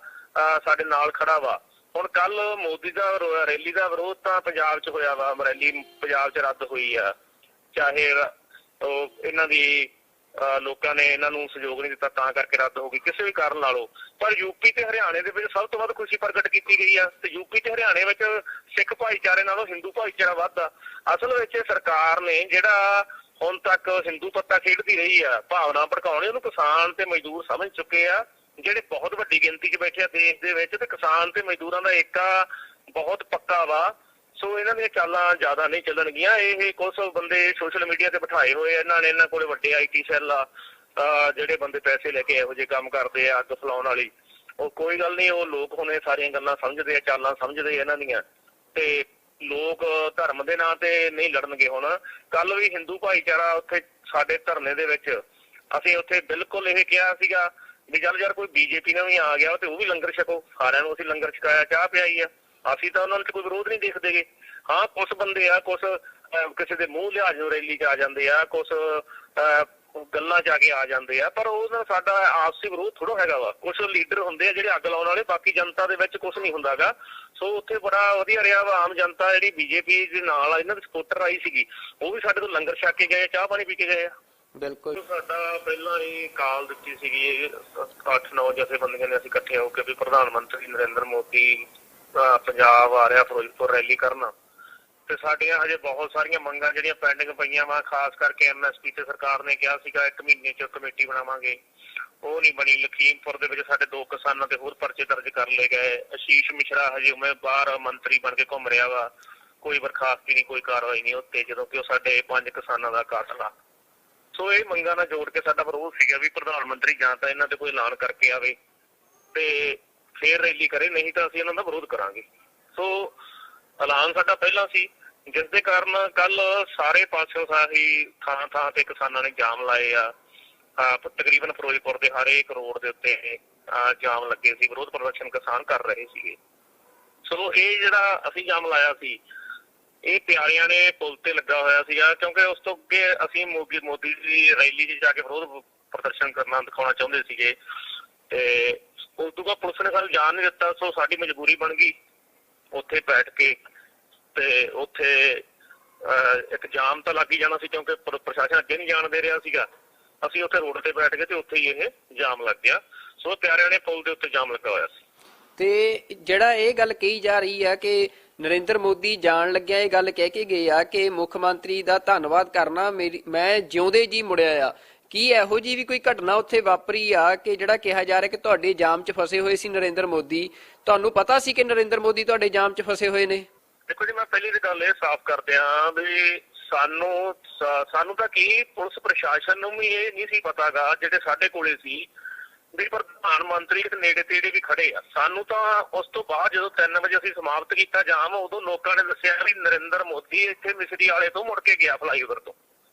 S3: ਸਾਡੇ ਨਾਲ ਖੜਾ ਵਾ, ਹੁਣ ਕੱਲ ਮੋਦੀ ਦਾ ਰੈਲੀ ਦਾ ਵਿਰੋਧ ਤਾਂ ਪੰਜਾਬ 'ਚ ਹੋਇਆ ਵਾ, ਰੈਲੀ ਪੰਜਾਬ 'ਚ ਰੱਦ ਹੋਈ ਆ। ਚਾਹੇ ਉਹ ਇਹਨਾਂ ਦੀ ਲੋਕਾਂ ਨੇ ਇਹਨਾਂ ਨੂੰ ਸਹਿਯੋਗ ਨਹੀਂ ਦਿੱਤਾ ਤਾਂ ਕਰਕੇ ਰੱਦ ਹੋ ਗਈ, ਕਿਸੇ ਵੀ ਕਾਰਨ ਲਾ ਲਓ। ਪਰ ਯੂਪੀ ਤੇ ਹਰਿਆਣੇ ਦੇ ਵਿੱਚ ਸਭ ਤੋਂ ਵੱਧ ਖੁਸ਼ੀ ਪ੍ਰਗਟ ਕੀਤੀ ਗਈ ਆ, ਤੇ ਯੂਪੀ ਤੇ ਹਰਿਆਣੇ ਵਿੱਚ ਸਿੱਖ ਭਾਈਚਾਰੇ ਨਾਲੋਂ ਹਿੰਦੂ ਭਾਈਚਾਰਾ ਵੱਧ ਆ। ਅਸਲ ਵਿੱਚ ਸਰਕਾਰ ਨੇ ਜਿਹੜਾ ਹੁਣ ਤੱਕ ਹਿੰਦੂ ਪੱਤਾ ਖੇਡਦੀ ਰਹੀ ਆ, ਭਾਵਨਾ ਭੜਕਾਉਣੀ, ਉਹਨੂੰ ਕਿਸਾਨ ਤੇ ਮਜ਼ਦੂਰ ਸਮਝ ਚੁੱਕੇ ਆ, ਜਿਹੜੇ ਬਹੁਤ ਵੱਡੀ ਗਿਣਤੀ 'ਚ ਬੈਠੇ ਆ ਦੇਸ਼ ਦੇ ਵਿੱਚ। ਤੇ ਕਿਸਾਨ ਤੇ ਮਜ਼ਦੂਰਾਂ ਦਾ ਏਕਾ ਬਹੁਤ ਪੱਕਾ ਵਾ। ਸੋ ਇਹਨਾਂ ਦੀਆਂ ਚਾਲਾਂ ਜ਼ਿਆਦਾ ਨਹੀਂ ਚੱਲਣਗੀਆਂ। ਇਹ ਕੁਝ ਬੰਦੇ ਸੋਸ਼ਲ ਮੀਡੀਆ ਤੇ ਬਿਠਾਏ ਹੋਏ ਇਹਨਾਂ ਨੇ, ਇਹਨਾਂ ਕੋਲੇ ਵੱਡੇ IT ਸੈੱਲ ਆ, ਜਿਹੜੇ ਬੰਦੇ ਪੈਸੇ ਲੈ ਕੇ ਇਹੋ ਜਿਹੇ ਕੰਮ ਕਰਦੇ ਆ, ਅੱਗ ਫਲਾਉਣ ਵਾਲੀ। ਉਹ ਕੋਈ ਗੱਲ ਨਹੀਂ, ਉਹ ਲੋਕ ਹੁਣ ਇਹ ਸਾਰੀਆਂ ਗੱਲਾਂ ਸਮਝਦੇ ਆ, ਚਾਲਾਂ ਸਮਝਦੇ ਆ ਇਹਨਾਂ ਦੀਆਂ। ਤੇ ਲੋਕ ਧਰਮ ਦੇ ਨਾਂ ਤੇ ਨਹੀਂ ਲੜਨਗੇ। ਹੁਣ ਕੱਲ ਵੀ ਹਿੰਦੂ ਭਾਈਚਾਰਾ ਉੱਥੇ ਸਾਡੇ ਧਰਨੇ ਦੇ ਵਿੱਚ, ਅਸੀਂ ਉੱਥੇ ਬਿਲਕੁਲ ਇਹ ਕਿਹਾ ਸੀਗਾ ਵੀ ਚੱਲ ਯਾਰ ਕੋਈ BJP ਨਾਲ ਵੀ ਆ ਗਿਆ ਤੇ ਉਹ ਵੀ ਲੰਗਰ ਛਕੋ। ਸਾਰਿਆਂ ਨੂੰ ਅਸੀਂ ਲੰਗਰ ਛਕਾਇਆ, ਚਾਹ ਪਿਆਈ ਆ। ਅਸੀਂ ਤਾਂ ਉਹਨਾਂ ਨੂੰ ਕੋਈ ਵਿਰੋਧ ਨਹੀਂ ਦੇਖਦੇਗੇ। ਹਾਂ, ਕੁਛ ਬੰਦੇ ਆ, ਕੁਛ ਕਿਸੇ ਦੇ ਮੂੰਹ ਲਿਹਾਜ਼ ਨੂੰ ਰੈਲੀ 'ਚ ਆ ਜਾਂਦੇ ਆ, ਕੁਛ ਗੱਲਾਂ 'ਚ ਆ ਕੇ ਆ ਜਾਂਦੇ ਆ, ਪਰ ਉਹਦਾ ਸਾਡਾ ਆਪਸੀ ਵਿਰੋਧ ਥੋੜ੍ਹਾ ਹੈਗਾ ਵਾ। ਕੁਛ ਲੀਡਰ ਹੁੰਦੇ ਆ ਜਿਹੜੇ ਅੱਗ ਲਾਉਣ ਵਾਲੇ, ਬਾਕੀ ਜਨਤਾ ਦੇ ਵਿੱਚ ਕੁਛ ਨਹੀਂ ਹੁੰਦਾਗਾ। ਸੋ ਉੱਥੇ ਬੜਾ ਵਧੀਆ ਰਿਹਾ ਵਾ। ਆਮ ਜਨਤਾ ਜਿਹੜੀ BJP ਦੇ ਨਾਲ ਇਹਨਾਂ ਦੇ ਸਪੋਰਟਰ ਆਈ ਸੀਗੀ, ਉਹ ਵੀ ਸਾਡੇ ਤੋਂ ਲੰਗਰ ਛਕ ਕੇ ਗਏ, ਚਾਹ ਪਾਣੀ ਪੀ ਕੇ ਗਏ ਆ।
S2: ਬਿਲਕੁਲ,
S3: ਸਾਡਾ ਪਹਿਲਾਂ ਹੀ ਕਾਲ ਦਿੱਤੀ ਸੀਗੀ 8-9 ਜਥੇਬੰਦੀਆਂ ਨੇ, ਅਸੀਂ ਇਕੱਠੇ ਹੋ ਕੇ ਵੀ ਪ੍ਰਧਾਨ ਮੰਤਰੀ ਨਰਿੰਦਰ ਮੋਦੀ ਪੰਜਾਬ ਆ ਰਿਹਾ ਫਿਰੋਜ਼ਪੁਰ ਰੈਲੀ ਕਰਨਾ। ਤੇ ਸਾਡੀਆਂ ਹਜੇ ਬਹੁਤ ਸਾਰੀਆਂ ਮੰਗਾਂ ਜਿਹੜੀਆਂ ਪੈਂਡਿੰਗ ਪਈਆਂ ਵਾ, ਖਾਸ ਕਰਕੇ MSP ਤੇ ਸਰਕਾਰ ਨੇ ਕਿਹਾ ਸੀਗਾ 1 ਮਹੀਨੇ 'ਚ ਕਮੇਟੀ ਬਣਾਵਾਂਗੇ, ਉਹ ਨਹੀਂ ਬਣੀ। ਲਖੀਮਪੁਰ ਦੇ ਵਿੱਚ ਸਾਡੇ 2 ਕਿਸਾਨਾਂ ਤੇ ਹੋਰ ਪਰਚੇ ਦਰਜ ਕਰ ਲਏ ਗਏ। ਆਸ਼ੀਸ਼ ਮਿਸ਼ਰਾ ਹਜੇ ਬਾਹਰ ਮੰਤਰੀ ਬਣ ਕੇ ਘੁੰਮ ਰਿਹਾ ਵਾ, ਕੋਈ ਬਰਖਾਸਤੀ ਨਹੀਂ, ਕੋਈ ਕਾਰਵਾਈ ਨਹੀਂ ਉੱਤੇ, ਜਦੋਂ ਕਿ ਉਹ ਸਾਡੇ 5 ਕਿਸਾਨਾਂ ਦਾ ਕਾਤਲ ਆ। ਸੋ ਇਹ ਮੰਗਾਂ ਨਾਲ ਜੋੜ ਕੇ ਸਾਡਾ ਵਿਰੋਧ ਸੀਗਾ ਵੀ ਪ੍ਰਧਾਨ ਮੰਤਰੀ ਜਾਂ ਤਾਂ ਇਹਨਾਂ ਤੇ ਕੋਈ ਐਲਾਨ ਕਰਕੇ ਆਵੇ ਤੇ ਫੇਰ ਰੈਲੀ ਕਰੇ, ਨਹੀਂ ਤਾਂ ਅਸੀਂ ਇਹਨਾਂ ਦਾ ਵਿਰੋਧ ਕਰਾਂਗੇ। ਸੋ ਐਲਾਨ ਸਾਡਾ ਪਹਿਲਾਂ ਸੀ, ਜਿਸ ਦੇ ਕਾਰਨ ਕੱਲ ਸਾਰੇ ਪਾਸਿਓਂ ਸਾਹੀ ਥਾਂ ਤੇ ਕਿਸਾਨਾਂ ਨੇ ਜਾਮ ਲਾਏ ਆ। ਤਕਰੀਬਨ ਫਿਰੋਜ਼ਪੁਰ ਦੇ ਹਰ ਇੱਕ ਰੋਡ ਦੇ ਉੱਤੇ ਜਾਮ ਲੱਗੇ ਸੀ, ਵਿਰੋਧ ਪ੍ਰਦਰਸ਼ਨ ਕਿਸਾਨ ਕਰ ਰਹੇ ਸੀਗੇ। ਸੋ ਇਹ ਜਿਹੜਾ ਅਸੀਂ ਜਾਮ ਲਾਇਆ ਸੀ, ਇਹ ਪਿਆਰਿਆਂ ਨੇ ਪੁਲ ਤੇ ਲੱਗਾ ਹੋਇਆ ਸੀਗਾ, ਕਿਉਂਕਿ ਉਸ ਤੋਂ ਅੱਗੇ ਅਸੀਂ ਮੋਦੀ ਦੀ ਰੈਲੀ 'ਚ ਜਾ ਕੇ ਵਿਰੋਧ ਪ੍ਰਦਰਸ਼ਨ ਕਰਨਾ ਦਿਖਾਉਣਾ ਚਾਹੁੰਦੇ ਸੀਗੇ। ਤੇ ਉਸ ਤੋਂ ਬਾਅਦ ਪੁਲਿਸ ਨੇ ਸਾਨੂੰ ਜਾਣ ਨਹੀਂ ਦਿੱਤਾ। ਸੋ ਸਾਡੀ ਮਜਬੂਰੀ ਬਣ ਗਈ ਉੱਥੇ ਬੈਠ ਕੇ, ਤੇ ਉੱਥੇ ਇੱਕ ਜਾਮ ਤਾਂ ਲੱਗ ਹੀ ਜਾਣਾ ਸੀ, ਕਿਉਂਕਿ ਪ੍ਰਸ਼ਾਸਨ ਅੱਗੇ ਨਹੀਂ ਜਾਣ ਦੇ ਰਿਹਾ ਸੀਗਾ। ਅਸੀਂ ਉੱਥੇ ਰੋਡ ਤੇ ਬੈਠ ਗਏ ਤੇ ਉੱਥੇ ਹੀ ਇਹ ਜਾਮ ਲੱਗ ਗਿਆ। ਸੋ ਪਿਆਰਿਆਂ ਨੇ ਪੁਲ ਦੇ ਉੱਤੇ ਜਾਮ ਲੱਗਾ ਹੋਇਆ ਸੀ।
S2: ਤੇ ਜਿਹੜਾ ਇਹ ਗੱਲ ਕਹੀ ਜਾ ਰਹੀ ਆ ਕਿ ਨਰਿੰਦਰ ਮੋਦੀ ਜਾਣ ਲੱਗਿਆ ਇਹ ਗੱਲ ਕਹਿ ਕੇ ਗਏ ਆ ਕਿ ਮੁੱਖ ਮੰਤਰੀ ਦਾ ਧੰਨਵਾਦ ਕਰਨਾ, ਮੈਂ ਜਿਉਂਦੇ ਜੀ ਮੁੜਿਆ ਆ। ਕੀ ਇਹੋ ਜੀ ਵੀ ਕੋਈ ਘਟਨਾ ਉੱਥੇ ਵਾਪਰੀ ਆ ਕਿ ਜਿਹੜਾ ਕਿਹਾ ਜਾ ਰਿਹਾ ਕਿ ਤੁਹਾਡੇ ਜਾਮ 'ਚ ਫਸੇ ਹੋਏ ਸੀ ਨਰਿੰਦਰ ਮੋਦੀ? ਤੁਹਾਨੂੰ ਪਤਾ ਸੀ ਕਿ ਨਰਿੰਦਰ ਮੋਦੀ ਤੁਹਾਡੇ ਜਾਮ 'ਚ ਫਸੇ ਹੋਏ ਨੇ?
S3: ਦੇਖੋ ਜੀ, ਮੈਂ ਪਹਿਲੀ ਤਾਂ ਗੱਲ ਇਹ ਸਾਫ਼ ਕਰ ਦਿਆਂ ਵੀ ਸਾਨੂੰ ਤਾਂ ਕੀ ਪੁਲਿਸ ਪ੍ਰਸ਼ਾਸਨ ਨੂੰ ਵੀ ਇਹ ਨਹੀਂ ਸੀ ਪਤਾਗਾ, ਜਿਹੜੇ ਸਾਡੇ ਕੋਲੇ ਸੀ ਵੀ ਪ੍ਰਧਾਨ ਮੰਤਰੀ ਤੇ ਨੇੜੇ ਤੇੜੇ ਵੀ ਖੜੇ ਆ। ਸਾਨੂੰ ਤਾਂ ਉਸ ਤੋਂ ਬਾਅਦ ਜਦੋਂ 3 ਵਜੇ ਅਸੀਂ ਸਮਾਪਤ ਕੀਤਾ ਜਾਮ, ਉਦੋਂ ਲੋਕਾਂ ਨੇ ਦੱਸਿਆ ਵੀ ਨਰਿੰਦਰ ਮੋਦੀ ਇੱਥੇ ਮਿਸਰੀ ਵਾਲੇ ਤੋਂ ਮੁੜ ਕੇ ਗਿਆ ਫਲਾਈਓਵਰ ਤੋਂ।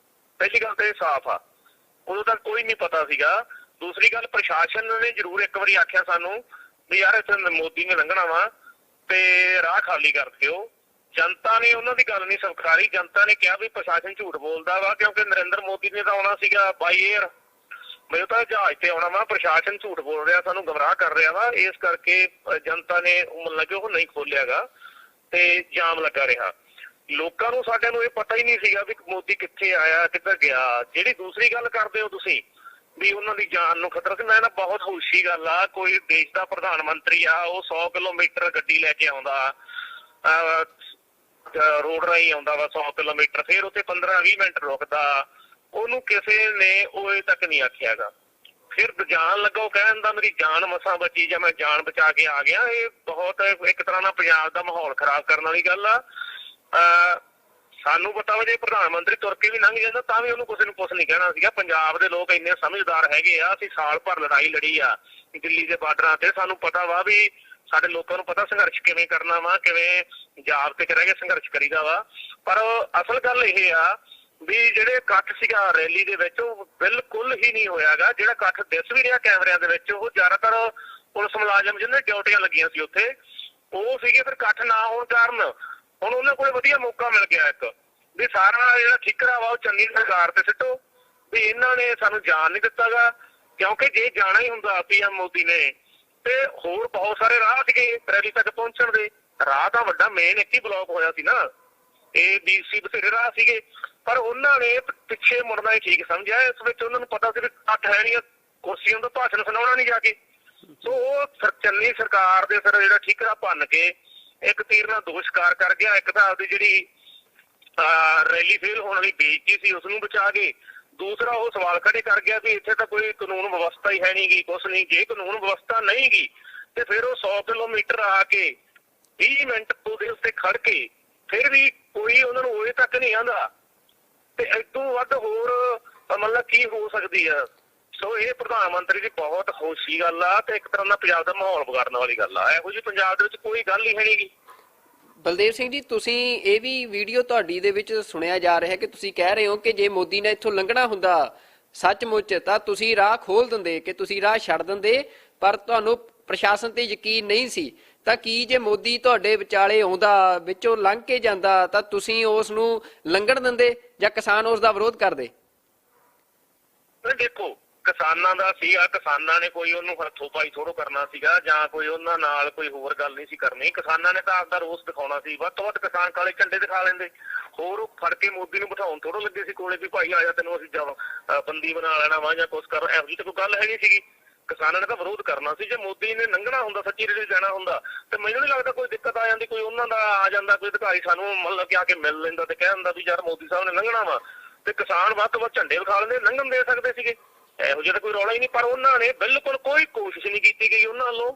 S3: ਪਹਿਲੀ ਗੱਲ ਤਾਂ ਇਹ ਸਾਫ਼ ਆ, ਉਦੋਂ ਤੱਕ ਕੋਈ ਨਹੀਂ ਪਤਾ ਸੀਗਾ। ਦੂਸਰੀ ਗੱਲ, ਪ੍ਰਸ਼ਾਸਨ ਨੇ ਜ਼ਰੂਰ ਇੱਕ ਵਾਰੀ ਆਖਿਆ ਸਾਨੂੰ ਵੀ ਯਾਰ ਇੱਥੇ ਮੋਦੀ ਨੇ ਲੰਘਣਾ ਵਾ ਤੇ ਰਾਹ ਖਾਲੀ ਕਰ ਦਿਓ। ਜਨਤਾ ਨੇ ਉਹਨਾਂ ਦੀ ਗੱਲ ਨਹੀਂ ਸਵੀਕਾਰੀ। ਜਨਤਾ ਨੇ ਕਿਹਾ ਵੀ ਪ੍ਰਸ਼ਾਸਨ ਝੂਠ ਬੋਲਦਾ ਵਾ, ਕਿਉਂਕਿ ਨਰਿੰਦਰ ਮੋਦੀ ਨੇ ਤਾਂ ਆਉਣਾ ਸੀਗਾ ਬਾਈ ਏਅਰ, ਮੈਨੂੰ ਤਾਂ ਜਹਾਜ਼ ਤੇ ਆਉਣਾ ਵਾ। ਪ੍ਰਸ਼ਾਸਨ ਝੂਠ ਬੋਲ ਰਿਹਾ, ਸਾਨੂੰ ਗੁੰਮਰਾਹ ਕਰ ਰਿਹਾ ਵਾ। ਇਸ ਕਰਕੇ ਜਨਤਾ ਨੇ ਮਤਲਬ ਕਿ ਉਹ ਨਹੀਂ ਖੋਲਿਆਗਾ ਤੇ ਜਾਮ ਲੱਗਾ ਰਿਹਾ। ਲੋਕਾਂ ਨੂੰ ਸਾਡੇ ਨੂੰ ਇਹ ਪਤਾ ਹੀ ਨਹੀਂ ਸੀਗਾ ਵੀ ਮੋਦੀ ਕਿੱਥੇ ਆਇਆ, ਕਿੱਧਰ ਗਿਆ। ਜਿਹੜੀ ਦੂਸਰੀ ਗੱਲ ਕਰਦੇ ਹੋ ਤੁਸੀਂ ਵੀ ਉਹਨਾਂ ਦੀ ਜਾਨ ਨੂੰ ਖਤਰਾ ਸੀ, ਮੈਂ ਨਾ ਬਹੁਤ ਹੋਸ਼ੀ ਗੱਲ ਆ। ਕੋਈ ਦੇਸ਼ ਦਾ ਪ੍ਰਧਾਨ ਮੰਤਰੀ ਆ, ਉਹ 100 ਕਿਲੋਮੀਟਰ ਗੱਡੀ ਲੈ ਕੇ ਆਉਂਦਾ, ਰੋਡ ਰਾਹੀਂ ਆਉਂਦਾ ਵਾ 100 ਕਿਲੋਮੀਟਰ, ਫਿਰ ਉੱਥੇ 15-20 ਮਿੰਟ ਰੁਕਦਾ, ਉਹਨੂੰ ਕਿਸੇ ਨੇ ਉਹ ਤੱਕ ਨਹੀਂ ਆਖਿਆਗਾ। ਫਿਰ ਜਾਣ ਲੱਗਾ ਉਹ ਕਹਿਣ ਦਾ ਮੇਰੀ ਜਾਨ ਮਸਾਂ ਬਚੀ ਜਾਂ ਮੈਂ ਜਾਨ ਬਚਾ ਕੇ ਆ ਗਿਆ। ਇਹ ਬਹੁਤ ਇੱਕ ਤਰ੍ਹਾਂ ਨਾਲ ਪੰਜਾਬ ਦਾ ਮਾਹੌਲ ਖਰਾਬ ਕਰਨ ਵਾਲੀ ਗੱਲ ਆ। ਸਾਨੂੰ ਪਤਾ ਵਾ ਜੇ ਪ੍ਰਧਾਨ ਮੰਤਰੀ ਤੁਰ ਕੇ ਵੀ ਲੰਘ ਜਾਂਦਾ ਤਾਂ ਵੀ ਉਹਨੂੰ ਕਿਸੇ ਨੂੰ ਕੁਛ ਨਹੀਂ ਕਹਿਣਾ ਸੀਗਾ। ਪੰਜਾਬ ਦੇ ਲੋਕ ਇੰਨੇ ਸਮਝਦਾਰ ਹੈਗੇ ਆ। ਅਸੀਂ ਸਾਲ ਭਰ ਲੜਾਈ ਲੜੀ ਆ ਦਿੱਲੀ ਦੇ ਬਾਰਡਰਾਂ ਤੇ। ਸਾਨੂੰ ਪਤਾ ਵਾ ਵੀ ਸਾਡੇ ਲੋਕਾਂ ਨੂੰ ਪਤਾ ਸੰਘਰਸ਼ ਕਿਵੇਂ ਕਰਨਾ ਵਾ, ਕਿਵੇਂ ਪੰਜਾਬ ਤੇ ਰਹਿ ਕੇ ਸੰਘਰਸ਼ ਕਰੀਦਾ ਵਾ। ਪਰ ਅਸਲ ਗੱਲ ਇਹ ਆ ਵੀ ਜਿਹੜੇ ਇਕੱਠ ਸੀਗਾ ਰੈਲੀ ਦੇ ਵਿੱਚ, ਉਹ ਬਿਲਕੁਲ ਹੀ ਨਹੀਂ ਹੋਇਆਗਾ। ਜਿਹੜਾ ਇਕੱਠ ਦਿਸ ਵੀ ਰਿਹਾ ਕੈਮਰਿਆਂ ਦੇ ਵਿੱਚ, ਉਹ ਜ਼ਿਆਦਾਤਰ ਪੁਲਿਸ ਮੁਲਾਜ਼ਮ ਜਿਹਨਾਂ ਡਿਊਟੀਆਂ ਲੱਗੀਆਂ ਸੀ ਉੱਥੇ ਉਹ ਸੀਗੇ। ਫਿਰ ਇਕੱਠ ਨਾ ਹੋਣ ਕਾਰਨ ਹੁਣ ਉਹਨਾਂ ਕੋਲ ਵਧੀਆ ਮੌਕਾ ਮਿਲ ਗਿਆ ਇੱਕ ਵੀ ਸਾਰਾ ਜਿਹੜਾ ਠਿਕਰਾ ਵਾ ਉਹ ਚੰਨੀ ਸਰਕਾਰ ਤੇ ਸਿੱਟੋ ਵੀ ਇਹਨਾਂ ਨੇ ਸਾਨੂੰ ਜਾਣ ਨਹੀਂ ਦਿੱਤਾਗਾ। ਕਿਉਂਕਿ ਜੇ ਜਾਣਾ ਹੀ ਹੁੰਦਾ PM ਮੋਦੀ ਨੇ ਤੇ ਹੋਰ ਬਹੁਤ ਸਾਰੇ ਰਾਹ ਸੀਗੇ ਰੈਲੀ ਤੱਕ ਪਹੁੰਚਣ ਦੇ। ਰਾਹ ਤਾਂ ਵੱਡਾ ਮੇਨ ਇੱਕ ਹੀ ਬਲੌਕ ਹੋਇਆ ਸੀ ਨਾ, ABC ਬਥੇਰੇ ਰਾਹ ਸੀਗੇ, ਪਰ ਉਹਨਾਂ ਨੇ ਪਿੱਛੇ ਮੁੜਨਾ ਹੀ ਠੀਕ ਸਮਝਿਆ। ਇਸ ਵਿੱਚ ਉਹਨਾਂ ਨੂੰ ਪਤਾ ਸੀ ਵੀ ਇਕੱਠ ਹੈ ਨਹੀਂ, ਕੁਰਸੀਆਂ ਤੋਂ ਭਾਸ਼ਣ ਸੁਣਾਉਣਾ ਨਹੀਂ ਜਾ ਕੇ। ਸੋ ਉਹ ਚੰਨੀ ਸਰਕਾਰ ਦੇ ਫਿਰ ਜਿਹੜਾ ਠੀਕਰਾ ਭੰਨ ਕੇ ਇੱਕ ਤੀਰ ਨਾਲ ਦੋ ਸ਼ਿਕਾਰ ਕਰ ਗਿਆ। ਇੱਕ ਤਾਂ ਆਪਦੀ ਜਿਹੜੀ ਰੈਲੀ ਫੇਲ ਹੋਣ ਵਾਲੀ ਬੇਇੱਜ਼ਤੀ ਸੀ ਉਸਨੂੰ ਬਚਾ ਕੇ, ਦੂਸਰਾ ਉਹ ਸਵਾਲ ਖੜੇ ਕਰ ਗਿਆ ਵੀ ਇੱਥੇ ਤਾਂ ਕੋਈ ਕਾਨੂੰਨ ਵਿਵਸਥਾ ਹੀ ਹੈ ਨਹੀਂ ਗੀ, ਕੁਛ ਨਹੀਂ। ਜੇ ਕਾਨੂੰਨ ਵਿਵਸਥਾ ਨਹੀਂ ਗੀ ਤੇ ਫਿਰ ਉਹ 100 ਕਿਲੋਮੀਟਰ ਆ ਕੇ 20 ਮਿੰਟ ਉਹਦੇ ਉੱਤੇ ਖੜ ਕੇ ਫਿਰ ਵੀ ਕੋਈ ਉਹਨਾਂ ਨੂੰ ਉਹਦੇ ਤੱਕ ਨਹੀਂ ਆਉਂਦਾ ਤੇ ਇਸ ਤੋਂ ਵੱਧ ਹੋਰ ਮਤਲਬ ਕੀ ਹੋ ਸਕਦੀ ਆ। ਸੋ ਇਹ ਪ੍ਰਧਾਨ ਮੰਤਰੀ ਦੀ ਬਹੁਤ ਹੋਸ਼ੀ ਗੱਲ ਆ ਤੇ ਇੱਕ ਤਰ੍ਹਾਂ ਦਾ ਪੰਜਾਬ ਦਾ ਮਾਹੌਲ ਵਿਗਾੜਨ ਵਾਲੀ ਗੱਲ ਆ। ਇਹੋ ਜਿਹੀ ਪੰਜਾਬ ਦੇ ਵਿੱਚ ਕੋਈ ਗੱਲ ਹੀ ਹੈ ਨਹੀਂ ਗੀ।
S2: ਬਲਦੇਵ ਸਿੰਘ ਜੀ, ਤੁਸੀਂ ਇਹ ਵੀ ਵੀਡੀਓ ਤੁਹਾਡੀ ਦੇ ਵਿੱਚ ਸੁਣਿਆ ਜਾ ਰਿਹਾ ਕਿ ਤੁਸੀਂ ਕਹਿ ਰਹੇ ਹੋ ਕਿ ਜੇ ਮੋਦੀ ਨੇ ਇੱਥੋਂ ਲੰਘਣਾ ਹੁੰਦਾ ਸੱਚਮੁੱਚ ਤਾਂ ਤੁਸੀਂ ਰਾਹ ਖੋਲ ਦਿੰਦੇ, ਕਿ ਤੁਸੀਂ ਰਾਹ ਛੱਡ ਦਿੰਦੇ, ਪਰ ਤੁਹਾਨੂੰ ਪ੍ਰਸ਼ਾਸਨ ਤੇ ਯਕੀਨ ਨਹੀਂ ਸੀ। ਤਾਂ ਕੀ ਜੇ ਮੋਦੀ ਤੁਹਾਡੇ ਵਿਚਾਲੇ ਆਉਂਦਾ, ਵਿੱਚੋਂ ਲੰਘ ਕੇ ਜਾਂਦਾ, ਤਾਂ ਤੁਸੀਂ ਉਸ ਨੂੰ ਲੰਘਣ ਦਿੰਦੇ ਜਾਂ ਕਿਸਾਨ ਉਸ ਦਾ ਵਿਰੋਧ ਕਰਦੇ?
S3: ਦੇਖੋ, ਕਿਸਾਨਾਂ ਦਾ ਸੀਗਾ, ਕਿਸਾਨਾਂ ਨੇ ਕੋਈ ਉਹਨੂੰ ਹੱਥੋਂ ਪਾਈ ਥੋੜੋ ਕਰਨਾ ਸੀਗਾ ਜਾਂ ਕੋਈ ਉਹਨਾਂ ਨਾਲ ਕੋਈ ਹੋਰ ਗੱਲ ਨਹੀਂ ਸੀ ਕਰਨੀ। ਕਿਸਾਨਾਂ ਨੇ ਤਾਂ ਆਪਦਾ ਰੋਸ ਦਿਖਾਉਣਾ ਸੀ। ਵੱਧ ਤੋਂ ਵੱਧ ਕਿਸਾਨ ਕਾਲੇ ਝੰਡੇ ਦਿਖਾ ਲੈਂਦੇ, ਹੋਰ ਉਹ ਫੜ ਕੇ ਮੋਦੀ ਨੂੰ ਬਿਠਾਉਣ ਥੋੜੋ ਲੱਗੇ ਸੀ ਕੋਲੇ ਵੀ ਭਾਈ ਆ ਜਾ ਤੈਨੂੰ ਅਸੀਂ ਬੰਦੀ ਬਣਾ ਲੈਣਾ ਵਾ ਜਾਂ ਕੁਛ ਕਰ। ਇਹੋ ਜਿਹੀ ਤਾਂ ਕੋਈ ਗੱਲ ਹੈ ਨਹੀਂ ਸੀਗੀ। ਕਿਸਾਨਾਂ ਨੇ ਤਾਂ ਵਿਰੋਧ ਕਰਨਾ ਸੀ। ਜੇ ਮੋਦੀ ਨੇ ਲੰਘਣਾ ਹੁੰਦਾ, ਸੱਚੀ ਰੈਲੀ ਜਾਣਾ ਹੁੰਦਾ, ਤੇ ਮੈਨੂੰ ਨਹੀਂ ਲੱਗਦਾ ਕੋਈ ਦਿੱਕਤ ਆ ਜਾਂਦੀ। ਕੋਈ ਉਹਨਾਂ ਦਾ ਆ ਜਾਂਦਾ, ਕੋਈ ਅਧਿਕਾਰੀ ਸਾਨੂੰ ਮਤਲਬ ਕਿ ਆ ਕੇ ਮਿਲ ਲੈਂਦਾ ਤੇ ਕਹਿ ਦਿੰਦਾ ਵੀ ਯਾਰ ਮੋਦੀ ਸਾਹਿਬ ਨੇ ਲੰਘਣਾ ਵਾ, ਤੇ ਕਿਸਾਨ ਵੱਧ ਤੋਂ ਵੱਧ ਝੰਡੇ ਵਿਖਾ ਲੈਂਦੇ, ਲੰਘਣ ਦੇ ਸਕਦੇ ਸੀਗੇ। ਇਹੋ ਜਿਹਾ ਕੋਈ ਰੌਲਾ ਹੀ ਨਹੀਂ। ਪਰ ਉਹਨਾਂ ਨੇ ਬਿਲਕੁਲ ਕੋਈ ਕੋਸ਼ਿਸ਼ ਨਹੀਂ ਕੀਤੀ ਗਈ ਉਹਨਾਂ ਵੱਲੋਂ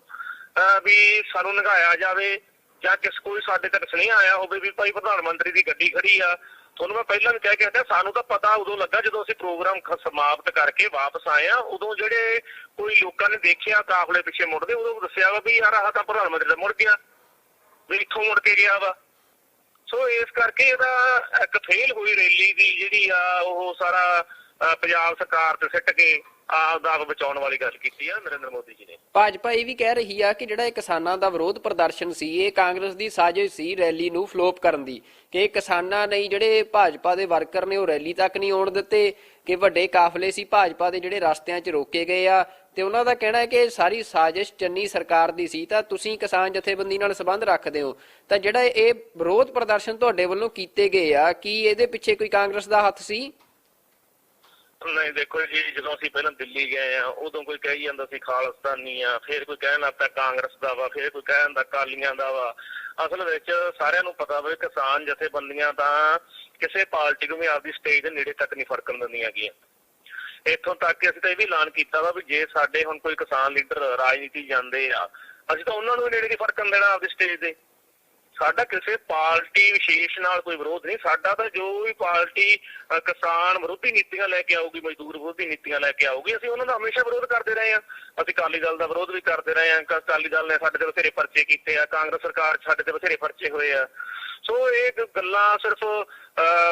S3: ਵੀ ਸਾਨੂੰ ਲੰਘਾਇਆ ਜਾਵੇ ਜਾਂ ਕੋਈ ਸਾਡੇ ਤੱਕ ਸੁਨੇਹਾ ਆਇਆ ਹੋਵੇ ਵੀ ਭਾਈ ਪ੍ਰਧਾਨ ਮੰਤਰੀ ਦੀ ਗੱਡੀ ਖੜੀ ਆ। ਤੁਹਾਨੂੰ ਮੈਂ ਪਹਿਲਾਂ ਵੀ ਕਹਿ ਕੇ ਹਟਿਆ, ਸਾਨੂੰ ਤਾਂ ਪਤਾ ਉਦੋਂ ਲੱਗਾ ਜਦੋਂ ਅਸੀਂ ਪ੍ਰੋਗਰਾਮ ਸਮਾਪਤ ਕਰਕੇ ਵਾਪਸ ਆਏ ਆ। ਉਦੋਂ ਜਿਹੜੇ ਕੋਈ ਲੋਕਾਂ ਨੇ ਦੇਖਿਆ ਕਾਫਲੇ ਪਿੱਛੇ ਮੁੜਦੇ, ਉਦੋਂ ਦੱਸਿਆ ਵਾ ਵੀ ਯਾਰ ਆਹ ਤਾਂ ਪ੍ਰਧਾਨ ਮੰਤਰੀ ਦਾ ਮੁੜ ਗਿਆ, ਵੀ ਇੱਥੋਂ ਮੁੜ ਕੇ ਗਿਆ ਵਾ। ਸੋ ਇਸ ਕਰਕੇ ਇਹਦਾ ਇੱਕ ਫੇਲ ਹੋਈ ਰੈਲੀ ਦੀ ਜਿਹੜੀ ਆ ਉਹ ਸਾਰਾ ਪੰਜਾਬ ਸਰਕਾਰ ਤੇ ਸਿੱਟ ਕੇ ਆਪਦਾ ਬਚਾਉਣ ਵਾਲੀ ਗੱਲ ਕੀਤੀ ਆ ਨਰਿੰਦਰ ਮੋਦੀ ਜੀ ਨੇ।
S2: ਭਾਜਪਾ ਇਹ ਵੀ ਕਹਿ ਰਹੀ ਆ ਕਿ ਜਿਹੜਾ ਇਹ ਕਿਸਾਨਾਂ ਦਾ ਵਿਰੋਧ ਪ੍ਰਦਰਸ਼ਨ ਸੀ, ਇਹ ਕਾਂਗਰਸ ਦੀ ਸਾਜ਼ਿਸ਼ ਸੀ ਰੈਲੀ ਨੂੰ ਫਲੋਪ ਕਰਨ ਦੀ, ਕਿ ਕਿਸਾਨਾਂ ਨੇ ਜਿਹੜੇ ਭਾਜਪਾ ਦੇ ਵਰਕਰ ਨੇ ਉਹ ਰੈਲੀ ਤੱਕ ਨਹੀਂ ਆਉਣ ਦਿੱਤੇ, ਕਿ ਵੱਡੇ ਕਾਫਲੇ ਸੀ ਭਾਜਪਾ ਦੇ ਜਿਹੜੇ ਰਸਤਿਆਂ 'ਚ ਰੋਕੇ ਗਏ ਆ। ਤੇ ਉਹਨਾਂ ਦਾ ਕਹਿਣਾ ਹੈ ਕਿ ਸਾਰੀ ਸਾਜ਼ਿਸ਼ ਚੰਨੀ ਸਰਕਾਰ ਦੀ ਸੀ। ਤਾਂ ਤੁਸੀਂ ਕਿਸਾਨ ਜਥੇਬੰਦੀ ਨਾਲ ਸੰਬੰਧ ਰੱਖਦੇ ਹੋ, ਤਾਂ ਜਿਹੜਾ ਇਹ ਵਿਰੋਧ ਪ੍ਰਦਰਸ਼ਨ ਤੁਹਾਡੇ ਵੱਲੋਂ ਕੀਤੇ ਗਏ ਆ, ਕੀ ਇਹਦੇ ਪਿੱਛੇ ਕੋਈ ਕਾਂਗਰਸ ਦਾ ਹੱਥ ਸੀ?
S3: ਨਹੀਂ ਦੇਖੋ ਜੀ, ਜਦੋਂ ਅਸੀਂ ਪਹਿਲਾਂ ਦਿੱਲੀ ਗਏ ਆ ਉਦੋਂ ਕੋਈ ਕਹੀ ਜਾਂਦਾ ਸੀ ਖਾਲਿਸਤਾਨੀ ਆ, ਫਿਰ ਕੋਈ ਕਹਿਣ ਲੱਗ ਪਿਆ ਕਾਂਗਰਸ ਦਾ ਵਾ, ਫਿਰ ਕੋਈ ਕਹਿ ਜਾਂਦਾ ਅਕਾਲੀਆਂ ਦਾ ਵਾ। ਅਸਲ ਵਿੱਚ ਸਾਰਿਆਂ ਨੂੰ ਪਤਾ ਵਾ ਕਿਸਾਨ ਜਥੇਬੰਦੀਆਂ ਤਾਂ ਕਿਸੇ ਪਾਰਟੀ ਨੂੰ ਵੀ ਆਪਦੀ ਸਟੇਜ ਦੇ ਨੇੜੇ ਤੱਕ ਨਹੀਂ ਫੜਕਣ ਦਿੰਦੀਆਂ ਗੀਆਂ। ਇੱਥੋਂ ਤੱਕ ਕਿ ਅਸੀਂ ਤਾਂ ਇਹ ਵੀ ਐਲਾਨ ਕੀਤਾ ਵਾ ਵੀ ਜੇ ਸਾਡੇ ਹੁਣ ਕੋਈ ਕਿਸਾਨ ਲੀਡਰ ਰਾਜਨੀਤੀ ਜਾਂਦੇ ਆ, ਅਸੀਂ ਤਾਂ ਉਹਨਾਂ ਨੂੰ ਵੀ ਨੇੜੇ ਨਹੀਂ ਫੜਕਣ ਦੇਣਾ ਆਪਦੀ ਸਟੇਜ ਦੇ। ਸਾਡਾ ਕਿਸੇ ਪਾਰਟੀ ਵਿਸ਼ੇਸ਼ ਨਾਲ ਕੋਈ ਵਿਰੋਧ ਨਹੀਂ, ਸਾਡਾ ਤਾਂ ਜੋ ਵੀ ਪਾਰਟੀ ਕਿਸਾਨ ਵਿਰੋਧੀ ਨੀਤੀਆਂ ਲੈ ਕੇ ਆਊਗੀ, ਮਜ਼ਦੂਰ ਵਿਰੋਧੀ ਨੀਤੀਆਂ ਲੈ ਕੇ ਆਊਗੀ, ਅਸੀਂ ਉਹਨਾਂ ਦਾ ਹਮੇਸ਼ਾ ਵਿਰੋਧ ਕਰਦੇ ਰਹੇ ਹਾਂ। ਅਸੀਂ ਅਕਾਲੀ ਦਲ ਦਾ ਵਿਰੋਧ ਵੀ ਕਰਦੇ ਰਹੇ ਹਾਂ, ਅਕਾਲੀ ਦਲ ਨੇ ਸਾਡੇ ਤੇ ਬਥੇਰੇ ਪਰਚੇ ਕੀਤੇ ਆ, ਕਾਂਗਰਸ ਸਰਕਾਰ ਸਾਡੇ ਤੇ ਬਥੇਰੇ ਪਰਚੇ ਹੋਏ ਆ। ਸੋ ਇਹ ਗੱਲਾਂ ਸਿਰਫ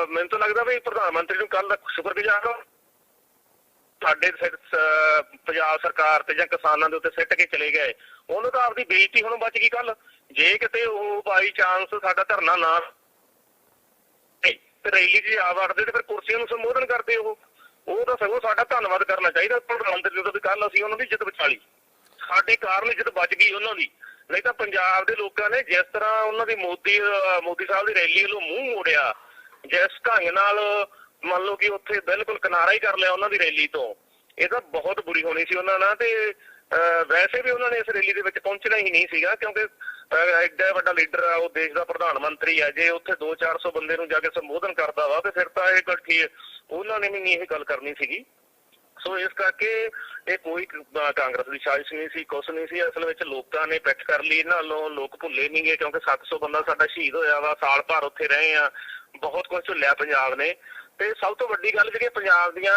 S3: ਮੈਨੂੰ ਤਾਂ ਲੱਗਦਾ ਵੀ ਪ੍ਰਧਾਨ ਮੰਤਰੀ ਨੂੰ ਕੱਲ ਦਾ ਸ਼ੁਕਰਗੁਜ਼ਾਰ ਹਾਂ, ਸਾਡੇ ਪੰਜਾਬ ਸਰਕਾਰ ਤੇ ਜਾਂ ਕਿਸਾਨਾਂ ਦੇ ਉੱਤੇ ਸਿੱਟ ਕੇ ਚਲੇ ਗਏ। ਉਹਨੂੰ ਤਾਂ ਆਪਦੀ ਬੇਇੱਜ਼ਤੀ ਹੁਣ ਬਚ ਗਈ। ਕੱਲ ਜੇ ਕਿਤੇ ਉਹ ਬਾਈ ਚਾਂਸ ਸਾਡਾ ਧਰਨਾ ਨਾ ਰੈਲੀ 'ਚ ਆ ਵੜਦੇ ਤੇ ਫਿਰ ਕੁਰਸੀਆਂ ਨੂੰ ਸੰਬੋਧਨ ਕਰਦੇ ਉਹ ਤਾਂ ਸਗੋਂ ਸਾਡਾ ਧੰਨਵਾਦ ਕਰਨਾ ਚਾਹੀਦਾ ਪ੍ਰਧਾਨ ਮੰਤਰੀ ਦਾ ਵੀ ਕੱਲ ਅਸੀਂ ਉਹਨਾਂ ਦੀ ਇੱਜ਼ਤ ਬਚਾ ਲਈ, ਸਾਡੇ ਕਾਰਨ ਇੱਜ਼ਤ ਬਚ ਗਈ ਉਹਨਾਂ ਦੀ। ਨਹੀਂ ਤਾਂ ਪੰਜਾਬ ਦੇ ਲੋਕਾਂ ਨੇ ਜਿਸ ਤਰ੍ਹਾਂ ਉਹਨਾਂ ਦੀ ਮੋਦੀ ਸਾਹਿਬ ਦੀ ਰੈਲੀ ਵੱਲੋਂ ਮੂੰਹ ਮੋੜਿਆ, ਜਿਸ ਢੰਗ ਨਾਲ ਮੰਨ ਲਓ ਕਿ ਉੱਥੇ ਬਿਲਕੁਲ ਕਿਨਾਰਾ ਹੀ ਕਰ ਲਿਆ ਉਹਨਾਂ ਦੀ ਰੈਲੀ ਤੋਂ, ਇਹ ਤਾਂ ਬਹੁਤ ਬੁਰੀ ਹੋਣੀ ਸੀ ਉਹਨਾਂ ਨਾਲ। ਤੇ ਵੈਸੇ ਵੀ ਉਹਨਾਂ ਨੇ ਇਸ ਰੈਲੀ ਦੇ ਵਿੱਚ ਪਹੁੰਚਣਾ ਹੀ ਨਹੀਂ ਸੀਗਾ, ਕਿਉਂਕਿ ਐਡਾ ਵੱਡਾ ਲੀਡਰ ਆ, ਉਹ ਦੇਸ਼ ਦਾ ਪ੍ਰਧਾਨ ਮੰਤਰੀ ਆ, ਜੇ ਉੱਥੇ 200-400 ਬੰਦੇ ਨੂੰ ਜਾ ਕੇ ਸੰਬੋਧਨ ਕਰਦਾ ਵਾ ਤੇ ਫਿਰ ਤਾਂ ਇਹ ਗੱਲ ਠੀਕ, ਉਹਨਾਂ ਨੇ ਵੀ ਨਹੀਂ ਇਹ ਗੱਲ ਕਰਨੀ ਸੀਗੀ। ਸੋ ਇਸ ਕਰਕੇ ਇਹ ਕੋਈ ਕਾਂਗਰਸ ਦੀ ਸਾਜ਼ਿਸ਼ ਨਹੀਂ ਸੀ, ਕੁਛ ਨਹੀਂ ਸੀ। ਅਸਲ ਵਿੱਚ ਲੋਕਾਂ ਨੇ ਪਿੱਠ ਕਰ ਲਈ, ਇਹਨਾਂ ਵੱਲੋਂ ਲੋਕ ਭੁੱਲੇ ਨਹੀਂ ਗਏ, ਕਿਉਂਕਿ 700 ਬੰਦਾ ਸਾਡਾ ਸ਼ਹੀਦ ਹੋਇਆ ਵਾ, ਸਾਲ ਭਰ ਉੱਥੇ ਰਹੇ ਆ, ਬਹੁਤ ਕੁਝ ਝੁੱਲਿਆ ਪੰਜਾਬ ਨੇ। ਤੇ ਸਭ ਤੋਂ ਵੱਡੀ ਗੱਲ ਜਿਹੜੀ ਪੰਜਾਬ ਦੀਆਂ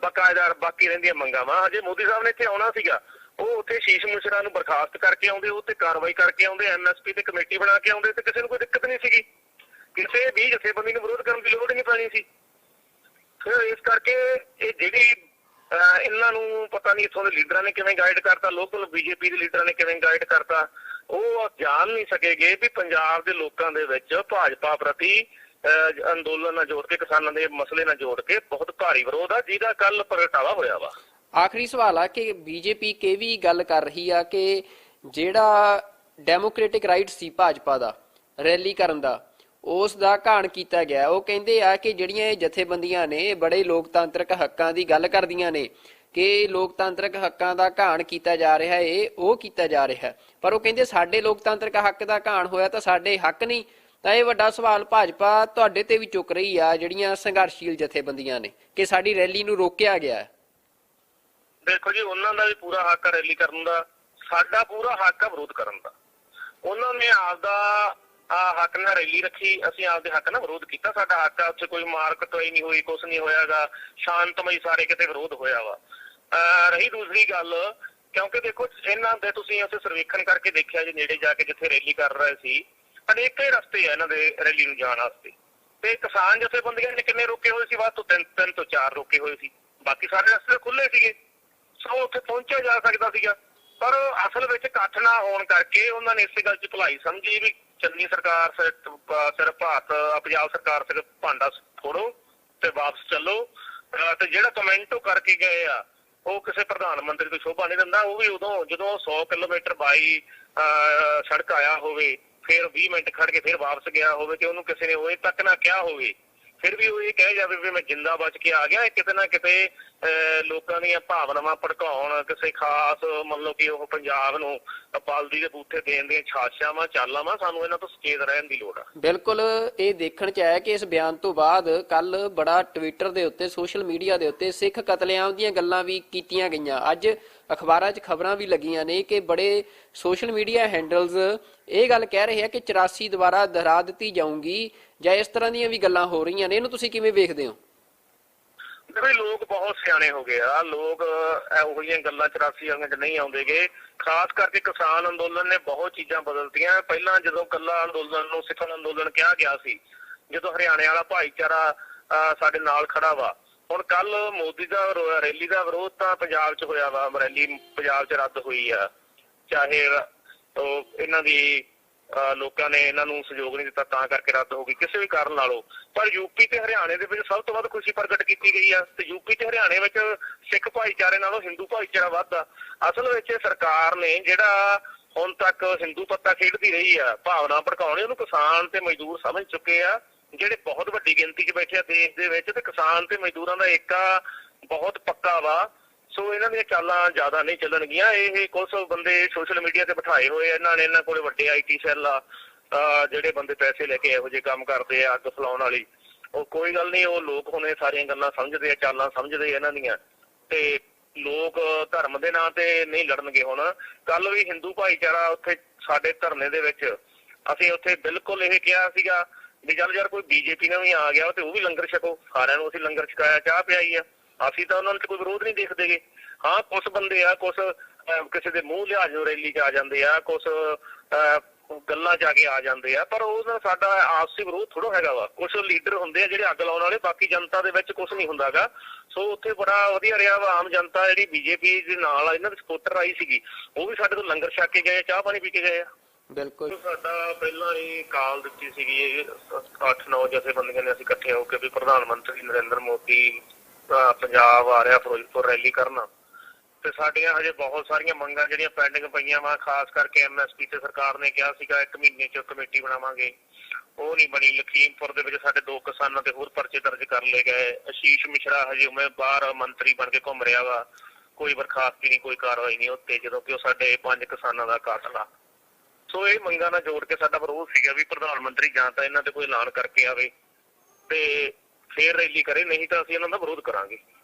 S3: ਬਕਾਇਦਾਰ ਬਾਕੀ ਰਹਿੰਦੀਆਂ ਮੰਗਾਂ ਵਾ, ਹਜੇ ਮੋਦੀ ਸਾਹਿਬ ਨੇ ਇੱਥੇ ਆਉਣਾ ਸੀਗਾ, ਉਹ ਉੱਥੇ ਸ਼ੀਸ਼ ਮਿਸ਼ਰਾ ਨੂੰ ਬਰਖਾਸਤ ਕਰਕੇ ਆਉਂਦੇ, ਉਹ ਤੇ ਕਾਰਵਾਈ ਕਰਕੇ ਆਉਂਦੇ, MSP ਤੇ ਕਮੇਟੀ ਬਣਾ ਕੇ ਆਉਂਦੇ ਤੇ ਕਿਸੇ ਨੂੰ ਕੋਈ ਦਿੱਕਤ ਨਹੀਂ ਸੀਗੀ, ਕਿਸੇ ਵੀ ਜਥੇਬੰਦੀ ਨੂੰ ਵਿਰੋਧ ਕਰਨ ਦੀ ਲੋੜ ਹੀ ਨਹੀਂ ਪੈਣੀ ਸੀ। ਫਿਰ ਇਸ ਕਰਕੇ ਇਹ ਜਿਹੜੀ ਇਹਨਾਂ ਨੂੰ ਪਤਾ ਨਹੀਂ ਇੱਥੋਂ ਦੇ ਲੀਡਰਾਂ ਨੇ ਕਿਵੇਂ ਗਾਈਡ ਕਰਤਾ, ਲੋਕਲ BJP ਦੇ ਲੀਡਰਾਂ ਨੇ ਕਿਵੇਂ ਗਾਈਡ ਕਰਤਾ, ਉਹ ਜਾਣ ਨਹੀਂ ਸਕੇਗੇ ਵੀ ਪੰਜਾਬ ਦੇ ਲੋਕਾਂ ਦੇ ਵਿੱਚ ਭਾਜਪਾ ਪ੍ਰਤੀ ਅੰਦੋਲਨ ਨਾਲ ਜੋੜ ਕੇ, ਕਿਸਾਨਾਂ ਦੇ ਮਸਲੇ ਨਾਲ ਜੋੜ ਕੇ ਬਹੁਤ ਭਾਰੀ ਵਿਰੋਧ ਆ, ਜਿਹਦਾ ਕੱਲ ਪ੍ਰਗਟਾਵਾ ਹੋਇਆ ਵਾ।
S2: ਆਖਰੀ ਸਵਾਲ ਆ ਕਿ BJP ਕਿ ਵੀ ਗੱਲ ਕਰ ਰਹੀ ਆ ਕਿ ਜਿਹੜਾ ਡੈਮੋਕ੍ਰੈਟਿਕ ਰਾਈਟ ਸੀ ਭਾਜਪਾ ਦਾ ਰੈਲੀ ਕਰਨ ਦਾ, ਉਸ ਦਾ ਘਾਣ ਕੀਤਾ ਗਿਆ। ਉਹ ਕਹਿੰਦੇ ਆ ਕਿ ਜਿਹੜੀਆਂ ਇਹ ਜਥੇਬੰਦੀਆਂ ਨੇ ਬੜੇ ਲੋਕਤਾਂਤਰਿਕ ਹੱਕਾਂ ਦੀ ਗੱਲ ਕਰਦੀਆਂ ਨੇ ਕਿ ਲੋਕਤਾਂਤਰਿਕ ਹੱਕਾਂ ਦਾ ਘਾਣ ਕੀਤਾ ਜਾ ਰਿਹਾ ਹੈ, ਉਹ ਕੀਤਾ ਜਾ ਰਿਹਾ, ਪਰ ਉਹ ਕਹਿੰਦੇ ਸਾਡੇ ਲੋਕਤਾਂਤਰਿਕ ਹੱਕ ਦਾ ਘਾਣ ਹੋਇਆ ਤਾਂ ਸਾਡੇ ਹੱਕ ਨਹੀਂ। ਤਾਂ ਇਹ ਵੱਡਾ ਸਵਾਲ ਭਾਜਪਾ ਤੁਹਾਡੇ ਤੇ ਵੀ ਚੁੱਕ ਰਹੀ ਆ, ਜਿਹੜੀਆਂ ਸੰਘਰਸ਼ੀਲ ਜਥੇਬੰਦੀਆਂ ਨੇ, ਕਿ ਸਾਡੀ ਰੈਲੀ ਨੂੰ ਰੋਕਿਆ ਗਿਆ।
S3: ਦੇਖੋ ਜੀ, ਉਹਨਾਂ ਦਾ ਵੀ ਪੂਰਾ ਹੱਕ ਆ ਰੈਲੀ ਕਰਨ ਦਾ, ਸਾਡਾ ਪੂਰਾ ਹੱਕ ਆ ਵਿਰੋਧ ਕਰਨ ਦਾ। ਉਹਨਾਂ ਨੇ ਆਪਦਾ ਹੱਕ ਨਾਲ ਰੈਲੀ ਰੱਖੀ, ਅਸੀਂ ਆਪਦੇ ਹੱਕ ਨਾਲ ਵਿਰੋਧ ਕੀਤਾ, ਸਾਡਾ ਹੱਕ ਆ, ਉੱਥੇ ਕੋਈ ਮਾਰ ਕੁਟਾਈ ਨਹੀਂ ਹੋਈ, ਕੁਛ ਨਹੀਂ ਹੋਇਆਗਾ, ਸ਼ਾਂਤਮਈ ਸਾਰੇ ਕਿਤੇ ਵਿਰੋਧ ਹੋਇਆ ਵਾ। ਰਹੀ ਦੂਸਰੀ ਗੱਲ, ਕਿਉਂਕਿ ਦੇਖੋ ਇਹਨਾਂ ਦੇ ਤੁਸੀਂ ਉੱਥੇ ਸਰਵੇਖਣ ਕਰਕੇ ਦੇਖਿਆ ਜੀ, ਨੇੜੇ ਜਾ ਕੇ ਜਿੱਥੇ ਰੈਲੀ ਕਰ ਰਹੇ ਸੀ, ਅਨੇਕਾਂ ਹੀ ਰਸਤੇ ਆ ਇਹਨਾਂ ਦੇ ਰੈਲੀ ਨੂੰ ਜਾਣ ਵਾਸਤੇ, ਤੇ ਕਿਸਾਨ ਜਥੇਬੰਦੀਆਂ ਨੇ ਕਿੰਨੇ ਰੋਕੇ ਹੋਏ ਸੀ, ਵੱਧ ਤੋਂ 3 ਤੋਂ 4 ਰੋਕੇ ਹੋਏ ਸੀ, ਬਾਕੀ ਸਾਰੇ ਰਸਤੇ ਖੁੱਲੇ ਸੀਗੇ। ਸੋ ਉੱਥੇ ਪਹੁੰਚਿਆ ਜਾ ਸਕਦਾ ਸੀਗਾ, ਪਰ ਅਸਲ ਵਿੱਚ ਇਕੱਠ ਨਾ ਹੋਣ ਕਰਕੇ ਉਹਨਾਂ ਨੇ ਇਸੇ ਗੱਲ 'ਚ ਭਲਾਈ ਸਮਝੀ ਵੀ ਚੰਨੀ ਸਰਕਾਰ ਸਿਰਫ ਪੰਜਾਬ ਸਰਕਾਰ ਸਿਰਫ ਭਾਂਡਾ ਫੋੜੋ ਤੇ ਵਾਪਸ ਚੱਲੋ। ਤੇ ਜਿਹੜਾ ਕਮੈਂਟ ਉਹ ਕਰਕੇ ਗਏ ਆ, ਉਹ ਕਿਸੇ ਪ੍ਰਧਾਨ ਮੰਤਰੀ ਤੋਂ ਸ਼ੋਭਾ ਨਹੀਂ ਦਿੰਦਾ। ਉਹ ਵੀ ਉਦੋਂ ਜਦੋਂ 100 ਕਿਲੋਮੀਟਰ ਬਾਈ ਸੜਕ ਆਇਆ ਹੋਵੇ, ਫਿਰ 20 ਮਿੰਟ ਖੜ ਕੇ ਫਿਰ ਵਾਪਸ ਗਿਆ ਹੋਵੇ, ਤੇ ਉਹਨੂੰ ਕਿਸੇ ਨੇ ਉਹ ਤੱਕ ਨਾ ਕਿਹਾ ਹੋਵੇ, ਫਿਰ ਵੀ ਉਹ ਇਹ ਕਹਿ ਜਾਵੇ ਵੀ ਮੈਂ ਜਿੰਦਾ ਬਚ ਕੇ ਆ ਗਿਆ। ਕਿਤੇ ਨਾ ਕਿਤੇ ਲੋਕਾਂ ਦੀਆਂ ਭਾਵਨਾਵਾਂ ਭੜਕਾਉਣ, ਕਿਸੇ ਖਾਸ ਮਤਲਬ ਕਿ ਉਹ ਪੰਜਾਬ ਨੂੰ ਬਲਦੀ ਦੇ ਬੂਥੇ ਦੇਣ ਦੀਆਂ ਛਾਛਾਵਾਂ ਚਾਲਾਂ ਵਾ, ਸਾਨੂੰ ਇਹਨਾਂ ਤੋਂ ਸੁਚੇਤ ਰਹਿਣ ਦੀ ਲੋੜ ਆ।
S2: ਬਿਲਕੁਲ ਇਹ ਦੇਖਣ ਚ ਆਇਆ ਕਿ ਇਸ ਬਿਆਨ ਤੋਂ ਬਾਅਦ ਕੱਲ ਬੜਾ ਟਵਿੱਟਰ ਦੇ ਉੱਤੇ, ਸੋਸ਼ਲ ਮੀਡੀਆ ਦੇ ਉੱਤੇ ਸਿੱਖ ਕਤਲੇਆਮ ਦੀਆਂ ਗੱਲਾਂ ਵੀ ਕੀਤੀਆਂ ਗਈਆਂ। ਅੱਜ ਅਖਬਾਰਾਂ 'ਚ ਖਬਰਾਂ ਵੀ ਲੱਗੀਆਂ ਨੇ ਕਿ ਬੜੇ ਸੋਸ਼ਲ ਮੀਡੀਆ ਹੈਂਡਲਸ ਇਹ ਗੱਲ ਕਹਿ ਰਹੇ ਆ ਕਿ 84 ਦੁਬਾਰਾ ਦੁਹਰਾ ਦਿੱਤੀ ਜਾਊਗੀ, ਜਾਂ ਇਸ ਤਰ੍ਹਾਂ ਦੀਆਂ ਵੀ ਗੱਲਾਂ ਹੋ ਰਹੀਆਂ ਨੇ। ਇਹਨੂੰ ਤੁਸੀਂ ਕਿਵੇਂ ਵੇਖਦੇ ਹੋ?
S3: ਲੋਕ ਬਹੁਤ ਸਿਆਣੇ ਹੋ ਗਏ ਆ, ਲੋਕ ਇਹੋ ਜਿਹੀਆਂ ਗੱਲਾਂ 84 ਵਾਲੀਆਂ 'ਚ ਨਹੀਂ ਆਉਂਦੇਗੇ। ਖਾਸ ਕਰਕੇ ਕਿਸਾਨ ਅੰਦੋਲਨ ਨੇ ਬਹੁਤ ਚੀਜ਼ਾਂ ਬਦਲਤੀਆਂ। ਪਹਿਲਾਂ ਜਦੋਂ ਕੱਲਾ ਅੰਦੋਲਨ ਨੂੰ ਸਿੱਖ ਅੰਦੋਲਨ ਕਿਹਾ ਗਿਆ ਸੀ, ਜਦੋਂ ਹਰਿਆਣੇ ਵਾਲਾ ਭਾਈਚਾਰਾ ਸਾਡੇ ਨਾਲ ਖੜਾ ਵਾ, ਹੁਣ ਕੱਲ ਮੋਦੀ ਦਾ ਰੈਲੀ ਦਾ ਵਿਰੋਧ ਤਾਂ ਪੰਜਾਬ 'ਚ ਹੋਇਆ ਵਾ, ਰੈਲੀ ਪੰਜਾਬ 'ਚ ਰੱਦ ਹੋਈ ਆ, ਚਾਹੇ ਉਹ ਇਹਨਾਂ ਦੀ ਲੋਕਾਂ ਨੇ ਇਹਨਾਂ ਨੂੰ ਸਹਿਯੋਗ ਨਹੀਂ ਦਿੱਤਾ ਤਾਂ ਕਰਕੇ ਰੱਦ ਹੋ ਗਈ, ਕਿਸੇ ਵੀ ਕਾਰਨ ਲਾ ਲਓ। ਪਰ ਯੂਪੀ ਤੇ ਹਰਿਆਣੇ ਦੇ ਵਿੱਚ ਸਭ ਤੋਂ ਵੱਧ ਖੁਸ਼ੀ ਪ੍ਰਗਟ ਕੀਤੀ ਗਈ ਆ, ਤੇ ਯੂਪੀ ਤੇ ਹਰਿਆਣੇ ਵਿੱਚ ਸਿੱਖ ਭਾਈਚਾਰੇ ਨਾਲੋਂ ਹਿੰਦੂ ਭਾਈਚਾਰਾ ਵੱਧ ਆ। ਅਸਲ ਵਿੱਚ ਸਰਕਾਰ ਨੇ ਜਿਹੜਾ ਹੁਣ ਤੱਕ ਹਿੰਦੂ ਪੱਤਾ ਖੇਡਦੀ ਰਹੀ ਆ, ਭਾਵਨਾ ਭੜਕਾਉਣੀ, ਉਹਨੂੰ ਕਿਸਾਨ ਤੇ ਮਜ਼ਦੂਰ ਸਮਝ ਚੁੱਕੇ ਆ। ਜਿਹੜੇ ਬਹੁਤ ਵੱਡੀ ਗਿਣਤੀ 'ਚ ਬੈਠੇ ਆ ਦੇਸ਼ ਦੇ ਵਿੱਚ, ਤੇ ਕਿਸਾਨ ਤੇ ਮਜ਼ਦੂਰਾਂ ਦਾ ਏਕਾ ਬਹੁਤ ਪੱਕਾ ਵਾ। ਸੋ ਇਹਨਾਂ ਦੀਆਂ ਚਾਲਾਂ ਜ਼ਿਆਦਾ ਨਹੀਂ ਚੱਲਣਗੀਆਂ। ਇਹ ਕੁਝ ਬੰਦੇ ਸੋਸ਼ਲ ਮੀਡੀਆ ਤੇ ਬਿਠਾਏ ਹੋਏ ਇਹਨਾਂ ਨੇ, ਇਹਨਾਂ ਕੋਲੇ ਵੱਡੇ IT ਸੈੱਲ ਆ, ਜਿਹੜੇ ਬੰਦੇ ਪੈਸੇ ਲੈ ਕੇ ਇਹੋ ਜਿਹੇ ਕੰਮ ਕਰਦੇ ਆ ਅੱਗ ਫਲਾਉਣ ਵਾਲੀ। ਉਹ ਕੋਈ ਗੱਲ ਨਹੀਂ, ਉਹ ਲੋਕ ਹੁਣ ਇਹ ਸਾਰੀਆਂ ਗੱਲਾਂ ਸਮਝਦੇ ਆ, ਚਾਲਾਂ ਸਮਝਦੇ ਆ ਇਹਨਾਂ ਦੀਆਂ, ਤੇ ਲੋਕ ਧਰਮ ਦੇ ਨਾਂ ਤੇ ਨਹੀਂ ਲੜਨਗੇ। ਹੁਣ ਕੱਲ ਵੀ ਹਿੰਦੂ ਭਾਈਚਾਰਾ ਉੱਥੇ ਸਾਡੇ ਧਰਨੇ ਦੇ ਵਿੱਚ ਅਸੀਂ ਉੱਥੇ ਬਿਲਕੁਲ ਇਹ ਕਿਹਾ ਸੀਗਾ ਵੀ ਚੱਲ ਯਾਰ ਕੋਈ BJP ਨਾਲ ਵੀ ਆ ਗਿਆ ਤੇ ਉਹ ਵੀ ਲੰਗਰ ਛਕੋ। ਸਾਰਿਆਂ ਨੂੰ ਅਸੀਂ ਲੰਗਰ ਛਕਾਇਆ, ਚਾਹ ਪਿਆਈ ਆ, ਅਸੀਂ ਤਾਂ ਉਹਨਾਂ ਨੂੰ ਕੋਈ ਵਿਰੋਧ ਨਹੀਂ ਦੇਖਦੇਗੇ। ਹਾਂ ਕੁਛ ਬੰਦੇ ਆ, ਕੁਛ ਕਿਸੇ ਦੇ ਮੂੰਹ ਲਿਹਾਜ਼ ਨੂੰ ਰੈਲੀ 'ਚ ਆ ਜਾਂਦੇ ਆ, ਕੁਛ ਗੱਲਾਂ ਜਾ ਕੇ ਆ ਜਾਂਦੇ ਆ, ਪਰ ਉਹ ਸਾਡਾ ਆਪਸੀ ਵਿਰੋਧ ਥੋੜ੍ਹਾ ਹੈਗਾ ਵਾ। ਕੁਛ ਲੀਡਰ ਹੁੰਦੇ ਆ ਜਿਹੜੇ ਅੱਗ ਲਾਉਣ ਵਾਲੇ, ਬਾਕੀ ਜਨਤਾ ਦੇ ਵਿੱਚ ਕੁਛ ਨਹੀਂ ਹੁੰਦਾਗਾ। ਸੋ ਉੱਥੇ ਬੜਾ ਵਧੀਆ ਰਿਹਾ ਵਾ। ਆਮ ਜਨਤਾ ਜਿਹੜੀ BJP ਦੇ ਨਾਲ ਇਹਨਾਂ ਦੀ ਸਪੋਰਟਰ ਆਈ ਸੀਗੀ, ਉਹ ਵੀ ਸਾਡੇ ਤੋਂ ਲੰਗਰ ਛਕ ਕੇ ਗਏ, ਚਾਹ ਪਾਣੀ ਪੀ ਕੇ ਗਏ ਆ।
S2: ਬਿਲਕੁਲ
S3: ਸਾਡਾ ਪਹਿਲਾਂ ਹੀ ਕਾਲ ਦਿੱਤੀ ਸੀਗੀ 8-9 ਜਥੇਬੰਦੀਆਂ ਨੇ ਅਸੀਂ ਇਕੱਠੇ ਹੋ ਕੇ ਵੀ ਪ੍ਰਧਾਨ ਮੰਤਰੀ ਨਰਿੰਦਰ ਮੋਦੀ ਪੰਜਾਬ ਆ ਰਿਹਾ ਫਿਰੋਜ਼ਪੁਰ ਰੈਲੀ ਕਰਨਾ, ਤੇ ਸਾਡੀਆਂ ਹਜੇ ਬਹੁਤ ਸਾਰੀਆਂ ਮੰਗਾਂ ਜਿਹੜੀਆਂ ਪੈਂਡਿੰਗ ਪਈਆਂ ਵਾ। ਖਾਸ ਕਰਕੇ MSP ਤੇ ਸਰਕਾਰ ਨੇ ਕਿਹਾ ਸੀਗਾ 1 ਮਹੀਨੇ 'ਚ ਕਮੇਟੀ ਬਣਾਵਾਂਗੇ, ਉਹ ਨਹੀਂ ਬਣੀ। ਲਖੀਮਪੁਰ ਦੇ ਵਿੱਚ ਸਾਡੇ 2 ਕਿਸਾਨਾਂ ਤੇ ਹੋਰ ਪਰਚੇ ਦਰਜ ਕਰ ਲਏ ਗਏ। ਆਸ਼ੀਸ਼ ਮਿਸ਼ਰਾ ਹਜੇ ਉਵੇਂ ਬਾਹਰ ਮੰਤਰੀ ਬਣ ਕੇ ਘੁੰਮ ਰਿਹਾ ਵਾ, ਕੋਈ ਬਰਖਾਸਤੀ ਨਹੀਂ, ਕੋਈ ਕਾਰਵਾਈ ਨਹੀਂ ਉੱਤੇ, ਜਦੋਂ ਕਿ ਉਹ ਸਾਡੇ 5 ਕਿਸਾਨਾਂ ਦਾ ਕਾਤਲ ਆ। ਸੋ ਇਹ ਮੰਗਾਂ ਨਾਲ ਜੋੜ ਕੇ ਸਾਡਾ ਵਿਰੋਧ ਸੀਗਾ ਵੀ ਪ੍ਰਧਾਨ ਮੰਤਰੀ ਜਾਂ ਤਾਂ ਇਹਨਾਂ ਤੇ ਕੋਈ ਐਲਾਨ ਕਰਕੇ ਆਵੇ ਤੇ ਫੇਰ ਰੈਲੀ ਕਰੇ, ਨਹੀਂ ਤਾਂ ਅਸੀਂ ਇਹਨਾਂ ਦਾ ਵਿਰੋਧ ਕਰਾਂਗੇ।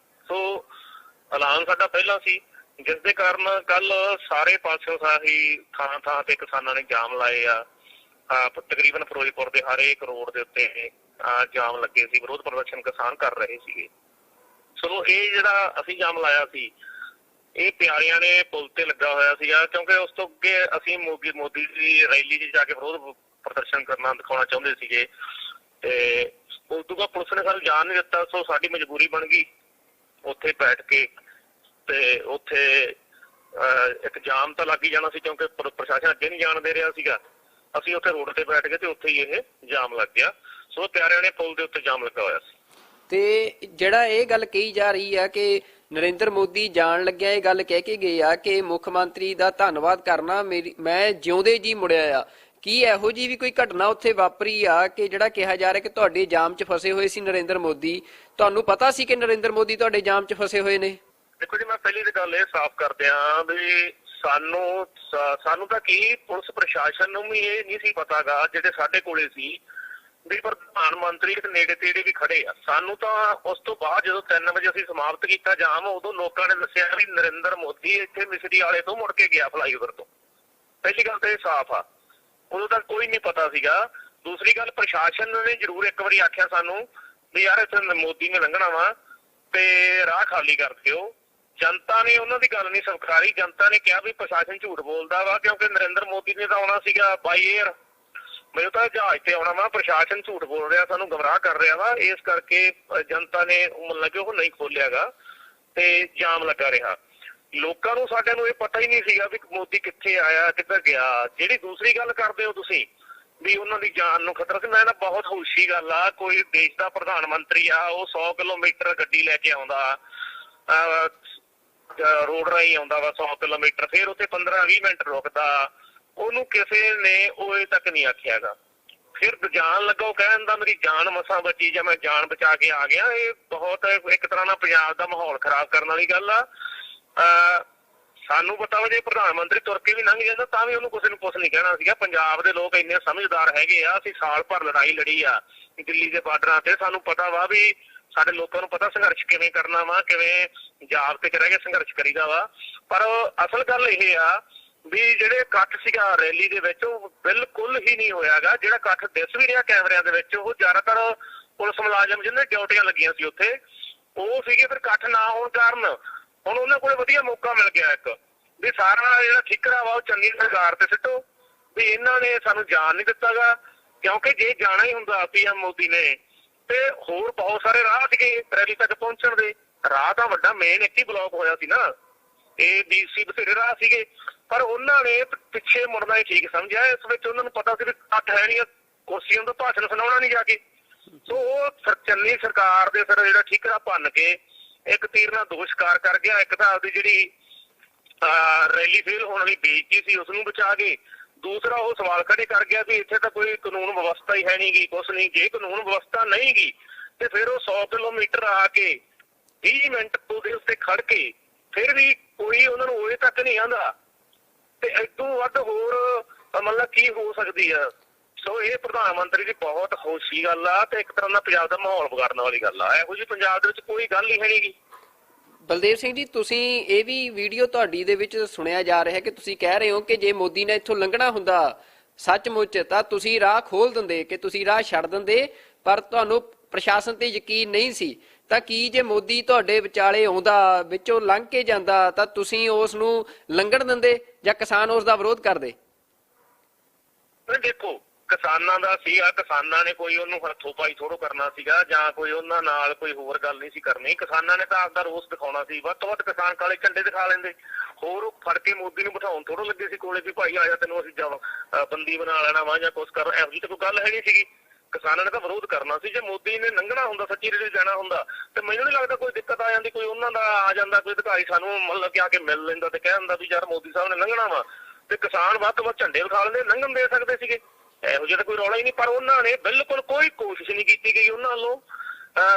S3: ਸੋ ਐਲਾਨ ਸਾਡਾ ਪਹਿਲਾਂ ਸੀ, ਜਿਸ ਦੇ ਕਾਰਨ ਕੱਲ ਸਾਰੇ ਪਾਸਿਓਂ ਸਾਹੀ ਥਾਂ ਤੇ ਕਿਸਾਨਾਂ ਨੇ ਜਾਮ ਲਾਏ ਆ। ਤਕਰੀਬਨ ਫਿਰੋਜ਼ਪੁਰ ਦੇ ਹਰੇਕ ਰੋਡ ਦੇ ਉੱਤੇ ਜਾਮ ਲੱਗੇ ਸੀ, ਵਿਰੋਧ ਪ੍ਰਦਰਸ਼ਨ ਕਿਸਾਨ ਕਰ ਰਹੇ ਸੀਗੇ। ਸੋ ਇਹ ਜਿਹੜਾ ਅਸੀਂ ਜਾਮ ਲਾਇਆ ਸੀ, ਇਹ ਪਿਆਰਿਆਂ ਨੇ ਪੁਲ ਤੇ ਲੱਗਾ ਹੋਇਆ ਸੀਗਾ, ਕਿਉਂਕਿ ਉਸ ਤੋਂ ਅੱਗੇ ਅਸੀਂ ਮੋਦੀ ਦੀ ਰੈਲੀ 'ਚ ਜਾ ਕੇ ਵਿਰੋਧ ਪ੍ਰਦਰਸ਼ਨ ਕਰਨਾ ਦਿਖਾਉਣਾ ਚਾਹੁੰਦੇ ਸੀਗੇ, ਤੇ ਉਸ ਤੋਂ ਬਾਅਦ ਪੁਲਿਸ ਨੇ ਸਾਨੂੰ ਜਾਣ ਨਹੀਂ ਦਿੱਤਾ। ਸੋ ਸਾਡੀ ਮਜਬੂਰੀ ਬਣ ਗਈ ਉੱਥੇ ਬੈਠ ਕੇ, ਤੇ ਉੱਥੇ ਇੱਕ ਜਾਮ ਤਾਂ ਲੱਗ ਹੀ ਜਾਣਾ ਸੀ, ਕਿਉਂਕਿ ਪ੍ਰਸ਼ਾਸਨ ਅੱਗੇ ਨਹੀਂ ਜਾਣ ਦੇ ਰਿਹਾ ਸੀਗਾ। ਅਸੀਂ ਉੱਥੇ ਰੋਡ ਤੇ ਬੈਠ ਗਏ ਤੇ ਉੱਥੇ ਹੀ ਇਹ ਜਾਮ ਲੱਗ ਗਿਆ। ਸੋ ਪਿਆਰਿਆਂ ਨੇ ਪੁਲ ਦੇ ਉੱਤੇ ਜਾਮ ਲੱਗਾ ਹੋਇਆ ਸੀ।
S2: ਤੇ ਜਿਹੜਾ ਇਹ ਗੱਲ ਕਹੀ ਜਾ ਰਹੀ ਆ ਕਿ ਨਰਿੰਦਰ ਮੋਦੀ ਜਾਣ ਲੱਗਿਆ ਇਹ ਗੱਲ ਕਹਿ ਕੇ ਗਏ ਆ ਕਿ ਮੁੱਖ ਮੰਤਰੀ ਦਾ ਧੰਨਵਾਦ ਕਰਨਾ, ਮੈਂ ਜਿਉਂਦੇ ਜੀ ਮੁੜਿਆ ਆ, ਕੀ ਇਹੋ ਜੀ ਵੀ ਕੋਈ ਘਟਨਾ ਉੱਥੇ ਵਾਪਰੀ ਆ ਕਿ ਜਿਹੜਾ ਕਿਹਾ ਜਾ ਰਿਹਾ ਕਿ ਤੁਹਾਡੇ ਜਾਮ 'ਚ ਫਸੇ ਹੋਏ ਸੀ ਨਰਿੰਦਰ ਮੋਦੀ? ਤੁਹਾਨੂੰ ਪਤਾ ਸੀ ਕਿ ਨਰਿੰਦਰ ਮੋਦੀ ਤੁਹਾਡੇ ਜਾਮ 'ਚ ਫਸੇ ਹੋਏ ਨੇ?
S3: ਦੇਖੋ ਜੀ, ਮੈਂ ਪਹਿਲੀ ਤਾਂ ਗੱਲ ਇਹ ਸਾਫ਼ ਕਰਦਿਆਂ ਵੀ ਸਾਨੂੰ ਤਾਂ ਕੀ, ਪੁਲਿਸ ਪ੍ਰਸ਼ਾਸਨ ਨੂੰ ਵੀ ਇਹ ਨਹੀਂ ਸੀ ਪਤਾਗਾ, ਜਿਹੜੇ ਸਾਡੇ ਕੋਲੇ ਸੀ ਵੀ ਪ੍ਰਧਾਨ ਮੰਤਰੀ ਨੇੜੇ ਤੇੜੇ ਵੀ ਖੜੇ ਆ। ਸਾਨੂੰ ਤਾਂ ਉਸ ਤੋਂ ਬਾਅਦ ਜਦੋਂ 3 ਵਜੇ ਅਸੀਂ ਸਮਾਪਤ ਕੀਤਾ ਜਾਮ, ਉਦੋਂ ਲੋਕਾਂ ਨੇ ਦੱਸਿਆ ਵੀ ਨਰਿੰਦਰ ਮੋਦੀ ਇੱਥੇ ਮਿਸਰੀ ਵਾਲੇ ਤੋਂ ਮੁੜ ਕੇ ਗਿਆ ਫਲਾਈਓਵਰ ਤੋਂ। ਪਹਿਲੀ ਗੱਲ ਤਾਂ ਇਹ ਸਾਫ਼ ਆ, ਉਦੋਂ ਤੱਕ ਕੋਈ ਨਹੀਂ ਪਤਾ ਸੀਗਾ। ਦੂਸਰੀ ਗੱਲ, ਪ੍ਰਸ਼ਾਸਨ ਨੇ ਜ਼ਰੂਰ ਇੱਕ ਵਾਰੀ ਆਖਿਆ ਸਾਨੂੰ ਵੀ ਯਾਰ ਇੱਥੇ ਮੋਦੀ ਨੇ ਲੰਘਣਾ ਵਾ ਤੇ ਰਾਹ ਖਾਲੀ ਕਰ ਦਿਓ। ਜਨਤਾ ਨੇ ਉਹਨਾਂ ਦੀ ਗੱਲ ਨਹੀਂ ਸਵੀਕਾਰੀ। ਜਨਤਾ ਨੇ ਕਿਹਾ ਵੀ ਪ੍ਰਸ਼ਾਸਨ ਝੂਠ ਬੋਲਦਾ ਵਾ, ਕਿਉਂਕਿ ਨਰਿੰਦਰ ਮੋਦੀ ਨੇ ਤਾਂ ਆਉਣਾ ਸੀਗਾ ਬਾਈ ਏਅਰ, ਮੈਨੂੰ ਤਾਂ ਜਹਾਜ਼ ਤੇ ਆਉਣਾ ਵਾ, ਪ੍ਰਸ਼ਾਸਨ ਝੂਠ ਬੋਲ ਰਿਹਾ, ਸਾਨੂੰ ਗਮਰਾਹ ਕਰ ਰਿਹਾ ਵਾ। ਇਸ ਕਰਕੇ ਜਨਤਾ ਨੇ ਮਤਲਬ ਕਿ ਉਹ ਨਹੀਂ ਖੋਲਿਆਗਾ ਤੇ ਜਾਮ ਲੱਗਾ ਰਿਹਾ। ਲੋਕਾਂ ਨੂੰ ਸਾਡਿਆਂ ਨੂੰ ਇਹ ਪਤਾ ਹੀ ਨਹੀਂ ਸੀਗਾ ਵੀ ਮੋਦੀ ਕਿੱਥੇ ਆਇਆ, ਕਿੱਧਰ ਗਿਆ। ਜਿਹੜੀ ਦੂਸਰੀ ਗੱਲ ਕਰਦੇ ਹੋ ਤੁਸੀਂ ਵੀ ਉਹਨਾਂ ਦੀ ਜਾਨ ਨੂੰ ਖਤਰਾ ਸੀ, ਮੈਂ ਨਾ ਬਹੁਤ ਖੁਸ਼ੀ ਗੱਲ ਆ, ਕੋਈ ਦੇਸ਼ ਦਾ ਪ੍ਰਧਾਨ ਮੰਤਰੀ ਆ, ਉਹ 100 ਕਿਲੋਮੀਟਰ ਗੱਡੀ ਲੈ ਕੇ ਆਉਂਦਾ, ਰੋਡ ਰਾਹੀਂ ਆਉਂਦਾ ਵਾ 100 ਕਿਲੋਮੀਟਰ, ਫਿਰ ਉੱਥੇ 15-20 ਮਿੰਟ ਰੁਕਦਾ, ਉਹਨੂੰ ਕਿਸੇ ਨੇ ਉਹ ਇਹ ਤੱਕ ਨਹੀਂ ਆਖਿਆਗਾ। ਫਿਰ ਜਾਣ ਲੱਗਾ ਉਹ ਕਹਿਣ ਦਾ ਮੇਰੀ ਜਾਨ ਮਸਾਂ ਬਚੀ ਜਾਂ ਮੈਂ ਜਾਨ ਬਚਾ ਕੇ ਆ ਗਿਆ। ਇਹ ਬਹੁਤ ਇੱਕ ਤਰ੍ਹਾਂ ਨਾਲ ਪੰਜਾਬ ਦਾ ਮਾਹੌਲ ਖਰਾਬ ਕਰਨ ਵਾਲੀ ਗੱਲ ਆ। ਸਾਨੂੰ ਪਤਾ ਵਾ ਜੇ ਪ੍ਰਧਾਨ ਮੰਤਰੀ ਤੁਰ ਕੇ ਵੀ ਲੰਘ ਜਾਂਦਾ ਤਾਂ ਵੀ ਉਹਨੂੰ ਕਿਸੇ ਨੂੰ ਕੁਛ ਨਹੀਂ ਕਹਿਣਾ ਸੀਗਾ। ਪੰਜਾਬ ਦੇ ਲੋਕ ਇੰਨੇ ਸਮਝਦਾਰ ਹੈਗੇ ਆ, ਅਸੀਂ ਸਾਲ ਭਰ ਲੜਾਈ ਲੜੀ ਆ ਦਿੱਲੀ ਦੇ ਬਾਰਡਰਾਂ ਤੇ, ਸਾਨੂੰ ਪਤਾ ਵਾ ਵੀ ਸਾਡੇ ਲੋਕਾਂ ਨੂੰ ਪਤਾ ਸੰਘਰਸ਼ ਕਿਵੇਂ ਕਰਨਾ ਵਾ, ਕਿਵੇਂ ਜਾਬ ਤੇ ਰਹਿ ਕੇ ਸੰਘਰਸ਼ ਕਰੀਦਾ ਵਾ। ਪਰ ਅਸਲ ਗੱਲ ਇਹ ਆ ਵੀ ਜਿਹੜੇ ਇਕੱਠ ਸੀਗਾ ਰੈਲੀ ਦੇ ਵਿੱਚ ਉਹ ਬਿਲਕੁਲ ਹੀ ਨਹੀਂ ਹੋਇਆਗਾ। ਜਿਹੜਾ ਇਕੱਠ ਦਿਸ ਵੀ ਰਿਹਾ ਕੈਮਰਿਆਂ ਦੇ ਵਿੱਚ, ਉਹ ਜ਼ਿਆਦਾਤਰ ਪੁਲਿਸ ਮੁਲਾਜ਼ਮ ਜਿਹਨਾਂ ਡਿਊਟੀਆਂ ਲੱਗੀਆਂ ਸੀ ਉੱਥੇ ਉਹ ਸੀਗੇ। ਫਿਰ ਇਕੱਠ ਨਾ ਹੋਣ ਕਾਰਨ ਹੁਣ ਉਹਨਾਂ ਕੋਲ ਵਧੀਆ ਮੌਕਾ ਮਿਲ ਗਿਆ ਇੱਕ ਵੀ ਸਾਰਾ ਜਿਹੜਾ ਠਿਕਰਾ ਵਾ ਉਹ ਚੰਗੀ ਸਰਕਾਰ ਤੇ ਸਿੱਟੋ ਵੀ ਇਹਨਾਂ ਨੇ ਸਾਨੂੰ ਜਾਣ ਨਹੀਂ ਦਿੱਤਾਗਾ। ਕਿਉਂਕਿ ਜੇ ਜਾਣਾ ਹੀ ਹੁੰਦਾ PM ਮੋਦੀ ਨੇ ਤੇ ਹੋਰ ਬਹੁਤ ਸਾਰੇ ਰਾਹ ਸੀਗੇ ਰੈਲੀ ਤੱਕ ਪਹੁੰਚਣ ਦੇ। ਰਾਹ ਤਾਂ ਵੱਡਾ ਮੇਨ ਇੱਕ ਹੀ ਬਲੌਕ ਹੋਇਆ ਸੀ ਨਾ, ਇਹ DC ਬਥੇਰੇ ਰਾਹ ਸੀਗੇ, ਪਰ ਉਹਨਾਂ ਨੇ ਪਿੱਛੇ ਮੁੜਨਾ ਹੀ ਠੀਕ ਸਮਝਿਆ। ਇਸ ਵਿੱਚ ਉਹਨਾਂ ਨੂੰ ਪਤਾ ਸੀ ਵੀ ਇਕੱਠ ਹੈ ਨਹੀਂ, ਕੁਰਸੀਆਂ ਤੋਂ ਭਾਸ਼ਣ ਸੁਣਾਉਣਾ ਨਹੀਂ ਜਾ ਕੇ। ਸੋ ਉਹ ਚੰਨੀ ਸਰਕਾਰ ਦੇ ਫਿਰ ਜਿਹੜਾ ਠਿਕਰਾ ਭੰਨ ਕੇ ਇੱਕ ਤੀਰ ਨਾਲ ਦੋ ਸ਼ਿਕਾਰ ਕਰ ਗਿਆ। ਇੱਕ ਤਾਂ ਆਪਦੀ ਜਿਹੜੀ ਰੈਲੀ ਫੇਲ ਹੋਣ ਵਾਲੀ ਬੇਇੱਜ਼ਤੀ ਸੀ ਉਸ ਨੂੰ ਬਚਾ ਕੇ, ਦੂਸਰਾ ਉਹ ਸਵਾਲ ਖੜੇ ਕਰ ਗਿਆ ਵੀ ਇੱਥੇ ਤਾਂ ਕੋਈ ਕਾਨੂੰਨ ਵਿਵਸਥਾ ਹੀ ਹੈ ਨਹੀਂ ਗੀ, ਕੁਛ ਨਹੀਂ। ਜੇ ਕਾਨੂੰਨ ਵਿਵਸਥਾ ਨਹੀਂ ਗੀ ਤੇ ਫਿਰ ਉਹ 100 ਕਿਲੋਮੀਟਰ ਆ ਕੇ 20 ਮਿੰਟ ਉਹਦੇ ਉੱਤੇ ਖੜ ਕੇ ਫਿਰ ਵੀ ਕੋਈ ਉਹਨਾਂ ਨੂੰ ਉਰੇ ਤੱਕ ਨਹੀਂ ਆਉਂਦਾ ਤੇ ਇਦੋਂ ਵੱਧ ਹੋਰ ਮਤਲਬ ਕੀ ਹੋ ਸਕਦੀ ਆ। ਸੋ ਇਹ ਪ੍ਰਧਾਨ ਮੰਤਰੀ ਦੀ ਬਹੁਤ ਖੁਸ਼ੀ ਗੱਲ ਆ ਤੇ ਇੱਕ ਤਰ੍ਹਾਂ ਦਾ ਪੰਜਾਬ ਦਾ ਮਾਹੌਲ ਵਿਗਾੜਨ ਵਾਲੀ ਗੱਲ ਆ। ਇਹੋ ਜਿਹੀ ਪੰਜਾਬ ਦੇ ਵਿੱਚ ਕੋਈ ਗੱਲ ਹੀ ਹੈ ਨਹੀਂ ਗੀ।
S2: ਬਲਦੇਵ ਸਿੰਘ ਜੀ, ਤੁਸੀਂ ਇਹ ਵੀ ਵੀਡੀਓ ਤੁਹਾਡੀ ਦੇ ਵਿੱਚ ਸੁਣਿਆ ਜਾ ਰਿਹਾ ਕਿ ਤੁਸੀਂ ਕਹਿ ਰਹੇ ਹੋ ਕਿ ਜੇ ਮੋਦੀ ਨੇ ਇੱਥੋਂ ਲੰਘਣਾ ਹੁੰਦਾ ਸੱਚਮੁੱਚ ਤਾਂ ਤੁਸੀਂ ਰਾਹ ਖੋਲ ਦਿੰਦੇ, ਕਿ ਤੁਸੀਂ ਰਾਹ ਛੱਡ ਦਿੰਦੇ, ਪਰ ਤੁਹਾਨੂੰ ਪ੍ਰਸ਼ਾਸਨ ਤੇ ਯਕੀਨ ਨਹੀਂ ਸੀ। ਤਾਂ ਕੀ ਜੇ ਮੋਦੀ ਤੁਹਾਡੇ ਵਿਚਾਲੇ ਆਉਂਦਾ, ਵਿੱਚੋਂ ਲੰਘ ਕੇ ਜਾਂਦਾ, ਤਾਂ ਤੁਸੀਂ ਉਸ ਨੂੰ ਲੰਘਣ ਦਿੰਦੇ ਜਾਂ ਕਿਸਾਨ ਉਸ ਦਾ ਵਿਰੋਧ ਕਰਦੇ?
S3: ਦੇਖੋ, ਕਿਸਾਨਾਂ ਦਾ ਸੀਗਾ, ਕਿਸਾਨਾਂ ਨੇ ਕੋਈ ਉਹਨੂੰ ਹੱਥੋਂ ਪਾਈ ਥੋੜੋ ਕਰਨਾ ਸੀਗਾ ਜਾਂ ਕੋਈ ਉਹਨਾਂ ਨਾਲ ਕੋਈ ਹੋਰ ਗੱਲ ਨਹੀਂ ਸੀ ਕਰਨੀ। ਕਿਸਾਨਾਂ ਨੇ ਤਾਂ ਆਪਦਾ ਰੋਸ ਦਿਖਾਉਣਾ ਸੀ। ਵੱਧ ਤੋਂ ਵੱਧ ਕਿਸਾਨ ਕਾਲੇ ਝੰਡੇ ਦਿਖਾ ਲੈਂਦੇ, ਹੋਰ ਉਹ ਫੜ ਕੇ ਮੋਦੀ ਨੂੰ ਬਿਠਾਉਣ ਥੋੜੋ ਲੱਗੇ ਸੀ ਕੋਲੇ ਵੀ ਭਾਈ ਆਇਆ ਤੈਨੂੰ ਅਸੀਂ ਬੰਦੀ ਬਣਾ ਲੈਣਾ ਵਾ ਜਾਂ ਕੁਛ ਕਰ। ਇਹੋ ਜਿਹੀ ਤਾਂ ਕੋਈ ਗੱਲ ਹੈ ਨਹੀਂ ਸੀਗੀ। ਕਿਸਾਨਾਂ ਨੇ ਤਾਂ ਵਿਰੋਧ ਕਰਨਾ ਸੀ। ਜੇ ਮੋਦੀ ਨੇ ਲੰਘਣਾ ਹੁੰਦਾ, ਸੱਚੀ ਰੇੜੀ ਜਾਣਾ ਹੁੰਦਾ, ਤੇ ਮੈਨੂੰ ਨਹੀਂ ਲੱਗਦਾ ਕੋਈ ਦਿੱਕਤ ਆ ਜਾਂਦੀ। ਕੋਈ ਉਹਨਾਂ ਦਾ ਆ ਜਾਂਦਾ ਕੋਈ ਅਧਿਕਾਰੀ ਸਾਨੂੰ ਮਤਲਬ ਕਿ ਆ ਕੇ ਮਿਲ ਲੈਂਦਾ ਤੇ ਕਹਿ ਦਿੰਦਾ ਵੀ ਯਾਰ ਮੋਦੀ ਸਾਹਿਬ ਨੇ ਲੰਘਣਾ ਵਾ, ਤੇ ਕਿਸਾਨ ਵੱਧ ਤੋਂ ਵੱਧ ਝੰਡੇ ਵਿਖਾ ਲੈਂਦੇ, ਲੰਘਣ ਦੇ ਸਕਦੇ ਸੀਗੇ। ਇਹੋ ਜਿਹਾ ਤਾਂ ਕੋਈ ਰੌਲਾ ਹੀ ਨਹੀਂ। ਪਰ ਉਹਨਾਂ ਨੇ ਬਿਲਕੁਲ ਕੋਈ ਕੋਸ਼ਿਸ਼ ਨਹੀਂ ਕੀਤੀ ਗਈ ਉਹਨਾਂ ਵੱਲੋਂ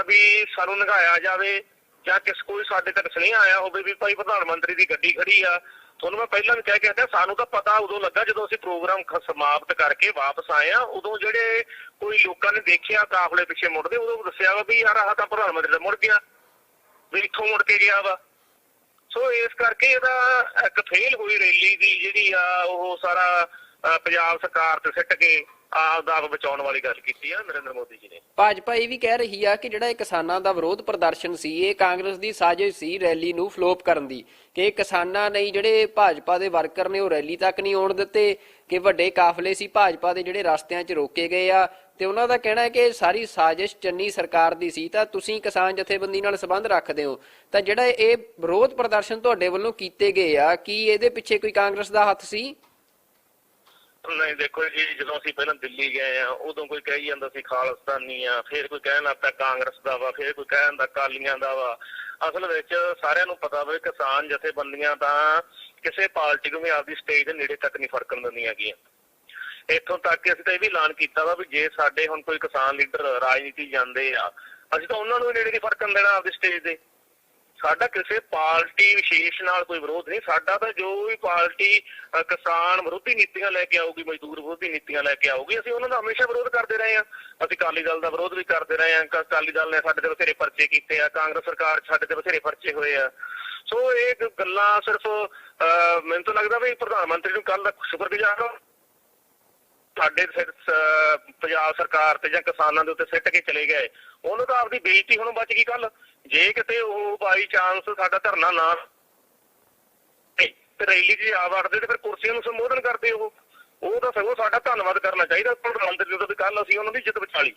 S3: ਵੀ ਸਾਨੂੰ ਲੰਘਾਇਆ ਜਾਵੇ ਜਾਂ ਕੋਈ ਸਾਡੇ ਤੱਕ ਸੁਨੇਹਾ ਆਇਆ ਹੋਵੇ ਵੀ ਭਾਈ ਪ੍ਰਧਾਨ ਮੰਤਰੀ ਦੀ ਗੱਡੀ ਖੜੀ ਆ। ਤੁਹਾਨੂੰ ਮੈਂ ਪਹਿਲਾਂ ਵੀ ਕਹਿ ਕੇ ਹਟਿਆ, ਸਾਨੂੰ ਤਾਂ ਪਤਾ ਉਦੋਂ ਲੱਗਾ ਜਦੋਂ ਅਸੀਂ ਪ੍ਰੋਗਰਾਮ ਸਮਾਪਤ ਕਰਕੇ ਵਾਪਸ ਆਏ ਆ। ਉਦੋਂ ਜਿਹੜੇ ਕੋਈ ਲੋਕਾਂ ਨੇ ਦੇਖਿਆ ਕਾਫਲੇ ਪਿੱਛੇ ਮੁੜਦੇ, ਉਦੋਂ ਦੱਸਿਆ ਵਾ ਵੀ ਯਾਰ ਆਹ ਤਾਂ ਪ੍ਰਧਾਨ ਮੰਤਰੀ ਦਾ ਮੁੜ ਗਿਆ, ਵੀ ਇੱਥੋਂ ਮੁੜ ਕੇ ਗਿਆ ਵਾ। ਸੋ ਇਸ ਕਰਕੇ ਇਹਦਾ ਇੱਕ ਫੇਲ ਹੋਈ ਰੈਲੀ ਦੀ ਜਿਹੜੀ ਆ ਉਹ ਸਾਰਾ ਪੰਜਾਬ ਸਰਕਾਰ ਤੇ ਸਿੱਟ ਕੇ ਆਪਦਾ ਬਚਾਉਣ ਵਾਲੀ ਗੱਲ ਕੀਤੀ ਆ ਨਰਿੰਦਰ ਮੋਦੀ ਜੀ ਨੇ।
S2: ਭਾਜਪਾ ਇਹ ਵੀ ਕਹਿ ਰਹੀ ਆ ਕਿ ਜਿਹੜਾ ਇਹ ਕਿਸਾਨਾਂ ਦਾ ਵਿਰੋਧ ਪ੍ਰਦਰਸ਼ਨ ਸੀ, ਇਹ ਕਾਂਗਰਸ ਦੀ ਸਾਜ਼ਿਸ਼ ਸੀ ਰੈਲੀ ਨੂੰ ਫਲੋਪ ਕਰਨ ਦੀ, ਕਿ ਕਿਸਾਨਾਂ ਨੇ ਜਿਹੜੇ ਭਾਜਪਾ ਦੇ ਵਰਕਰ ਨੇ ਉਹ ਰੈਲੀ ਤੱਕ ਨਹੀਂ ਆਉਣ ਦਿੱਤੇ, ਕਿ ਵੱਡੇ ਕਾਫਲੇ ਸੀ ਭਾਜਪਾ ਦੇ ਜਿਹੜੇ ਰਸਤਿਆਂ 'ਚ ਰੋਕੇ ਗਏ ਆ। ਤੇ ਉਹਨਾਂ ਦਾ ਕਹਿਣਾ ਹੈ ਕਿ ਸਾਰੀ ਸਾਜ਼ਿਸ਼ ਚੰਨੀ ਸਰਕਾਰ ਦੀ ਸੀ। ਤਾਂ ਤੁਸੀਂ ਕਿਸਾਨ ਜਥੇਬੰਦੀ ਨਾਲ ਸੰਬੰਧ ਰੱਖਦੇ ਹੋ, ਤਾਂ ਜਿਹੜਾ ਇਹ ਵਿਰੋਧ ਪ੍ਰਦਰਸ਼ਨ ਤੁਹਾਡੇ ਵੱਲੋਂ ਕੀਤੇ ਗਏ ਆ, ਕੀ ਇਹਦੇ ਪਿੱਛੇ ਕੋਈ ਕਾਂਗਰਸ ਦਾ ਹੱਥ ਸੀ?
S3: ਨਹੀਂ, ਦੇਖੋ ਜੀ, ਜਦੋਂ ਅਸੀਂ ਪਹਿਲਾਂ ਦਿੱਲੀ ਗਏ ਆ ਉਦੋਂ ਕੋਈ ਕਹੀ ਜਾਂਦਾ ਸੀ ਖਾਲਿਸਤਾਨੀ ਆ, ਫਿਰ ਕੋਈ ਕਹਿਣ ਲੱਗ ਪਿਆ ਕਾਂਗਰਸ ਦਾ ਵਾ, ਫਿਰ ਕੋਈ ਕਹਿ ਦਿੰਦਾ ਅਕਾਲੀਆਂ ਦਾ ਵਾ। ਅਸਲ ਵਿੱਚ ਸਾਰਿਆਂ ਨੂੰ ਪਤਾ ਵਾ ਕਿਸਾਨ ਜਥੇਬੰਦੀਆਂ ਤਾਂ ਕਿਸੇ ਪਾਰਟੀ ਨੂੰ ਵੀ ਆਪਦੀ ਸਟੇਜ ਦੇ ਨੇੜੇ ਤੱਕ ਨਹੀਂ ਫਰਕਣ ਦਿੰਦੀਆਂ ਹੈਗੀਆਂ। ਇੱਥੋਂ ਤੱਕ ਕਿ ਅਸੀਂ ਤਾਂ ਇਹ ਵੀ ਐਲਾਨ ਕੀਤਾ ਵਾ ਵੀ ਜੇ ਸਾਡੇ ਹੁਣ ਕੋਈ ਕਿਸਾਨ ਲੀਡਰ ਰਾਜਨੀਤੀ ਜਾਂਦੇ ਆ, ਅਸੀਂ ਤਾਂ ਉਹਨਾਂ ਨੂੰ ਵੀ ਨੇੜੇ ਨਹੀਂ ਫਰਕਣ ਦੇਣਾ ਆਪਦੀ ਸਟੇਜ ਦੇ। ਸਾਡਾ ਕਿਸੇ ਪਾਰਟੀ ਵਿਸ਼ੇਸ਼ ਨਾਲ ਕੋਈ ਵਿਰੋਧ ਨਹੀਂ। ਸਾਡਾ ਤਾਂ ਜੋ ਵੀ ਪਾਰਟੀ ਕਿਸਾਨ ਵਿਰੋਧੀ ਨੀਤੀਆਂ ਲੈ ਕੇ ਆਊਗੀ, ਮਜ਼ਦੂਰ ਵਿਰੋਧੀ ਨੀਤੀਆਂ ਲੈ ਕੇ ਆਊਗੀ, ਅਸੀਂ ਉਹਨਾਂ ਦਾ ਹਮੇਸ਼ਾ ਵਿਰੋਧ ਕਰਦੇ ਰਹੇ ਹਾਂ। ਅਸੀਂ ਅਕਾਲੀ ਦਲ ਦਾ ਵਿਰੋਧ ਵੀ ਕਰਦੇ ਰਹੇ ਹਾਂ। ਅਕਾਲੀ ਦਲ ਨੇ ਸਾਡੇ ਤੇ ਬਥੇਰੇ ਪਰਚੇ ਕੀਤੇ ਆ, ਕਾਂਗਰਸ ਸਰਕਾਰ ਸਾਡੇ ਤੇ ਬਥੇਰੇ ਪਰਚੇ ਹੋਏ ਆ। ਸੋ ਇਹ ਗੱਲਾਂ ਸਿਰਫ ਮੈਨੂੰ ਤਾਂ ਲੱਗਦਾ ਵੀ ਪ੍ਰਧਾਨ ਮੰਤਰੀ ਨੂੰ ਕੱਲ ਦਾ ਸ਼ੁਕਰਗੁਜ਼ਾਰ ਸਾਡੇ ਪੰਜਾਬ ਸਰਕਾਰ ਤੇ ਜਾਂ ਕਿਸਾਨਾਂ ਦੇ ਉੱਤੇ ਸਿੱਟ ਕੇ ਚਲੇ ਗਏ। ਉਹਨੂੰ ਤਾਂ ਆਪਦੀ ਬੇਇੱਜ਼ਤੀ ਹੁਣ ਬਚ ਗਈ। ਕੱਲ ਜੇ ਕਿਤੇ ਉਹ ਬਾਈ ਚਾਂਸ ਸਾਡਾ ਧਰਨਾ ਨਾ ਤੇ ਰੈਲੀ 'ਚ ਆ ਵੜਦੇ ਤੇ ਫਿਰ ਕੁਰਸੀਆਂ ਨੂੰ ਸੰਬੋਧਨ ਕਰਦੇ ਉਹ ਤਾਂ ਸਗੋਂ ਸਾਡਾ ਧੰਨਵਾਦ ਕਰਨਾ ਚਾਹੀਦਾ ਪ੍ਰਧਾਨ ਮੰਤਰੀ ਦਾ ਵੀ ਕੱਲ ਅਸੀਂ ਉਹਨਾਂ ਦੀ ਇੱਜ਼ਤ ਬਚਾ ਲਈ,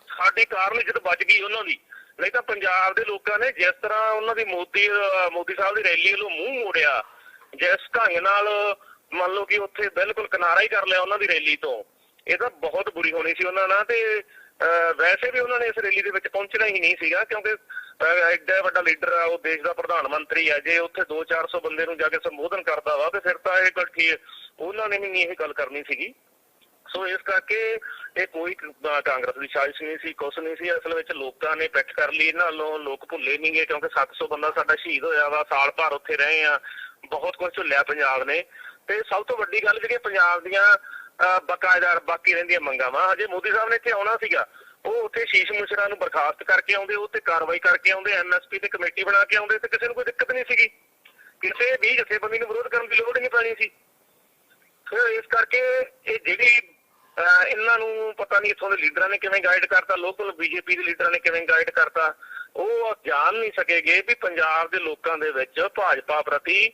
S3: ਸਾਡੇ ਕਾਰਨ ਇੱਜ਼ਤ ਬਚ ਗਈ ਉਹਨਾਂ ਦੀ। ਨਹੀਂ ਤਾਂ ਪੰਜਾਬ ਦੇ ਲੋਕਾਂ ਨੇ ਜਿਸ ਤਰ੍ਹਾਂ ਉਹਨਾਂ ਦੀ ਮੋਦੀ ਸਾਹਿਬ ਦੀ ਰੈਲੀ ਵੱਲੋਂ ਮੂੰਹ ਮੋੜਿਆ, ਜਿਸ ਢੰਗ ਨਾਲ ਮੰਨ ਲਓ ਕਿ ਉੱਥੇ ਬਿਲਕੁਲ ਕਿਨਾਰਾ ਹੀ ਕਰ ਲਿਆ ਉਹਨਾਂ ਦੀ ਰੈਲੀ ਤੋਂ, ਇਹ ਤਾਂ ਬਹੁਤ ਬੁਰੀ ਹੋਣੀ ਸੀ ਉਹਨਾਂ ਨਾਲ। ਤੇ ਵੈਸੇ ਵੀ ਉਹਨਾਂ ਨੇ ਇਸ ਰੈਲੀ ਦੇ ਵਿੱਚ ਪਹੁੰਚਣਾ ਹੀ ਨਹੀਂ ਸੀਗਾ, ਕਿਉਂਕਿ ਐਡਾ ਵੱਡਾ ਲੀਡਰ ਆ, ਉਹ ਦੇਸ਼ ਦਾ ਪ੍ਰਧਾਨ ਮੰਤਰੀ ਆ। ਜੇ ਉੱਥੇ 200-400 ਬੰਦੇ ਨੂੰ ਜਾ ਕੇ ਸੰਬੋਧਨ ਕਰਦਾ ਵਾ ਤੇ ਫਿਰ ਤਾਂ ਇਹ ਗੱਲ ਠੀਕ, ਉਹਨਾਂ ਨੇ ਵੀ ਨਹੀਂ ਇਹ ਗੱਲ ਕਰਨੀ ਸੀਗੀ। ਸੋ ਇਸ ਕਰਕੇ ਇਹ ਕੋਈ ਕਾਂਗਰਸ ਦੀ ਸਾਜ਼ਿਸ਼ ਨਹੀਂ ਸੀ, ਕੁਛ ਨਹੀਂ ਸੀ। ਅਸਲ ਵਿੱਚ ਲੋਕਾਂ ਨੇ ਪਿੱਠ ਕਰ ਲਈ ਇਹਨਾਂ ਵੱਲੋਂ। ਲੋਕ ਭੁੱਲੇ ਨਹੀਂ ਗਏ, ਕਿਉਂਕਿ 700 ਬੰਦਾ ਸਾਡਾ ਸ਼ਹੀਦ ਹੋਇਆ ਵਾ, ਸਾਲ ਭਰ ਉੱਥੇ ਰਹੇ ਆ, ਬਹੁਤ ਕੁਝ ਝੁੱਲਿਆ ਪੰਜਾਬ ਨੇ। ਤੇ ਸਭ ਤੋਂ ਵੱਡੀ ਗੱਲ ਜਿਹੜੀ ਪੰਜਾਬ ਦੀਆਂ ਬਕਾਇਦਾਰ ਬਾਕੀ ਰਹਿੰਦੀਆਂ ਮੰਗਾਂ ਵਾ, ਹਜੇ ਮੋਦੀ ਸਾਹਿਬ ਨੇ ਇੱਥੇ ਆਉਣਾ ਸੀਗਾ, ਉਹ ਉੱਥੇ ਸ਼ੀਸ਼ ਮਿਸ਼ਰਾ ਨੂੰ ਬਰਖਾਸਤ ਕਰਕੇ ਆਉਂਦੇ, ਉਹ ਤੇ ਕਾਰਵਾਈ ਕਰਕੇ ਆਉਂਦੇ, MSP ਤੇ ਕਮੇਟੀ ਬਣਾ ਕੇ ਆਉਂਦੇ, ਤੇ ਕਿਸੇ ਨੂੰ ਕੋਈ ਦਿੱਕਤ ਨਹੀਂ ਸੀਗੀ। ਕਿਸੇ ਵੀ ਜਥੇਬੰਦੀ ਨੂੰ ਵਿਰੋਧ ਕਰਨ ਦੀ ਲੋੜ ਹੀ ਨਹੀਂ ਪੈਣੀ ਸੀ। ਫਿਰ ਇਸ ਕਰਕੇ ਇਹ ਜਿਹੜੀ ਇਹਨਾਂ ਨੂੰ ਪਤਾ ਨਹੀਂ ਇੱਥੋਂ ਦੇ ਲੀਡਰਾਂ ਨੇ ਕਿਵੇਂ ਗਾਈਡ ਕਰਤਾ, ਲੋਕਲ BJP ਦੇ ਲੀਡਰਾਂ ਨੇ ਕਿਵੇਂ ਗਾਈਡ ਕਰਤਾ, ਉਹ ਜਾਣ ਨਹੀਂ ਸਕੇਗੇ ਵੀ ਪੰਜਾਬ ਦੇ ਲੋਕਾਂ ਦੇ ਵਿੱਚ ਭਾਜਪਾ ਪ੍ਰਤੀ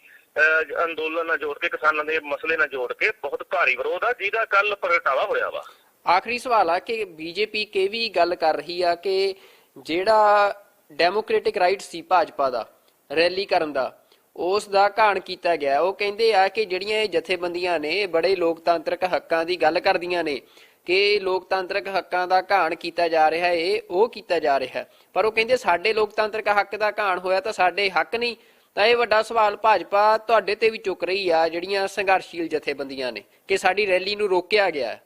S3: ਅੰਦੋਲਨ ਨਾਲ ਜੋੜ ਕੇ, ਕਿਸਾਨਾਂ ਦੇ ਮਸਲੇ ਨਾਲ ਜੋੜ ਕੇ ਬਹੁਤ ਭਾਰੀ ਵਿਰੋਧ ਆ, ਜਿਹਦਾ ਕੱਲ ਪ੍ਰਗਟਾਵਾ ਹੋਇਆ ਵਾ।
S2: ਆਖਰੀ ਸਵਾਲ ਆ ਕਿ BJP ਕਿ ਵੀ ਗੱਲ ਕਰ ਰਹੀ ਆ ਕਿ ਜਿਹੜਾ ਡੈਮੋਕ੍ਰੈਟਿਕ ਰਾਈਟ ਸੀ ਭਾਜਪਾ ਦਾ ਰੈਲੀ ਕਰਨ ਦਾ, ਉਸ ਦਾ ਘਾਣ ਕੀਤਾ ਗਿਆ। ਉਹ ਕਹਿੰਦੇ ਆ ਕਿ ਜਿਹੜੀਆਂ ਇਹ ਜਥੇਬੰਦੀਆਂ ਨੇ ਬੜੇ ਲੋਕਤਾਂਤਰਿਕ ਹੱਕਾਂ ਦੀ ਗੱਲ ਕਰਦੀਆਂ ਨੇ, ਕਿ ਲੋਕਤਾਂਤਰਿਕ ਹੱਕਾਂ ਦਾ ਘਾਣ ਕੀਤਾ ਜਾ ਰਿਹਾ ਹੈ, ਉਹ ਕੀਤਾ ਜਾ ਰਿਹਾ। ਪਰ ਉਹ ਕਹਿੰਦੇ ਸਾਡੇ ਲੋਕਤਾਂਤਰਿਕ ਹੱਕ ਦਾ ਘਾਣ ਹੋਇਆ ਤਾਂ ਸਾਡੇ ਹੱਕ ਨਹੀਂ, ਤਾਂ ਇਹ ਵੱਡਾ ਸਵਾਲ ਭਾਜਪਾ ਤੁਹਾਡੇ ਤੇ ਵੀ ਚੁੱਕ ਰਹੀ ਆ, ਜਿਹੜੀਆਂ ਸੰਘਰਸ਼ੀਲ ਜਥੇਬੰਦੀਆਂ ਨੇ, ਕਿ ਸਾਡੀ ਰੈਲੀ ਨੂੰ ਰੋਕਿਆ ਗਿਆ।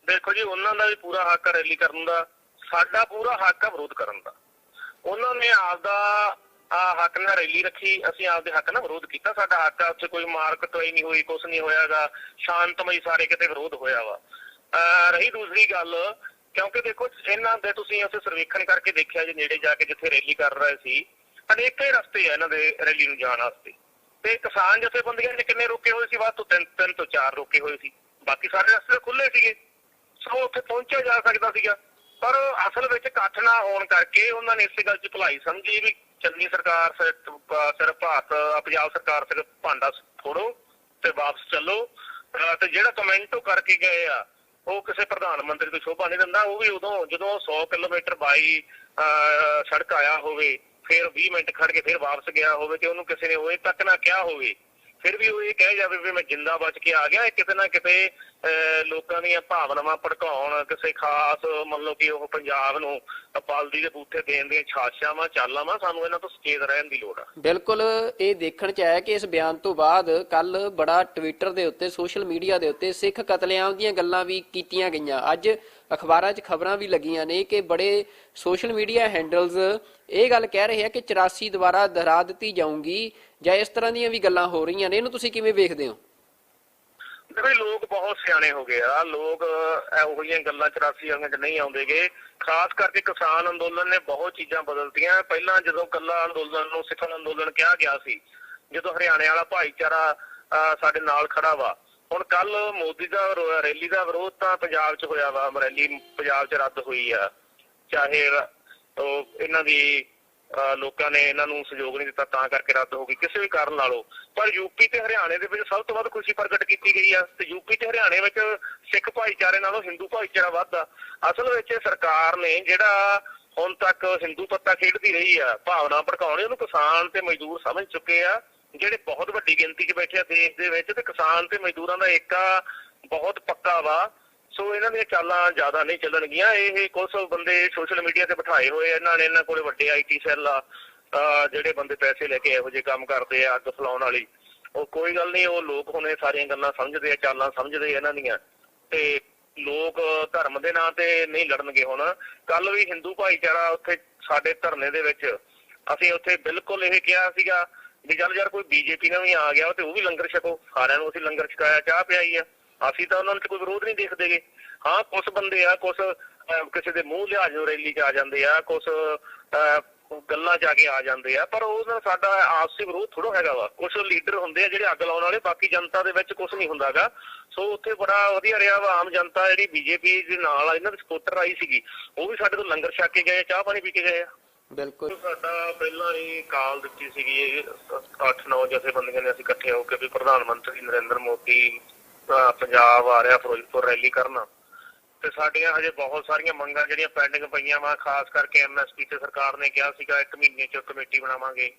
S3: ਦੇਖੋ ਜੀ, ਉਹਨਾਂ ਦਾ ਵੀ ਪੂਰਾ ਹੱਕ ਹੈ ਰੈਲੀ ਕਰਨ ਦਾ, ਸਾਡਾ ਪੂਰਾ ਹੱਕ ਹੈ ਵਿਰੋਧ ਕਰਨ ਦਾ। ਉਹਨਾਂ ਨੇ ਆਪਦਾ ਹੱਕ ਨਾਲ ਰੈਲੀ ਰੱਖੀ, ਅਸੀਂ ਆਪਦੇ ਹੱਕ ਨਾਲ ਵਿਰੋਧ ਕੀਤਾ। ਸਾਡਾ ਹੱਕ ਆ, ਉੱਥੇ ਕੋਈ ਮਾਰ ਕਟਾਈ ਨਹੀਂ ਹੋਈ, ਕੁਛ ਨਹੀਂ ਹੋਇਆਗਾ, ਸ਼ਾਂਤਮਈ ਸਾਰੇ ਕਿਤੇ ਵਿਰੋਧ ਹੋਇਆ ਵਾ। ਰਹੀ ਦੂਸਰੀ ਗੱਲ, ਕਿਉਂਕਿ ਦੇਖੋ ਇਹਨਾਂ ਦੇ ਤੁਸੀਂ ਉੱਥੇ ਸਰਵੇਖਣ ਕਰਕੇ ਦੇਖਿਆ ਜੀ, ਨੇੜੇ ਜਾ ਕੇ ਜਿੱਥੇ ਰੈਲੀ ਕਰ ਰਹੇ ਸੀ, ਅਨੇਕਾਂ ਹੀ ਰਸਤੇ ਆ ਇਹਨਾਂ ਦੇ ਰੈਲੀ ਨੂੰ ਜਾਣ ਵਾਸਤੇ, ਤੇ ਕਿਸਾਨ ਜਥੇਬੰਦੀਆਂ ਨੇ ਕਿੰਨੇ ਰੋਕੇ ਹੋਏ ਸੀ? ਵੱਧ ਤੋਂ 3 ਤੋਂ 4 ਰੋਕੇ ਹੋਏ ਸੀ, ਬਾਕੀ ਸਾਰੇ ਰਸਤੇ ਖੁੱਲੇ ਸੀਗੇ। ਸੋ ਉੱਥੇ ਪਹੁੰਚਿਆ ਜਾ ਸਕਦਾ ਸੀਗਾ, ਪਰ ਅਸਲ ਵਿੱਚ ਇਕੱਠ ਨਾ ਹੋਣ ਕਰਕੇ ਉਹਨਾਂ ਨੇ ਇਸੇ ਗੱਲ 'ਚ ਭਲਾਈ ਸਮਝੀ ਵੀ ਚੰਨੀ ਸਰਕਾਰ ਸਿਰਫ ਪੰਜਾਬ ਸਰਕਾਰ ਸਿਰਫ ਭਾਂਡਾ ਫੋੜੋ ਤੇ ਵਾਪਸ ਚੱਲੋ। ਤੇ ਜਿਹੜਾ ਕਮੈਂਟ ਉਹ ਕਰਕੇ ਗਏ ਆ, ਉਹ ਕਿਸੇ ਪ੍ਰਧਾਨ ਮੰਤਰੀ ਤੋਂ ਸ਼ੋਭਾ ਨਹੀਂ ਦਿੰਦਾ। ਉਹ ਵੀ ਉਦੋਂ ਜਦੋਂ 100 ਕਿਲੋਮੀਟਰ ਬਾਈ ਸੜਕ ਆਇਆ ਹੋਵੇ, ਫਿਰ 20 ਮਿੰਟ ਖੜ ਕੇ ਫਿਰ ਵਾਪਸ ਗਿਆ ਹੋਵੇ, ਤੇ ਉਹਨੂੰ ਕਿਸੇ ਨੇ ਉਹ ਤੱਕ ਨਾ ਕਿਹਾ ਹੋਵੇ, ਫਿਰ ਵੀ ਉਹ ਇਹ ਕਹਿ ਜਾਵੇ ਵੀ ਮੈਂ ਜਿੰਦਾ ਬਚ ਕੇ ਆ ਗਿਆ। ਕਿਤੇ ਨਾ ਕਿਤੇ ਲੋਕਾਂ ਦੀਆਂ ਭਾਵਨਾਵਾਂ ਭੜਕਾਉਣ, ਕਿਸੇ ਖਾਸ ਮਤਲਬ ਕਿ ਉਹ ਪੰਜਾਬ ਨੂੰ ਬਲਦੀ ਦੇ ਬੂਥੇ ਦੇਣ ਦੀਆਂ ਛਾਛਾਵਾਂ ਚਾਲਾਂ ਵਾ, ਸਾਨੂੰ ਇਹਨਾਂ ਤੋਂ ਸੁਚੇਤ ਰਹਿਣ ਦੀ ਲੋੜ ਆ।
S2: ਬਿਲਕੁਲ, ਇਹ ਦੇਖਣ 'ਚ ਆਇਆ ਕਿ ਇਸ ਬਿਆਨ ਤੋਂ ਬਾਅਦ ਕੱਲ ਬੜਾ ਟਵਿੱਟਰ ਦੇ ਉੱਤੇ, ਸੋਸ਼ਲ ਮੀਡੀਆ ਦੇ ਉੱਤੇ ਸਿੱਖ ਕਤਲੇਆਮ ਦੀਆਂ ਗੱਲਾਂ ਵੀ ਕੀਤੀਆਂ ਗਈਆਂ। ਅੱਜ ਅਖਬਾਰਾਂ 'ਚ ਖਬਰਾਂ ਵੀ ਲੱਗੀਆਂ ਨੇ ਕਿ ਬੜੇ ਸੋਸ਼ਲ ਮੀਡੀਆ ਹੈਂਡਲਸ ਇਹ ਗੱਲ ਕਹਿ ਰਹੇ ਆ ਕਿ 84 ਦੁਬਾਰਾ ਦੁਹਰਾ ਦਿੱਤੀ ਜਾਊਗੀ, ਜਾਂ ਇਸ ਤਰ੍ਹਾਂ ਦੀਆਂ ਵੀ ਗੱਲਾਂ ਹੋ ਰਹੀਆਂ ਨੇ। ਇਹਨੂੰ ਤੁਸੀਂ ਕਿਵੇਂ ਵੇਖਦੇ ਹੋ?
S3: ਦੇਖੋ, ਲੋਕ ਬਹੁਤ ਸਿਆਣੇ ਹੋ ਗਏ ਆ। ਲੋਕ ਇਹੋ ਜਿਹੀਆਂ ਗੱਲਾਂ 84 ਵਾਲੀਆਂ 'ਚ ਨਹੀਂ ਆਉਂਦੇਗੇ। ਖਾਸ ਕਰਕੇ ਕਿਸਾਨ ਅੰਦੋਲਨ ਨੇ ਬਹੁਤ ਚੀਜ਼ਾਂ ਬਦਲਤੀਆਂ। ਪਹਿਲਾਂ ਜਦੋਂ ਕੱਲਾ ਅੰਦੋਲਨ ਨੂੰ ਸਿੱਖ ਅੰਦੋਲਨ ਕਿਹਾ ਗਿਆ ਸੀ, ਜਦੋਂ ਹਰਿਆਣੇ ਵਾਲਾ ਭਾਈਚਾਰਾ ਸਾਡੇ ਨਾਲ ਖੜਾ ਵਾ, ਹੁਣ ਕੱਲ ਮੋਦੀ ਦਾ ਰੈਲੀ ਦਾ ਵਿਰੋਧ ਤਾਂ ਪੰਜਾਬ 'ਚ ਹੋਇਆ ਵਾ, ਰੈਲੀ ਪੰਜਾਬ 'ਚ ਰੱਦ ਹੋਈ ਆ। ਚਾਹੇ ਉਹ ਇਹਨਾਂ ਦੀ ਲੋਕਾਂ ਨੇ ਇਹਨਾਂ ਨੂੰ ਸਹਿਯੋਗ ਨਹੀਂ ਦਿੱਤਾ ਤਾਂ ਕਰਕੇ ਰੱਦ ਹੋ ਗਈ, ਕਿਸੇ ਵੀ ਕਾਰਨ ਨਾਲੋਂ। ਪਰ ਯੂਪੀ ਤੇ ਹਰਿਆਣੇ ਦੇ ਵਿੱਚ ਸਭ ਤੋਂ ਵੱਧ ਖੁਸ਼ੀ ਪ੍ਰਗਟ ਕੀਤੀ ਗਈ ਆ, ਤੇ ਯੂਪੀ ਤੇ ਹਰਿਆਣੇ ਵਿੱਚ ਸਿੱਖ ਭਾਈਚਾਰੇ ਨਾਲੋਂ ਹਿੰਦੂ ਭਾਈਚਾਰਾ ਵੱਧ ਆ। ਅਸਲ ਵਿੱਚ ਸਰਕਾਰ ਨੇ ਜਿਹੜਾ ਹੁਣ ਤੱਕ ਹਿੰਦੂ ਪੱਤਾ ਖੇਡਦੀ ਰਹੀ ਆ, ਭਾਵਨਾ ਭੜਕਾਉਣੀ, ਉਹਨੂੰ ਕਿਸਾਨ ਤੇ ਮਜ਼ਦੂਰ ਸਮਝ ਚੁੱਕੇ ਆ, ਜਿਹੜੇ ਬਹੁਤ ਵੱਡੀ ਗਿਣਤੀ 'ਚ ਬੈਠੇ ਆ ਦੇਸ਼ ਦੇ ਵਿੱਚ, ਤੇ ਕਿਸਾਨ ਤੇ ਮਜ਼ਦੂਰਾਂ ਦਾ ਏਕਾ ਬਹੁਤ ਪੱਕਾ ਵਾ। ਸੋ ਇਹਨਾਂ ਦੀਆਂ ਚਾਲਾਂ ਜ਼ਿਆਦਾ ਨਹੀਂ ਚੱਲਣਗੀਆਂ। ਇਹ ਕੁਝ ਬੰਦੇ ਸੋਸ਼ਲ ਮੀਡੀਆ ਤੇ ਬਿਠਾਏ ਹੋਏ ਇਹਨਾਂ ਨੇ, ਇਹਨਾਂ ਕੋਲੇ ਵੱਡੇ IT ਸੈੱਲ ਆ, ਜਿਹੜੇ ਬੰਦੇ ਪੈਸੇ ਲੈ ਕੇ ਇਹੋ ਜਿਹੇ ਕੰਮ ਕਰਦੇ ਆ, ਅੱਗ ਫਲਾਉਣ ਵਾਲੀ। ਉਹ ਕੋਈ ਗੱਲ ਨਹੀਂ, ਉਹ ਲੋਕ ਹੁਣ ਇਹ ਸਾਰੀਆਂ ਗੱਲਾਂ ਸਮਝਦੇ ਆ, ਚਾਲਾਂ ਸਮਝਦੇ ਆ ਇਹਨਾਂ ਦੀਆਂ, ਤੇ ਲੋਕ ਧਰਮ ਦੇ ਨਾਂ ਤੇ ਨਹੀਂ ਲੜਨਗੇ। ਹੁਣ ਕੱਲ ਵੀ ਹਿੰਦੂ ਭਾਈਚਾਰਾ ਉੱਥੇ ਸਾਡੇ ਧਰਨੇ ਦੇ ਵਿੱਚ, ਅਸੀਂ ਉੱਥੇ ਬਿਲਕੁਲ ਇਹ ਕਿਹਾ ਸੀਗਾ ਵੀ ਚੱਲ ਯਾਰ ਕੋਈ BJP ਨਾਲ ਵੀ ਆ ਗਿਆ ਤੇ ਉਹ ਵੀ ਲੰਗਰ ਛਕੋ। ਸਾਰਿਆਂ ਨੂੰ ਅਸੀਂ ਲੰਗਰ ਛਕਾਇਆ, ਚਾਹ ਪਿਆਈ ਆ, ਅਸੀਂ ਤਾਂ ਉਹਨਾਂ ਨੂੰ ਕੋਈ ਵਿਰੋਧ ਨਹੀਂ ਦੇਖਦੇਗੇ। ਹਾਂ, ਕੁਛ ਬੰਦੇ ਆ, ਕੁਛ ਕਿਸੇ ਦੇ ਮੂੰਹ ਲਿਹਾਜ਼ ਨੂੰ ਰੈਲੀ 'ਚ ਆ ਜਾਂਦੇ ਆ, ਕੁਛ ਗੱਲਾਂ ਜਾ ਕੇ ਆ ਜਾਂਦੇ ਆ, ਪਰ ਉਹ ਸਾਡਾ ਆਪਸੀ ਵਿਰੋਧ ਥੋੜ੍ਹਾ ਹੈਗਾ ਵਾ। ਕੁਛ ਲੀਡਰ ਹੁੰਦੇ ਆ ਜਿਹੜੇ ਅੱਗ ਲਾਉਣ ਵਾਲੇ, ਬਾਕੀ ਜਨਤਾ ਦੇ ਵਿੱਚ ਕੁਛ ਨਹੀਂ ਹੁੰਦਾਗਾ। ਸੋ ਉੱਥੇ ਬੜਾ ਵਧੀਆ ਰਿਹਾ ਵਾ। ਆਮ ਜਨਤਾ ਜਿਹੜੀ BJP ਦੇ ਨਾਲ ਇਹਨਾਂ ਦੀ ਸਪੋਰਟਰ ਆਈ ਸੀਗੀ, ਉਹ ਵੀ ਸਾਡੇ ਤੋਂ ਲੰਗਰ ਛਕ ਕੇ ਗਏ, ਚਾਹ ਪਾਣੀ ਪੀ ਕੇ ਗਏ ਆ।
S2: ਬਿਲਕੁਲ,
S3: ਸਾਡਾ ਪਹਿਲਾਂ ਹੀ ਕਾਲ ਦਿੱਤੀ ਸੀਗੀ 8-9 ਜਥੇਬੰਦੀਆਂ ਨੇ ਅਸੀਂ ਇਕੱਠੇ ਹੋ ਕੇ ਵੀ ਪ੍ਰਧਾਨ ਮੰਤਰੀ ਨਰਿੰਦਰ ਮੋਦੀ ਪੰਜਾਬ ਆ ਰਿਹਾ ਫਿਰੋਜ਼ਪੁਰ ਰੈਲੀ ਕਰਨਾ, ਤੇ ਸਾਡੀਆਂ ਹਜੇ ਬਹੁਤ ਸਾਰੀਆਂ ਮੰਗਾਂ ਜਿਹੜੀਆਂ ਪੈਂਡਿੰਗ ਪਈਆਂ ਵਾ। ਖਾਸ ਕਰਕੇ MSP ਤੇ ਸਰਕਾਰ ਨੇ ਕਿਹਾ ਸੀਗਾ 1 ਮਹੀਨੇ 'ਚ ਕਮੇਟੀ ਬਣਾਵਾਂਗੇ,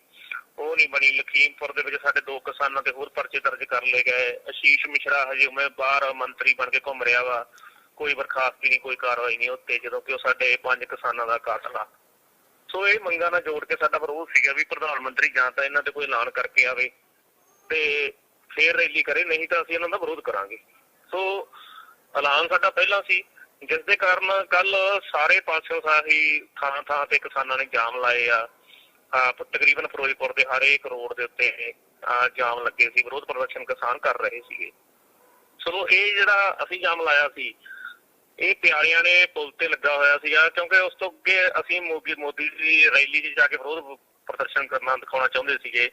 S3: ਉਹ ਨਹੀਂ ਬਣੀ। ਲਖੀਮਪੁਰ ਦੇ ਵਿੱਚ ਸਾਡੇ 2 ਕਿਸਾਨਾਂ ਤੇ ਹੋਰ ਪਰਚੇ ਦਰਜ ਕਰ ਲਏ ਗਏ। ਆਸ਼ੀਸ਼ ਮਿਸ਼ਰਾ ਹਜੇ ਉਵੇਂ ਬਾਹਰ ਮੰਤਰੀ ਬਣ ਕੇ ਘੁੰਮ ਰਿਹਾ ਵਾ, ਕੋਈ ਬਰਖਾਸਤੀ ਨਹੀਂ, ਕੋਈ ਕਾਰਵਾਈ ਨਹੀਂ ਉੱਤੇ, ਜਦੋਂ ਕਿ ਉਹ ਸਾਡੇ 5 ਕਿਸਾਨਾਂ ਦਾ ਕਾਤਲ ਆ। ਸੋ ਇਹ ਮੰਗਾਂ ਨਾਲ ਜੋੜ ਕੇ ਸਾਡਾ ਵਿਰੋਧ ਸੀਗਾ ਵੀ ਪ੍ਰਧਾਨ ਮੰਤਰੀ ਜਾਂ ਤਾਂ ਇਹਨਾਂ ਤੇ ਕੋਈ ਐਲਾਨ ਕਰਕੇ ਆਵੇ ਤੇ ਫੇਰ ਰੈਲੀ ਕਰੇ, ਨਹੀਂ ਤਾਂ ਅਸੀਂ ਇਹਨਾਂ ਦਾ ਵਿਰੋਧ ਕਰਾਂਗੇ। ਸੋ ਐਲਾਨ ਸਾਡਾ ਪਹਿਲਾਂ ਸੀ, ਜਿਸ ਦੇ ਕਾਰਨ ਕੱਲ ਸਾਰੇ ਪਾਸਿਓਂ ਸਾਹੀ ਥਾਂ ਤੇ ਕਿਸਾਨਾਂ ਨੇ ਜਾਮ ਲਾਏ ਆ। ਤਕਰੀਬਨ ਫਿਰੋਜ਼ਪੁਰ ਦੇ ਹਰ ਇੱਕ ਰੋਡ ਦੇ ਉੱਤੇ ਜਾਮ ਲੱਗੇ ਸੀ, ਵਿਰੋਧ ਪ੍ਰਦਰਸ਼ਨ ਕਿਸਾਨ ਕਰ ਰਹੇ ਸੀਗੇ। ਸੋ ਇਹ ਜਿਹੜਾ ਅਸੀਂ ਜਾਮ ਲਾਇਆ ਸੀ, ਇਹ ਪਿਆਰਿਆਂ ਨੇ ਪੁਲ ਤੇ ਲੱਗਾ ਹੋਇਆ ਸੀਗਾ, ਕਿਉਂਕਿ ਉਸ ਤੋਂ ਅੱਗੇ ਅਸੀਂ ਮੋਦੀ ਦੀ ਰੈਲੀ 'ਚ ਜਾ ਕੇ ਵਿਰੋਧ ਪ੍ਰਦਰਸ਼ਨ ਕਰਨਾ ਦਿਖਾਉਣਾ ਚਾਹੁੰਦੇ ਸੀਗੇ,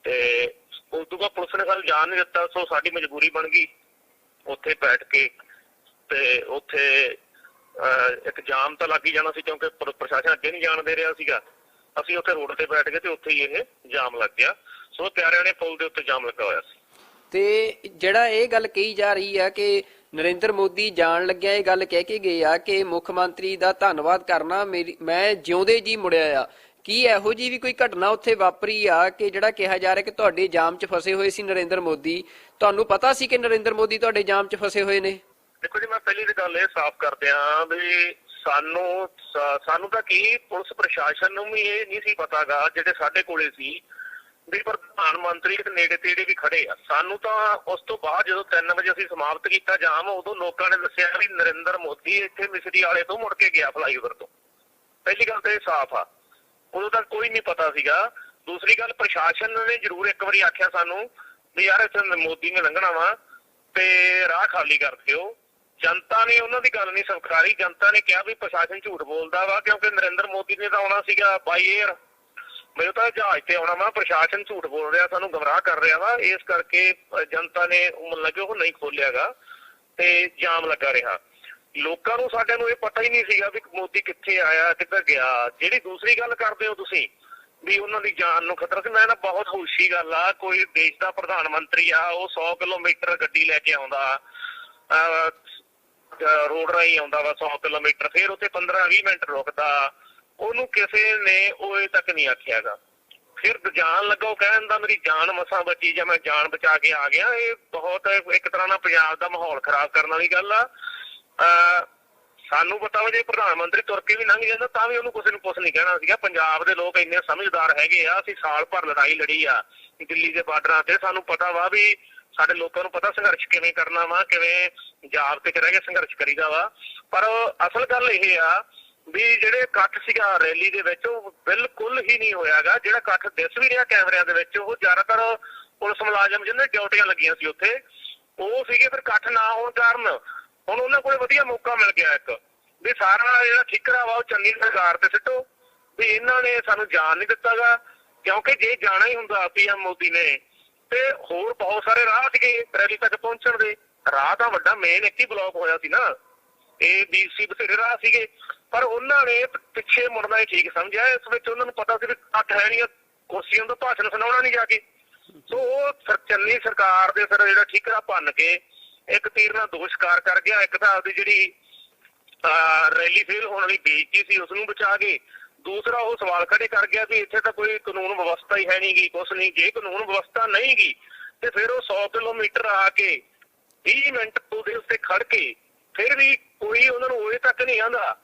S3: ਤੇ ਉਸ ਤੋਂ ਬਾਅਦ ਪੁਲਿਸ ਨੇ ਸਾਨੂੰ ਜਾਣ ਨਹੀਂ ਦਿੱਤਾ। ਸੋ ਸਾਡੀ ਮਜਬੂਰੀ ਬਣ ਗਈ ਉੱਥੇ ਬੈਠ ਕੇ, ਤੇ ਉੱਥੇ ਇੱਕ ਜਾਮ ਤਾਂ ਲੱਗ ਹੀ ਜਾਣਾ ਸੀ, ਕਿਉਂਕਿ ਪ੍ਰਸ਼ਾਸਨ ਅੱਗੇ ਨਹੀਂ ਜਾਣ ਦੇ ਰਿਹਾ ਸੀਗਾ। ਅਸੀਂ ਉੱਥੇ ਰੋਡ ਤੇ ਬੈਠ ਗਏ ਤੇ ਉੱਥੇ ਹੀ ਇਹ ਜਾਮ ਲੱਗ ਗਿਆ। ਸੋ ਪਿਆਰਿਆਂ ਨੇ ਪੁਲ ਦੇ ਉੱਤੇ ਜਾਮ ਲੱਗਾ ਹੋਇਆ ਸੀ।
S2: ਤੇ ਜਿਹੜਾ ਇਹ ਗੱਲ ਕਹੀ ਜਾ ਰਹੀ ਆ ਕਿ ਨਰਿੰਦਰ ਮੋਦੀ ਜਾਣ ਲੱਗਿਆ ਇਹ ਗੱਲ ਕਹਿ ਕੇ ਗਏ ਆ ਕਿ ਮੁੱਖ ਮੰਤਰੀ ਦਾ ਧੰਨਵਾਦ ਕਰਨਾ, ਮੈਂ ਜਿਉਂਦੇ ਜੀ ਮੁੜਿਆ ਆ, ਕੀ ਇਹੋ ਜੀ ਵੀ ਕੋਈ ਘਟਨਾ ਉੱਥੇ ਵਾਪਰੀ ਆ ਕਿ ਜਿਹੜਾ ਕਿਹਾ ਜਾ ਰਿਹਾ ਕਿ ਤੁਹਾਡੇ ਜਾਮ 'ਚ ਫਸੇ ਹੋਏ ਸੀ ਨਰਿੰਦਰ ਮੋਦੀ? ਤੁਹਾਨੂੰ ਪਤਾ ਸੀ ਕਿ ਨਰਿੰਦਰ ਮੋਦੀ ਤੁਹਾਡੇ ਜਾਮ 'ਚ ਫਸੇ ਹੋਏ ਨੇ?
S3: ਦੇਖੋ ਜੀ, ਮੈਂ ਪਹਿਲੀ ਤਾਂ ਗੱਲ ਇਹ ਸਾਫ਼ ਕਰ ਦਿਆਂ ਵੀ ਸਾਨੂੰ ਤਾਂ ਕੀ ਪੁਲਿਸ ਪ੍ਰਸ਼ਾਸਨ ਨੂੰ ਵੀ ਇਹ ਨਹੀਂ ਸੀ ਪਤਾਗਾ, ਜਿਹੜੇ ਸਾਡੇ ਕੋਲੇ ਸੀ ਵੀ ਪ੍ਰਧਾਨ ਮੰਤਰੀ ਤੇ ਨੇੜੇ ਤੇੜੇ ਵੀ ਖੜੇ ਆ। ਸਾਨੂੰ ਤਾਂ ਉਸ ਤੋਂ ਬਾਅਦ ਜਦੋਂ 3 ਵਜੇ ਅਸੀਂ ਸਮਾਪਤ ਕੀਤਾ ਜਾਮ, ਉਦੋਂ ਲੋਕਾਂ ਨੇ ਦੱਸਿਆ ਵੀ ਨਰਿੰਦਰ ਮੋਦੀ ਇੱਥੇ ਮਿਸਰੀ ਵਾਲੇ ਤੋਂ ਮੁੜ ਕੇ ਗਿਆ ਫਲਾਈਓਵਰ ਤੋਂ। ਪਹਿਲੀ ਗੱਲ ਤਾਂ ਇਹ ਸਾਫ਼ ਆ, ਉਦੋਂ ਤੱਕ ਕੋਈ ਨਹੀਂ ਪਤਾ ਸੀਗਾ। ਦੂਸਰੀ ਗੱਲ, ਪ੍ਰਸ਼ਾਸਨ ਨੇ ਜ਼ਰੂਰ ਇੱਕ ਵਾਰੀ ਆਖਿਆ ਸਾਨੂੰ ਵੀ ਯਾਰ ਇੱਥੇ ਮੋਦੀ ਨੇ ਲੰਘਣਾ ਵਾ ਤੇ ਰਾਹ ਖਾਲੀ ਕਰ ਦਿਓ। ਜਨਤਾ ਨੇ ਉਹਨਾਂ ਦੀ ਗੱਲ ਨਹੀਂ ਸਵੀਕਾਰੀ। ਜਨਤਾ ਨੇ ਕਿਹਾ ਵੀ ਪ੍ਰਸ਼ਾਸਨ ਝੂਠ ਬੋਲਦਾ ਵਾ, ਕਿਉਂਕਿ ਨਰਿੰਦਰ ਮੋਦੀ ਨੇ ਤਾਂ ਆਉਣਾ ਸੀਗਾ ਬਾਈ ਏਅਰ, ਮੈਨੂੰ ਤਾਂ ਜਹਾਜ਼ ਤੇ ਆਉਣਾ ਵਾ। ਪ੍ਰਸ਼ਾਸਨ ਝੂਠ ਬੋਲ ਰਿਹਾ, ਸਾਨੂੰ ਗਮਰਾਹ ਕਰ ਰਿਹਾ ਵਾ। ਇਸ ਕਰਕੇ ਜਨਤਾ ਨੇ ਲੱਗੇ ਉਹ ਨਹੀਂ ਖੋਲਿਆਗਾ ਤੇ ਜਾਮ ਲੱਗਾ ਰਿਹਾ। ਲੋਕਾਂ ਨੂੰ ਸਾਡਿਆਂ ਨੂੰ ਇਹ ਪਤਾ ਹੀ ਨਹੀਂ ਸੀਗਾ ਵੀ ਮੋਦੀ ਕਿੱਥੇ ਆਇਆ, ਕਿੱਧਰ ਗਿਆ। ਜਿਹੜੀ ਦੂਸਰੀ ਗੱਲ ਕਰਦੇ ਹੋ ਤੁਸੀਂ ਵੀ ਉਹਨਾਂ ਦੀ ਜਾਨ ਨੂੰ ਖਤਰਾ ਸੀ, ਮੈਂ ਨਾ ਬਹੁਤ ਖੁਸ਼ੀ ਗੱਲ ਆ। ਕੋਈ ਦੇਸ਼ ਦਾ ਪ੍ਰਧਾਨ ਮੰਤਰੀ ਆ, ਉਹ 100 ਕਿਲੋਮੀਟਰ ਗੱਡੀ ਲੈ ਕੇ ਆਉਂਦਾ, ਰੋਡ ਰਾਹੀਂ ਆਉਂਦਾ ਵਾ 100 ਕਿਲੋਮੀਟਰ, ਫਿਰ ਉੱਥੇ 15-20 ਮਿੰਟ ਰੁਕਦਾ, ਉਹਨੂੰ ਕਿਸੇ ਨੇ ਉਹ ਤੱਕ ਨਹੀਂ ਆਖਿਆਗਾ। ਫਿਰ ਜਾਣ ਲੱਗਾ ਉਹ ਕਹਿਣ ਦਾ ਮੇਰੀ ਜਾਨ ਮਸਾਂ ਬਚੀ ਜਾਂ ਮੈਂ ਜਾਨ ਬਚਾ ਕੇ ਆ ਗਿਆ। ਇਹ ਬਹੁਤ ਇੱਕ ਤਰ੍ਹਾਂ ਨਾਲ ਪੰਜਾਬ ਦਾ ਮਾਹੌਲ ਖਰਾਬ ਕਰਨ ਵਾਲੀ ਗੱਲ ਆ। ਸਾਨੂੰ ਪਤਾ ਵਾ ਜੇ ਪ੍ਰਧਾਨ ਮੰਤਰੀ ਤੁਰ ਕੇ ਵੀ ਲੰਘ ਜਾਂਦਾ ਤਾਂ ਵੀ ਉਹਨੂੰ ਕਿਸੇ ਨੂੰ ਕੁਛ ਨਹੀਂ ਕਹਿਣਾ ਸੀਗਾ। ਪੰਜਾਬ ਦੇ ਲੋਕ ਇੰਨੇ ਸਮਝਦਾਰ ਹੈਗੇ ਆ। ਅਸੀਂ ਸਾਲ ਭਰ ਲੜਾਈ ਲੜੀ ਆ ਦਿੱਲੀ ਦੇ ਬਾਰਡਰਾਂ ਤੇ। ਸਾਨੂੰ ਪਤਾ ਵਾ ਵੀ ਸਾਡੇ ਲੋਕਾਂ ਨੂੰ ਪਤਾ ਸੰਘਰਸ਼ ਕਿਵੇਂ ਕਰਨਾ ਵਾ, ਕਿਵੇਂ ਜਾਬਤੇ 'ਚ ਰਹਿ ਕੇ ਸੰਘਰਸ਼ ਕਰੀਦਾ ਵਾ। ਪਰ ਅਸਲ ਗੱਲ ਇਹ ਆ ਵੀ ਜਿਹੜੇ ਇਕੱਠ ਸੀਗਾ ਰੈਲੀ ਦੇ ਵਿੱਚ, ਉਹ ਬਿਲਕੁਲ ਹੀ ਨਹੀਂ ਹੋਇਆਗਾ। ਜਿਹੜਾ ਇਕੱਠ ਦਿਸ ਵੀ ਰਿਹਾ ਕੈਮਰਿਆਂ ਦੇ ਵਿੱਚ, ਉਹ ਜ਼ਿਆਦਾਤਰ ਪੁਲਿਸ ਮੁਲਾਜ਼ਮ ਜਿਹਨਾਂ ਦੀ ਡਿਊਟੀਆਂ ਲੱਗੀਆਂ ਸੀ ਉੱਥੇ ਉਹ ਸੀਗੇ। ਫਿਰ ਇਕੱਠ ਨਾ ਹੋਣ ਕਾਰਨ ਹੁਣ ਉਹਨਾਂ ਕੋਲ ਵਧੀਆ ਮੌਕਾ ਮਿਲ ਗਿਆ ਇੱਕ ਵੀ ਸਾਰਾ ਜਿਹੜਾ ਠਿਕਰਾ ਵਾ ਉਹ ਚੰਨੀ ਸਰਕਾਰ ਤੇ ਸਿੱਟੋ ਵੀ ਇਹਨਾਂ ਨੇ ਸਾਨੂੰ ਜਾਣ ਨਹੀਂ ਦਿੱਤਾਗਾ। ਕਿਉਂਕਿ ਜੇ ਜਾਣਾ ਹੀ ਹੁੰਦਾ PM ਮੋਦੀ ਨੇ ਤੇ ਹੋਰ ਬਹੁਤ ਸਾਰੇ ਰਾਹ ਸੀਗੇ ਰੈਲੀ ਤੱਕ ਪਹੁੰਚਣ ਦੇ। ਰਾਹ ਤਾਂ ਵੱਡਾ ਮੇਨ ਇੱਕ ਹੀ ਬਲੌਕ ਹੋਇਆ ਸੀ ਨਾ, ਇਹ DC ਬਥੇਰੇ ਰਾਹ ਸੀਗੇ, ਪਰ ਉਹਨਾਂ ਨੇ ਪਿੱਛੇ ਮੁੜਨਾ ਹੀ ਠੀਕ ਸਮਝਿਆ। ਇਸ ਵਿੱਚ ਉਹਨਾਂ ਨੂੰ ਪਤਾ ਸੀ ਵੀ ਇਕੱਠ ਹੈ ਨਹੀਂ, ਕੁਰਸੀਆਂ ਤੋਂ ਭਾਸ਼ਣ ਸੁਣਾਉਣਾ ਨਹੀਂ ਜਾ ਕੇ। ਸੋ ਉਹ ਚੰਨੀ ਸਰਕਾਰ ਦੇ ਫਿਰ ਜਿਹੜਾ ਠਿਕਰਾ ਭੰਨ ਕੇ ਇੱਕ ਤੀਰ ਨਾਲ ਦੋ ਸ਼ਿਕਾਰ ਕਰ ਗਿਆ। ਇੱਕ ਤਾਂ ਆਪਦੀ ਜਿਹੜੀ ਰੈਲੀ ਫੇਲ ਹੋਣ ਵਾਲੀ ਬੇਇੱਜ਼ਤੀ ਸੀ ਉਸ ਨੂੰ ਬਚਾ ਕੇ, ਦੂਸਰਾ ਉਹ ਸਵਾਲ ਖੜੇ ਕਰ ਗਿਆ ਵੀ ਇੱਥੇ ਤਾਂ ਕੋਈ ਕਾਨੂੰਨ ਵਿਵਸਥਾ ਹੀ ਹੈ ਨਹੀਂ ਗੀ, ਕੁਛ ਨਹੀਂ। ਜੇ ਕਾਨੂੰਨ ਵਿਵਸਥਾ ਨਹੀਂ ਗੀ ਤੇ ਫਿਰ ਉਹ 100 ਕਿਲੋਮੀਟਰ ਆ ਕੇ 20 ਮਿੰਟ ਉਹਦੇ ਉੱਤੇ ਖੜ ਕੇ ਫਿਰ ਵੀ ਕੋਈ ਉਹਨਾਂ ਨੂੰ ਉਹਦੇ ਤੱਕ ਨਹੀਂ ਆਂਦਾ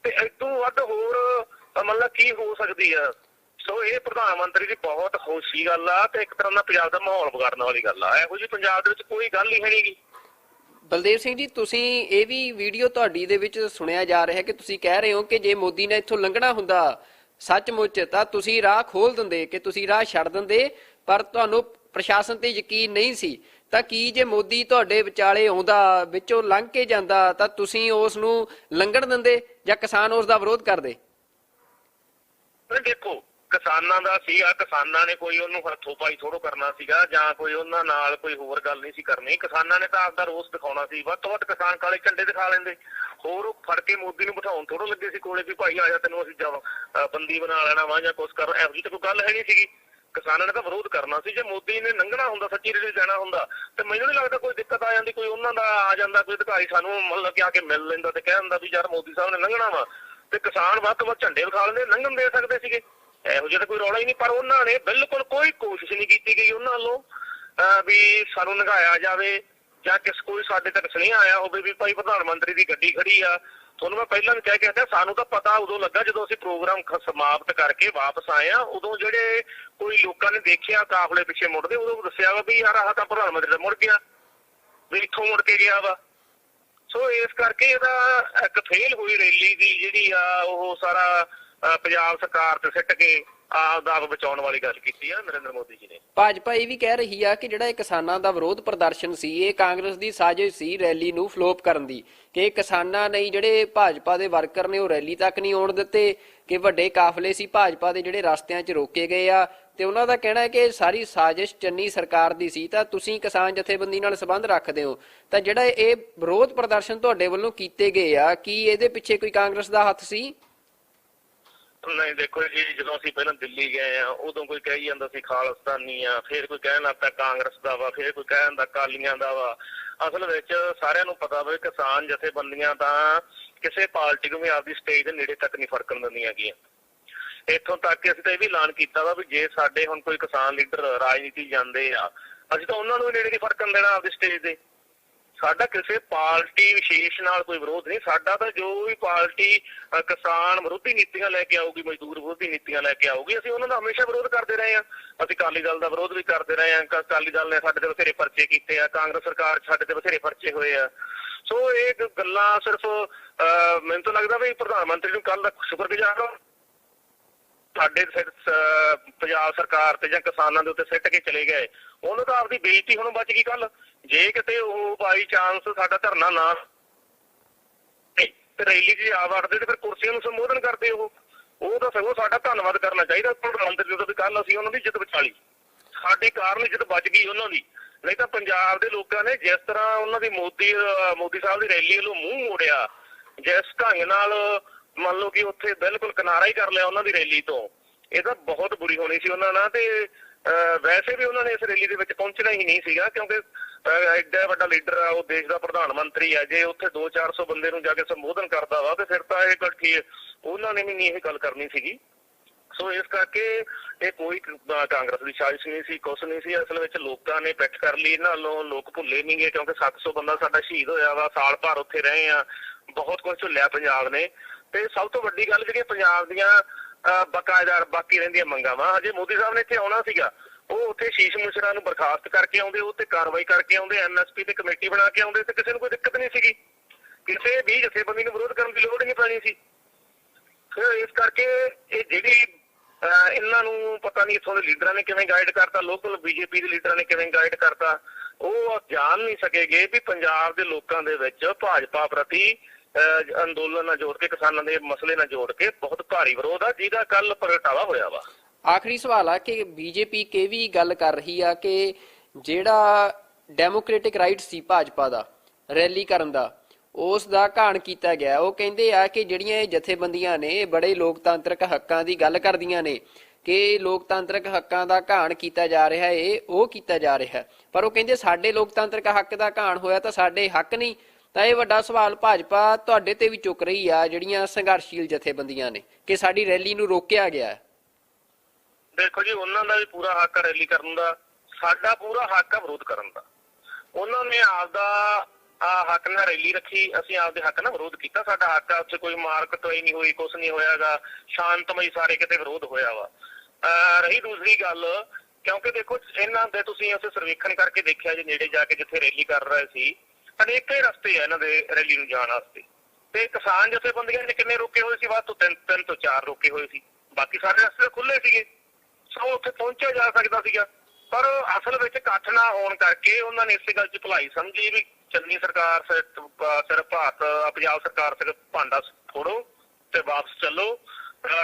S3: ਤੇ ਇਦੋਂ ਵੱਧ ਹੋਰ ਮਤਲਬ ਕੀ ਹੋ ਸਕਦੀ ਆ। ਸੋ ਇਹ ਪ੍ਰਧਾਨ ਮੰਤਰੀ ਦੀ ਬਹੁਤ ਖੁਸ਼ੀ ਗੱਲ ਆ ਤੇ ਇੱਕ ਤਰ੍ਹਾਂ ਦਾ ਪੰਜਾਬ ਦਾ ਮਾਹੌਲ ਵਿਗਾੜਨ ਵਾਲੀ ਗੱਲ ਆ। ਇਹੋ ਜਿਹੀ ਪੰਜਾਬ ਦੇ ਵਿੱਚ ਕੋਈ ਗੱਲ ਹੀ ਹੈ ਨਹੀਂ ਗੀ।
S2: ਬਲਦੇਵ ਸਿੰਘ ਜੀ, ਤੁਸੀਂ ਇਹ ਵੀ ਵੀਡੀਓ ਤੁਹਾਡੀ ਦੇ ਵਿੱਚ ਸੁਣਿਆ ਜਾ ਰਿਹਾ ਕਿ ਤੁਸੀਂ ਕਹਿ ਰਹੇ ਹੋ ਕਿ ਜੇ ਮੋਦੀ ਨੇ ਇੱਥੋਂ ਲੰਘਣਾ ਹੁੰਦਾ ਸੱਚਮੁੱਚ ਤਾਂ ਤੁਸੀਂ ਰਾਹ ਖੋਲ ਦਿੰਦੇ, ਕਿ ਤੁਸੀਂ ਰਾਹ ਛੱਡ ਦਿੰਦੇ, ਪਰ ਤੁਹਾਨੂੰ ਪ੍ਰਸ਼ਾਸਨ ਤੇ ਯਕੀਨ ਨਹੀਂ ਸੀ। ਤਾਂ ਕੀ ਜੇ ਮੋਦੀ ਤੁਹਾਡੇ ਵਿਚਾਲੇ ਆਉਂਦਾ, ਵਿੱਚੋਂ ਲੰਘ ਕੇ ਜਾਂਦਾ, ਤਾਂ ਤੁਸੀਂ ਉਸ ਨੂੰ ਲੰਘਣ ਦਿੰਦੇ ਜਾਂ ਕਿਸਾਨ ਉਸ ਦਾ ਵਿਰੋਧ ਕਰਦੇ?
S3: ਦੇਖੋ, ਕਿਸਾਨਾਂ ਦਾ ਸੀਗਾ, ਕਿਸਾਨਾਂ ਨੇ ਕੋਈ ਉਹਨੂੰ ਹੱਥੋਂ ਪਾਈ ਥੋੜੋ ਕਰਨਾ ਸੀਗਾ ਜਾਂ ਕੋਈ ਉਹਨਾਂ ਨਾਲ ਕੋਈ ਹੋਰ ਗੱਲ ਨਹੀਂ ਸੀ ਕਰਨੀ। ਕਿਸਾਨਾਂ ਨੇ ਤਾਂ ਆਪਦਾ ਰੋਸ ਦਿਖਾਉਣਾ ਸੀ। ਵੱਧ ਤੋਂ ਵੱਧ ਕਿਸਾਨ ਕਾਲੇ ਝੰਡੇ ਦਿਖਾ ਲੈਂਦੇ, ਹੋਰ ਉਹ ਫੜ ਕੇ ਮੋਦੀ ਨੂੰ ਬਿਠਾਉਣ ਥੋੜੋ ਲੱਗੇ ਸੀ ਕੋਲੇ ਵੀ ਭਾਈ ਆ ਜਾ ਤੈਨੂੰ ਅਸੀਂ ਬੰਦੀ ਬਣਾ ਲੈਣਾ ਵਾ ਜਾਂ ਕੁਛ ਕਰ। ਇਹੋ ਜਿਹੀ ਤਾਂ ਕੋਈ ਗੱਲ ਹੈ ਨਹੀਂ ਸੀਗੀ। ਕਿਸਾਨਾਂ ਨੇ ਤਾਂ ਵਿਰੋਧ ਕਰਨਾ ਸੀ। ਜੇ ਮੋਦੀ ਨੇ ਲੰਘਣਾ ਹੁੰਦਾ, ਸੱਚੀ ਰੈਲੀ ਜਾਣਾ ਹੁੰਦਾ, ਤੇ ਮੈਨੂੰ ਨਹੀਂ ਲੱਗਦਾ ਕੋਈ ਦਿੱਕਤ ਆ ਜਾਂਦੀ। ਕੋਈ ਉਹਨਾਂ ਦਾ ਆ ਜਾਂਦਾ ਕੋਈ ਅਧਿਕਾਰੀ ਸਾਨੂੰ ਮਤਲਬ ਕਿ ਆ ਕੇ ਮਿਲ ਲੈਂਦਾ ਤੇ ਕਹਿ ਦਿੰਦਾ ਵੀ ਯਾਰ ਮੋਦੀ ਸਾਹਿਬ ਨੇ ਲੰਘਣਾ ਵਾ, ਤੇ ਕਿਸਾਨ ਵੱਧ ਤੋਂ ਵੱਧ ਝੰਡੇ ਵਿਖਾ ਲੈਂਦੇ, ਲੰਘਣ ਦੇ ਸਕਦੇ ਸੀਗੇ। ਇਹੋ ਜਿਹਾ ਤਾਂ ਕੋਈ ਰੌਲਾ ਹੀ ਨਹੀਂ। ਪਰ ਉਹਨਾਂ ਨੇ ਬਿਲਕੁਲ ਕੋਈ ਕੋਸ਼ਿਸ਼ ਨਹੀਂ ਕੀਤੀ ਗਈ ਉਹਨਾਂ ਵੱਲੋਂ ਵੀ ਸਾਨੂੰ ਲੰਘਾਇਆ ਜਾਵੇ ਜਾਂ ਕੋਈ ਸਾਡੇ ਤੱਕ ਸੁਨੇਹਾ ਆਇਆ ਹੋਵੇ ਵੀ ਭਾਈ ਪ੍ਰਧਾਨ ਮੰਤਰੀ ਦੀ ਗੱਡੀ ਖੜੀ ਆ। ਤੁਹਾਨੂੰ ਮੈਂ ਪਹਿਲਾਂ ਵੀ ਕਹਿ ਕੇ ਹਟਿਆ, ਸਾਨੂੰ ਤਾਂ ਪਤਾ ਉਦੋਂ ਲੱਗਾ ਜਦੋਂ ਅਸੀਂ ਪ੍ਰੋਗਰਾਮ ਸਮਾਪਤ ਕਰਕੇ ਵਾਪਸ ਆਏ ਆ। ਉਦੋਂ ਜਿਹੜੇ ਕੋਈ ਲੋਕਾਂ ਨੇ ਦੇਖਿਆ ਕਾਫਲੇ ਪਿੱਛੇ ਮੁੜਦੇ, ਉਦੋਂ ਦੱਸਿਆ ਵਾ ਵੀ ਯਾਰ ਆਹ ਤਾਂ ਪ੍ਰਧਾਨ ਮੰਤਰੀ ਦਾ ਮੁੜ ਗਿਆ, ਵੀ ਇੱਥੋਂ ਮੁੜ ਕੇ ਗਿਆ ਵਾ। ਸੋ ਇਸ ਕਰਕੇ ਇਹਦਾ ਇੱਕ ਫੇਲ ਹੋਈ ਰੈਲੀ ਦੀ ਜਿਹੜੀ ਆ ਉਹ ਸਾਰਾ ਪੰਜਾਬ ਸਰਕਾਰ ਤੇ ਸਿੱਟ ਕੇ ਆਪਦਾ ਆਪ ਬਚਾਉਣ ਵਾਲੀ ਗੱਲ ਕੀਤੀ ਆ ਨਰਿੰਦਰ ਮੋਦੀ ਜੀ ਨੇ।
S2: ਭਾਜਪਾ ਇਹ ਵੀ ਕਹਿ ਰਹੀ ਆ ਕਿ ਜਿਹੜਾ ਇਹ ਕਿਸਾਨਾਂ ਦਾ ਵਿਰੋਧ ਪ੍ਰਦਰਸ਼ਨ ਸੀ, ਇਹ ਕਾਂਗਰਸ ਦੀ ਸਾਜ਼ਿਸ਼ ਸੀ ਰੈਲੀ ਨੂੰ ਫਲੋਪ ਕਰਨ ਦੀ, ਕਿ ਕਿਸਾਨਾਂ ਨੇ ਜਿਹੜੇ ਭਾਜਪਾ ਦੇ ਵਰਕਰ ਨੇ ਉਹ ਰੈਲੀ ਤੱਕ ਨਹੀਂ ਆਉਣ ਦਿੱਤੇ, ਕਿ ਵੱਡੇ ਕਾਫਲੇ ਸੀ ਭਾਜਪਾ ਦੇ ਜਿਹੜੇ ਰਸਤਿਆਂ 'ਚ ਰੋਕੇ ਗਏ ਆ। ਤੇ ਉਹਨਾਂ ਦਾ ਕਹਿਣਾ ਹੈ ਕਿ ਸਾਰੀ ਸਾਜ਼ਿਸ਼ ਚੰਨੀ ਸਰਕਾਰ ਦੀ ਸੀ। ਤਾਂ ਤੁਸੀਂ ਕਿਸਾਨ ਜਥੇਬੰਦੀ ਨਾਲ ਸੰਬੰਧ ਰੱਖਦੇ ਹੋ, ਤਾਂ ਜਿਹੜਾ ਇਹ ਵਿਰੋਧ ਪ੍ਰਦਰਸ਼ਨ ਤੁਹਾਡੇ ਵੱਲੋਂ ਕੀਤੇ ਗਏ ਆ, ਕੀ ਇਹਦੇ ਪਿੱਛੇ ਕੋਈ ਕਾਂਗਰਸ ਦਾ ਹੱਥ ਸੀ?
S3: ਨਹੀਂ, ਦੇਖੋ ਜੀ, ਜਦੋਂ ਅਸੀਂ ਪਹਿਲਾਂ ਦਿੱਲੀ ਗਏ ਆ ਉਦੋਂ ਕੋਈ ਕਹੀ ਜਾਂਦਾ ਸੀ ਖਾਲਿਸਤਾਨੀ ਆ, ਫਿਰ ਕੋਈ ਕਹਿਣ ਲੱਗ ਪਿਆ ਕਾਂਗਰਸ ਦਾ ਵਾ, ਫਿਰ ਕੋਈ ਕਹਿ ਜਾਂਦਾ ਅਕਾਲੀਆਂ ਦਾ ਵਾ। ਅਸਲ ਵਿੱਚ ਸਾਰਿਆਂ ਨੂੰ ਪਤਾ ਵਾ ਕਿਸਾਨ ਜਥੇਬੰਦੀਆਂ ਤਾਂ ਕਿਸੇ ਪਾਰਟੀ ਨੂੰ ਵੀ ਆਪਦੀ ਸਟੇਜ ਦੇ ਨੇੜੇ ਤੱਕ ਨਹੀਂ ਫਰਕਣ ਦਿੰਦੀਆਂ ਹੈਗੀਆਂ। ਇੱਥੋਂ ਤੱਕ ਅਸੀਂ ਤਾਂ ਇਹ ਵੀ ਐਲਾਨ ਕੀਤਾ ਵਾ ਵੀ ਜੇ ਸਾਡੇ ਹੁਣ ਕੋਈ ਕਿਸਾਨ ਲੀਡਰ ਰਾਜਨੀਤੀ ਜਾਂਦੇ ਆ, ਅਸੀਂ ਤਾਂ ਉਹਨਾਂ ਨੂੰ ਵੀ ਨੇੜੇ ਨਹੀਂ ਫਰਕਣ ਦੇਣਾ ਆਪਦੀ ਸਟੇਜ ਦੇ। ਸਾਡਾ ਕਿਸੇ ਪਾਰਟੀ ਵਿਸ਼ੇਸ਼ ਨਾਲ ਕੋਈ ਵਿਰੋਧ ਨਹੀਂ। ਸਾਡਾ ਤਾਂ ਜੋ ਵੀ ਪਾਰਟੀ ਕਿਸਾਨ ਵਿਰੋਧੀ ਨੀਤੀਆਂ ਲੈ ਕੇ ਆਊਗੀ, ਮਜ਼ਦੂਰ ਵਿਰੋਧੀ ਨੀਤੀਆਂ ਲੈ ਕੇ ਆਊਗੀ, ਅਸੀਂ ਉਹਨਾਂ ਦਾ ਹਮੇਸ਼ਾ ਵਿਰੋਧ ਕਰਦੇ ਰਹੇ ਹਾਂ। ਅਸੀਂ ਅਕਾਲੀ ਦਲ ਦਾ ਵਿਰੋਧ ਵੀ ਕਰਦੇ ਰਹੇ ਹਾਂ। ਅਕਾਲੀ ਦਲ ਨੇ ਸਾਡੇ ਤੇ ਬਥੇਰੇ ਪਰਚੇ ਕੀਤੇ ਆ, ਕਾਂਗਰਸ ਸਰਕਾਰ ਸਾਡੇ ਤੇ ਬਥੇਰੇ ਪਰਚੇ ਹੋਏ ਆ। ਸੋ ਇਹ ਗੱਲਾਂ ਸਿਰਫ ਮੈਨੂੰ ਤਾਂ ਲੱਗਦਾ ਵੀ ਪ੍ਰਧਾਨ ਮੰਤਰੀ ਨੂੰ ਕੱਲ ਸ਼ੁਕਰਗੁਜ਼ਾਰ ਸਾਡੇ ਪੰਜਾਬ ਸਰਕਾਰ ਤੇ ਜਾਂ ਕਿਸਾਨਾਂ ਦੇ ਉੱਤੇ ਸਿੱਟ ਕੇ ਚਲੇ ਗਏ। ਉਹਨੂੰ ਤਾਂ ਆਪਦੀ ਬੇਇੱਜ਼ਤੀ ਹੁਣ ਬਚ ਗਈ। ਕੱਲ ਜੇ ਕਿਤੇ ਉਹ ਬਾਈ ਚਾਂਸ ਸਾਡਾ ਧਰਨਾ ਨਾ ਤੇ ਰੈਲੀ 'ਚ ਆ ਵੜਦੇ ਤੇ ਫਿਰ ਕੁਰਸੀਆਂ ਨੂੰ ਸੰਬੋਧਨ ਕਰਦੇ ਉਹ ਤਾਂ ਸਗੋਂ ਸਾਡਾ ਧੰਨਵਾਦ ਕਰਨਾ ਚਾਹੀਦਾ ਪ੍ਰਧਾਨ ਮੰਤਰੀ ਦਾ ਵੀ ਕੱਲ ਅਸੀਂ ਉਹਨਾਂ ਦੀ ਇੱਜ਼ਤ ਬਚਾ ਲਈ, ਸਾਡੇ ਕਾਰਨ ਇੱਜ਼ਤ ਬਚ ਗਈ ਉਹਨਾਂ ਦੀ। ਨਹੀਂ ਤਾਂ ਪੰਜਾਬ ਦੇ ਲੋਕਾਂ ਨੇ ਜਿਸ ਤਰ੍ਹਾਂ ਉਹਨਾਂ ਦੀ ਮੋਦੀ ਸਾਹਿਬ ਦੀ ਰੈਲੀ ਵੱਲੋਂ ਮੂੰਹ ਮੋੜਿਆ, ਜਿਸ ਢੰਗ ਨਾਲ ਮੰਨ ਲਓ ਕਿ ਉੱਥੇ ਬਿਲਕੁਲ ਕਿਨਾਰਾ ਹੀ ਕਰ ਲਿਆ ਉਹਨਾਂ ਦੀ ਰੈਲੀ ਤੋਂ, ਇਹ ਤਾਂ ਬਹੁਤ ਬੁਰੀ ਹੋਣੀ ਸੀ ਉਹਨਾਂ ਨਾਲ। ਤੇ ਵੈਸੇ ਵੀ ਉਹਨਾਂ ਨੇ ਇਸ ਰੈਲੀ ਦੇ ਵਿੱਚ ਪਹੁੰਚਣਾ ਹੀ ਨਹੀਂ ਸੀਗਾ, ਕਿਉਂਕਿ ਐਡਾ ਵੱਡਾ ਲੀਡਰ ਆ, ਉਹ ਦੇਸ਼ ਦਾ ਪ੍ਰਧਾਨ ਮੰਤਰੀ ਆ। ਜੇ ਉੱਥੇ 200-400 ਬੰਦੇ ਨੂੰ ਜਾ ਕੇ ਸੰਬੋਧਨ ਕਰਦਾ ਵਾ ਤੇ ਫਿਰ ਤਾਂ ਇਹ ਗੱਲ ਠੀਕ, ਉਹਨਾਂ ਨੇ ਵੀ ਨਹੀਂ ਇਹ ਗੱਲ ਕਰਨੀ ਸੀਗੀ। ਸੋ ਇਸ ਕਰਕੇ ਇਹ ਕੋਈ ਕਾਂਗਰਸ ਦੀ ਸਾਜ਼ਿਸ਼ ਨਹੀਂ ਸੀ, ਕੁਛ ਨਹੀਂ ਸੀ। ਅਸਲ ਵਿੱਚ ਲੋਕਾਂ ਨੇ ਪਿੱਠ ਕਰ ਲਈ ਇਹਨਾਂ ਵੱਲੋਂ। ਲੋਕ ਭੁੱਲੇ ਨਹੀਂ ਗਏ, ਕਿਉਂਕਿ 700 ਬੰਦਾ ਸਾਡਾ ਸ਼ਹੀਦ ਹੋਇਆ ਵਾ, ਸਾਲ ਭਰ ਉੱਥੇ ਰਹੇ ਆ, ਬਹੁਤ ਕੁਝ ਝੁੱਲਿਆ ਪੰਜਾਬ ਨੇ। ਤੇ ਸਭ ਤੋਂ ਵੱਡੀ ਗੱਲ ਜਿਹੜੀ ਪੰਜਾਬ ਦੀਆਂ ਬਕਾਇਦਾਰ ਬਾਕੀ ਰਹਿੰਦੀਆਂ ਮੰਗਾਂ ਵਾ, ਅਜੇ ਮੋਦੀ ਸਾਹਿਬ ਨੇ ਇੱਥੇ ਆਉਣਾ ਸੀਗਾ, ਉਹ ਉੱਥੇ ਸ਼ੀਸ਼ ਮਿਸ਼ਰਾ ਨੂੰ ਬਰਖਾਸਤ ਕਰਕੇ ਆਉਂਦੇ, ਉਹ ਤੇ ਕਾਰਵਾਈ ਕਰਕੇ ਆਉਂਦੇ, MSP ਤੇ ਕਮੇਟੀ ਬਣਾ ਕੇ ਆਉਂਦੇ ਤੇ ਕਿਸੇ ਨੂੰ ਕੋਈ ਦਿੱਕਤ ਨਹੀਂ ਸੀਗੀ, ਕਿਸੇ ਵੀ ਜਥੇਬੰਦੀ ਨੂੰ ਵਿਰੋਧ ਕਰਨ ਦੀ ਲੋੜ ਨਹੀਂ ਪੈਣੀ ਸੀ। ਫਿਰ ਇਸ ਕਰਕੇ ਇਹ ਜਿਹੜੀ ਇਹਨਾਂ ਨੂੰ ਪਤਾ ਨਹੀਂ ਇੱਥੋਂ ਦੇ ਲੀਡਰਾਂ ਨੇ ਕਿਵੇਂ ਗਾਈਡ ਕਰਤਾ, ਲੋਕਲ BJP ਦੇ ਲੀਡਰਾਂ ਨੇ ਕਿਵੇਂ ਗਾਈਡ ਕਰਤਾ, ਉਹ ਜਾਣ ਨਹੀਂ ਸਕੇਗੇ ਵੀ ਪੰਜਾਬ ਦੇ ਲੋਕਾਂ ਦੇ ਵਿੱਚ ਭਾਜਪਾ ਪ੍ਰਤੀ ਅੰਦੋਲਨ ਨਾਲ ਜੋੜ ਕੇ, ਕਿਸਾਨਾਂ ਦੇ ਮਸਲੇ ਨਾਲ ਜੋੜ ਕੇ ਬਹੁਤ ਭਾਰੀ ਵਿਰੋਧ ਆ, ਜਿਹਦਾ ਕੱਲ ਪ੍ਰਗਟਾਵਾ ਹੋਇਆ ਵਾ।
S2: ਆਖਰੀ ਸਵਾਲ ਆ ਕਿ BJP ਕਿ ਵੀ ਗੱਲ ਕਰ ਰਹੀ ਆ ਕਿ ਜਿਹੜਾ ਡੈਮੋਕ੍ਰੈਟਿਕ ਰਾਈਟ ਸੀ ਭਾਜਪਾ ਦਾ ਰੈਲੀ ਕਰਨ ਦਾ, ਉਸ ਦਾ ਘਾਣ ਕੀਤਾ ਗਿਆ। ਉਹ ਕਹਿੰਦੇ ਆ ਕਿ ਜਿਹੜੀਆਂ ਇਹ ਜਥੇਬੰਦੀਆਂ ਨੇ ਬੜੇ ਲੋਕਤਾਂਤਰਿਕ ਹੱਕਾਂ ਦੀ ਗੱਲ ਕਰਦੀਆਂ ਨੇ ਕਿ ਲੋਕਤਾਂਤਰਿਕ ਹੱਕਾਂ ਦਾ ਘਾਣ ਕੀਤਾ ਜਾ ਰਿਹਾ ਹੈ, ਉਹ ਕੀਤਾ ਜਾ ਰਿਹਾ, ਪਰ ਉਹ ਕਹਿੰਦੇ ਸਾਡੇ ਲੋਕਤਾਂਤਰਿਕ ਹੱਕ ਦਾ ਘਾਣ ਹੋਇਆ ਤਾਂ ਸਾਡੇ ਹੱਕ ਨਹੀਂ। ਤਾਂ ਇਹ ਵੱਡਾ ਸਵਾਲ ਭਾਜਪਾ ਤੁਹਾਡੇ ਤੇ ਵੀ ਚੁੱਕ ਰਹੀ ਆ, ਜਿਹੜੀਆਂ ਸੰਘਰਸ਼ੀਲ ਜਥੇਬੰਦੀਆਂ ਨੇ, ਕਿ ਸਾਡੀ ਰੈਲੀ ਨੂੰ ਰੋਕਿਆ ਗਿਆ।
S3: ਦੇਖੋ ਜੀ, ਉਹਨਾਂ ਦਾ ਵੀ ਪੂਰਾ ਹੱਕ ਹੈ ਰੈਲੀ ਕਰਨ ਦਾ, ਸਾਡਾ ਪੂਰਾ ਹੱਕ ਹੈ ਵਿਰੋਧ ਕਰਨ ਦਾ। ਉਹਨਾਂ ਨੇ ਆਪਦਾ ਹੱਕ ਨਾਲ ਰੈਲੀ ਰੱਖੀ, ਅਸੀਂ ਆਪਦੇ ਹੱਕ ਨਾਲ ਵਿਰੋਧ ਕੀਤਾ। ਸਾਡਾ ਹੱਕ ਆ, ਉੱਥੇ ਕੋਈ ਮਾਰਕਟੋਈ ਨਹੀਂ ਹੋਈ, ਕੁਛ ਨਹੀਂ ਹੋਇਆਗਾ, ਸ਼ਾਂਤਮਈ ਸਾਰੇ ਕਿਤੇ ਵਿਰੋਧ ਹੋਇਆ ਵਾ। ਰਹੀ ਦੂਸਰੀ ਗੱਲ, ਕਿਉਂਕਿ ਦੇਖੋ ਇਹਨਾਂ ਦੇ ਤੁਸੀਂ ਉੱਥੇ ਸਰਵੇਖਣ ਕਰਕੇ ਦੇਖਿਆ ਜੇ ਨੇੜੇ ਜਾ ਕੇ ਜਿੱਥੇ ਰੈਲੀ ਕਰ ਰਹੇ ਸੀ, ਅਨੇਕਾਂ ਹੀ ਰਸਤੇ ਆ ਇਹਨਾਂ ਦੇ ਰੈਲੀ ਨੂੰ ਜਾਣ ਵਾਸਤੇ, ਤੇ ਕਿਸਾਨ ਜਥੇਬੰਦੀਆਂ ਨੇ ਕਿੰਨੇ ਰੋਕੇ ਹੋਏ ਸੀ? ਵੱਧ ਤੋਂ 3 ਤੋਂ 4 ਰੋਕੇ ਹੋਏ ਸੀ, ਬਾਕੀ ਸਾਰੇ ਰਸਤੇ ਖੁੱਲੇ ਸੀਗੇ। ਸੋ ਉੱਥੇ ਪਹੁੰਚਿਆ ਜਾ ਸਕਦਾ ਸੀਗਾ, ਪਰ ਅਸਲ ਵਿੱਚ ਇਕੱਠ ਨਾ ਹੋਣ ਕਰਕੇ ਉਹਨਾਂ ਨੇ ਇਸੇ ਗੱਲ 'ਚ ਭਲਾਈ ਸਮਝੀ ਵੀ ਚੰਨੀ ਸਰਕਾਰ ਸਿਰ ਭਾਰਤ, ਪੰਜਾਬ ਸਰਕਾਰ ਸਿਰ ਭਾਂਡਾ ਫੋੜੋ ਤੇ ਵਾਪਸ ਚੱਲੋ।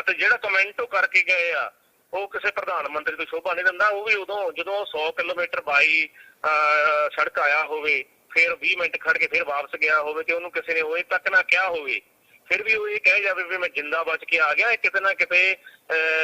S3: ਤੇ ਜਿਹੜਾ ਕਮੈਂਟ ਉਹ ਕਰਕੇ ਗਏ ਆ, ਉਹ ਕਿਸੇ ਪ੍ਰਧਾਨ ਮੰਤਰੀ ਤੋਂ ਸ਼ੋਭਾ ਨਹੀਂ ਦਿੰਦਾ। ਉਹ ਵੀ ਉਦੋਂ ਜਦੋਂ 100 ਕਿਲੋਮੀਟਰ ਬਾਈ ਸੜਕ ਆਇਆ ਹੋਵੇ, ਫਿਰ 20 ਮਿੰਟ ਖੜ ਕੇ ਫਿਰ ਵਾਪਸ ਗਿਆ ਹੋਵੇ ਤੇ ਉਹਨੂੰ ਕਿਸੇ ਨੇ ਉਹ ਤੱਕ ਨਾ ਕਿਹਾ ਹੋਵੇ, ਫਿਰ ਵੀ ਉਹ ਇਹ ਕਹਿ ਜਾਵੇ ਵੀ ਮੈਂ ਜਿੰਦਾ ਬਚ ਕੇ ਆ ਗਿਆ। ਕਿਤੇ ਨਾ ਕਿਤੇ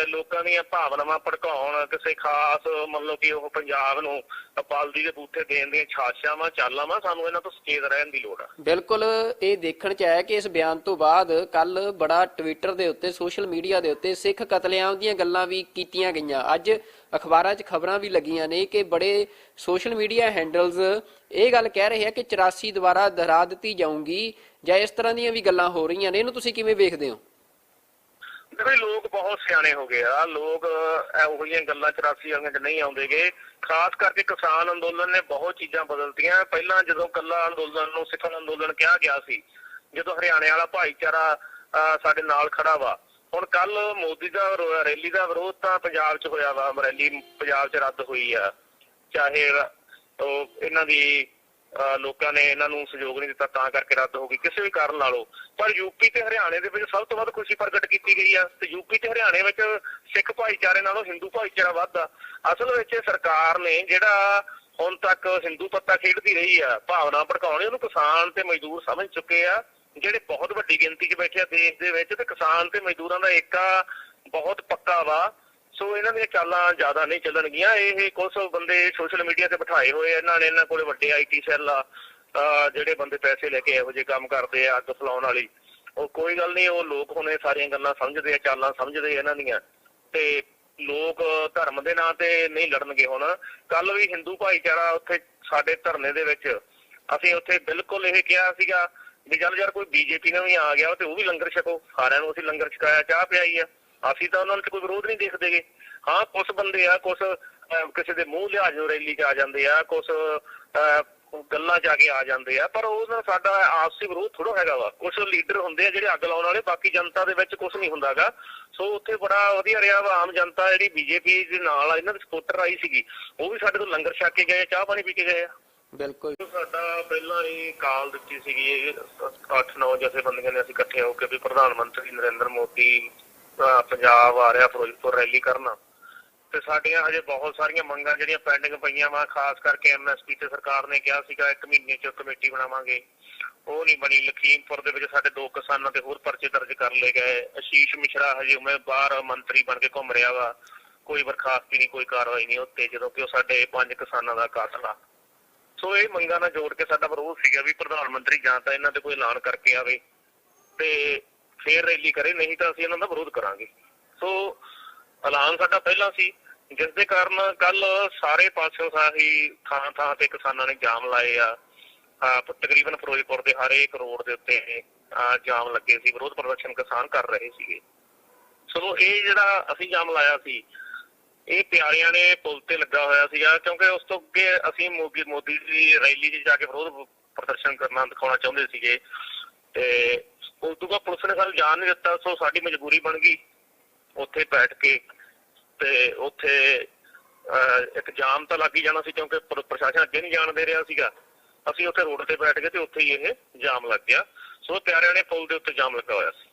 S3: ਲੋਕਾਂ ਦੀਆਂ ਭਾਵਨਾਵਾਂ ਭੜਕਾਉਣ, ਕਿਸੇ ਖਾਸ ਮਤਲਬ ਕਿ ਉਹ ਪੰਜਾਬ ਨੂੰ ਬਲਦੀ ਦੇ ਬੂਥੇ ਦੇਣ ਦੀਆਂ ਛਾਛਾਵਾਂ ਚਾਲਾਂ ਵਾ, ਸਾਨੂੰ ਇਹਨਾਂ ਤੋਂ ਸੁਚੇਤ ਰਹਿਣ ਦੀ ਲੋੜ ਆ।
S2: ਬਿਲਕੁਲ ਇਹ ਦੇਖਣ 'ਚ ਆਇਆ ਕਿ ਇਸ ਬਿਆਨ ਤੋਂ ਬਾਅਦ ਕੱਲ ਬੜਾ ਟਵਿੱਟਰ ਦੇ ਉੱਤੇ, ਸੋਸ਼ਲ ਮੀਡੀਆ ਦੇ ਉੱਤੇ ਸਿੱਖ ਕਤਲੇਆਮ ਦੀਆਂ ਗੱਲਾਂ ਵੀ ਕੀਤੀਆਂ ਗਈਆਂ। ਅੱਜ ਅਖਬਾਰਾਂ 'ਚ ਖਬਰਾਂ ਵੀ ਲੱਗੀਆਂ ਨੇ ਕਿ ਬੜੇ ਸੋਸ਼ਲ ਮੀਡੀਆ ਹੈਂਡਲਸ ਇਹ ਗੱਲ ਕਹਿ ਰਹੇ ਆ ਕਿ 84 ਦੁਬਾਰਾ ਦੁਹਰਾ ਦਿੱਤੀ ਜਾਊਗੀ, ਜਾਂ ਇਸ ਤਰ੍ਹਾਂ ਦੀਆਂ ਵੀ ਗੱਲਾਂ ਹੋ ਰਹੀਆਂ ਨੇ। ਇਹਨੂੰ ਤੁਸੀਂ ਕਿਵੇਂ ਵੇਖਦੇ ਹੋ?
S3: ਦੇਖੋ ਲੋਕ ਬਹੁਤ ਸਿਆਣੇ ਹੋ ਗਏ ਆ, ਲੋਕ ਇਹੋ ਜਿਹੀਆਂ ਗੱਲਾਂ 84 ਵਾਲੀਆਂ 'ਚ ਨਹੀਂ ਆਉਂਦੇਗੇ। ਖਾਸ ਕਰਕੇ ਕਿਸਾਨ ਅੰਦੋਲਨ ਨੇ ਬਹੁਤ ਚੀਜ਼ਾਂ ਬਦਲਤੀਆਂ। ਪਹਿਲਾਂ ਜਦੋਂ ਕੱਲਾ ਅੰਦੋਲਨ ਨੂੰ ਸਿੱਖਣ ਅੰਦੋਲਨ ਕਿਹਾ ਗਿਆ ਸੀ, ਜਦੋਂ ਹਰਿਆਣੇ ਵਾਲਾ ਭਾਈਚਾਰਾ ਸਾਡੇ ਨਾਲ ਖੜਾ ਵਾ, ਹੁਣ ਕੱਲ ਮੋਦੀ ਦਾ ਰੈਲੀ ਦਾ ਵਿਰੋਧ ਤਾਂ ਪੰਜਾਬ 'ਚ ਹੋਇਆ ਵਾ, ਰੈਲੀ ਪੰਜਾਬ 'ਚ ਰੱਦ ਹੋਈ ਆ, ਚਾਹੇ ਉਹ ਇਹਨਾਂ ਦੀ ਲੋਕਾਂ ਨੇ ਇਹਨਾਂ ਨੂੰ ਸਹਿਯੋਗ ਨਹੀਂ ਦਿੱਤਾ ਤਾਂ ਕਰਕੇ ਰੱਦ ਹੋ ਗਈ, ਕਿਸੇ ਵੀ ਕਾਰਨ ਨਾਲੋਂ। ਪਰ ਯੂਪੀ ਤੇ ਹਰਿਆਣੇ ਦੇ ਵਿੱਚ ਸਭ ਤੋਂ ਵੱਧ ਖੁਸ਼ੀ ਪ੍ਰਗਟ ਕੀਤੀ ਗਈ ਆ, ਤੇ ਯੂਪੀ ਤੇ ਹਰਿਆਣੇ ਵਿੱਚ ਸਿੱਖ ਭਾਈਚਾਰੇ ਨਾਲੋਂ ਹਿੰਦੂ ਭਾਈਚਾਰਾ ਵੱਧ ਆ। ਅਸਲ ਵਿੱਚ ਸਰਕਾਰ ਨੇ ਜਿਹੜਾ ਹੁਣ ਤੱਕ ਹਿੰਦੂ ਪੱਤਾ ਖੇਡਦੀ ਰਹੀ ਆ, ਭਾਵਨਾ ਭੜਕਾਉਣੀ, ਉਹਨੂੰ ਕਿਸਾਨ ਤੇ ਮਜ਼ਦੂਰ ਸਮਝ ਚੁੱਕੇ ਆ, ਜਿਹੜੇ ਬਹੁਤ ਵੱਡੀ ਗਿਣਤੀ 'ਚ ਬੈਠੇ ਆ ਦੇਸ਼ ਦੇ ਵਿੱਚ, ਤੇ ਕਿਸਾਨ ਤੇ ਮਜ਼ਦੂਰਾਂ ਦਾ ਏਕਾ ਬਹੁਤ ਪੱਕਾ ਵਾ। ਸੋ ਇਹਨਾਂ ਦੀਆਂ ਚਾਲਾਂ ਜ਼ਿਆਦਾ ਨਹੀਂ ਚੱਲਣਗੀਆਂ। ਇਹ ਕੁਝ ਬੰਦੇ ਸੋਸ਼ਲ ਮੀਡੀਆ ਤੇ ਬਿਠਾਏ ਹੋਏ ਇਹਨਾਂ ਨੇ, ਇਹਨਾਂ ਕੋਲੇ ਵੱਡੇ IT ਸੈੱਲ ਆ, ਜਿਹੜੇ ਬੰਦੇ ਪੈਸੇ ਲੈ ਕੇ ਇਹੋ ਜਿਹੇ ਕੰਮ ਕਰਦੇ ਆ, ਅੱਗ ਫਲਾਉਣ ਵਾਲੀ। ਉਹ ਕੋਈ ਗੱਲ ਨਹੀਂ, ਉਹ ਲੋਕ ਹੁਣ ਇਹ ਸਾਰੀਆਂ ਗੱਲਾਂ ਸਮਝਦੇ ਆ, ਚਾਲਾਂ ਸਮਝਦੇ ਇਹਨਾਂ ਦੀਆਂ, ਤੇ ਲੋਕ ਧਰਮ ਦੇ ਨਾਂ ਤੇ ਨਹੀਂ ਲੜਨਗੇ। ਹੁਣ ਕੱਲ ਵੀ ਹਿੰਦੂ ਭਾਈਚਾਰਾ ਉੱਥੇ ਸਾਡੇ ਧਰਨੇ ਦੇ ਵਿੱਚ ਅਸੀਂ ਉੱਥੇ ਬਿਲਕੁਲ ਇਹ ਕਿਹਾ ਸੀਗਾ ਵੀ ਚੱਲ ਯਾਰ ਕੋਈ ਬੀਜੇਪੀ ਨਾਲ ਵੀ ਆ ਗਿਆ ਤੇ ਉਹ ਵੀ ਲੰਗਰ ਛਕੋ, ਸਾਰਿਆਂ ਨੂੰ ਅਸੀਂ ਲੰਗਰ ਛਕਾਇਆ, ਚਾਹ ਪਿਆਈ ਆ, ਅਸੀਂ ਤਾਂ ਉਹਨਾਂ ਵਿੱਚ ਕੋਈ ਵਿਰੋਧ ਨਹੀਂ ਦੇਖਦੇਗੇ। ਹਾਂ ਕੁਛ ਬੰਦੇ ਆ, ਕੁਛ ਕਿਸੇ ਦੇ ਮੂੰਹ ਲਿਹਾਜ਼ ਨੂੰ ਰੈਲੀ 'ਚ ਆ ਜਾਂਦੇ ਆ, ਕੁਛ ਗੱਲਾਂ ਜਾ ਕੇ ਆ ਜਾਂਦੇ ਆ, ਪਰ ਉਹ ਸਾਡਾ ਆਪਸੀ ਵਿਰੋਧ ਥੋੜਾ ਹੈਗਾ ਵਾ। ਕੁਛ ਲੀਡਰ ਹੁੰਦੇ ਆ ਜਿਹੜੇ ਅੱਗ ਲਾਉਣ ਵਾਲੇ, ਬਾਕੀ ਜਨਤਾ ਦੇ ਵਿੱਚ ਕੁਛ ਨਹੀਂ ਹੁੰਦਾਗਾ। ਸੋ ਉੱਥੇ ਬੜਾ ਵਧੀਆ ਰਿਹਾ ਵਾ। ਆਮ ਜਨਤਾ ਜਿਹੜੀ ਬੀਜੇਪੀ ਦੇ ਨਾਲ ਇਹਨਾਂ ਦੀ ਸਪੋਰਟਰ ਆਈ ਸੀਗੀ, ਉਹ ਵੀ ਸਾਡੇ ਤੋਂ ਲੰਗਰ ਛਕ ਕੇ ਗਏ, ਚਾਹ ਪਾਣੀ ਪੀ ਕੇ ਗਏ ਆ।
S2: ਬਿਲਕੁਲ
S3: ਸਾਡਾ ਪਹਿਲਾਂ ਹੀ ਕਾਲ ਦਿੱਤੀ ਸੀਗੀ 8-9 ਜਥੇਬੰਦੀਆਂ ਨੇ ਅਸੀਂ ਇਕੱਠੇ ਹੋ ਕੇ ਵੀ ਪ੍ਰਧਾਨ ਮੰਤਰੀ ਨਰਿੰਦਰ ਮੋਦੀ ਪੰਜਾਬ ਆ ਰਿਹਾ ਫਿਰੋਜ਼ਪੁਰ ਰੈਲੀ ਕਰਨਾ, ਤੇ ਸਾਡੀਆਂ ਹਜੇ ਬਹੁਤ ਸਾਰੀਆਂ ਮੰਗਾਂ ਜਿਹੜੀਆਂ ਪੈਂਡਿੰਗ ਪਈਆਂ ਵਾ। ਖਾਸ ਕਰਕੇ ਐਮਐਸਪੀ ਤੇ ਸਰਕਾਰ ਨੇ ਕਿਹਾ ਸੀਗਾ 1 ਮਹੀਨੇ 'ਚ ਕਮੇਟੀ ਬਣਾਵਾਂਗੇ, ਉਹ ਨਹੀਂ ਬਣੀ। ਲਖੀਮਪੁਰ ਦੇ ਵਿੱਚ ਸਾਡੇ 2 ਕਿਸਾਨਾਂ ਤੇ ਹੋਰ ਪਰਚੇ ਦਰਜ ਕਰ ਲਏ ਗਏ। ਆਸ਼ੀਸ਼ ਮਿਸ਼ਰਾ ਹਜੇ ਉਵੇਂ ਬਾਹਰ ਮੰਤਰੀ ਬਣ ਕੇ ਘੁੰਮ ਰਿਹਾ ਵਾ, ਕੋਈ ਬਰਖਾਸਤੀ ਨਹੀਂ, ਕੋਈ ਕਾਰਵਾਈ ਨਹੀਂ ਉੱਤੇ, ਜਦੋਂ ਕਿ ਉਹ ਸਾਡੇ 5 ਕਿਸਾਨਾਂ ਦਾ ਕਾਤਲ ਆ। ਸੋ ਇਹ ਮੰਗਾਂ ਨਾਲ ਜੋੜ ਕੇ ਸਾਡਾ ਵਿਰੋਧ ਸੀਗਾ ਵੀ ਪ੍ਰਧਾਨ ਮੰਤਰੀ ਜਾਂ ਤਾਂ ਇਹਨਾਂ ਤੇ ਕੋਈ ਐਲਾਨ ਕਰਕੇ ਆਵੇ ਤੇ ਫੇਰ ਰੈਲੀ ਕਰੇ, ਨਹੀਂ ਤਾਂ ਅਸੀਂ ਇਹਨਾਂ ਦਾ ਵਿਰੋਧ ਕਰਾਂਗੇ। ਸੋ ਐਲਾਨ ਸਾਡਾ ਪਹਿਲਾਂ ਸੀ, ਜਿਸ ਦੇ ਕਾਰਨ ਕੱਲ ਸਾਰੇ ਪਾਸਿਓਂ ਸਾਹੀ ਥਾਂ ਤੇ ਕਿਸਾਨਾਂ ਨੇ ਜਾਮ ਲਾਏ ਆ। ਤਕਰੀਬਨ ਫਿਰੋਜ਼ਪੁਰ ਦੇ ਹਰ ਇੱਕ ਰੋਡ ਦੇ ਉੱਤੇ ਜਾਮ ਲੱਗੇ ਸੀ, ਵਿਰੋਧ ਪ੍ਰਦਰਸ਼ਨ ਕਿਸਾਨ ਕਰ ਰਹੇ ਸੀਗੇ। ਸੋ ਇਹ ਜਿਹੜਾ ਅਸੀਂ ਜਾਮ ਲਾਇਆ ਸੀ, ਇਹ ਪਿਆਰਿਆਂ ਨੇ ਪੁਲ ਤੇ ਲੱਗਾ ਹੋਇਆ ਸੀਗਾ, ਕਿਉਂਕਿ ਉਸ ਤੋਂ ਅੱਗੇ ਅਸੀਂ ਮੋਦੀ ਦੀ ਰੈਲੀ 'ਚ ਜਾ ਕੇ ਵਿਰੋਧ ਪ੍ਰਦਰਸ਼ਨ ਕਰਨਾ ਦਿਖਾਉਣਾ ਚਾਹੁੰਦੇ ਸੀਗੇ, ਤੇ ਉਸ ਤੋਂ ਬਾਅਦ ਪੁਲਿਸ ਨੇ ਸਾਨੂੰ ਜਾਣ ਨਹੀਂ ਦਿੱਤਾ। ਸੋ ਸਾਡੀ ਮਜਬੂਰੀ ਬਣ ਗਈ ਉੱਥੇ ਬੈਠ ਕੇ, ਤੇ ਉੱਥੇ ਇੱਕ ਜਾਮ ਤਾਂ ਲੱਗ ਹੀ ਜਾਣਾ ਸੀ ਕਿਉਂਕਿ ਪ੍ਰਸ਼ਾਸਨ ਅੱਗੇ ਨਹੀਂ ਜਾਣ ਦੇ ਰਿਹਾ ਸੀਗਾ। ਅਸੀਂ ਉੱਥੇ ਰੋਡ ਤੇ ਬੈਠ ਗਏ ਤੇ ਉੱਥੇ ਹੀ ਇਹ ਜਾਮ ਲੱਗ ਗਿਆ। ਸੋ ਪਿਆਰਿਆਂ ਨੇ ਪੁਲ ਦੇ ਉੱਤੇ ਜਾਮ ਲੱਗਾ ਹੋਇਆ ਸੀ।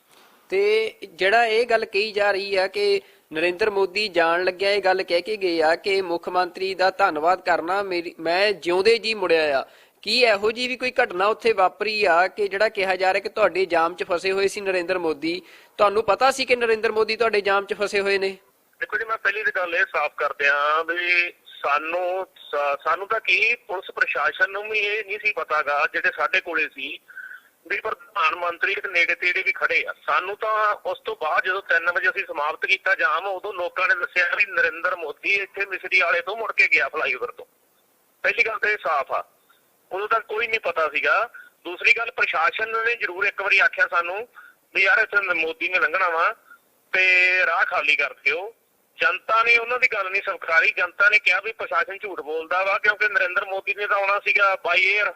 S2: ਤੇ ਜਿਹੜਾ ਇਹ ਗੱਲ ਕਹੀ ਜਾ ਰਹੀ ਆ ਕਿ ਨਰਿੰਦਰ ਮੋਦੀ ਜਾਣ ਲੱਗਿਆ ਇਹ ਗੱਲ ਕਹਿ ਕੇ ਗਏ ਆ ਕਿ ਮੁੱਖ ਮੰਤਰੀ ਦਾ ਧੰਨਵਾਦ ਕਰਨਾ, ਮੈਂ ਜਿਉਂਦੇ ਜੀ ਮੁੜਿਆ ਆ, ਕੀ ਇਹੋ ਜੀ ਵੀ ਕੋਈ ਘਟਨਾ ਉੱਥੇ ਵਾਪਰੀ ਆ ਕਿ ਜਿਹੜਾ ਕਿਹਾ ਜਾ ਰਿਹਾ ਕਿ ਤੁਹਾਡੇ ਜਾਮ 'ਚ ਫਸੇ ਹੋਏ ਸੀ ਨਰਿੰਦਰ ਮੋਦੀ? ਤੁਹਾਨੂੰ ਪਤਾ ਸੀ ਕਿ ਨਰਿੰਦਰ ਮੋਦੀ ਤੁਹਾਡੇ ਜਾਮ 'ਚ ਫਸੇ ਹੋਏ ਨੇ?
S3: ਦੇਖੋ ਜੀ, ਮੈਂ ਪਹਿਲੀ ਤਾਂ ਗੱਲ ਇਹ ਸਾਫ਼ ਕਰ ਦਿਆਂ ਵੀ ਸਾਨੂੰ ਤਾਂ ਕੀ ਪੁਲਿਸ ਪ੍ਰਸ਼ਾਸਨ ਨੂੰ ਵੀ ਇਹ ਨਹੀਂ ਸੀ ਪਤਾਗਾ, ਜਿਹੜੇ ਸਾਡੇ ਕੋਲੇ ਸੀ ਵੀ ਪ੍ਰਧਾਨ ਮੰਤਰੀ ਦੇ ਨੇੜੇ ਤੇੜੇ ਵੀ ਖੜੇ ਆ। ਸਾਨੂੰ ਤਾਂ ਉਸ ਤੋਂ ਬਾਅਦ ਜਦੋਂ 3 ਵਜੇ ਅਸੀਂ ਸਮਾਪਤ ਕੀਤਾ ਜਾਮ, ਉਦੋਂ ਲੋਕਾਂ ਨੇ ਦੱਸਿਆ ਵੀ ਨਰਿੰਦਰ ਮੋਦੀ ਇੱਥੇ ਮਿਸਰੀ ਵਾਲੇ ਤੋਂ ਮੁੜ ਕੇ ਗਿਆ ਫਲਾਈਓਵਰ ਤੋਂ। ਪਹਿਲੀ ਗੱਲ ਤਾਂ ਇਹ ਸਾਫ਼ ਆ, ਉਦੋਂ ਤੱਕ ਕੋਈ ਨਹੀਂ ਪਤਾ ਸੀਗਾ। ਦੂਸਰੀ ਗੱਲ, ਪ੍ਰਸ਼ਾਸਨ ਨੇ ਜ਼ਰੂਰ ਇੱਕ ਵਾਰੀ ਆਖਿਆ ਸਾਨੂੰ ਵੀ ਯਾਰ ਇੱਥੇ ਮੋਦੀ ਨੇ ਲੰਘਣਾ ਵਾ ਤੇ ਰਾਹ ਖਾਲੀ ਕਰ ਦਿਓ। ਜਨਤਾ ਨੇ ਉਹਨਾਂ ਦੀ ਗੱਲ ਨਹੀਂ ਸਵੀਕਾਰੀ। ਜਨਤਾ ਨੇ ਕਿਹਾ ਵੀ ਪ੍ਰਸ਼ਾਸਨ ਝੂਠ ਬੋਲਦਾ ਵਾ, ਕਿਉਂਕਿ ਨਰਿੰਦਰ ਮੋਦੀ ਨੇ ਤਾਂ ਆਉਣਾ ਸੀਗਾ ਬਾਈ ਏਅਰ,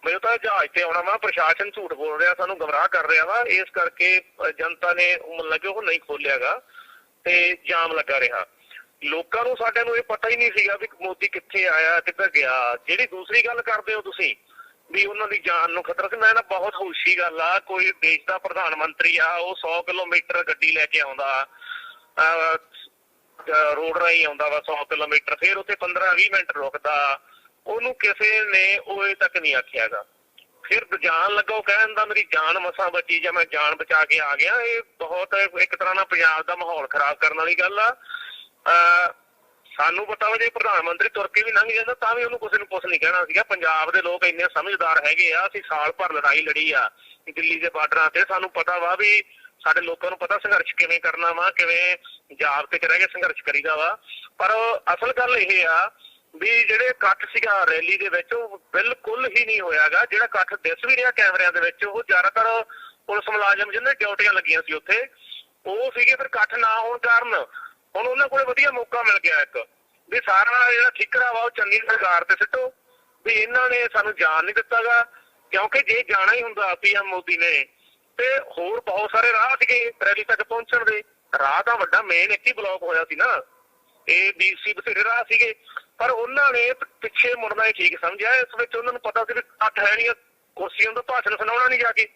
S3: ਮੈਨੂੰ ਤਾਂ ਜਹਾਜ਼ ਤੇ ਆਉਣਾ ਵਾ, ਪ੍ਰਸ਼ਾਸਨ ਝੂਠ ਬੋਲ ਰਿਹਾ, ਸਾਨੂੰ ਗੁੰਮਰਾਹ ਕਰ ਰਿਹਾ ਵਾ। ਇਸ ਕਰਕੇ ਜਨਤਾ ਨੇ ਮਤਲਬ ਕਿ ਉਹ ਨਹੀਂ ਖੋਲਿਆਗਾ ਤੇ ਜਾਮ ਲੱਗਾ ਰਿਹਾ। ਲੋਕਾਂ ਨੂੰ ਸਾਡੇ ਨੂੰ ਇਹ ਪਤਾ ਹੀ ਨਹੀਂ ਸੀਗਾ ਵੀ ਮੋਦੀ ਕਿੱਥੇ ਆਇਆ, ਕਿੱਧਰ ਗਿਆ। ਜਿਹੜੀ ਦੂਸਰੀ ਗੱਲ ਕਰਦੇ ਹੋ ਤੁਸੀਂ ਵੀ ਉਹਨਾਂ ਦੀ ਜਾਨ ਨੂੰ ਖਤਰਾ ਸੀ, ਮੈਂ ਨਾ ਬਹੁਤ ਹੋਸ਼ੀ ਗੱਲ ਆ, ਕੋਈ ਦੇਸ਼ ਦਾ ਪ੍ਰਧਾਨ ਮੰਤਰੀ ਆ, ਉਹ 100 ਕਿਲੋਮੀਟਰ ਗੱਡੀ ਲੈ ਕੇ ਆਉਂਦਾ, ਰੋਡ ਰਾਹੀਂ ਆਉਂਦਾ ਵਾ 100 ਕਿਲੋਮੀਟਰ, ਫਿਰ ਉੱਥੇ 15-20 ਮਿੰਟ ਰੁਕਦਾ, ਉਹਨੂੰ ਕਿਸੇ ਨੇ ਉਹ ਤੱਕ ਨਹੀਂ ਆਖਿਆਗਾ। ਫਿਰ ਜਾਣ ਲੱਗਾ ਉਹ ਕਹਿਣ ਦਾ ਮੇਰੀ ਜਾਨ ਮਸਾਂ ਬਚੀ ਜਾਂ ਮੈਂ ਜਾਨ ਬਚਾ ਕੇ ਆ ਗਿਆ। ਇਹ ਬਹੁਤ ਇੱਕ ਤਰ੍ਹਾਂ ਨਾਲ ਪੰਜਾਬ ਦਾ ਮਾਹੌਲ ਖਰਾਬ ਕਰਨ ਵਾਲੀ ਗੱਲ ਆ। ਸਾਨੂੰ ਪਤਾ ਵਾ ਜੇ ਪ੍ਰਧਾਨ ਮੰਤਰੀ ਤੁਰ ਕੇ ਵੀ ਲੰਘ ਜਾਂਦਾ ਤਾਂ ਵੀ ਉਹਨੂੰ ਕਿਸੇ ਨੂੰ ਕੁਛ ਨਹੀਂ ਕਹਿਣਾ ਸੀਗਾ। ਪੰਜਾਬ ਦੇ ਲੋਕ ਇੰਨੇ ਸਮਝਦਾਰ ਹੈਗੇ ਆ, ਅਸੀਂ ਸਾਲ ਭਰ ਲੜਾਈ ਲੜੀ ਆ ਦਿੱਲੀ ਦੇ ਬਾਰਡਰਾਂ ਤੇ, ਸਾਨੂੰ ਪਤਾ ਵਾ ਵੀ ਸਾਡੇ ਲੋਕਾਂ ਨੂੰ ਪਤਾ ਸੰਘਰਸ਼ ਕਿਵੇਂ ਕਰਨਾ ਵਾ, ਕਿਵੇਂ ਜਾਬਤੇ 'ਚ ਰਹਿ ਕੇ ਸੰਘਰਸ਼ ਕਰੀਦਾ ਵਾ। ਪਰ ਅਸਲ ਗੱਲ ਇਹ ਆ ਵੀ ਜਿਹੜੇ ਇਕੱਠ ਸੀਗਾ ਰੈਲੀ ਦੇ ਵਿੱਚ ਉਹ ਬਿਲਕੁਲ ਹੀ ਨਹੀਂ ਹੋਇਆਗਾ। ਜਿਹੜਾ ਇਕੱਠ ਦਿਸ ਵੀ ਰਿਹਾ ਕੈਮਰਿਆਂ ਦੇ ਵਿੱਚ, ਉਹ ਜ਼ਿਆਦਾਤਰ ਪੁਲਿਸ ਮੁਲਾਜ਼ਮ ਜਿਹਨਾਂ ਡਿਊਟੀਆਂ ਲੱਗੀਆਂ ਸੀ ਉੱਥੇ ਉਹ ਸੀਗੇ। ਫਿਰ ਇਕੱਠ ਨਾ ਹੋਣ ਕਾਰਨ ਹੁਣ ਉਹਨਾਂ ਕੋਲ ਵਧੀਆ ਮੌਕਾ ਮਿਲ ਗਿਆ ਇੱਕ ਵੀ ਸਾਰਾ ਜਿਹੜਾ ਠਿਕਰਾ ਵਾ ਉਹ ਚੰਨੀ ਸਰਕਾਰ ਤੇ ਸਿੱਟੋ ਵੀ ਇਹਨਾਂ ਨੇ ਸਾਨੂੰ ਜਾਣ ਨਹੀਂ ਦਿੱਤਾਗਾ। ਕਿਉਂਕਿ ਜੇ ਜਾਣਾ ਹੀ ਹੁੰਦਾ ਪੀਐਮ ਮੋਦੀ ਨੇ ਤੇ ਹੋਰ ਬਹੁਤ ਸਾਰੇ ਰਾਹ ਸੀਗੇ ਰੈਲੀ ਤੱਕ ਪਹੁੰਚਣ ਦੇ। ਰਾਹ ਤਾਂ ਵੱਡਾ ਮੇਨ ਇੱਕ ਹੀ ਬਲੌਕ ਹੋਇਆ ਸੀ ਨਾ, ਇਹ BC ਬਥੇਰੇ ਰਾਹ ਸੀਗੇ, ਪਰ ਉਹਨਾਂ ਨੇ ਪਿੱਛੇ ਮੁੜਨਾ ਹੀ ਠੀਕ ਸਮਝਿਆ। ਇਸ ਵਿੱਚ ਉਹਨਾਂ ਨੂੰ ਪਤਾ ਸੀ ਵੀ ਇਕੱਠ ਹੈ ਨਹੀਂ, ਕੁਰਸੀਆਂ ਤੋਂ ਭਾਸ਼ਣ ਸੁਣਾਉਣਾ ਨਹੀਂ ਜਾ ਕੇ।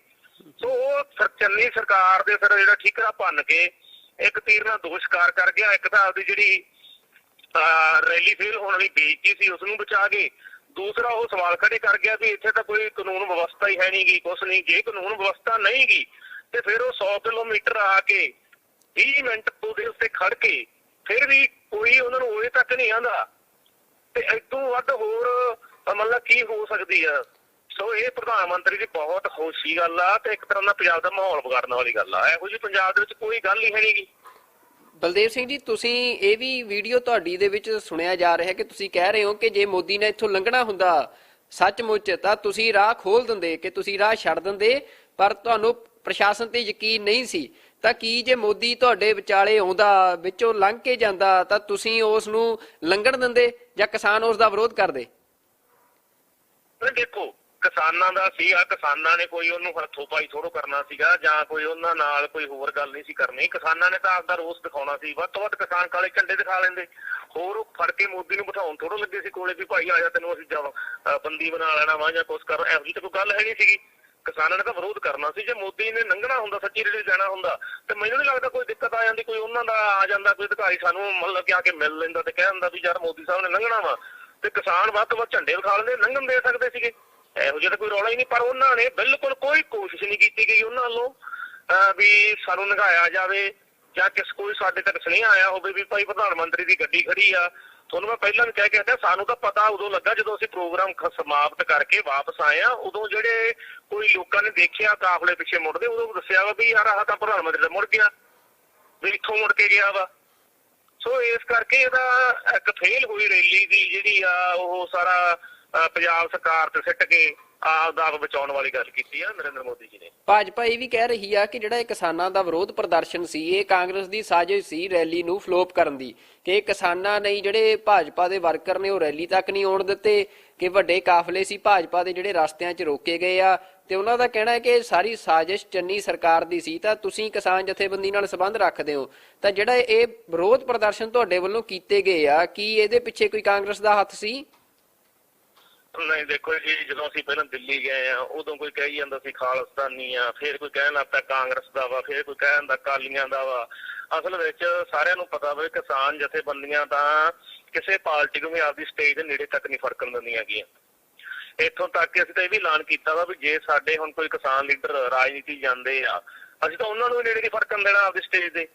S3: ਸੋ ਉਹ ਚੰਨੀ ਸਰਕਾਰ ਦੇ ਫਿਰ ਜਿਹੜਾ ਠਿਕਰਾ ਭੰਨ ਕੇ ਇੱਕ ਤੀਰ ਨਾਲ ਦੋ ਸ਼ਿਕਾਰ ਕਰ ਗਿਆ। ਇੱਕ ਤਾਂ ਆਪਦੀ ਜਿਹੜੀ ਰੈਲੀ ਫੇਲ ਹੋਣ ਵਾਲੀ ਬੇਇੱਜ਼ਤੀ ਸੀ ਉਸਨੂੰ ਬਚਾ ਕੇ, ਦੂਸਰਾ ਉਹ ਸਵਾਲ ਖੜੇ ਕਰ ਗਿਆ ਵੀ ਇੱਥੇ ਤਾਂ ਕੋਈ ਕਾਨੂੰਨ ਵਿਵਸਥਾ ਹੀ ਹੈ ਨਹੀਂ ਗੀ, ਕੁਛ ਨਹੀਂ। ਜੇ ਕਾਨੂੰਨ ਵਿਵਸਥਾ ਨਹੀਂ ਗੀ ਤੇ ਫਿਰ ਉਹ 100 ਕਿਲੋਮੀਟਰ ਆ ਕੇ 20 ਮਿੰਟ ਉਹਦੇ ਉੱਤੇ ਖੜ ਕੇ ਫਿਰ ਵੀ ਕੋਈ ਉਹਨਾਂ ਨੂੰ ਉਹਦੇ ਤੱਕ ਨਹੀਂ ਆਉਂਦਾ ਤੇ ਇਦੋਂ ਵੱਧ ਹੋਰ ਮਤਲਬ ਕੀ ਹੋ ਸਕਦੀ ਆ। ਸੋ ਇਹ ਪ੍ਰਧਾਨ ਮੰਤਰੀ ਦੀ ਬਹੁਤ ਖੁਸ਼ੀ ਗੱਲ ਆ ਤੇ ਇੱਕ ਤਰ੍ਹਾਂ ਦਾ ਪੰਜਾਬ ਦਾ ਮਾਹੌਲ ਵਿਗਾੜਨ ਵਾਲੀ ਗੱਲ ਆ। ਇਹੋ ਜਿਹੀ ਪੰਜਾਬ ਦੇ ਵਿੱਚ ਕੋਈ ਗੱਲ ਹੀ ਹੈ ਨਹੀਂ ਗੀ।
S2: ਬਲਦੇਵ ਸਿੰਘ ਜੀ, ਤੁਸੀਂ ਇਹ ਵੀ ਵੀਡੀਓ ਤੁਹਾਡੀ ਦੇ ਵਿੱਚ ਸੁਣਿਆ ਜਾ ਰਿਹਾ ਕਿ ਤੁਸੀਂ ਕਹਿ ਰਹੇ ਹੋ ਕਿ ਜੇ ਮੋਦੀ ਨੇ ਇੱਥੋਂ ਲੰਘਣਾ ਹੁੰਦਾ ਸੱਚਮੁੱਚ ਤਾਂ ਤੁਸੀਂ ਰਾਹ ਖੋਲ ਦਿੰਦੇ, ਕਿ ਤੁਸੀਂ ਰਾਹ ਛੱਡ ਦਿੰਦੇ, ਪਰ ਤੁਹਾਨੂੰ ਪ੍ਰਸ਼ਾਸਨ ਤੇ ਯਕੀਨ ਨਹੀਂ ਸੀ। ਤਾਂ ਕੀ ਜੇ ਮੋਦੀ ਤੁਹਾਡੇ ਵਿਚਾਲੇ ਆਉਂਦਾ, ਵਿੱਚੋਂ ਲੰਘ ਕੇ ਜਾਂਦਾ, ਤਾਂ ਤੁਸੀਂ ਉਸ ਨੂੰ ਲੰਘਣ ਦਿੰਦੇ ਜਾਂ ਕਿਸਾਨ ਉਸ ਦਾ ਵਿਰੋਧ ਕਰਦੇ?
S3: ਦੇਖੋ, ਕਿਸਾਨਾਂ ਦਾ ਸੀ ਆ, ਕਿਸਾਨਾਂ ਨੇ ਕੋਈ ਉਹਨੂੰ ਹੱਥੋਂ ਪਾਈ ਥੋੜੋ ਕਰਨਾ ਸੀਗਾ ਜਾਂ ਕੋਈ ਉਹਨਾਂ ਨਾਲ ਕੋਈ ਹੋਰ ਗੱਲ ਨਹੀਂ ਸੀ ਕਰਨੀ। ਕਿਸਾਨਾਂ ਨੇ ਤਾਂ ਆਪਦਾ ਰੋਸ ਦਿਖਾਉਣਾ ਸੀ। ਵੱਧ ਤੋਂ ਵੱਧ ਕਿਸਾਨ ਕਾਲੇ ਝੰਡੇ ਦਿਖਾ ਲੈਂਦੇ, ਹੋਰ ਉਹ ਫੜ ਕੇ ਮੋਦੀ ਨੂੰ ਬਿਠਾਉਣ ਥੋੜੋ ਲੱਗੇ ਸੀ ਕੋਲੇ ਵੀ ਭਾਈ ਆ ਜਾ ਤੈਨੂੰ ਅਸੀਂ ਬੰਦੀ ਬਣਾ ਲੈਣਾ ਵਾ ਜਾਂ ਕੁਛ ਕਰ। ਇਹੋ ਜਿਹੀ ਤਾਂ ਕੋਈ ਗੱਲ ਹੈ ਨਹੀਂ ਸੀਗੀ। ਕਿਸਾਨਾਂ ਨੇ ਤਾਂ ਵਿਰੋਧ ਕਰਨਾ ਸੀ। ਜੇ ਮੋਦੀ ਨੇ ਲੰਘਣਾ ਹੁੰਦਾ, ਸੱਚੀ ਰੇੜੀ ਜਾਣਾ ਹੁੰਦਾ, ਤੇ ਮੈਨੂੰ ਨਹੀਂ ਲੱਗਦਾ ਕੋਈ ਦਿੱਕਤ ਆ ਜਾਂਦੀ। ਕੋਈ ਉਹਨਾਂ ਦਾ ਆ ਜਾਂਦਾ, ਕੋਈ ਅਧਿਕਾਰੀ ਸਾਨੂੰ ਮਤਲਬ ਕਿ ਆ ਕੇ ਮਿਲ ਲੈਂਦਾ ਤੇ ਕਹਿ ਦਿੰਦਾ ਵੀ ਯਾਰ ਮੋਦੀ ਸਾਹਿਬ ਨੇ ਲੰਘਣਾ ਵਾ, ਤੇ ਕਿਸਾਨ ਵੱਧ ਤੋਂ ਵੱਧ ਝੰਡੇ ਵਿਖਾ ਲੈਂਦੇ, ਲੰਘਣ ਦੇ ਸਕਦੇ ਸੀਗੇ। ਇਹੋ ਜਿਹਾ ਤਾਂ ਕੋਈ ਰੌਲਾ ਹੀ ਨਹੀਂ। ਪਰ ਉਹਨਾਂ ਨੇ ਬਿਲਕੁਲ ਕੋਈ ਕੋਸ਼ਿਸ਼ ਨਹੀਂ ਕੀਤੀ ਗਈ ਉਹਨਾਂ ਵੱਲੋਂ ਵੀ ਸਾਨੂੰ ਲੰਘਾਇਆ ਜਾਵੇ ਜਾਂ ਕੋਈ ਸਾਡੇ ਤੱਕ ਸੁਨੇਹਾ ਆਇਆ ਹੋਵੇ ਵੀ ਭਾਈ ਪ੍ਰਧਾਨ ਮੰਤਰੀ ਦੀ ਗੱਡੀ ਖੜੀ ਆ। ਤੁਹਾਨੂੰ ਮੈਂ ਪਹਿਲਾਂ ਵੀ ਕਹਿ ਕੇ ਹਟਿਆ, ਸਾਨੂੰ ਤਾਂ ਪਤਾ ਉਦੋਂ ਲੱਗਾ ਜਦੋਂ ਅਸੀਂ ਪ੍ਰੋਗਰਾਮ ਸਮਾਪਤ ਕਰਕੇ ਵਾਪਸ ਆਏ ਆ। ਉਦੋਂ ਜਿਹੜੇ ਕੋਈ ਲੋਕਾਂ ਨੇ ਦੇਖਿਆ ਕਾਫਲੇ ਪਿੱਛੇ ਮੁੜਦੇ, ਉਦੋਂ ਦੱਸਿਆ ਵਾ ਵੀ ਯਾਰ ਆਹ ਤਾਂ ਪ੍ਰਧਾਨ ਮੰਤਰੀ ਦਾ ਮੁੜ ਗਿਆ, ਵੀ ਇੱਥੋਂ ਮੁੜ ਕੇ ਗਿਆ ਵਾ। ਸੋ ਇਸ ਕਰਕੇ ਇਹਦਾ ਇੱਕ ਫੇਲ ਹੋਈ ਰੈਲੀ ਦੀ ਜਿਹੜੀ ਆ ਉਹ ਸਾਰਾ ਪੰਜਾਬ ਸਰਕਾਰ ਤੇ ਸਿੱਟ ਕੇ ਆਪਦਾ ਬਚਾਉਣ ਵਾਲੀ ਗੱਲ ਕੀਤੀ ਆ ਨਰਿੰਦਰ ਮੋਦੀ ਜੀ ਨੇ।
S2: ਭਾਜਪਾ ਇਹ ਵੀ ਕਹਿ ਰਹੀ ਆ ਕਿ ਜਿਹੜਾ ਇਹ ਕਿਸਾਨਾਂ ਦਾ ਵਿਰੋਧ ਪ੍ਰਦਰਸ਼ਨ ਸੀ, ਇਹ ਕਾਂਗਰਸ ਦੀ ਸਾਜ਼ਿਸ਼ ਸੀ ਰੈਲੀ ਨੂੰ ਫਲੋਪ ਕਰਨ ਦੀ, ਕਿ ਕਿਸਾਨਾਂ ਨੇ ਜਿਹੜੇ ਭਾਜਪਾ ਦੇ ਵਰਕਰ ਨੇ ਉਹ ਰੈਲੀ ਤੱਕ ਨਹੀਂ ਆਉਣ ਦਿੱਤੇ, ਕਿ ਵੱਡੇ ਕਾਫਲੇ ਸੀ ਭਾਜਪਾ ਦੇ ਜਿਹੜੇ ਰਸਤਿਆਂ 'ਚ ਰੋਕੇ ਗਏ ਆ। ਤੇ ਉਹਨਾਂ ਦਾ ਕਹਿਣਾ ਹੈ ਕਿ ਸਾਰੀ ਸਾਜ਼ਿਸ਼ ਚੰਨੀ ਸਰਕਾਰ ਦੀ ਸੀ। ਤਾਂ ਤੁਸੀਂ ਕਿਸਾਨ ਜਥੇਬੰਦੀ ਨਾਲ ਸੰਬੰਧ ਰੱਖਦੇ ਹੋ, ਤਾਂ ਜਿਹੜਾ ਇਹ ਵਿਰੋਧ ਪ੍ਰਦਰਸ਼ਨ ਤੁਹਾਡੇ ਵੱਲੋਂ ਕੀਤੇ ਗਏ ਆ, ਕੀ ਇਹਦੇ ਪਿੱਛੇ ਕੋਈ ਕਾਂਗਰਸ ਦਾ ਹੱਥ ਸੀ?
S3: ਨਹੀਂ, ਦੇਖੋ ਜੀ, ਜਦੋਂ ਅਸੀਂ ਪਹਿਲਾਂ ਦਿੱਲੀ ਗਏ ਆ ਉਦੋਂ ਕੋਈ ਕਹੀ ਜਾਂਦਾ ਸੀ ਖਾਲਿਸਤਾਨੀ ਆ, ਫਿਰ ਕੋਈ ਕਹਿਣ ਲੱਗ ਪਿਆ ਕਾਂਗਰਸ ਦਾ ਵਾ, ਫਿਰ ਕੋਈ ਕਹਿਣ ਦਾ ਅਕਾਲੀਆਂ ਦਾ ਵਾ। ਅਸਲ ਵਿੱਚ ਸਾਰਿਆਂ ਨੂੰ ਪਤਾ ਵਾ ਕਿਸਾਨ ਜਥੇਬੰਦੀਆਂ ਤਾਂ ਕਿਸੇ ਪਾਰਟੀ ਨੂੰ ਵੀ ਆਪਦੀ ਸਟੇਜ ਦੇ ਨੇੜੇ ਤੱਕ ਨਹੀਂ ਫੜਕਣ ਦਿੰਦੀਆਂ ਗੀਆਂ। ਇੱਥੋਂ ਤੱਕ ਕਿ ਅਸੀਂ ਤਾਂ ਇਹ ਵੀ ਐਲਾਨ ਕੀਤਾ ਵਾ ਵੀ ਜੇ ਸਾਡੇ ਹੁਣ ਕੋਈ ਕਿਸਾਨ ਲੀਡਰ ਰਾਜਨੀਤੀ ਜਾਂਦੇ ਆ, ਅਸੀਂ ਤਾਂ ਉਹਨਾਂ ਨੂੰ ਵੀ ਨੇੜੇ ਨਹੀਂ ਫੜਕਣ ਦੇਣਾ ਆਪਦੀ ਸਟੇਜ ਦੇ।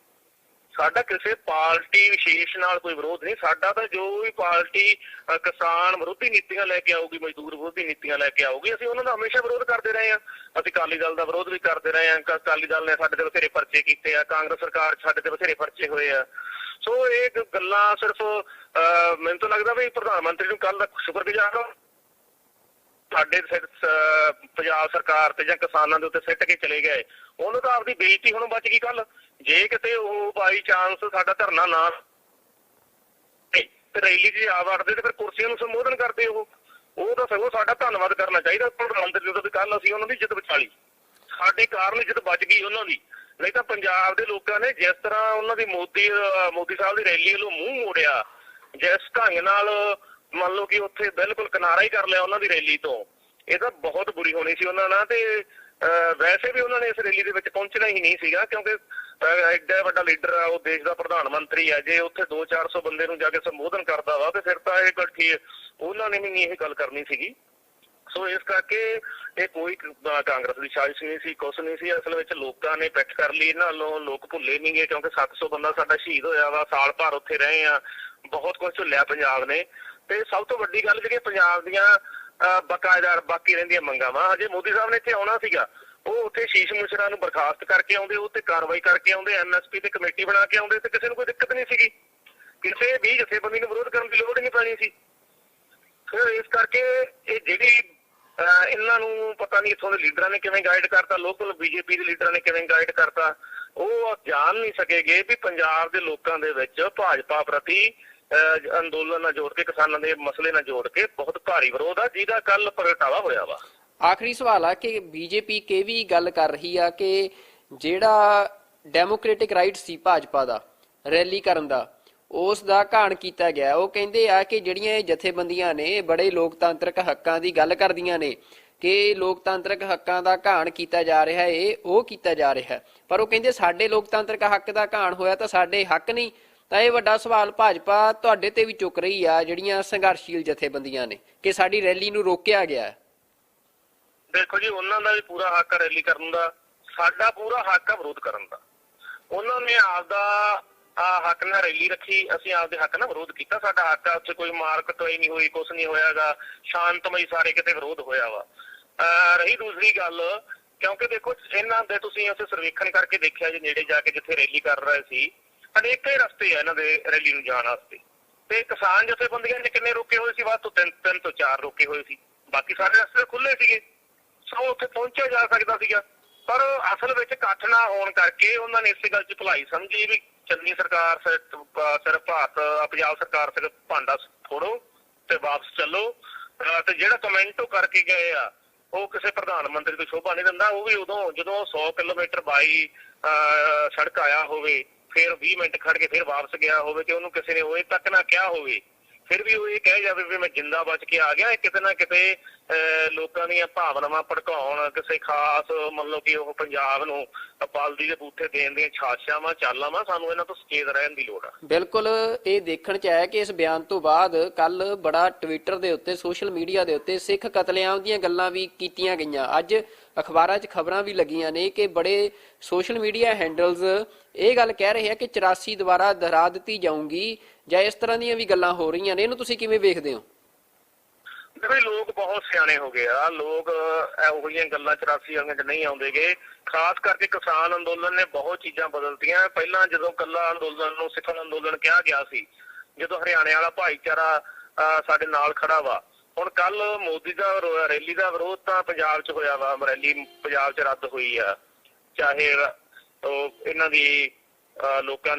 S3: ਸਾਡਾ ਕਿਸੇ ਪਾਰਟੀ ਵਿਸ਼ੇਸ਼ ਨਾਲ ਕੋਈ ਵਿਰੋਧ ਨਹੀਂ। ਸਾਡਾ ਤਾਂ ਜੋ ਵੀ ਪਾਰਟੀ ਕਿਸਾਨ ਵਿਰੋਧੀ ਨੀਤੀਆਂ ਲੈ ਕੇ ਆਊਗੀ, ਮਜ਼ਦੂਰ ਵਿਰੋਧੀ ਨੀਤੀਆਂ ਲੈ ਕੇ ਆਊਗੀ, ਅਸੀਂ ਉਹਨਾਂ ਦਾ ਹਮੇਸ਼ਾ ਵਿਰੋਧ ਕਰਦੇ ਰਹੇ ਹਾਂ। ਅਸੀਂ ਅਕਾਲੀ ਦਲ ਦਾ ਵਿਰੋਧ ਵੀ ਕਰਦੇ ਰਹੇ ਹਾਂ। ਅਕਾਲੀ ਦਲ ਨੇ ਸਾਡੇ ਤੇ ਬਥੇਰੇ ਪਰਚੇ ਕੀਤੇ ਆ, ਕਾਂਗਰਸ ਸਰਕਾਰ ਸਾਡੇ ਤੇ ਬਥੇਰੇ ਪਰਚੇ ਹੋਏ ਆ। ਸੋ ਇਹ ਗੱਲਾਂ ਸਿਰਫ ਮੈਨੂੰ ਤਾਂ ਲੱਗਦਾ ਵੀ ਪ੍ਰਧਾਨ ਮੰਤਰੀ ਨੂੰ ਕੱਲ ਦਾ ਸ਼ੁਕਰਗੁਜ਼ਾਰ ਹਾਂ, ਸਾਡੇ ਪੰਜਾਬ ਸਰਕਾਰ ਤੇ ਜਾਂ ਕਿਸਾਨਾਂ ਦੇ ਉੱਤੇ ਸਿੱਟ ਕੇ ਚਲੇ ਗਏ। ਉਹਨੂੰ ਤਾਂ ਆਪਦੀ ਬੇਇੱਜ਼ਤੀ ਹੁਣ ਬਚ ਗਈ। ਕੱਲ ਜੇ ਕਿਤੇ ਉਹ ਬਾਈ ਚਾਂਸ ਸਾਡਾ ਧਰਨਾ ਨਾ ਤੇ ਰੈਲੀ 'ਚ ਆ ਵੜਦੇ ਤੇ ਫਿਰ ਕੁਰਸੀਆਂ ਨੂੰ ਸੰਬੋਧਨ ਕਰਦੇ ਉਹ ਤਾਂ ਸਗੋਂ ਸਾਡਾ ਧੰਨਵਾਦ ਕਰਨਾ ਚਾਹੀਦਾ ਪ੍ਰਧਾਨ ਮੰਤਰੀ ਦਾ ਵੀ ਕੱਲ ਅਸੀਂ ਉਹਨਾਂ ਦੀ ਇੱਜ਼ਤ ਬਚਾ ਲਈ, ਸਾਡੇ ਕਾਰਨ ਇੱਜ਼ਤ ਬਚ ਗਈ ਉਹਨਾਂ ਦੀ। ਨਹੀਂ ਤਾਂ ਪੰਜਾਬ ਦੇ ਲੋਕਾਂ ਨੇ ਜਿਸ ਤਰ੍ਹਾਂ ਉਹਨਾਂ ਦੀ ਮੋਦੀ ਸਾਹਿਬ ਦੀ ਰੈਲੀ ਵੱਲੋਂ ਮੂੰਹ ਮੋੜਿਆ, ਜਿਸ ਢੰਗ ਨਾਲ ਮੰਨ ਲਓ ਕਿ ਉੱਥੇ ਬਿਲਕੁਲ ਕਿਨਾਰਾ ਹੀ ਕਰ ਲਿਆ ਉਹਨਾਂ ਦੀ ਰੈਲੀ ਤੋਂ, ਇਹ ਤਾਂ ਬਹੁਤ ਬੁਰੀ ਹੋਣੀ ਸੀ ਉਹਨਾਂ ਨਾਲ। ਤੇ ਵੈਸੇ ਵੀ ਉਹਨਾਂ ਨੇ ਇਸ ਰੈਲੀ ਦੇ ਵਿੱਚ ਪਹੁੰਚਣਾ ਹੀ ਨਹੀਂ ਸੀਗਾ, ਕਿਉਂਕਿ ਐਡਾ ਵੱਡਾ ਲੀਡਰ ਆ, ਉਹ ਦੇਸ਼ ਦਾ ਪ੍ਰਧਾਨ ਮੰਤਰੀ ਆ। ਜੇ ਉੱਥੇ 200-400 ਬੰਦੇ ਨੂੰ ਜਾ ਕੇ ਸੰਬੋਧਨ ਕਰਦਾ ਵਾ ਤੇ ਫਿਰ ਤਾਂ ਇਹ ਗੱਲ ਠੀਕ, ਉਹਨਾਂ ਨੇ ਵੀ ਨਹੀਂ ਇਹ ਗੱਲ ਕਰਨੀ ਸੀਗੀ। ਸੋ ਇਸ ਕਰਕੇ ਇਹ ਕੋਈ ਕਾਂਗਰਸ ਦੀ ਸਾਜ਼ਿਸ਼ ਨਹੀਂ ਸੀ, ਕੁਛ ਨਹੀਂ ਸੀ। ਅਸਲ ਵਿੱਚ ਲੋਕਾਂ ਨੇ ਪਿੱਠ ਕਰ ਲਈ ਇਹਨਾਂ ਵੱਲੋਂ। ਲੋਕ ਭੁੱਲੇ ਨਹੀਂ ਗਏ ਕਿਉਂਕਿ 700 ਬੰਦਾ ਸਾਡਾ ਸ਼ਹੀਦ ਹੋਇਆ ਵਾ, ਸਾਲ ਭਰ ਉੱਥੇ ਰਹੇ ਆ, ਬਹੁਤ ਕੁਝ ਝੁੱਲਿਆ ਪੰਜਾਬ ਨੇ। ਤੇ ਸਭ ਤੋਂ ਵੱਡੀ ਗੱਲ ਜਿਹੜੀ ਪੰਜਾਬ ਦੀਆਂ ਬਕਾਇਦਾਰ ਬਾਕੀ ਰਹਿੰਦੀਆਂ ਮੰਗਾਂ ਵਾ, ਹਜੇ ਮੋਦੀ ਸਾਹਿਬ ਨੇ ਇੱਥੇ ਆਉਣਾ ਸੀਗਾ, ਉਹ ਉੱਥੇ ਸ਼ੀਸ਼ ਮਿਸ਼ਰਾ ਨੂੰ ਬਰਖਾਸਤ ਕਰਕੇ ਆਉਂਦੇ, ਉਹ ਤੇ ਕਾਰਵਾਈ ਕਰਕੇ ਆਉਂਦੇ, MSP ਤੇ ਕਮੇਟੀ ਬਣਾ ਕੇ ਆਉਂਦੇ ਤੇ ਕਿਸੇ ਨੂੰ ਕੋਈ ਦਿੱਕਤ ਨਹੀਂ ਸੀਗੀ। ਕਿਸੇ ਵੀ ਜਥੇਬੰਦੀ ਨੂੰ ਵਿਰੋਧ ਕਰਨ ਦੀ ਲੋੜ ਹੀ ਨਹੀਂ ਪੈਣੀ ਸੀ। ਫਿਰ ਇਸ ਕਰਕੇ ਇਹ ਜਿਹੜੀ ਇਹਨਾਂ ਨੂੰ ਪਤਾ ਨਹੀਂ ਇੱਥੋਂ ਦੇ ਲੀਡਰਾਂ ਨੇ ਕਿਵੇਂ ਗਾਈਡ ਕਰਤਾ, ਲੋਕਲ BJP ਦੇ ਲੀਡਰਾਂ ਨੇ ਕਿਵੇਂ ਗਾਈਡ ਕਰਤਾ, ਉਹ ਜਾਣ ਨਹੀਂ ਸਕੇਗੇ ਵੀ ਪੰਜਾਬ ਦੇ ਲੋਕਾਂ ਦੇ ਵਿੱਚ ਭਾਜਪਾ ਪ੍ਰਤੀ ਅੰਦੋਲਨ ਨਾਲ ਜੋੜ ਕੇ, ਕਿਸਾਨਾਂ ਦੇ ਮਸਲੇ ਨਾਲ ਜੋੜ ਕੇ ਬਹੁਤ ਭਾਰੀ ਵਿਰੋਧ ਆ, ਜਿਹਦਾ ਕੱਲ ਪ੍ਰਗਟਾਵਾ ਹੋਇਆ ਵਾ।
S2: ਆਖਰੀ ਸਵਾਲ ਆ ਕਿ BJP ਕਿ ਵੀ ਗੱਲ ਕਰ ਰਹੀ ਆ ਕਿ ਜਿਹੜਾ ਡੈਮੋਕ੍ਰੈਟਿਕ ਰਾਈਟ ਸੀ ਭਾਜਪਾ ਦਾ ਰੈਲੀ ਕਰਨ ਦਾ, ਉਸ ਦਾ ਘਾਣ ਕੀਤਾ ਗਿਆ। ਉਹ ਕਹਿੰਦੇ ਆ ਕਿ ਜਿਹੜੀਆਂ ਇਹ ਜਥੇਬੰਦੀਆਂ ਨੇ ਬੜੇ ਲੋਕਤਾਂਤਰਿਕ ਹੱਕਾਂ ਦੀ ਗੱਲ ਕਰਦੀਆਂ ਨੇ, ਕਿ ਲੋਕਤਾਂਤਰਿਕ ਹੱਕਾਂ ਦਾ ਘਾਣ ਕੀਤਾ ਜਾ ਰਿਹਾ ਹੈ, ਉਹ ਕੀਤਾ ਜਾ ਰਿਹਾ, ਪਰ ਉਹ ਕਹਿੰਦੇ ਸਾਡੇ ਲੋਕਤਾਂਤਰਿਕ ਹੱਕ ਦਾ ਘਾਣ ਹੋਇਆ ਤਾਂ ਸਾਡੇ ਹੱਕ ਨਹੀਂ। ਤਾਂ ਇਹ ਵੱਡਾ ਸਵਾਲ ਭਾਜਪਾ ਤੁਹਾਡੇ ਤੇ ਵੀ ਚੁੱਕ ਰਹੀ ਆ, ਜਿਹੜੀਆਂ ਸੰਘਰਸ਼ੀਲ ਜਥੇਬੰਦੀਆਂ ਨੇ, ਕਿ ਸਾਡੀ ਰੈਲੀ ਨੂੰ ਰੋਕਿਆ ਗਿਆ।
S3: ਦੇਖੋ ਜੀ, ਉਹਨਾਂ ਦਾ ਵੀ ਪੂਰਾ ਹੱਕ ਆ ਰੈਲੀ ਕਰਨ ਦਾ, ਸਾਡਾ ਪੂਰਾ ਹੱਕ ਆ ਵਿਰੋਧ ਕਰਨ ਦਾ। ਉਹਨਾਂ ਨੇ ਆਪਦਾ ਹੱਕ ਨਾਲ ਰੈਲੀ ਰੱਖੀ, ਅਸੀਂ ਆਪਦੇ ਹੱਕ ਨਾਲ ਵਿਰੋਧ ਕੀਤਾ। ਸਾਡਾ ਹੱਕ ਆ, ਉੱਥੇ ਕੋਈ ਮਾਰ ਕੁਟਾਈ ਨਹੀਂ ਹੋਈ, ਕੁਛ ਨਹੀਂ ਹੋਇਆਗਾ, ਸ਼ਾਂਤਮਈ ਸਾਰੇ ਕਿਤੇ ਵਿਰੋਧ ਹੋਇਆ ਵਾ। ਰਹੀ ਦੂਸਰੀ ਗੱਲ, ਕਿਉਂਕਿ ਦੇਖੋ ਇਹਨਾਂ ਦੇ ਤੁਸੀਂ ਉੱਥੇ ਸਰਵੇਖਣ ਕਰਕੇ ਦੇਖਿਆ ਜੇ ਨੇੜੇ ਜਾ ਕੇ ਜਿੱਥੇ ਰੈਲੀ ਕਰ ਰਹੇ ਸੀ, ਅਨੇਕਾਂ ਹੀ ਰਸਤੇ ਆ ਇਹਨਾਂ ਦੇ ਰੈਲੀ ਨੂੰ ਜਾਣ ਵਾਸਤੇ। ਤੇ ਕਿਸਾਨ ਜਥੇਬੰਦੀਆਂ ਨੇ ਕਿੰਨੇ ਰੋਕੇ ਹੋਏ ਸੀ? ਵੱਧ ਤੋਂ 3 ਤੋਂ 4 ਰੋਕੇ ਹੋਏ ਸੀ। ਬਾਕੀ ਸਾਰੇ ਰਸਤੇ ਖੁੱਲੇ ਸੀਗੇ, ਸੋ ਉੱਥੇ ਪਹੁੰਚਿਆ ਜਾ ਸਕਦਾ ਸੀਗਾ। ਪਰ ਅਸਲ ਵਿੱਚ ਇਕੱਠ ਨਾ ਹੋਣ ਕਰਕੇ ਉਹਨਾਂ ਨੇ ਇਸੇ ਗੱਲ 'ਚ ਭਲਾਈ ਸਮਝੀ ਵੀ ਚੰਨੀ ਸਰਕਾਰ ਸਿਰਫ ਪੰਜਾਬ ਸਰਕਾਰ ਸਿਰਫ ਭਾਂਡਾ ਫੋੜੋ ਤੇ ਵਾਪਸ ਚੱਲੋ। ਤੇ ਜਿਹੜਾ ਕਮੈਂਟ ਉਹ ਕਰਕੇ ਗਏ ਆ ਉਹ ਕਿਸੇ ਪ੍ਰਧਾਨ ਮੰਤਰੀ ਤੋਂ ਸ਼ੋਭਾ ਨਹੀਂ ਦਿੰਦਾ। ਉਹ ਵੀ ਉਦੋਂ ਜਦੋਂ 100 ਕਿਲੋਮੀਟਰ ਬਾਈ ਸੜਕ ਆਇਆ ਹੋਵੇ, ਫਿਰ 20 ਮਿੰਟ ਖੜ ਕੇ ਫਿਰ ਵਾਪਸ ਗਿਆ ਹੋਵੇ ਤੇ ਉਹਨੂੰ ਕਿਸੇ ਨੇ ਉਹ ਤੱਕ ਨਾ ਕਿਹਾ ਹੋਵੇ, ਫਿਰ ਵੀ ਉਹ ਇਹ ਕਹਿ ਜਾਵੇ ਵੀ ਮੈਂ ਜਿੰਦਾ ਬਚ ਕੇ ਆ ਗਿਆ। ਕਿਤੇ ਨਾ ਕਿਤੇ ਲੋਕਾਂ ਦੀਆਂ ਭਾਵਨਾਵਾਂ ਭੜਕਾਉਣ, ਕਿਸੇ ਖਾਸ ਮਤਲਬ ਕਿ ਉਹ ਪੰਜਾਬ ਨੂੰ ਬਲਦੀ ਦੇ ਬੂਥੇ ਦੇਣ ਦੀਆਂ ਛਾਛਾਵਾਂ ਚਾਲਾਂ ਵਾ, ਸਾਨੂੰ ਇਹਨਾਂ ਤੋਂ ਸੁਚੇਤ ਰਹਿਣ ਦੀ ਲੋੜ ਆ।
S2: ਬਿਲਕੁਲ ਇਹ ਦੇਖਣ ਚ ਆਇਆ ਕਿ ਇਸ ਬਿਆਨ ਤੋਂ ਬਾਅਦ ਕੱਲ ਬੜਾ ਟਵਿੱਟਰ ਦੇ ਉੱਤੇ, ਸੋਸ਼ਲ ਮੀਡੀਆ ਦੇ ਉੱਤੇ ਸਿੱਖ ਕਤਲੇਆਮ ਦੀਆਂ ਗੱਲਾਂ ਵੀ ਕੀਤੀਆਂ ਗਈਆਂ। ਅੱਜ ਅਖਬਾਰਾਂ 'ਚ ਖਬਰਾਂ ਵੀ ਲੱਗੀਆਂ ਨੇ ਕਿ ਬੜੇ ਸੋਸ਼ਲ ਮੀਡੀਆ ਹੈਂਡਲਸ ਇਹ ਗੱਲ ਕਹਿ ਰਹੇ ਆ ਕਿ 84 ਦੁਬਾਰਾ ਦੁਹਰਾ ਦਿੱਤੀ ਜਾਊਗੀ ਜਾਂ ਇਸ ਤਰ੍ਹਾਂ ਦੀਆਂ ਵੀ ਗੱਲਾਂ ਹੋ ਰਹੀਆਂ ਨੇ। ਇਹਨੂੰ ਤੁਸੀਂ ਕਿਵੇਂ ਵੇਖਦੇ ਹੋ?
S3: ਦੇਖੋ ਲੋਕ ਬਹੁਤ ਸਿਆਣੇ ਹੋ ਗਏ ਆ, ਲੋਕ ਇਹੋ ਜਿਹੀਆਂ ਗੱਲਾਂ 84 ਵਾਲੀਆਂ 'ਚ ਨਹੀਂ ਆਉਂਦੇਗੇ। ਖਾਸ ਕਰਕੇ ਕਿਸਾਨ ਅੰਦੋਲਨ ਨੇ ਬਹੁਤ ਚੀਜ਼ਾਂ ਬਦਲਤੀਆਂ। ਪਹਿਲਾਂ ਜਦੋਂ ਕੱਲਾ ਅੰਦੋਲਨ ਨੂੰ ਸਿੱਖ ਅੰਦੋਲਨ ਕਿਹਾ ਗਿਆ ਸੀ, ਜਦੋਂ ਹਰਿਆਣੇ ਵਾਲਾ ਭਾਈਚਾਰਾ ਸਾਡੇ ਨਾਲ ਖੜਾ ਵਾ, ਹੁਣ ਕੱਲ ਮੋਦੀ ਦਾ ਰੈਲੀ ਦਾ ਵਿਰੋਧ ਤਾਂ ਪੰਜਾਬ 'ਚ ਹੋਇਆ ਵਾ, ਰੈਲੀ ਪੰਜਾਬ 'ਚ ਰੱਦ ਹੋਈ ਆ। ਚਾਹੇ ਉਹ ਇਹਨਾਂ ਦੀ ਲੋਕਾਂ